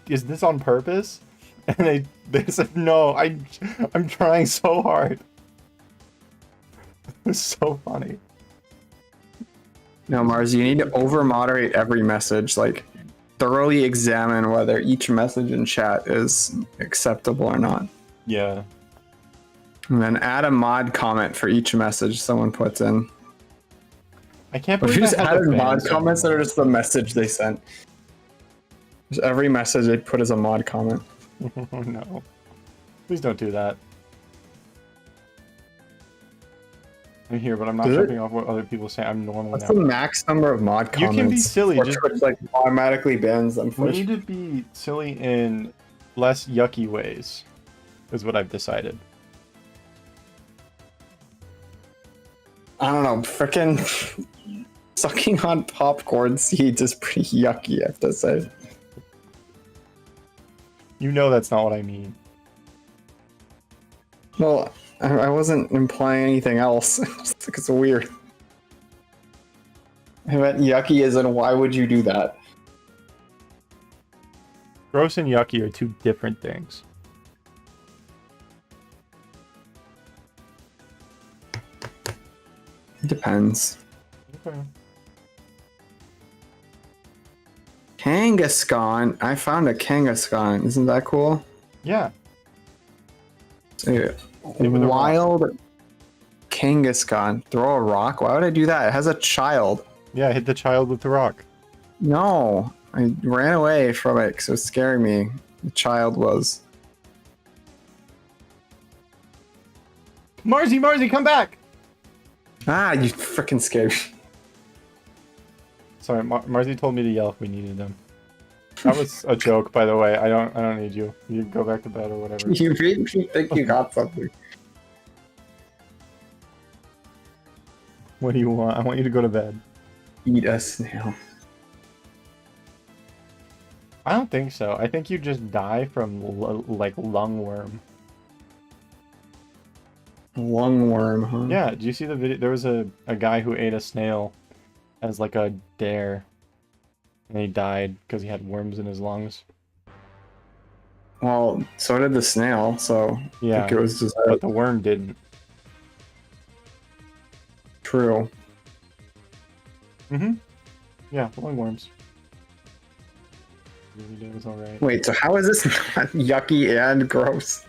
Is this on purpose? And they said, no, I'm trying so hard. It was so funny. No, Mars, you need to over-moderate every message. Like, thoroughly examine whether each message in chat is acceptable or not. Yeah. And then add a mod comment for each message someone puts in. I can't believe you just added mod comments that are just the message they sent. Just every message they put as a mod comment. Oh no. Please don't do that. I'm here, but I'm not jumping off what other people say. I'm normal now. What's the max number of mod comments? You can be silly. Just Twitch, like, automatically bans them. We need to be silly in less yucky ways, is what I've decided. I don't know, frickin' Sucking on popcorn seeds is pretty yucky, I have to say. You know that's not what I mean. Well, I wasn't implying anything else. Just think it's weird. I meant yucky as in why would you do that? Gross and yucky are two different things. It depends. Okay. Kangaskhan. I found a Kangaskhan. Isn't that cool? Yeah. Yeah. Wild Kangaskhan. Throw a rock? Why would I do that? It has a child. Yeah, hit the child with the rock. No. I ran away from it because it was scaring me. The child was. Marzi, come back! Ah, you freaking scared me. Sorry, Marzi told me to yell if we needed them. That was a joke, by the way. I don't need you. You can go back to bed or whatever. You made me think you got something. What do you want? I want you to go to bed. Eat a snail. I don't think so. I think you just die from like lungworm. Lungworm, huh? Yeah, did you see the video? There was a guy who ate a snail as like a dare. And he died because he had worms in his lungs. Well, so did the snail, so Yeah, I think it was just but the worm didn't. True. Mm-hmm. Yeah, lungworms. It was alright. Wait, so how is this not yucky and gross?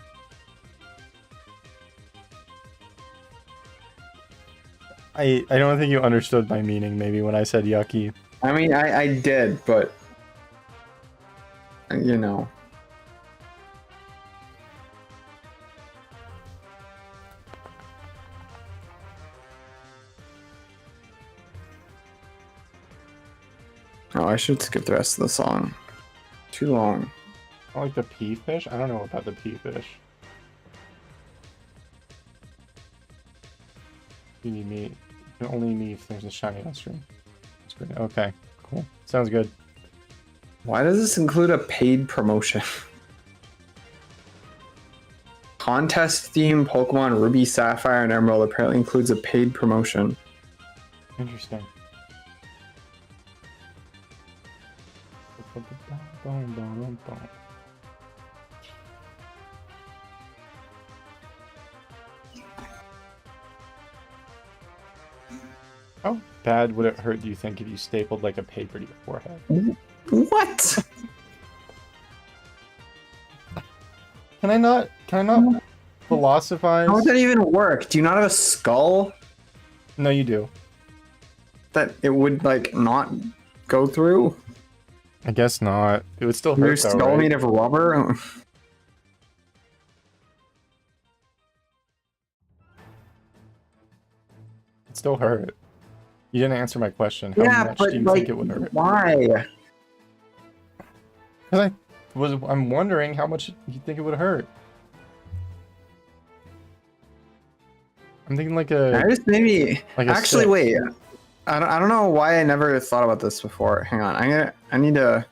I don't think you understood my meaning maybe when I said yucky. I mean, I did, but you know. Oh, I should skip the rest of the song. Too long. I like the pea fish? I don't know about the pea fish. You need meat. You can only meat if there's a shiny mushroom. That's great. Okay, cool. Sounds good. Why does this include a paid promotion? Contest theme Pokemon Ruby, Sapphire, and Emerald apparently includes a paid promotion. Interesting. How bad would it hurt, do you think, if you stapled like a paper to your forehead? What? Can I not philosophize? How would that even work? Do you not have a skull No, you do. that it would like not go through? I guess not. It would still Your hurt though, skull right? made of rubber? It still hurt. You didn't answer my question. How Yeah, much but do you like, think it would hurt? why? Because I'm wondering how much you think it would hurt. I'm thinking like I just maybe. like a Actually, 6. wait. I don't know why I never thought about this before. Hang on. I need to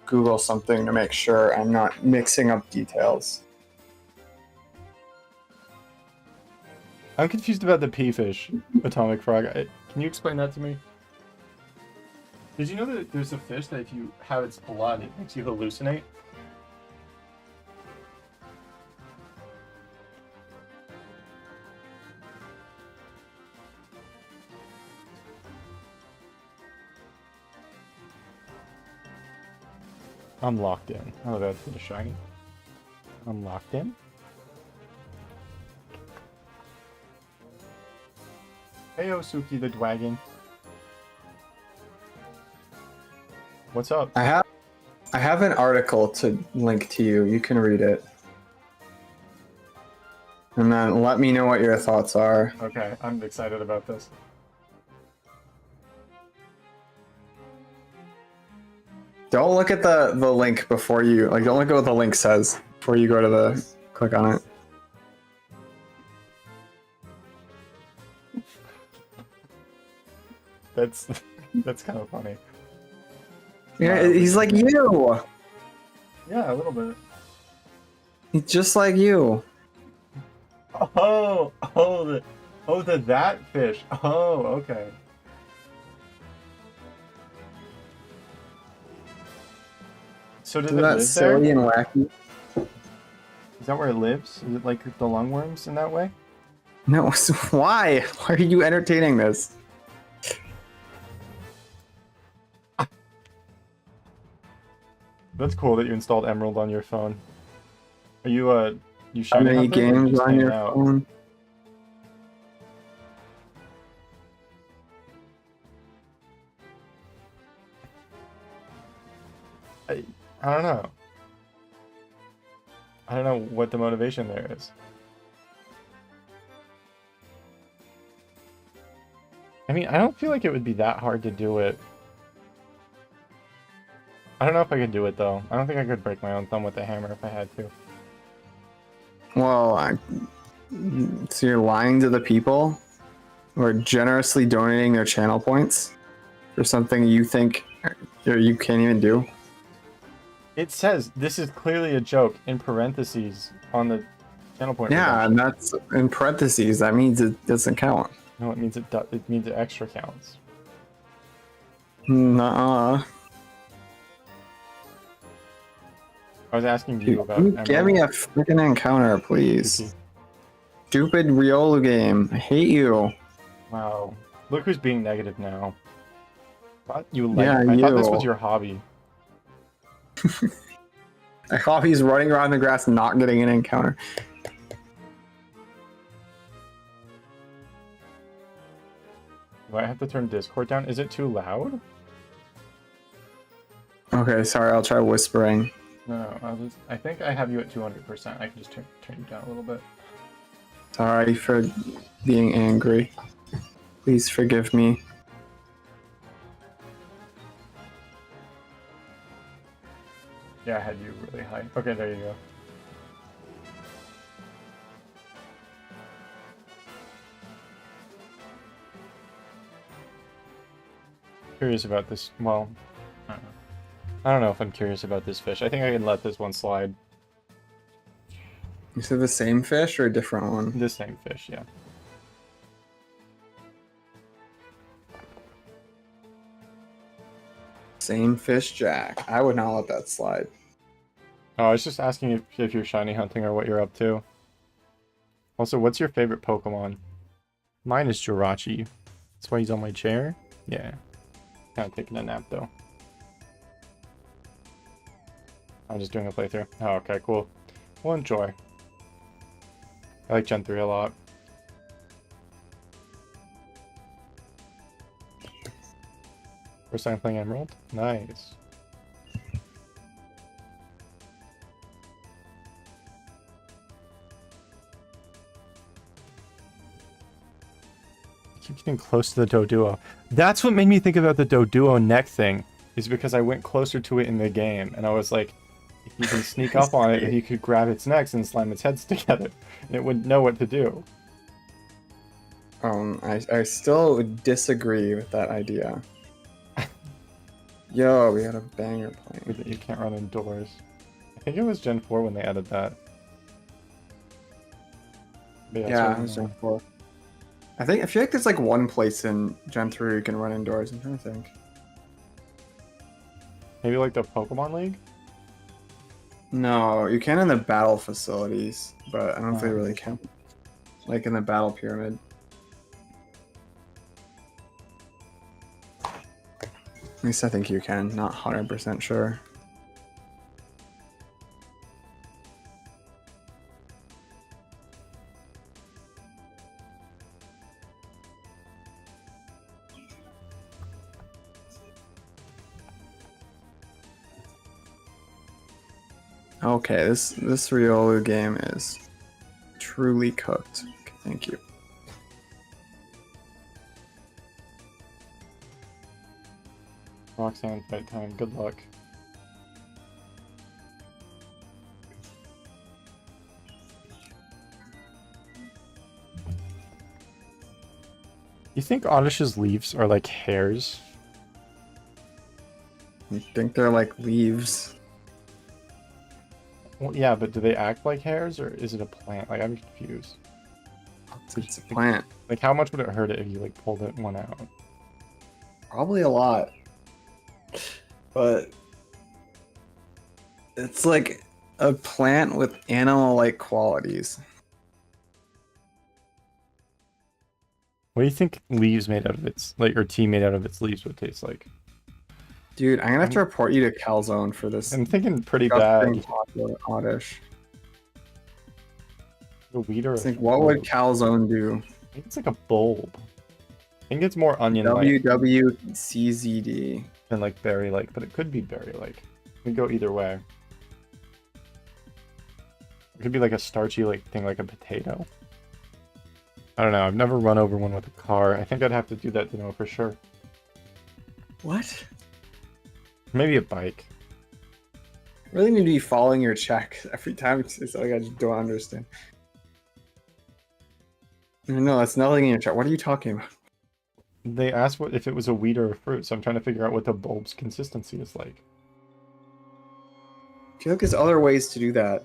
Google something to make sure I'm not mixing up details. I'm confused about the pea fish, Atomic Frog. Can you explain that to me? Did you know that there's a fish that if you have its blood, it makes you hallucinate? I'm locked in. Oh, that's a shiny. I'm locked in. Hey, Suki the Dwagon. What's up? I have an article to link to you. You can read it. And then let me know what your thoughts are. Okay, I'm excited about this. Don't look at the link before you don't look at what the link says before you go to the click on it. That's kind of funny. Yeah, he's like you. Yeah, a little bit. He's just like you. Oh, that fish. Oh, okay. So does Isn't it that live silly there? and wacky? Is that where it lives? Is it like the lungworms in that way? No, why? Why are you entertaining this? That's cool that you installed Emerald on your phone. Are you you How shiny many hunting or games just on hanging your out? phone? I don't know. I don't know what the motivation there is. I mean, I don't feel like it would be that hard to do it. I don't know if I could do it though. I don't think I could break my own thumb with a hammer if I had to. Well, so you're lying to the people who are generously donating their channel points for something you think you can't even do? It says this is clearly a joke in parentheses on the channel point. Yeah, redemption. and that's in parentheses. That means it doesn't count. No, it means it means it extra counts. Nuh-uh. I was asking you about Can you get me a freaking encounter, please? Okay. Stupid Riolu game. I hate you. Wow. Look who's being negative now. I Yeah, thought this you. was your hobby. I thought he's running around the grass not getting an encounter. Do I have to turn Discord down? Is it too loud? Okay, sorry, I'll try whispering. No, I think I have you at 200%. I can just turn you down a little bit. Sorry for being angry. Please forgive me. Yeah, I had you really high. Okay, there you go. Curious about this. Well, I don't know if I'm curious about this fish. I think I can let this one slide. Is it the same fish or a different one? The same fish, yeah. Same fish, Jack. I would not let that slide. Oh, I was just asking if you're shiny hunting or what you're up to. Also, what's your favorite Pokemon? Mine is Jirachi. That's why he's on my chair. Yeah. Kind of taking a nap, though. I'm just doing a playthrough. Oh, okay, cool. Well, enjoy. I like Gen 3 a lot. First time playing Emerald? Nice. I keep getting close to the Doduo. That's what made me think about the Doduo neck thing, is because I went closer to it in the game, and I was like, if you can sneak up on it, you could grab its necks and slam its heads together, and it wouldn't know what to do. I still disagree with that idea. Yo, we got a banger playing. You can't run indoors. I think it was Gen 4 when they added that. But Yeah, it was Gen 4. I feel like there's like one place in Gen 3 you can run indoors. I'm trying to think. Maybe like the Pokemon League? No, you can in the battle facilities, but I don't think they really count. Like in the battle pyramid. At least I think you can, not 100% sure. Okay, this Riolu game is truly cooked. Okay, thank you. Roxanne fight time. Good luck. You think Oddish's leaves are like hairs? You think they're like leaves? Well, yeah, but do they act like hairs or is it a plant? Like, I'm confused. It's a plant. Like, how much would it hurt it if you like pulled it one out? Probably a lot. But it's like a plant with animal-like qualities. What do you think leaves made out of its like or tea made out of its leaves would taste like? Dude, I'm gonna have to report you to Calzone for this. I'm thinking pretty bad. Oddish. A weed or Think what would Calzone do? I think it's like a bulb. I think it's more onion-like WWCZD. than like berry-like, but it could be berry-like. It could go either way. It could be like a starchy like thing, like a potato. I don't know. I've never run over one with a car. I think I'd have to do that to know for sure. What? Maybe a bike. I really need to be following your check every time. It's like I just don't understand. No, that's nothing in your check. What are you talking about? They asked what if it was a weed or a fruit, so I'm trying to figure out what the bulb's consistency is like. I feel like there's other ways to do that.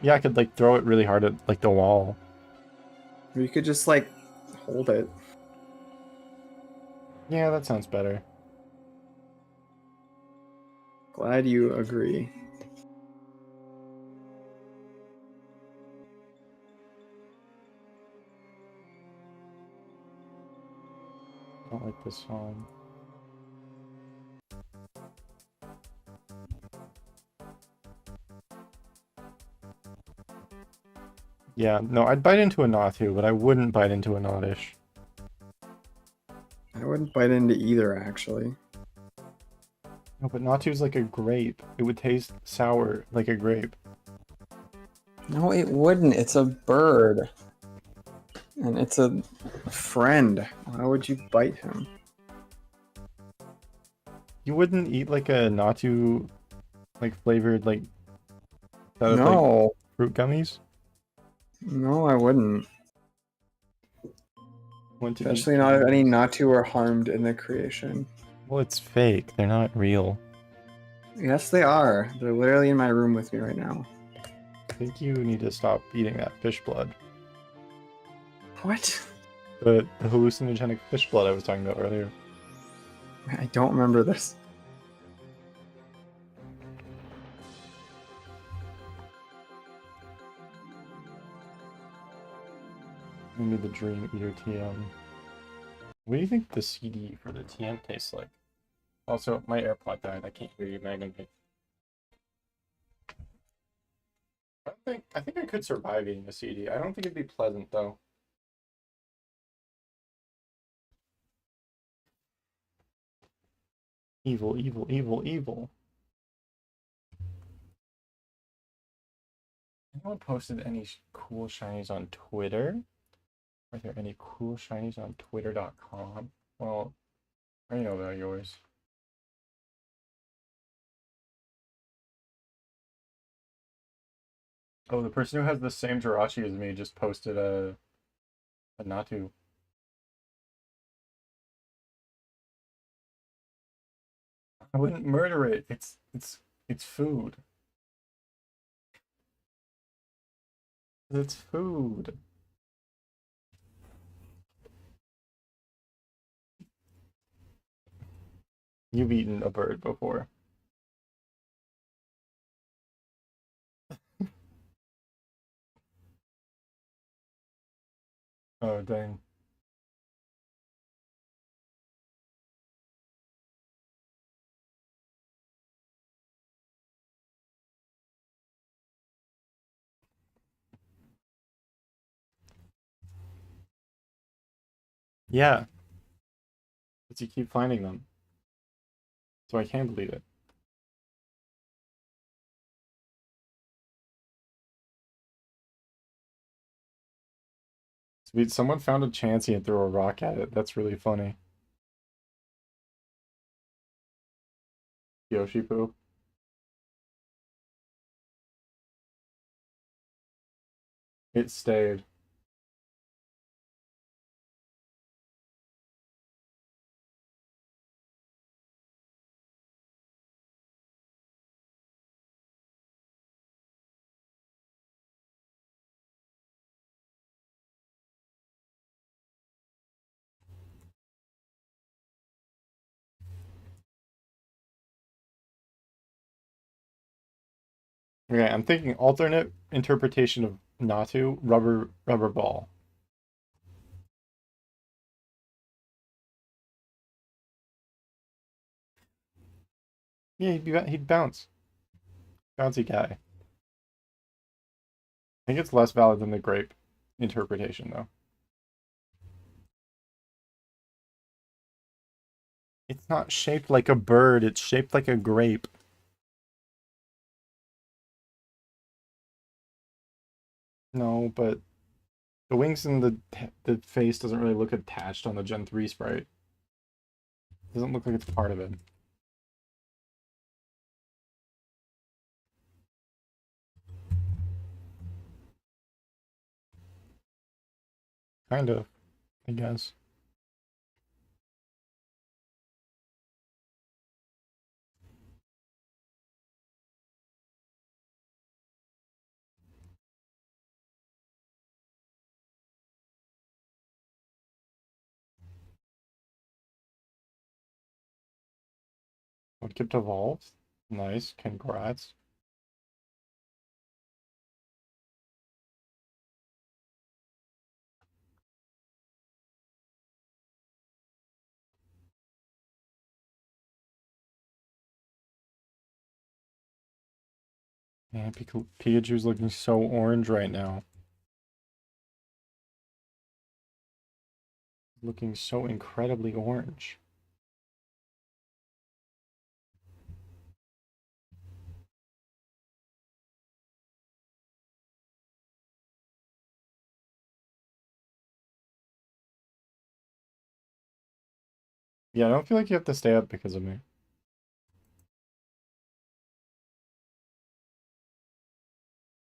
Yeah, I could like throw it really hard at like the wall. Or you could just like hold it. Yeah, that sounds better. Glad you agree. I don't like this song. Yeah, no, I'd bite into a Natu, but I wouldn't bite into an Oddish. I wouldn't bite into either, actually. No, but Natu's like a grape. It would taste sour like a grape. No, it wouldn't. It's a bird. And it's a friend. Why would you bite him? You wouldn't eat like a Natu, like flavored like. No. Like, fruit gummies. No, I wouldn't. Especially not if any Natu are harmed in the creation. Well, it's fake. They're not real. Yes, they are. They're literally in my room with me right now. I think you need to stop eating that fish blood. What? The hallucinogenic fish blood I was talking about earlier. I don't remember this. Maybe the Dream Eater TM. What do you think the CD for the TM tastes like? Also, my AirPod died. I can't hear you, Megan. I think I could survive eating a CD. I don't think it'd be pleasant though. Evil, evil, evil, evil. Anyone posted any cool shinies on Twitter? Are there any cool shinies on twitter.com? Well, I know about yours. Oh, the person who has the same Jirachi as me just posted a Natu. I wouldn't murder it. It's food. It's food. You've eaten a bird before. Oh, dang. Yeah. But you keep finding them. So I can't believe it. Sweet, someone found a Chansey and threw a rock at it. That's really funny. Yoshi Poo. It stayed. Okay, I'm thinking alternate interpretation of Natu, rubber ball. Yeah, he'd bounce. Bouncy guy. I think it's less valid than the grape interpretation, though. It's not shaped like a bird, it's shaped like a grape. No, but the wings and the face doesn't really look attached on the Gen 3 sprite. It doesn't look like it's part of it. Kind of, I guess. What kept evolved? Nice, congrats. Man, Pikachu's looking so orange right now. Looking so incredibly orange. Yeah, I don't feel like you have to stay up because of me.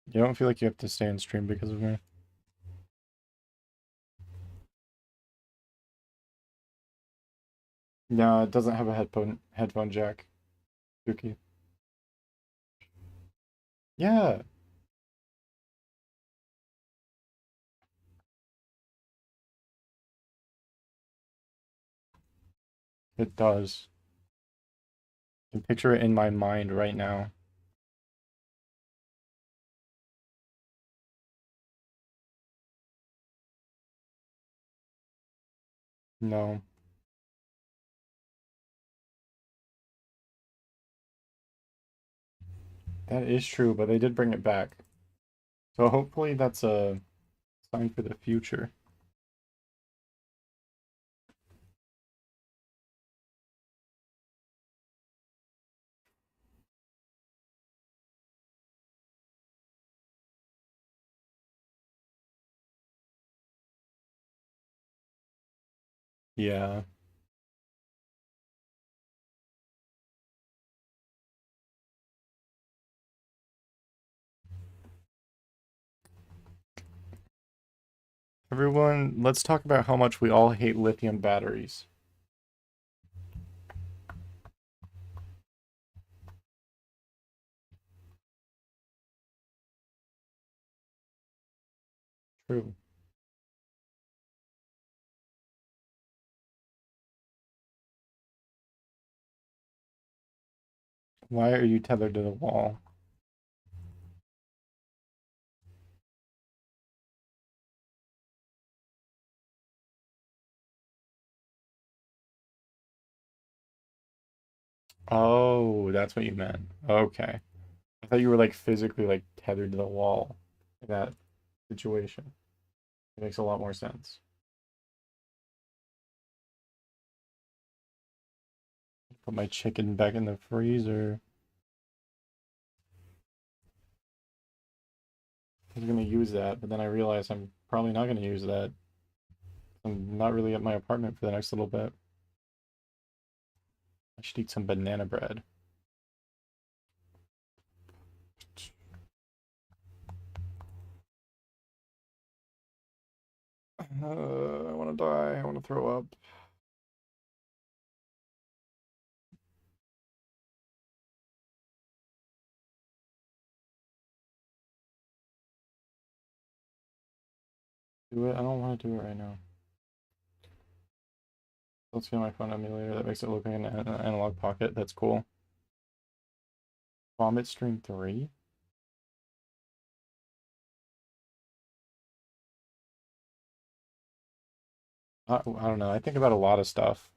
You don't feel like you have to stay in stream because of me. No, it doesn't have a headphone jack. Suki. Yeah, it does. I can picture it in my mind right now. No. That is true, but they did bring it back. So hopefully that's a sign for the future. Yeah. Everyone, let's talk about how much we all hate lithium batteries. True. Why are you tethered to the wall? Oh, that's what you meant. Okay. I thought you were like physically like tethered to the wall in that situation. It makes a lot more sense. Put my chicken back in the freezer. I was gonna use that, but then I realized I'm probably not gonna use that. I'm not really at my apartment for the next little bit. I should eat some banana bread. I want to die. I want to throw up. Do it. I don't want to do it right now. Let's get my phone emulator. That makes it look like an analog pocket. That's cool. Vomit Stream 3? I don't know. I think about a lot of stuff.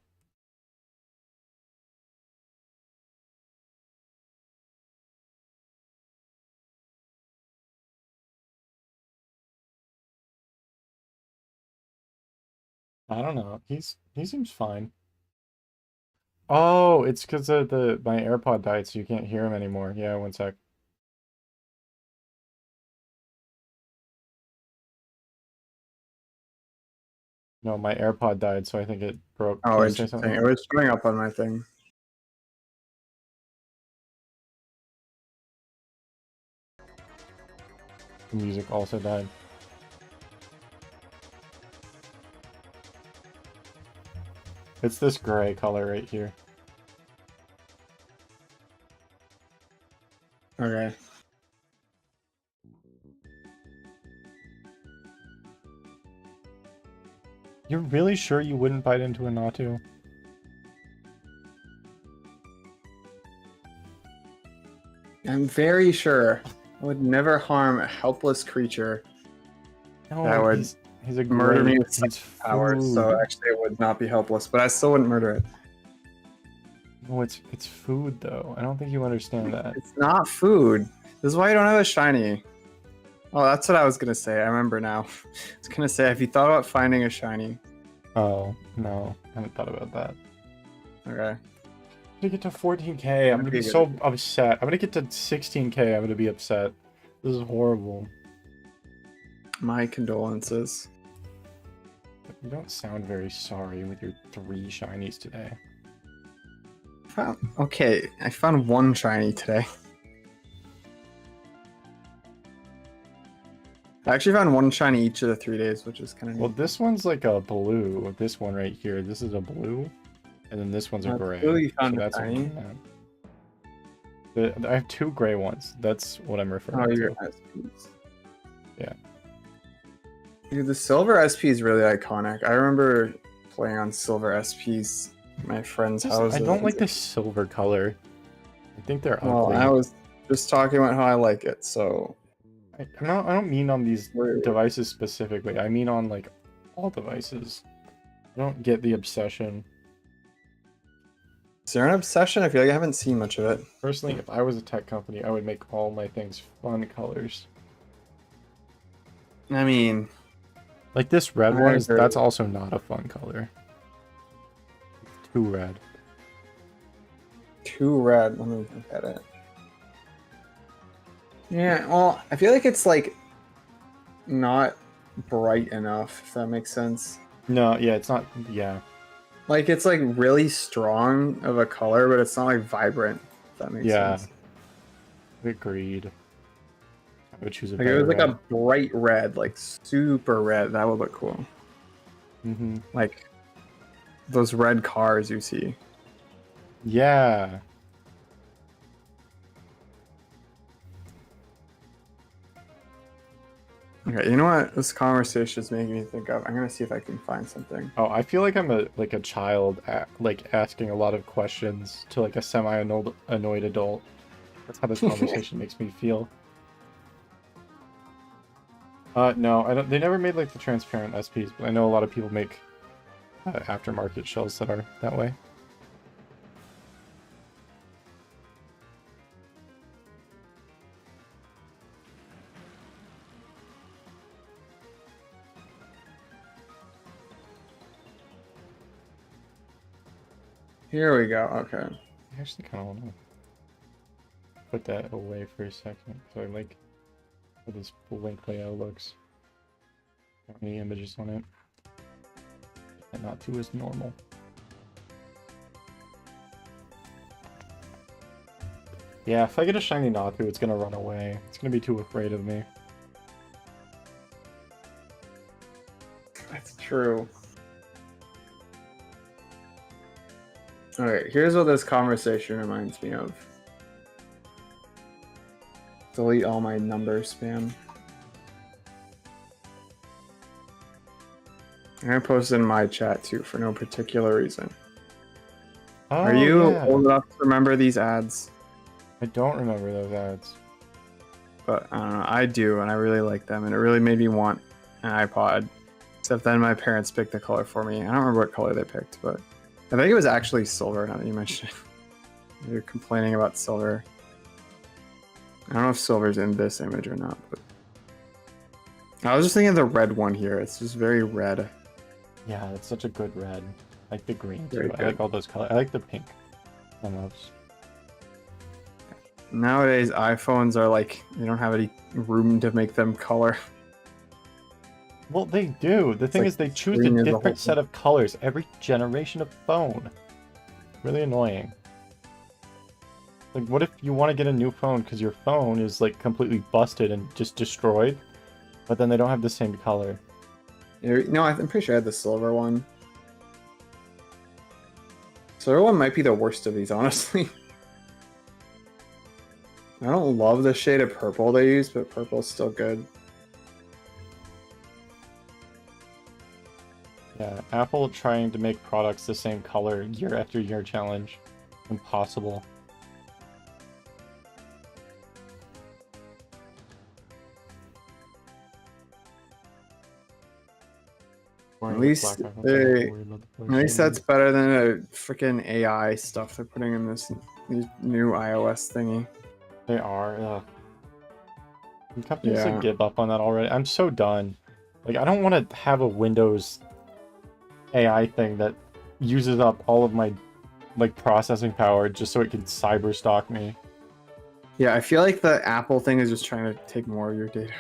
I don't know. He seems fine. Oh, it's because the my AirPod died, so you can't hear him anymore. Yeah, one sec. No, my AirPod died, so I think it broke. Can Oh, you say interesting. something? It was showing up on my thing. The music also died. It's this gray color right here. Okay. You're really sure you wouldn't bite into a Natu? I'm very sure I would never harm a helpless creature No, that would he's a murder me great. with He's psychic powers. So food. actually, it would not be helpless, but I still wouldn't murder it. No, it's food though. I don't think you understand that. It's not food. This is why you don't have a shiny. Oh, that's what I was gonna say. I remember now. I was gonna say, have you thought about finding a shiny? Oh, no. I haven't thought about that. Okay. I'm gonna get to 14k. I'm gonna be so upset. I'm gonna get to 16k. I'm gonna be upset. This is horrible. My condolences. You don't sound very sorry with your 3 shinies today. Okay, I found one shiny today. I actually found one shiny each of the 3 days, which is kind of Well, neat. this one's like a blue. This one right here. This is a blue. And then this one's a gray. You found So a that's shiny. I have 2 gray ones. That's what I'm referring Oh, to. your SPs. Yeah. Dude, the silver SP is really iconic. I remember playing on silver SPs at my friend's house. I don't like the silver color. I think they're Well, ugly. I was just talking about how I like it, so I don't mean on these devices specifically. I mean on like all devices. I don't get the obsession. is there an obsession? I feel like I haven't seen much of it. Personally, if I was a tech company, I would make all my things fun colors. I mean, Like this red one is agree. that's also not a fun color. It's too red. Too red. Let me look at it. Yeah, well, I feel like it's like not bright enough, if that makes sense. No, yeah, it's not. Yeah, Like it's like really strong of a color, but it's not like vibrant, if that makes sense. Agreed. I would choose a Like it was like a bright red, like super red. That would look cool. Mm-hmm. Like those red cars you see. Yeah. Okay, you know what this conversation is making me think of? I'm gonna see if I can find something. Oh, I feel like I'm a child, like asking a lot of questions to like a semi-annoyed adult. That's how this conversation makes me feel. No, I don't. They never made like the transparent SPs, but I know a lot of people make aftermarket shells that are that way. Here we go. Okay. I actually kind of want to put that away for a second, so I like how this blink layout looks. How many images on it? And not too as normal. Yeah, if I get a shiny Natu, it's gonna run away. It's gonna be too afraid of me. That's true. Alright, here's what this conversation reminds me of. Delete all my number spam. I'm gonna post it in my chat too for no particular reason. Oh, Are you yeah. old enough to remember these ads? I don't remember those ads. But I don't know, I do, and I really like them, and it really made me want an iPod. Except then my parents picked the color for me. I don't remember what color they picked, but I think it was actually silver, now that you mentioned it. You're complaining about silver. I don't know if silver's in this image or not, but I was just thinking of the red one here. It's just very red. Yeah, it's such a good red. I like the green too. Very I good. like all those colors. I like the pink the most. Nowadays, iPhones are like, you don't have any room to make them color. Well, they do. The thing like is, they choose green a is the different whole set thing. of colors every generation of phone. Really annoying. Like, what if you want to get a new phone because your phone is, like, completely busted and just destroyed, but then they don't have the same color? No, I'm pretty sure I had the silver one. Silver one might be the worst of these, honestly. I don't love the shade of purple they use, but purple's still good. Yeah, Apple trying to make products the same color year after year challenge. Impossible. At least that's better than the freaking AI stuff they're putting in this new iOS thingy. They are. Ugh. Companies Yeah. like give up on that already. I'm so done. Like, I don't want to have a Windows AI thing that uses up all of my like processing power just so it can cyber stalk me. Yeah, I feel like the Apple thing is just trying to take more of your data.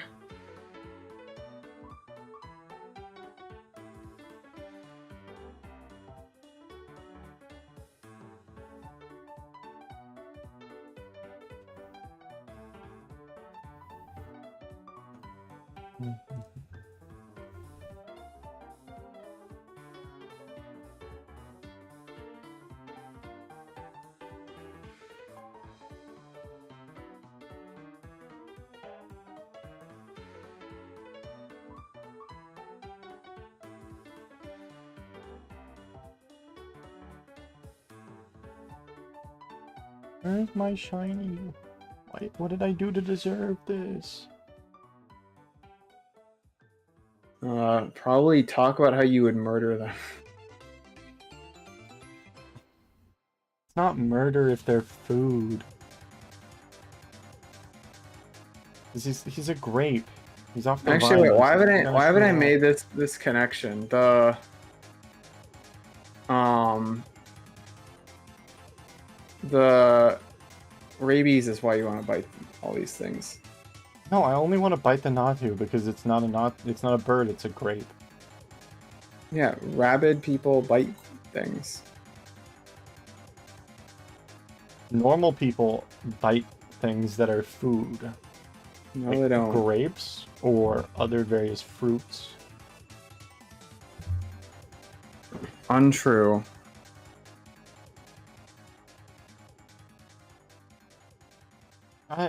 Where's my shiny? What did I do to deserve this? Probably talk about how you would murder them. It's not murder if they're food. He's a grape. He's off the Actually, vine. wait, why He's haven't I gonna made this connection? The rabies is why you want to bite all these things. No, I only want to bite the Natu because it's not a bird, it's a grape. Yeah, rabid people bite things. Normal people bite things that are food. No, Like they don't. grapes or other various fruits. Untrue.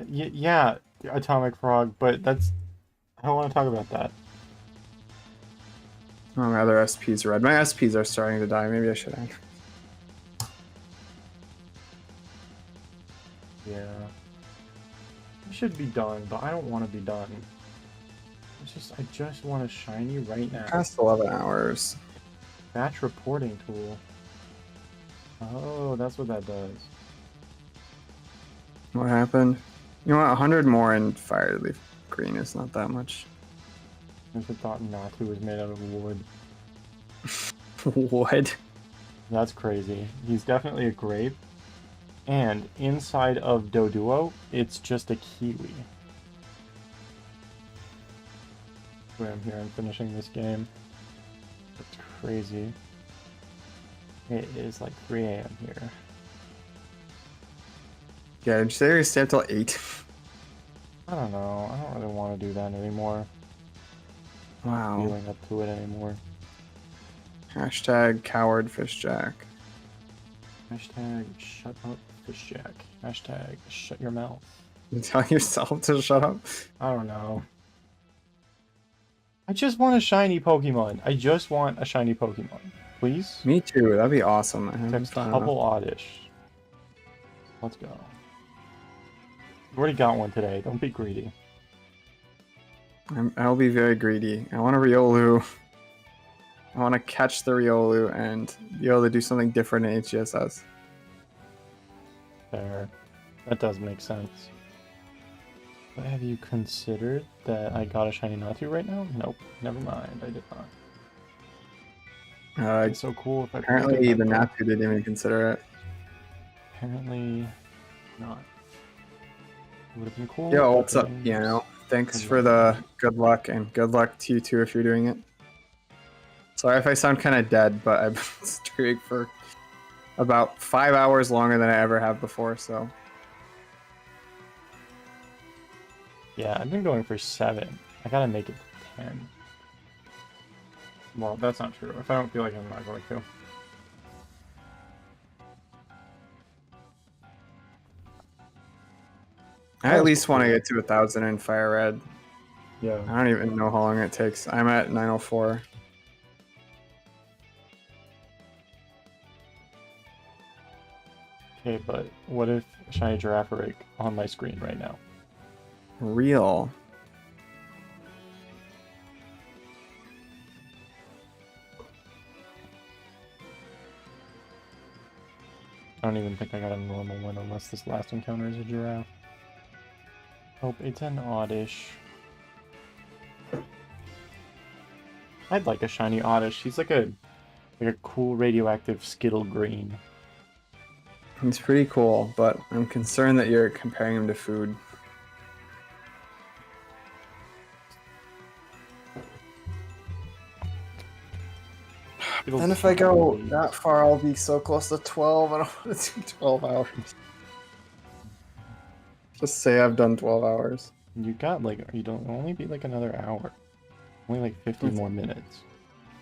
Yeah, Atomic Frog, but I don't want to talk about that. Oh, my other SPs are red. My SPs are starting to die. Maybe I should end. Yeah. I should be done, but I don't want to be done. I just want a shiny right now. Past 11 hours. Batch reporting tool. Oh, that's what that does. What happened? You want 100 more in Fire Leaf Green. It's not that much. I just thought Natu was made out of wood. What? That's crazy. He's definitely a grape. And inside of Doduo, it's just a kiwi. Where I'm here, I'm finishing this game. That's crazy. It is like 3 AM here. Yeah, did you say you're gonna stay up till 8? I don't know. I don't really want to do that anymore. Wow. Feeling up to it anymore. Hashtag coward fishjack. Hashtag shut up, fishjack. Hashtag shut your mouth. You tell yourself to shut up? I don't know. I just want a shiny Pokemon. I just want a shiny Pokemon. Please? Me too. That'd be awesome. It's a couple oddish. Let's go. You already got one today. Don't be greedy. I'll be very greedy. I want a Riolu. I want to catch the Riolu and be able to do something different in HGSS. Fair. That does make sense. But have you considered that I got a shiny Natu right now? Nope. Never mind. I did not. It's so cool if I apparently the Natu didn't even consider it. Apparently not. It would have been cool. Yo, what's up, Piano? Thanks for the good luck, and good luck to you too if you're doing it. Sorry if I sound kind of dead, but I've been streaming for about 5 hours longer than I ever have before, so. Yeah, I've been going for 7. I gotta make it 10. Well, that's not true. If I don't feel like I'm not going to. I at least want to get to 1,000 in Fire Red. Yeah. I don't even know how long it takes. I'm at 904. Okay, but what if Shiny Girafarig on my screen right now? Real. I don't even think I got a normal one unless this last encounter is a giraffe. Hope it's an Oddish. I'd like a shiny Oddish. He's like a cool radioactive Skittle green. He's pretty cool, but I'm concerned that you're comparing him to food. Then if I go that far, I'll be so close to 12. I don't want to do 12 hours. Just say I've done 12 hours. You got you don't only be like another hour. Only like 50 more minutes.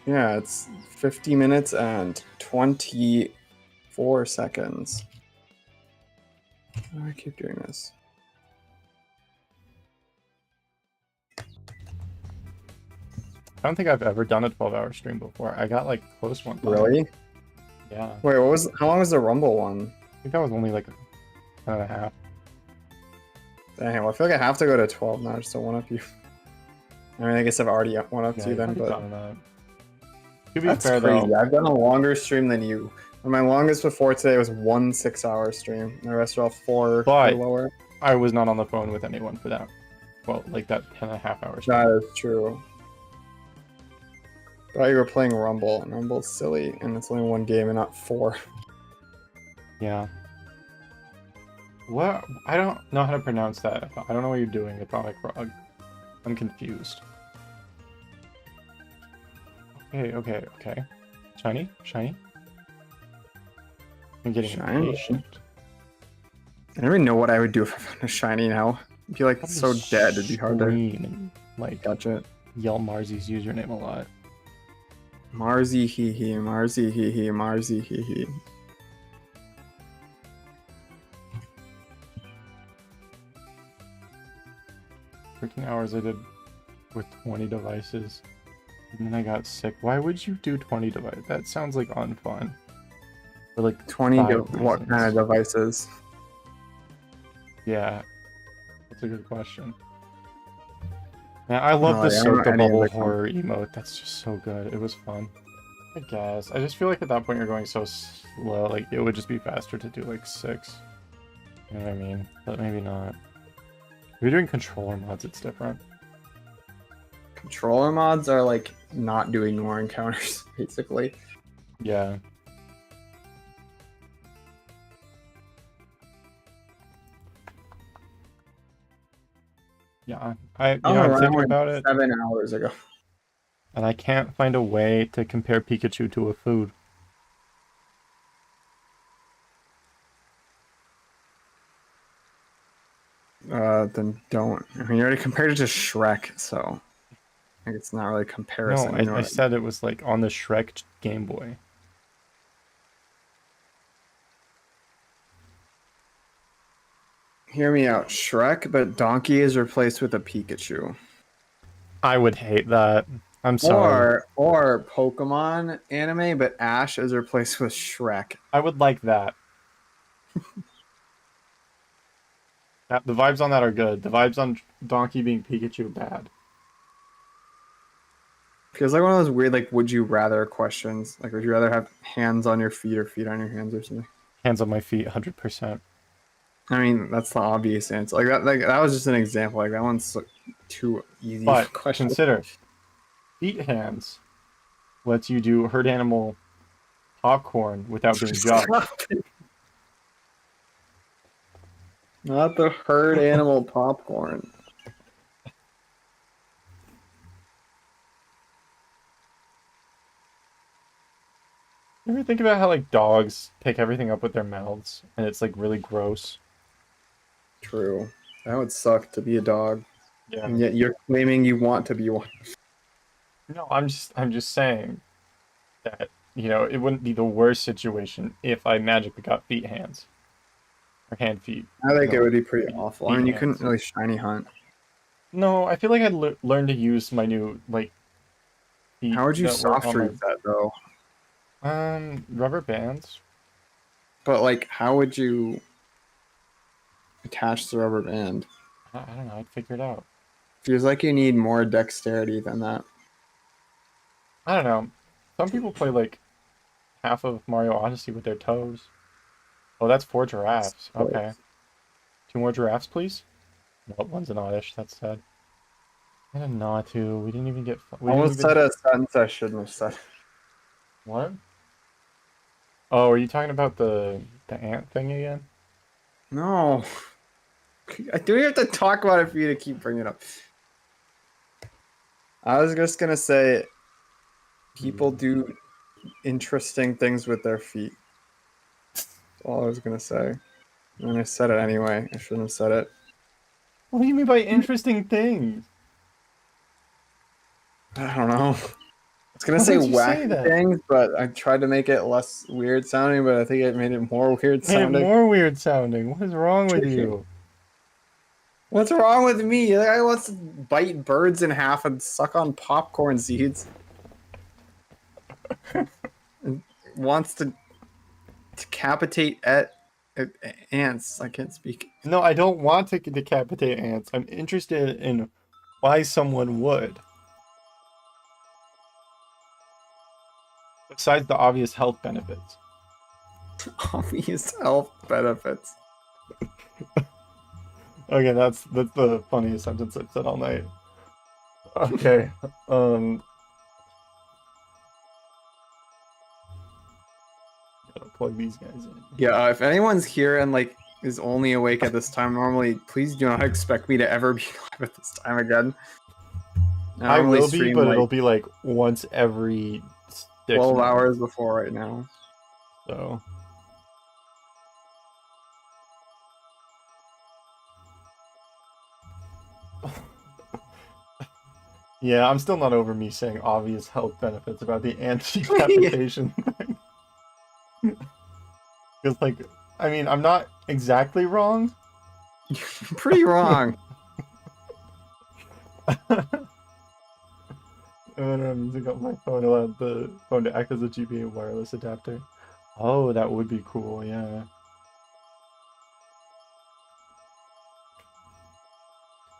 Yeah, it's 50 minutes and 24 seconds. Why do I keep doing this? I don't think I've ever done a 12-hour stream before. I got like close one time. Really? Yeah. Wait, how long was the Rumble one? I think that was only like 10.5. Dang, well, I feel like I have to go to 12 now just to one up you. I mean, I guess I've already one up you then, but to be that's fair, crazy. though, I've done a longer stream than you. And my longest before today was 1 6-hour stream. The rest are all 4 or lower. I was not on the phone with anyone for that. Well, like that 10.5 hours. That is true. I thought you were playing Rumble, and Rumble's silly, and it's only 1 game and not 4. Yeah. What? I don't know how to pronounce that. I don't know what you're doing, Atomic Frog. I'm confused. Okay. Shiny? I'm getting impatient. I don't even know what I would do if I found a shiny now. I'd be like so dead, it'd be hard to like gotcha. Yell Marzy's username a lot. Marzy hee hee, Marzy hee hee, Marzy hee hee. Freaking hours I did with 20 devices. And then I got sick. Why would you do 20 devices? That sounds like unfun. For like 20 what kind of devices? Yeah. That's a good question. Man, I love the Soda Bubble horror emote. That's just so good. It was fun. I guess. I just feel like at that point you're going so slow. Like, it would just be faster to do like 6. You know what I mean? But maybe not. If you're doing controller mods, it's different. Controller mods are like not doing more encounters, basically. Yeah. Yeah, I'm thinking about it. 7 hours ago. And I can't find a way to compare Pikachu to a food. Then don't. I mean, you already compared it to Shrek, so I think it's not really a comparison. No, I said it was like on the Shrek Game Boy. Hear me out. Shrek, but Donkey is replaced with a Pikachu. I would hate that. I'm sorry. Or Pokemon anime, but Ash is replaced with Shrek. I would like that. The vibes on that are good. The vibes on Donkey being Pikachu bad. Feels like one of those weird, like, would you rather questions. Like, would you rather have hands on your feet or feet on your hands or something? Hands on my feet, 100%. I mean, that's the obvious answer. Like that was just an example. Like that one's like, too easy of a But question. consider, feet hands lets you do herd animal popcorn without being judged. Not the herd animal popcorn. You ever think about how like dogs pick everything up with their mouths and it's like really gross? True. That would suck to be a dog. Yeah. And yet you're claiming you want to be one. No, I'm just saying that, you know, it wouldn't be the worst situation if I magically got feet hands. Or hand feet. I think No. it would be pretty awful. I mean, you couldn't Hands. really shiny hunt. No, I feel like I'd learn to use my new like feet How would you that work soft on treat that though? rubber bands. But like, how would you attach the rubber band? I don't know, I'd figure it out. Feels like you need more dexterity than that. I don't know. Some people play like half of Mario Odyssey with their toes. Oh, that's 4 giraffes. Okay. 2 more giraffes, please? Nope, one's an oddish. That's sad. And a Natu. We didn't even get. I almost said a sentence I shouldn't have said. What? Oh, are you talking about the ant thing again? No. Do we have to talk about it for you to keep bringing it up? I was just gonna say, people do interesting things with their feet. That's all I was gonna say. And I said it anyway. I shouldn't have said it. What do you mean by interesting things? I don't know. I was gonna Why say would you say wacky that? things, but I tried to make it less weird sounding, but I think it made it more weird Made it sounding. more weird sounding. What is wrong with you? What's wrong with me? The guy wants to bite birds in half and suck on popcorn seeds. And wants to decapitate ants. I can't speak. No, I don't want to decapitate ants. I'm interested in why someone would. Besides the obvious health benefits. Obvious health benefits. Okay, that's the funniest sentence I've said all night. Okay. Gotta plug these guys in. Yeah, if anyone's here and like is only awake at this time normally, please do not expect me to ever be live at this time again. I will be, stream, but like, it'll be like once every 12 months. hours before right now. So yeah, I'm still not over me saying obvious health benefits about the anti-decapitation thing. Because, like, I mean, I'm not exactly wrong. You're pretty wrong. And I'm using up my phone, allowed the phone to act as a GBA wireless adapter. Oh, that would be cool, yeah.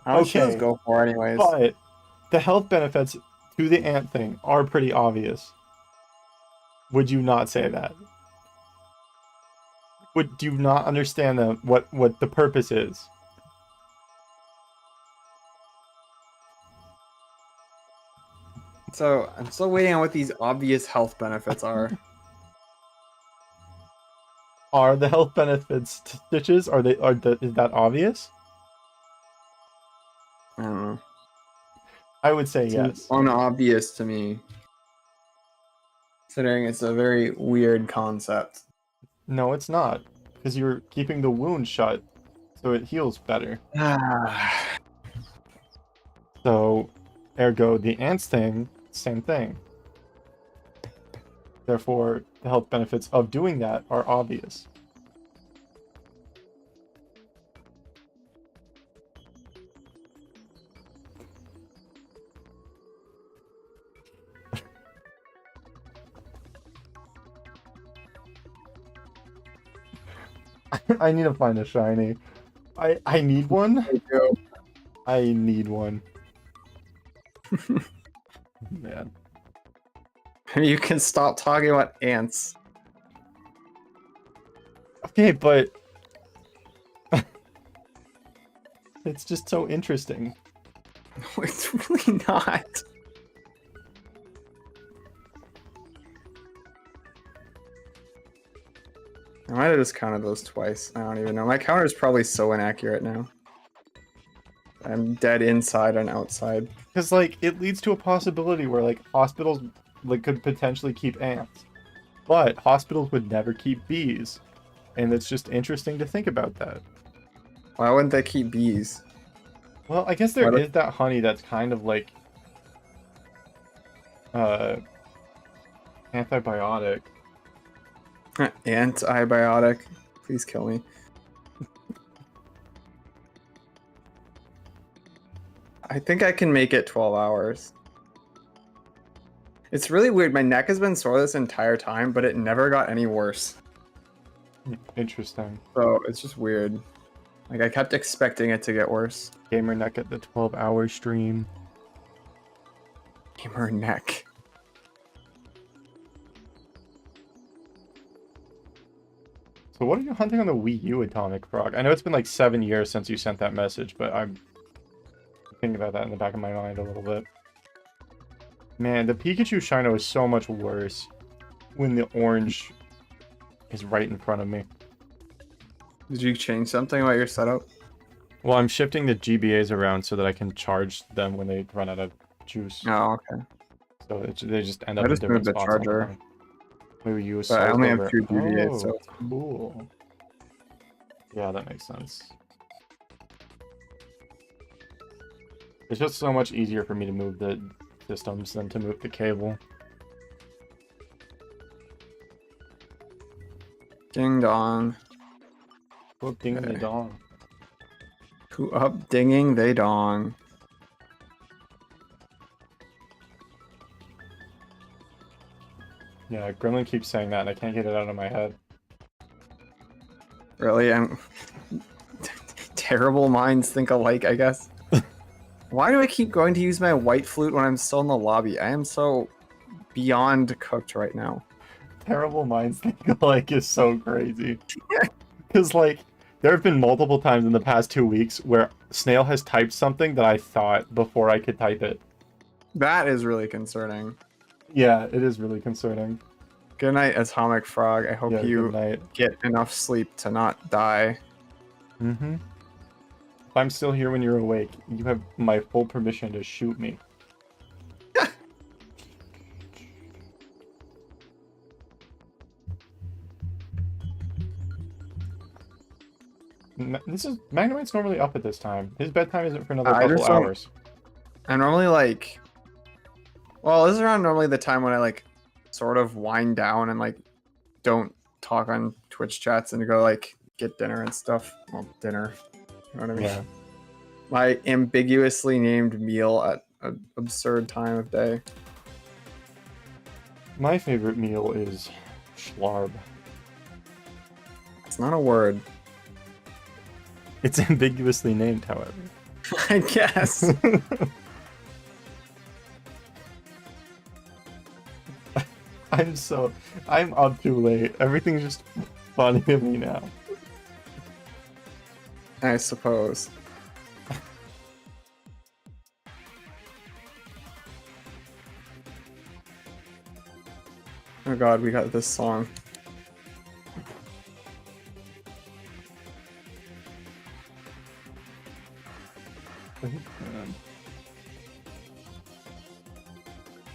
How much should those go for anyways? But the health benefits to the ant thing are pretty obvious. Would you not say that? Do you not understand what the purpose is? So I'm still waiting on what these obvious health benefits are. Are the health benefits stitches? Is that obvious? I don't know. I would say Seems yes. unobvious to me, considering it's a very weird concept. No, it's not, because you're keeping the wound shut, so it heals better. So, ergo, the ants thing, same thing. Therefore, the health benefits of doing that are obvious. I need to find a shiny. I need one. I need one. Man. You can stop talking about ants. Okay, but it's just so interesting. No, it's really not. I might have just counted those twice. I don't even know. My counter is probably so inaccurate now. I'm dead inside and outside. Because, like, it leads to a possibility where, like, hospitals like could potentially keep ants. But hospitals would never keep bees. And it's just interesting to think about that. Why wouldn't they keep bees? Well, I guess there is that honey that's kind of like antibiotic. Antibiotic. Please kill me. I think I can make it 12 hours. It's really weird. My neck has been sore this entire time, but it never got any worse. Interesting. So it's just weird. Like, I kept expecting it to get worse. Gamer neck at the 12-hour stream. Gamer neck. So what are you hunting on the Wii U, Atomic Frog? I know it's been like 7 years since you sent that message, but I'm thinking about that in the back of my mind a little bit. Man, the Pikachu Shino is so much worse when the orange is right in front of me. Did you change something about your setup? Well, I'm shifting the GBAs around so that I can charge them when they run out of juice. Oh, okay. So they just end up in moved different the spots. charger. Maybe you But I only have 2 GBAs, so cool. Yeah, that makes sense. It's just so much easier for me to move the systems than to move the cable. Ding dong. Whoop ding the dong. Who up dinging they dong. Yeah, Gremlin keeps saying that and I can't get it out of my head. Really? I'm terrible minds think alike, I guess. Why do I keep going to use my white flute when I'm still in the lobby? I am so beyond cooked right now. Terrible minds think alike is so crazy. Because, like, there have been multiple times in the past 2 weeks where Snail has typed something that I thought before I could type it. That is really concerning. Yeah, it is really concerning. Good night, Atomic Frog. I hope you get enough sleep to not die. Mm-hmm. If I'm still here when you're awake, you have my full permission to shoot me. This is Magnemite's normally up at this time. His bedtime isn't for another couple hours. I normally like. Well, this is around normally the time when I like sort of wind down and like don't talk on Twitch chats and go like get dinner and stuff. Well, dinner. You know what I mean? Yeah. My ambiguously named meal at an absurd time of day. My favorite meal is schlarb. It's not a word. It's ambiguously named, however. I guess. I'm up too late. Everything's just funny to me now. I suppose. Oh god, we got this song.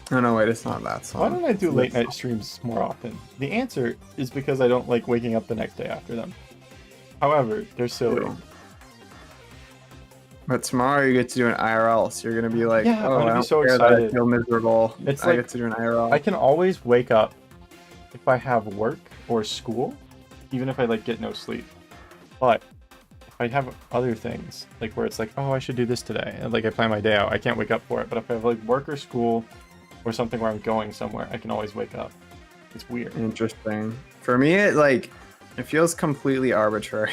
Oh no, wait, it's not that song. Why don't I do late night streams more often? The answer is because I don't like waking up the next day after them. However, they're silly. True. But tomorrow you get to do an IRL, so you're gonna be like, yeah, oh, I'm gonna I be so excited. excited. I feel miserable. It's I like, get to do an IRL. I can always wake up if I have work or school, even if I like get no sleep. But if I have other things, like where it's like, oh, I should do this today, and like I plan my day out, I can't wake up for it. But if I have like work or school or something where I'm going somewhere, I can always wake up. It's weird. Interesting. For me, it feels completely arbitrary.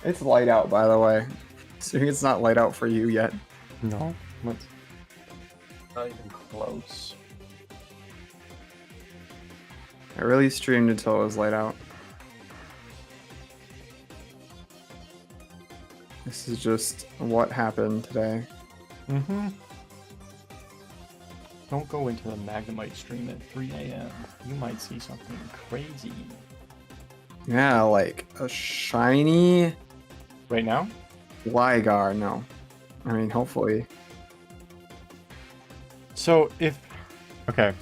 It's light out, by the way. Assuming it's not light out for you yet. No, it's not even close. I really streamed until it was light out. This is just what happened today. Mm-hmm. Don't go into the Magnemite stream at 3 a.m. You might see something crazy. Yeah, like a shiny... Right now? Gligar, no. I mean, hopefully. So if... Okay.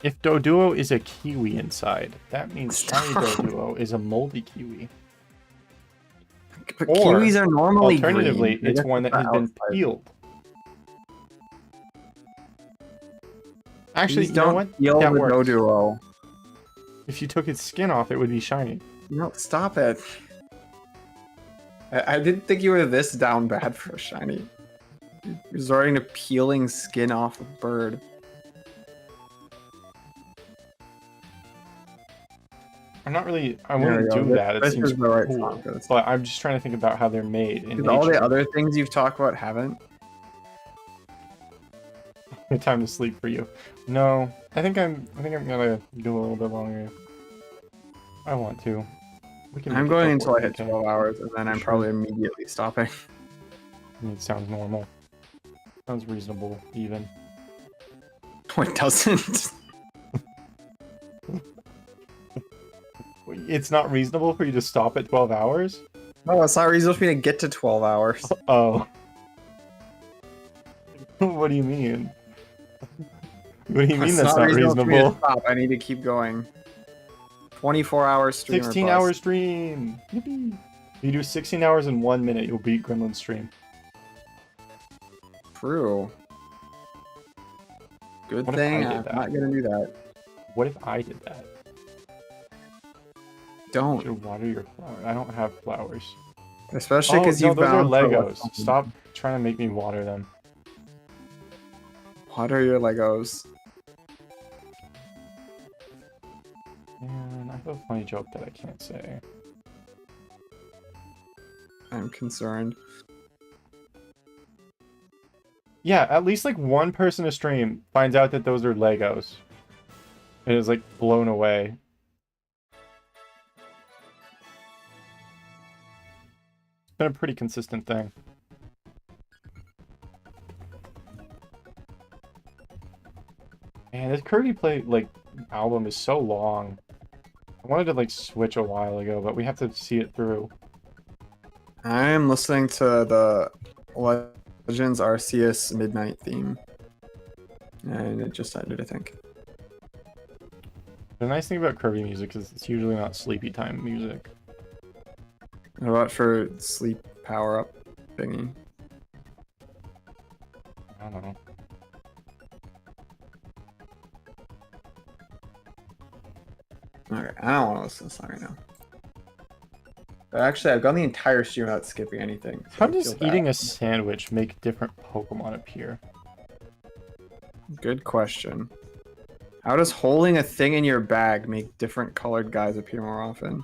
If Doduo is a kiwi inside, that means shiny Doduo is a moldy kiwi. But Or, kiwis are normally alternatively, green. it's one that has been peeled. Actually, Please you know don't what? peel That the works. Doduo. If you took its skin off, it would be shiny. No, stop it. I didn't think you were this down bad for a shiny. You're resorting to peeling skin off a bird. I'm not really... I There wouldn't we go. do that. It This seems is the right cool. song for this. But I'm just trying to think about how they're made in Because all the nature. other things you've talked about haven't. Good time to sleep for you. No, I think I'm gonna go a little bit longer. I want to. We can I'm make it going up until I work, hit okay? 12 hours, and then I'm Sure. probably immediately stopping. I mean, it sounds normal. Sounds reasonable, even. No, it doesn't. It's not reasonable for you to stop at 12 hours? No, it's not reasonable for me to get to 12 hours. Oh. What do you mean? What do you mean It's that's not for me to reasonable? stop. I need to keep going. 24-hour stream. 16-hour stream! Yippee! If you do 16 hours in 1 minute, you'll beat Gremlin's stream. True. Good What if thing I did I'm that? not gonna do that. What if I did that? Don't. Should water your flower. I don't have flowers. Especially Oh, because no, you those are found Legos. Stop trying to make me water them. What are your Legos? Man, I have a funny joke that I can't say. I'm concerned. Yeah, at least like one person to stream finds out that those are Legos. And is like blown away. It's been a pretty consistent thing. Man, this Kirby Play like album is so long. I wanted to like switch a while ago, but we have to see it through. I'm listening to the Legends Arceus Midnight theme. And it just ended, I think. The nice thing about Kirby music is it's usually not sleepy time music. What about for sleep power up thingy? I don't know. Okay, I don't want to listen to this song right now. But actually, I've gone the entire stream without skipping anything. So How I does feel bad. eating a sandwich make different Pokemon appear? Good question. How does holding a thing in your bag make different colored guys appear more often?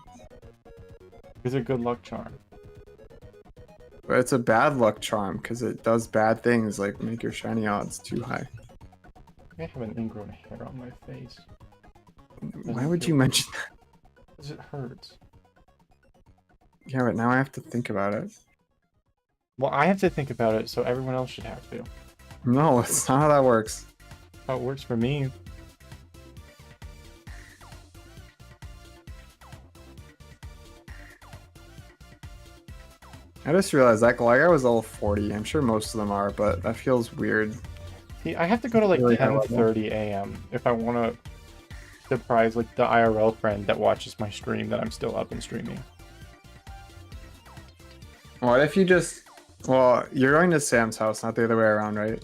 It's a good luck charm. But it's a bad luck charm because it does bad things like make your shiny odds too high. I have an ingrown hair on my face. Why would you mention that? Because it hurts. Yeah, but now I have to think about it. Well, I have to think about it, so everyone else should have to. No, it's not how that works. How it works for me. I just realized that Gligar was level 40. I'm sure most of them are, but that feels weird. See, I have to go to like Really high level. 10:30 a.m. if I want to surprise like the IRL friend that watches my stream that I'm still up and streaming. What if you just... Well, you're going to Sam's house, not the other way around, right?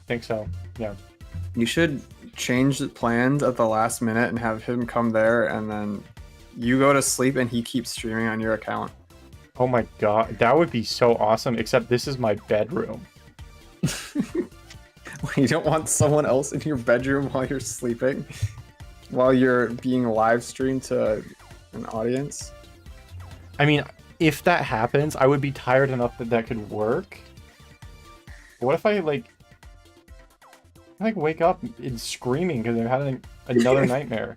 Think so. Yeah. You should change the plans at the last minute and have him come there, and then you go to sleep and he keeps streaming on your account. Oh my god, that would be so awesome, except this is my bedroom. You don't want someone else in your bedroom while you're sleeping? While you're being live streamed to an audience? I mean, if that happens, I would be tired enough that that could work. But what if I like wake up and screaming because I'm having another nightmare?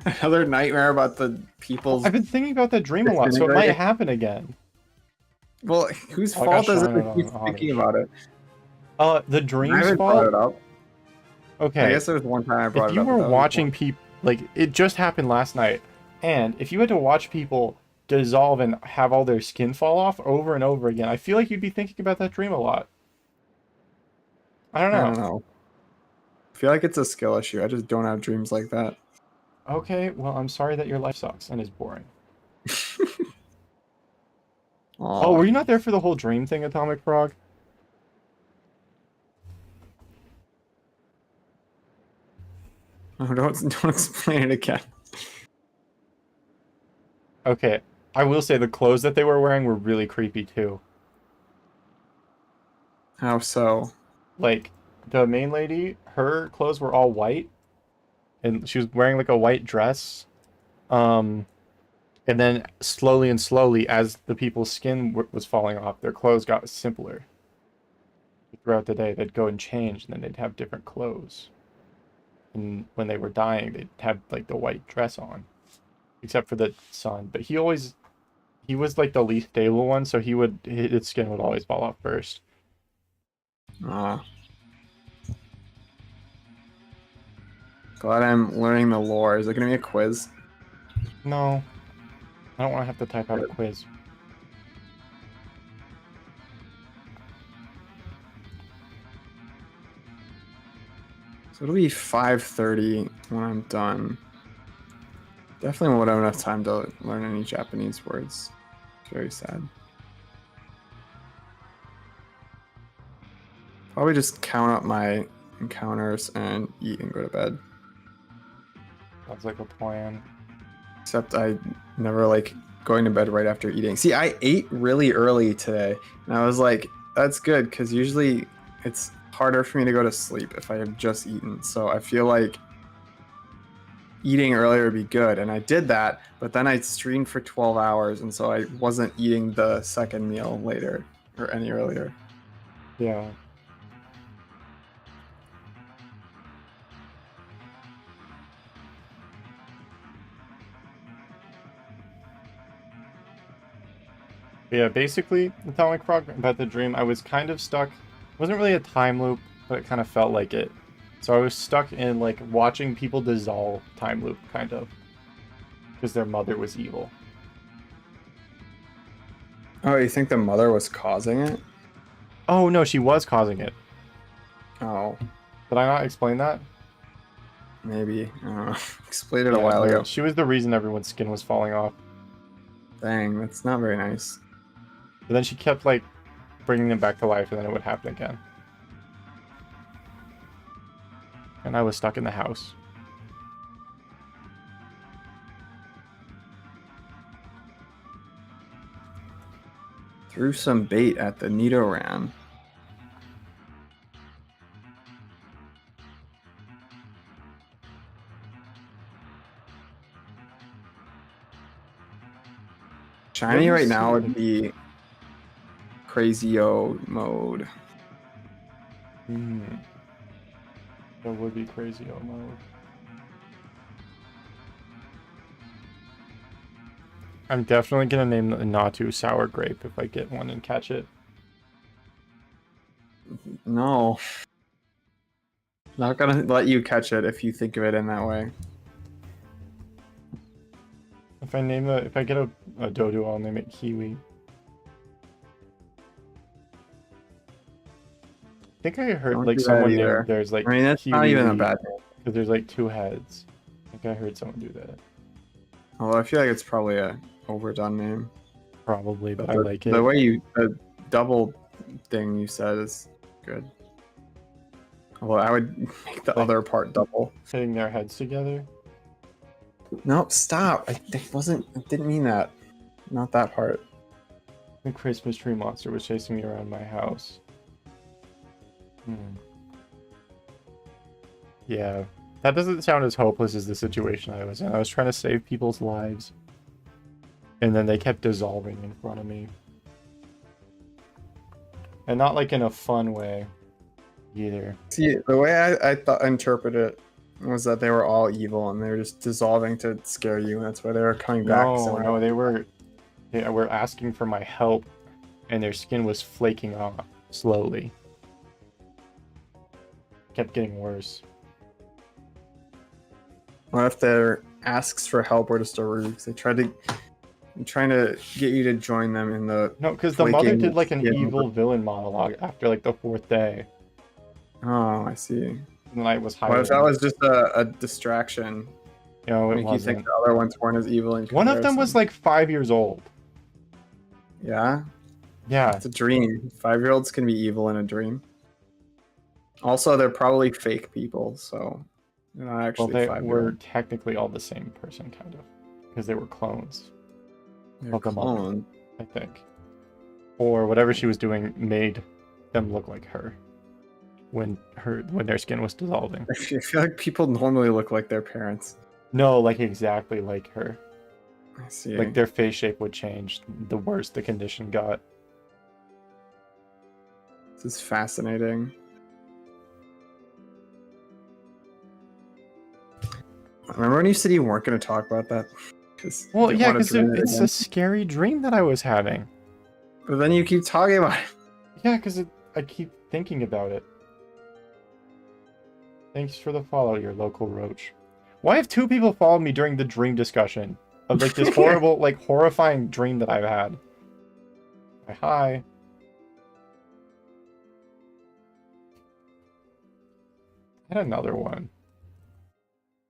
Another nightmare about the people's. I've been thinking about that dream a lot, so it might happen again. Well, whose fault is it if you keep thinking about it? The dream's I haven't fault. brought it up. Okay. I guess there was one time I brought it up. If you were watching people, like, it just happened last night, and if you had to watch people dissolve and have all their skin fall off over and over again, I feel like you'd be thinking about that dream a lot. I don't know. I feel like it's a skill issue. I just don't have dreams like that. Okay, well, I'm sorry that your life sucks and is boring. Oh, were you not there for the whole dream thing, Atomic Frog? Oh, don't explain it again. Okay, I will say the clothes that they were wearing were really creepy too. How so? Like, the main lady, her clothes were all white, and she was wearing like a white dress. And then slowly and slowly, as the people's skin was falling off, their clothes got simpler. Throughout the day, they'd go and change, and then they'd have different clothes. And when they were dying, they'd have like the white dress on, except for the son. But he was like the least stable one, so his skin would always fall off first. Glad I'm learning the lore. Is it gonna be a quiz? No. I don't want to have to type out a quiz. So it'll be 5:30 when I'm done. Definitely won't have enough time to learn any Japanese words. It's very sad. Probably just count up my encounters and eat and go to bed. Sounds like a plan. Except I never like going to bed right after eating. See, I ate really early today, and I was like, that's good, because usually it's harder for me to go to sleep if I have just eaten. So I feel like eating earlier would be good, and I did that, but then I streamed for 12 hours, and so I wasn't eating the second meal later, or any earlier. Yeah. Yeah, basically, Atomic Frog, about the dream, I was kind of stuck. It wasn't really a time loop, but it kind of felt like it. So I was stuck in, like, watching people dissolve time loop, kind of. Because their mother was evil. Oh, you think the mother was causing it? Oh, no, she was causing it. Oh. Did I not explain that? Maybe. I don't know. Explained it a while ago. She was the reason everyone's skin was falling off. Dang, that's not very nice. But then she kept, like, bringing them back to life, and then it would happen again. And I was stuck in the house. Threw some bait at the Nidoran. Shiny right now would be Crazy-O mode. That would be Crazy-O mode. I'm definitely gonna name the Natu Sour Grape if I get one and catch it. No. Not gonna let you catch it if you think of it in that way. If I get a Dodu, I'll name it Kiwi. I think I heard like someone named there's like. I mean, that's Kiwi, not even a bad name. Because there's like 2 heads. I think I heard someone do that. Although I feel like it's probably a overdone name. Probably, but I like it. The way the double thing you said is good. Although I would make the other part double. Hitting their heads together. No, stop! I didn't mean that. Not that part. The Christmas tree monster was chasing me around my house. Yeah, that doesn't sound as hopeless as the situation I was in. I was trying to save people's lives. And then they kept dissolving in front of me. And not like in a fun way either. See, the way I interpret it was that they were all evil and they were just dissolving to scare you, and that's why they were coming back. No, they were asking for my help, and their skin was flaking off slowly. Kept getting worse. What if their asks for help were just a ruse? They tried to trying to get you to join them in the No, because the mother did like an evil villain monologue after like the 4th day. Oh, I see. The night was high. What if that was just a distraction? No, it Make wasn't. you think the other ones weren't as evil in comparison? One of them was like 5 years old. Yeah? Yeah. It's a dream. 5-year-olds can be evil in a dream. Also, they're probably fake people, so they're not actually Well, they 5-year-olds. were technically all the same person, kind of. Because they were clones. They're cloned. I think. Or whatever she was doing made them look like her. When their skin was dissolving. I feel like people normally look like their parents. No, like exactly like her. I see. Like their face shape would change the worse the condition got. This is fascinating. Remember when you said you weren't going to talk about that? Well, yeah, because it's a scary dream that I was having. But then you keep talking about it. Yeah, because I keep thinking about it. Thanks for the follow, your local roach. Why have 2 people followed me during the dream discussion of like this horrible, like horrifying dream that I've had? Hi. I had another one.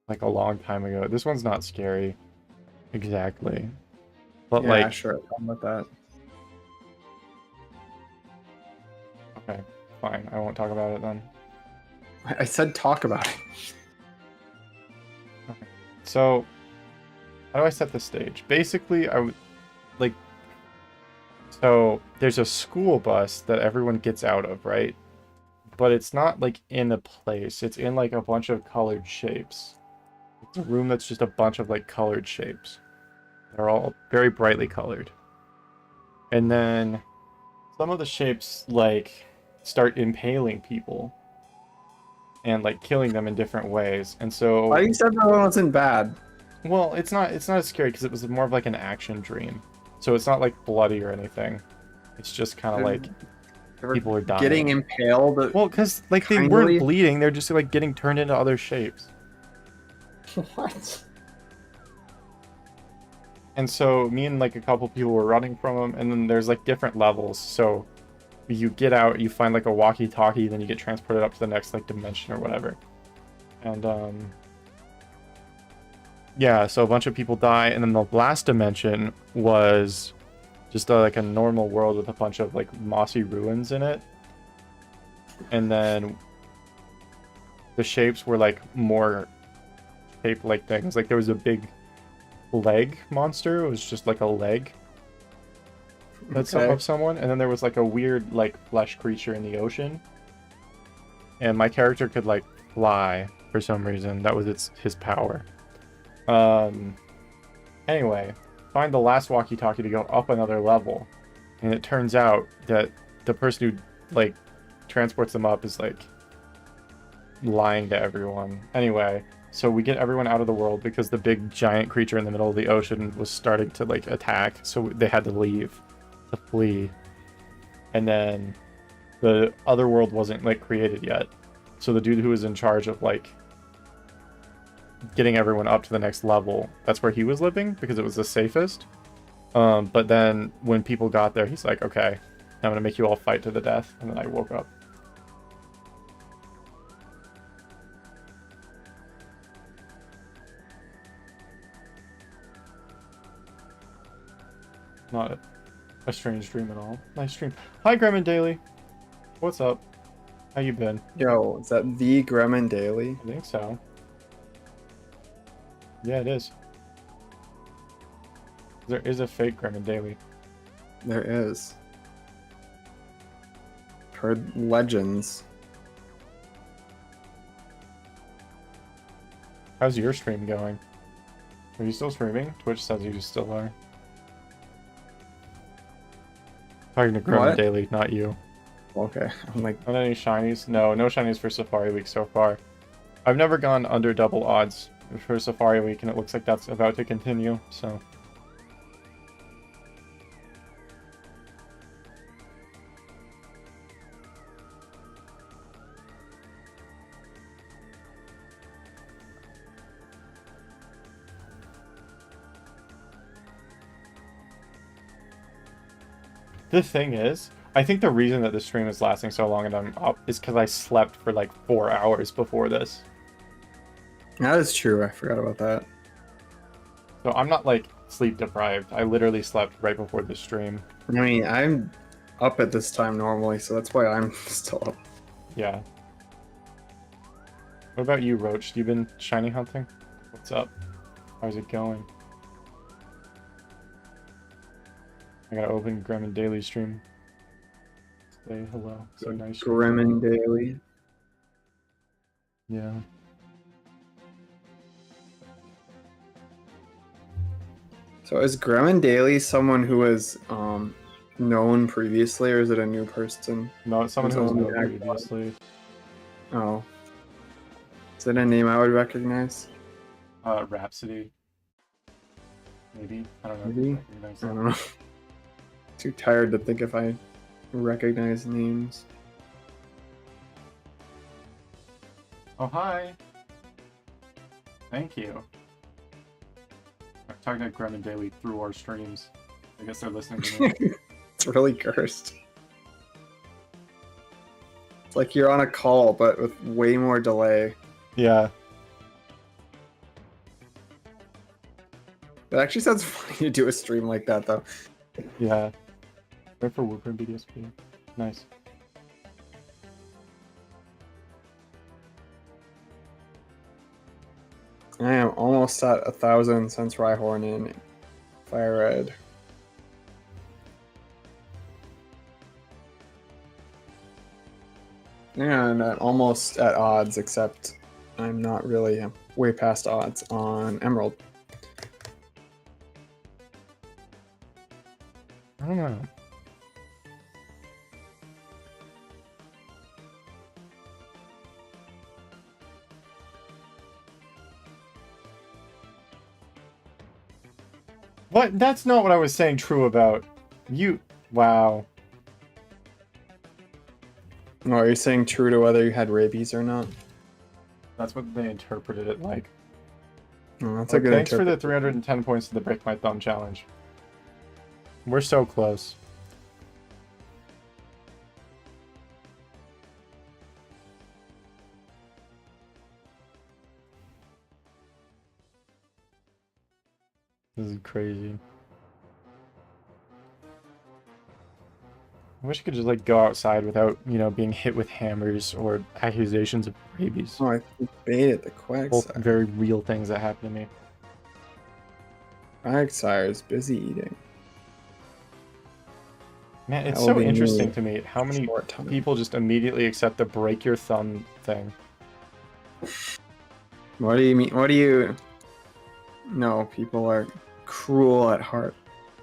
Like a long time ago. This one's not scary. Exactly. But yeah, like... sure, I'm with that. Okay, fine. I won't talk about it then. I said talk about it. Okay. So, how do I set the stage? Basically, I would... Like... So, there's a school bus that everyone gets out of, right? But it's not, like, in a place. It's in, like, a bunch of colored shapes. It's a room that's just a bunch of, like, colored shapes. They're all very brightly colored. And then some of the shapes, like, start impaling people. And, like, killing them in different ways. And so... Why you said that one wasn't bad? Well, it's not as scary because it was more of, like, an action dream. So it's not, like, bloody or anything. It's just kind of, like... People are dying. Getting impaled. Well, because like they weren't bleeding, they're just like getting turned into other shapes. What? And so me and like a couple people were running from them, and then there's like different levels. So you get out, you find like a walkie-talkie, then you get transported up to the next like dimension or whatever. And yeah, so a bunch of people die, and then the last dimension was just like a normal world with a bunch of like mossy ruins in it. And then the shapes were like more shape-like things. Like there was a big leg monster. It was just like a leg that's of someone. And then there was like a weird like flesh creature in the ocean. And my character could like fly for some reason. That was his power. Anyway, find the last walkie-talkie to go up another level, and it turns out that the person who like transports them up is like lying to everyone. Anyway, so we get everyone out of the world because the big giant creature in the middle of the ocean was starting to like attack, so they had to leave to flee. And then the other world wasn't like created yet, so the dude who was in charge of like getting everyone up to the next level, that's where he was living because it was the safest. But then when people got there, he's like, okay, I'm gonna make you all fight to the death. And then I woke up. Not a strange dream at all. Nice dream. Hi, Gremlin Daily. What's up? How you been? Yo, is that the Gremlin Daily? I think so. Yeah, it is. There is a fake Gremlin Daily. There is. Heard legends. How's your stream going? Are you still streaming? Twitch says you still are. Talking to Grim What? Daily, not you. Okay, I'm like, Not any shinies? No, no shinies for Safari Week so far. I've never gone under double odds for Safari Week, and it looks like that's about to continue, so... The thing is, I think the reason that the stream is lasting so long and I'm up is because I slept for like 4 hours before this. that is true. I forgot about that. So I'm not like sleep deprived. I literally slept right before the stream. I mean, I'm up at this time normally, so that's why I'm still up. Yeah. What about you, Roach? You been shiny hunting? What's up? How's it going? I gotta open Grim and Daily stream. Say hello. Say nice. Grim and Daily. Yeah. So is Grim and Daily someone who was known previously, or is it a new person? No, it's someone who was Someone known who previously. Oh. Is it a name I would recognize? Rhapsody. Maybe? I don't know. Maybe? I don't know. Too tired to think if I recognize names. Oh, hi. Thank you. I've talked to Grim and Daily through our streams. I guess they're listening to me. It's really cursed. It's like you're on a call, but with way more delay. Yeah. It actually sounds funny to do a stream like that, though. Yeah. Right for Warframe BDSP. Nice. I am almost at 1,000 since Rhyhorn in Fire Red. And I'm almost at odds, except I'm not really. I'm way past odds on Emerald. I don't know. What? That's not what I was saying true about. You... Wow. Oh, are you saying true to whether you had rabies or not? That's what they interpreted it like. Oh, that's Well, a good thanks for the interpretation. 310 points to the Break My Thumb challenge. We're so close. This is crazy. I wish I could just like go outside without, you know, being hit with hammers or accusations of rabies. Oh, I baited the Quagsire. Both very real things that happen to me. Quagsire is busy eating. Man, it's That so will be interesting me to me how many short time. people just immediately accept the break your thumb thing. What do you mean? What do you? No, people are cruel at heart.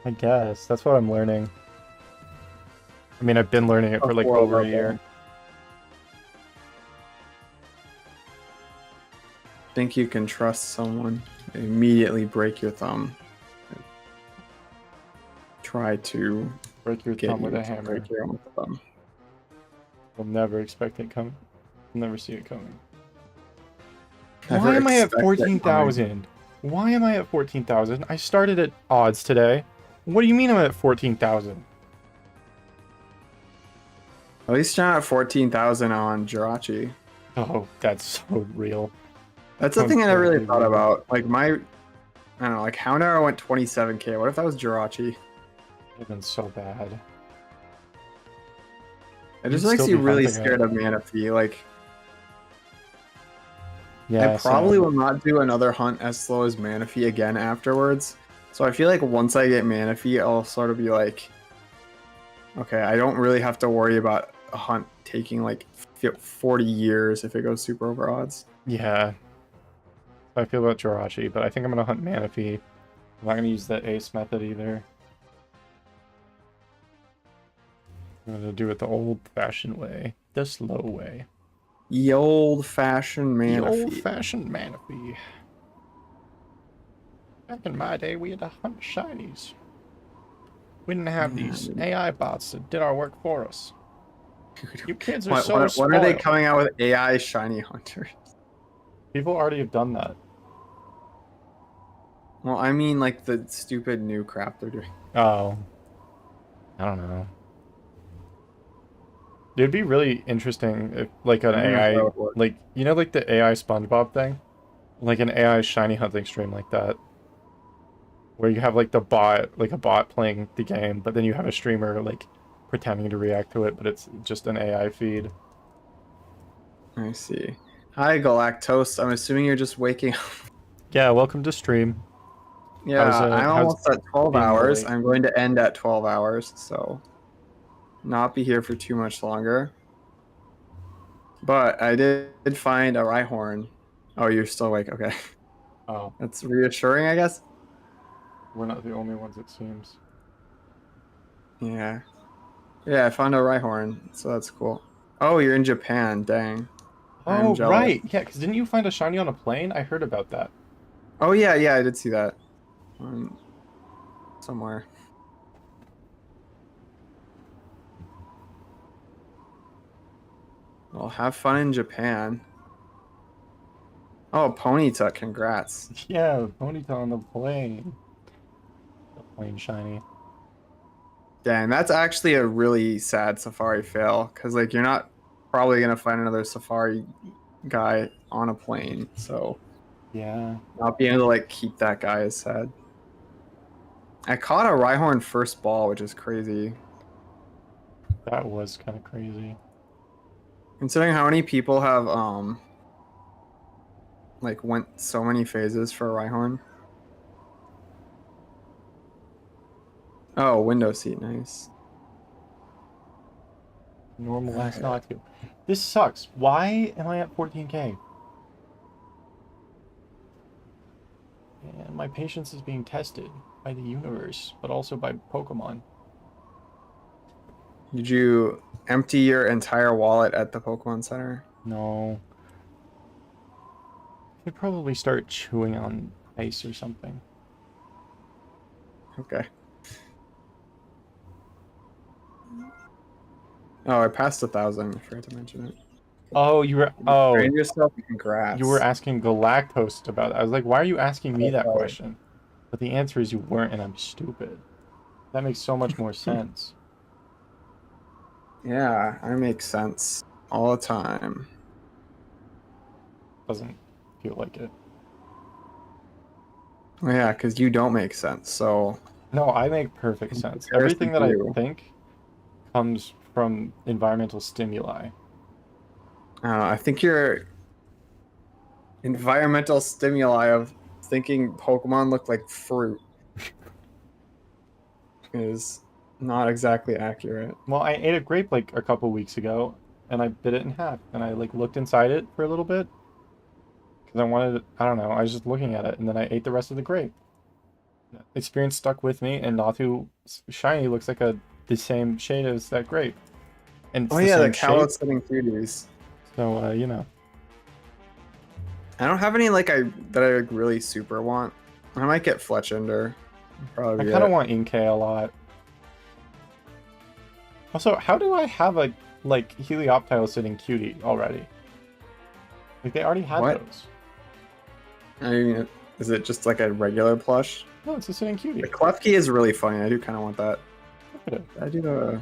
I guess that's what I'm learning. I mean, I've been learning it for like over a year. Think you can trust someone? Immediately break your thumb. Try to Break your get thumb you with a to hammer. break your own thumb. You'll never expect it coming. You'll never see it coming. Never Why am I at expect it 14,000? Why am I at 14,000? I started at odds today. What do you mean I'm at 14,000? At least you're not at 14,000 on Jirachi. Oh, that's so real. That's the thing I never really thought Real. about. Like I don't know, like Houndour went 27k. What if that was Jirachi? It would have been so bad. It just You'd makes still you be really hunting it. scared of Manaphy. Like Yeah, I probably same. will not do another hunt as slow as Manaphy again afterwards. So I feel like once I get Manaphy, I'll sort of be like, okay, I don't really have to worry about a hunt taking like 40 years if it goes super over odds. Yeah. I feel about Jirachi, but I think I'm gonna hunt Manaphy. I'm not gonna use the ace method either. I'm gonna do it the old-fashioned way, the slow way. The old-fashioned Manaphy. The old-fashioned Manaphy. Back in my day, we had to hunt shinies. We didn't have these AI bots that did our work for us. You kids are so spoiled. When are they coming out with AI shiny hunters? People already have done that. Well, I mean, like the stupid new crap they're doing. Oh. I don't know. It'd be really interesting if, like, an AI, like, you know, like the AI SpongeBob thing? Like an AI shiny hunting stream like that. Where you have, like, the bot, like a bot playing the game, but then you have a streamer, like, pretending to react to it, but it's just an AI feed. I see. Hi, Galactose. I'm assuming you're just waking up. Yeah, welcome to stream. Yeah, I'm almost at 12 hours. I'm going to end at 12 hours, so not be here for too much longer. But I did find a Rhyhorn. Oh, you're still awake. Okay. Oh. That's reassuring, I guess. We're not the only ones, it seems. Yeah. Yeah, I found a Rhyhorn, so that's cool. Oh, you're in Japan. Dang. Oh, right. Yeah, because didn't you find a shiny on a plane? I heard about that. Oh, yeah, I did see that. Somewhere. Well, have fun in Japan. Oh, Ponyta, congrats. Yeah, Ponyta on the plane. The plane shiny. Dang, that's actually a really sad Safari fail, because, like, you're not probably going to find another Safari guy on a plane, so... Yeah. Not being able to, like, keep that guy is sad. I caught a Rhyhorn first ball, which is crazy. That was kind of crazy. Considering how many people have, like, went so many phases for a Rhyhorn. Oh, window seat, nice. Normal last Noctu. This sucks. Why am I at 14k? And my patience is being tested by the universe, but also by Pokemon. Did you empty your entire wallet at the Pokemon Center? No. I could probably start chewing on ice or something. Okay. Oh, I passed 1,000. I forgot to mention it. Oh, you were... Oh. Yourself, congrats. You were asking Galactose about it. I was like, why are you asking me that question? But the answer is you weren't, and I'm stupid. That makes so much more sense. Yeah, I make sense all the time. Doesn't feel like it. Well, yeah, because you don't make sense, so... No, I make perfect sense. Everything that I think comes from environmental stimuli. I think your environmental stimuli of thinking Pokemon look like fruit is not exactly accurate. Well, I ate a grape like a couple weeks ago, and I bit it in half, and I like looked inside it for a little bit because I wanted, I don't know, I was just looking at it, and then I ate the rest of the grape. Experience stuck with me, and Natu shiny looks like the same shade as that grape. And oh yeah, the Kalos-setting cuties. So you know, I don't have any like that I really super want. I might get Fletchinder. Probably. I kind of want Inkay a lot. Also, how do I have a like Helioptile sitting cutie already? Like they already had those. I mean, is it just like a regular plush? No, it's a sitting cutie. The Klefki is really funny. I do kind of want that. I do the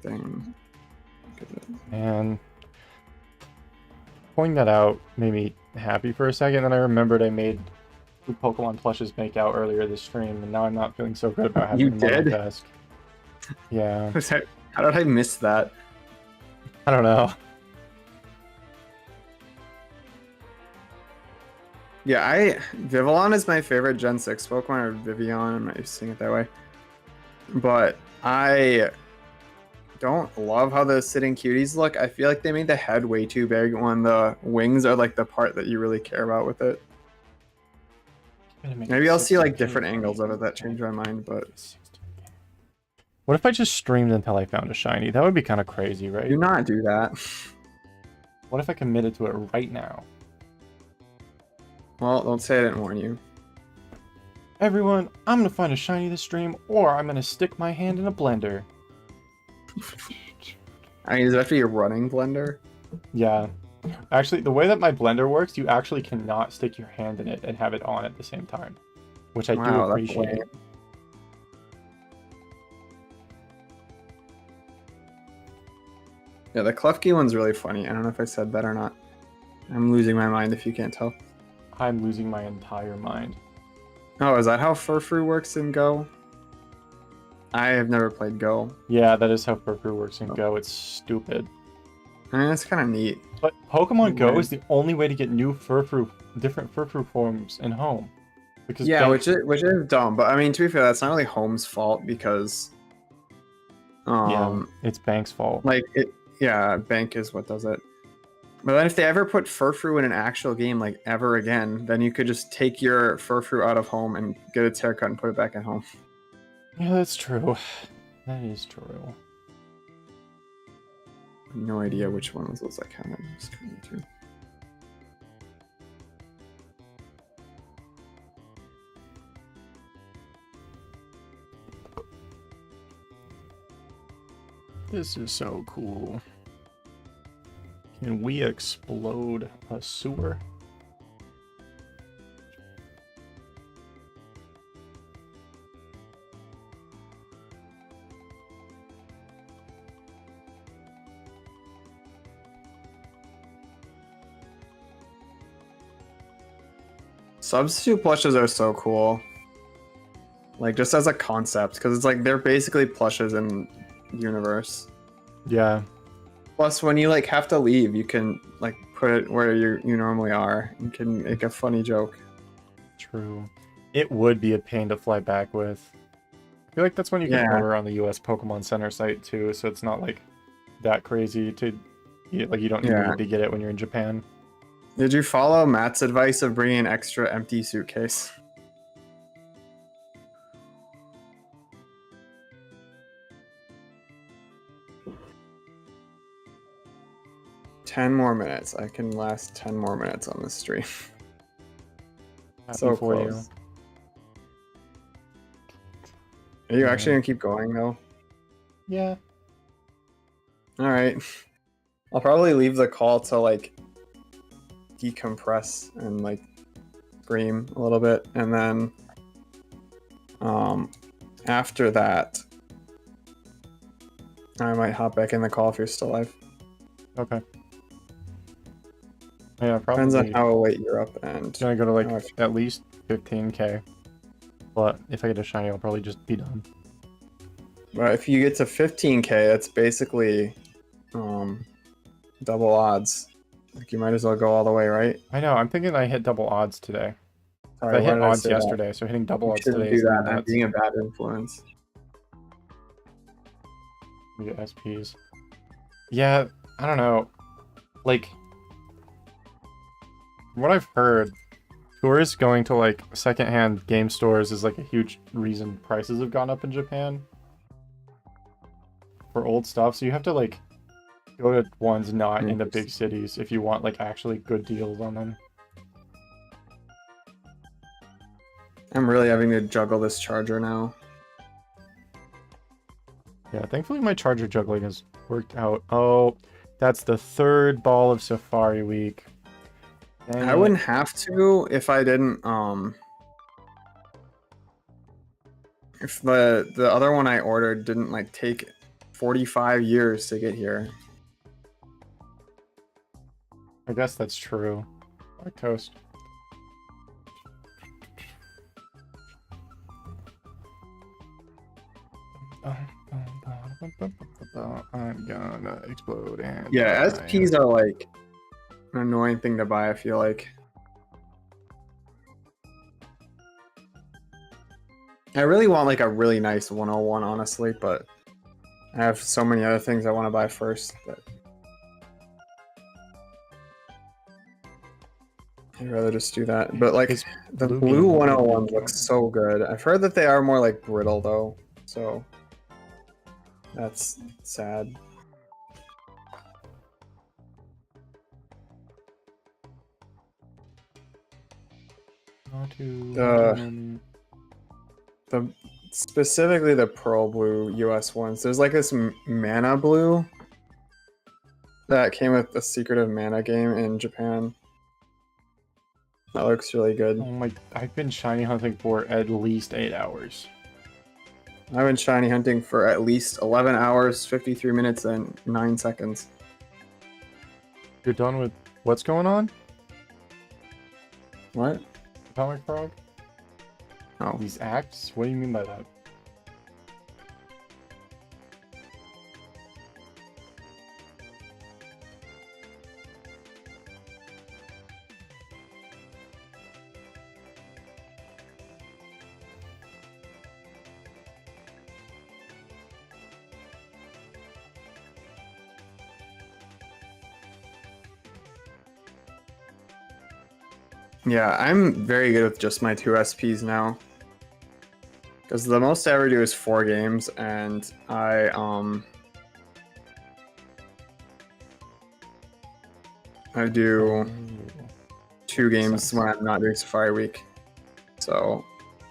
thing. And pointing that out made me happy for a second. Then I remembered I made the Pokemon plushes make out earlier this stream, and now I'm not feeling so good about having them on my desk. Yeah. How did I miss that? I don't know. Yeah, Vivillon is my favorite Gen 6 Pokemon, or Vivian, I'm not saying it that way. But I don't love how the sitting cuties look. I feel like they made the head way too big when the wings are like the part that you really care about with it. Maybe I'll see like different angles of it that change my mind, but What if I just streamed until I found a shiny? That would be kind of crazy, right? Do not do that. What if I committed to it right now? Well, don't say I didn't warn you. Everyone, I'm gonna find a shiny this stream, or I'm gonna stick my hand in a blender. I mean, does it have to be a running blender? Yeah. Actually, the way that my blender works, you actually cannot stick your hand in it and have it on at the same time, which I do Wow, that's appreciate. lame. Yeah, the Klefki one's really funny. I don't know if I said that or not. I'm losing my mind if you can't tell. I'm losing my entire mind. Oh, is that how Furfrou works in Go? I have never played Go. Yeah, that is how Furfrou works in Go. It's stupid. I mean, that's kind of neat. But Pokemon Go Weird. is the only way to get new different Furfrou forms in Home. Because Yeah, which is dumb. But I mean, to be fair, that's not really Home's fault because, yeah, it's Bank's fault. like yeah, Bank is what does it. But then if they ever put Furfrou in an actual game, like ever again, then you could just take your Furfrou out of Home and get its haircut and put it back at Home. Yeah, that's true. That is true. No idea which one was I kind of screwing through. This is so cool. Can we explode a sewer? Substitute plushes are so cool. Like, just as a concept, because it's like they're basically plushes in universe. Yeah. Plus, when you like have to leave, you can like put it where you normally are. You can make a funny joke. True. It would be a pain to fly back with. I feel like that's when you can order on the US Pokemon Center site too, so it's not like that crazy to like you don't need to get it when you're in Japan. Did you follow Matt's advice of bringing an extra empty suitcase? Ten more minutes. I can last 10 more minutes on this stream. Happy So for close. Are you actually gonna keep going though? Yeah. All right. I'll probably leave the call to like decompress and like scream a little bit, and then after that I might hop back in the call if you're still live. Okay. Yeah, probably. Depends on how late you're up, and gonna go to like at least 15k. But if I get a shiny, I'll probably just be done. But if you get to 15k, that's basically double odds. Like you might as well go all the way, right? I know. I'm thinking I hit double odds today. Sorry, I hit odds yesterday, so hitting double odds today. Do that. I'm being a bad influence. We get SPs. Yeah, I don't know. Like, from what I've heard, tourists going to like secondhand game stores is like a huge reason prices have gone up in Japan for old stuff. So you have to like go to ones not in the big cities if you want like actually good deals on them. I'm really having to juggle this charger now. Yeah, thankfully my charger juggling has worked out. Oh, that's the third ball of Safari Week. Dang I wouldn't have to if I didn't if the other one I ordered didn't like take 45 years to get here. I guess that's true. Like toast. I'm gonna explode and yeah, SPs are like an annoying thing to buy, I feel like. I really want like a really nice 101, honestly, but I have so many other things I want to buy first that I'd rather just do that. But like the blue 101 looks so good. I've heard that they are more like brittle though, so That's sad. Not too the specifically the Pearl Blue US ones. There's like this Mana Blue that came with the Secret of Mana game in Japan. That looks really good. Oh my! I've been shiny hunting for at least 8 hours. I've been shiny hunting for at least 11 hours, 53 minutes, and 9 seconds. You're done with what's going on? What? Atomic Frog? Oh. These acts? What do you mean by that? Yeah, I'm very good with just my 2 SPs now. Because the most I ever do is 4 games, and I do 2 games when I'm not doing Safari Week. So,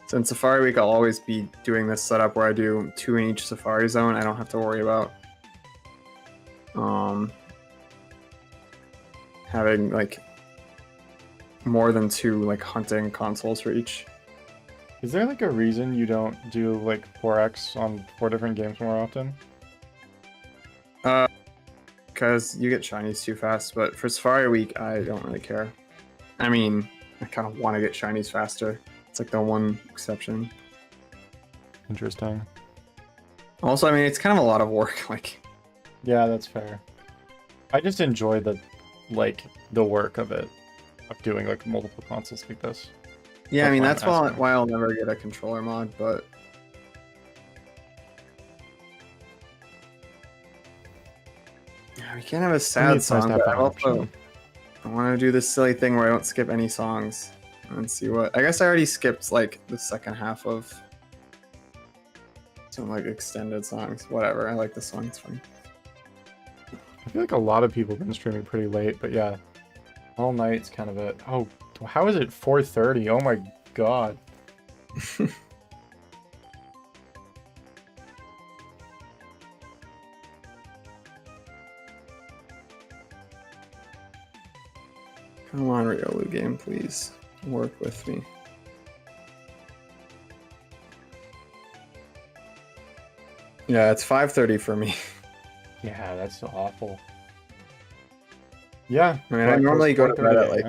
since Safari Week, I'll always be doing this setup where I do 2 in each Safari zone. I don't have to worry about having like more than 2 like hunting consoles for each. Is there like a reason you don't do like 4x on 4 different games more often? Because you get shinies too fast, but for Safari Week, I don't really care. I mean, I kind of want to get shinies faster. It's like the one exception. Interesting. Also, I mean, it's kind of a lot of work. Like, yeah, that's fair. I just enjoy the work of it, of doing like multiple consoles like this. Yeah, I mean, that's why I'll never get a controller mod, but yeah, we can't have a sad song. But I want to do this silly thing where I don't skip any songs and see what. I guess I already skipped like the second half of some like extended songs. Whatever, I like this song. It's fun. I feel like a lot of people have been streaming pretty late, but yeah, all night's kind of it. Oh, how is it 4:30? Oh my god. Come on, Riolu game, please work with me. Yeah, it's 5:30 for me. Yeah, that's awful. Yeah, I mean, I normally go to bed at like.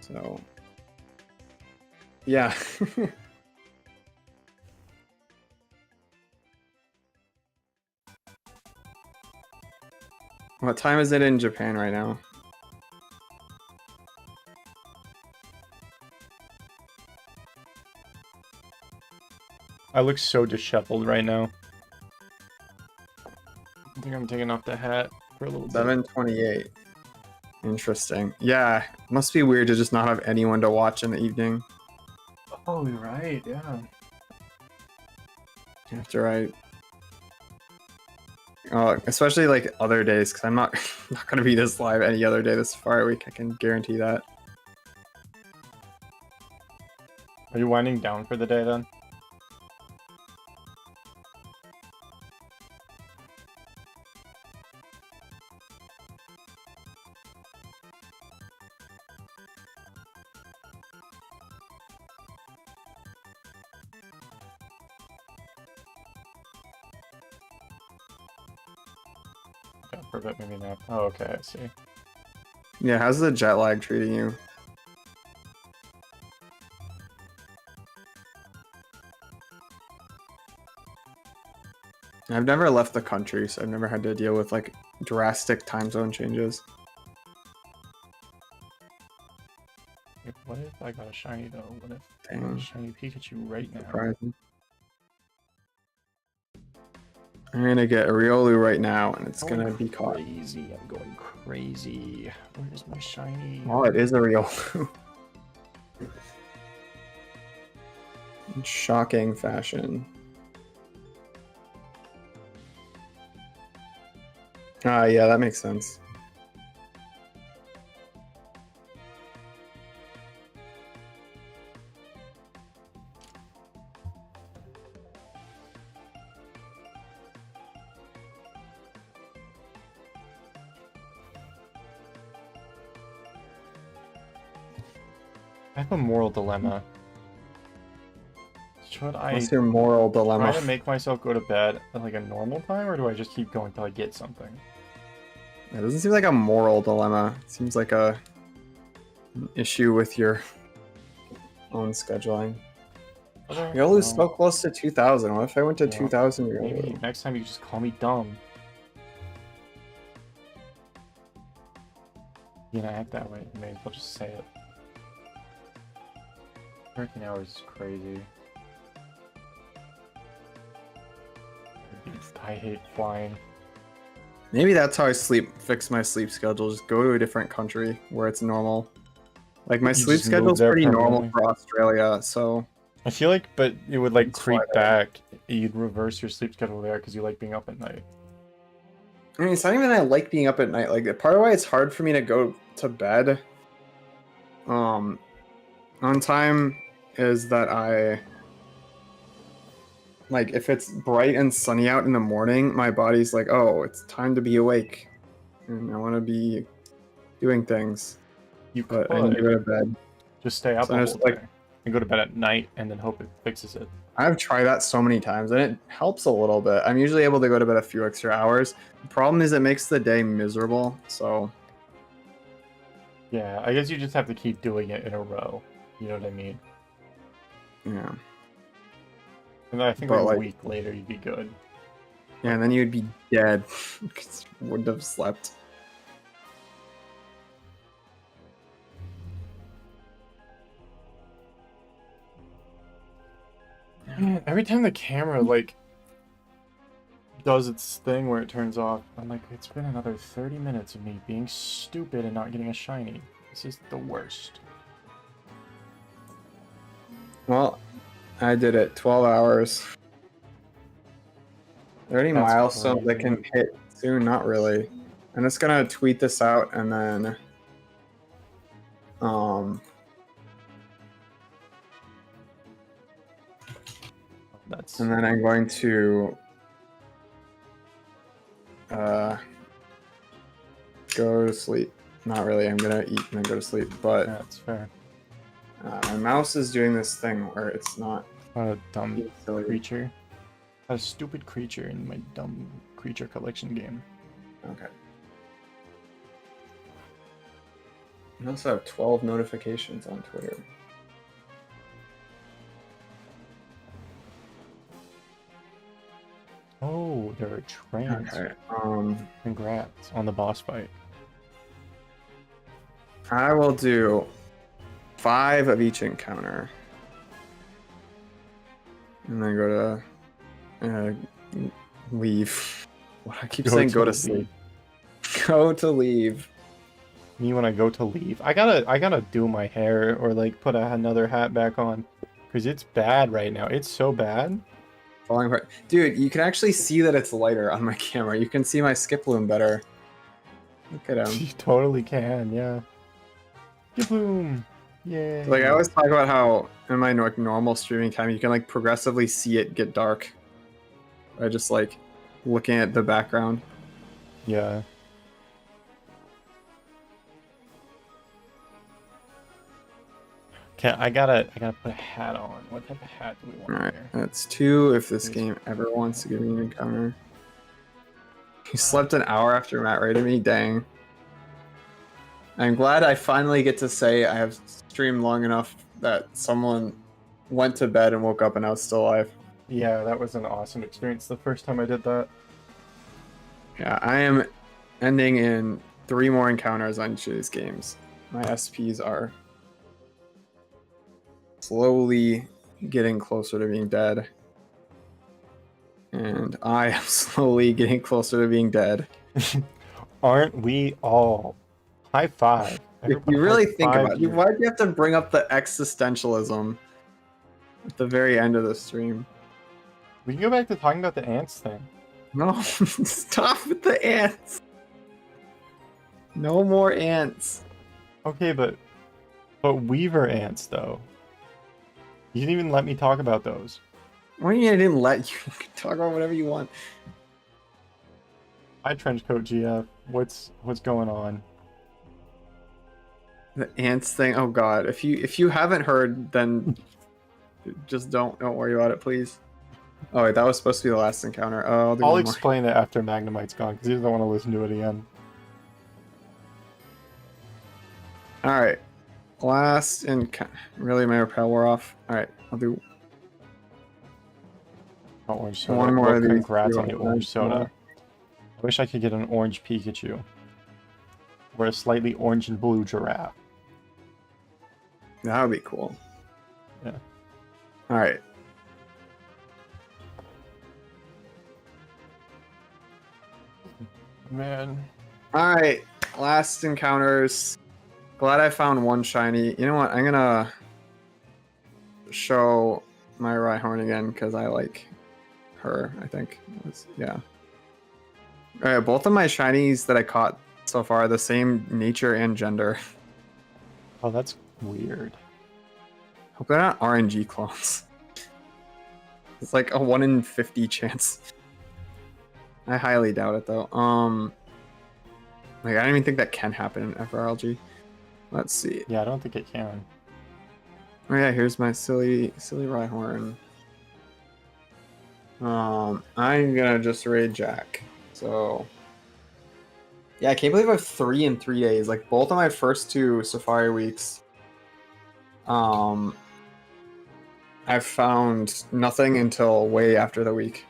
So. Yeah. What time is it in Japan right now? I look so disheveled right now. I think I'm taking off the hat for a little bit. 7:28. Interesting. Yeah, must be weird to just not have anyone to watch in the evening. Oh, you're right, yeah. After I... especially like other days, because I'm not going to be this live any other day this Safari Week, I can guarantee that. Are you winding down for the day then? For a bit, maybe not. Oh, okay, I see. Yeah, how's the jet lag treating you? I've never left the country, so I've never had to deal with like drastic time zone changes. What if I got a shiny though? What if I got a shiny Pikachu right now? Surprising. I'm gonna get a Riolu right now, and it's gonna be caught. Crazy! I'm going crazy. Where's my shiny? Oh, it is a Riolu. In shocking fashion. Yeah, that makes sense. I have a moral dilemma. Should I What's your moral dilemma? try to make myself go to bed at like a normal time, or do I just keep going till I get something? It doesn't seem like a moral dilemma. It seems like an issue with your own scheduling. You're always so close to 2,000. What if I went to 2,000? Maybe next time you just call me dumb. You're gonna act that way. You may as well just say it. 13 hours is crazy. I hate flying. Maybe that's how I fix my sleep schedule. Just go to a different country where it's normal. Like my sleep schedule's pretty normal for Australia, so I feel like, but it would like creep back. You'd reverse your sleep schedule there because you like being up at night. I mean, it's not even that I like being up at night. Like part of why it's hard for me to go to bed on time is that I like if it's bright and sunny out in the morning, my body's like, oh, it's time to be awake, and I want to be doing things. But I need to go to bed. Just stay up all day and go to bed at night, and then hope it fixes it. I've tried that so many times, and it helps a little bit. I'm usually able to go to bed a few extra hours. The problem is it makes the day miserable. So yeah, I guess you just have to keep doing it in a row. You know what I mean? Yeah. And I think like a week later you'd be good. Yeah, and then you'd be dead because you wouldn't have slept. Man, every time the camera like does its thing where it turns off, I'm like, it's been another 30 minutes of me being stupid and not getting a shiny. This is the worst. Well, I did it. 12 hours. 30 milestones I can hit soon? Not really. I'm just gonna tweet this out and then and then I'm going to go to sleep. Not really. I'm gonna eat and then go to sleep. But yeah, that's fair. My mouse is doing this thing where it's not. What a dumb creature. A stupid creature in my dumb creature collection game. Okay. I also have 12 notifications on Twitter. Oh, there are trains. Okay. Congrats on the boss fight. I will do 5 of each encounter. And then go to leave. What I keep saying go to sleep. Go to leave. Me when I go to leave. I gotta do my hair or like put another hat back on. Because it's bad right now. It's so bad. Falling apart. Dude, you can actually see that it's lighter on my camera. You can see my skip bloom better. Look at him. You totally can, yeah. Skip bloom. Yay. Like I always talk about how in my normal streaming time you can like progressively see it get dark by just like looking at the background. Yeah. Okay, I gotta put a hat on. What type of hat do we want? Alright, that's 2 if this game ever wants to give me an encounter. You slept an hour after Matt raided me? Dang. I'm glad I finally get to say I have streamed long enough that someone went to bed and woke up and I was still alive. Yeah, that was an awesome experience the first time I did that. Yeah, I am ending in 3 more encounters on each of these games. My SPs are slowly getting closer to being dead. And I am slowly getting closer to being dead. Aren't we all? High five. If you really think about it, why do you have to bring up the existentialism at the very end of the stream? We can go back to talking about the ants thing. No, stop with the ants. No more ants. Okay, but weaver ants though. You didn't even let me talk about those. What do you mean I didn't let you talk about whatever you want? Hi, Trenchcoat GF. What's going on? The ants thing. Oh god. If you haven't heard, then just don't worry about it, please. Oh wait, that was supposed to be the last encounter. Oh, I'll do I'll one more. explain it after Magnemite's gone because he doesn't want to listen to it again. All right. Last encounter. Really, my repel wore off. All right, I'll do Orange soda. one more Well, of these. congrats on the orange soda. I wish I could get an orange Pikachu. Or a slightly orange and blue giraffe. That would be cool. Yeah. All right. Man. All right. Last encounters. Glad I found one shiny. You know what? I'm gonna show my Rhyhorn again because I like her. I think. Yeah. All right. Both of my shinies that I caught so far are the same nature and gender. Oh, that's weird. Hope they're not RNG clones. It's like a 1 in 50 chance. I highly doubt it though. Like I don't even think that can happen in FRLG. Let's see. Yeah, I don't think it can. Oh yeah, here's my silly Rhyhorn. I'm gonna just raid Jack. So yeah, I can't believe I have 3 in 3 days. Like both of my first 2 Safari weeks. I've found nothing until way after the week.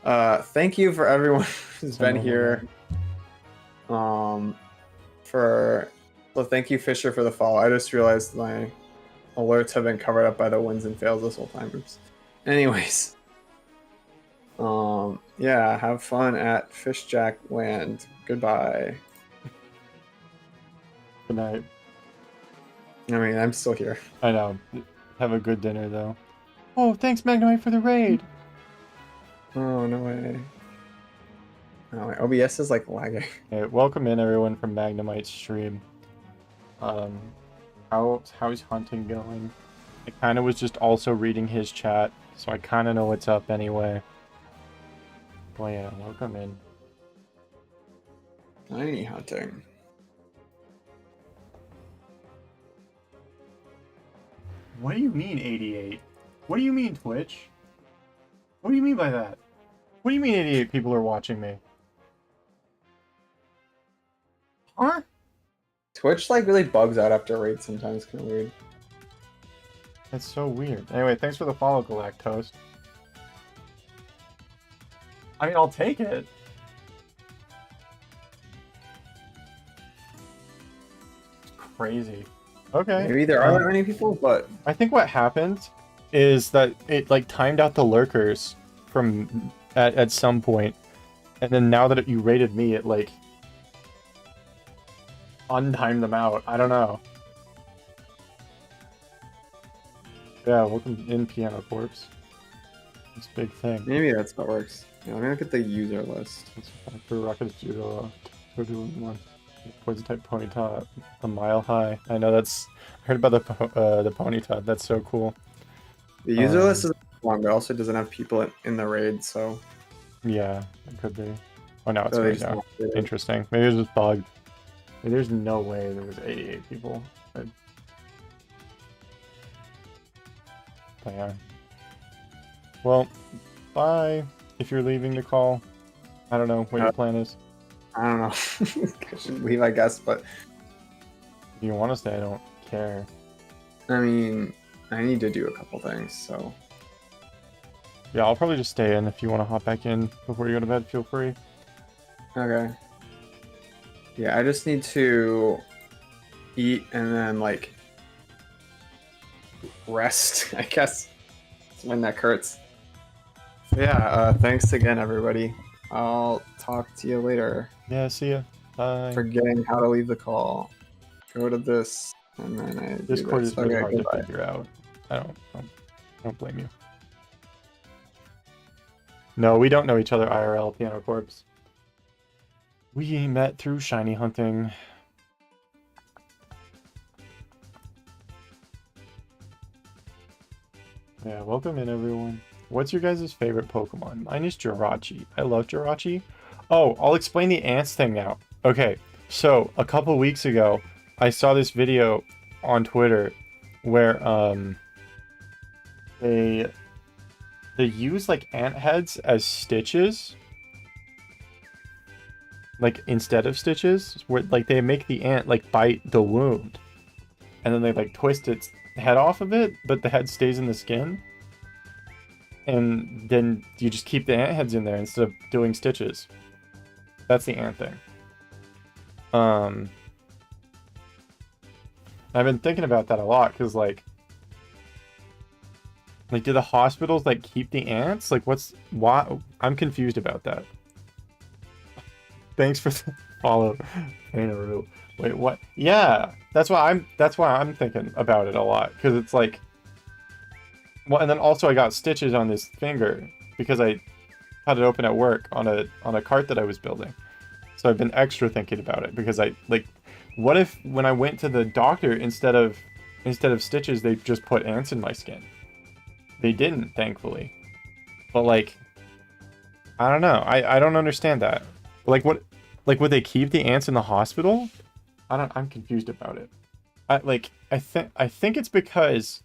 Thank you for everyone who's been here. So thank you, Fisher, for the follow. I just realized my alerts have been covered up by the wins and fails this whole time. Oops. Anyways. Yeah, have fun at Fishjack Land. Goodbye. Good night. I mean, I'm still here. I know. Have a good dinner, though. Oh, thanks, Magnemite, for the raid! Oh, no way. Oh, my OBS is, like, lagging. Hey, welcome in, everyone, from Magnemite's stream. How's hunting going? I kind of was just also reading his chat, so I kind of know what's up anyway. Well, yeah, welcome in. Tiny hunting. What do you mean 88? What do you mean Twitch? What do you mean by that? What do you mean 88 people are watching me? Huh? Twitch like really bugs out after raids sometimes. Kind of weird. That's so weird. Anyway, thanks for the follow, Galactose. I mean, I'll take it. It's crazy. Okay. Maybe there aren't that many people, but I think what happened is that it like timed out the lurkers from at some point, and then now that you rated me, it like untimed them out. I don't know. Yeah, welcome in, Piano Corpse. It's a big thing. maybe that's how it works. Yeah, let me look at the user list. It's for Rocket Judo. One. Poison type Ponyta, a mile high. I know that's. I heard about the Ponyta. That's so cool. The user list is long, but also doesn't have people in the raid, so. Yeah, it could be. Oh, now it's So they right just now. won't do it. Interesting. Maybe it was just bugged. Maybe there's no way there was 88 people. But yeah. Well, bye. If you're leaving the call, I don't know what your plan is. I don't know. I should leave, I guess, but If you want to stay, I don't care. I mean, I need to do a couple things, so. Yeah, I'll probably just stay in. If you want to hop back in before you go to bed, feel free. Okay. Yeah, I just need to eat and then, like, rest, I guess. It's when that hurts. So yeah, thanks again, everybody. I'll talk to you later. Yeah, see ya. Bye. Forgetting how to leave the call. Go to this, and then I do Discord this. is really Okay, hard goodbye. to figure out. I don't blame you. No, we don't know each other IRL, Piano Corpse. We met through shiny hunting. Yeah, welcome in, everyone. What's your guys' favorite Pokemon? Mine is Jirachi. I love Jirachi. Oh, I'll explain the ants thing now. Okay, so a couple weeks ago, I saw this video on Twitter where they use like ant heads as stitches, like instead of stitches, where like they make the ant like bite the wound, and then they like twist its head off of it, but the head stays in the skin. And then you just keep the ant heads in there instead of doing stitches. That's the ant thing. I've been thinking about that a lot because like do the hospitals like keep the ants? Like why? I'm confused about that. Thanks for the follow, Painaru. Wait, what? Yeah, that's why I'm thinking about it a lot because it's like. Well, and then also I got stitches on this finger because I cut it open at work on a cart that I was building. So I've been extra thinking about it because I like, what if when I went to the doctor instead of stitches they just put ants in my skin? They didn't, thankfully. But like, I don't know. I don't understand that. Like what? Like would they keep the ants in the hospital? I'm confused about it. I think it's because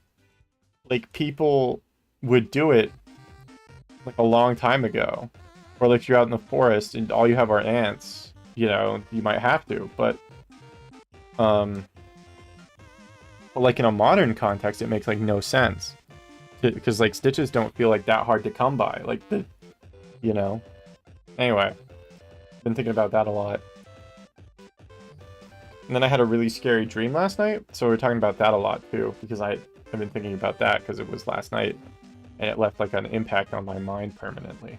like people would do it like a long time ago, or like if you're out in the forest and all you have are ants, you know, you might have to, but like in a modern context it makes like no sense because like stitches don't feel like that hard to come by, like you know. Anyway, been thinking about that a lot. And then I had a really scary dream last night, so we were talking about that a lot too, because I've been thinking about that because it was last night, and it left like an impact on my mind permanently.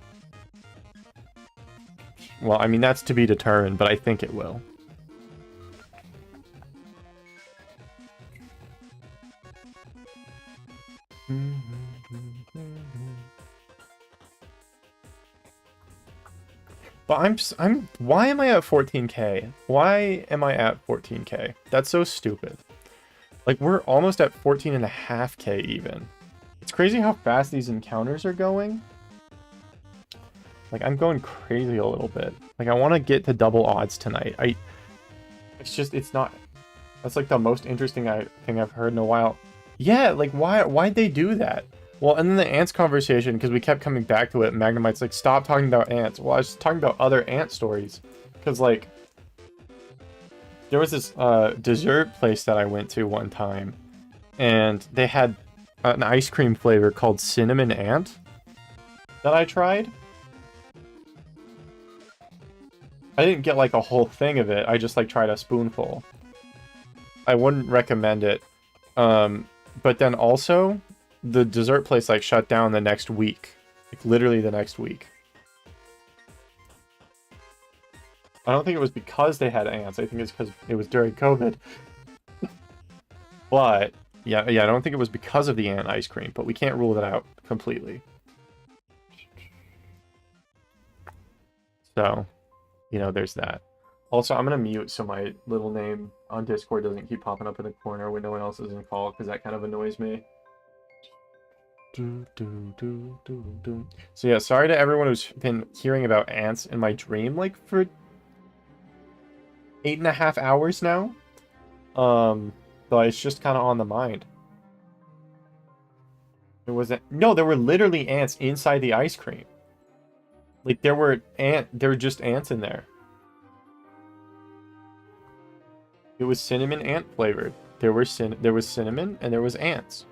Well, I mean, that's to be determined, but I think it will. But why am I at 14k? Why am I at 14k? That's so stupid. Like, we're almost at 14.5k even. It's crazy how fast these encounters are going. Like, I'm going crazy a little bit. Like, I want to get to double odds tonight. It's not... That's like the most interesting thing I've heard in a while. Yeah, like, why'd they do that? Well, and then the ants conversation, because we kept coming back to it, Magnemite's like, stop talking about ants. Well, I was talking about other ant stories. Because, like, there was this dessert place that I went to one time, and they had an ice cream flavor called Cinnamon Ant that I tried. I didn't get, like, a whole thing of it. I just, like, tried a spoonful. I wouldn't recommend it. But then also, the dessert place like shut down the next week, like literally the next week. I don't think it was because they had ants. I think it's because it was during COVID. But yeah, I don't think it was because of the ant ice cream. But we can't rule that out completely. So, you know, there's that. Also, I'm gonna mute so my little name on Discord doesn't keep popping up in the corner when no one else is in call, because that kind of annoys me. So yeah, sorry to everyone who's been hearing about ants in my dream like for 8.5 hours now. But it's just kind of on the mind. There were literally ants inside the ice cream. Like there were just ants in there. It was cinnamon ant flavored. There was cinnamon and there was ants.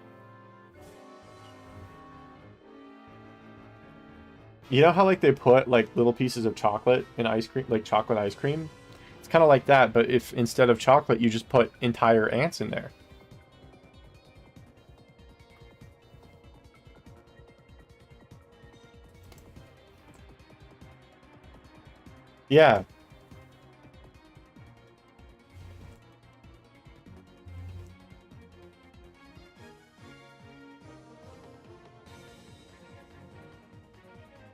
You know how like they put like little pieces of chocolate in ice cream, like chocolate ice cream? It's kind of like that, but if instead of chocolate you just put entire ants in there. Yeah.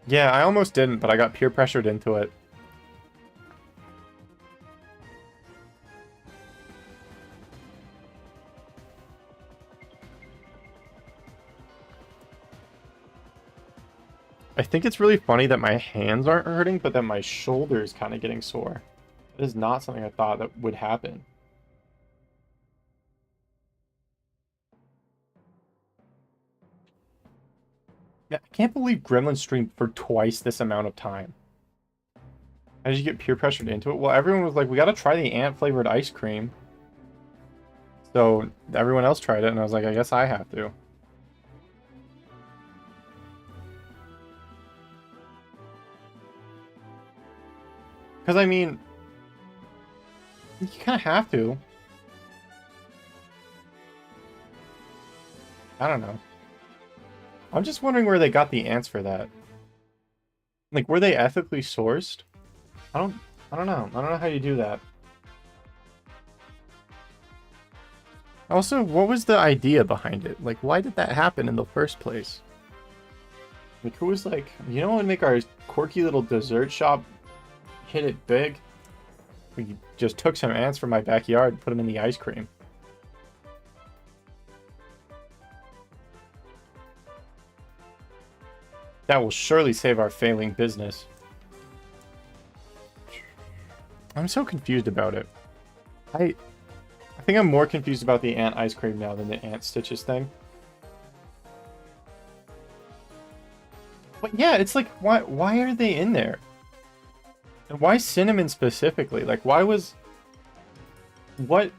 Yeah, I almost didn't, but I got peer pressured into it. I think it's really funny that my hands aren't hurting, but that my shoulder is kind of getting sore. That is not something I thought that would happen. Yeah, I can't believe Gremlin streamed for twice this amount of time. How did you get peer pressured into it? Well, everyone was like, we gotta try the ant flavored ice cream. So everyone else tried it, and I was like, I guess I have to. Because, I mean, you kind of have to. I don't know. I'm just wondering where they got the ants for that. Like, were they ethically sourced? I don't know. I don't know how you do that. Also, what was the idea behind it? Like, why did that happen in the first place? Like, who was like, you know what would make our quirky little dessert shop hit it big? We just took some ants from my backyard and put them in the ice cream. That will surely save our failing business. I'm so confused about it. I think I'm more confused about the ant ice cream now than the ant stitches thing. But yeah, it's like, why are they in there? And why cinnamon specifically? Like, why was... What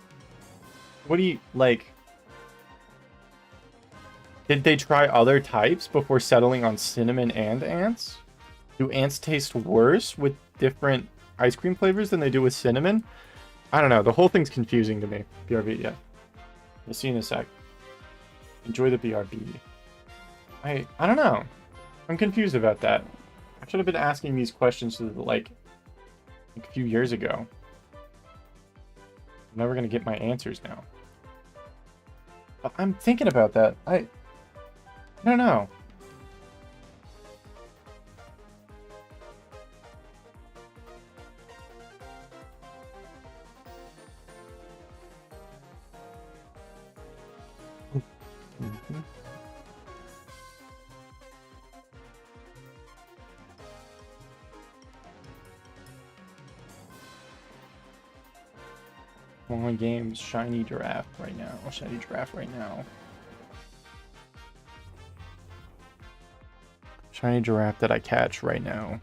do you, like... Did they try other types before settling on cinnamon and ants? Do ants taste worse with different ice cream flavors than they do with cinnamon? I don't know. The whole thing's confusing to me. BRB, yeah. I'll see you in a sec. Enjoy the BRB. I don't know. I'm confused about that. I should have been asking these questions like a few years ago. I'm never gonna get my answers now. But I'm thinking about that. I don't know. Mm-hmm. Only games, shiny giraffe right now. Shiny giraffe right now. Shiny giraffe that I catch right now.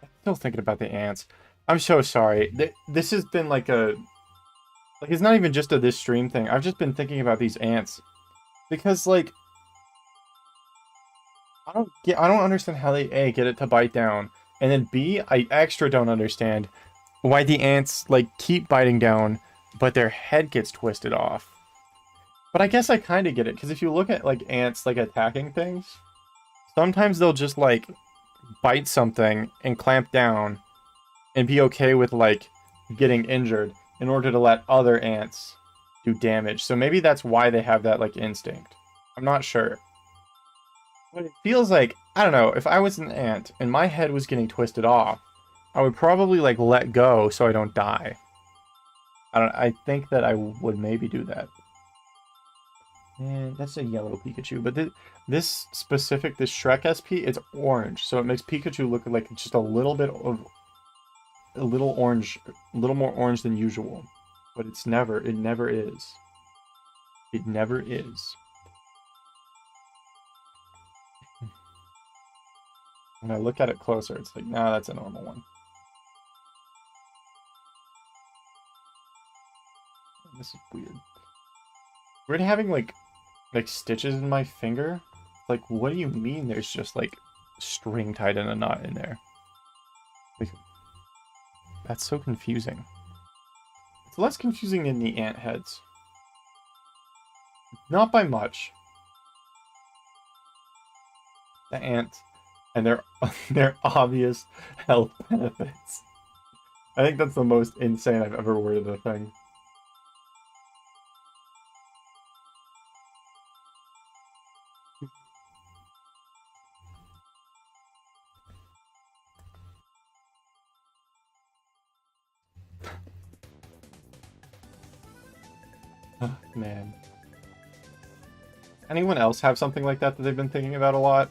I'm still thinking about the ants. I'm so sorry. This has been like a... Like, it's not even just a this stream thing. I've just been thinking about these ants. Because, like... I don't understand how they, A, get it to bite down. And then B, I extra don't understand why the ants, like, keep biting down, but their head gets twisted off. But I guess I kind of get it, because if you look at, like, ants, like, attacking things, sometimes they'll just, like, bite something and clamp down and be okay with, like, getting injured in order to let other ants do damage. So maybe that's why they have that, like, instinct. I'm not sure. But it feels like, I don't know, if I was an ant and my head was getting twisted off, I would probably, like, let go so I don't die. I think that I would maybe do that. And that's a yellow Pikachu, but this specific, this Shrek SP, it's orange, so it makes Pikachu look like just a little bit of, a little orange, a little more orange than usual. But it never is. It never is. When I look at it closer, it's like, nah, that's a normal one. This is weird. We're having, like stitches in my finger? Like, what do you mean there's just, like, string tied in a knot in there? Like, that's so confusing. It's less confusing than the ant heads. Not by much. The ant and their obvious health benefits. I think that's the most insane I've ever worded a thing. Oh, man. Anyone else have something like that that they've been thinking about a lot?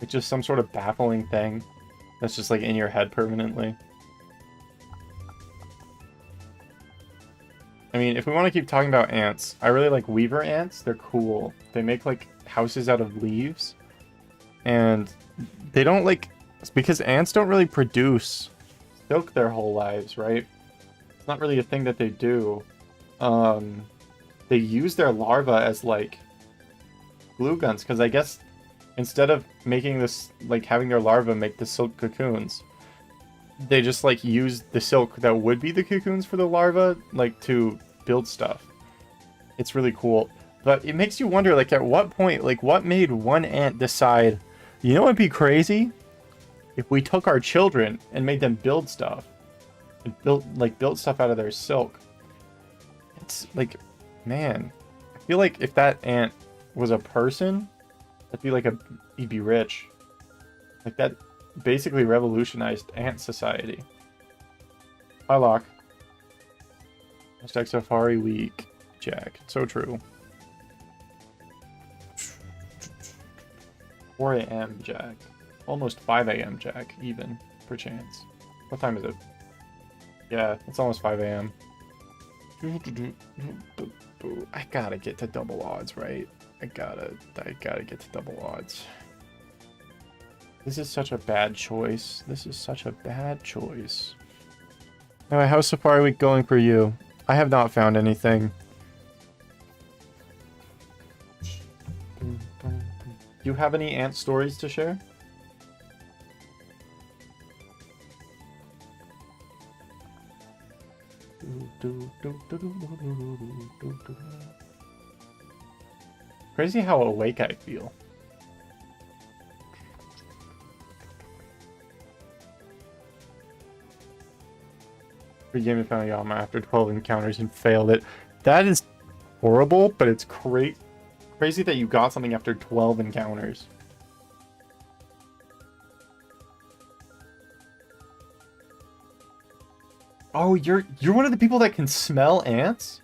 It's just some sort of baffling thing that's just like in your head permanently. I mean, if we want to keep talking about ants, I really like weaver ants. They're cool. They make like houses out of leaves. And they don't like... Because ants don't really produce silk their whole lives, right? It's not really a thing that they do. They use their larvae as like glue guns, because I guess instead of making this, like having their larvae make the silk cocoons, they just like use the silk that would be the cocoons for the larvae, like to build stuff. It's really cool. But it makes you wonder, like at what point, like what made one ant decide, you know what'd be crazy? If we took our children and made them build stuff. And built stuff out of their silk. It's like, man, I feel like if that ant was a person, that'd be like he'd be rich. Like that basically revolutionized ant society. Hi, Locke. Hashtag Safari Week, Jack. So true. 4 a.m. Jack. Almost 5 a.m. Jack, even, perchance. What time is it? Yeah, it's almost 5 a.m. I gotta get to double odds, right? I gotta get to double odds. This is such a bad choice. This is such a bad choice. Anyway, how's Safari Week going for you? I have not found anything. Do you have any ant stories to share? Crazy how awake I feel. Free game found Yama after 12 encounters and failed it. That is horrible, but it's crazy that you got something after 12 encounters. Oh, you're one of the people that can smell ants?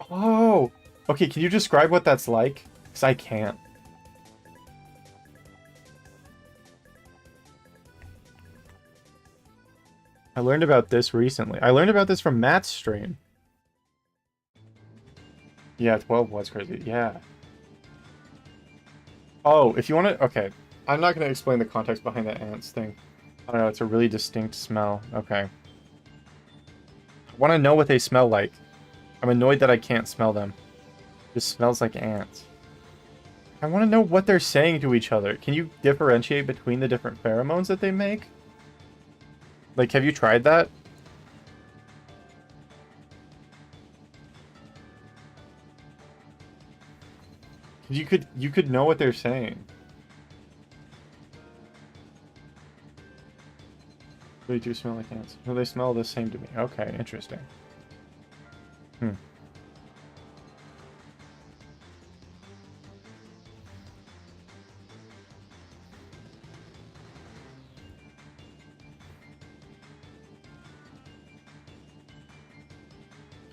Oh, okay. Can you describe what that's like? Because I can't. I learned about this recently. I learned about this from Matt's stream. Yeah, 12 was crazy. Yeah. Oh, if you want to... Okay. I'm not going to explain the context behind the ants thing. I don't know. It's a really distinct smell. Okay. I want to know what they smell like. I'm annoyed that I can't smell them. It just smells like ants. I want to know what they're saying to each other. Can you differentiate between the different pheromones that they make? Like, have you tried that? You could know what they're saying. They do smell like ants. No, they smell the same to me. Okay, interesting.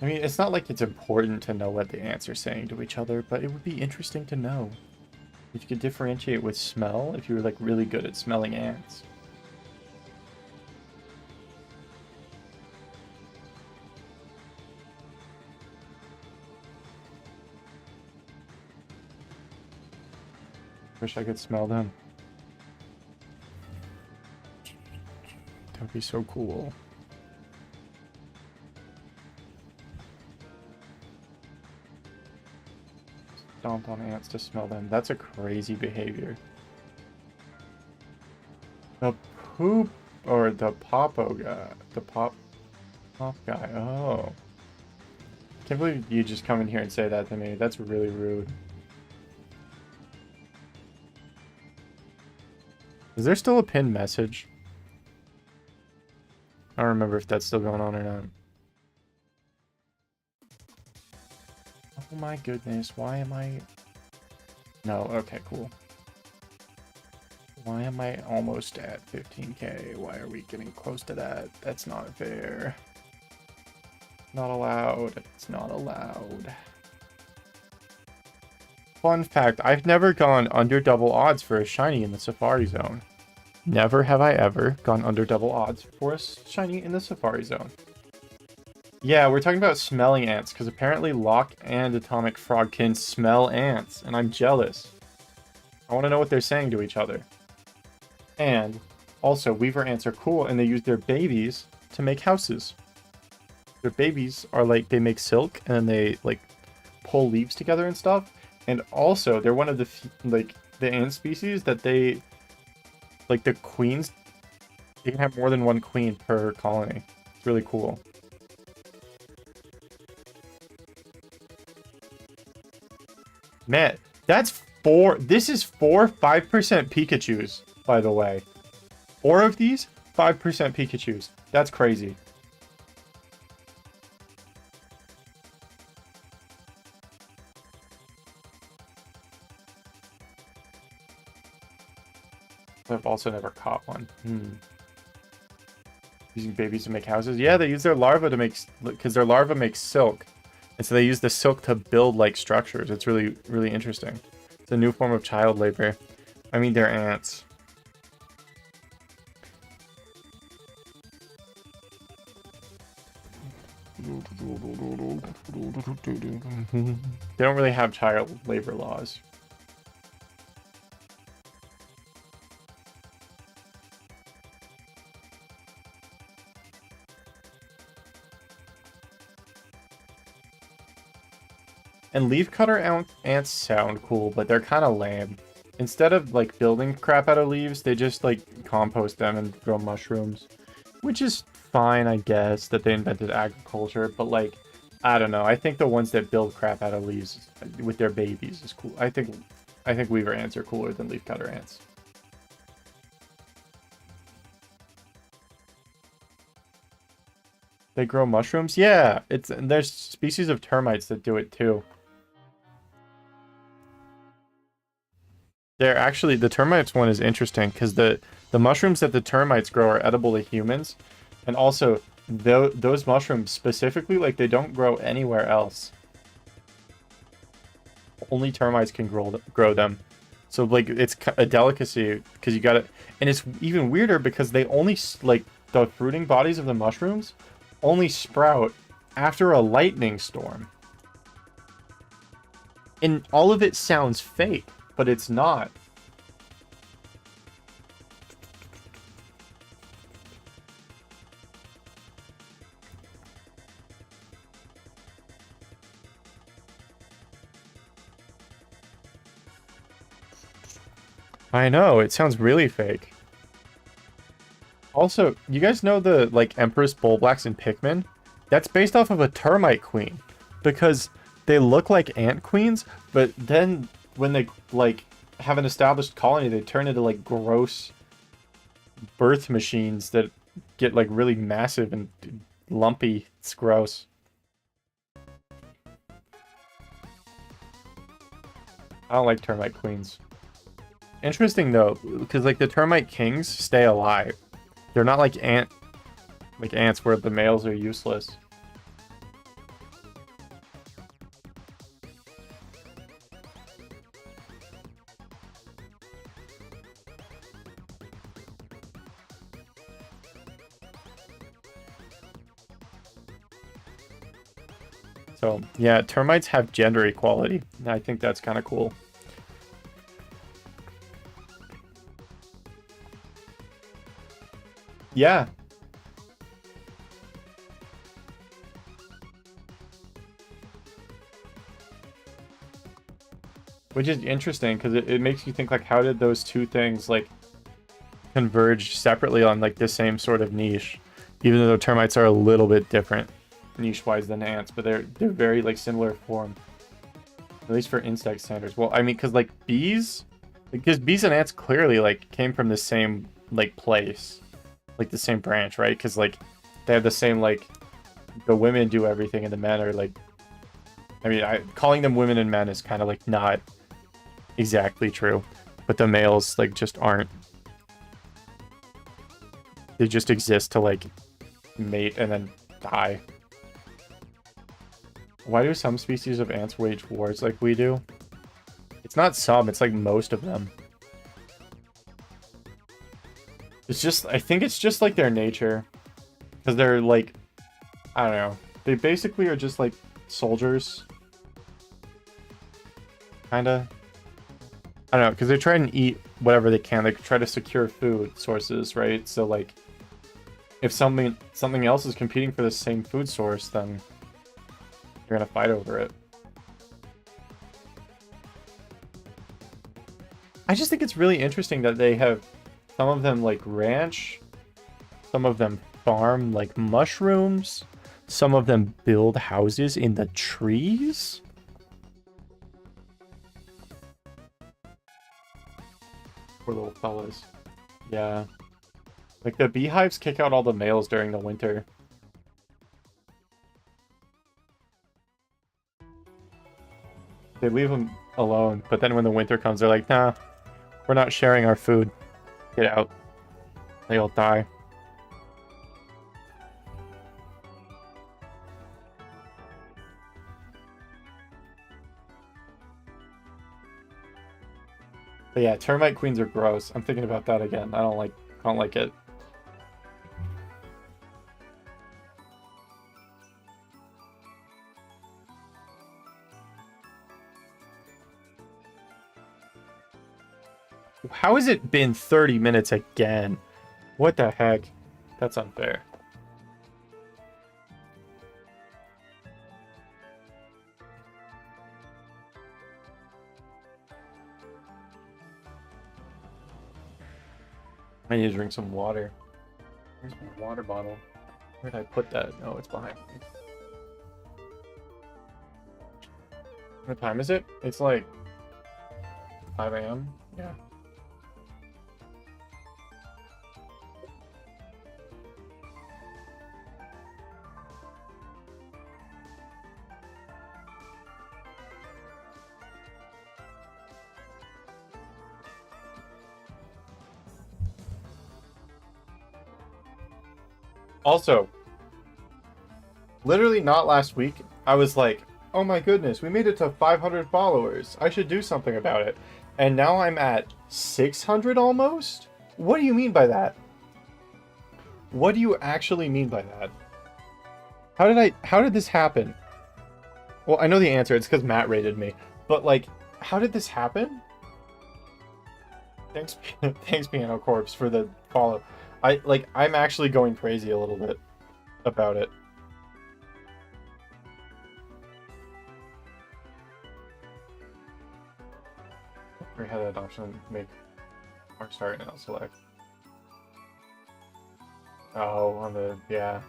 I mean, it's not like it's important to know what the ants are saying to each other, but it would be interesting to know. If you could differentiate with smell, if you were like really good at smelling ants. Wish I could smell them. That would be so cool. Stomp on ants to smell them. That's a crazy behavior. The poop or the popo guy. The pop guy. Oh. Can't believe you just come in here and say that to me. That's really rude. Is there still a pinned message? I don't remember if that's still going on or not. Oh my goodness, why am I... No, okay, cool. Why am I almost at 15k? Why are we getting close to that? That's not fair. Not allowed. It's not allowed. Fun fact, I've never gone under double odds for a shiny in the Safari Zone. Never have I ever gone under double odds for a shiny in the Safari Zone. Yeah, we're talking about smelling ants, because apparently Locke and Atomic Frog can smell ants, and I'm jealous. I want to know what they're saying to each other. And also, Weaver ants are cool, and they use their babies to make houses. Their babies are like, they make silk, and then they like pull leaves together and stuff. And also, they're one of the the ant species that they, like the queens, they can have more than one queen per colony. It's really cool. Man, that's this is 5% Pikachus, by the way. 4 of these, 5% Pikachus. That's crazy. I've also never caught one. Using babies to make houses? Yeah, they use their larvae to make, because their larvae make silk. And so they use the silk to build like structures. It's really, really interesting. It's a new form of child labor. I mean, they're ants. They don't really have child labor laws. And leafcutter ants sound cool, but they're kind of lame. Instead of like building crap out of leaves, they just like compost them and grow mushrooms. Which is fine, I guess, that they invented agriculture, but like, I don't know. I think the ones that build crap out of leaves with their babies is cool. I think Weaver ants are cooler than leafcutter ants. They grow mushrooms? Yeah, there's species of termites that do it too. They're actually, the termites one is interesting because the mushrooms that the termites grow are edible to humans, and also those mushrooms specifically, like, they don't grow anywhere else. Only termites can grow them. So like, it's a delicacy because you gotta, and it's even weirder because they only, like, the fruiting bodies of the mushrooms only sprout after a lightning storm. And all of it sounds fake, but it's not. I know, it sounds really fake. Also, you guys know the, like, Empress Bullblacks in Pikmin? That's based off of a termite queen. Because they look like ant queens, but then when they, like, have an established colony, they turn into, like, gross birth machines that get, like, really massive and lumpy. It's gross. I don't like termite queens. Interesting, though, because, like, the termite kings stay alive. They're not like ants where the males are useless. So, yeah, termites have gender equality. I think that's kind of cool. Yeah. Which is interesting, because it makes you think, like, how did those two things, like, converge separately on, like, the same sort of niche? Even though termites are a little bit different niche-wise than ants, but they're very, like, similar form. At least for insect standards. Well, I mean, because, like, bees... Because bees and ants clearly, like, came from the same, like, place. Like, the same branch, right? Because, like, they have the same, like, the women do everything and the men are, like... I mean, calling them women and men is kind of, like, not exactly true. But the males, like, just aren't. They just exist to, like, mate and then die. Why do some species of ants wage wars like we do? It's not some, it's like most of them. It's just, I think it's just like their nature. Because they're like, I don't know. They basically are just like soldiers. Kinda. I don't know, because they try and eat whatever they can. They try to secure food sources, right? So like, if something else is competing for the same food source, then you're gonna fight over it. I just think it's really interesting that they have some of them like ranch, some of them farm like mushrooms, some of them build houses in the trees. Poor little fellas. Yeah. Like the beehives kick out all the males during the winter. They leave them alone, but then when the winter comes, they're like, nah, we're not sharing our food. Get out. They all die. But yeah, termite queens are gross. I'm thinking about that again. I don't like it. How has it been 30 minutes again? What the heck? That's unfair. I need to drink some water. Where's my water bottle? Where did I put that? Oh, it's behind me. What time is it? It's like 5 a.m. Yeah. Also, literally not last week, I was like, oh my goodness, we made it to 500 followers. I should do something about it. And now I'm at 600 almost? What do you mean by that? What do you actually mean by that? How did this happen? Well, I know the answer. It's because Matt rated me. But like, how did this happen? Thanks, Piano Corpse, for the follow. I'm actually going crazy a little bit about it. We had that option, make our start and I'll select. Oh, on the, yeah.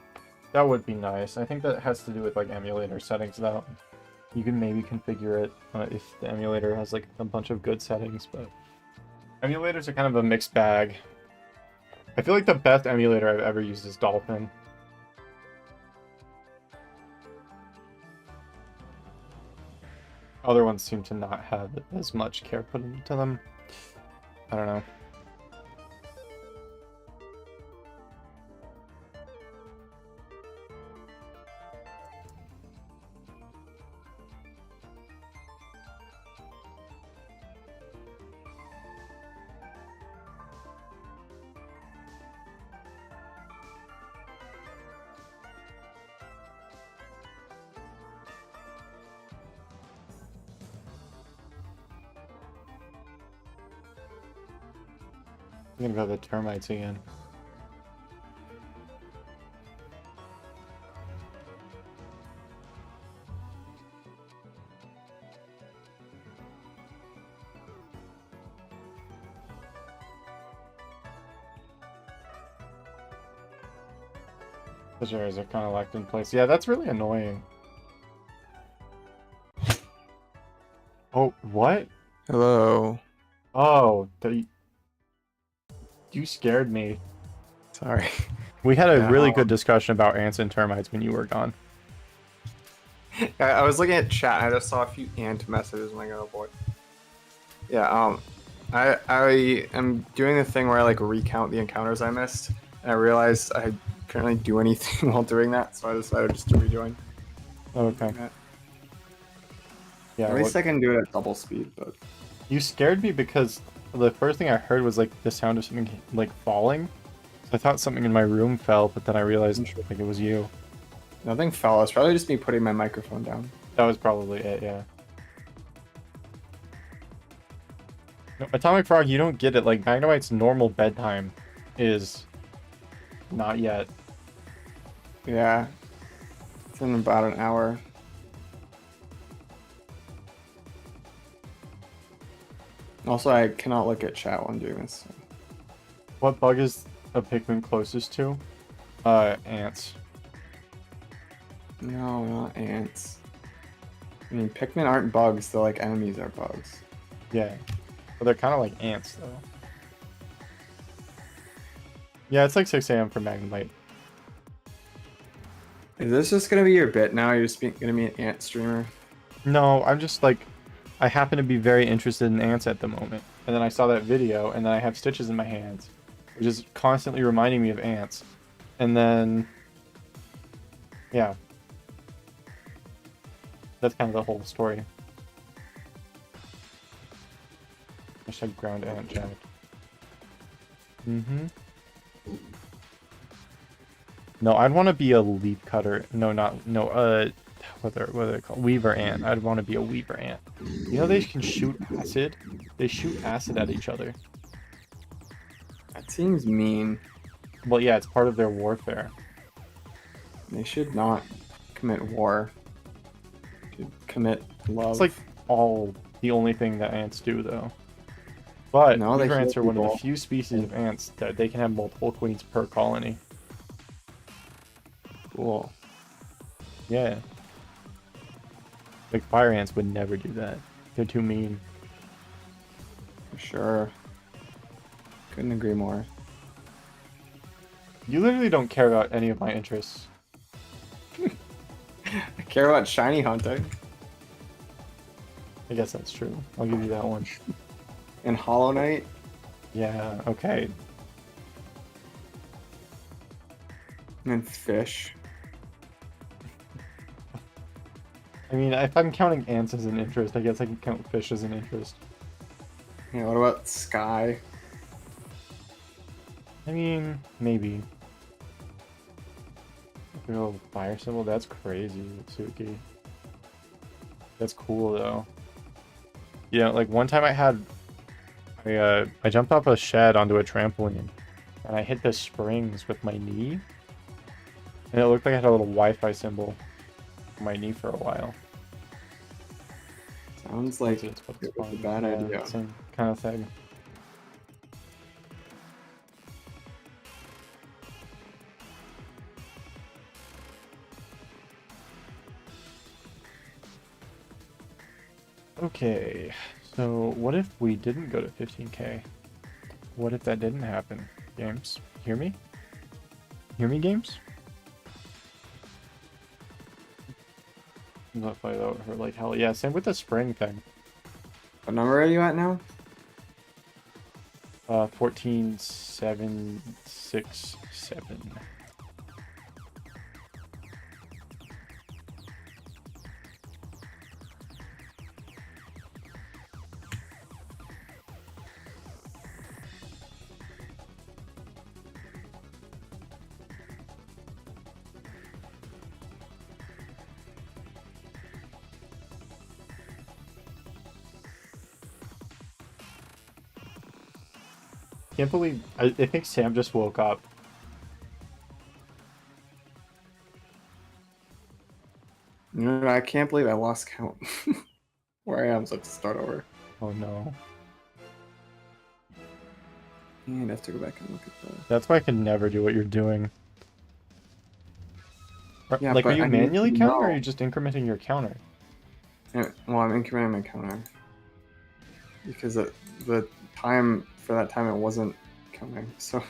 That would be nice. I think that has to do with like emulator settings though. You can maybe configure it if the emulator has like a bunch of good settings, but emulators are kind of a mixed bag. I feel like the best emulator I've ever used is Dolphin. Other ones seem to not have as much care put into them. I don't know. Thinking about the termites again. Those areas are kind of locked in place. Yeah, that's really annoying. Oh, what? Hello. Oh, you scared me. Sorry. We had a really good discussion about ants and termites when you were gone. I was looking at chat and I just saw a few ant messages. I'm like, oh boy. Yeah, I am doing the thing where I like recount the encounters I missed, and I realized I couldn't really do anything while doing that, so I decided just to rejoin. Okay. Yeah. At least I can do it at double speed, but You scared me because the first thing I heard was like the sound of something like falling. So I thought something in my room fell, but then I realized like it was you. Nothing fell. It's probably just me putting my microphone down. That was probably it, yeah. No, Atomic Frog, you don't get it. Like, Magnemite's normal bedtime is not yet. Yeah. It's in about an hour. Also, I cannot look at chat while I'm doing this. So. What bug is a Pikmin closest to? Ants. No, not ants. I mean, Pikmin aren't bugs. They're like enemies are bugs. Yeah. But they're kind of like ants, though. Yeah, it's like 6 a.m. for Magnemite. Is this just gonna be your bit now? You're just gonna be an ant streamer? No, I'm just like... I happen to be very interested in ants at the moment. And then I saw that video, and then I have stitches in my hands, which is constantly reminding me of ants. And then... yeah. That's kind of the whole story. Hashtag ground ant jack. Mm-hmm. No, I'd want to be a leaf cutter. No, not no. What are they called? Weaver ant. I'd want to be a weaver ant. You know they can shoot acid. They shoot acid at each other. That seems mean. Well, yeah, it's part of their warfare. They should not commit war. They should commit love. It's like the only thing that ants do, though. But no, weaver ants are one of the few species of ants that they can have multiple queens per colony. Cool. Yeah. Like fire ants would never do that. They're too mean. For sure. Couldn't agree more. You literally don't care about any of my interests. I care about shiny hunting. I guess that's true. I'll give you that one. And Hollow Knight. Yeah, okay. And fish. I mean, if I'm counting ants as an interest, I guess I can count fish as an interest. Yeah, what about sky? I mean, maybe. Oh, fire symbol? That's crazy, Suki. That's cool, though. Yeah, like one time I jumped off a shed onto a trampoline, and I hit the springs with my knee, and it looked like I had a little Wi-Fi symbol on my knee for a while. Sounds like it was a bad idea. Same kind of thing. Okay, so what if we didn't go to 15k? What if that didn't happen? Games, hear me? Hear me, games? That fight out hurt like hell. Yeah, same with the spring thing. What number are you at now? 14,767. Can't believe I think Sam just woke up. No, I can't believe I lost count. Where I am, so I have to start over. Oh no. And I have to go back and look at the... That's why I can never do what you're doing. Yeah, like, are but you I manually need to counting, or are know. you just incrementing your counter? Well, I'm incrementing my counter. Because the time, for that time, it wasn't counting, so...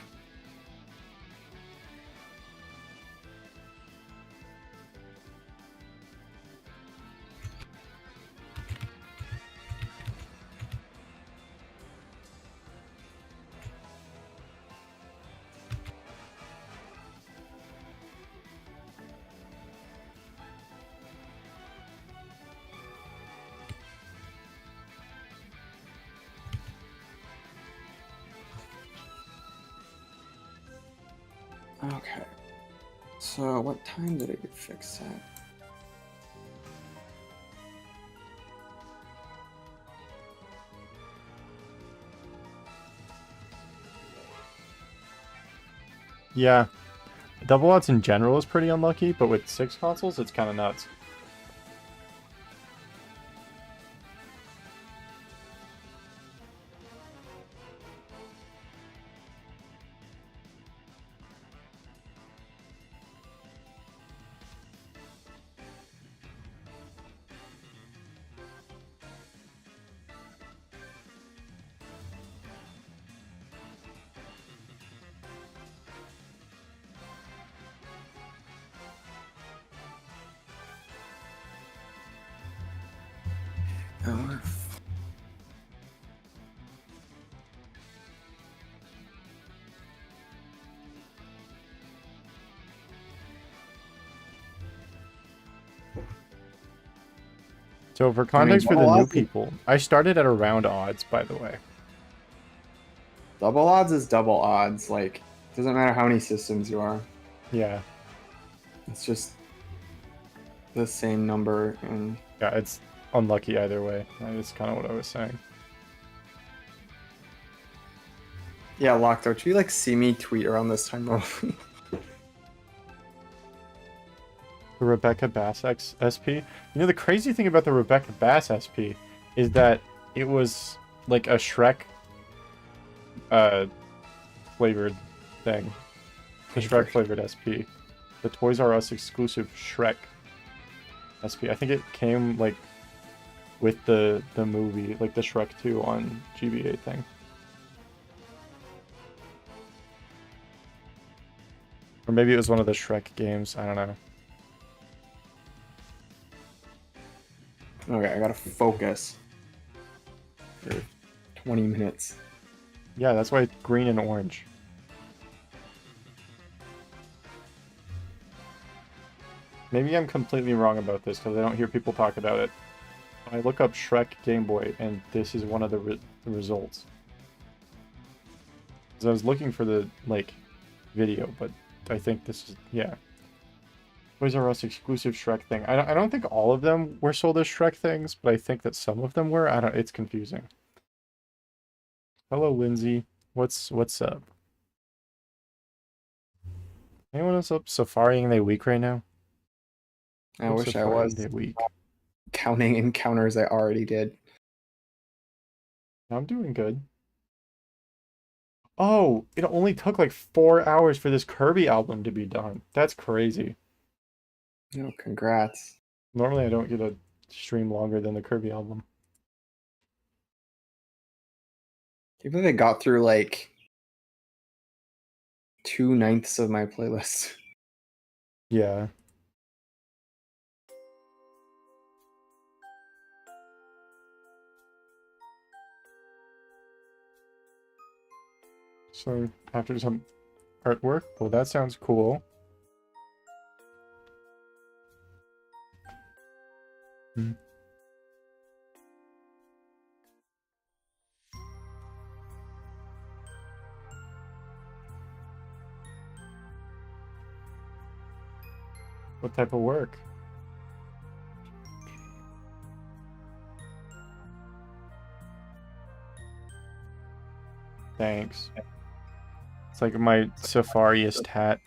Okay. So what time did it get fixed at? Yeah. Double odds in general is pretty unlucky, but with 6 consoles, it's kind of nuts. Oh. So for context for the new people, I started at around odds, by the way. Double odds is double odds. Like, it doesn't matter how many systems you are. Yeah. It's just the same number. And yeah, it's unlucky either way. That's kind of what I was saying. Yeah, Locke, don't you like see me tweet around this time normally? The Rebecca Bass SP. You know, the crazy thing about the Rebecca Bass SP is that it was like a Shrek flavored thing. The Shrek flavored SP. The Toys R Us exclusive Shrek SP. I think it came like with the movie, like the Shrek 2 on GBA thing. Or maybe it was one of the Shrek games. I don't know. Okay, I gotta focus for 20 minutes. Yeah, that's why it's green and orange. Maybe I'm completely wrong about this because I don't hear people talk about it. I look up Shrek Game Boy and this is one of the results. Because I was looking for the, like, video, but I think this is, yeah. Toys R Us exclusive Shrek thing. I don't think all of them were sold as Shrek things, but I think that some of them were. It's confusing. Hello, Lindsay. What's up? Anyone else up safaring their week right now? I wish I was counting encounters I already did. I'm doing good. Oh, it only took like 4 hours for this Kirby album to be done. That's crazy. No, congrats. Normally I don't get a stream longer than the Kirby album. Even they got through like 2/9 of my playlist. Yeah. So after some artwork, well, that sounds cool. What type of work? Thanks. It's like my safariest hat.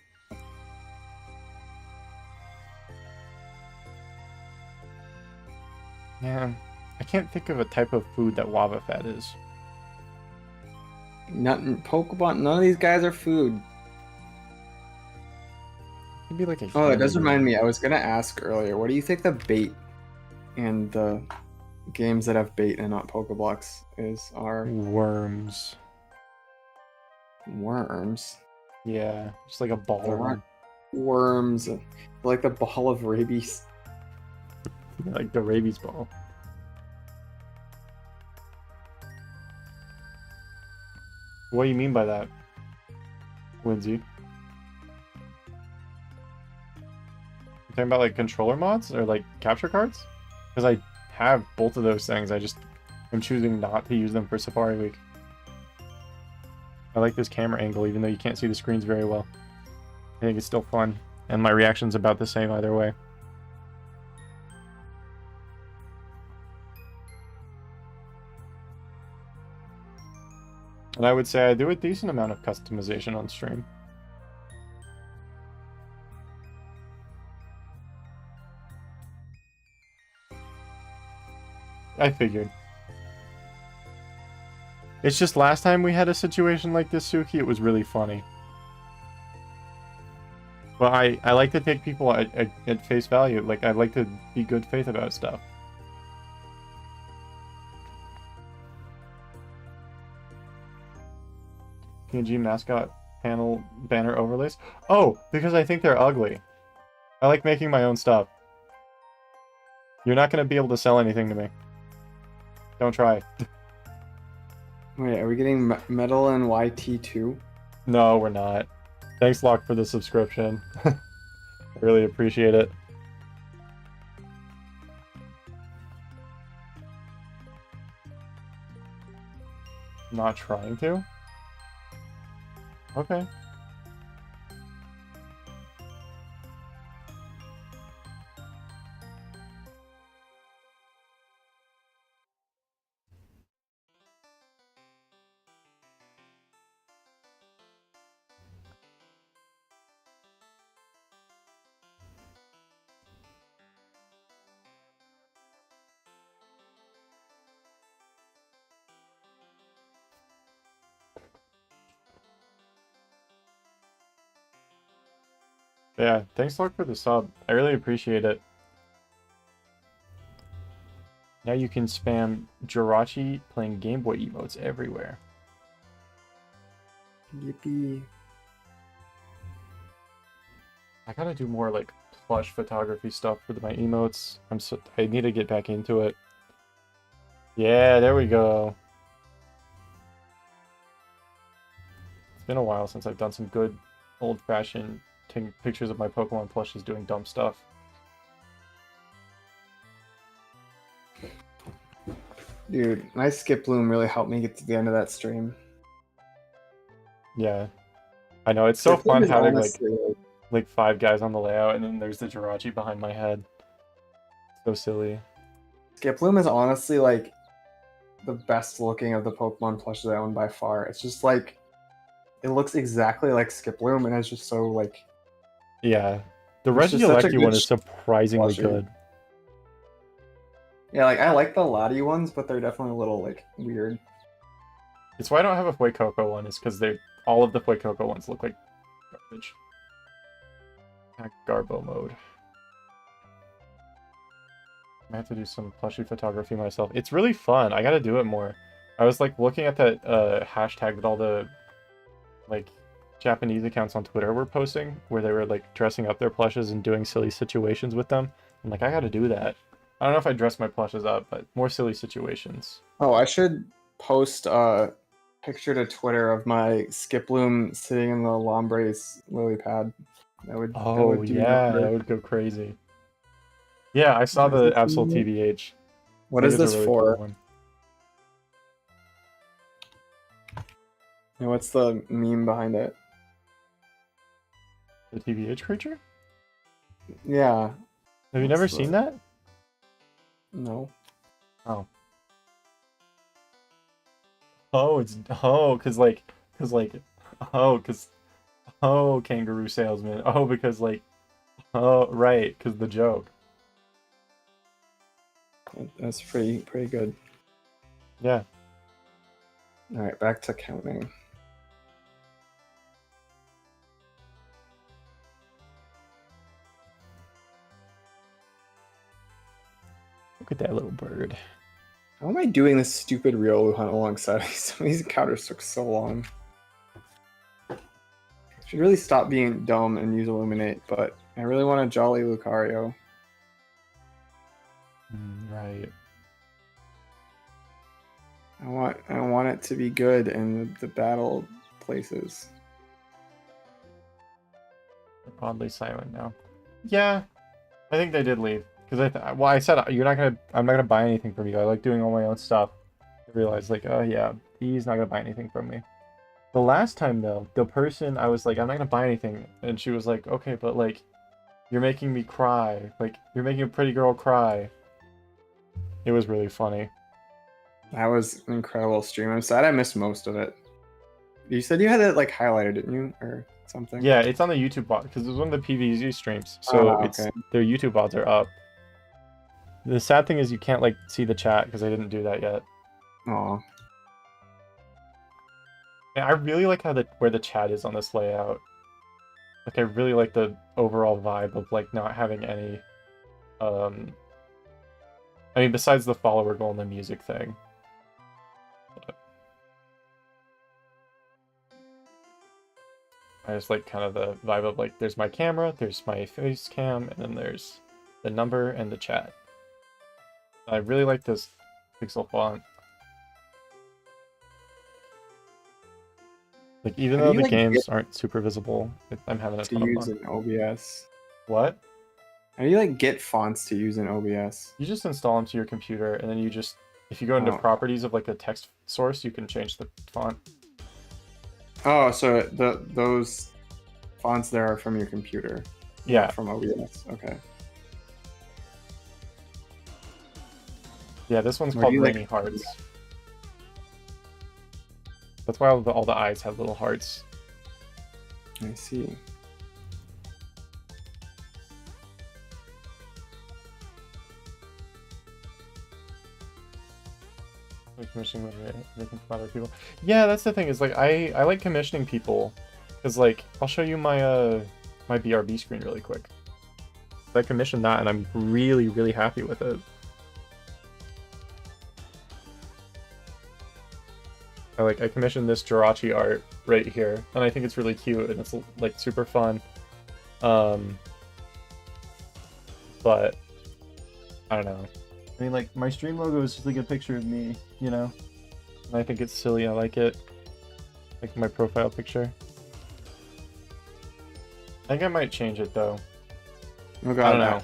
Yeah, I can't think of a type of food that lava fat is. Nothing. Pokemon. None of these guys are food. Maybe like a. Oh, it does remind me. I was gonna ask earlier. What do you think the bait and the games that have bait and not Pokeblocks are? Worms. Worms. Yeah, just like a ball of them. Worms, like the ball of rabies. Like the rabies ball. What do you mean by that, Lindsay? You talking about like controller mods or like capture cards? Because I have both of those things. I'm choosing not to use them for Safari Week. I like this camera angle, even though you can't see the screens very well. I think it's still fun, and my reaction's about the same either way. And I would say I do a decent amount of customization on stream. I figured. It's just last time we had a situation like this, Suki, it was really funny. But I like to take people at face value. Like, I like to be good faith about stuff. PNG mascot panel banner overlays. Oh, because I think they're ugly. I like making my own stuff. You're not going to be able to sell anything to me. Don't try. Wait, are we getting Metal and YT2? No, we're not. Thanks, Locke, for the subscription. I really appreciate it. Not trying to? Okay. Yeah, thanks, Locke, for the sub. I really appreciate it. Now you can spam Jirachi playing Game Boy emotes everywhere. Yippee. I gotta do more like plush photography stuff for my emotes. I need to get back into it. Yeah, there we go. It's been a while since I've done some good old-fashioned taking pictures of my Pokemon plushes doing dumb stuff. Dude, my Skip Bloom really helped me get to the end of that stream. Yeah. I know, it's so fun having like 5 guys on the layout and then there's the Jirachi behind my head. So silly. Skip Bloom is honestly like the best looking of the Pokemon plushes I own by far. It's just like it looks exactly like Skip Bloom and it's just so like yeah. The Regieleki one is surprisingly good. Yeah, like I like the Lati ones, but they're definitely a little like weird. It's why I don't have a Fuecoco one, is because all of the Fuecoco ones look like garbage. Garbo mode. I have to do some plushie photography myself. It's really fun. I gotta do it more. I was like looking at that hashtag that all the like Japanese accounts on Twitter were posting, where they were like dressing up their plushes and doing silly situations with them. I'm like, I gotta do that. I don't know if I dress my plushes up, but more silly situations. Oh, I should post a picture to Twitter of my Skip Bloom sitting in the Lombres lily pad. That would that would go crazy. Yeah, I saw the Absol TBH. What is this for? Cool. And what's the meme behind it? The TBH creature? Yeah. Have you never seen that? No. Oh. Kangaroo salesman. Oh, because like, oh, right, because the joke. That's pretty good. Yeah. All right, back to counting. Look at that little bird. How am I doing this stupid Riolu hunt alongside some of these encounters took so long? I should really stop being dumb and use Illuminate, but I really want a Jolly Lucario. Right. I want it to be good in the battle places. They're oddly silent now. Yeah, I think they did leave. Because I said I'm not gonna buy anything from you. I like doing all my own stuff. I realized like, oh yeah, he's not gonna buy anything from me. The last time though, the person I was like, I'm not gonna buy anything, and she was like, okay, but like, you're making me cry. Like, you're making a pretty girl cry. It was really funny. That was an incredible stream. I'm sad I missed most of it. You said you had it like highlighted, didn't you, or something? Yeah, it's on the YouTube bot because it was one of the PVZ streams, so it's okay. their YouTube bots are up. The sad thing is you can't like see the chat because I didn't do that yet. Aw. And I really like how where the chat is on this layout. Like I really like the overall vibe of like not having any I mean besides the follower goal and the music thing. But I just like kind of the vibe of like there's my camera, there's my face cam, and then there's the number and the chat. I really like this pixel font. Like even though the games aren't super visible, I'm having a ton of fun. To use in OBS. What? How do you like get fonts to use in OBS? You just install them to your computer, and then you just, if you go into properties of like a text source, you can change the font. Oh, so those fonts there are from your computer. Yeah. From OBS. Okay. Yeah, this one's called Rainy Hearts. That's why all the eyes have little hearts. I see. Commissioning from other people. Yeah, that's the thing is like I like commissioning people because like I'll show you my my BRB screen really quick. I commissioned that and I'm really happy with it. I commissioned this Jirachi art right here and I think it's really cute and it's like super fun. But I don't know. I mean, like, my stream logo is just like a picture of me, you know? And I think it's silly, I like it. Like my profile picture. I think I might change it, though. Oh god, I don't know.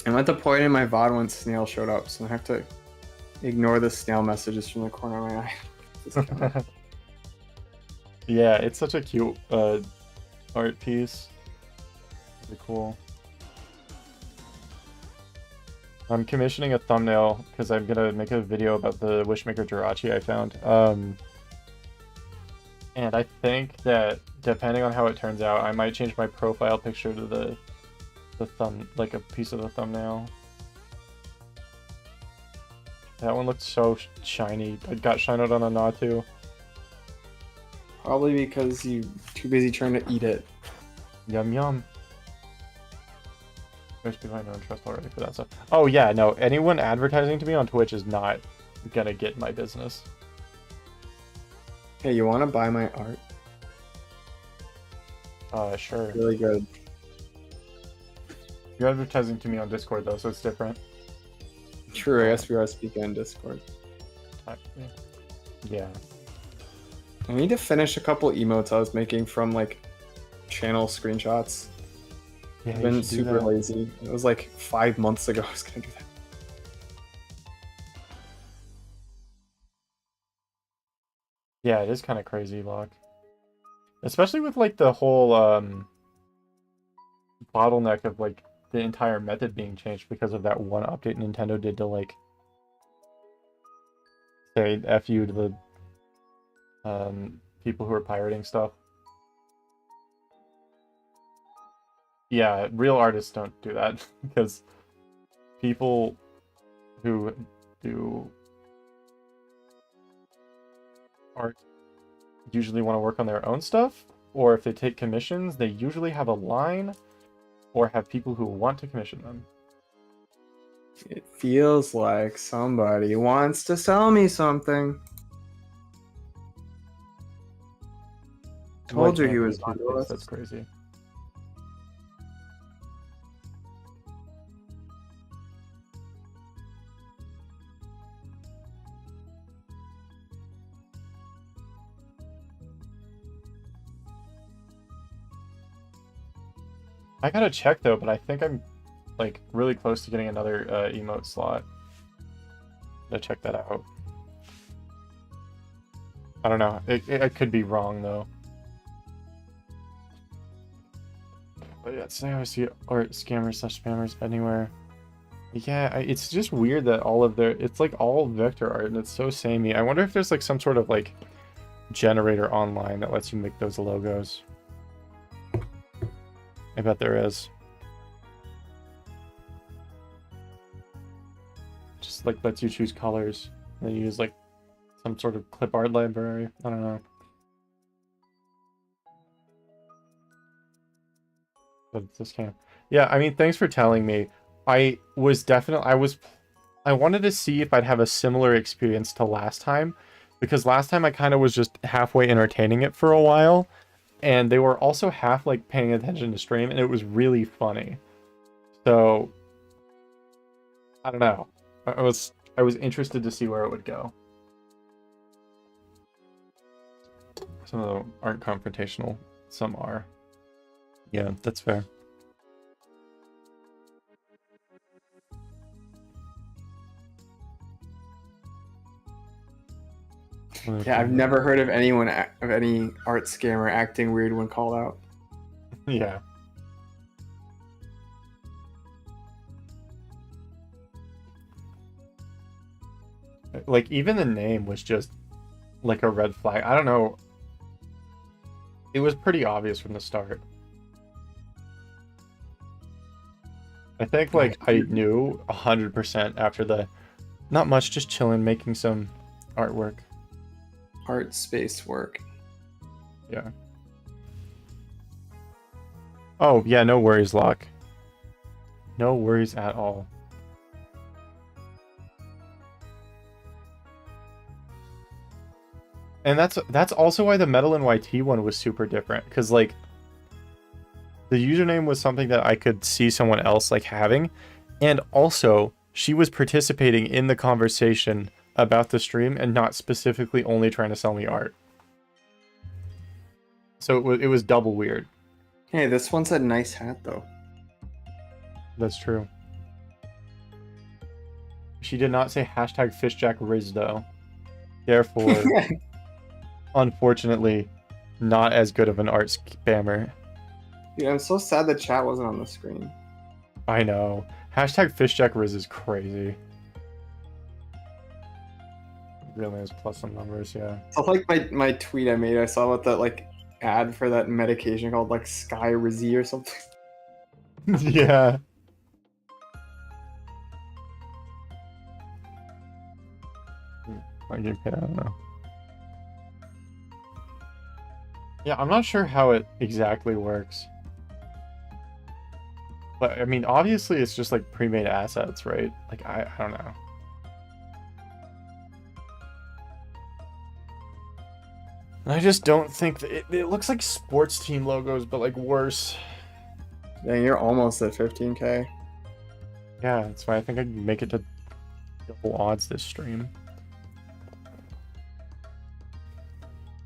I meant to point in my VOD when Snail showed up, so I have to ignore the Snail messages from the corner of my eye. Yeah, it's such a cute art piece. Really cool. I'm commissioning a thumbnail because I'm gonna make a video about the Wishmaker Jirachi I found. And I think that depending on how it turns out, I might change my profile picture to the thumb, like a piece of the thumbnail. That one looked so shiny. It got shined on a Natu. Probably because you're too busy trying to eat it. Yum yum. There's people I know and trust already for that stuff. Oh yeah, no, anyone advertising to me on Twitch is not gonna get my business. Hey, you want to buy my art? Sure. Really good. You're advertising to me on Discord though, so it's different. True, I guess we are speaking on Discord. Yeah. I need to finish a couple emotes I was making from like channel screenshots. Yeah, I've been super lazy. It was like 5 months ago I was gonna do that. Yeah, it is kind of crazy, Locke. Especially with like the whole bottleneck of like the entire method being changed because of that one update Nintendo did to like say F you to the people who are pirating stuff. Yeah, real artists don't do that because people who do art usually want to work on their own stuff, or if they take commissions, they usually have a line or have people who want to commission them. It feels like somebody wants to sell me something. Told you he was on us. That's crazy. I gotta check though, but I think I'm like really close to getting another emote slot. Gotta check that out. I don't know. I could be wrong though. But yeah, so I always see art scammers / spammers anywhere. Yeah, it's just weird that all of their it's like all vector art and it's so samey. I wonder if there's like some sort of like generator online that lets you make those logos. I bet there is. Just like lets you choose colors and then you use like some sort of clip art library. I don't know. But it's this camp. Yeah, I mean, thanks for telling me. I wanted to see if I'd have a similar experience to last time, because last time I kind of was just halfway entertaining it for a while, and they were also half like paying attention to stream, and it was really funny. So I don't know. I was interested to see where it would go. Some of them aren't confrontational, some are. Yeah, that's fair. Yeah, I've never heard of any art scammer acting weird when called out. Yeah. Like, even the name was just like a red flag. I don't know. It was pretty obvious from the start. I think, like, I knew 100% after the... Not much, just chilling, making some artwork. Art space work. Yeah. Oh, yeah, no worries, Locke. No worries at all. And that's also why the Metal NYT one was super different, because, like, the username was something that I could see someone else, like, having, and also, she was participating in the conversation about the stream and not specifically only trying to sell me art. So it was double weird. Hey, this one's a nice hat, though. That's true. She did not say hashtag FishjackRiz, though. Therefore, unfortunately, not as good of an art spammer. Dude, I'm so sad the chat wasn't on the screen. I know. Hashtag FishjackRiz is crazy. Really is plus some numbers, yeah. So like my tweet I made, I saw what that like ad for that medication called like Skyrizi or something. Yeah. I get paid, I don't know. Yeah, I'm not sure how it exactly works. But I mean, obviously it's just like pre-made assets, right? Like I don't know. I just don't think that it looks like sports team logos, but like worse. Dang, you're almost at 15K. Yeah, that's why I think I can make it to double odds this stream.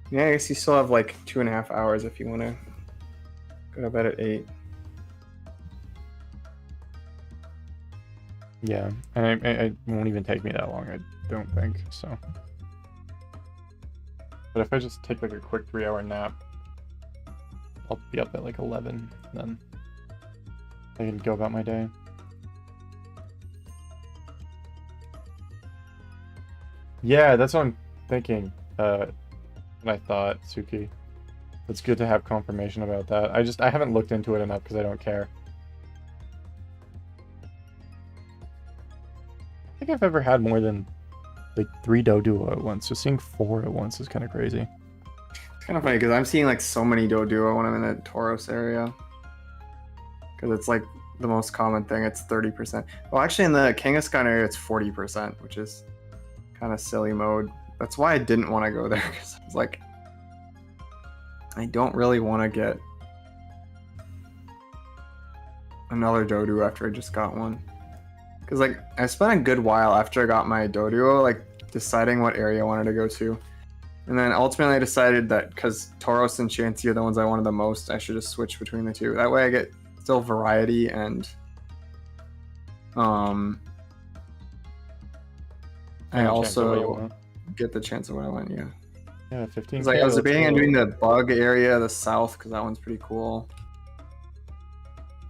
Yeah, I guess you still have like 2.5 hours if you want to go to bed at 8. Yeah, and it won't even take me that long, I don't think, so. But if I just take like a quick 3-hour nap, I'll be up at like 11, then I can go about my day. Yeah, that's what I'm thinking. I thought, Suki. It's good to have confirmation about that. I haven't looked into it enough because I don't care. I think I've ever had more than like 3 Doduo at once, so seeing 4 at once is kind of crazy. It's kind of funny because I'm seeing like so many Doduo when I'm in the Tauros area. Because it's like the most common thing, it's 30%. Well, actually in the Kangaskhan area, it's 40%, which is kind of silly mode. That's why I didn't want to go there, because I was like, I don't really want to get another Doduo after I just got one. Because like I spent a good while after I got my Doduo like deciding what area I wanted to go to. And then ultimately I decided that because Tauros and Chansey are the ones I wanted the most, I should just switch between the two. That way I get still variety and I also get the chance of what I want, yeah. Yeah, 15K. It's like I was debating on doing the bug area, the south, because that one's pretty cool.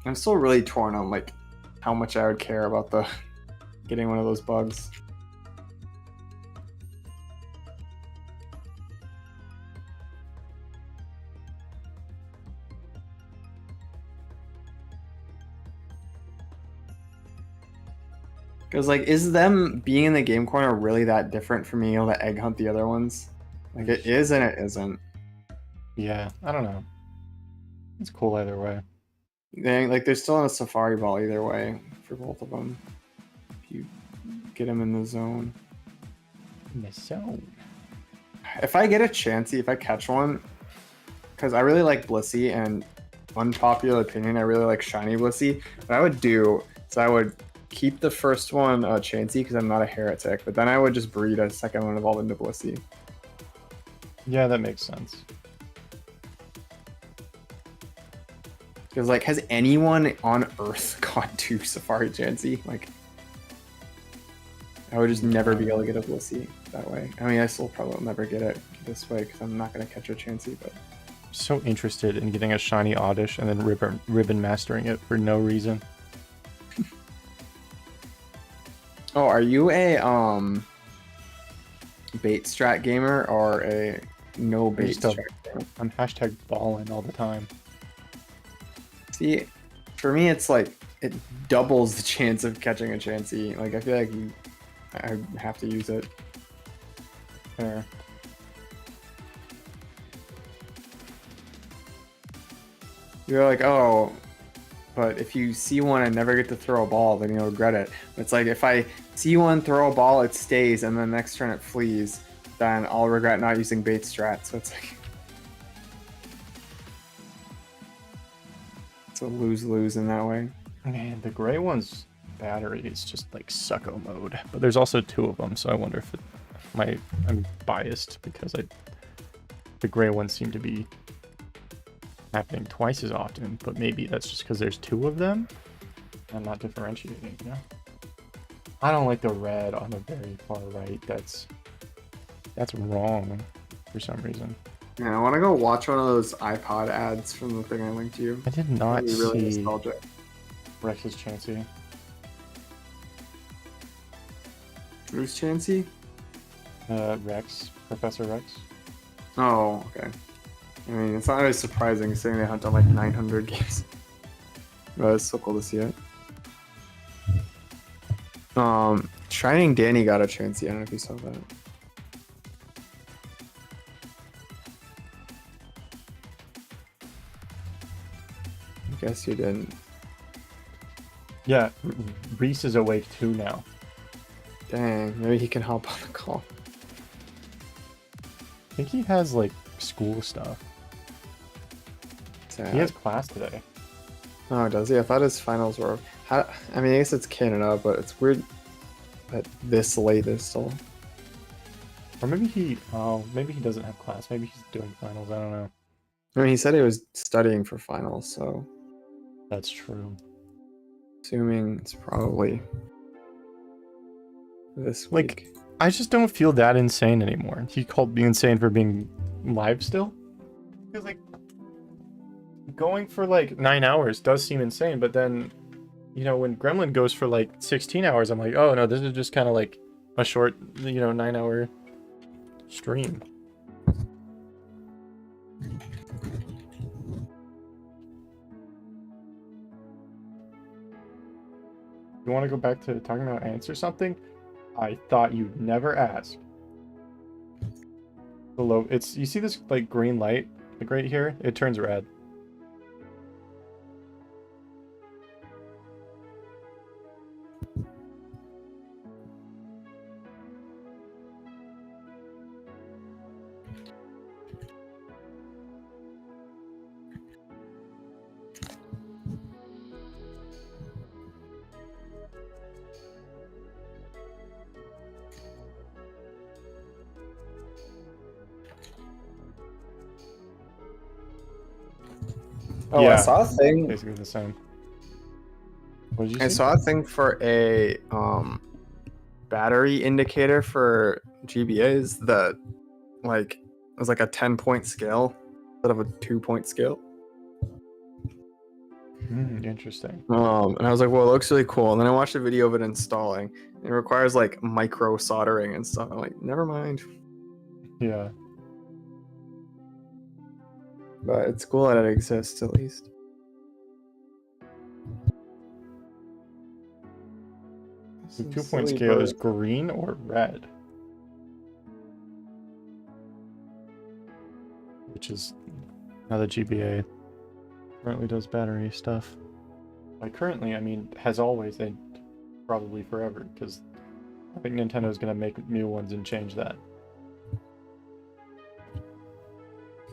I'm still really torn on like how much I would care about the getting one of those bugs. Because like, is them being in the game corner really that different from being able to egg hunt the other ones? Like it is and it isn't. Yeah, I don't know. It's cool either way. They're still in a safari ball either way for both of them. If you get them in the zone. In the zone. If I get a Chansey, if I catch one, because I really like Blissey, and unpopular opinion, I really like Shiny Blissey. What I would do is I would keep the first one Chansey because I'm not a heretic, but then I would just breed a second one evolve into Blissey. Yeah, that makes sense. Because like, has anyone on Earth got two Safari Chansey? Like, I would just never be able to get a Blissey that way. I mean, I still probably will never get it this way because I'm not going to catch a Chansey, but... I'm so interested in getting a shiny Oddish and then ribbon mastering it for no reason. Oh, are you a bait strat gamer or a no bait strat gamer? I'm hashtag ballin' all the time. See, for me, it's like it doubles the chance of catching a Chansey. Like, I feel like I have to use it. Fair. You're like, oh, but if you see one and never get to throw a ball, then you'll regret it. It's like, if I see one throw a ball, it stays, and then next turn it flees, then I'll regret not using bait strat. So it's like, it's a lose-lose in that way. Man, the gray one's battery is just like sucko mode, but there's also two of them, so I wonder if I'm biased because the gray ones seem to be happening twice as often, but maybe that's just because there's two of them. I'm not differentiating, you know? I don't like the red on the very far right. That's wrong for some reason. Yeah, I want to go watch one of those iPod ads from the thing I linked to you. I did not see really nostalgic. Rex's Chansey. Who's Chansey? Rex. Professor Rex. Oh, okay. I mean, it's not really surprising considering they hunt on like 900 games. But it's so cool to see it. Shining Danny got a Chansey. I don't know if you saw that. I guess you didn't. Yeah, Reese is awake too now. Dang, maybe he can help on the call. I think he has like school stuff. Sad. He has class today. Oh, does he? I thought his finals were... I mean, I guess it's Canada, but it's weird that this late is still... Or maybe he doesn't have class. Maybe he's doing finals. I don't know. I mean, he said he was studying for finals, so... That's true. Assuming it's probably this week. Like, I just don't feel that insane anymore. He called me insane for being live still. Because, like, going for, like, 9 hours does seem insane, but then, you know, when Gremlin goes for, like, 16 hours, I'm like, oh, no, this is just kind of, like, a short, 9-hour stream. You want to go back to talking about Answer Something? I thought you'd never ask. Below, you see this like green light, like right here? It turns red. Oh, yeah, I saw a thing. Basically the same. What did you see? I saw a thing for a battery indicator for GBAs that, like, was like a 10-point scale instead of a 2-point scale. Interesting. And I was like, well, it looks really cool. And then I watched a video of it installing. It requires like micro soldering and stuff. I'm like, never mind. Yeah. But it's cool that it exists at least. The 2-point scale is green or red? Which is how the GBA currently does battery stuff. By currently, I mean has always and probably forever, because I think Nintendo's gonna make new ones and change that.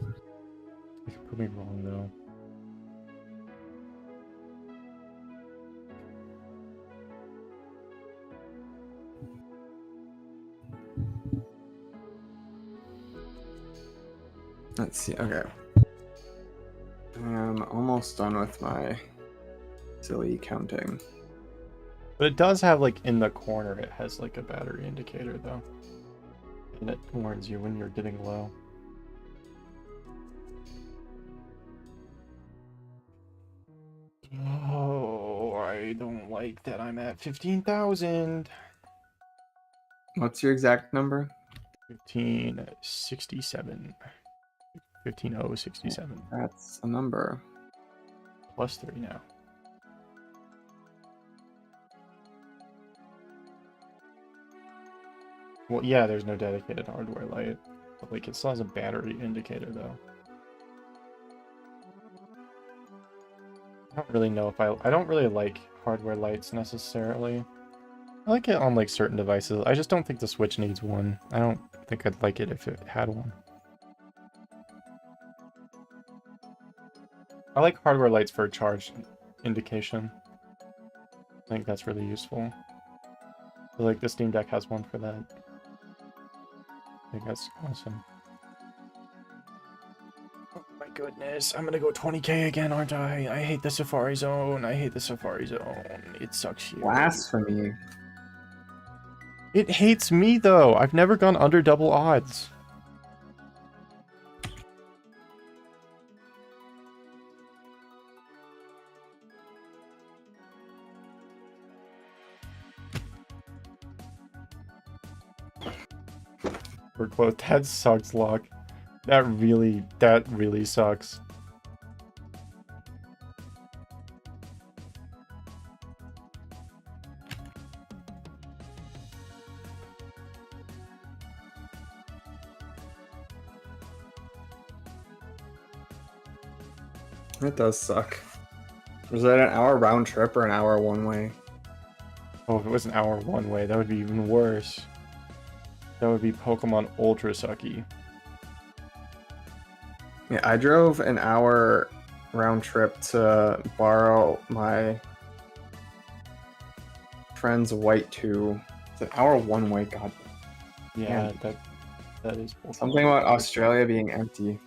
You could prove me wrong though. Let's see. Okay. I'm almost done with my silly counting. But it does have, like, in the corner, it has, like, a battery indicator, though. And it warns you when you're getting low. Oh, I don't like that I'm at 15,000. What's your exact number? 1567. 15067. That's a number. Plus 3 now. Well, yeah, there's no dedicated hardware light. But, like, it still has a battery indicator, though. I don't really know if I don't really like hardware lights necessarily. I like it on, like, certain devices. I just don't think the Switch needs one. I don't think I'd like it if it had one. I like hardware lights for charge indication. I think that's really useful. So, like, the Steam Deck has one for that. I think that's awesome. Oh my goodness, I'm gonna go 20k again, aren't I? I hate the Safari Zone. I hate the Safari Zone. It sucks here. Blasphemy. It hates me, though. I've never gone under double odds. We're close. That sucks, Locke. That really sucks. It does suck. Was that an hour round trip or an hour one way? Oh, if it was an hour one way, that would be even worse. That would be Pokemon Ultra sucky. Yeah, I drove an hour round trip to borrow my friend's White 2. It's an hour one way, god. Yeah, that is Pokemon. Something about Australia being empty.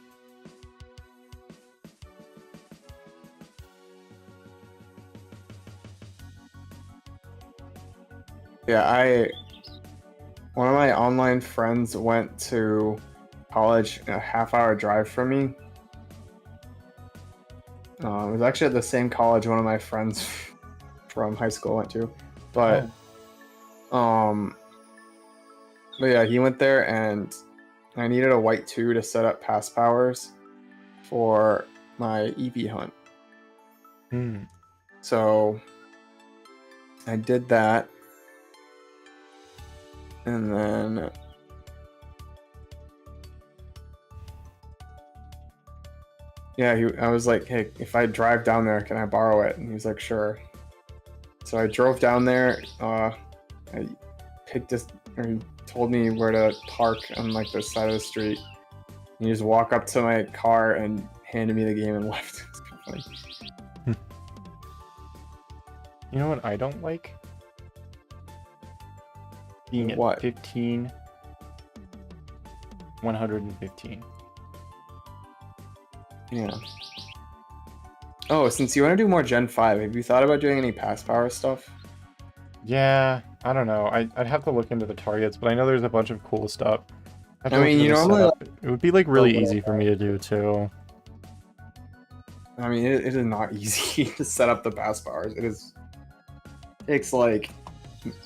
Yeah, one of my online friends went to college a half-hour drive from me. It was actually at the same college one of my friends from high school went to, but yeah, he went there, and I needed a White 2 to set up pass powers for my EV hunt. So I did that. And then yeah, I was like, hey, if I drive down there, can I borrow it? And he was like, sure. So I drove down there. I picked this, or he told me where to park on like this side of the street. And he just walked up to my car and handed me the game and left. You know what I don't like? Being at What? 15, 115. Yeah. Oh, since you want to do more Gen 5, have you thought about doing any pass power stuff? Yeah, I don't know. I'd have to look into the targets, but I know there's a bunch of cool stuff. I mean, you normally It would be like really easy for me to do too. I mean, it is not easy to set up the pass powers. It's like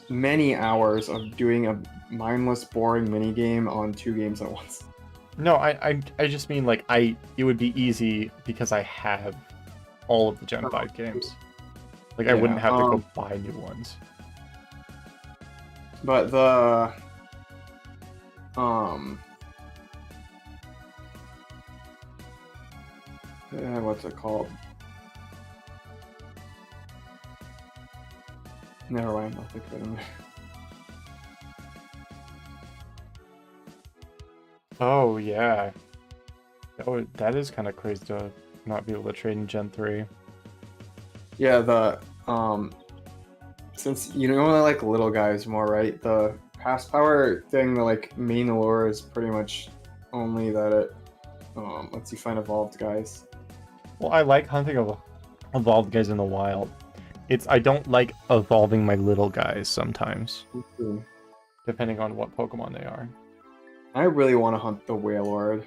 many hours of doing a mindless, boring mini game on 2 games at once. No, I just mean like it would be easy because I have all of the Gen 5 games. Like, I wouldn't have to go buy new ones. But the what's it called? Never mind, I'll think of it in a minute. Oh yeah, that is kind of crazy to not be able to trade in Gen 3. Yeah, the since you know I like little guys more, right? The pass power thing, the like main lure is pretty much only that it lets you find evolved guys. Well, I like hunting evolved guys in the wild. I don't like evolving my little guys sometimes, depending on what Pokemon they are. I really want to hunt the Wailord.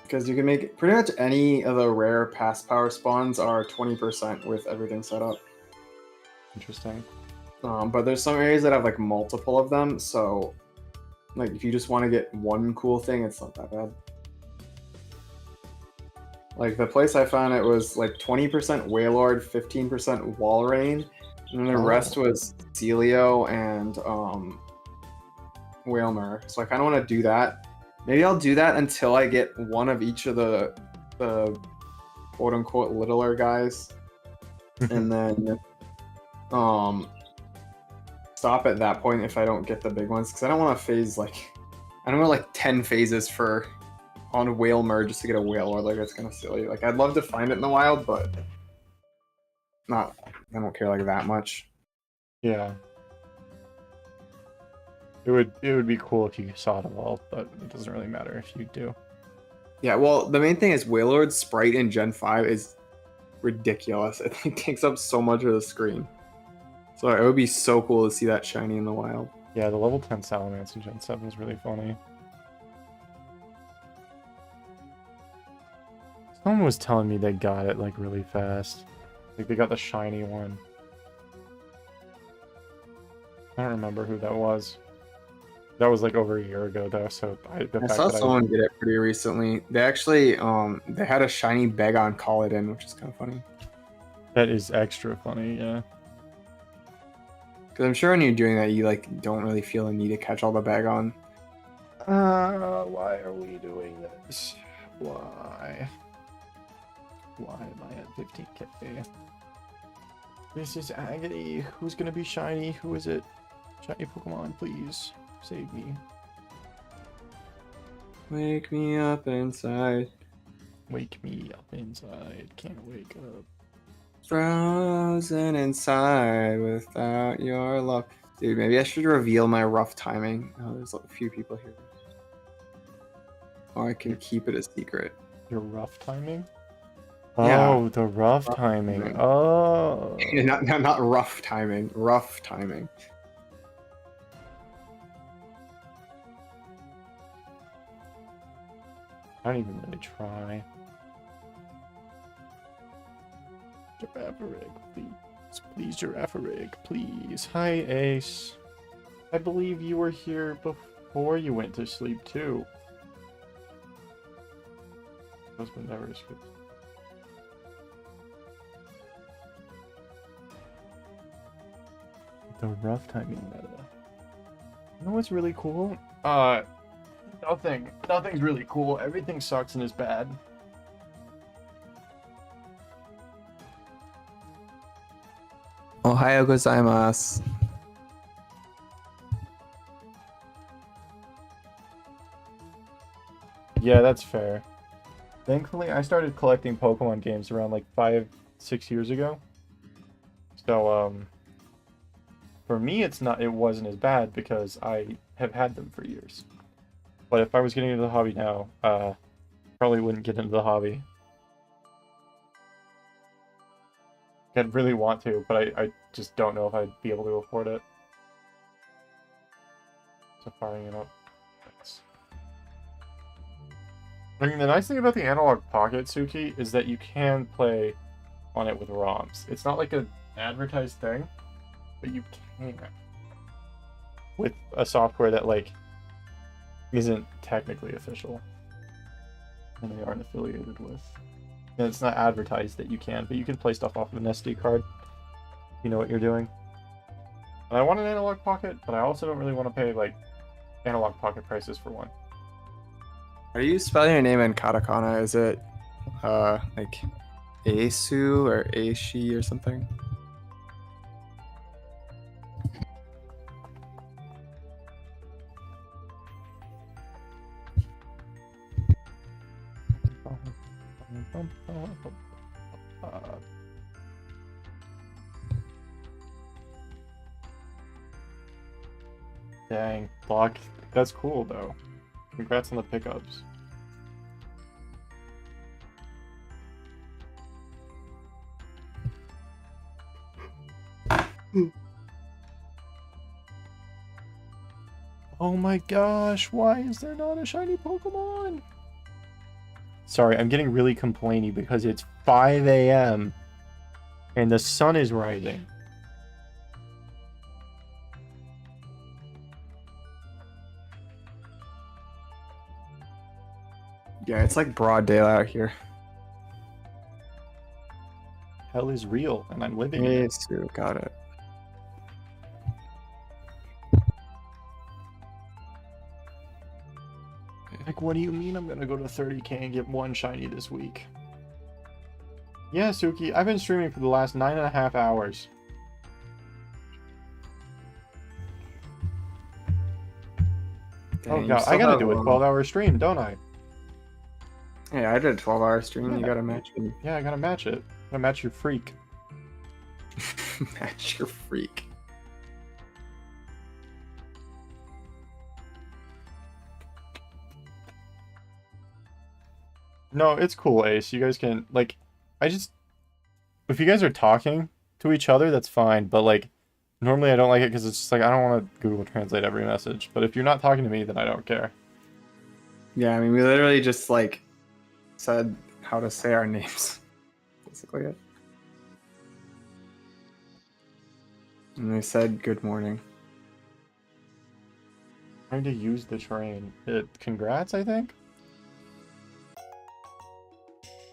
Because you can make pretty much any of the rare pass power spawns are 20% with everything set up. Interesting. But there's some areas that have like multiple of them, so like if you just want to get one cool thing, it's not that bad. Like the place I found it was like 20% Wailord, 15% Walrein, and then the rest was Celio and Wailmer. So I kind of want to do that. Maybe I'll do that until I get one of each of the quote-unquote littler guys. And then stop at that point if I don't get the big ones. Because I don't want to phase I don't want like 10 phases on a Wailmer just to get a Wailord. Like, that's kind of silly. Like, I'd love to find it in the wild, but I don't care like that much. Yeah. It would be cool if you saw it evolve, but it doesn't really matter if you do. Yeah, well, the main thing is Wailord's sprite in Gen 5 is ridiculous. It takes up so much of the screen. So it would be so cool to see that shiny in the wild. Yeah, the level 10 Salamence in Gen 7 is really funny. Someone was telling me they got it like really fast. Like they got the shiny one. I don't remember who that was. That was like over a year ago though, so I saw someone get it pretty recently. They actually they had a shiny Bagon call it in, which is kind of funny. That is extra funny, yeah. Because I'm sure when you're doing that, you like don't really feel the need to catch all the Bagon. Why are we doing this? Why? Why am I at 15k? This is agony. Who's gonna be shiny? Who is it? Shiny Pokemon, please. Save me. Wake me up inside. Wake me up inside. Can't wake up. Frozen inside without your love. Dude, maybe I should reveal my rough timing. Oh, there's a few people here. Or I can keep it a secret. Your rough timing? Yeah. Oh, the rough timing. Oh. Not rough timing. Rough timing. I don't even really try. Girafarig, please. Please, Girafarig, please. Hi, Ace. I believe you were here before you went to sleep, too. Husband never escapes. The rough timing meta. You know what's really cool? Nothing. Nothing's really cool. Everything sucks and is bad. Ohayou gozaimasu. Yeah, that's fair. Thankfully, I started collecting Pokemon games around like 5-6 years ago. So, for me, it wasn't as bad because I have had them for years. But if I was getting into the hobby now, probably wouldn't get into the hobby. I'd really want to, but I just don't know if I'd be able to afford it. So firing it up. Thanks. I mean, the nice thing about the Analog Pocket, Suki, is that you can play on it with ROMs. It's not like an advertised thing, but you can. With a software that, like, isn't technically official. And they aren't affiliated with. And it's not advertised that you can, but you can play stuff off of an SD card. You know what you're doing. And I want an Analog Pocket, but I also don't really want to pay, like, Analog Pocket prices for one. Are you spelling your name in katakana? Is it like Asu or Aishi or something? Dang, block. That's cool though. Congrats on the pickups. Oh my gosh, why is there not a shiny Pokemon? Sorry, I'm getting really complainy because it's 5 a.m. and the sun is rising. Yeah, it's like broad daylight out here. Hell is real, and I'm living in it. Asu, got it. Like, what do you mean I'm gonna go to 30k and get one shiny this week? Yeah, Suki, I've been streaming for the last 9.5 hours. Dang, Oh god, I gotta do a 12-hour stream, don't I? Yeah, I did a 12-hour stream. Yeah. You gotta match me. Yeah, I gotta match it. I gotta match your freak. Match your freak. No, it's cool, Ace. You guys can, like, if you guys are talking to each other, that's fine, but, like, normally I don't like it because it's just, like, I don't want to Google Translate every message, but if you're not talking to me, then I don't care. Yeah, I mean, we literally just, like, said how to say our names. Basically it. And they said good morning. Trying to use the train. Congrats, I think?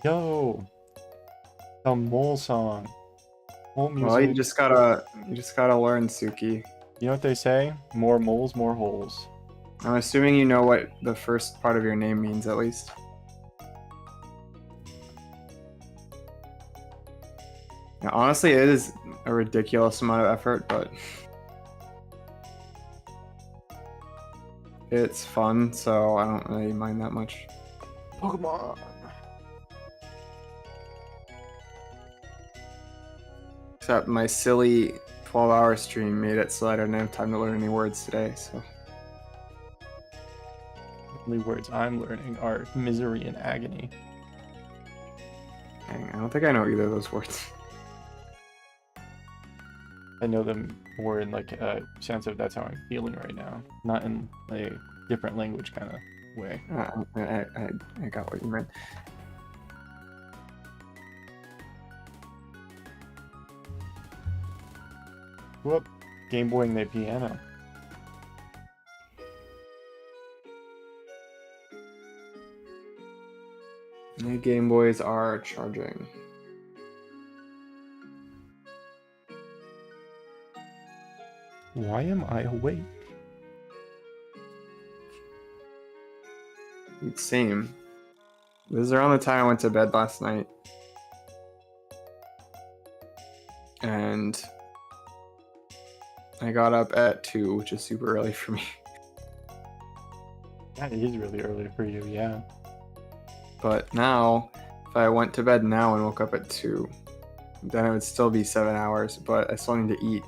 Yo! The mole song. Mole music. Well, you just gotta learn, Suki. You know what they say? More moles, more holes. I'm assuming you know what the first part of your name means, at least. Now, honestly, it is a ridiculous amount of effort, but it's fun, so I don't really mind that much. Pokemon! Except my silly 12-hour stream made it so I didn't have time to learn any words today, so... The only words I'm learning are misery and agony. Dang, I don't think I know either of those words. I know them more in, like, a sense of that's how I'm feeling right now. Not in a different language kind of way. I got what you meant. Whoop. Game Boying the piano. My Game Boys are charging. Why am I awake? Same. This is around the time I went to bed last night. And I got up at 2, which is super early for me. That is really early for you, yeah. But now, if I went to bed now and woke up at 2, then it would still be 7 hours, but I still need to eat.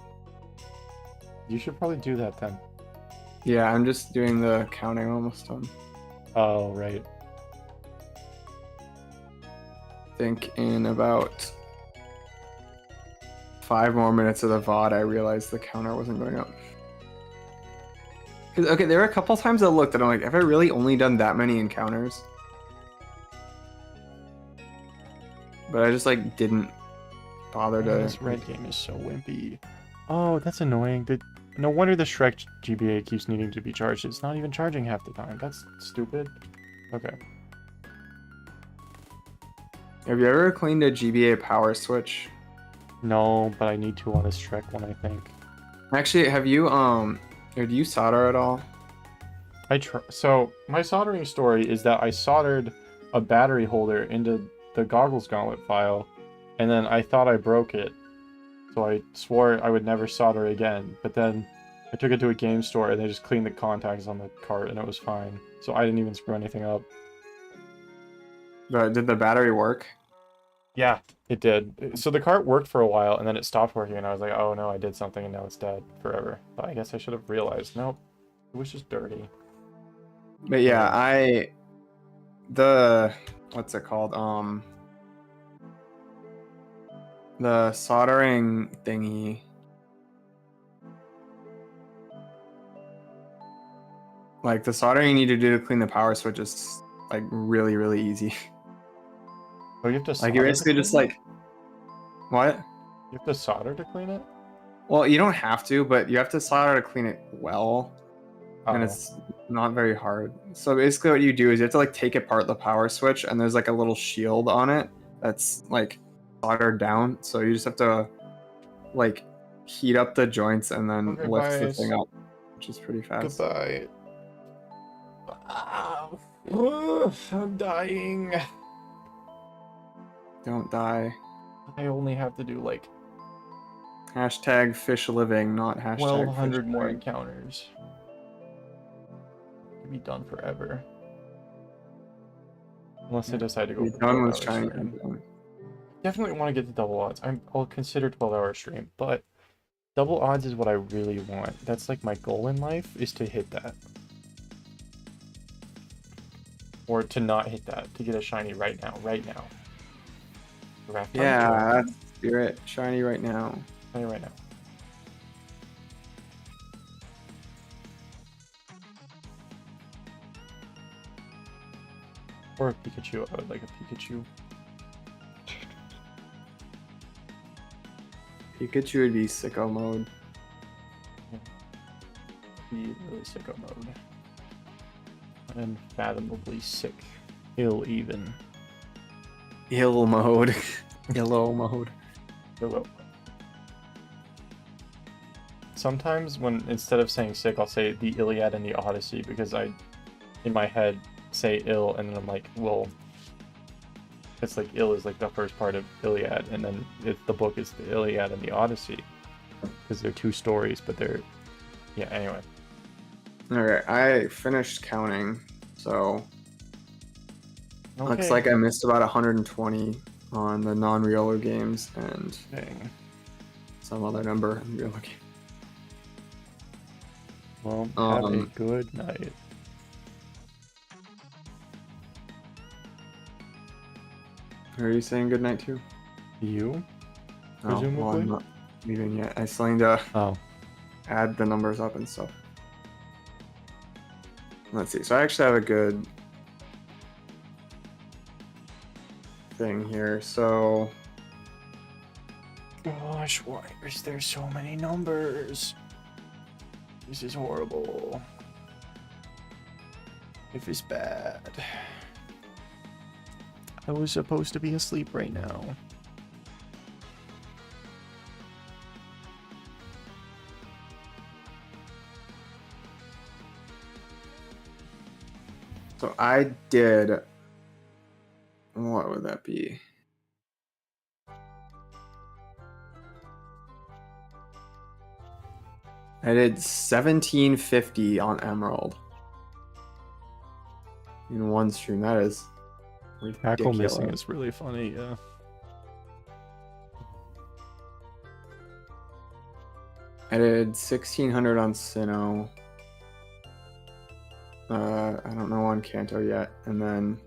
You should probably do that then. Yeah, I'm just doing the counting, almost done. Oh, right. I think in about 5 more minutes of the VOD, I realized the counter wasn't going up. Okay, there were a couple times I looked and I'm like, have I really only done that many encounters? but I just like didn't bother to. This red game is so wimpy. Oh, that's annoying. No wonder the Shrek GBA keeps needing to be charged. It's not even charging half the time. That's stupid. Okay. Have you ever cleaned a GBA power switch? No, but I need to on this Shrek one, I think. Actually, have you or do you solder at all? So my soldering story is that I soldered a battery holder into the Goggles Gauntlet file, and then I thought I broke it. So I swore I would never solder again, but then I took it to a game store and they just cleaned the contacts on the cart and it was fine. So I didn't even screw anything up. Did the battery work? Yeah, it did. So the cart worked for a while and then it stopped working and I was like, oh no, I did something and now it's dead forever. But I guess I should have realized, nope, it was just dirty. But yeah, what's it called? The soldering thingy. Like the soldering you need to do to clean the power switch is like really, really easy. Oh, you have to solder like you're basically just like, what? You have to solder to clean it? Well, you don't have to, but you have to solder to clean it well. Oh. And it's not very hard. So basically what you do is you have to like take apart the power switch and there's like a little shield on it that's like soldered down. So you just have to like heat up the joints and then lift the thing up, which is pretty fast. Goodbye. I'm dying. Don't die. I only have to do like Hashtag fish living, not hashtag 1,200 fish more dying. encounters. Be done forever. Unless I decide to go. Be done with shiny. Definitely want to get the double odds. I'll consider 12-hour stream, but double odds is what I really want. That's like my goal in life, is to hit that. Or to not hit that, to get a shiny right now. Yeah, that's spirit. Shiny right now. Shiny right now. Or a Pikachu. I would like a Pikachu. Pikachu would be sicko mode. Yeah. Be really sicko mode. Unfathomably sick. Ill even. Ill mode. Yellow mode. Hello. Sometimes when instead of saying sick, I'll say the Iliad and the Odyssey because I, in my head, say ill and then I'm like, well, it's like ill is like the first part of Iliad and then the book is the Iliad and the Odyssey because they're two stories, but they're, yeah, anyway. Alright, I finished counting, so Okay. looks like I missed about 120 on the non-Riolu games and Dang. some other number in Riolu games. Well, have a good night. Are you saying good night too? You? Oh, well, Presumably? I'm not leaving yet. I still need to Oh. add the numbers up and stuff. Let's see. So I actually have a good thing here. So Gosh, why is there so many numbers? This is horrible. Life is bad. I was supposed to be asleep right now. So I did, what would that be? I did 1750 on Emerald in one stream. That is Tackle ridiculous. missing is really funny, yeah. I did 1600 on Sinnoh. I don't know on Kanto yet. And then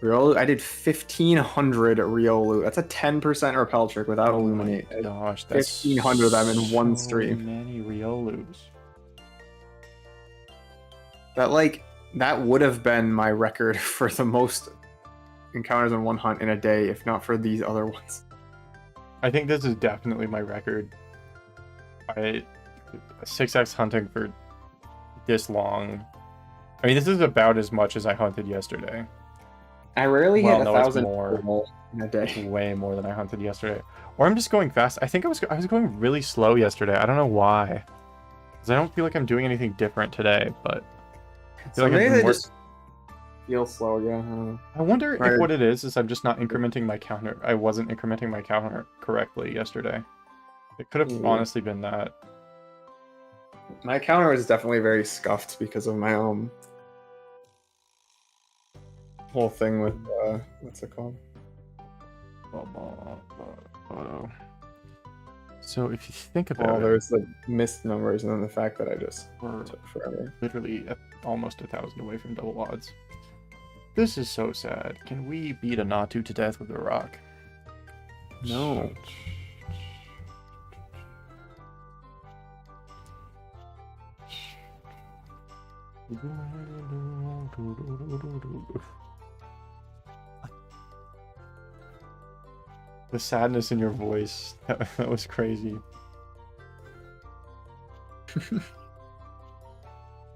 Riolu, I did 1500 Riolu. That's a 10% repel trick without Illuminate. Oh my gosh, that's 1500 of them in one so stream. many Riolus. That would have been my record for the most encounters in one hunt in a day, if not for these other ones. I think this is definitely my record. 6x hunting for this long. I mean, this is about as much as I hunted yesterday. I rarely hit 1,000 more in a day. It's way more than I hunted yesterday. Or I'm just going fast. I think I was going really slow yesterday. I don't know why. Because I don't feel like I'm doing anything different today, but I feel like maybe they just feel slow again. I wonder if what it is I'm just not incrementing my counter. I wasn't incrementing my counter correctly yesterday. It could have honestly been that. My counter is definitely very scuffed because of my whole thing with what's it called? So if you think about it, there's the missed numbers and then the fact that I just took forever. Literally almost 1,000 away from double odds. This is so sad. Can we beat a Natu to death with a rock? No. The sadness in your voice, that was crazy.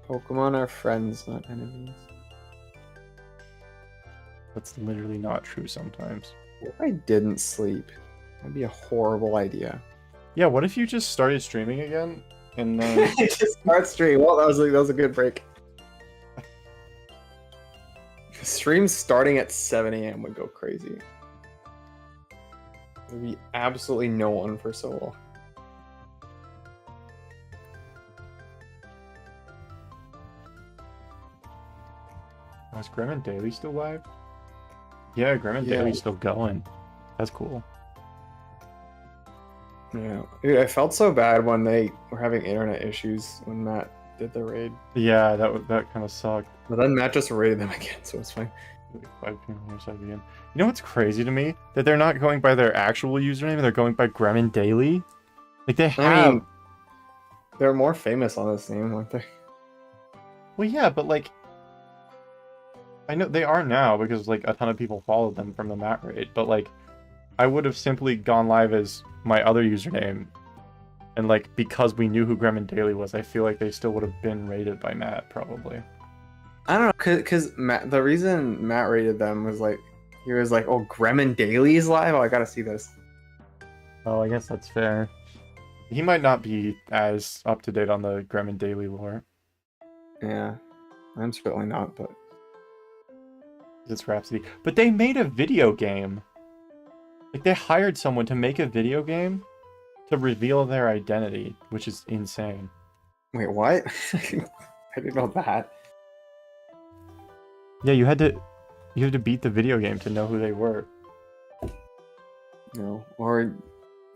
Pokemon are friends, not enemies. That's literally not true sometimes. What if I didn't sleep? That'd be a horrible idea. Yeah, what if you just started streaming again and then just start stream? Well, that was a good break. Streams starting at 7 a.m. would go crazy. There'd be absolutely no one for so long. Is Gremlin Daily still live? Yeah, Gremlin Daily's still going. That's cool. Yeah, dude, I felt so bad when they were having internet issues when Matt did the raid. Yeah, that kind of sucked. But then Matt just raided them again, so it's fine. 5 p.m. on your side again. You know what's crazy to me? That they're not going by their actual username, they're going by Gremlin Daily. Like they have. I mean, they're more famous on this name, aren't they? Well, yeah, but like, I know they are now because like a ton of people followed them from the Matt raid. But like, I would have simply gone live as my other username, and like because we knew who Gremlin Daily was, I feel like they still would have been raided by Matt probably. I don't know, because the reason Matt rated them was like, he was like, oh, Gremlin Daily is live? Oh, I gotta see this. Oh, I guess that's fair. He might not be as up to date on the Gremlin Daily lore. Yeah, I'm certainly not, but... It's Rhapsody. But they made a video game. Like, they hired someone to make a video game to reveal their identity, which is insane. Wait, what? I didn't know that. Yeah, you had to beat the video game to know who they were. No, or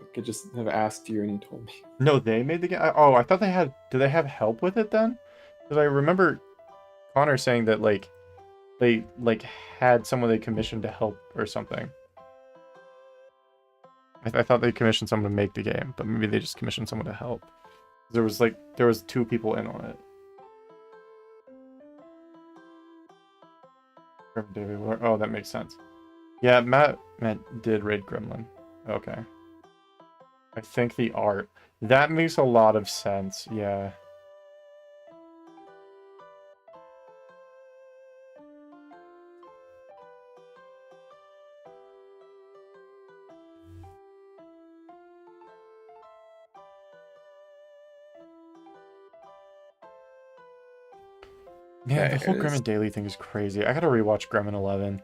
I could just have asked you and you told me. No, they made the game. Oh, I thought they had. Do they have help with it then? Because I remember Connor saying that like they like had someone they commissioned to help or something. I thought they commissioned someone to make the game, but maybe they just commissioned someone to help. There was 2 people in on it. Oh, that makes sense. Yeah, Matt did raid Gremlin. Okay. I think the art. That makes a lot of sense, yeah. Yeah, the whole Gremlin Daily thing is crazy. I gotta rewatch Gremlin 11.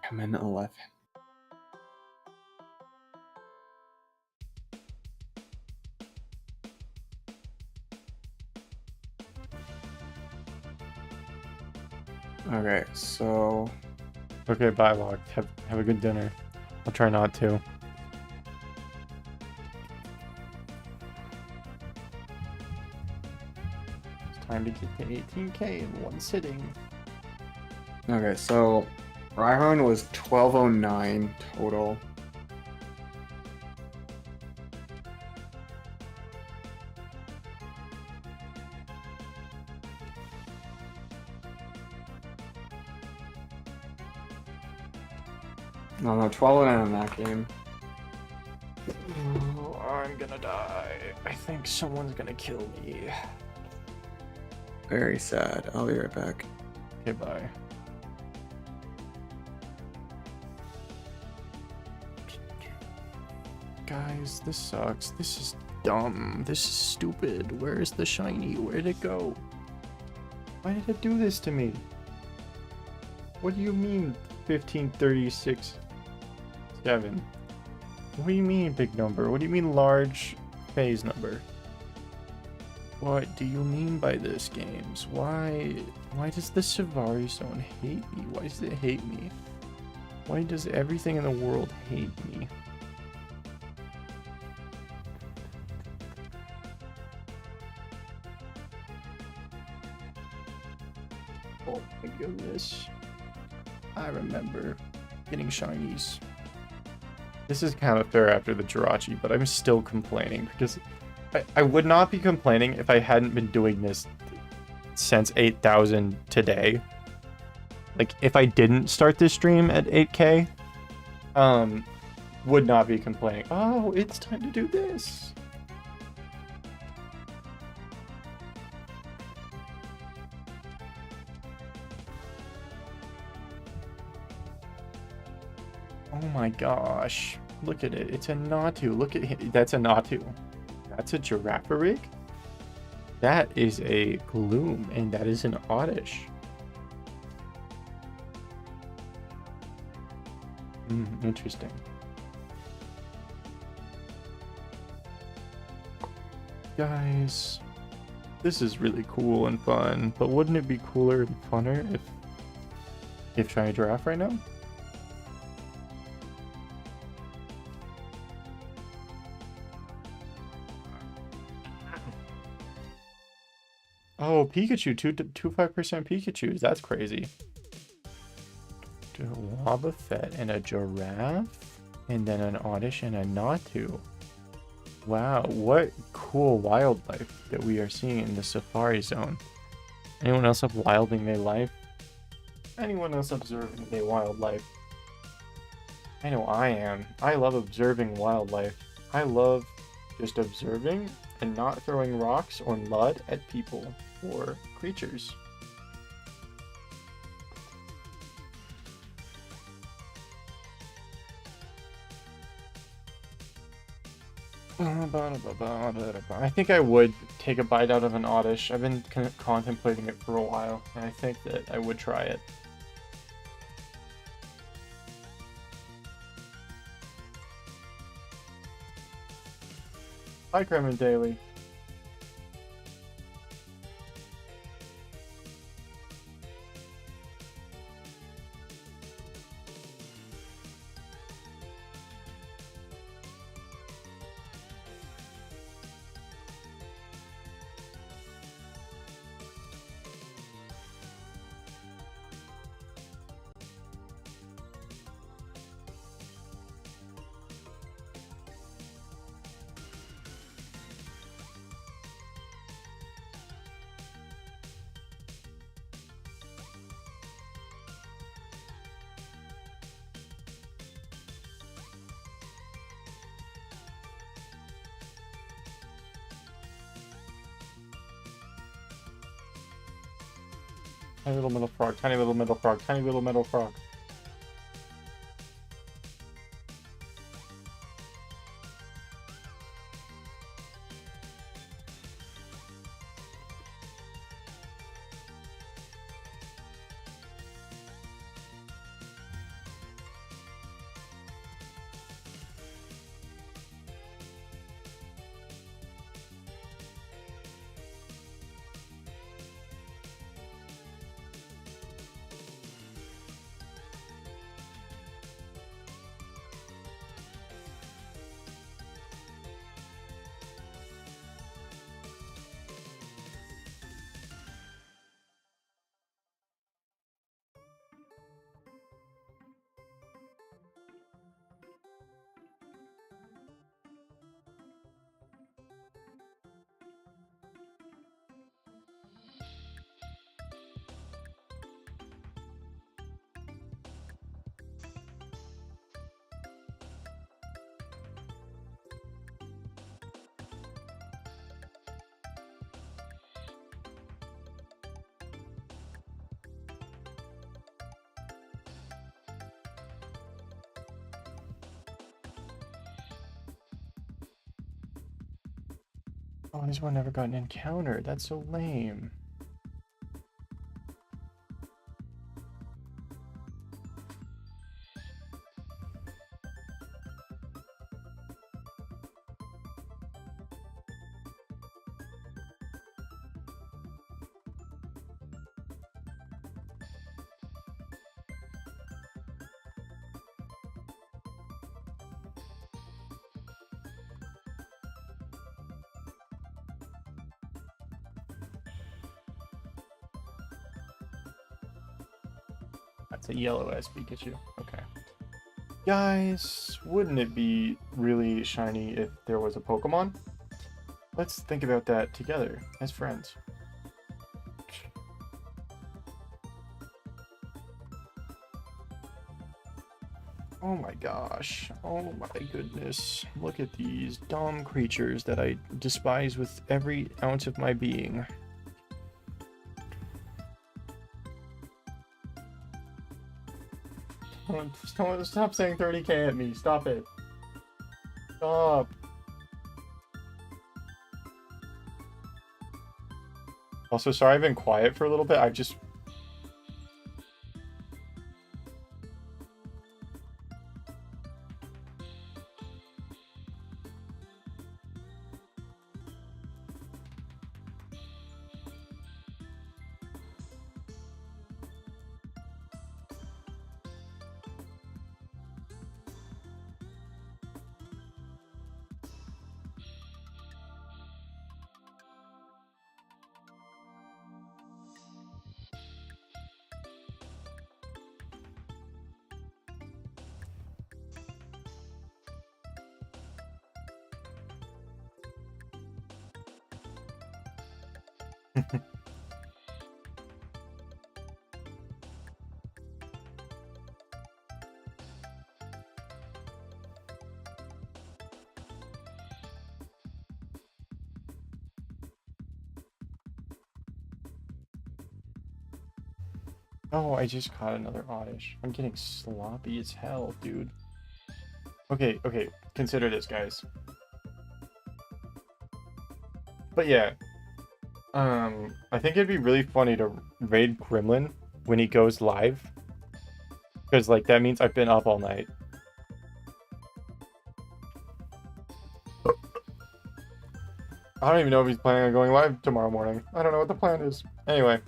Gremlin 11. Okay, so... Okay, bye, Locke. Have a good dinner. I'll try not to. Time to get to 18k in one sitting. Okay, so Rhyhorn was 1209 total. No, 12-9 in that game. Oh, I'm gonna die. I think someone's gonna kill me. Very sad. I'll be right back. Okay, bye. Guys, this sucks. This is dumb. This is stupid. Where's the shiny? Where'd it go? Why did it do this to me? What do you mean 1536 7? What do you mean big number? What do you mean large phase number? What do you mean by this, games? Why does the Savari Zone hate me? Why does it hate me? Why does everything in the world hate me? Oh my goodness. I remember getting shinies. This is kind of fair after the Jirachi, but I'm still complaining because I would not be complaining if I hadn't been doing this since 8,000 today. Like, if I didn't start this stream at 8K, would not be complaining. Oh, it's time to do this. Oh my gosh. Look at it. It's a Natu. Look at him. That's a Natu. That's a Girafarig. That is a Gloom, and that is an Oddish. Interesting. Guys, this is really cool and fun, but wouldn't it be cooler and funner if Shiny Giraffe right now? Oh, Pikachu, 25% Pikachus. That's crazy. A Wobbuffet and a Giraffe, and then an Oddish and a Natu. Wow, what cool wildlife that we are seeing in the Safari Zone. Anyone else up wilding their life? Anyone else observing their wildlife? I know I am. I love observing wildlife. I love just observing and not throwing rocks or mud at people or creatures. I think I would take a bite out of an Oddish. I've been contemplating it for a while, and I think that I would try it. Hi, Kremen Daily. Tiny little middle frog, tiny little middle frog, tiny little middle frog. Oh, this one never got an encounter. That's so lame. That's a yellow S Pikachu. Okay. Guys, wouldn't it be really shiny if there was a Pokemon? Let's think about that together as friends. Oh my gosh. Oh my goodness. Look at these dumb creatures that I despise with every ounce of my being. Stop saying 30k at me. Stop it. Stop. Also, sorry I've been quiet for a little bit. I've just... Oh, I just caught another Oddish. I'm getting sloppy as hell, dude. Okay, consider this, guys. But yeah, I think it'd be really funny to raid Gremlin when he goes live. Because, like, that means I've been up all night. I don't even know if he's planning on going live tomorrow morning. I don't know what the plan is. Anyway.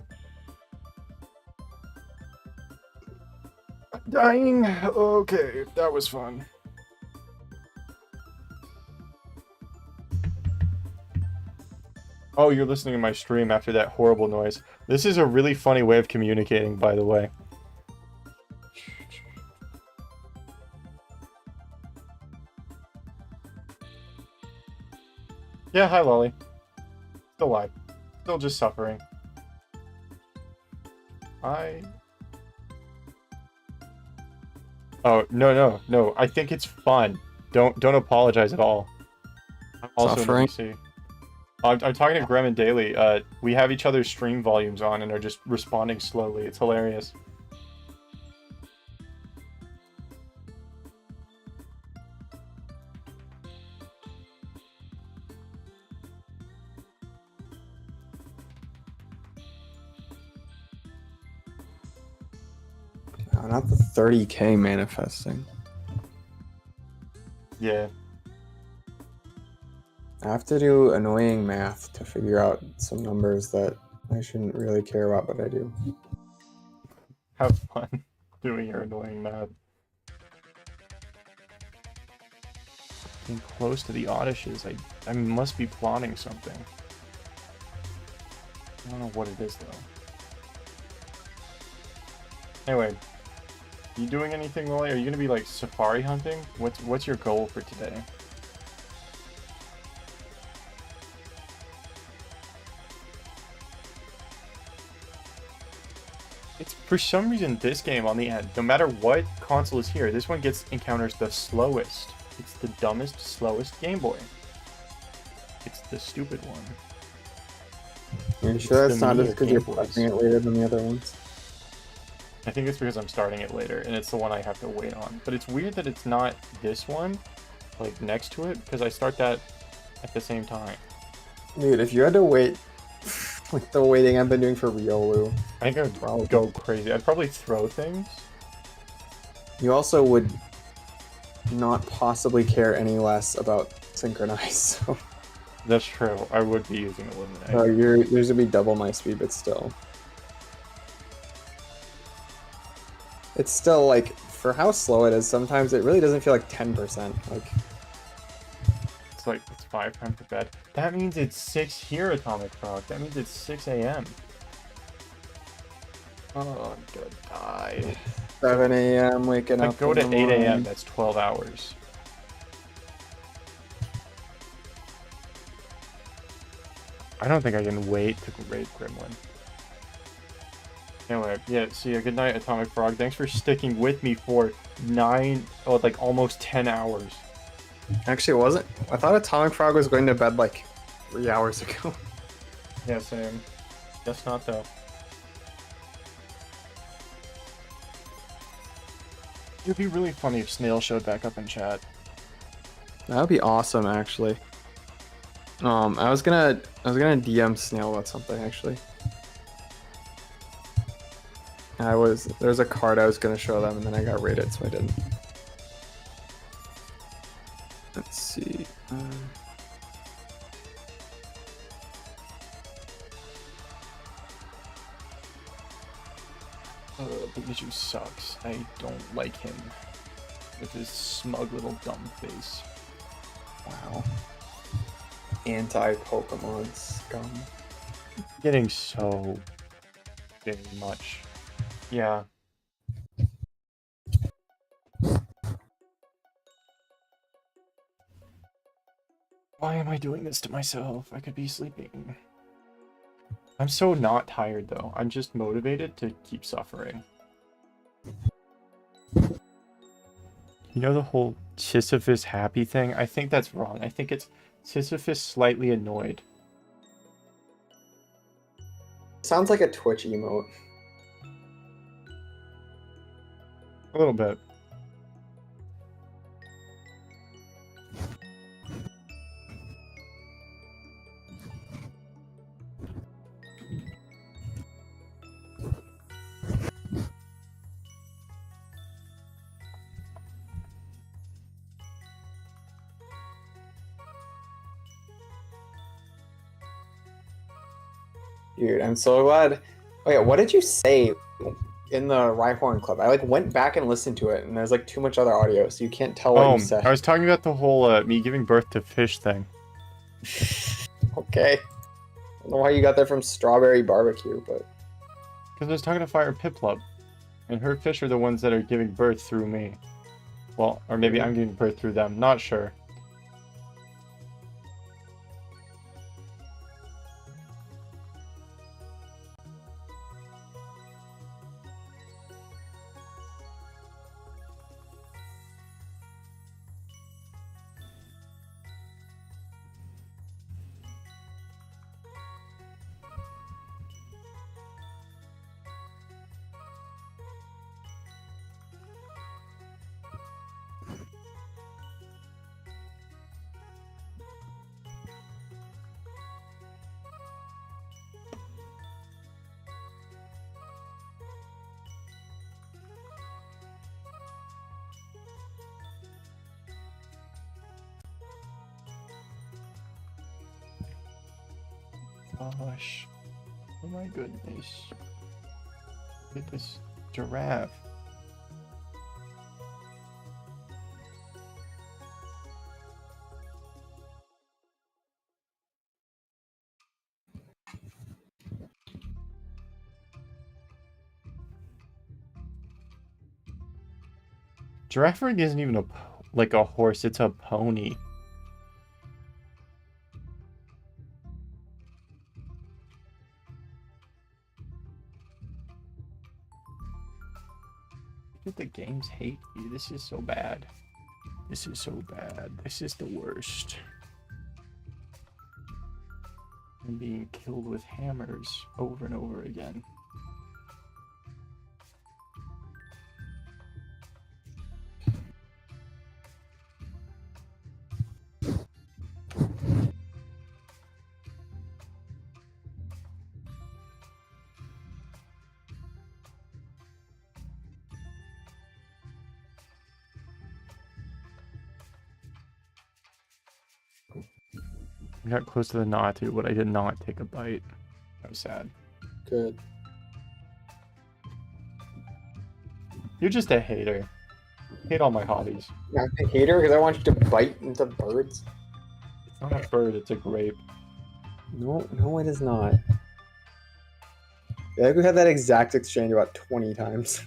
I'm dying. Okay, that was fun. Oh, you're listening to my stream after that horrible noise. This is a really funny way of communicating, by the way. Yeah, hi, Lolly. Still alive. Still just suffering. Oh, no. I think it's fun. Don't apologize at all. I'm also Suffering? in I'm talking to Gremlin daily. We have each other's stream volumes on and are just responding slowly. It's hilarious. No, not the 30k manifesting. Yeah. I have to do annoying math to figure out some numbers that I shouldn't really care about, but I do. Have fun doing your annoying math. Getting close to the Oddishes. I must be plotting something. I don't know what it is, though. Anyway. You doing anything, Lily? Are you gonna be, like, safari hunting? What's your goal for today? It's, for some reason, this game on the end, no matter what console is here, this one encounters the slowest. It's the dumbest, slowest Game Boy. It's the stupid one. You're sure that's not just because you're pressing it later than the other ones? I think it's because I'm starting it later, and it's the one I have to wait on. But it's weird that it's not this one, like, next to it, because I start that at the same time. Dude, if you had to wait, like the waiting I've been doing for Riolu, I think I'd probably go crazy. I'd probably throw things. you also would not possibly care any less about Synchronize, so... That's true. I would be using Illuminate. Oh, yours would be double my speed, but still. It's still, like, for how slow it is, sometimes it really doesn't feel like 10%. Like, It's like, it's 5 times to bed. That means it's 6 here, Atomic Frog. That means it's 6 a.m. Oh, I'm gonna die. 7 a.m. waking up. Go to 8 a.m. That's 12 hours. I don't think I can wait to raid Gremlin. Anyway, yeah, see ya. Good night, Atomic Frog. Thanks for sticking with me for like almost 10 hours. Actually, it wasn't. I thought Atomic Frog was going to bed like 3 hours ago. Yeah, same. Guess not, though. It'd be really funny if Snail showed back up in chat. That would be awesome, actually. I was gonna DM Snail about something actually. There's a card I was gonna show them and then I got raided, so I didn't. Let's see. Pikachu sucks. I don't like him. With his smug little dumb face. Wow. Anti-Pokemon scum. Getting so very much. Yeah. Why am I doing this to myself? I could be sleeping. I'm so not tired though. I'm just motivated to keep suffering. You know the whole Sisyphus happy thing? I think that's wrong. I think it's Sisyphus slightly annoyed. Sounds like a Twitch emote. A little bit. Dude, I'm so glad. Oh yeah, what did you say in the Rhyhorn clip? I like went back and listened to it, and there's like too much other audio, so you can't tell what you said. I was talking about the whole me giving birth to fish thing. Okay. I don't know why you got that from Strawberry Barbecue, but... Because I was talking to Fire Piplup, and her fish are the ones that are giving birth through me. Well, or maybe I'm giving birth through them, not sure. Gosh. Oh my goodness. Look at this giraffe. Giraffe rig isn't even like a horse, it's a pony. The games hate you. This is so bad. This is so bad. This is the worst. I'm being killed with hammers over and over again. I got close to the Natu, but I did not take a bite. That was sad. Good. You're just a hater. Hate all my hobbies. I'm a hater because I want you to bite into birds. It's not a bird, it's a grape. No, it is not. I think we had that exact exchange about 20 times.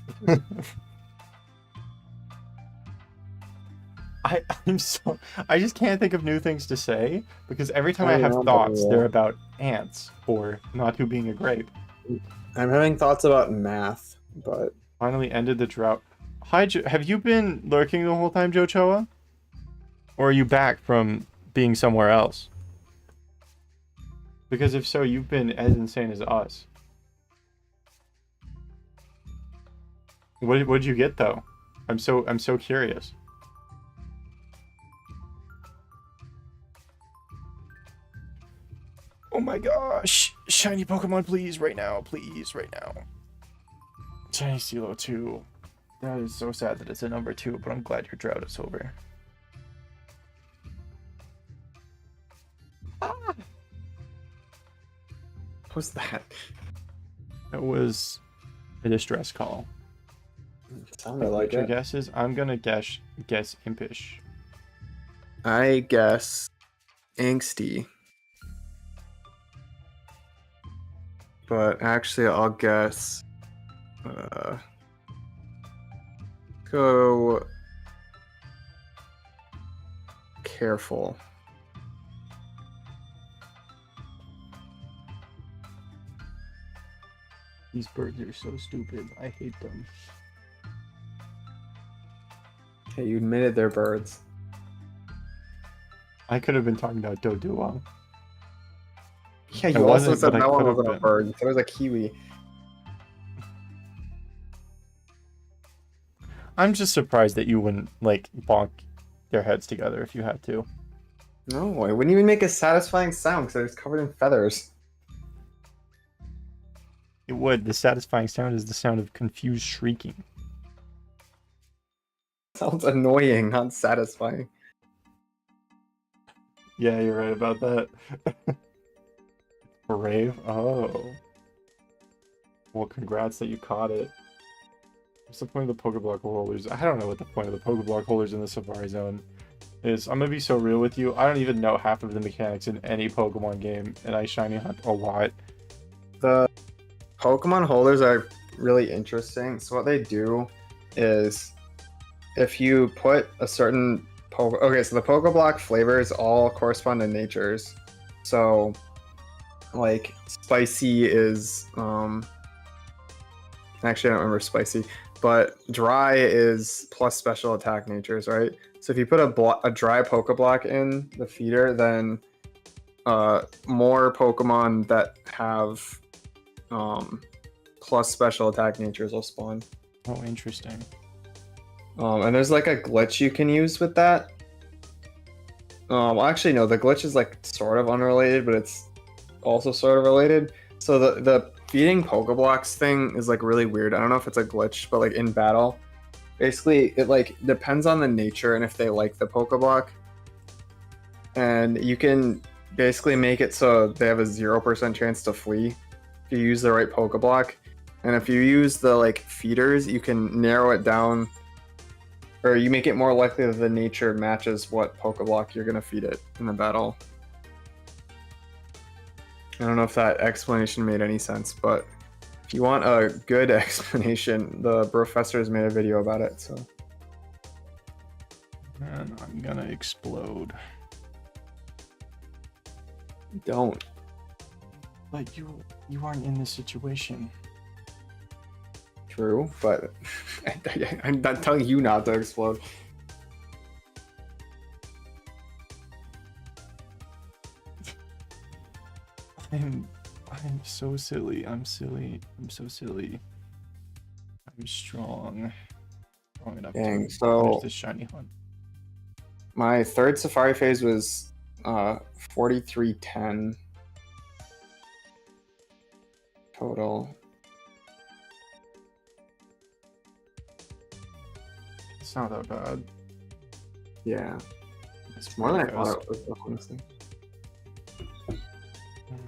I just can't think of new things to say because every time I have thoughts, they're about ants or Natu being a grape. I'm having thoughts about math, but finally ended the drought. Hi, have you been lurking the whole time, Jochoa? Or are you back from being somewhere else? Because if so, you've been as insane as us. What did you get though? I'm so curious. Oh my gosh! Shiny Pokemon, please, right now. Please, right now. Shiny Silo 2. That is so sad that it's a number 2, but I'm glad your drought is over. Ah! What was that? That was a distress call. It sounded like your guess is? I'm gonna guess Impish. I guess Angsty. But actually, I'll guess. Go. Careful. These birds are so stupid. I hate them. Hey, you admitted they're birds. I could have been talking about Doduo. Yeah, you also said that one wasn't a bird. You said it was a kiwi. I'm just surprised that you wouldn't, like, bonk their heads together if you had to. No, it wouldn't even make a satisfying sound because it's covered in feathers. It would. The satisfying sound is the sound of confused shrieking. Sounds annoying, not satisfying. Yeah, you're right about that. Brave? Oh. Well, congrats that you caught it. What's the point of the Pokeblock holders? I don't know what the point of the Pokeblock holders in the Safari Zone is. I'm gonna be so real with you. I don't even know half of the mechanics in any Pokemon game, and I shiny hunt a lot. The Pokemon holders are really interesting. So what they do is, if you put a certain okay, so the Pokeblock flavors all correspond to natures. So, like, spicy is actually I don't remember spicy, but dry is plus special attack natures, right? So if you put a dry Pokeblock in the feeder, then more Pokemon that have plus special attack natures will spawn. Oh, interesting. And there's like a glitch you can use with that. Well, actually, no, the glitch is like sort of unrelated, but it's also sort of related. So the feeding Pokeblocks thing is like really weird. I don't know if it's a glitch, but like in battle, basically it like depends on the nature and if they like the Pokeblock. And you can basically make it so they have a 0% chance to flee if you use the right Pokeblock. And if you use the like feeders, you can narrow it down, or you make it more likely that the nature matches what Pokeblock you're going to feed it in the battle. I don't know if that explanation made any sense, but if you want a good explanation, the professor has made a video about it, so. And I'm gonna explode. Don't. But you aren't in this situation. True, but I'm not telling you not to explode. I'm so silly. I'm silly. I'm so silly. I'm strong. Strong enough Dang, to so finish this shiny hunt. My third safari phase was 4310 total. It's not that bad. Yeah, It's more than I pretty thought fast. it was, honestly.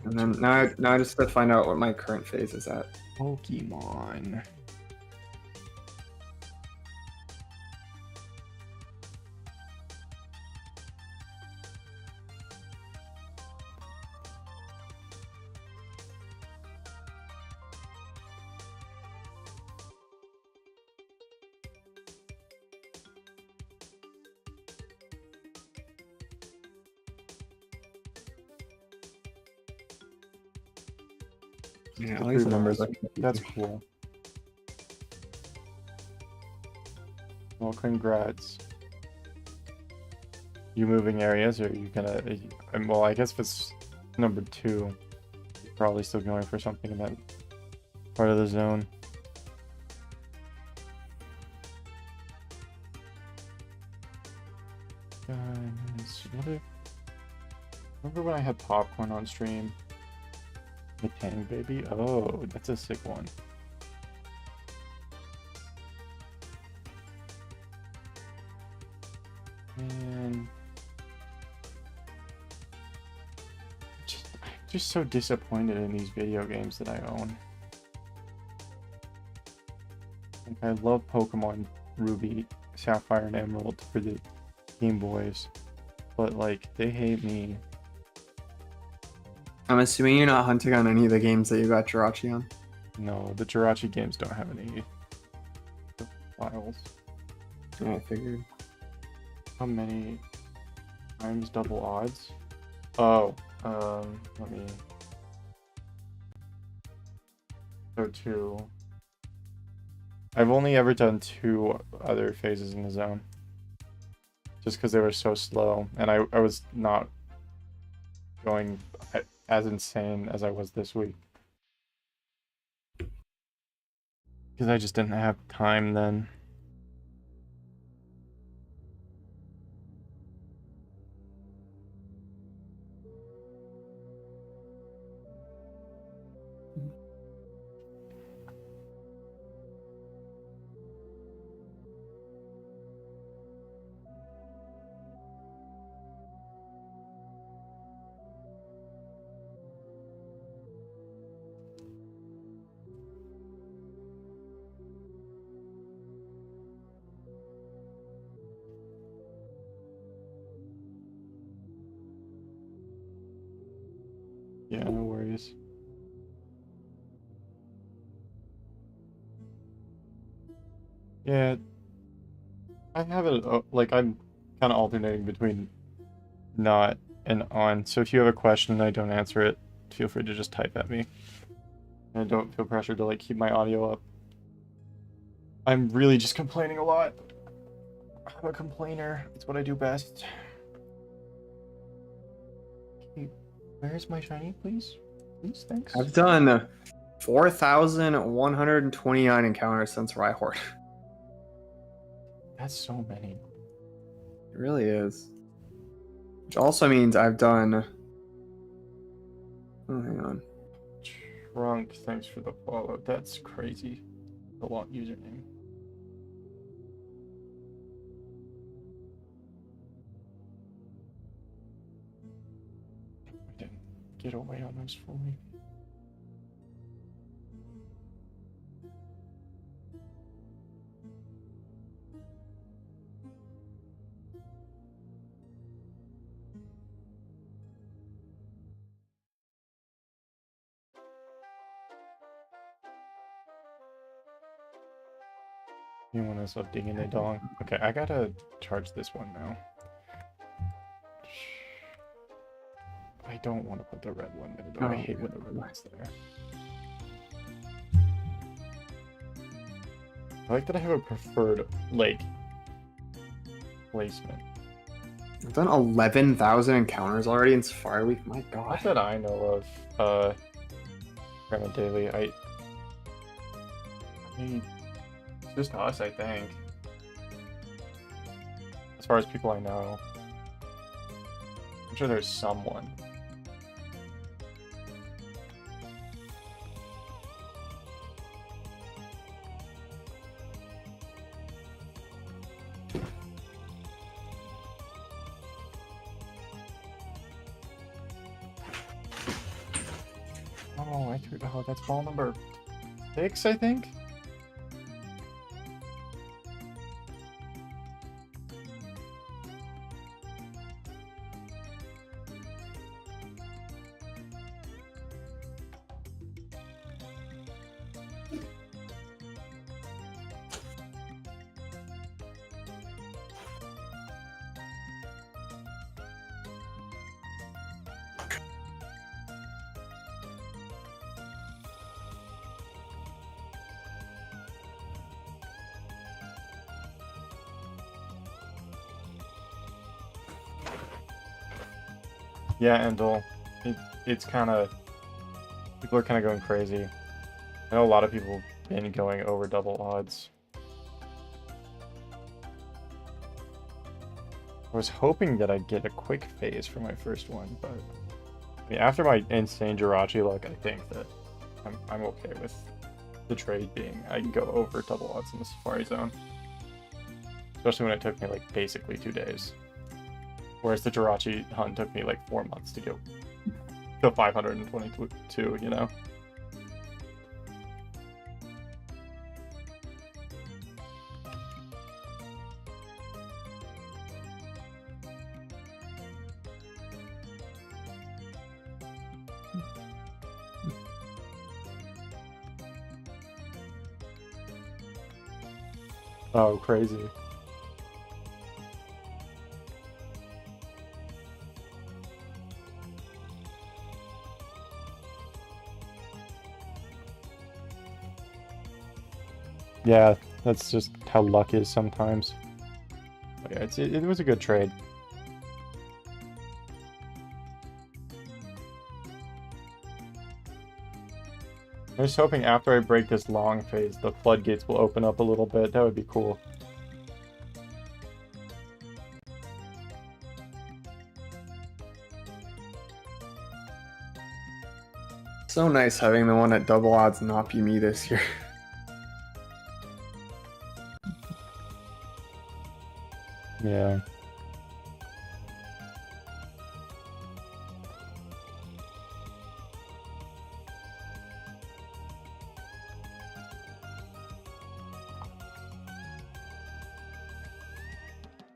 And then now I just have to find out what my current phase is at. Pokemon. Yeah, all these numbers are That's cool. Well, congrats. You moving areas, or are you gonna? Well, I guess if it's number 2, you're probably still going for something in that part of the zone. Guys, remember when I had popcorn on stream? The Tang Baby? Oh, that's a sick one. And I'm just so disappointed in these video games that I own. Like, I love Pokemon Ruby, Sapphire, and Emerald for the Game Boys, but like, they hate me. I'm assuming you're not hunting on any of the games that you got Jirachi on. No, the Jirachi games don't have any files. Yeah, I figured. How many times double odds? Oh, let me... So 2. I've only ever done 2 other phases in the zone. Just because they were so slow, and I was not going as insane as I was this week. Because I just didn't have time then. Yeah, no worries. Yeah, I have it, like, I'm kind of alternating between not and on. So if you have a question and I don't answer it, feel free to just type at me. And I don't feel pressured to, like, keep my audio up. I'm really just complaining a lot. I'm a complainer. It's what I do best. Okay, where's my shiny, please? Please, thanks. I've done 4,129 encounters since Rhyhorn. That's so many. It really is. Which also means I've done... Oh, hang on. Trunk, thanks for the follow. That's crazy. A long username. I didn't get away on those fully. You want to stop digging the dong? Okay, I gotta charge this one now. I don't want to put the red one there, though. I hate when the red one's there. I like that I have a preferred, like, placement. I've done 11,000 encounters already in Safari Week. My god. Not that I know of, Grandma Daily. I mean, it's just us, I think. As far as people I know. I'm sure there's someone. I threw. Oh, that's ball number 6, I think. Yeah, Endel, it's kind of, people are kind of going crazy. I know a lot of people have been going over double odds. I was hoping that I'd get a quick phase for my first one, but I mean, after my insane Jirachi luck, I think that I'm okay with the trade being I can go over double odds in the Safari Zone. Especially when it took me like basically 2 days. Whereas the Jirachi hunt took me like 4 months to get to 522, you know? Oh, crazy. Yeah, that's just how luck is sometimes. But yeah, it was a good trade. I'm just hoping after I break this long phase, the floodgates will open up a little bit. That would be cool. So nice having the one at double odds not be me this year. Yeah.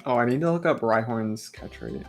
Oh, I need to look up Rhyhorn's catch rate.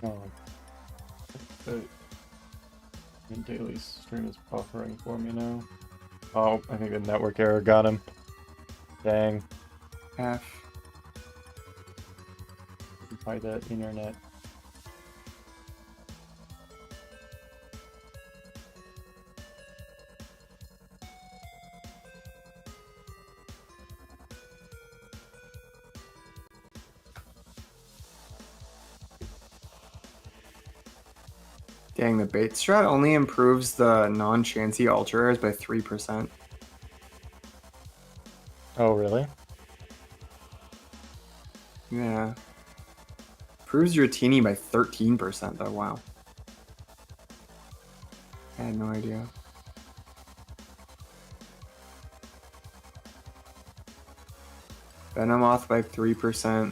Oh. The daily stream is buffering for me now. Oh, I think the network error got him. Dang. F. By the internet. Dang, the bait strat only improves the non-chancy ultra by 3%. Oh, really? Yeah. Improves your teeny by 13% though, wow. I had no idea. Venomoth by 3%.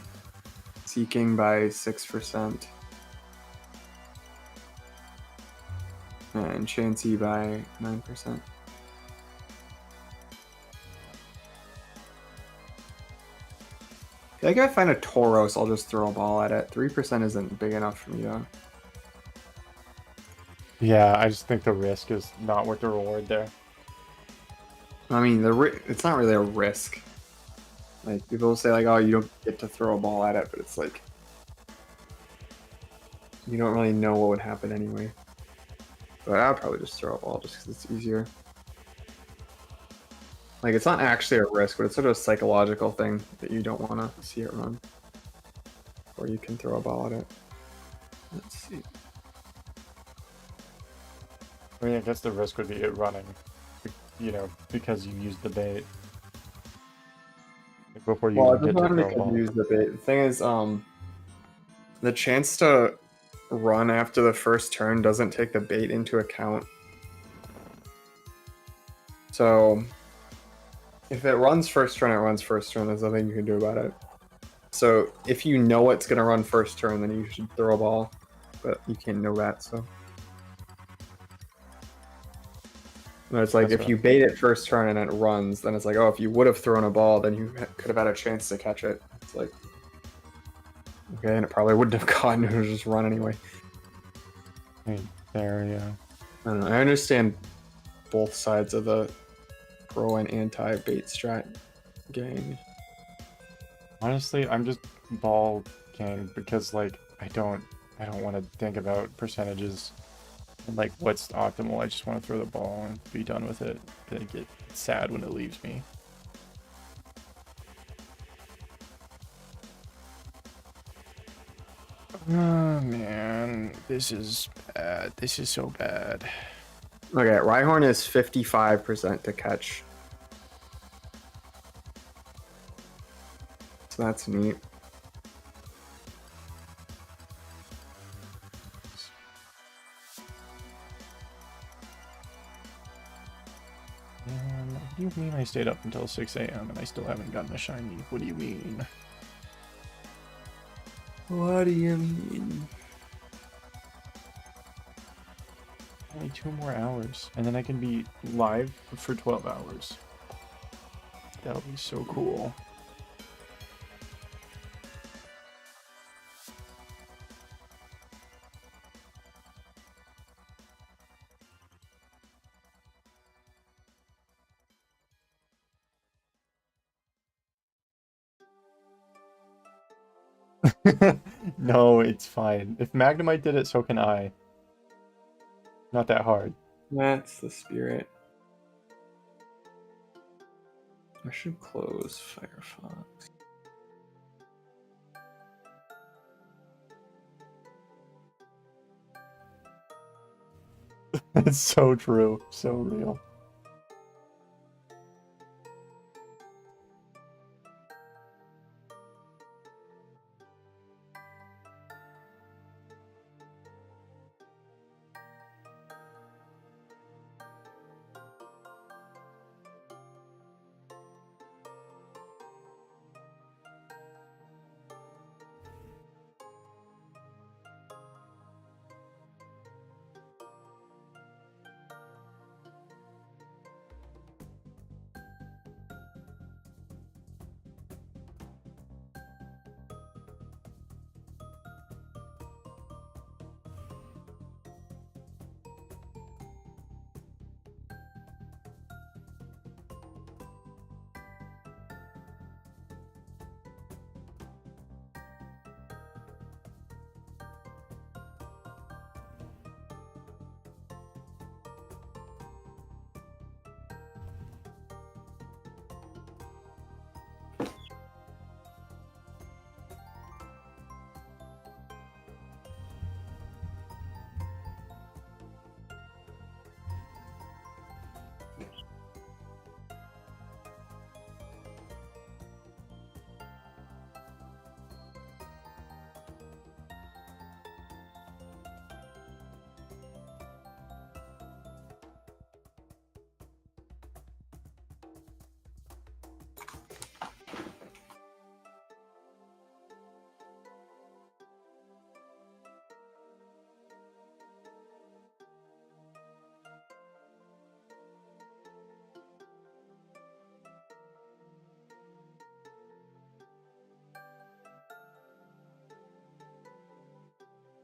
Seeking by 6%. And Chansey by 9%. I think if I find a Tauros, I'll just throw a ball at it. 3% isn't big enough for me though. Yeah, I just think the risk is not worth the reward there. I mean, it's not really a risk. Like, people say like, oh, you don't get to throw a ball at it, but it's like, you don't really know what would happen anyway. But I'll probably just throw a ball just because it's easier. Like, it's not actually a risk, but it's sort of a psychological thing that you don't want to see it run. Or you can throw a ball at it. Let's see. I mean, I guess the risk would be it running, you know, because you used the bait. Before you Well, get to throw a ball. Use the bait. The thing is, the chance to run after the first turn doesn't take the bait into account. So if it runs first turn, it runs first turn. There's nothing you can do about it. So if you know it's going to run first turn, then you should throw a ball. But you can't know that, so. And it's like, if you bait it first turn and it runs, then it's like, oh, if you would have thrown a ball, then you could have had a chance to catch it. It's like, okay, and it probably wouldn't have gotten it, it would just run anyway. I mean, there, yeah. I don't know. I understand both sides of the pro and anti-bait strat gang. Honestly, I'm just ball gang because, like, I don't want to think about percentages and, like, what's optimal. I just want to throw the ball and be done with it. I get sad when it leaves me. Oh, man. This is bad. This is so bad. Okay, Rhyhorn is 55% to catch. So that's neat. What do you mean I stayed up until 6 a.m. and I still haven't gotten a shiny? What do you mean? What do you mean? Only 2 more hours, and then I can be live for 12 hours. That'll be so cool. No, it's fine. If Magnemite did it, so can I. Not that hard. That's the spirit. I should close Firefox. It's so true. So real.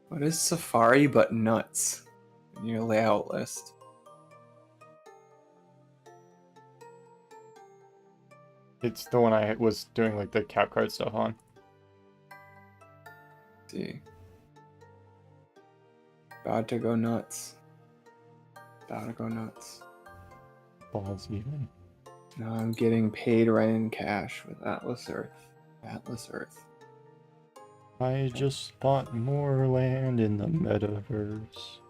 What is Safari but nuts in your layout list? It's the one I was doing like the cap card stuff on. Let's see. About to go nuts. About to go nuts. Balls even. Now I'm getting paid right in cash with Atlas Earth. Atlas Earth. I just bought more land in the metaverse.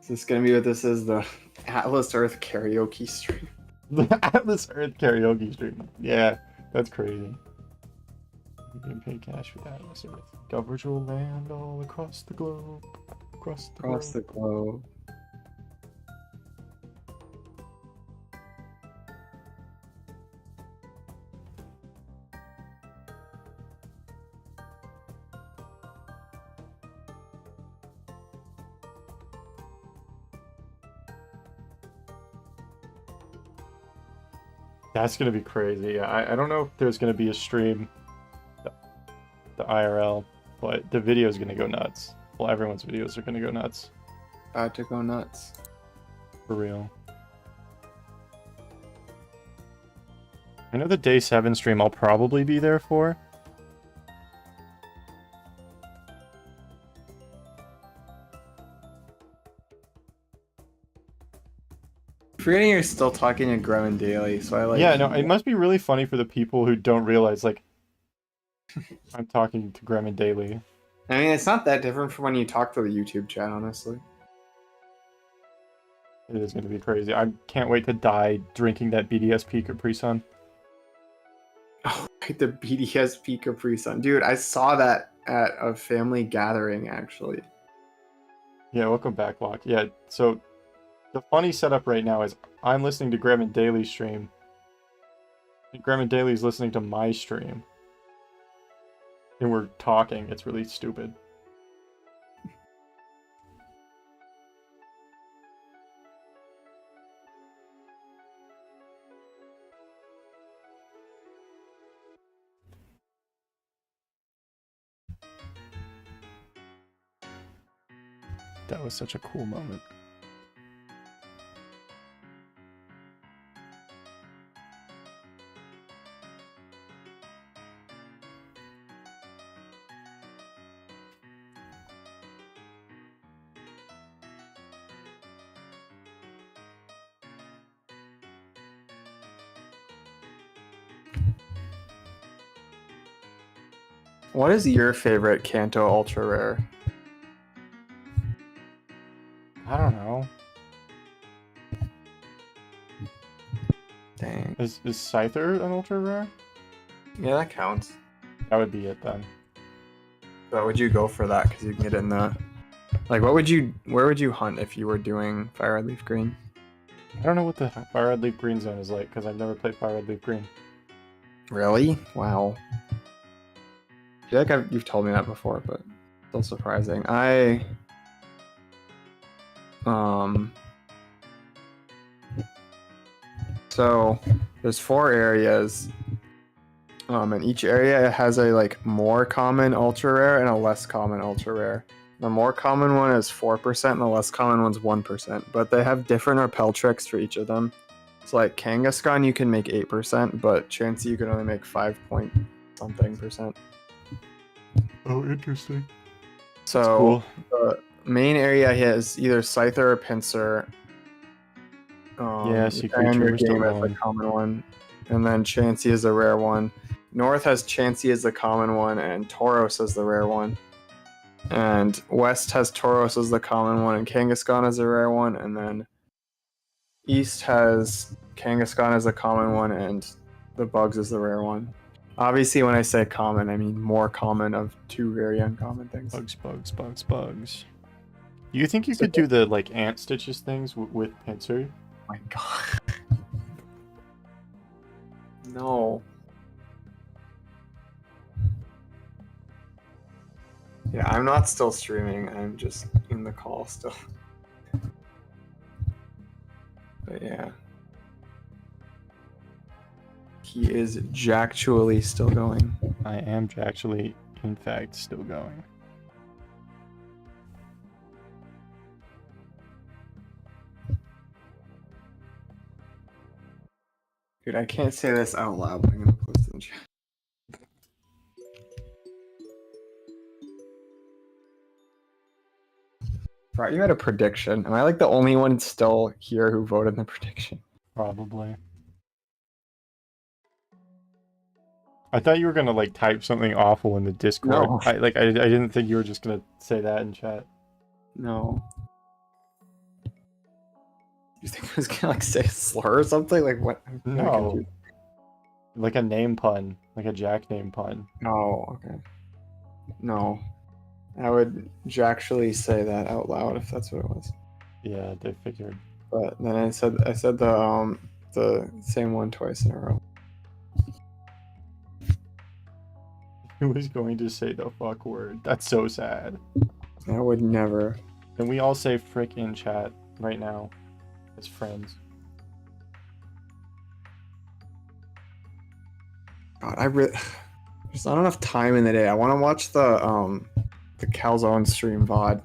Is this gonna be what this is? The Atlas Earth karaoke stream? The Atlas Earth karaoke stream. Yeah, that's crazy. You can pay cash with Atlas Earth. Got virtual land all across the globe. Across the globe. That's gonna be crazy. Yeah, I don't know if there's gonna be a stream, the IRL, but the video is gonna go nuts. Well, everyone's videos are gonna go nuts. About to go nuts. For real. I know the day 7 stream I'll probably be there for. Forgetting you're still talking to Gremlin Daily, so I like. Yeah, no, it must be really funny for the people who don't realize, like, I'm talking to Gremlin Daily. I mean, it's not that different from when you talk to the YouTube chat, honestly. It is going to be crazy. I can't wait to die drinking that BDSP Capri Sun. Oh, right, the BDSP Capri Sun. Dude, I saw that at a family gathering, actually. Yeah, welcome back, Locke. Yeah, so the funny setup right now is I'm listening to Gremlin Daily stream. And Gremlin Daily's listening to my stream. And we're talking. It's really stupid. That was such a cool moment. What is your favorite Kanto Ultra Rare? I don't know. Dang. Is Scyther an ultra rare? Yeah, that counts. That would be it then. But would you go for that? Because you can get in the... Like, where would you hunt if you were doing Fire Red Leaf Green? I don't know what the Fire Red Leaf Green zone is like, because I've never played Fire Red Leaf Green. Really? Wow. I feel like you've told me that before, but still surprising. So there's 4 areas, and each area has a like more common ultra rare and a less common ultra rare. The more common one is 4%, and the less common one's 1%. But they have different repel tricks for each of them. So like Kangaskhan, you can make 8%, but Chansey you can only make 5 point something %. Oh, interesting. So cool. The main area here is either Scyther or Pinsir. Secret and your Trooper's game still is a common one. And then Chansey is a rare one. North has Chansey as the common one, and Tauros as the rare one. And West has Tauros as the common one, and Kangaskhan as a rare one. And then East has Kangaskhan as a common one, and the Bugs as the rare one. Obviously, when I say common, I mean more common of 2 very uncommon things. Bugs. You think you could do the like ant stitches things with Pinsir? Oh my god. No. Yeah, I'm not still streaming. I'm just in the call still. But yeah. He is Jacktually still going. I am actually, in fact, still going. Dude, I can't say this out loud, but I'm gonna post it in the chat. Right, you had a prediction. Am I like the only one still here who voted in the prediction? Probably. I thought you were gonna like type something awful in the Discord. No. I didn't think you were just gonna say that in chat. No. You think I was gonna like say a slur or something? Like what? I'm kinda No. confused. Like a name pun. Like a Jack name pun. Oh, okay. No. I would actually say that out loud if that's what it was. Yeah, they figured. But then I said the same one twice in a row. Who is going to say the fuck word? That's so sad. I would never. Can we all say frick in chat right now as friends? God, there's not enough time in the day. I want to watch the Calzone stream VOD.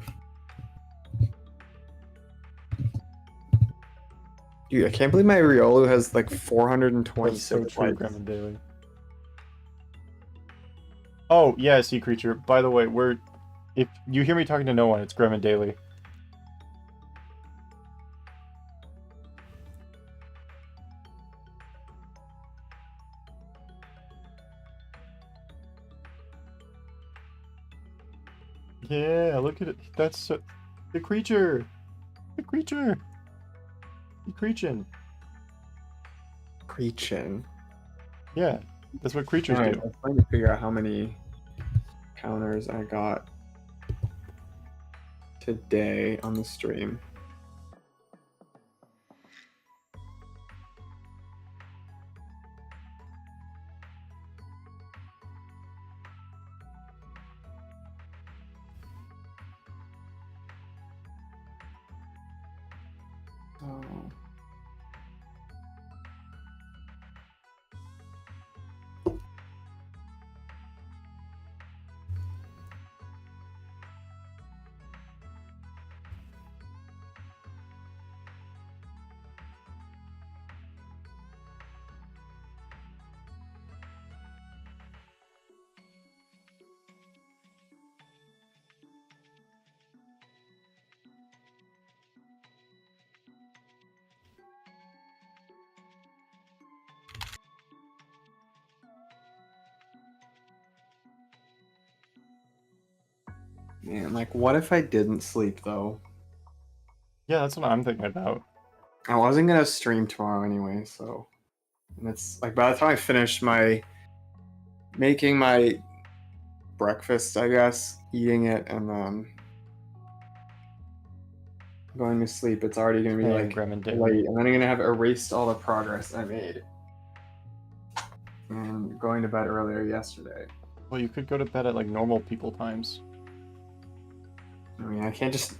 Dude, I can't believe my Riolu has like 426 That's so true, likes. Gremlin Daily. Oh, yeah, Sea Creature. By the way, if you hear me talking to no one, it's Gremlin Daily. Yeah, look at it. That's the creature. The creature. The creature. Preaching. Yeah, that's what creatures Alright, do. I'm trying to figure out how many counters I got today on the stream. So man, like what if I didn't sleep though? Yeah, that's what I'm thinking about. I wasn't gonna stream tomorrow anyway, so and it's like by the time I finish making my breakfast, I guess, eating it and then going to sleep, it's already gonna be Hey, like Gremlin Daily. late, and then I'm gonna have erased all the progress I made. And going to bed earlier yesterday. Well, you could go to bed at like normal people times. I mean, I can't just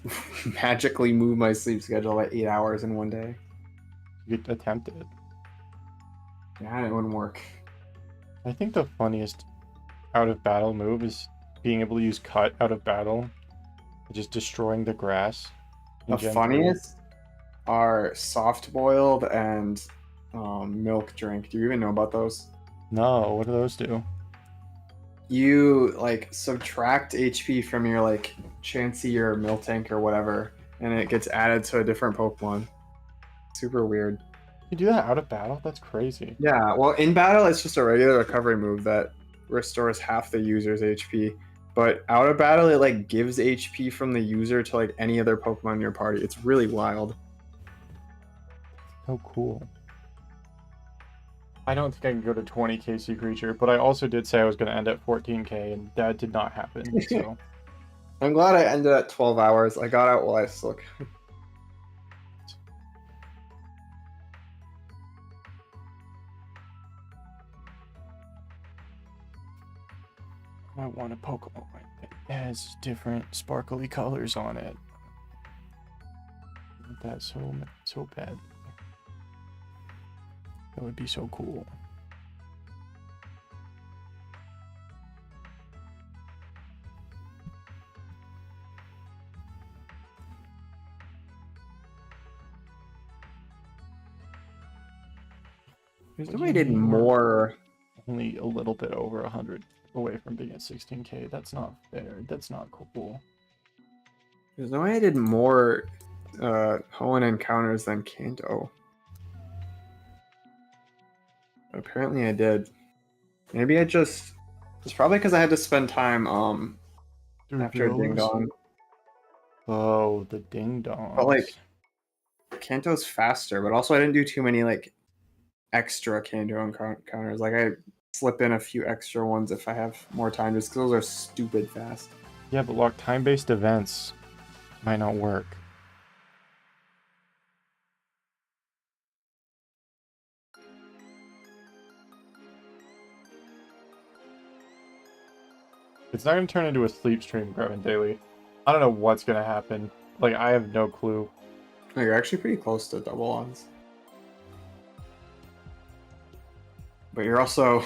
magically move my sleep schedule by 8 hours in one day. You could attempt it. Yeah, it wouldn't work. I think the funniest out of battle move is being able to use cut out of battle, just destroying the grass. The funniest are soft boiled and milk drink. Do you even know about those? No, what do those do? You like subtract HP from your like Chansey or Miltank or whatever, and it gets added to a different Pokemon. Super weird. You do that out of battle? That's crazy. Yeah, well, in battle, it's just a regular recovery move that restores half the user's HP. But out of battle, it like gives HP from the user to like any other Pokemon in your party. It's really wild. So cool. I don't think I can go to 20k Sea Creature, but I also did say I was going to end at 14k, and that did not happen. So I'm glad I ended at 12 hours. I got out while I still could. I want a Pokemon that has different sparkly colors on it. That's so bad. That would be so cool. There's What no do way I you did mean we're more. only a little bit over 100 away from being at 16k. That's not fair. That's not cool. There's no way I did more Hoenn encounters than Kanto. Apparently I did. Maybe I just... It's probably because I had to spend time after Ding Dong. Oh, the ding dongs. But like, Kanto's faster, but also I didn't do too many like extra Kanto encounters. Like I slip in a few extra ones if I have more time, just because those are stupid fast. Yeah, but look, time-based events might not work. It's not going to turn into a sleep stream, Grevin Daily. I don't know what's going to happen. Like, I have no clue. Oh, you're actually pretty close to double odds. But you're also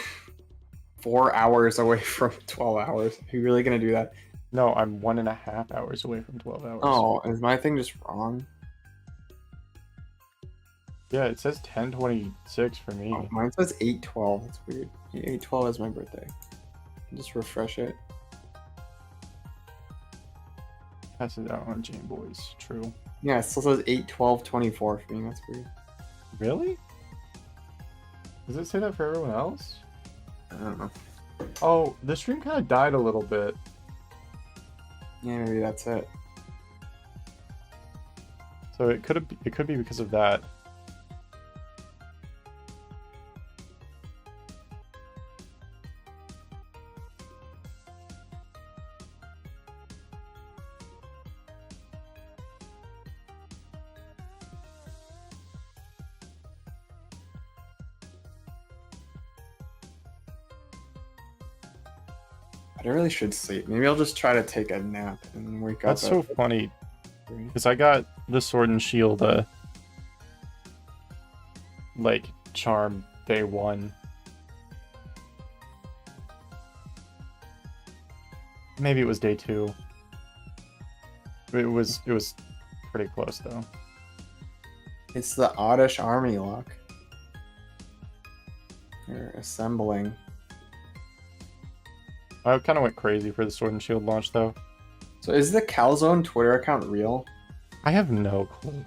4 hours away from 12 hours. Are you really going to do that? No, I'm 1.5 hours away from 12 hours. Oh, is my thing just wrong? Yeah, it says 10:26 for me. Oh, mine says 8:12. That's weird. 8:12 is my birthday. Just refresh it. Passes out on Game Boys. True. Yeah, it still says 8:12:24 for me. That's weird. Really? Does it say that for everyone else? I don't know. Oh, the stream kind of died a little bit. Yeah, maybe that's it. So it could be because of that. I really should sleep. Maybe I'll just try to take a nap and wake That's up. so funny. Because I got the Sword and Shield, like, charm day 1. Maybe it was day 2. It was pretty close, though. It's the Oddish Army lock. They're assembling. I kind of went crazy for the Sword and Shield launch, though. So is the Calzone Twitter account real? I have no clue.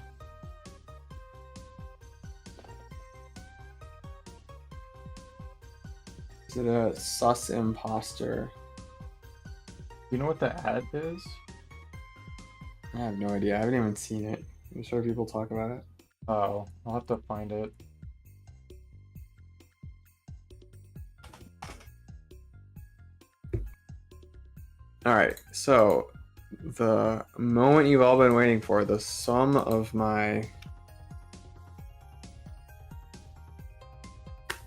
Is it a sus imposter? You know what the ad is? I have no idea. I haven't even seen it. I'm sure people talk about it. Oh, I'll have to find it. Alright, so the moment you've all been waiting for, the sum of my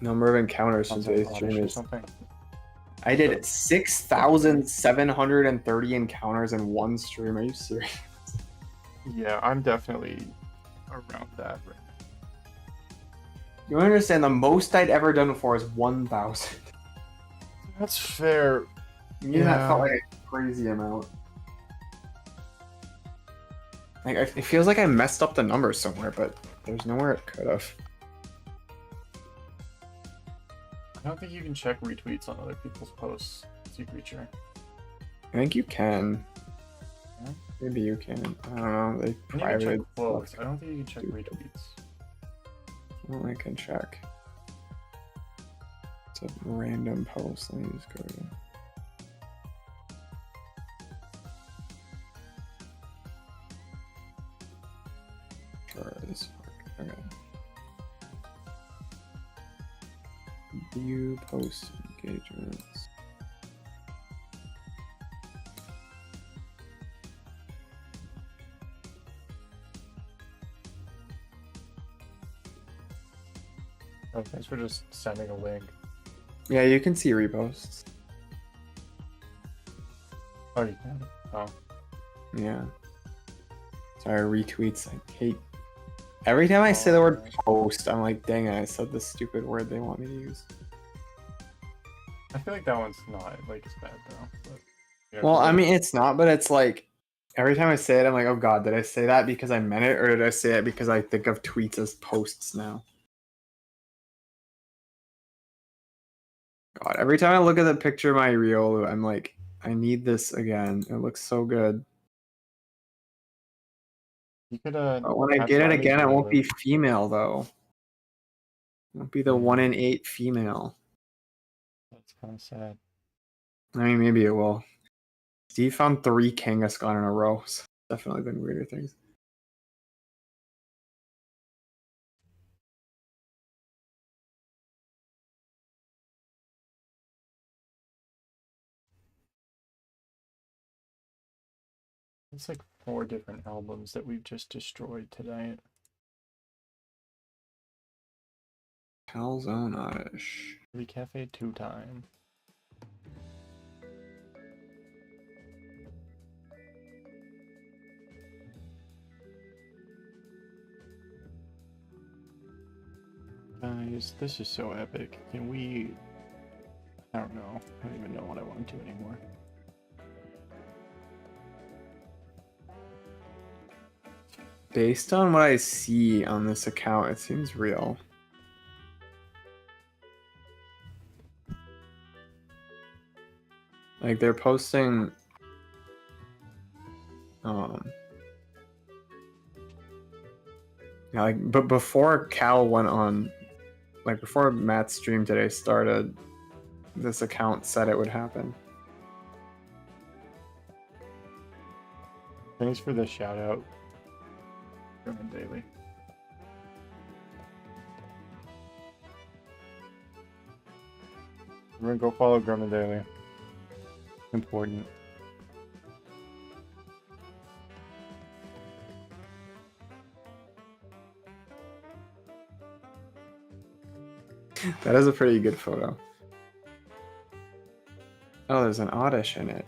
number of encounters since today's stream is... I did 6,730 encounters in one stream. Are you serious? Yeah, I'm definitely around that right now. You understand, the most I'd ever done before is 1,000. That's fair. Yeah, that felt like a crazy amount. Like, it feels like I messed up the numbers somewhere, but there's nowhere it could have. I don't think you can check retweets on other people's posts, Secreture. I think you can. Yeah? Maybe you can. I don't know. They You can private. check quotes. I don't think you can check retweets. Well, I can check. It's a random post. Let me just go to. Sure, this work. Okay. View post engagements. Oh, thanks for just sending a link. Yeah, you can see reposts. Oh, you can? Oh. Yeah. Sorry, retweets. I hate. Every time I say the word post, I'm like, dang it, I said the stupid word they want me to use. I feel like that one's not, like, as bad, though. But, yeah, Well, I mean, it's not, but it's like, every time I say it, I'm like, oh god, did I say that because I meant it, or did I say it because I think of tweets as posts now? God, every time I look at the picture of my Riolu, I'm like, I need this again. It looks so good. You could But when I get it again, it won't be female though. It won't be the 1 in 8 female. That's kind of sad. I mean, maybe it will. Steve found 3 Kangaskhan in a row. So definitely been weirder things. It's like 4 different albums that we've just destroyed tonight. Calzone Oddish. The Cafe 2 time. Guys, this is so epic. Can we... I don't know. I don't even know what I want to do anymore. Based on what I see on this account, it seems real. Like they're posting yeah, like but before Cal went on, like before Matt's stream today started, this account said it would happen. Thanks for the shout out, Grumman Daily. We're gonna go follow Grumman Daily. Important. That is a pretty good photo. Oh, there's an Oddish in it.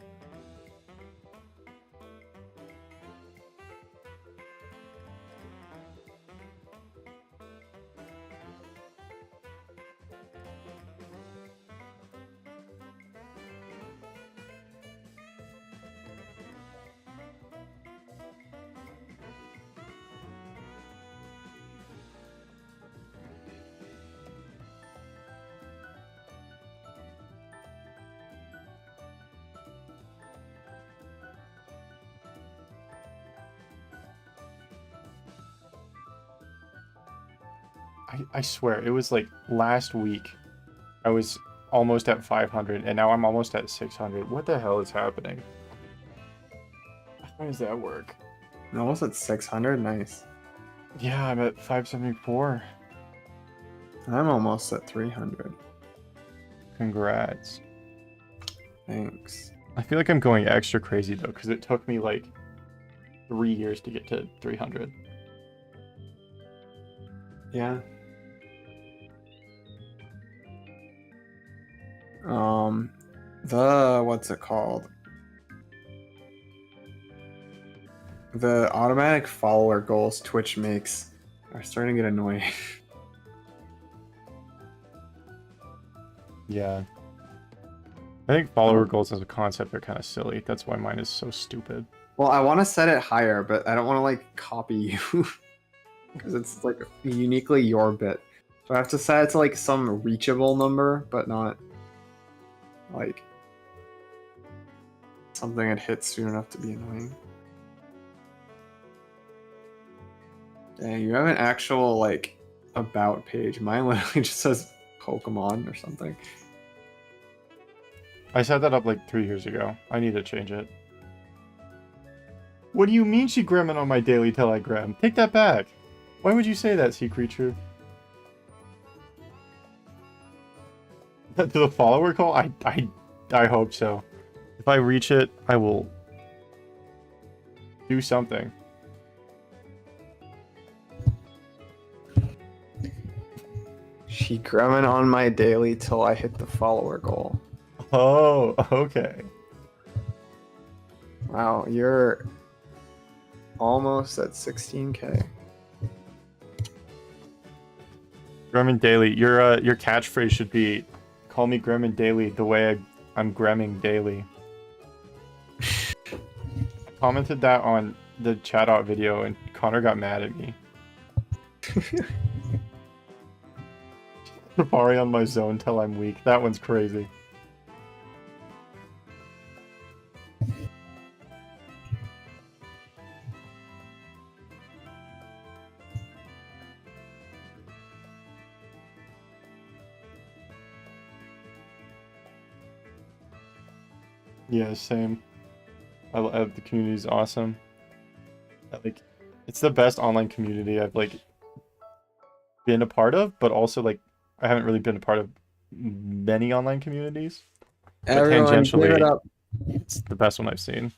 I swear, it was like last week. I was almost at 500, and now I'm almost at 600. What the hell is happening? How does that work? Almost at 600, nice. Yeah, I'm at 574. I'm almost at 300. Congrats. Thanks. I feel like I'm going extra crazy though, because it took me like 3 years to get to 300. Yeah. What's it called? The automatic follower goals Twitch makes are starting to get annoying. Yeah. I think follower goals as a concept are kind of silly. That's why mine is so stupid. Well, I want to set it higher, but I don't want to like copy you because it's like uniquely your bit. So I have to set it to like some reachable number, but not like something that hits soon enough to be annoying. Dang, you have an actual like about page. Mine literally just says Pokemon or something. I set that up like 3 years ago. I need to change it. What do you mean she gramming on my daily telegram? Take that back. Why would you say that, sea creature? To the follower call? I hope so. If I reach it, I will do something. She grumming on my daily till I hit the follower goal. Oh, okay. Wow, you're almost at 16K. Gremmin Daily. Your catchphrase should be, "Call me Gremmin Daily the way I'm Gremming daily." I commented that on the chat out video and Connor got mad at me. Safari on my zone till I'm weak. That one's crazy. Yeah, same. The community's awesome. Like, it's the best online community I've like been a part of, but also like I haven't really been a part of many online communities. Everyone, give it up. It's the best one I've seen.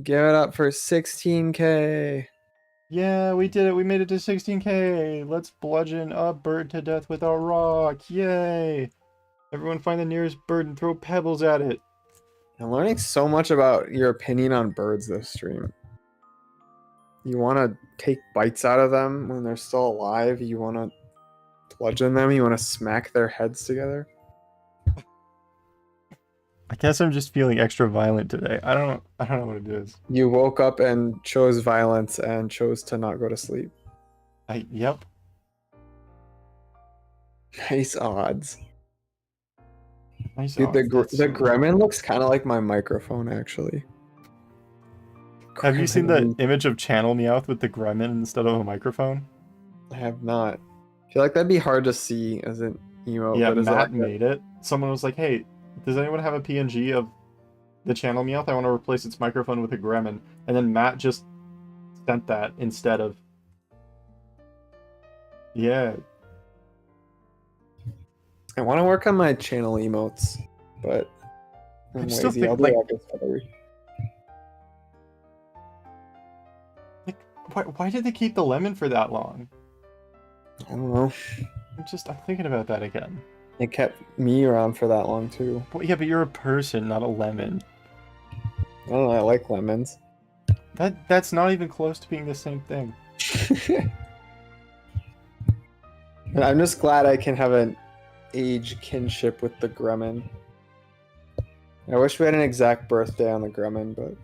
Give it up for 16K. Yeah, we did it. We made it to 16K. Let's bludgeon a bird to death with a rock. Yay! Everyone find the nearest bird and throw pebbles at it. I'm learning so much about your opinion on birds this stream. You want to take bites out of them when they're still alive. You want to bludgeon them. You want to smack their heads together. I guess I'm just feeling extra violent today. I don't know what it is. You woke up and chose violence and chose to not go to sleep. Yep. Nice odds. Nice Dude, odds. the gremlin looks kind of like my microphone, actually. Have you seen the image of Channel Meowth with the gremlin instead of a microphone? I have not. I feel like that'd be hard to see as an emote. Yeah, but Matt made it. Someone was like, hey, does anyone have a PNG of the Channel Meowth? I want to replace its microphone with a gremlin. And then Matt just sent that instead of... Yeah. I want to work on my channel emotes, but I'm lazy. Still think, I'll do like, that this Like, why did they keep the lemon for that long? I don't know. I'm thinking about that again. It kept me around for that long too. Well, yeah, but you're a person, not a lemon. I don't know. I like lemons. That's not even close to being the same thing. I'm just glad I can have an age kinship with the gremlin. I wish we had an exact birthday on the gremlin, but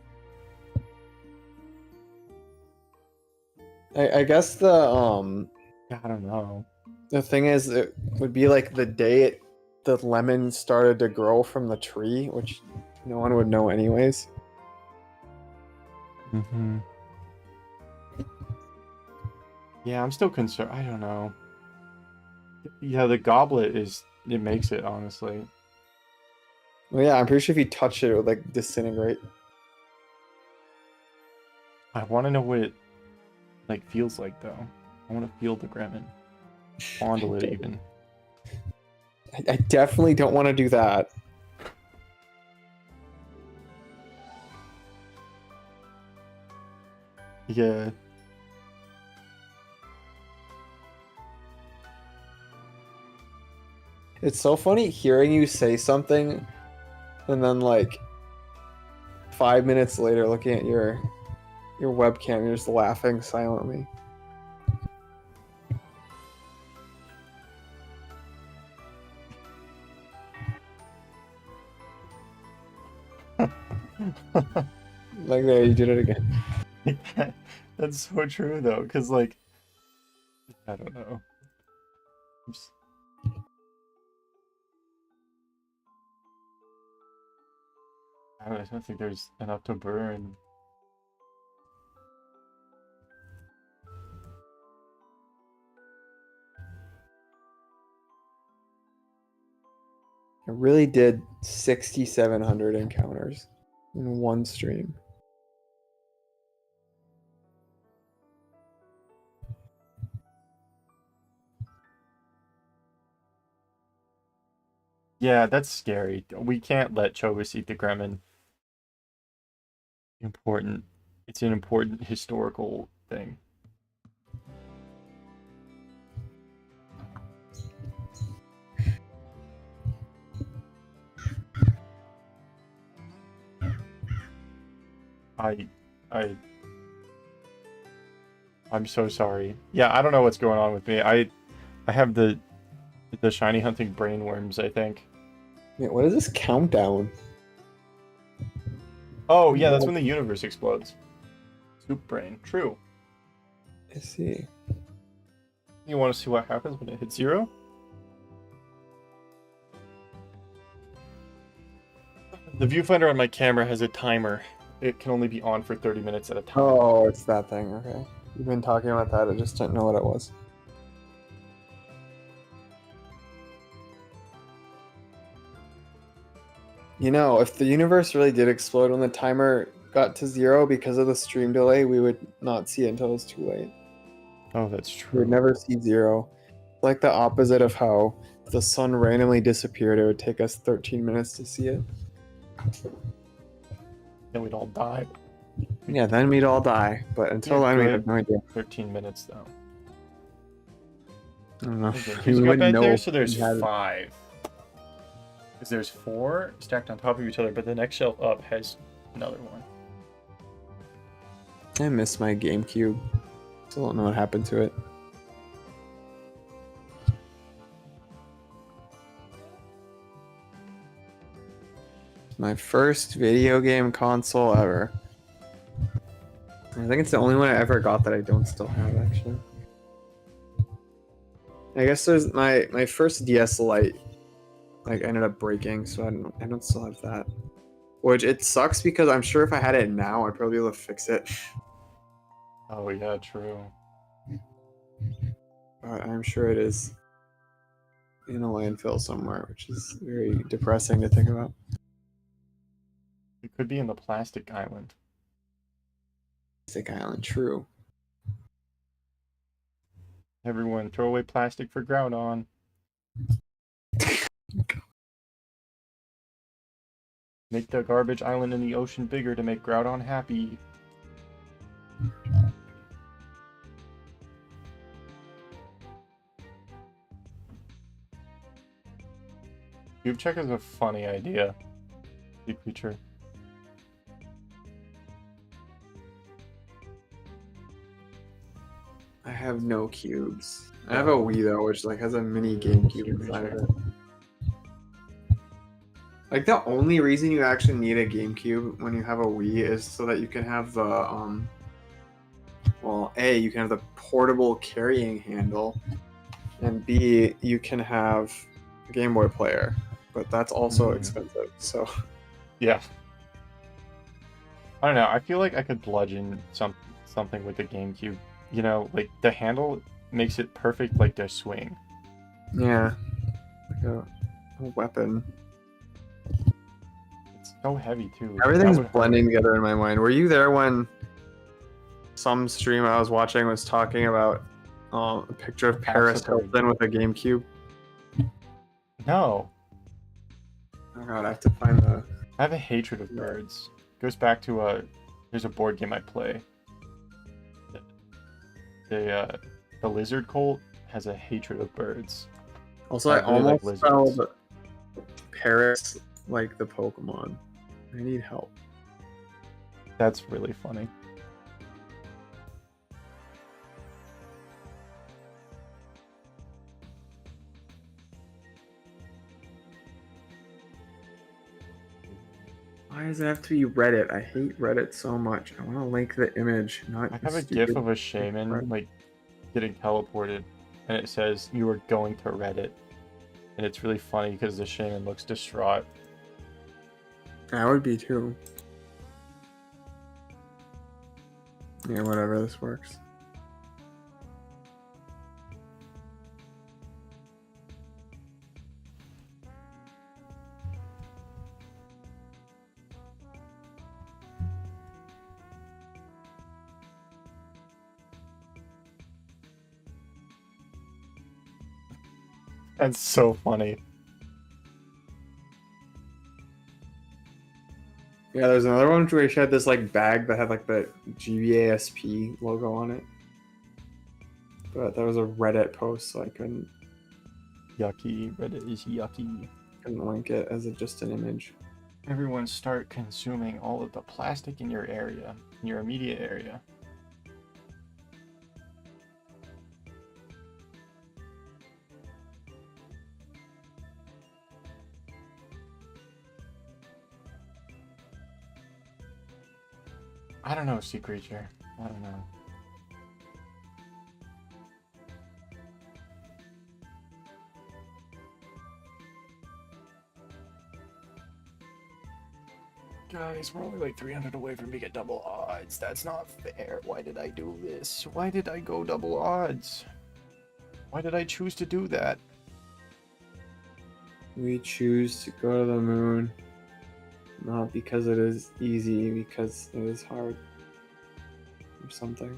I guess the I don't know. the thing is, it would be like the day the lemon started to grow from the tree, which no one would know anyways. Mm-hmm. Yeah, I'm still concerned. I don't know. Yeah, the goblet it makes it, honestly. Well, yeah, I'm pretty sure if you touch it, it would like disintegrate. I want to know what it like feels like, though. I want to feel the gremlin. Fondle it, even. I definitely don't want to do that. Yeah. It's so funny hearing you say something and then like 5 minutes later looking at your webcam, you're just laughing silently. Like there, you did it again. That's so true, though, because, like, I don't know. I don't think there's enough to burn. I really did 6,700 encounters in one stream. Yeah, that's scary. We can't let Chobus eat the gremlin. Important. It's an important historical thing. I'm so sorry. Yeah, I don't know what's going on with me. I have the shiny hunting brainworms, I think. Wait, what is this countdown? Oh, yeah, that's when the universe explodes. Soup brain. True. I see. You want to see what happens when it hits 0? The viewfinder on my camera has a timer. It can only be on for 30 minutes at a time. Oh, it's that thing. Okay. You've been talking about that. I just didn't know what it was. You know, if the universe really did explode when the timer got to 0 because of the stream delay, we would not see it until it was too late. Oh, that's We true. would never see 0. Like the opposite of how if the sun randomly disappeared, it would take us 13 minutes to see it. Then we'd all die. Yeah, then we'd all die. But until then, we have no idea. 13 minutes though. I don't know. Okay, We here's a gut wouldn't bed know there, if so there's we had it. 5. Because there's 4 stacked on top of each other, but the next shelf up has another one. I miss my GameCube. Still don't know what happened to it. My first video game console ever. I think it's the only one I ever got that I don't still have, actually. I guess there's my first DS Lite, like, ended up breaking, so I don't still have that. Which it sucks because I'm sure if I had it now, I'd probably be able to fix it. Oh yeah, true. But I'm sure it is in a landfill somewhere, which is very depressing to think about. It could be in the plastic island. Plastic Island, true. Everyone, throw away plastic for Groudon. Make the garbage island in the ocean bigger to make Groudon happy. Cube check is a funny idea. Big creature. I have no cubes. I have a Wii though, which like has a mini GameCube inside of it. Like the only reason you actually need a GameCube when you have a Wii is so that you can have the well, A, you can have the portable carrying handle, and B, you can have a Game Boy player, but that's also expensive. So yeah. I don't know. I feel like I could bludgeon something with the GameCube. You know, like the handle makes it perfect, like to swing. yeah, like a weapon. It's so heavy too. Everything's blending together in my mind. Were you there when some stream I was watching was talking about a picture of Paris Hilton with a GameCube? No. Oh god, I have to find the... I have a hatred of birds. It goes back to there's a board game I play. The lizard cult has a hatred of birds. Also, I really almost like spelled Paris like the Pokemon. I need help. That's really funny. Why does it have to be Reddit? I hate Reddit so much. I want to link the image, not I have a gif of a shaman like getting teleported, and it says you are going to Reddit, and it's really funny because the shaman looks distraught. I would be too. Yeah, whatever, this works. That's so funny. Yeah, there's another one where she had this like bag that had like the GBASP logo on it. But that was a Reddit post, so I couldn't Yucky. Reddit is yucky. link it as just an image. Everyone start consuming all of the plastic in your area, in your immediate area. I don't know, Sea Creature. I don't know. Guys, we're only like 300 away from being at double odds. That's not fair. Why did I do this? Why did I go double odds? Why did I choose to do that? We choose to go to the moon, not because it is easy, because it is hard. Or something.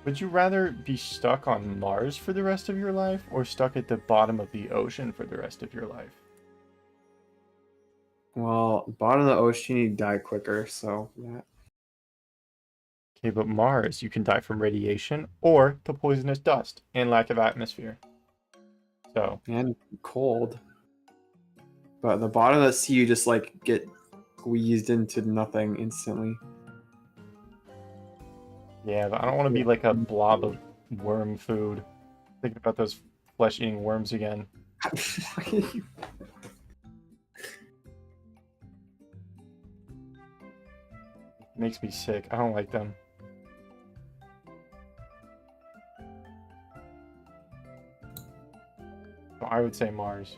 Would you rather be stuck on Mars for the rest of your life, or stuck at the bottom of the ocean for the rest of your life? Well, bottom of the ocean, you die quicker, so that. Okay, but Mars, you can die from radiation or the poisonous dust and lack of atmosphere. So. And cold. But at the bottom of the sea, you just like get squeezed into nothing instantly. Yeah, but I don't want to be like a blob of worm food. Thinking about those flesh-eating worms again. Makes me sick. I don't like them. So I would say Mars.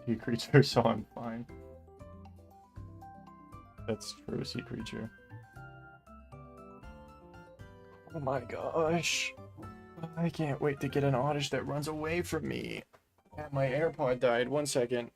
Sea creature, so I'm fine. That's true, sea creature. Oh my gosh. I can't wait to get an Oddish that runs away from me. And my AirPod died. 1 second.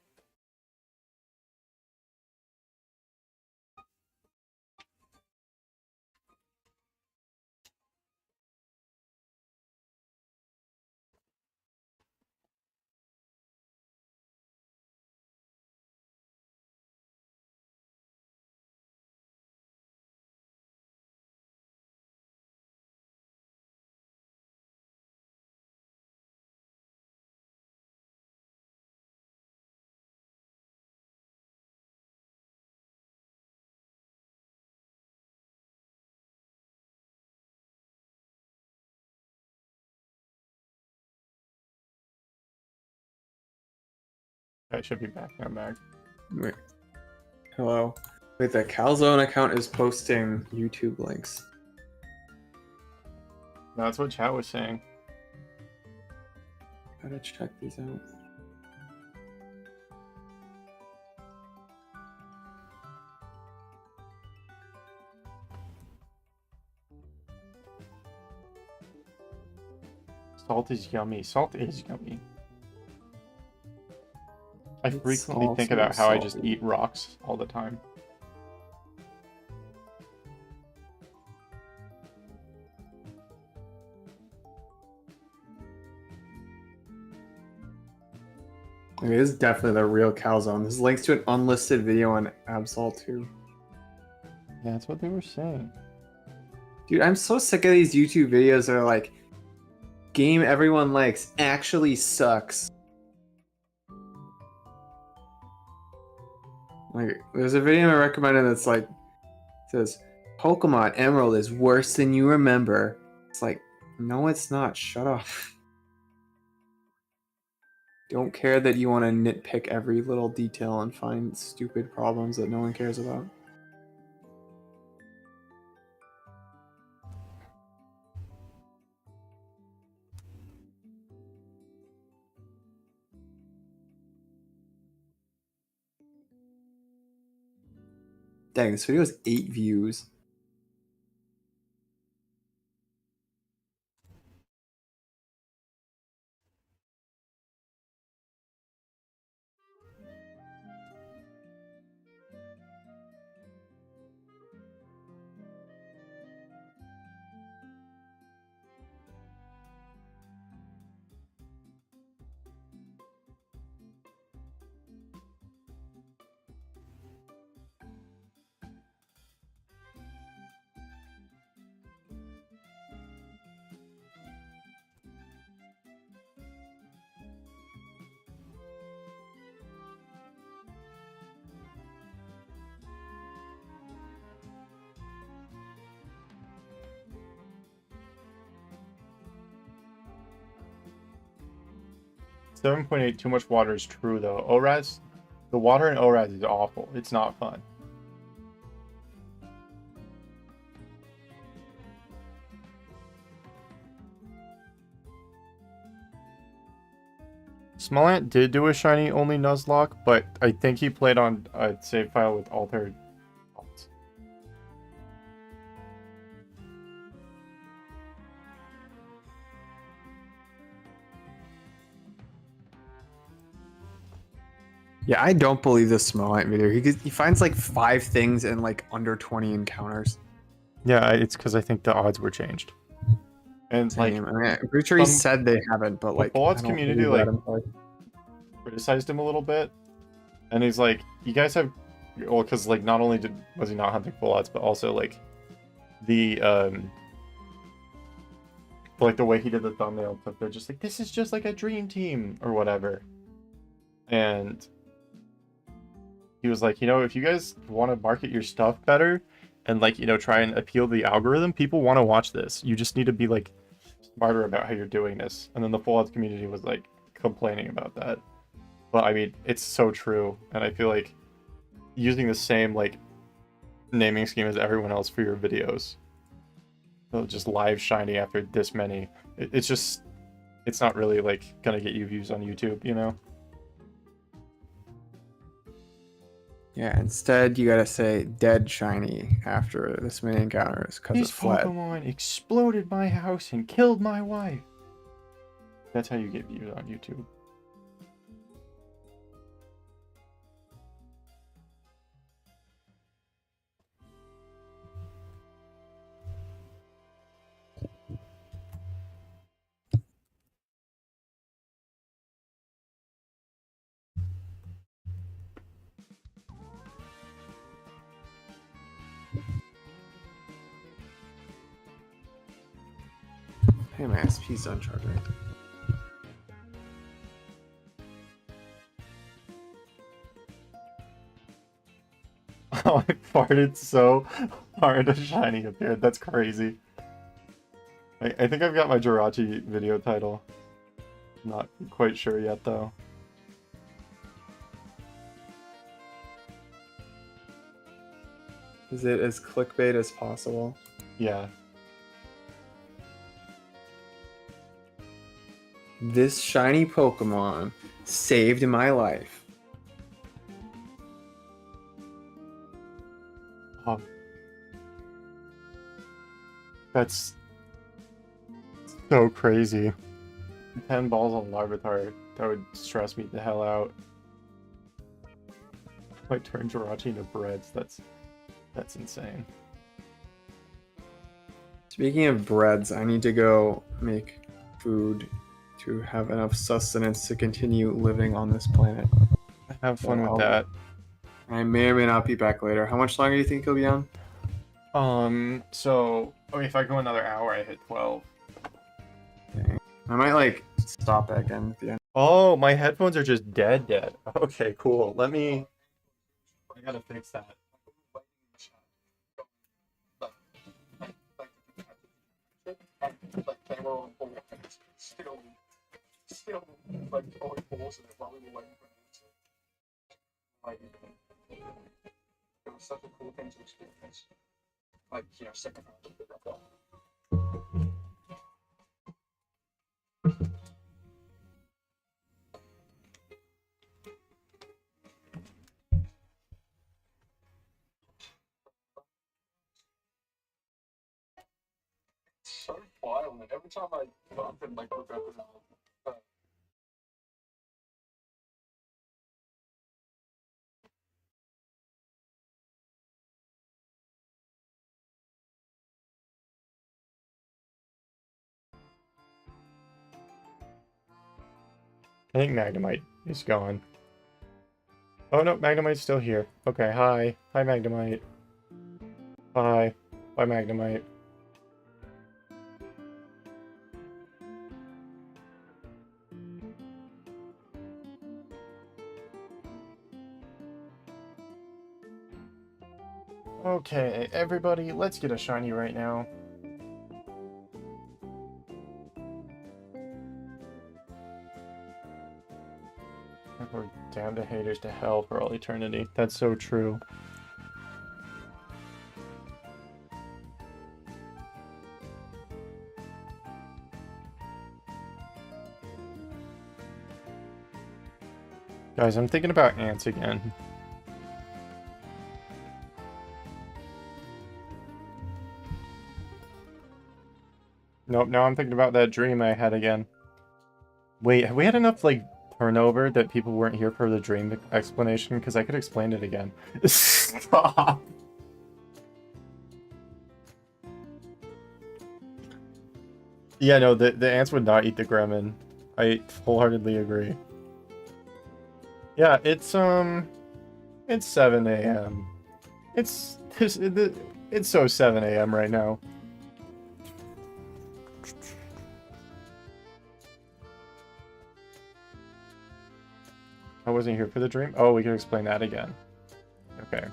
I should be back. I'm back. Wait. Hello. Wait, the Calzone account is posting YouTube links. That's what chat was saying. Gotta check these out. Salt is yummy. Salt is yummy. I frequently It's think about how I salty. just eat rocks all the time. It is definitely the real Calzone. There's links to an unlisted video on Absol too. Yeah, that's what they were saying. Dude, I'm so sick of these YouTube videos that are like, game everyone likes actually sucks. Like, there's a video I recommended that's like, says, Pokemon Emerald is worse than you remember. It's like, no, it's not. Shut up. Don't care that you want to nitpick every little detail and find stupid problems that no one cares about. Dang, this video has 8 views. $7.8, too much water is true though. ORAS, the water in ORAS is awful. It's not fun. Smallant did do a shiny only Nuzlocke, but I think he played on a save file with altered fonts. Yeah, I don't believe this Smallant video. He finds like 5 things in like under 20 encounters. Yeah, it's because I think the odds were changed. And like, Same. I mean, I'm pretty sure he said they haven't, but like, the Fallout's community believe like that criticized him a little bit, and he's like, "You guys have, well, because like not only was he not hunting Fallouts, but also like like the way he did the thumbnail stuff. They're just like, this is just like a dream team or whatever." And he was like, if you guys want to market your stuff better and like, try and appeal to the algorithm, people want to watch this. You just need to be like smarter about how you're doing this. And then the Fallout community was like complaining about that. But I mean, it's so true. And I feel like using the same like naming scheme as everyone else for your videos, just live shiny after this many, it's not really like gonna get you views on YouTube, Yeah, instead you gotta say dead shiny after this many encounters because This it fled. Pokemon exploded my house and killed my wife. That's how you get views on YouTube. Hey, my SP's done charging. Oh, I farted so hard a shiny appeared. That's crazy. I think I've got my Jirachi video title. Not quite sure yet, though. Is it as clickbait as possible? Yeah. This shiny Pokemon saved my life. That's so crazy. 10 balls on Larvitar, that would stress me the hell out. Might turn Jirachi into breads. That's insane. Speaking of breads, I need to go make food to have enough sustenance to continue living on this planet. Have fun with that. I may or may not be back later. How much longer do you think you'll be on? So if I go another hour, I hit 12. Okay. I might like stop back in at the end. Oh, my headphones are just dead. Okay, cool. I gotta fix that. Still like always balls in it while we were waiting for it. It was such a cool thing to experience. Like, second hand. So violent. Every time I bump and like look up and I think Magnemite is gone. Oh no, Magnemite's still here. Okay, hi. Hi, Magnemite. Bye. Bye, Magnemite. Okay, everybody, let's get a shiny right now. We're damned to haters to hell for all eternity. That's so true. Guys, I'm thinking about ants again. Nope, now I'm thinking about that dream I had again. Wait, have we had enough, like, turnover that people weren't here for the dream explanation? Because I could explain it again. Stop! Yeah, no, the ants would not eat the gremlin. I wholeheartedly agree. Yeah, it's 7 a.m. It's so 7 a.m. right now. I wasn't here for the dream? Oh, we can explain that again. Okay.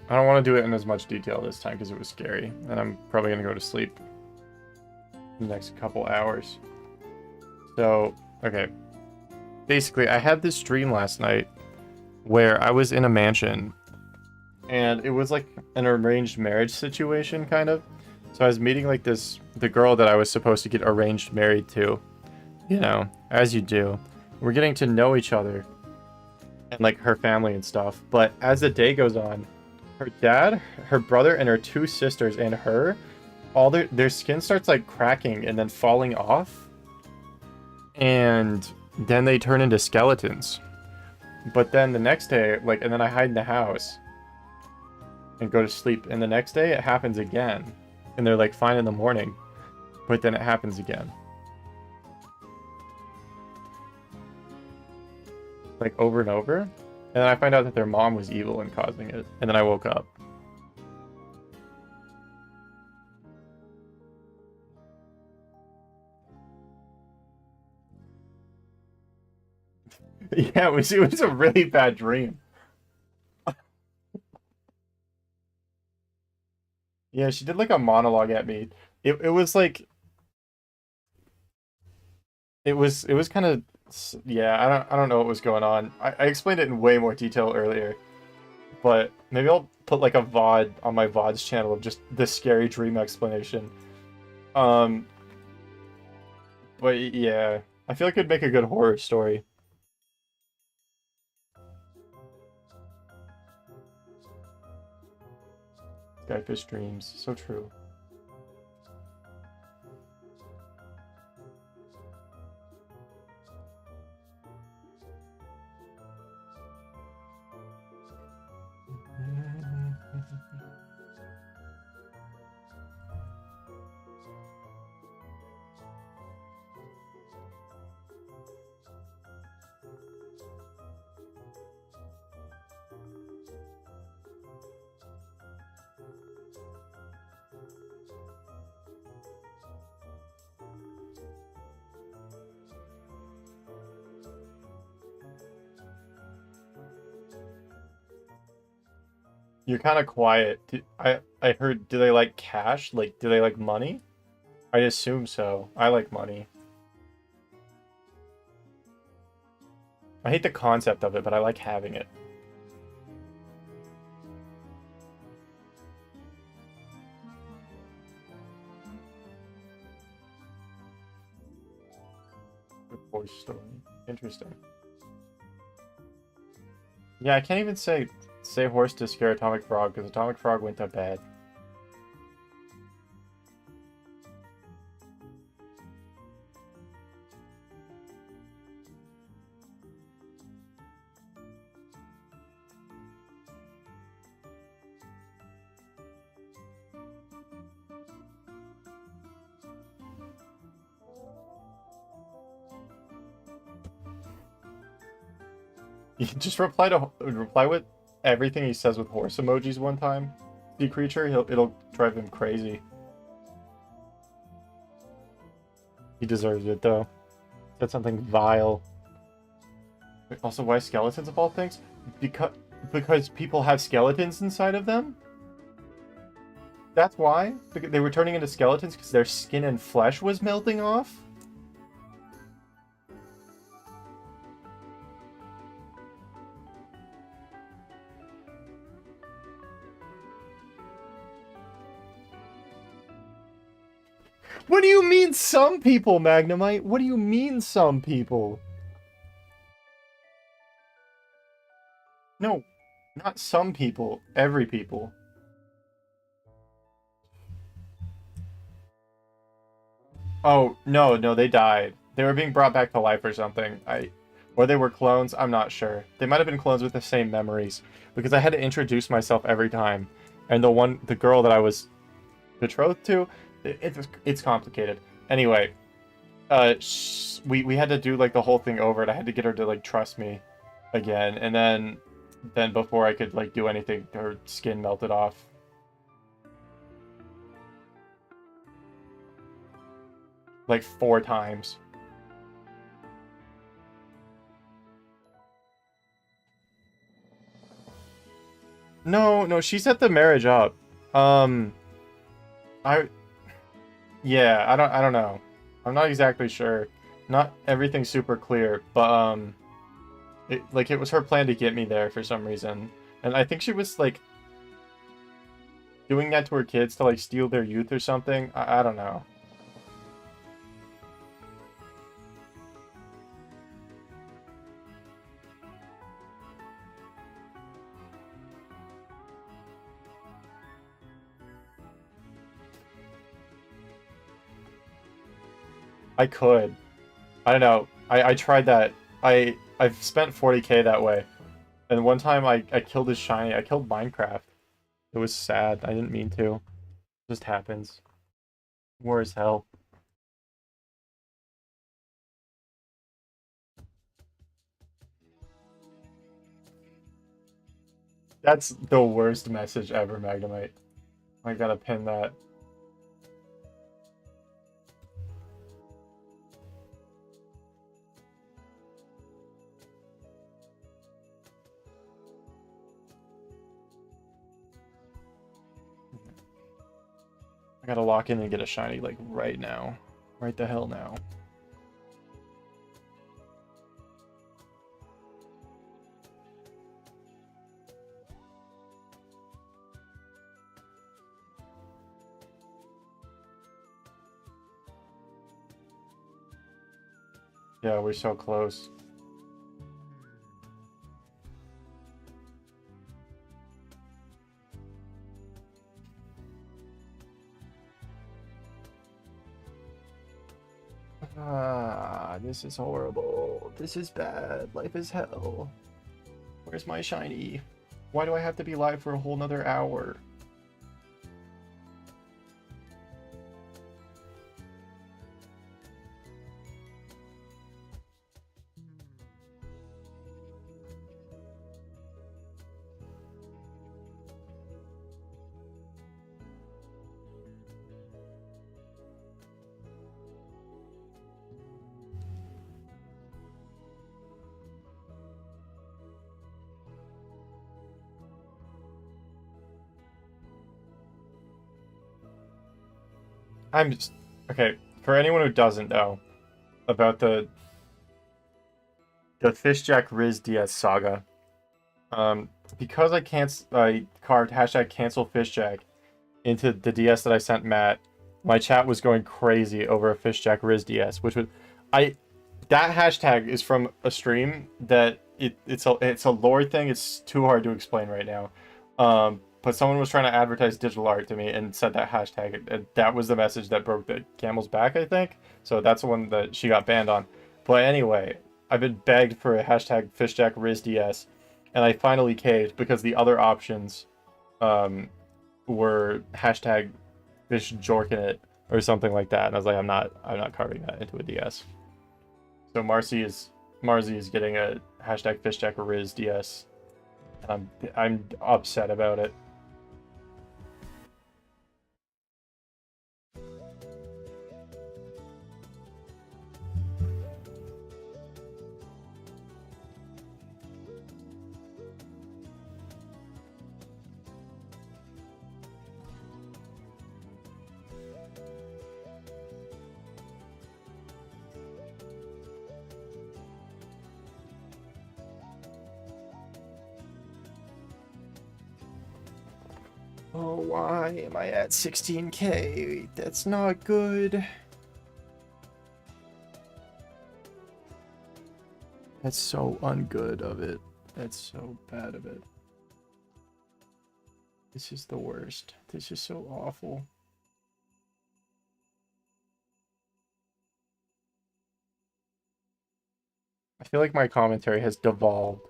I don't want to do it in as much detail this time because it was scary. And I'm probably going to go to sleep in the next couple hours. So, okay. Basically, I had this dream last night where I was in a mansion. And it was like an arranged marriage situation, kind of. So I was meeting like the girl that I was supposed to get arranged married to. You know, as you do. We're getting to know each other and like her family and stuff. But as the day goes on, her dad, her brother, and her 2 sisters and her, all their skin starts like cracking and then falling off. And then they turn into skeletons. But then the next day, like, and then I hide in the house and go to sleep. And the next day it happens again. And they're like fine in the morning. But then it happens again. Like over and over, and then I find out that their mom was evil and causing it, and then I woke up. Yeah, it was a really bad dream. Yeah, she did like a monologue at me. It was like it was kind of, yeah, I don't know what was going on. I explained it in way more detail earlier. But maybe I'll put like a VOD on my VODs channel of just the scary dream explanation. But yeah, I feel like it'd make a good horror story. Skyfish dreams, so true. You're kind of quiet. I heard, do they like cash? Like, do they like money? I assume so. I like money. I hate the concept of it, but I like having it. Good voice story. Interesting. Yeah, I can't even say horse to scare Atomic Frog, because Atomic Frog went to bed. You can just reply with everything he says with horse emojis one time. The creature, it'll drive him crazy. He deserves it though. Said something vile. Also, why skeletons of all things? Because people have skeletons inside of them? That's why? Because they were turning into skeletons because their skin and flesh was melting off? What do you mean some people, Magnemite? What do you mean some people? No, not some people. Every people. Oh, no, they died. They were being brought back to life or something. Or they were clones, I'm not sure. They might have been clones with the same memories. Because I had to introduce myself every time. And the girl that I was betrothed to, it's complicated. Anyway, we had to do, like, the whole thing over, and I had to get her to, like, trust me again. And then before I could, like, do anything, her skin melted off. Like 4 times. No, she set the marriage up. Yeah, I don't know. I'm not exactly sure. Not everything's super clear, but it was her plan to get me there for some reason. And I think she was like doing that to her kids to like steal their youth or something. I don't know. I could. I don't know. I tried that. I've spent 40k that way. And one time I killed his shiny. I killed Minecraft. It was sad. I didn't mean to. It just happens. War is hell. That's the worst message ever, Magnemite. I gotta pin that. I gotta lock in and get a shiny, like, right now. Right the hell now. Yeah, we're so close. This is horrible. This is bad. Life is hell. Where's my shiny? Why do I have to be live for a whole nother hour? I'm just... Okay, for anyone who doesn't know about the Fishjack Riz DS saga, because I carved hashtag cancel Fishjack into the DS that I sent Matt, my chat was going crazy over a Fishjack Riz DS, which was... That hashtag is from a stream that it's a lore thing. It's too hard to explain right now. But someone was trying to advertise digital art to me and said that hashtag, and that was the message that broke the camel's back, I think. So that's the one that she got banned on. But anyway, I've been begged for a hashtag Fishjack Riz DS, and I finally caved because the other options were hashtag Fish Jorkin it or something like that. And I was like, I'm not carving that into a DS. So Marcy is getting a hashtag Fishjack Riz DS. I'm upset about it. Oh, why am I at 16k? That's not good. That's so ungood of it. That's so bad of it. This is the worst. This is so awful. I feel like my commentary has devolved.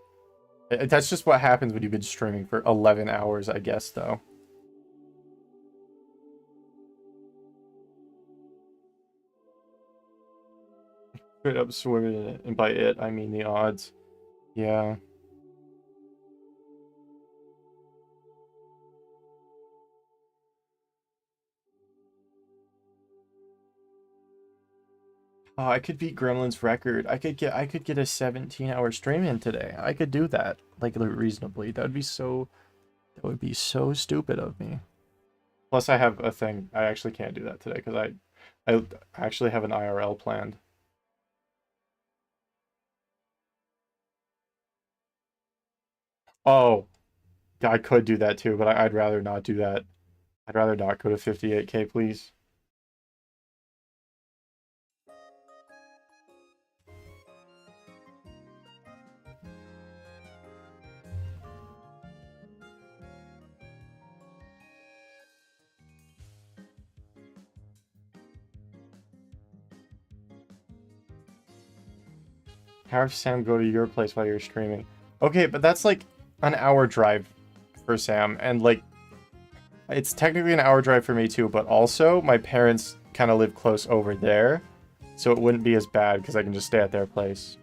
That's just what happens when you've been streaming for 11 hours, I guess, though. Straight up swimming in it, and by it, I mean the odds. Yeah. Oh, I could beat Gremlin's record. I could get a 17-hour stream in today. I could do that, like, reasonably. That would be so stupid of me. Plus, I have a thing. I actually can't do that today because I actually have an IRL planned. Oh, I could do that too, but I'd rather not do that. I'd rather not go to 58K, please. Have Sam go to your place while you're streaming. Okay, but that's like an hour drive for Sam, and like it's technically an hour drive for me too, but also my parents kind of live close over there, so it wouldn't be as bad because I can just stay at their place.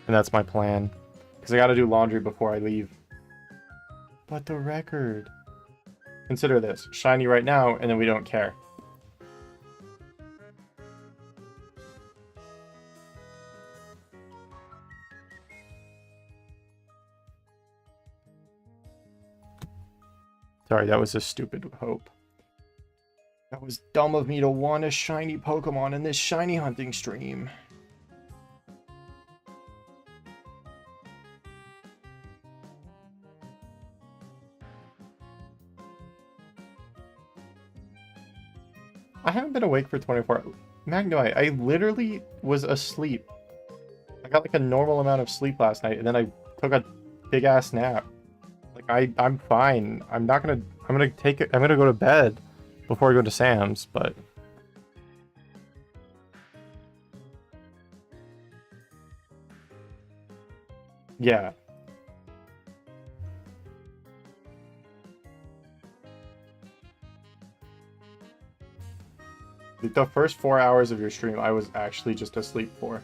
And that's my plan, because I gotta do laundry before I leave. But the record. Consider this. Shiny right now, and then we don't care. Sorry, that was a stupid hope. That was dumb of me to want a shiny Pokemon in this shiny hunting stream. I haven't been awake for 24 hours. Magnemite, I literally was asleep. I got like a normal amount of sleep last night, and then I took a big ass nap. Like I'm fine. I'm gonna go to bed before I go to Sam's, but yeah. The first 4 hours of your stream, I was actually just asleep for.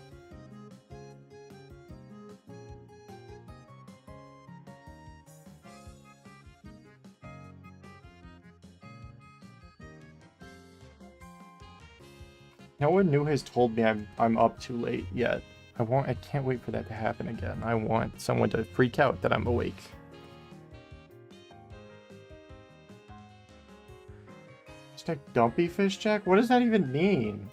No one new has told me I'm up too late yet. I can't wait for that to happen again. I want someone to freak out that I'm awake. Hashtag dumpy fish jack? What does that even mean?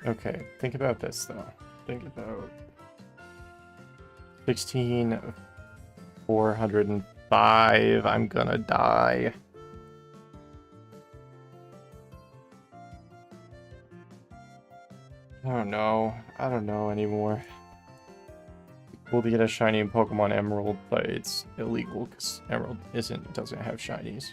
Okay, think about this though. Think about 16,405. I'm gonna die. I don't know. I don't know anymore. Cool to get a shiny in Pokemon Emerald, but it's illegal because Emerald doesn't have shinies.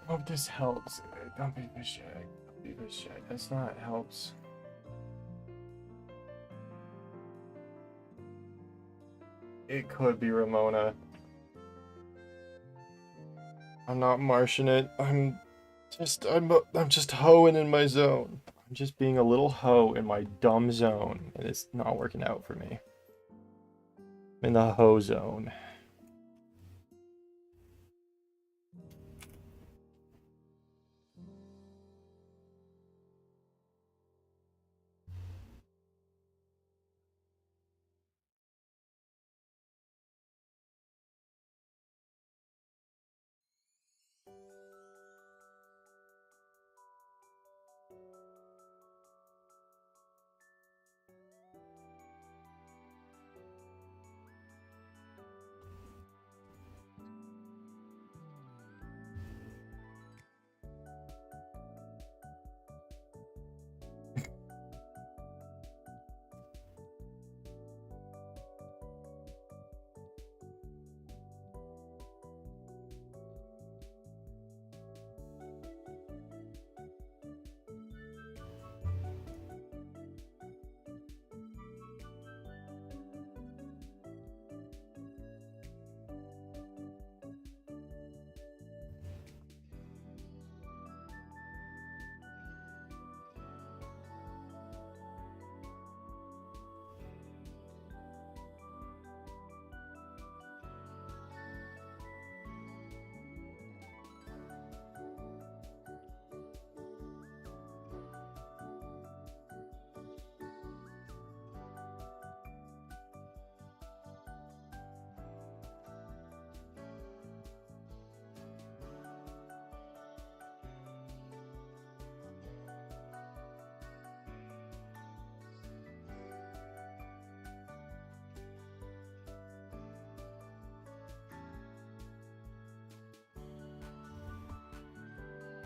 Hope this helps. Don't be fish jack. Don't be fish jack. That's not helps. It could be Ramona. I'm not marshing it. I'm just hoeing in my zone. I'm just being a little hoe in my dumb zone, and it's not working out for me. I'm in the hoe zone.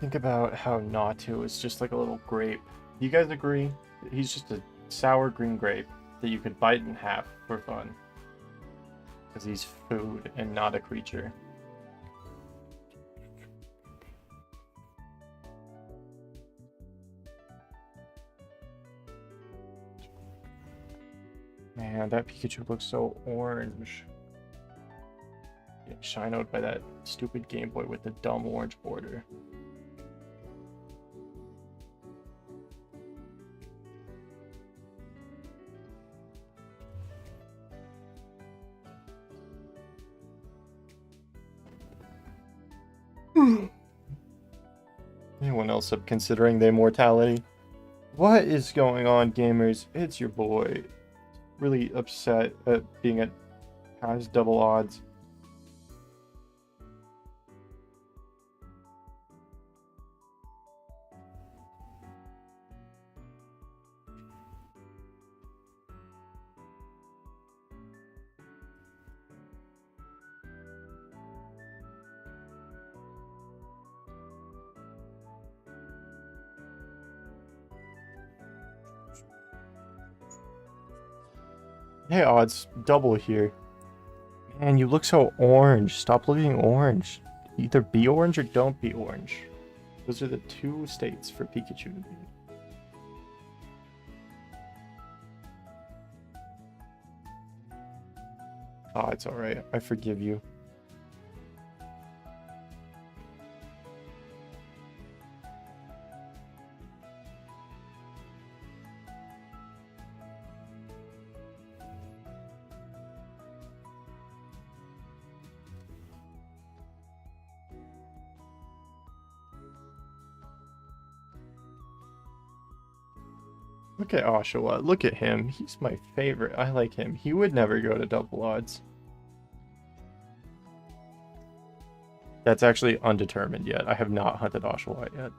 think about how Natu is just like a little grape. Do you guys agree? He's just a sour green grape that you could bite in half for fun. Because he's food and not a creature. Man, that Pikachu looks so orange. Getting shine-out by that stupid Game Boy with the dumb orange border. Anyone else up considering the immortality? What is going on, gamers? It's your boy. Really upset at being at past double odds. Hey, odds double here. Man, you look so orange. Stop looking orange. Either be orange or don't be orange. Those are the two states for Pikachu to be. Ah, it's alright. I forgive you. Look at Oshawott. Look at him. He's my favorite. I like him. He would never go to double odds. That's actually undetermined yet. I have not hunted Oshawott yet.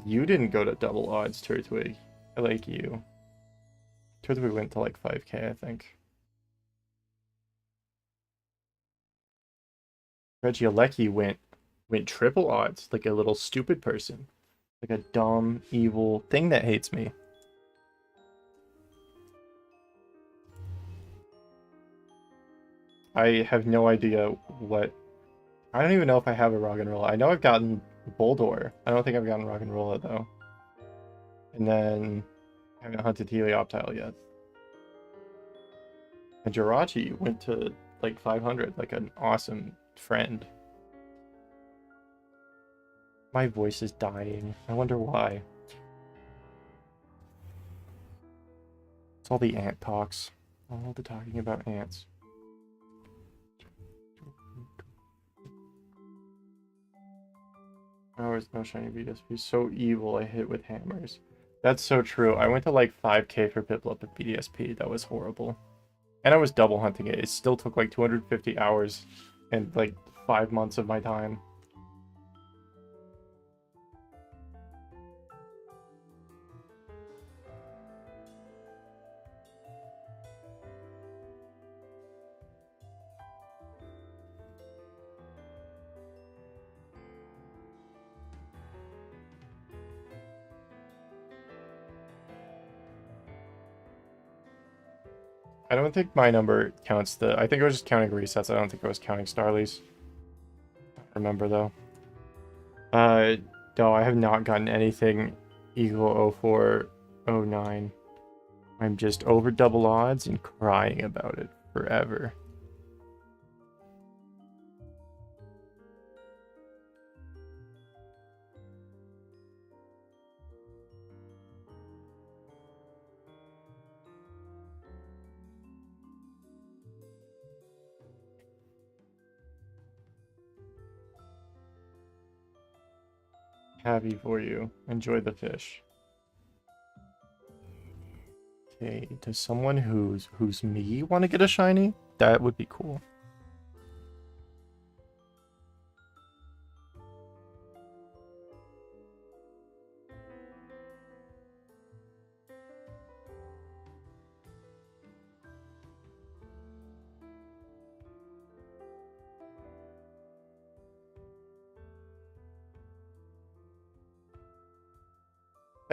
You didn't go to double odds, Turtwig. I like you. Turtwig went to like 5k, I think. Regieleki went triple odds, like a little stupid person. Like a dumb, evil thing that hates me. I have no idea what... I don't even know if I have a Roggenrola. I know I've gotten Boldore. I don't think I've gotten Roggenrola, though. And then I haven't hunted Helioptile yet. And Jirachi went to like 500, like an awesome friend. My voice is dying. I wonder why. It's all the ant talks. All the talking about ants. Oh, there's no shiny BDSP. So evil, I hit with hammers. That's so true. I went to like 5k for Piplup at BDSP. That was horrible. And I was double hunting it. It still took like 250 hours and like 5 months of my time. I don't think my number counts the... I think I was just counting resets. I don't think I was counting Starlies. I don't remember, though. No, I have not gotten anything equal 04, 09. I'm just over double odds and crying about it forever. Happy for you. Enjoy the fish. Okay, does someone who's me want to get a shiny? That would be cool.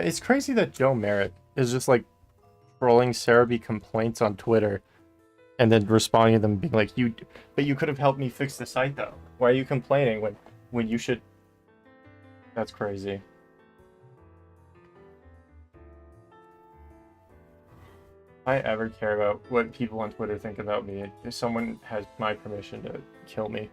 It's crazy that Joe Merritt is just like trolling Cerebi complaints on Twitter and then responding to them being like, but you could have helped me fix the site though. Why are you complaining when you should? That's crazy. If I ever care about what people on Twitter think about me, if someone has my permission to kill me.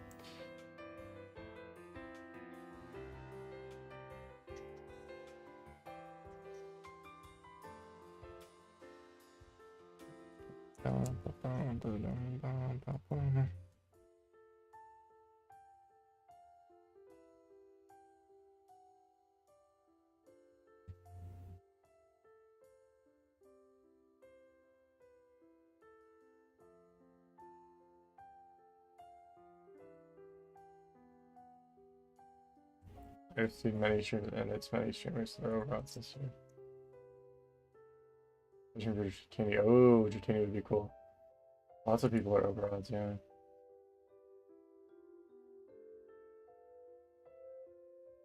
I've seen many streamers, and it's many streamers that are overrods this year. Oh, Dratini would be cool. Lots of people are overrods, yeah.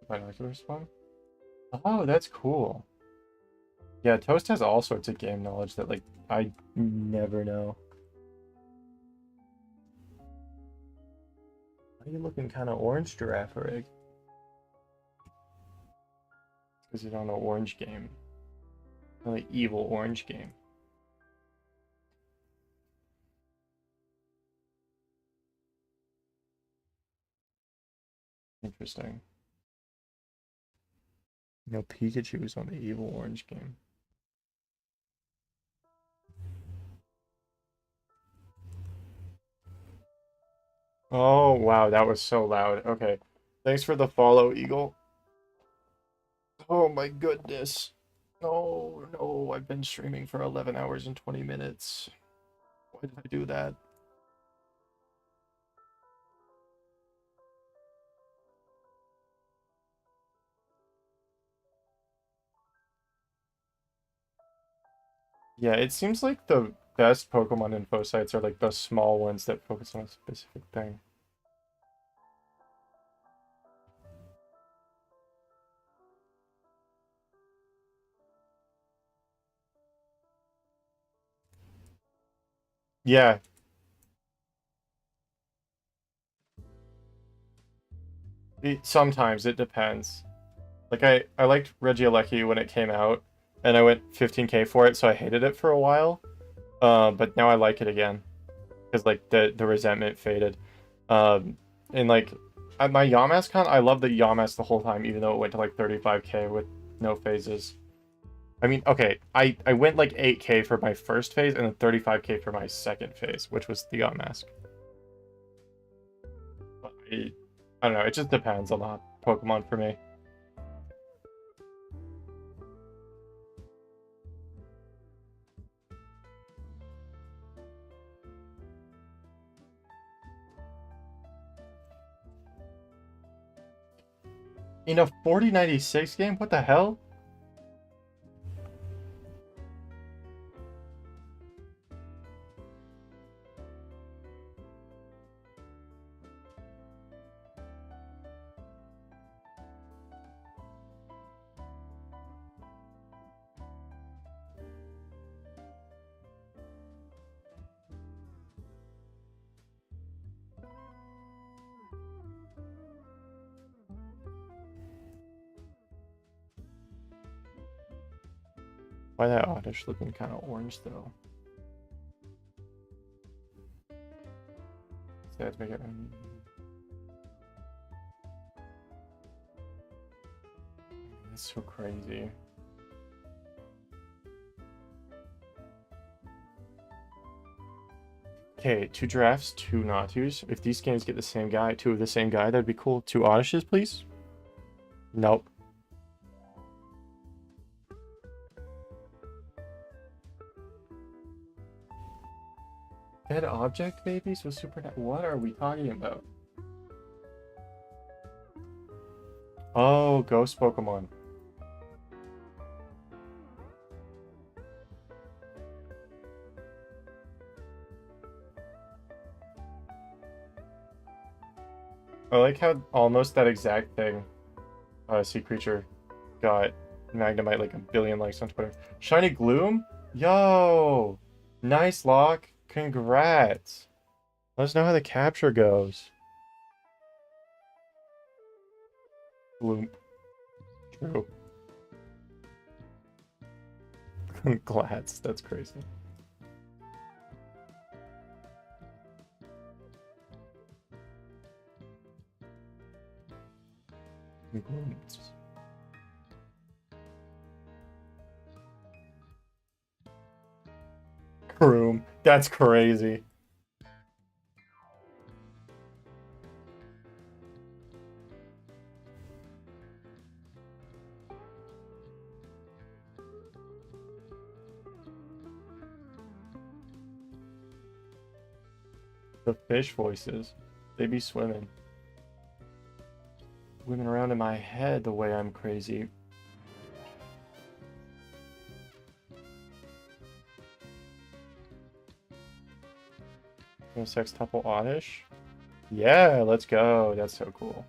Binocular spawn? Oh, that's cool. Yeah, Toast has all sorts of game knowledge that, like, I never know. Why are you looking kind of orange, Girafarig? Because you're on an orange game. Really evil orange game. Interesting. No, Pikachu is on the evil orange game. Oh, wow, that was so loud. Okay. Thanks for the follow, Eagle. Oh my goodness. No, no, I've been streaming for 11 hours and 20 minutes. Why did I do that? Yeah, it seems like the best Pokemon info sites are like the small ones that focus on a specific thing. Yeah. Sometimes it depends. Like I liked Regieleki when it came out, and I went 15k for it, so I hated it for a while. But now I like it again. Because like the resentment faded. And like at my Yamask con, I loved the Yamask the whole time, even though it went to like 35k with no phases. I mean, okay, I went like 8k for my first phase and then 35k for my second phase, which was the Yamask. But I don't know, it just depends on the Pokemon for me. In a 4096 game? What the hell? Why that Oddish looking kind of orange though? So let's make it. That's so crazy. Okay, 2 Giraffes, 2 Natus. If these games get the same guy, 2 of the same guy, that'd be cool. 2 Oddishes, please? Nope. Dead object babies with super. What are we talking about? Oh, ghost Pokemon. I like how almost that exact thing Sea Creature got Magnemite like 1 billion likes on Twitter. Shiny Gloom? Yo! Nice, Lock. Congrats. Let us know how the capture goes. Gloom. True. Glads, that's crazy. Glooms. Room. That's crazy. The fish voices. They be swimming. Swimming around in my head the way I'm crazy. Sextuple Oddish? Yeah, let's go. That's so cool.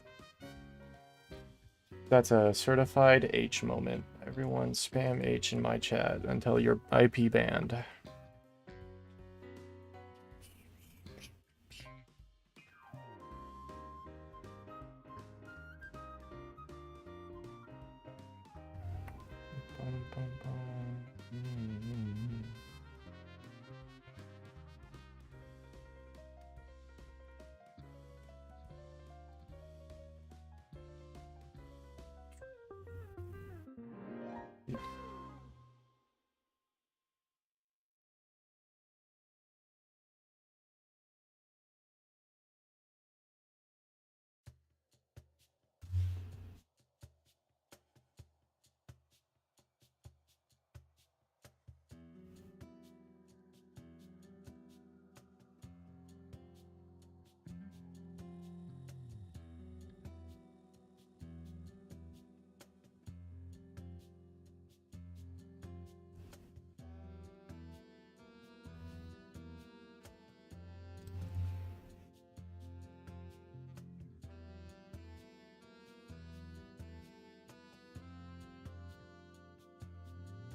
That's a certified H moment. Everyone spam H in my chat until you're IP banned.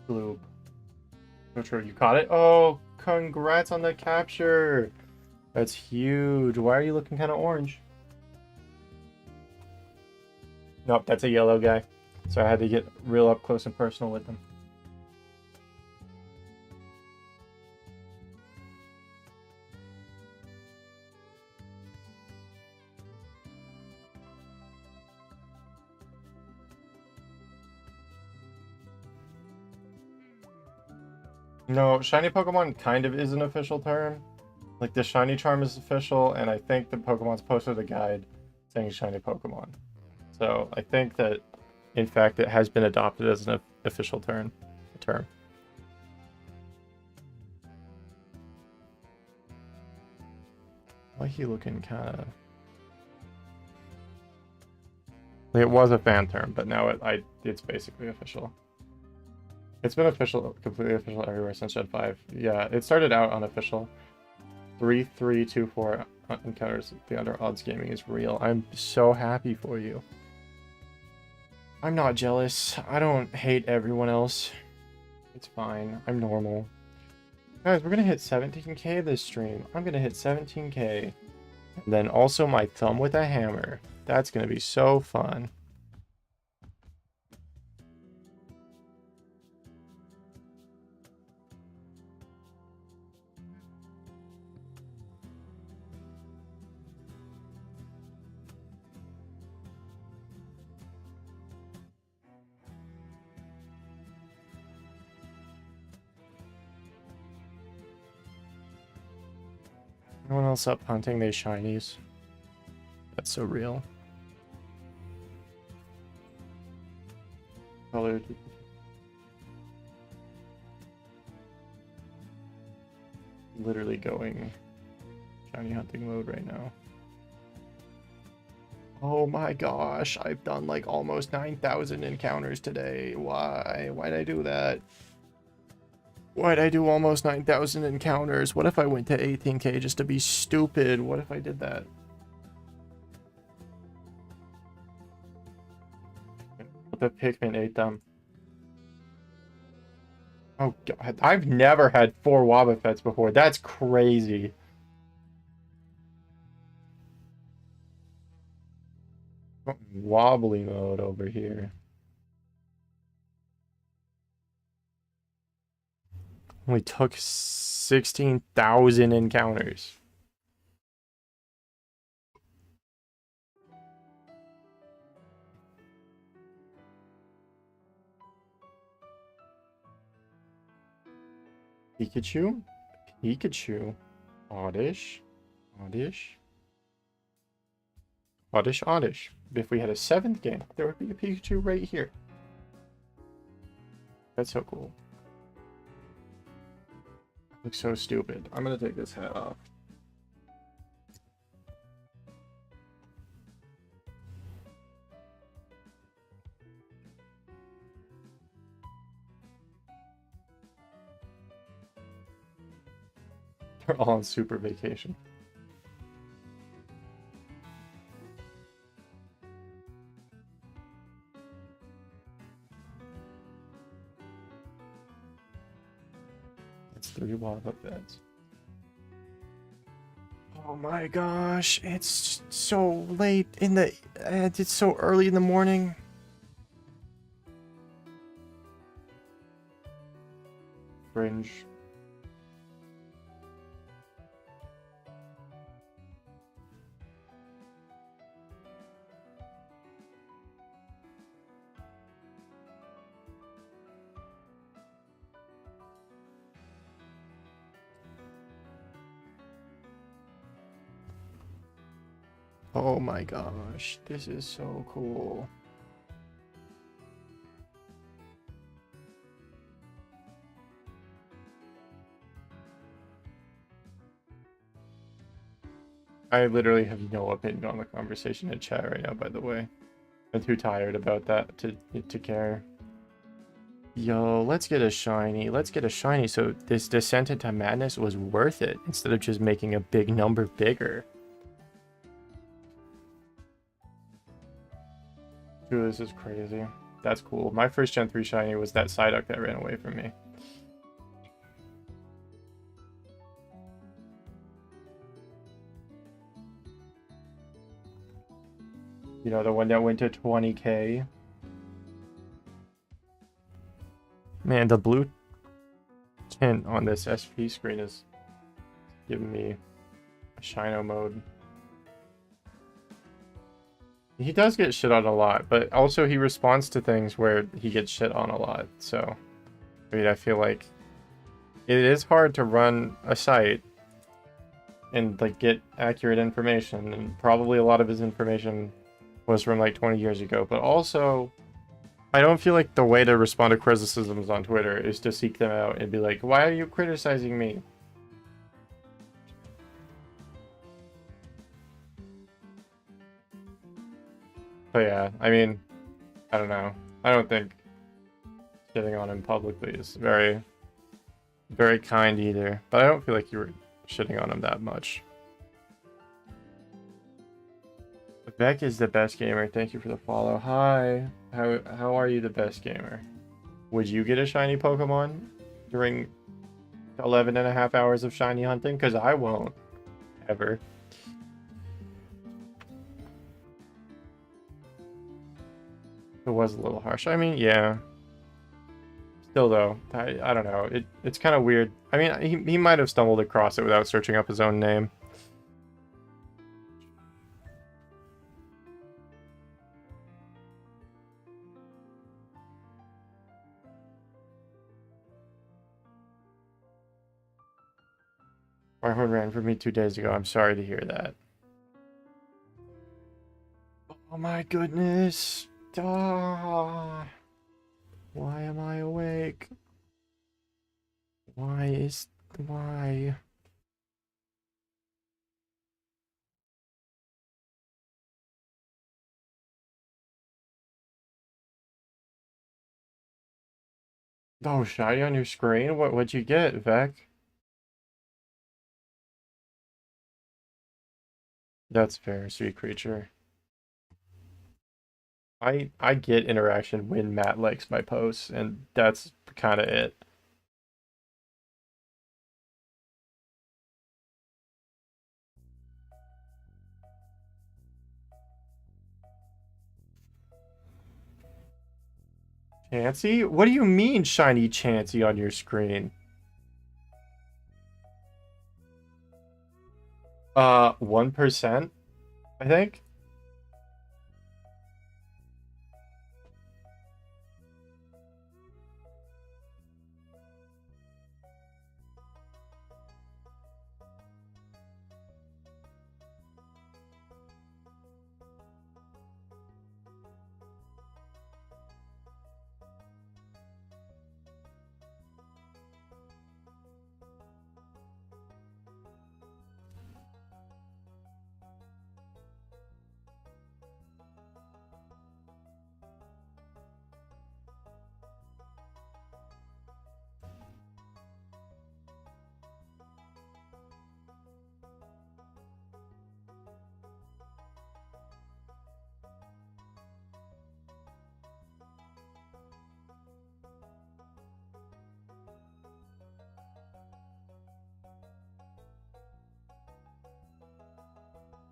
Blue. No, true. You caught it? Oh, congrats on the capture. That's huge. Why are you looking kind of orange? Nope, that's a yellow guy. So I had to get real up close and personal with them. No, shiny Pokemon kind of is an official term. Like the shiny charm is official, and I think the Pokemon's posted a guide saying shiny Pokemon. So I think that, in fact, it has been adopted as an official term. Why he looking kind of... Like it was a fan term, but now it's basically official. It's been official, completely official everywhere since Gen 5. Yeah, it started out unofficial. 3324 encounters the under odds gaming is real. I'm so happy for you. I'm not jealous. I don't hate everyone else. It's fine. I'm normal. Guys, we're gonna hit 17k this stream. I'm gonna hit 17k. And then also my thumb with a hammer. That's gonna be so fun. Anyone else up hunting these shinies? That's so real. Colored. Literally going shiny hunting mode right now. Oh my gosh, I've done like almost 9,000 encounters today. Why? Why'd I do that? Why'd I do almost 9,000 encounters? What if I went to 18k just to be stupid? What if I did that? The Pikmin ate them. Oh god, I've never had 4 Wobbuffets before. That's crazy. Wobbly mode over here. We took 16,000 encounters. Pikachu? Pikachu. Oddish. Oddish. Oddish, Oddish. If we had a 7th game, there would be a Pikachu right here. That's so cool. Looks so stupid. I'm gonna take this hat off. They're all on super vacation. It's 3 Wobbuffets. Oh my gosh, it's so late in the... it's so early in the morning. Fringe. Oh my gosh, this is so cool. I literally have no opinion on the conversation in chat right now, by the way. I'm too tired about that to care. Yo, let's get a shiny. Let's get a shiny so this Descent into Madness was worth it instead of just making a big number bigger. Dude, this is crazy. That's cool. My first Gen 3 shiny was that Psyduck that ran away from me. You know, the one that went to 20k. Man, the blue tint on this SP screen is giving me a Shino mode. He does get shit on a lot, but also he responds to things where he gets shit on a lot. So, I mean, I feel like it is hard to run a site and like get accurate information, and probably a lot of his information was from like 20 years ago. But also, I don't feel like the way to respond to criticisms on Twitter is to seek them out and be like, why are you criticizing me? But yeah, I mean, I don't know. I don't think shitting on him publicly is very, very kind either. But I don't feel like you were shitting on him that much. Beck is the best gamer. Thank you for the follow. Hi. How are you the best gamer? Would you get a shiny Pokemon during 11.5 hours of shiny hunting? Because I won't. Ever. It was a little harsh. I mean, yeah. Still, though, I don't know. It's kind of weird. I mean, he might have stumbled across it without searching up his own name. Firehorn ran for me 2 days ago. I'm sorry to hear that. Oh my goodness. Ah. Why am I awake? Why? Oh, shiny on your screen? What'd you get, Vec? That's fair, sweet creature. I get interaction when Matt likes my posts, and that's kind of it. Chansey? What do you mean shiny Chansey on your screen? 1%, I think.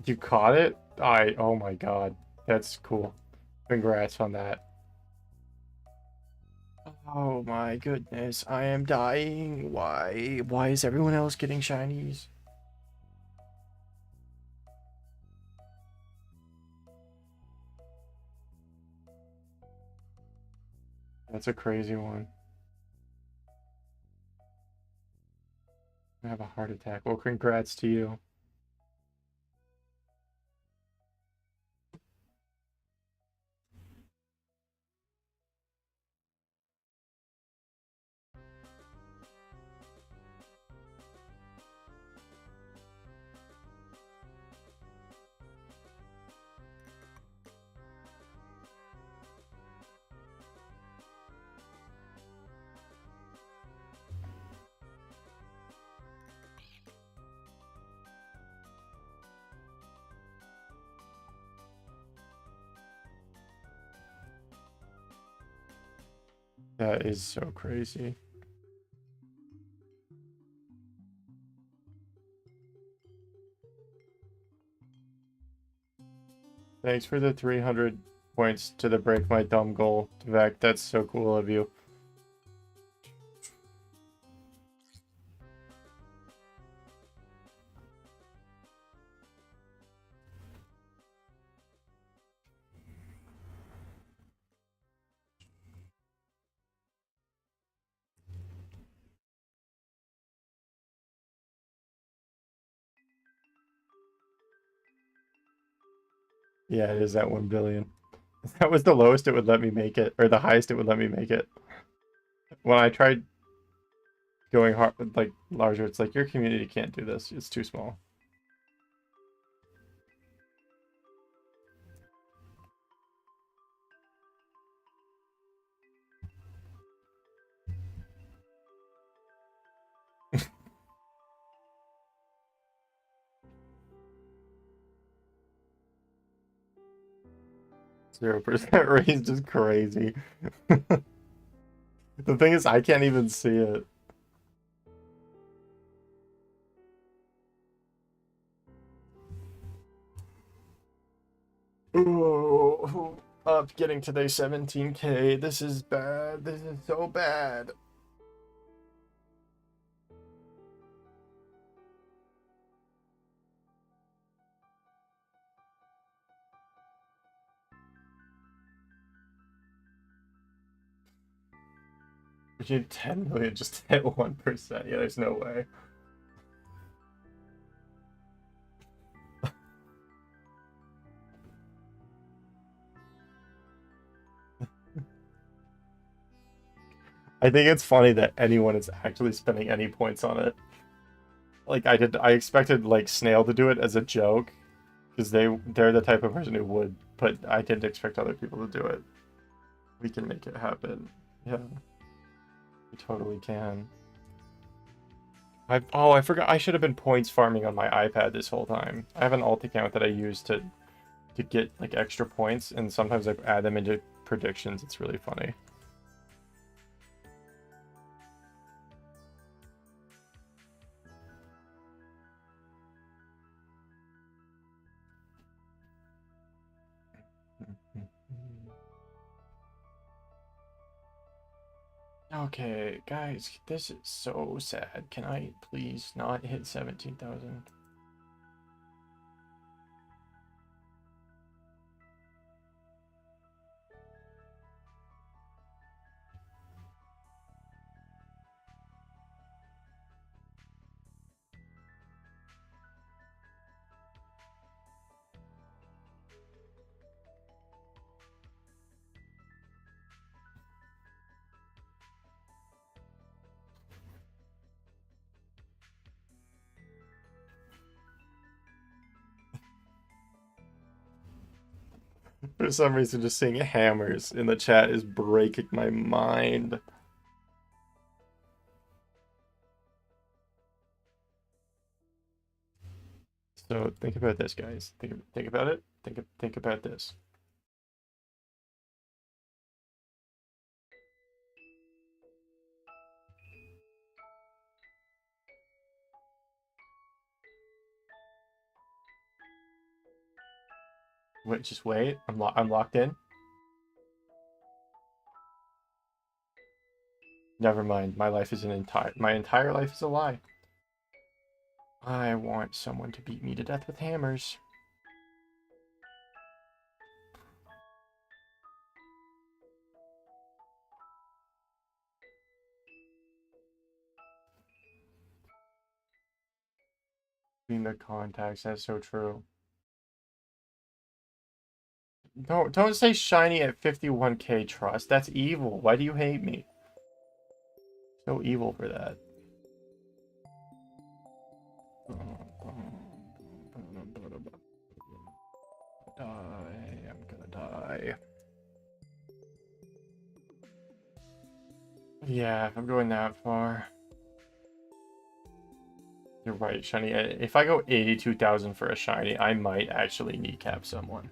You caught it? Oh my god. That's cool. Congrats on that. Oh my goodness, I am dying. Why? Why is everyone else getting shinies? That's a crazy one. I have a heart attack. Well, congrats to you. That is so crazy. Thanks for the 300 points to the break my dumb goal, Vec. That's so cool of you. Yeah, it is at 1 billion. That was the lowest it would let me make it, or the highest it would let me make it. When I tried going hard, like larger, it's like your community can't do this. It's too small. %, raised is crazy. The thing is, I can't even see it. Ooh, up getting to day 17k. This is bad. This is so bad. We need 10 million just to hit 1%. Yeah, there's no way. I think it's funny that anyone is actually spending any points on it. Like I expected like Snail to do it as a joke, because they're the type of person who would, but I didn't expect other people to do it. We can make it happen. Yeah, we totally can. I forgot. I should have been points farming on my iPad this whole time. I have an alt account that I use to get like extra points, and sometimes I add them into predictions. It's really funny. Okay, guys, this is so sad. Can I please not hit 17,000? For some reason, just seeing hammers in the chat is breaking my mind. So think about this, guys. Think about it. Think about this. Wait, just wait. I'm locked in. Never mind. My entire life is a lie. I want someone to beat me to death with hammers. Being the contacts, that's so true. Don't say shiny at 51k trust. That's evil. Why do you hate me? So evil for that. I'm gonna die. Yeah, if I'm going that far. You're right, shiny. If I go 82,000 for a shiny, I might actually kneecap someone.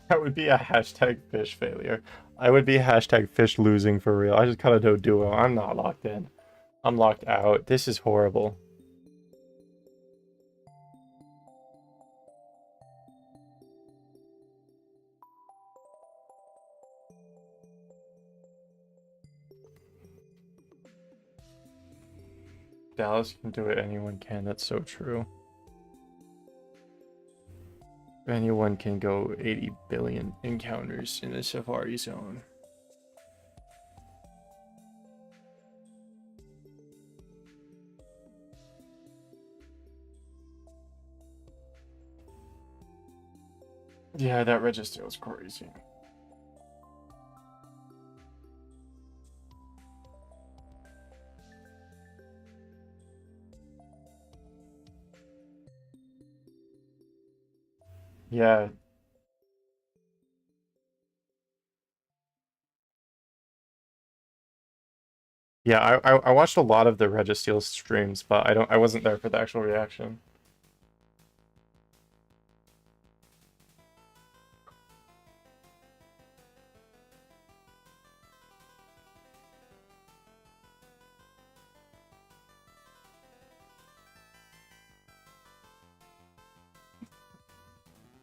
That would be a hashtag fish failure. I would be hashtag fish losing for real. I just kind of do duo. I'm not locked in. I'm locked out. This is horrible. Dallas can do it. Anyone can. That's so true. Anyone can go 80 billion encounters in the Safari Zone. Yeah, that register was crazy. Yeah. Yeah, I watched a lot of the Registeel streams, but I wasn't there for the actual reaction.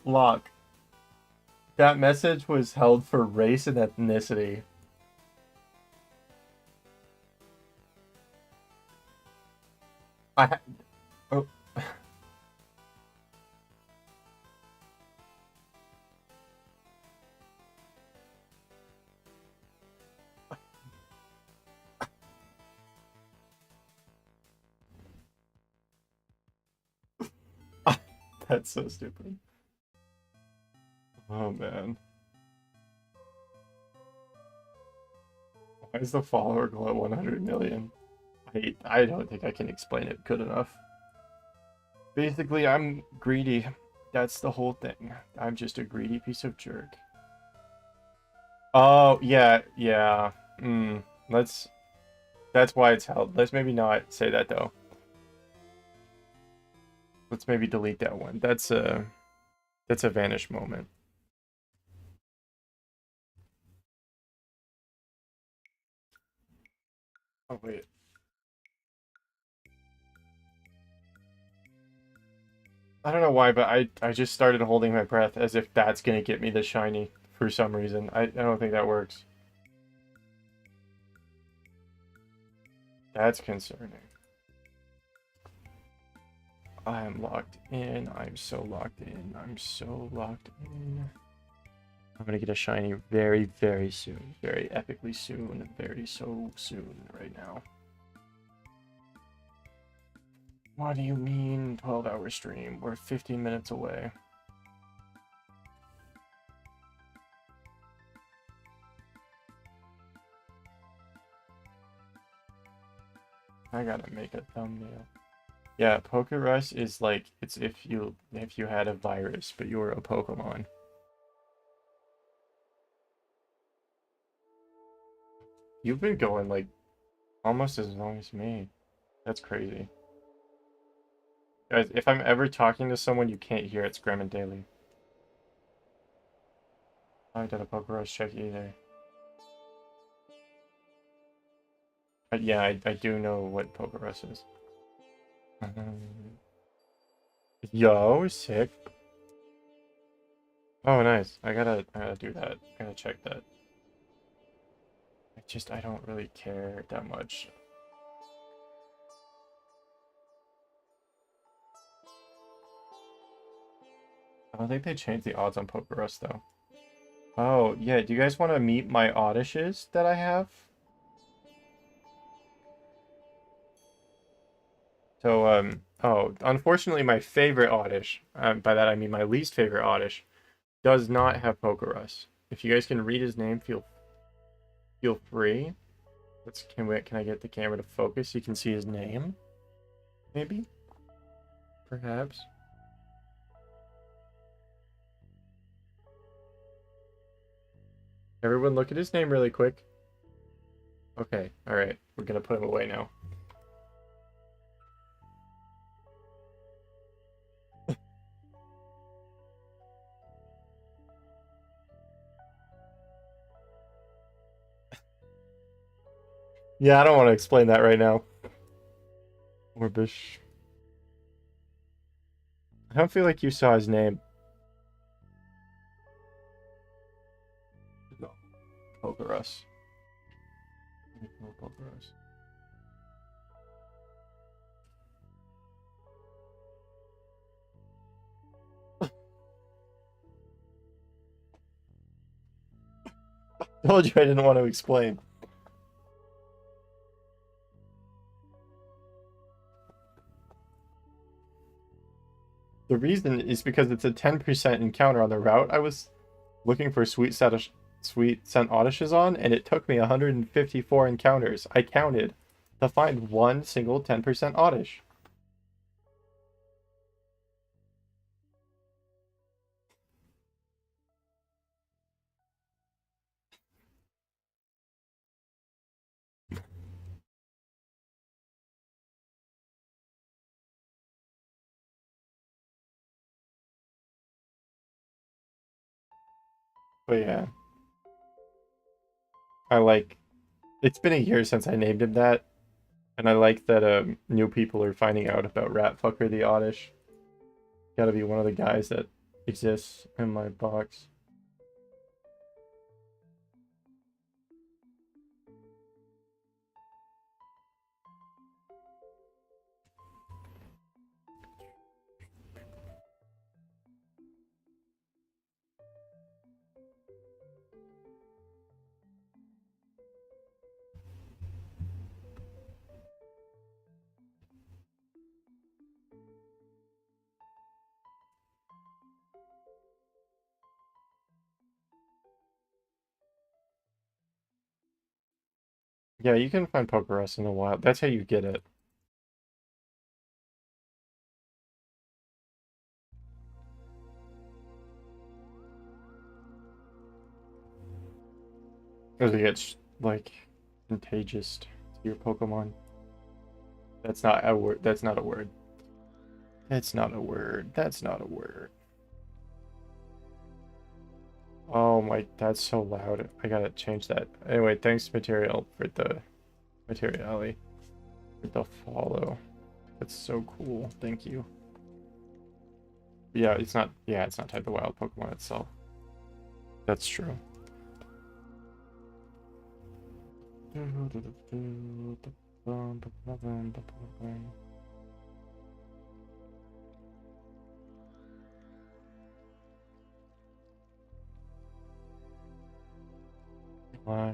Lock. That message was held for race and ethnicity. Oh. That's so stupid. Oh man. Why is the follower goal at 100 million? I don't think I can explain it good enough. Basically, I'm greedy. That's the whole thing. I'm just a greedy piece of jerk. Oh, yeah. That's why it's held. Let's maybe not say that though. Let's maybe delete that one. That's a vanish moment. Oh, wait. I don't know why, but I just started holding my breath as if that's gonna get me the shiny for some reason. I don't think that works. That's concerning. I am locked in. I'm so locked in. I'm so locked in. I'm gonna get a shiny very, very soon. Very epically soon. Very so soon right now. What do you mean 12-hour stream? We're 15 minutes away. I gotta make a thumbnail. Yeah, Pokerus is like, it's if you had a virus, but you were a Pokemon. You've been going like almost as long as me. That's crazy. Guys, if I'm ever talking to someone you can't hear, it's Graham and Daily. I haven't done a Pokerus check either. But yeah, I do know what Pokerus is. Yo, sick. Oh, nice. I gotta do that. I gotta check that. I don't really care that much. I don't think they changed the odds on Pokerus though. Oh, yeah, do you guys want to meet my Oddishes that I have? So, oh, unfortunately my favorite Oddish, by that I mean my least favorite Oddish, does not have Pokerus. If you guys can read his name, feel free. Can I get the camera to focus so you can see his name? Maybe? Perhaps? Everyone look at his name really quick. Okay, alright. We're gonna put him away now. Yeah, I don't want to explain that right now. Orbish. I don't feel like you saw his name. No. Pokerus. Pokerus. Told you I didn't want to explain. The reason is because it's a 10% encounter on the route I was looking for sweet scent Oddishes on, and it took me 154 encounters. I counted to find one single 10% Oddish. But yeah. It's been a year since I named him that, and I like that new people are finding out about Ratfucker the Oddish. Gotta be one of the guys that exists in my box. Yeah, you can find Pokerus in the wild. That's how you get it. Because it gets, like, contagious to your Pokemon. That's not a word. That's not a word. That's not a word. That's not a word. Oh my, that's so loud. I gotta change that. Anyway, thanks, Material, for the Materiali. The follow. That's so cool. Thank you. Yeah, it's not. Yeah, it's not type of wild Pokemon itself. That's true.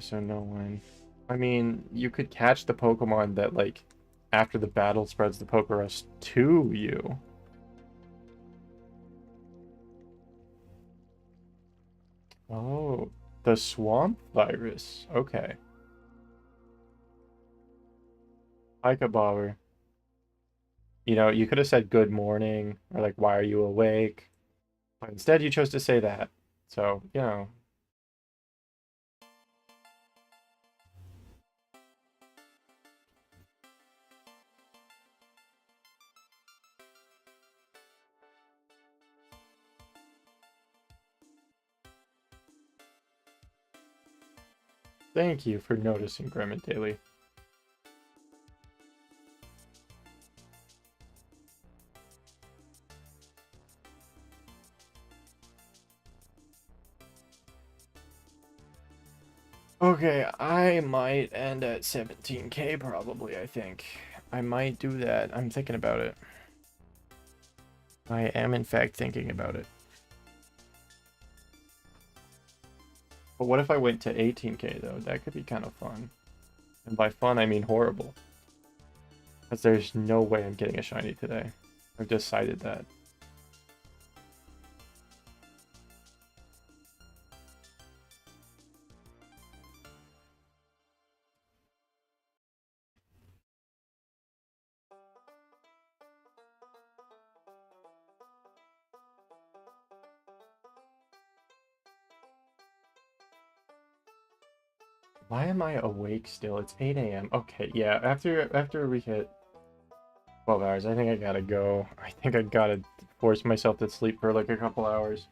So no one. I mean, you could catch the Pokemon that, like, after the battle spreads the Pokerus to you. Oh, the swamp virus. Okay. Pika Bauer. You know, you could have said good morning or like, why are you awake? But instead, you chose to say that. So, you know. Thank you for noticing, Gremlin Daily. Okay, I might end at 17K probably, I think. I might do that. I'm thinking about it. I am, in fact, thinking about it. But what if I went to 18K, though? That could be kind of fun. And by fun, I mean horrible. Because there's no way I'm getting a shiny today. I've decided that. Why am I awake still? It's 8 a.m. Okay, yeah, after we hit 12 hours, I think I gotta go. I think I gotta force myself to sleep for like a couple hours.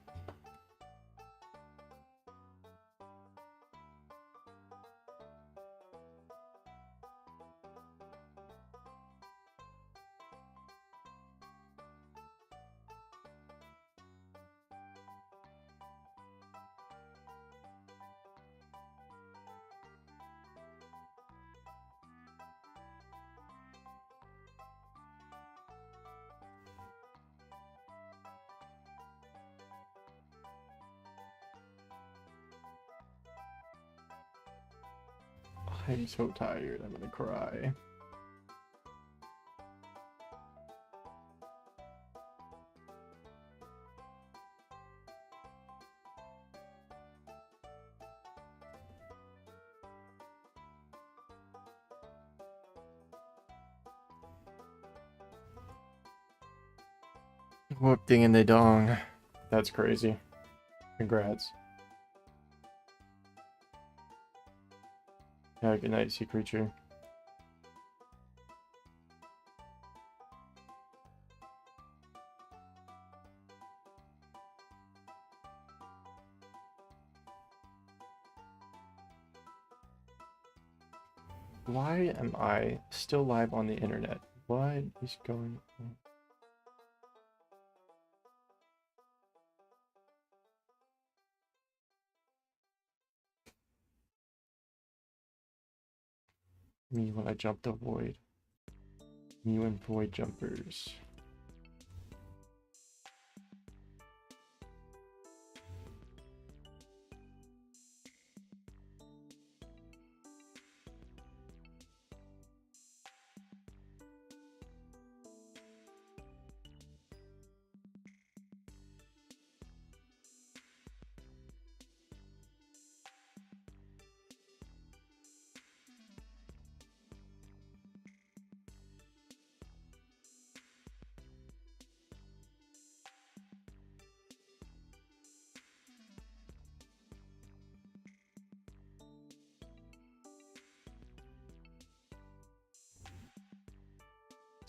I'm so tired, I'm gonna cry. Whoop ding in the dong. That's crazy. Congrats. Yeah, good night, sea creature. Why am I still live on the internet? What is going on? Me when I jumped the void. Me and void jumpers.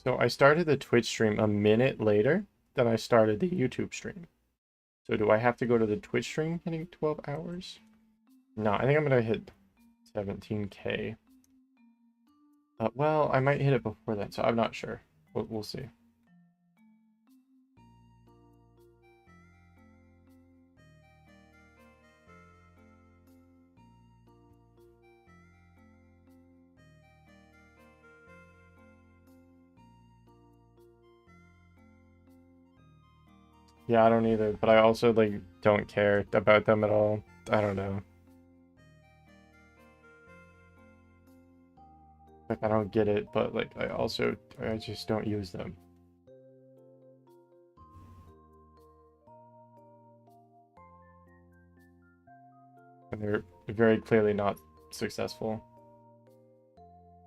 So I started the Twitch stream a minute later than I started the YouTube stream. So do I have to go to the Twitch stream hitting 12 hours? No, I think I'm gonna hit 17K. Well, I might hit it before then, so I'm not sure. We'll see. Yeah, I don't either, but I also like don't care about them at all. I don't know. Like I don't get it, but like I just don't use them. And they're very clearly not successful.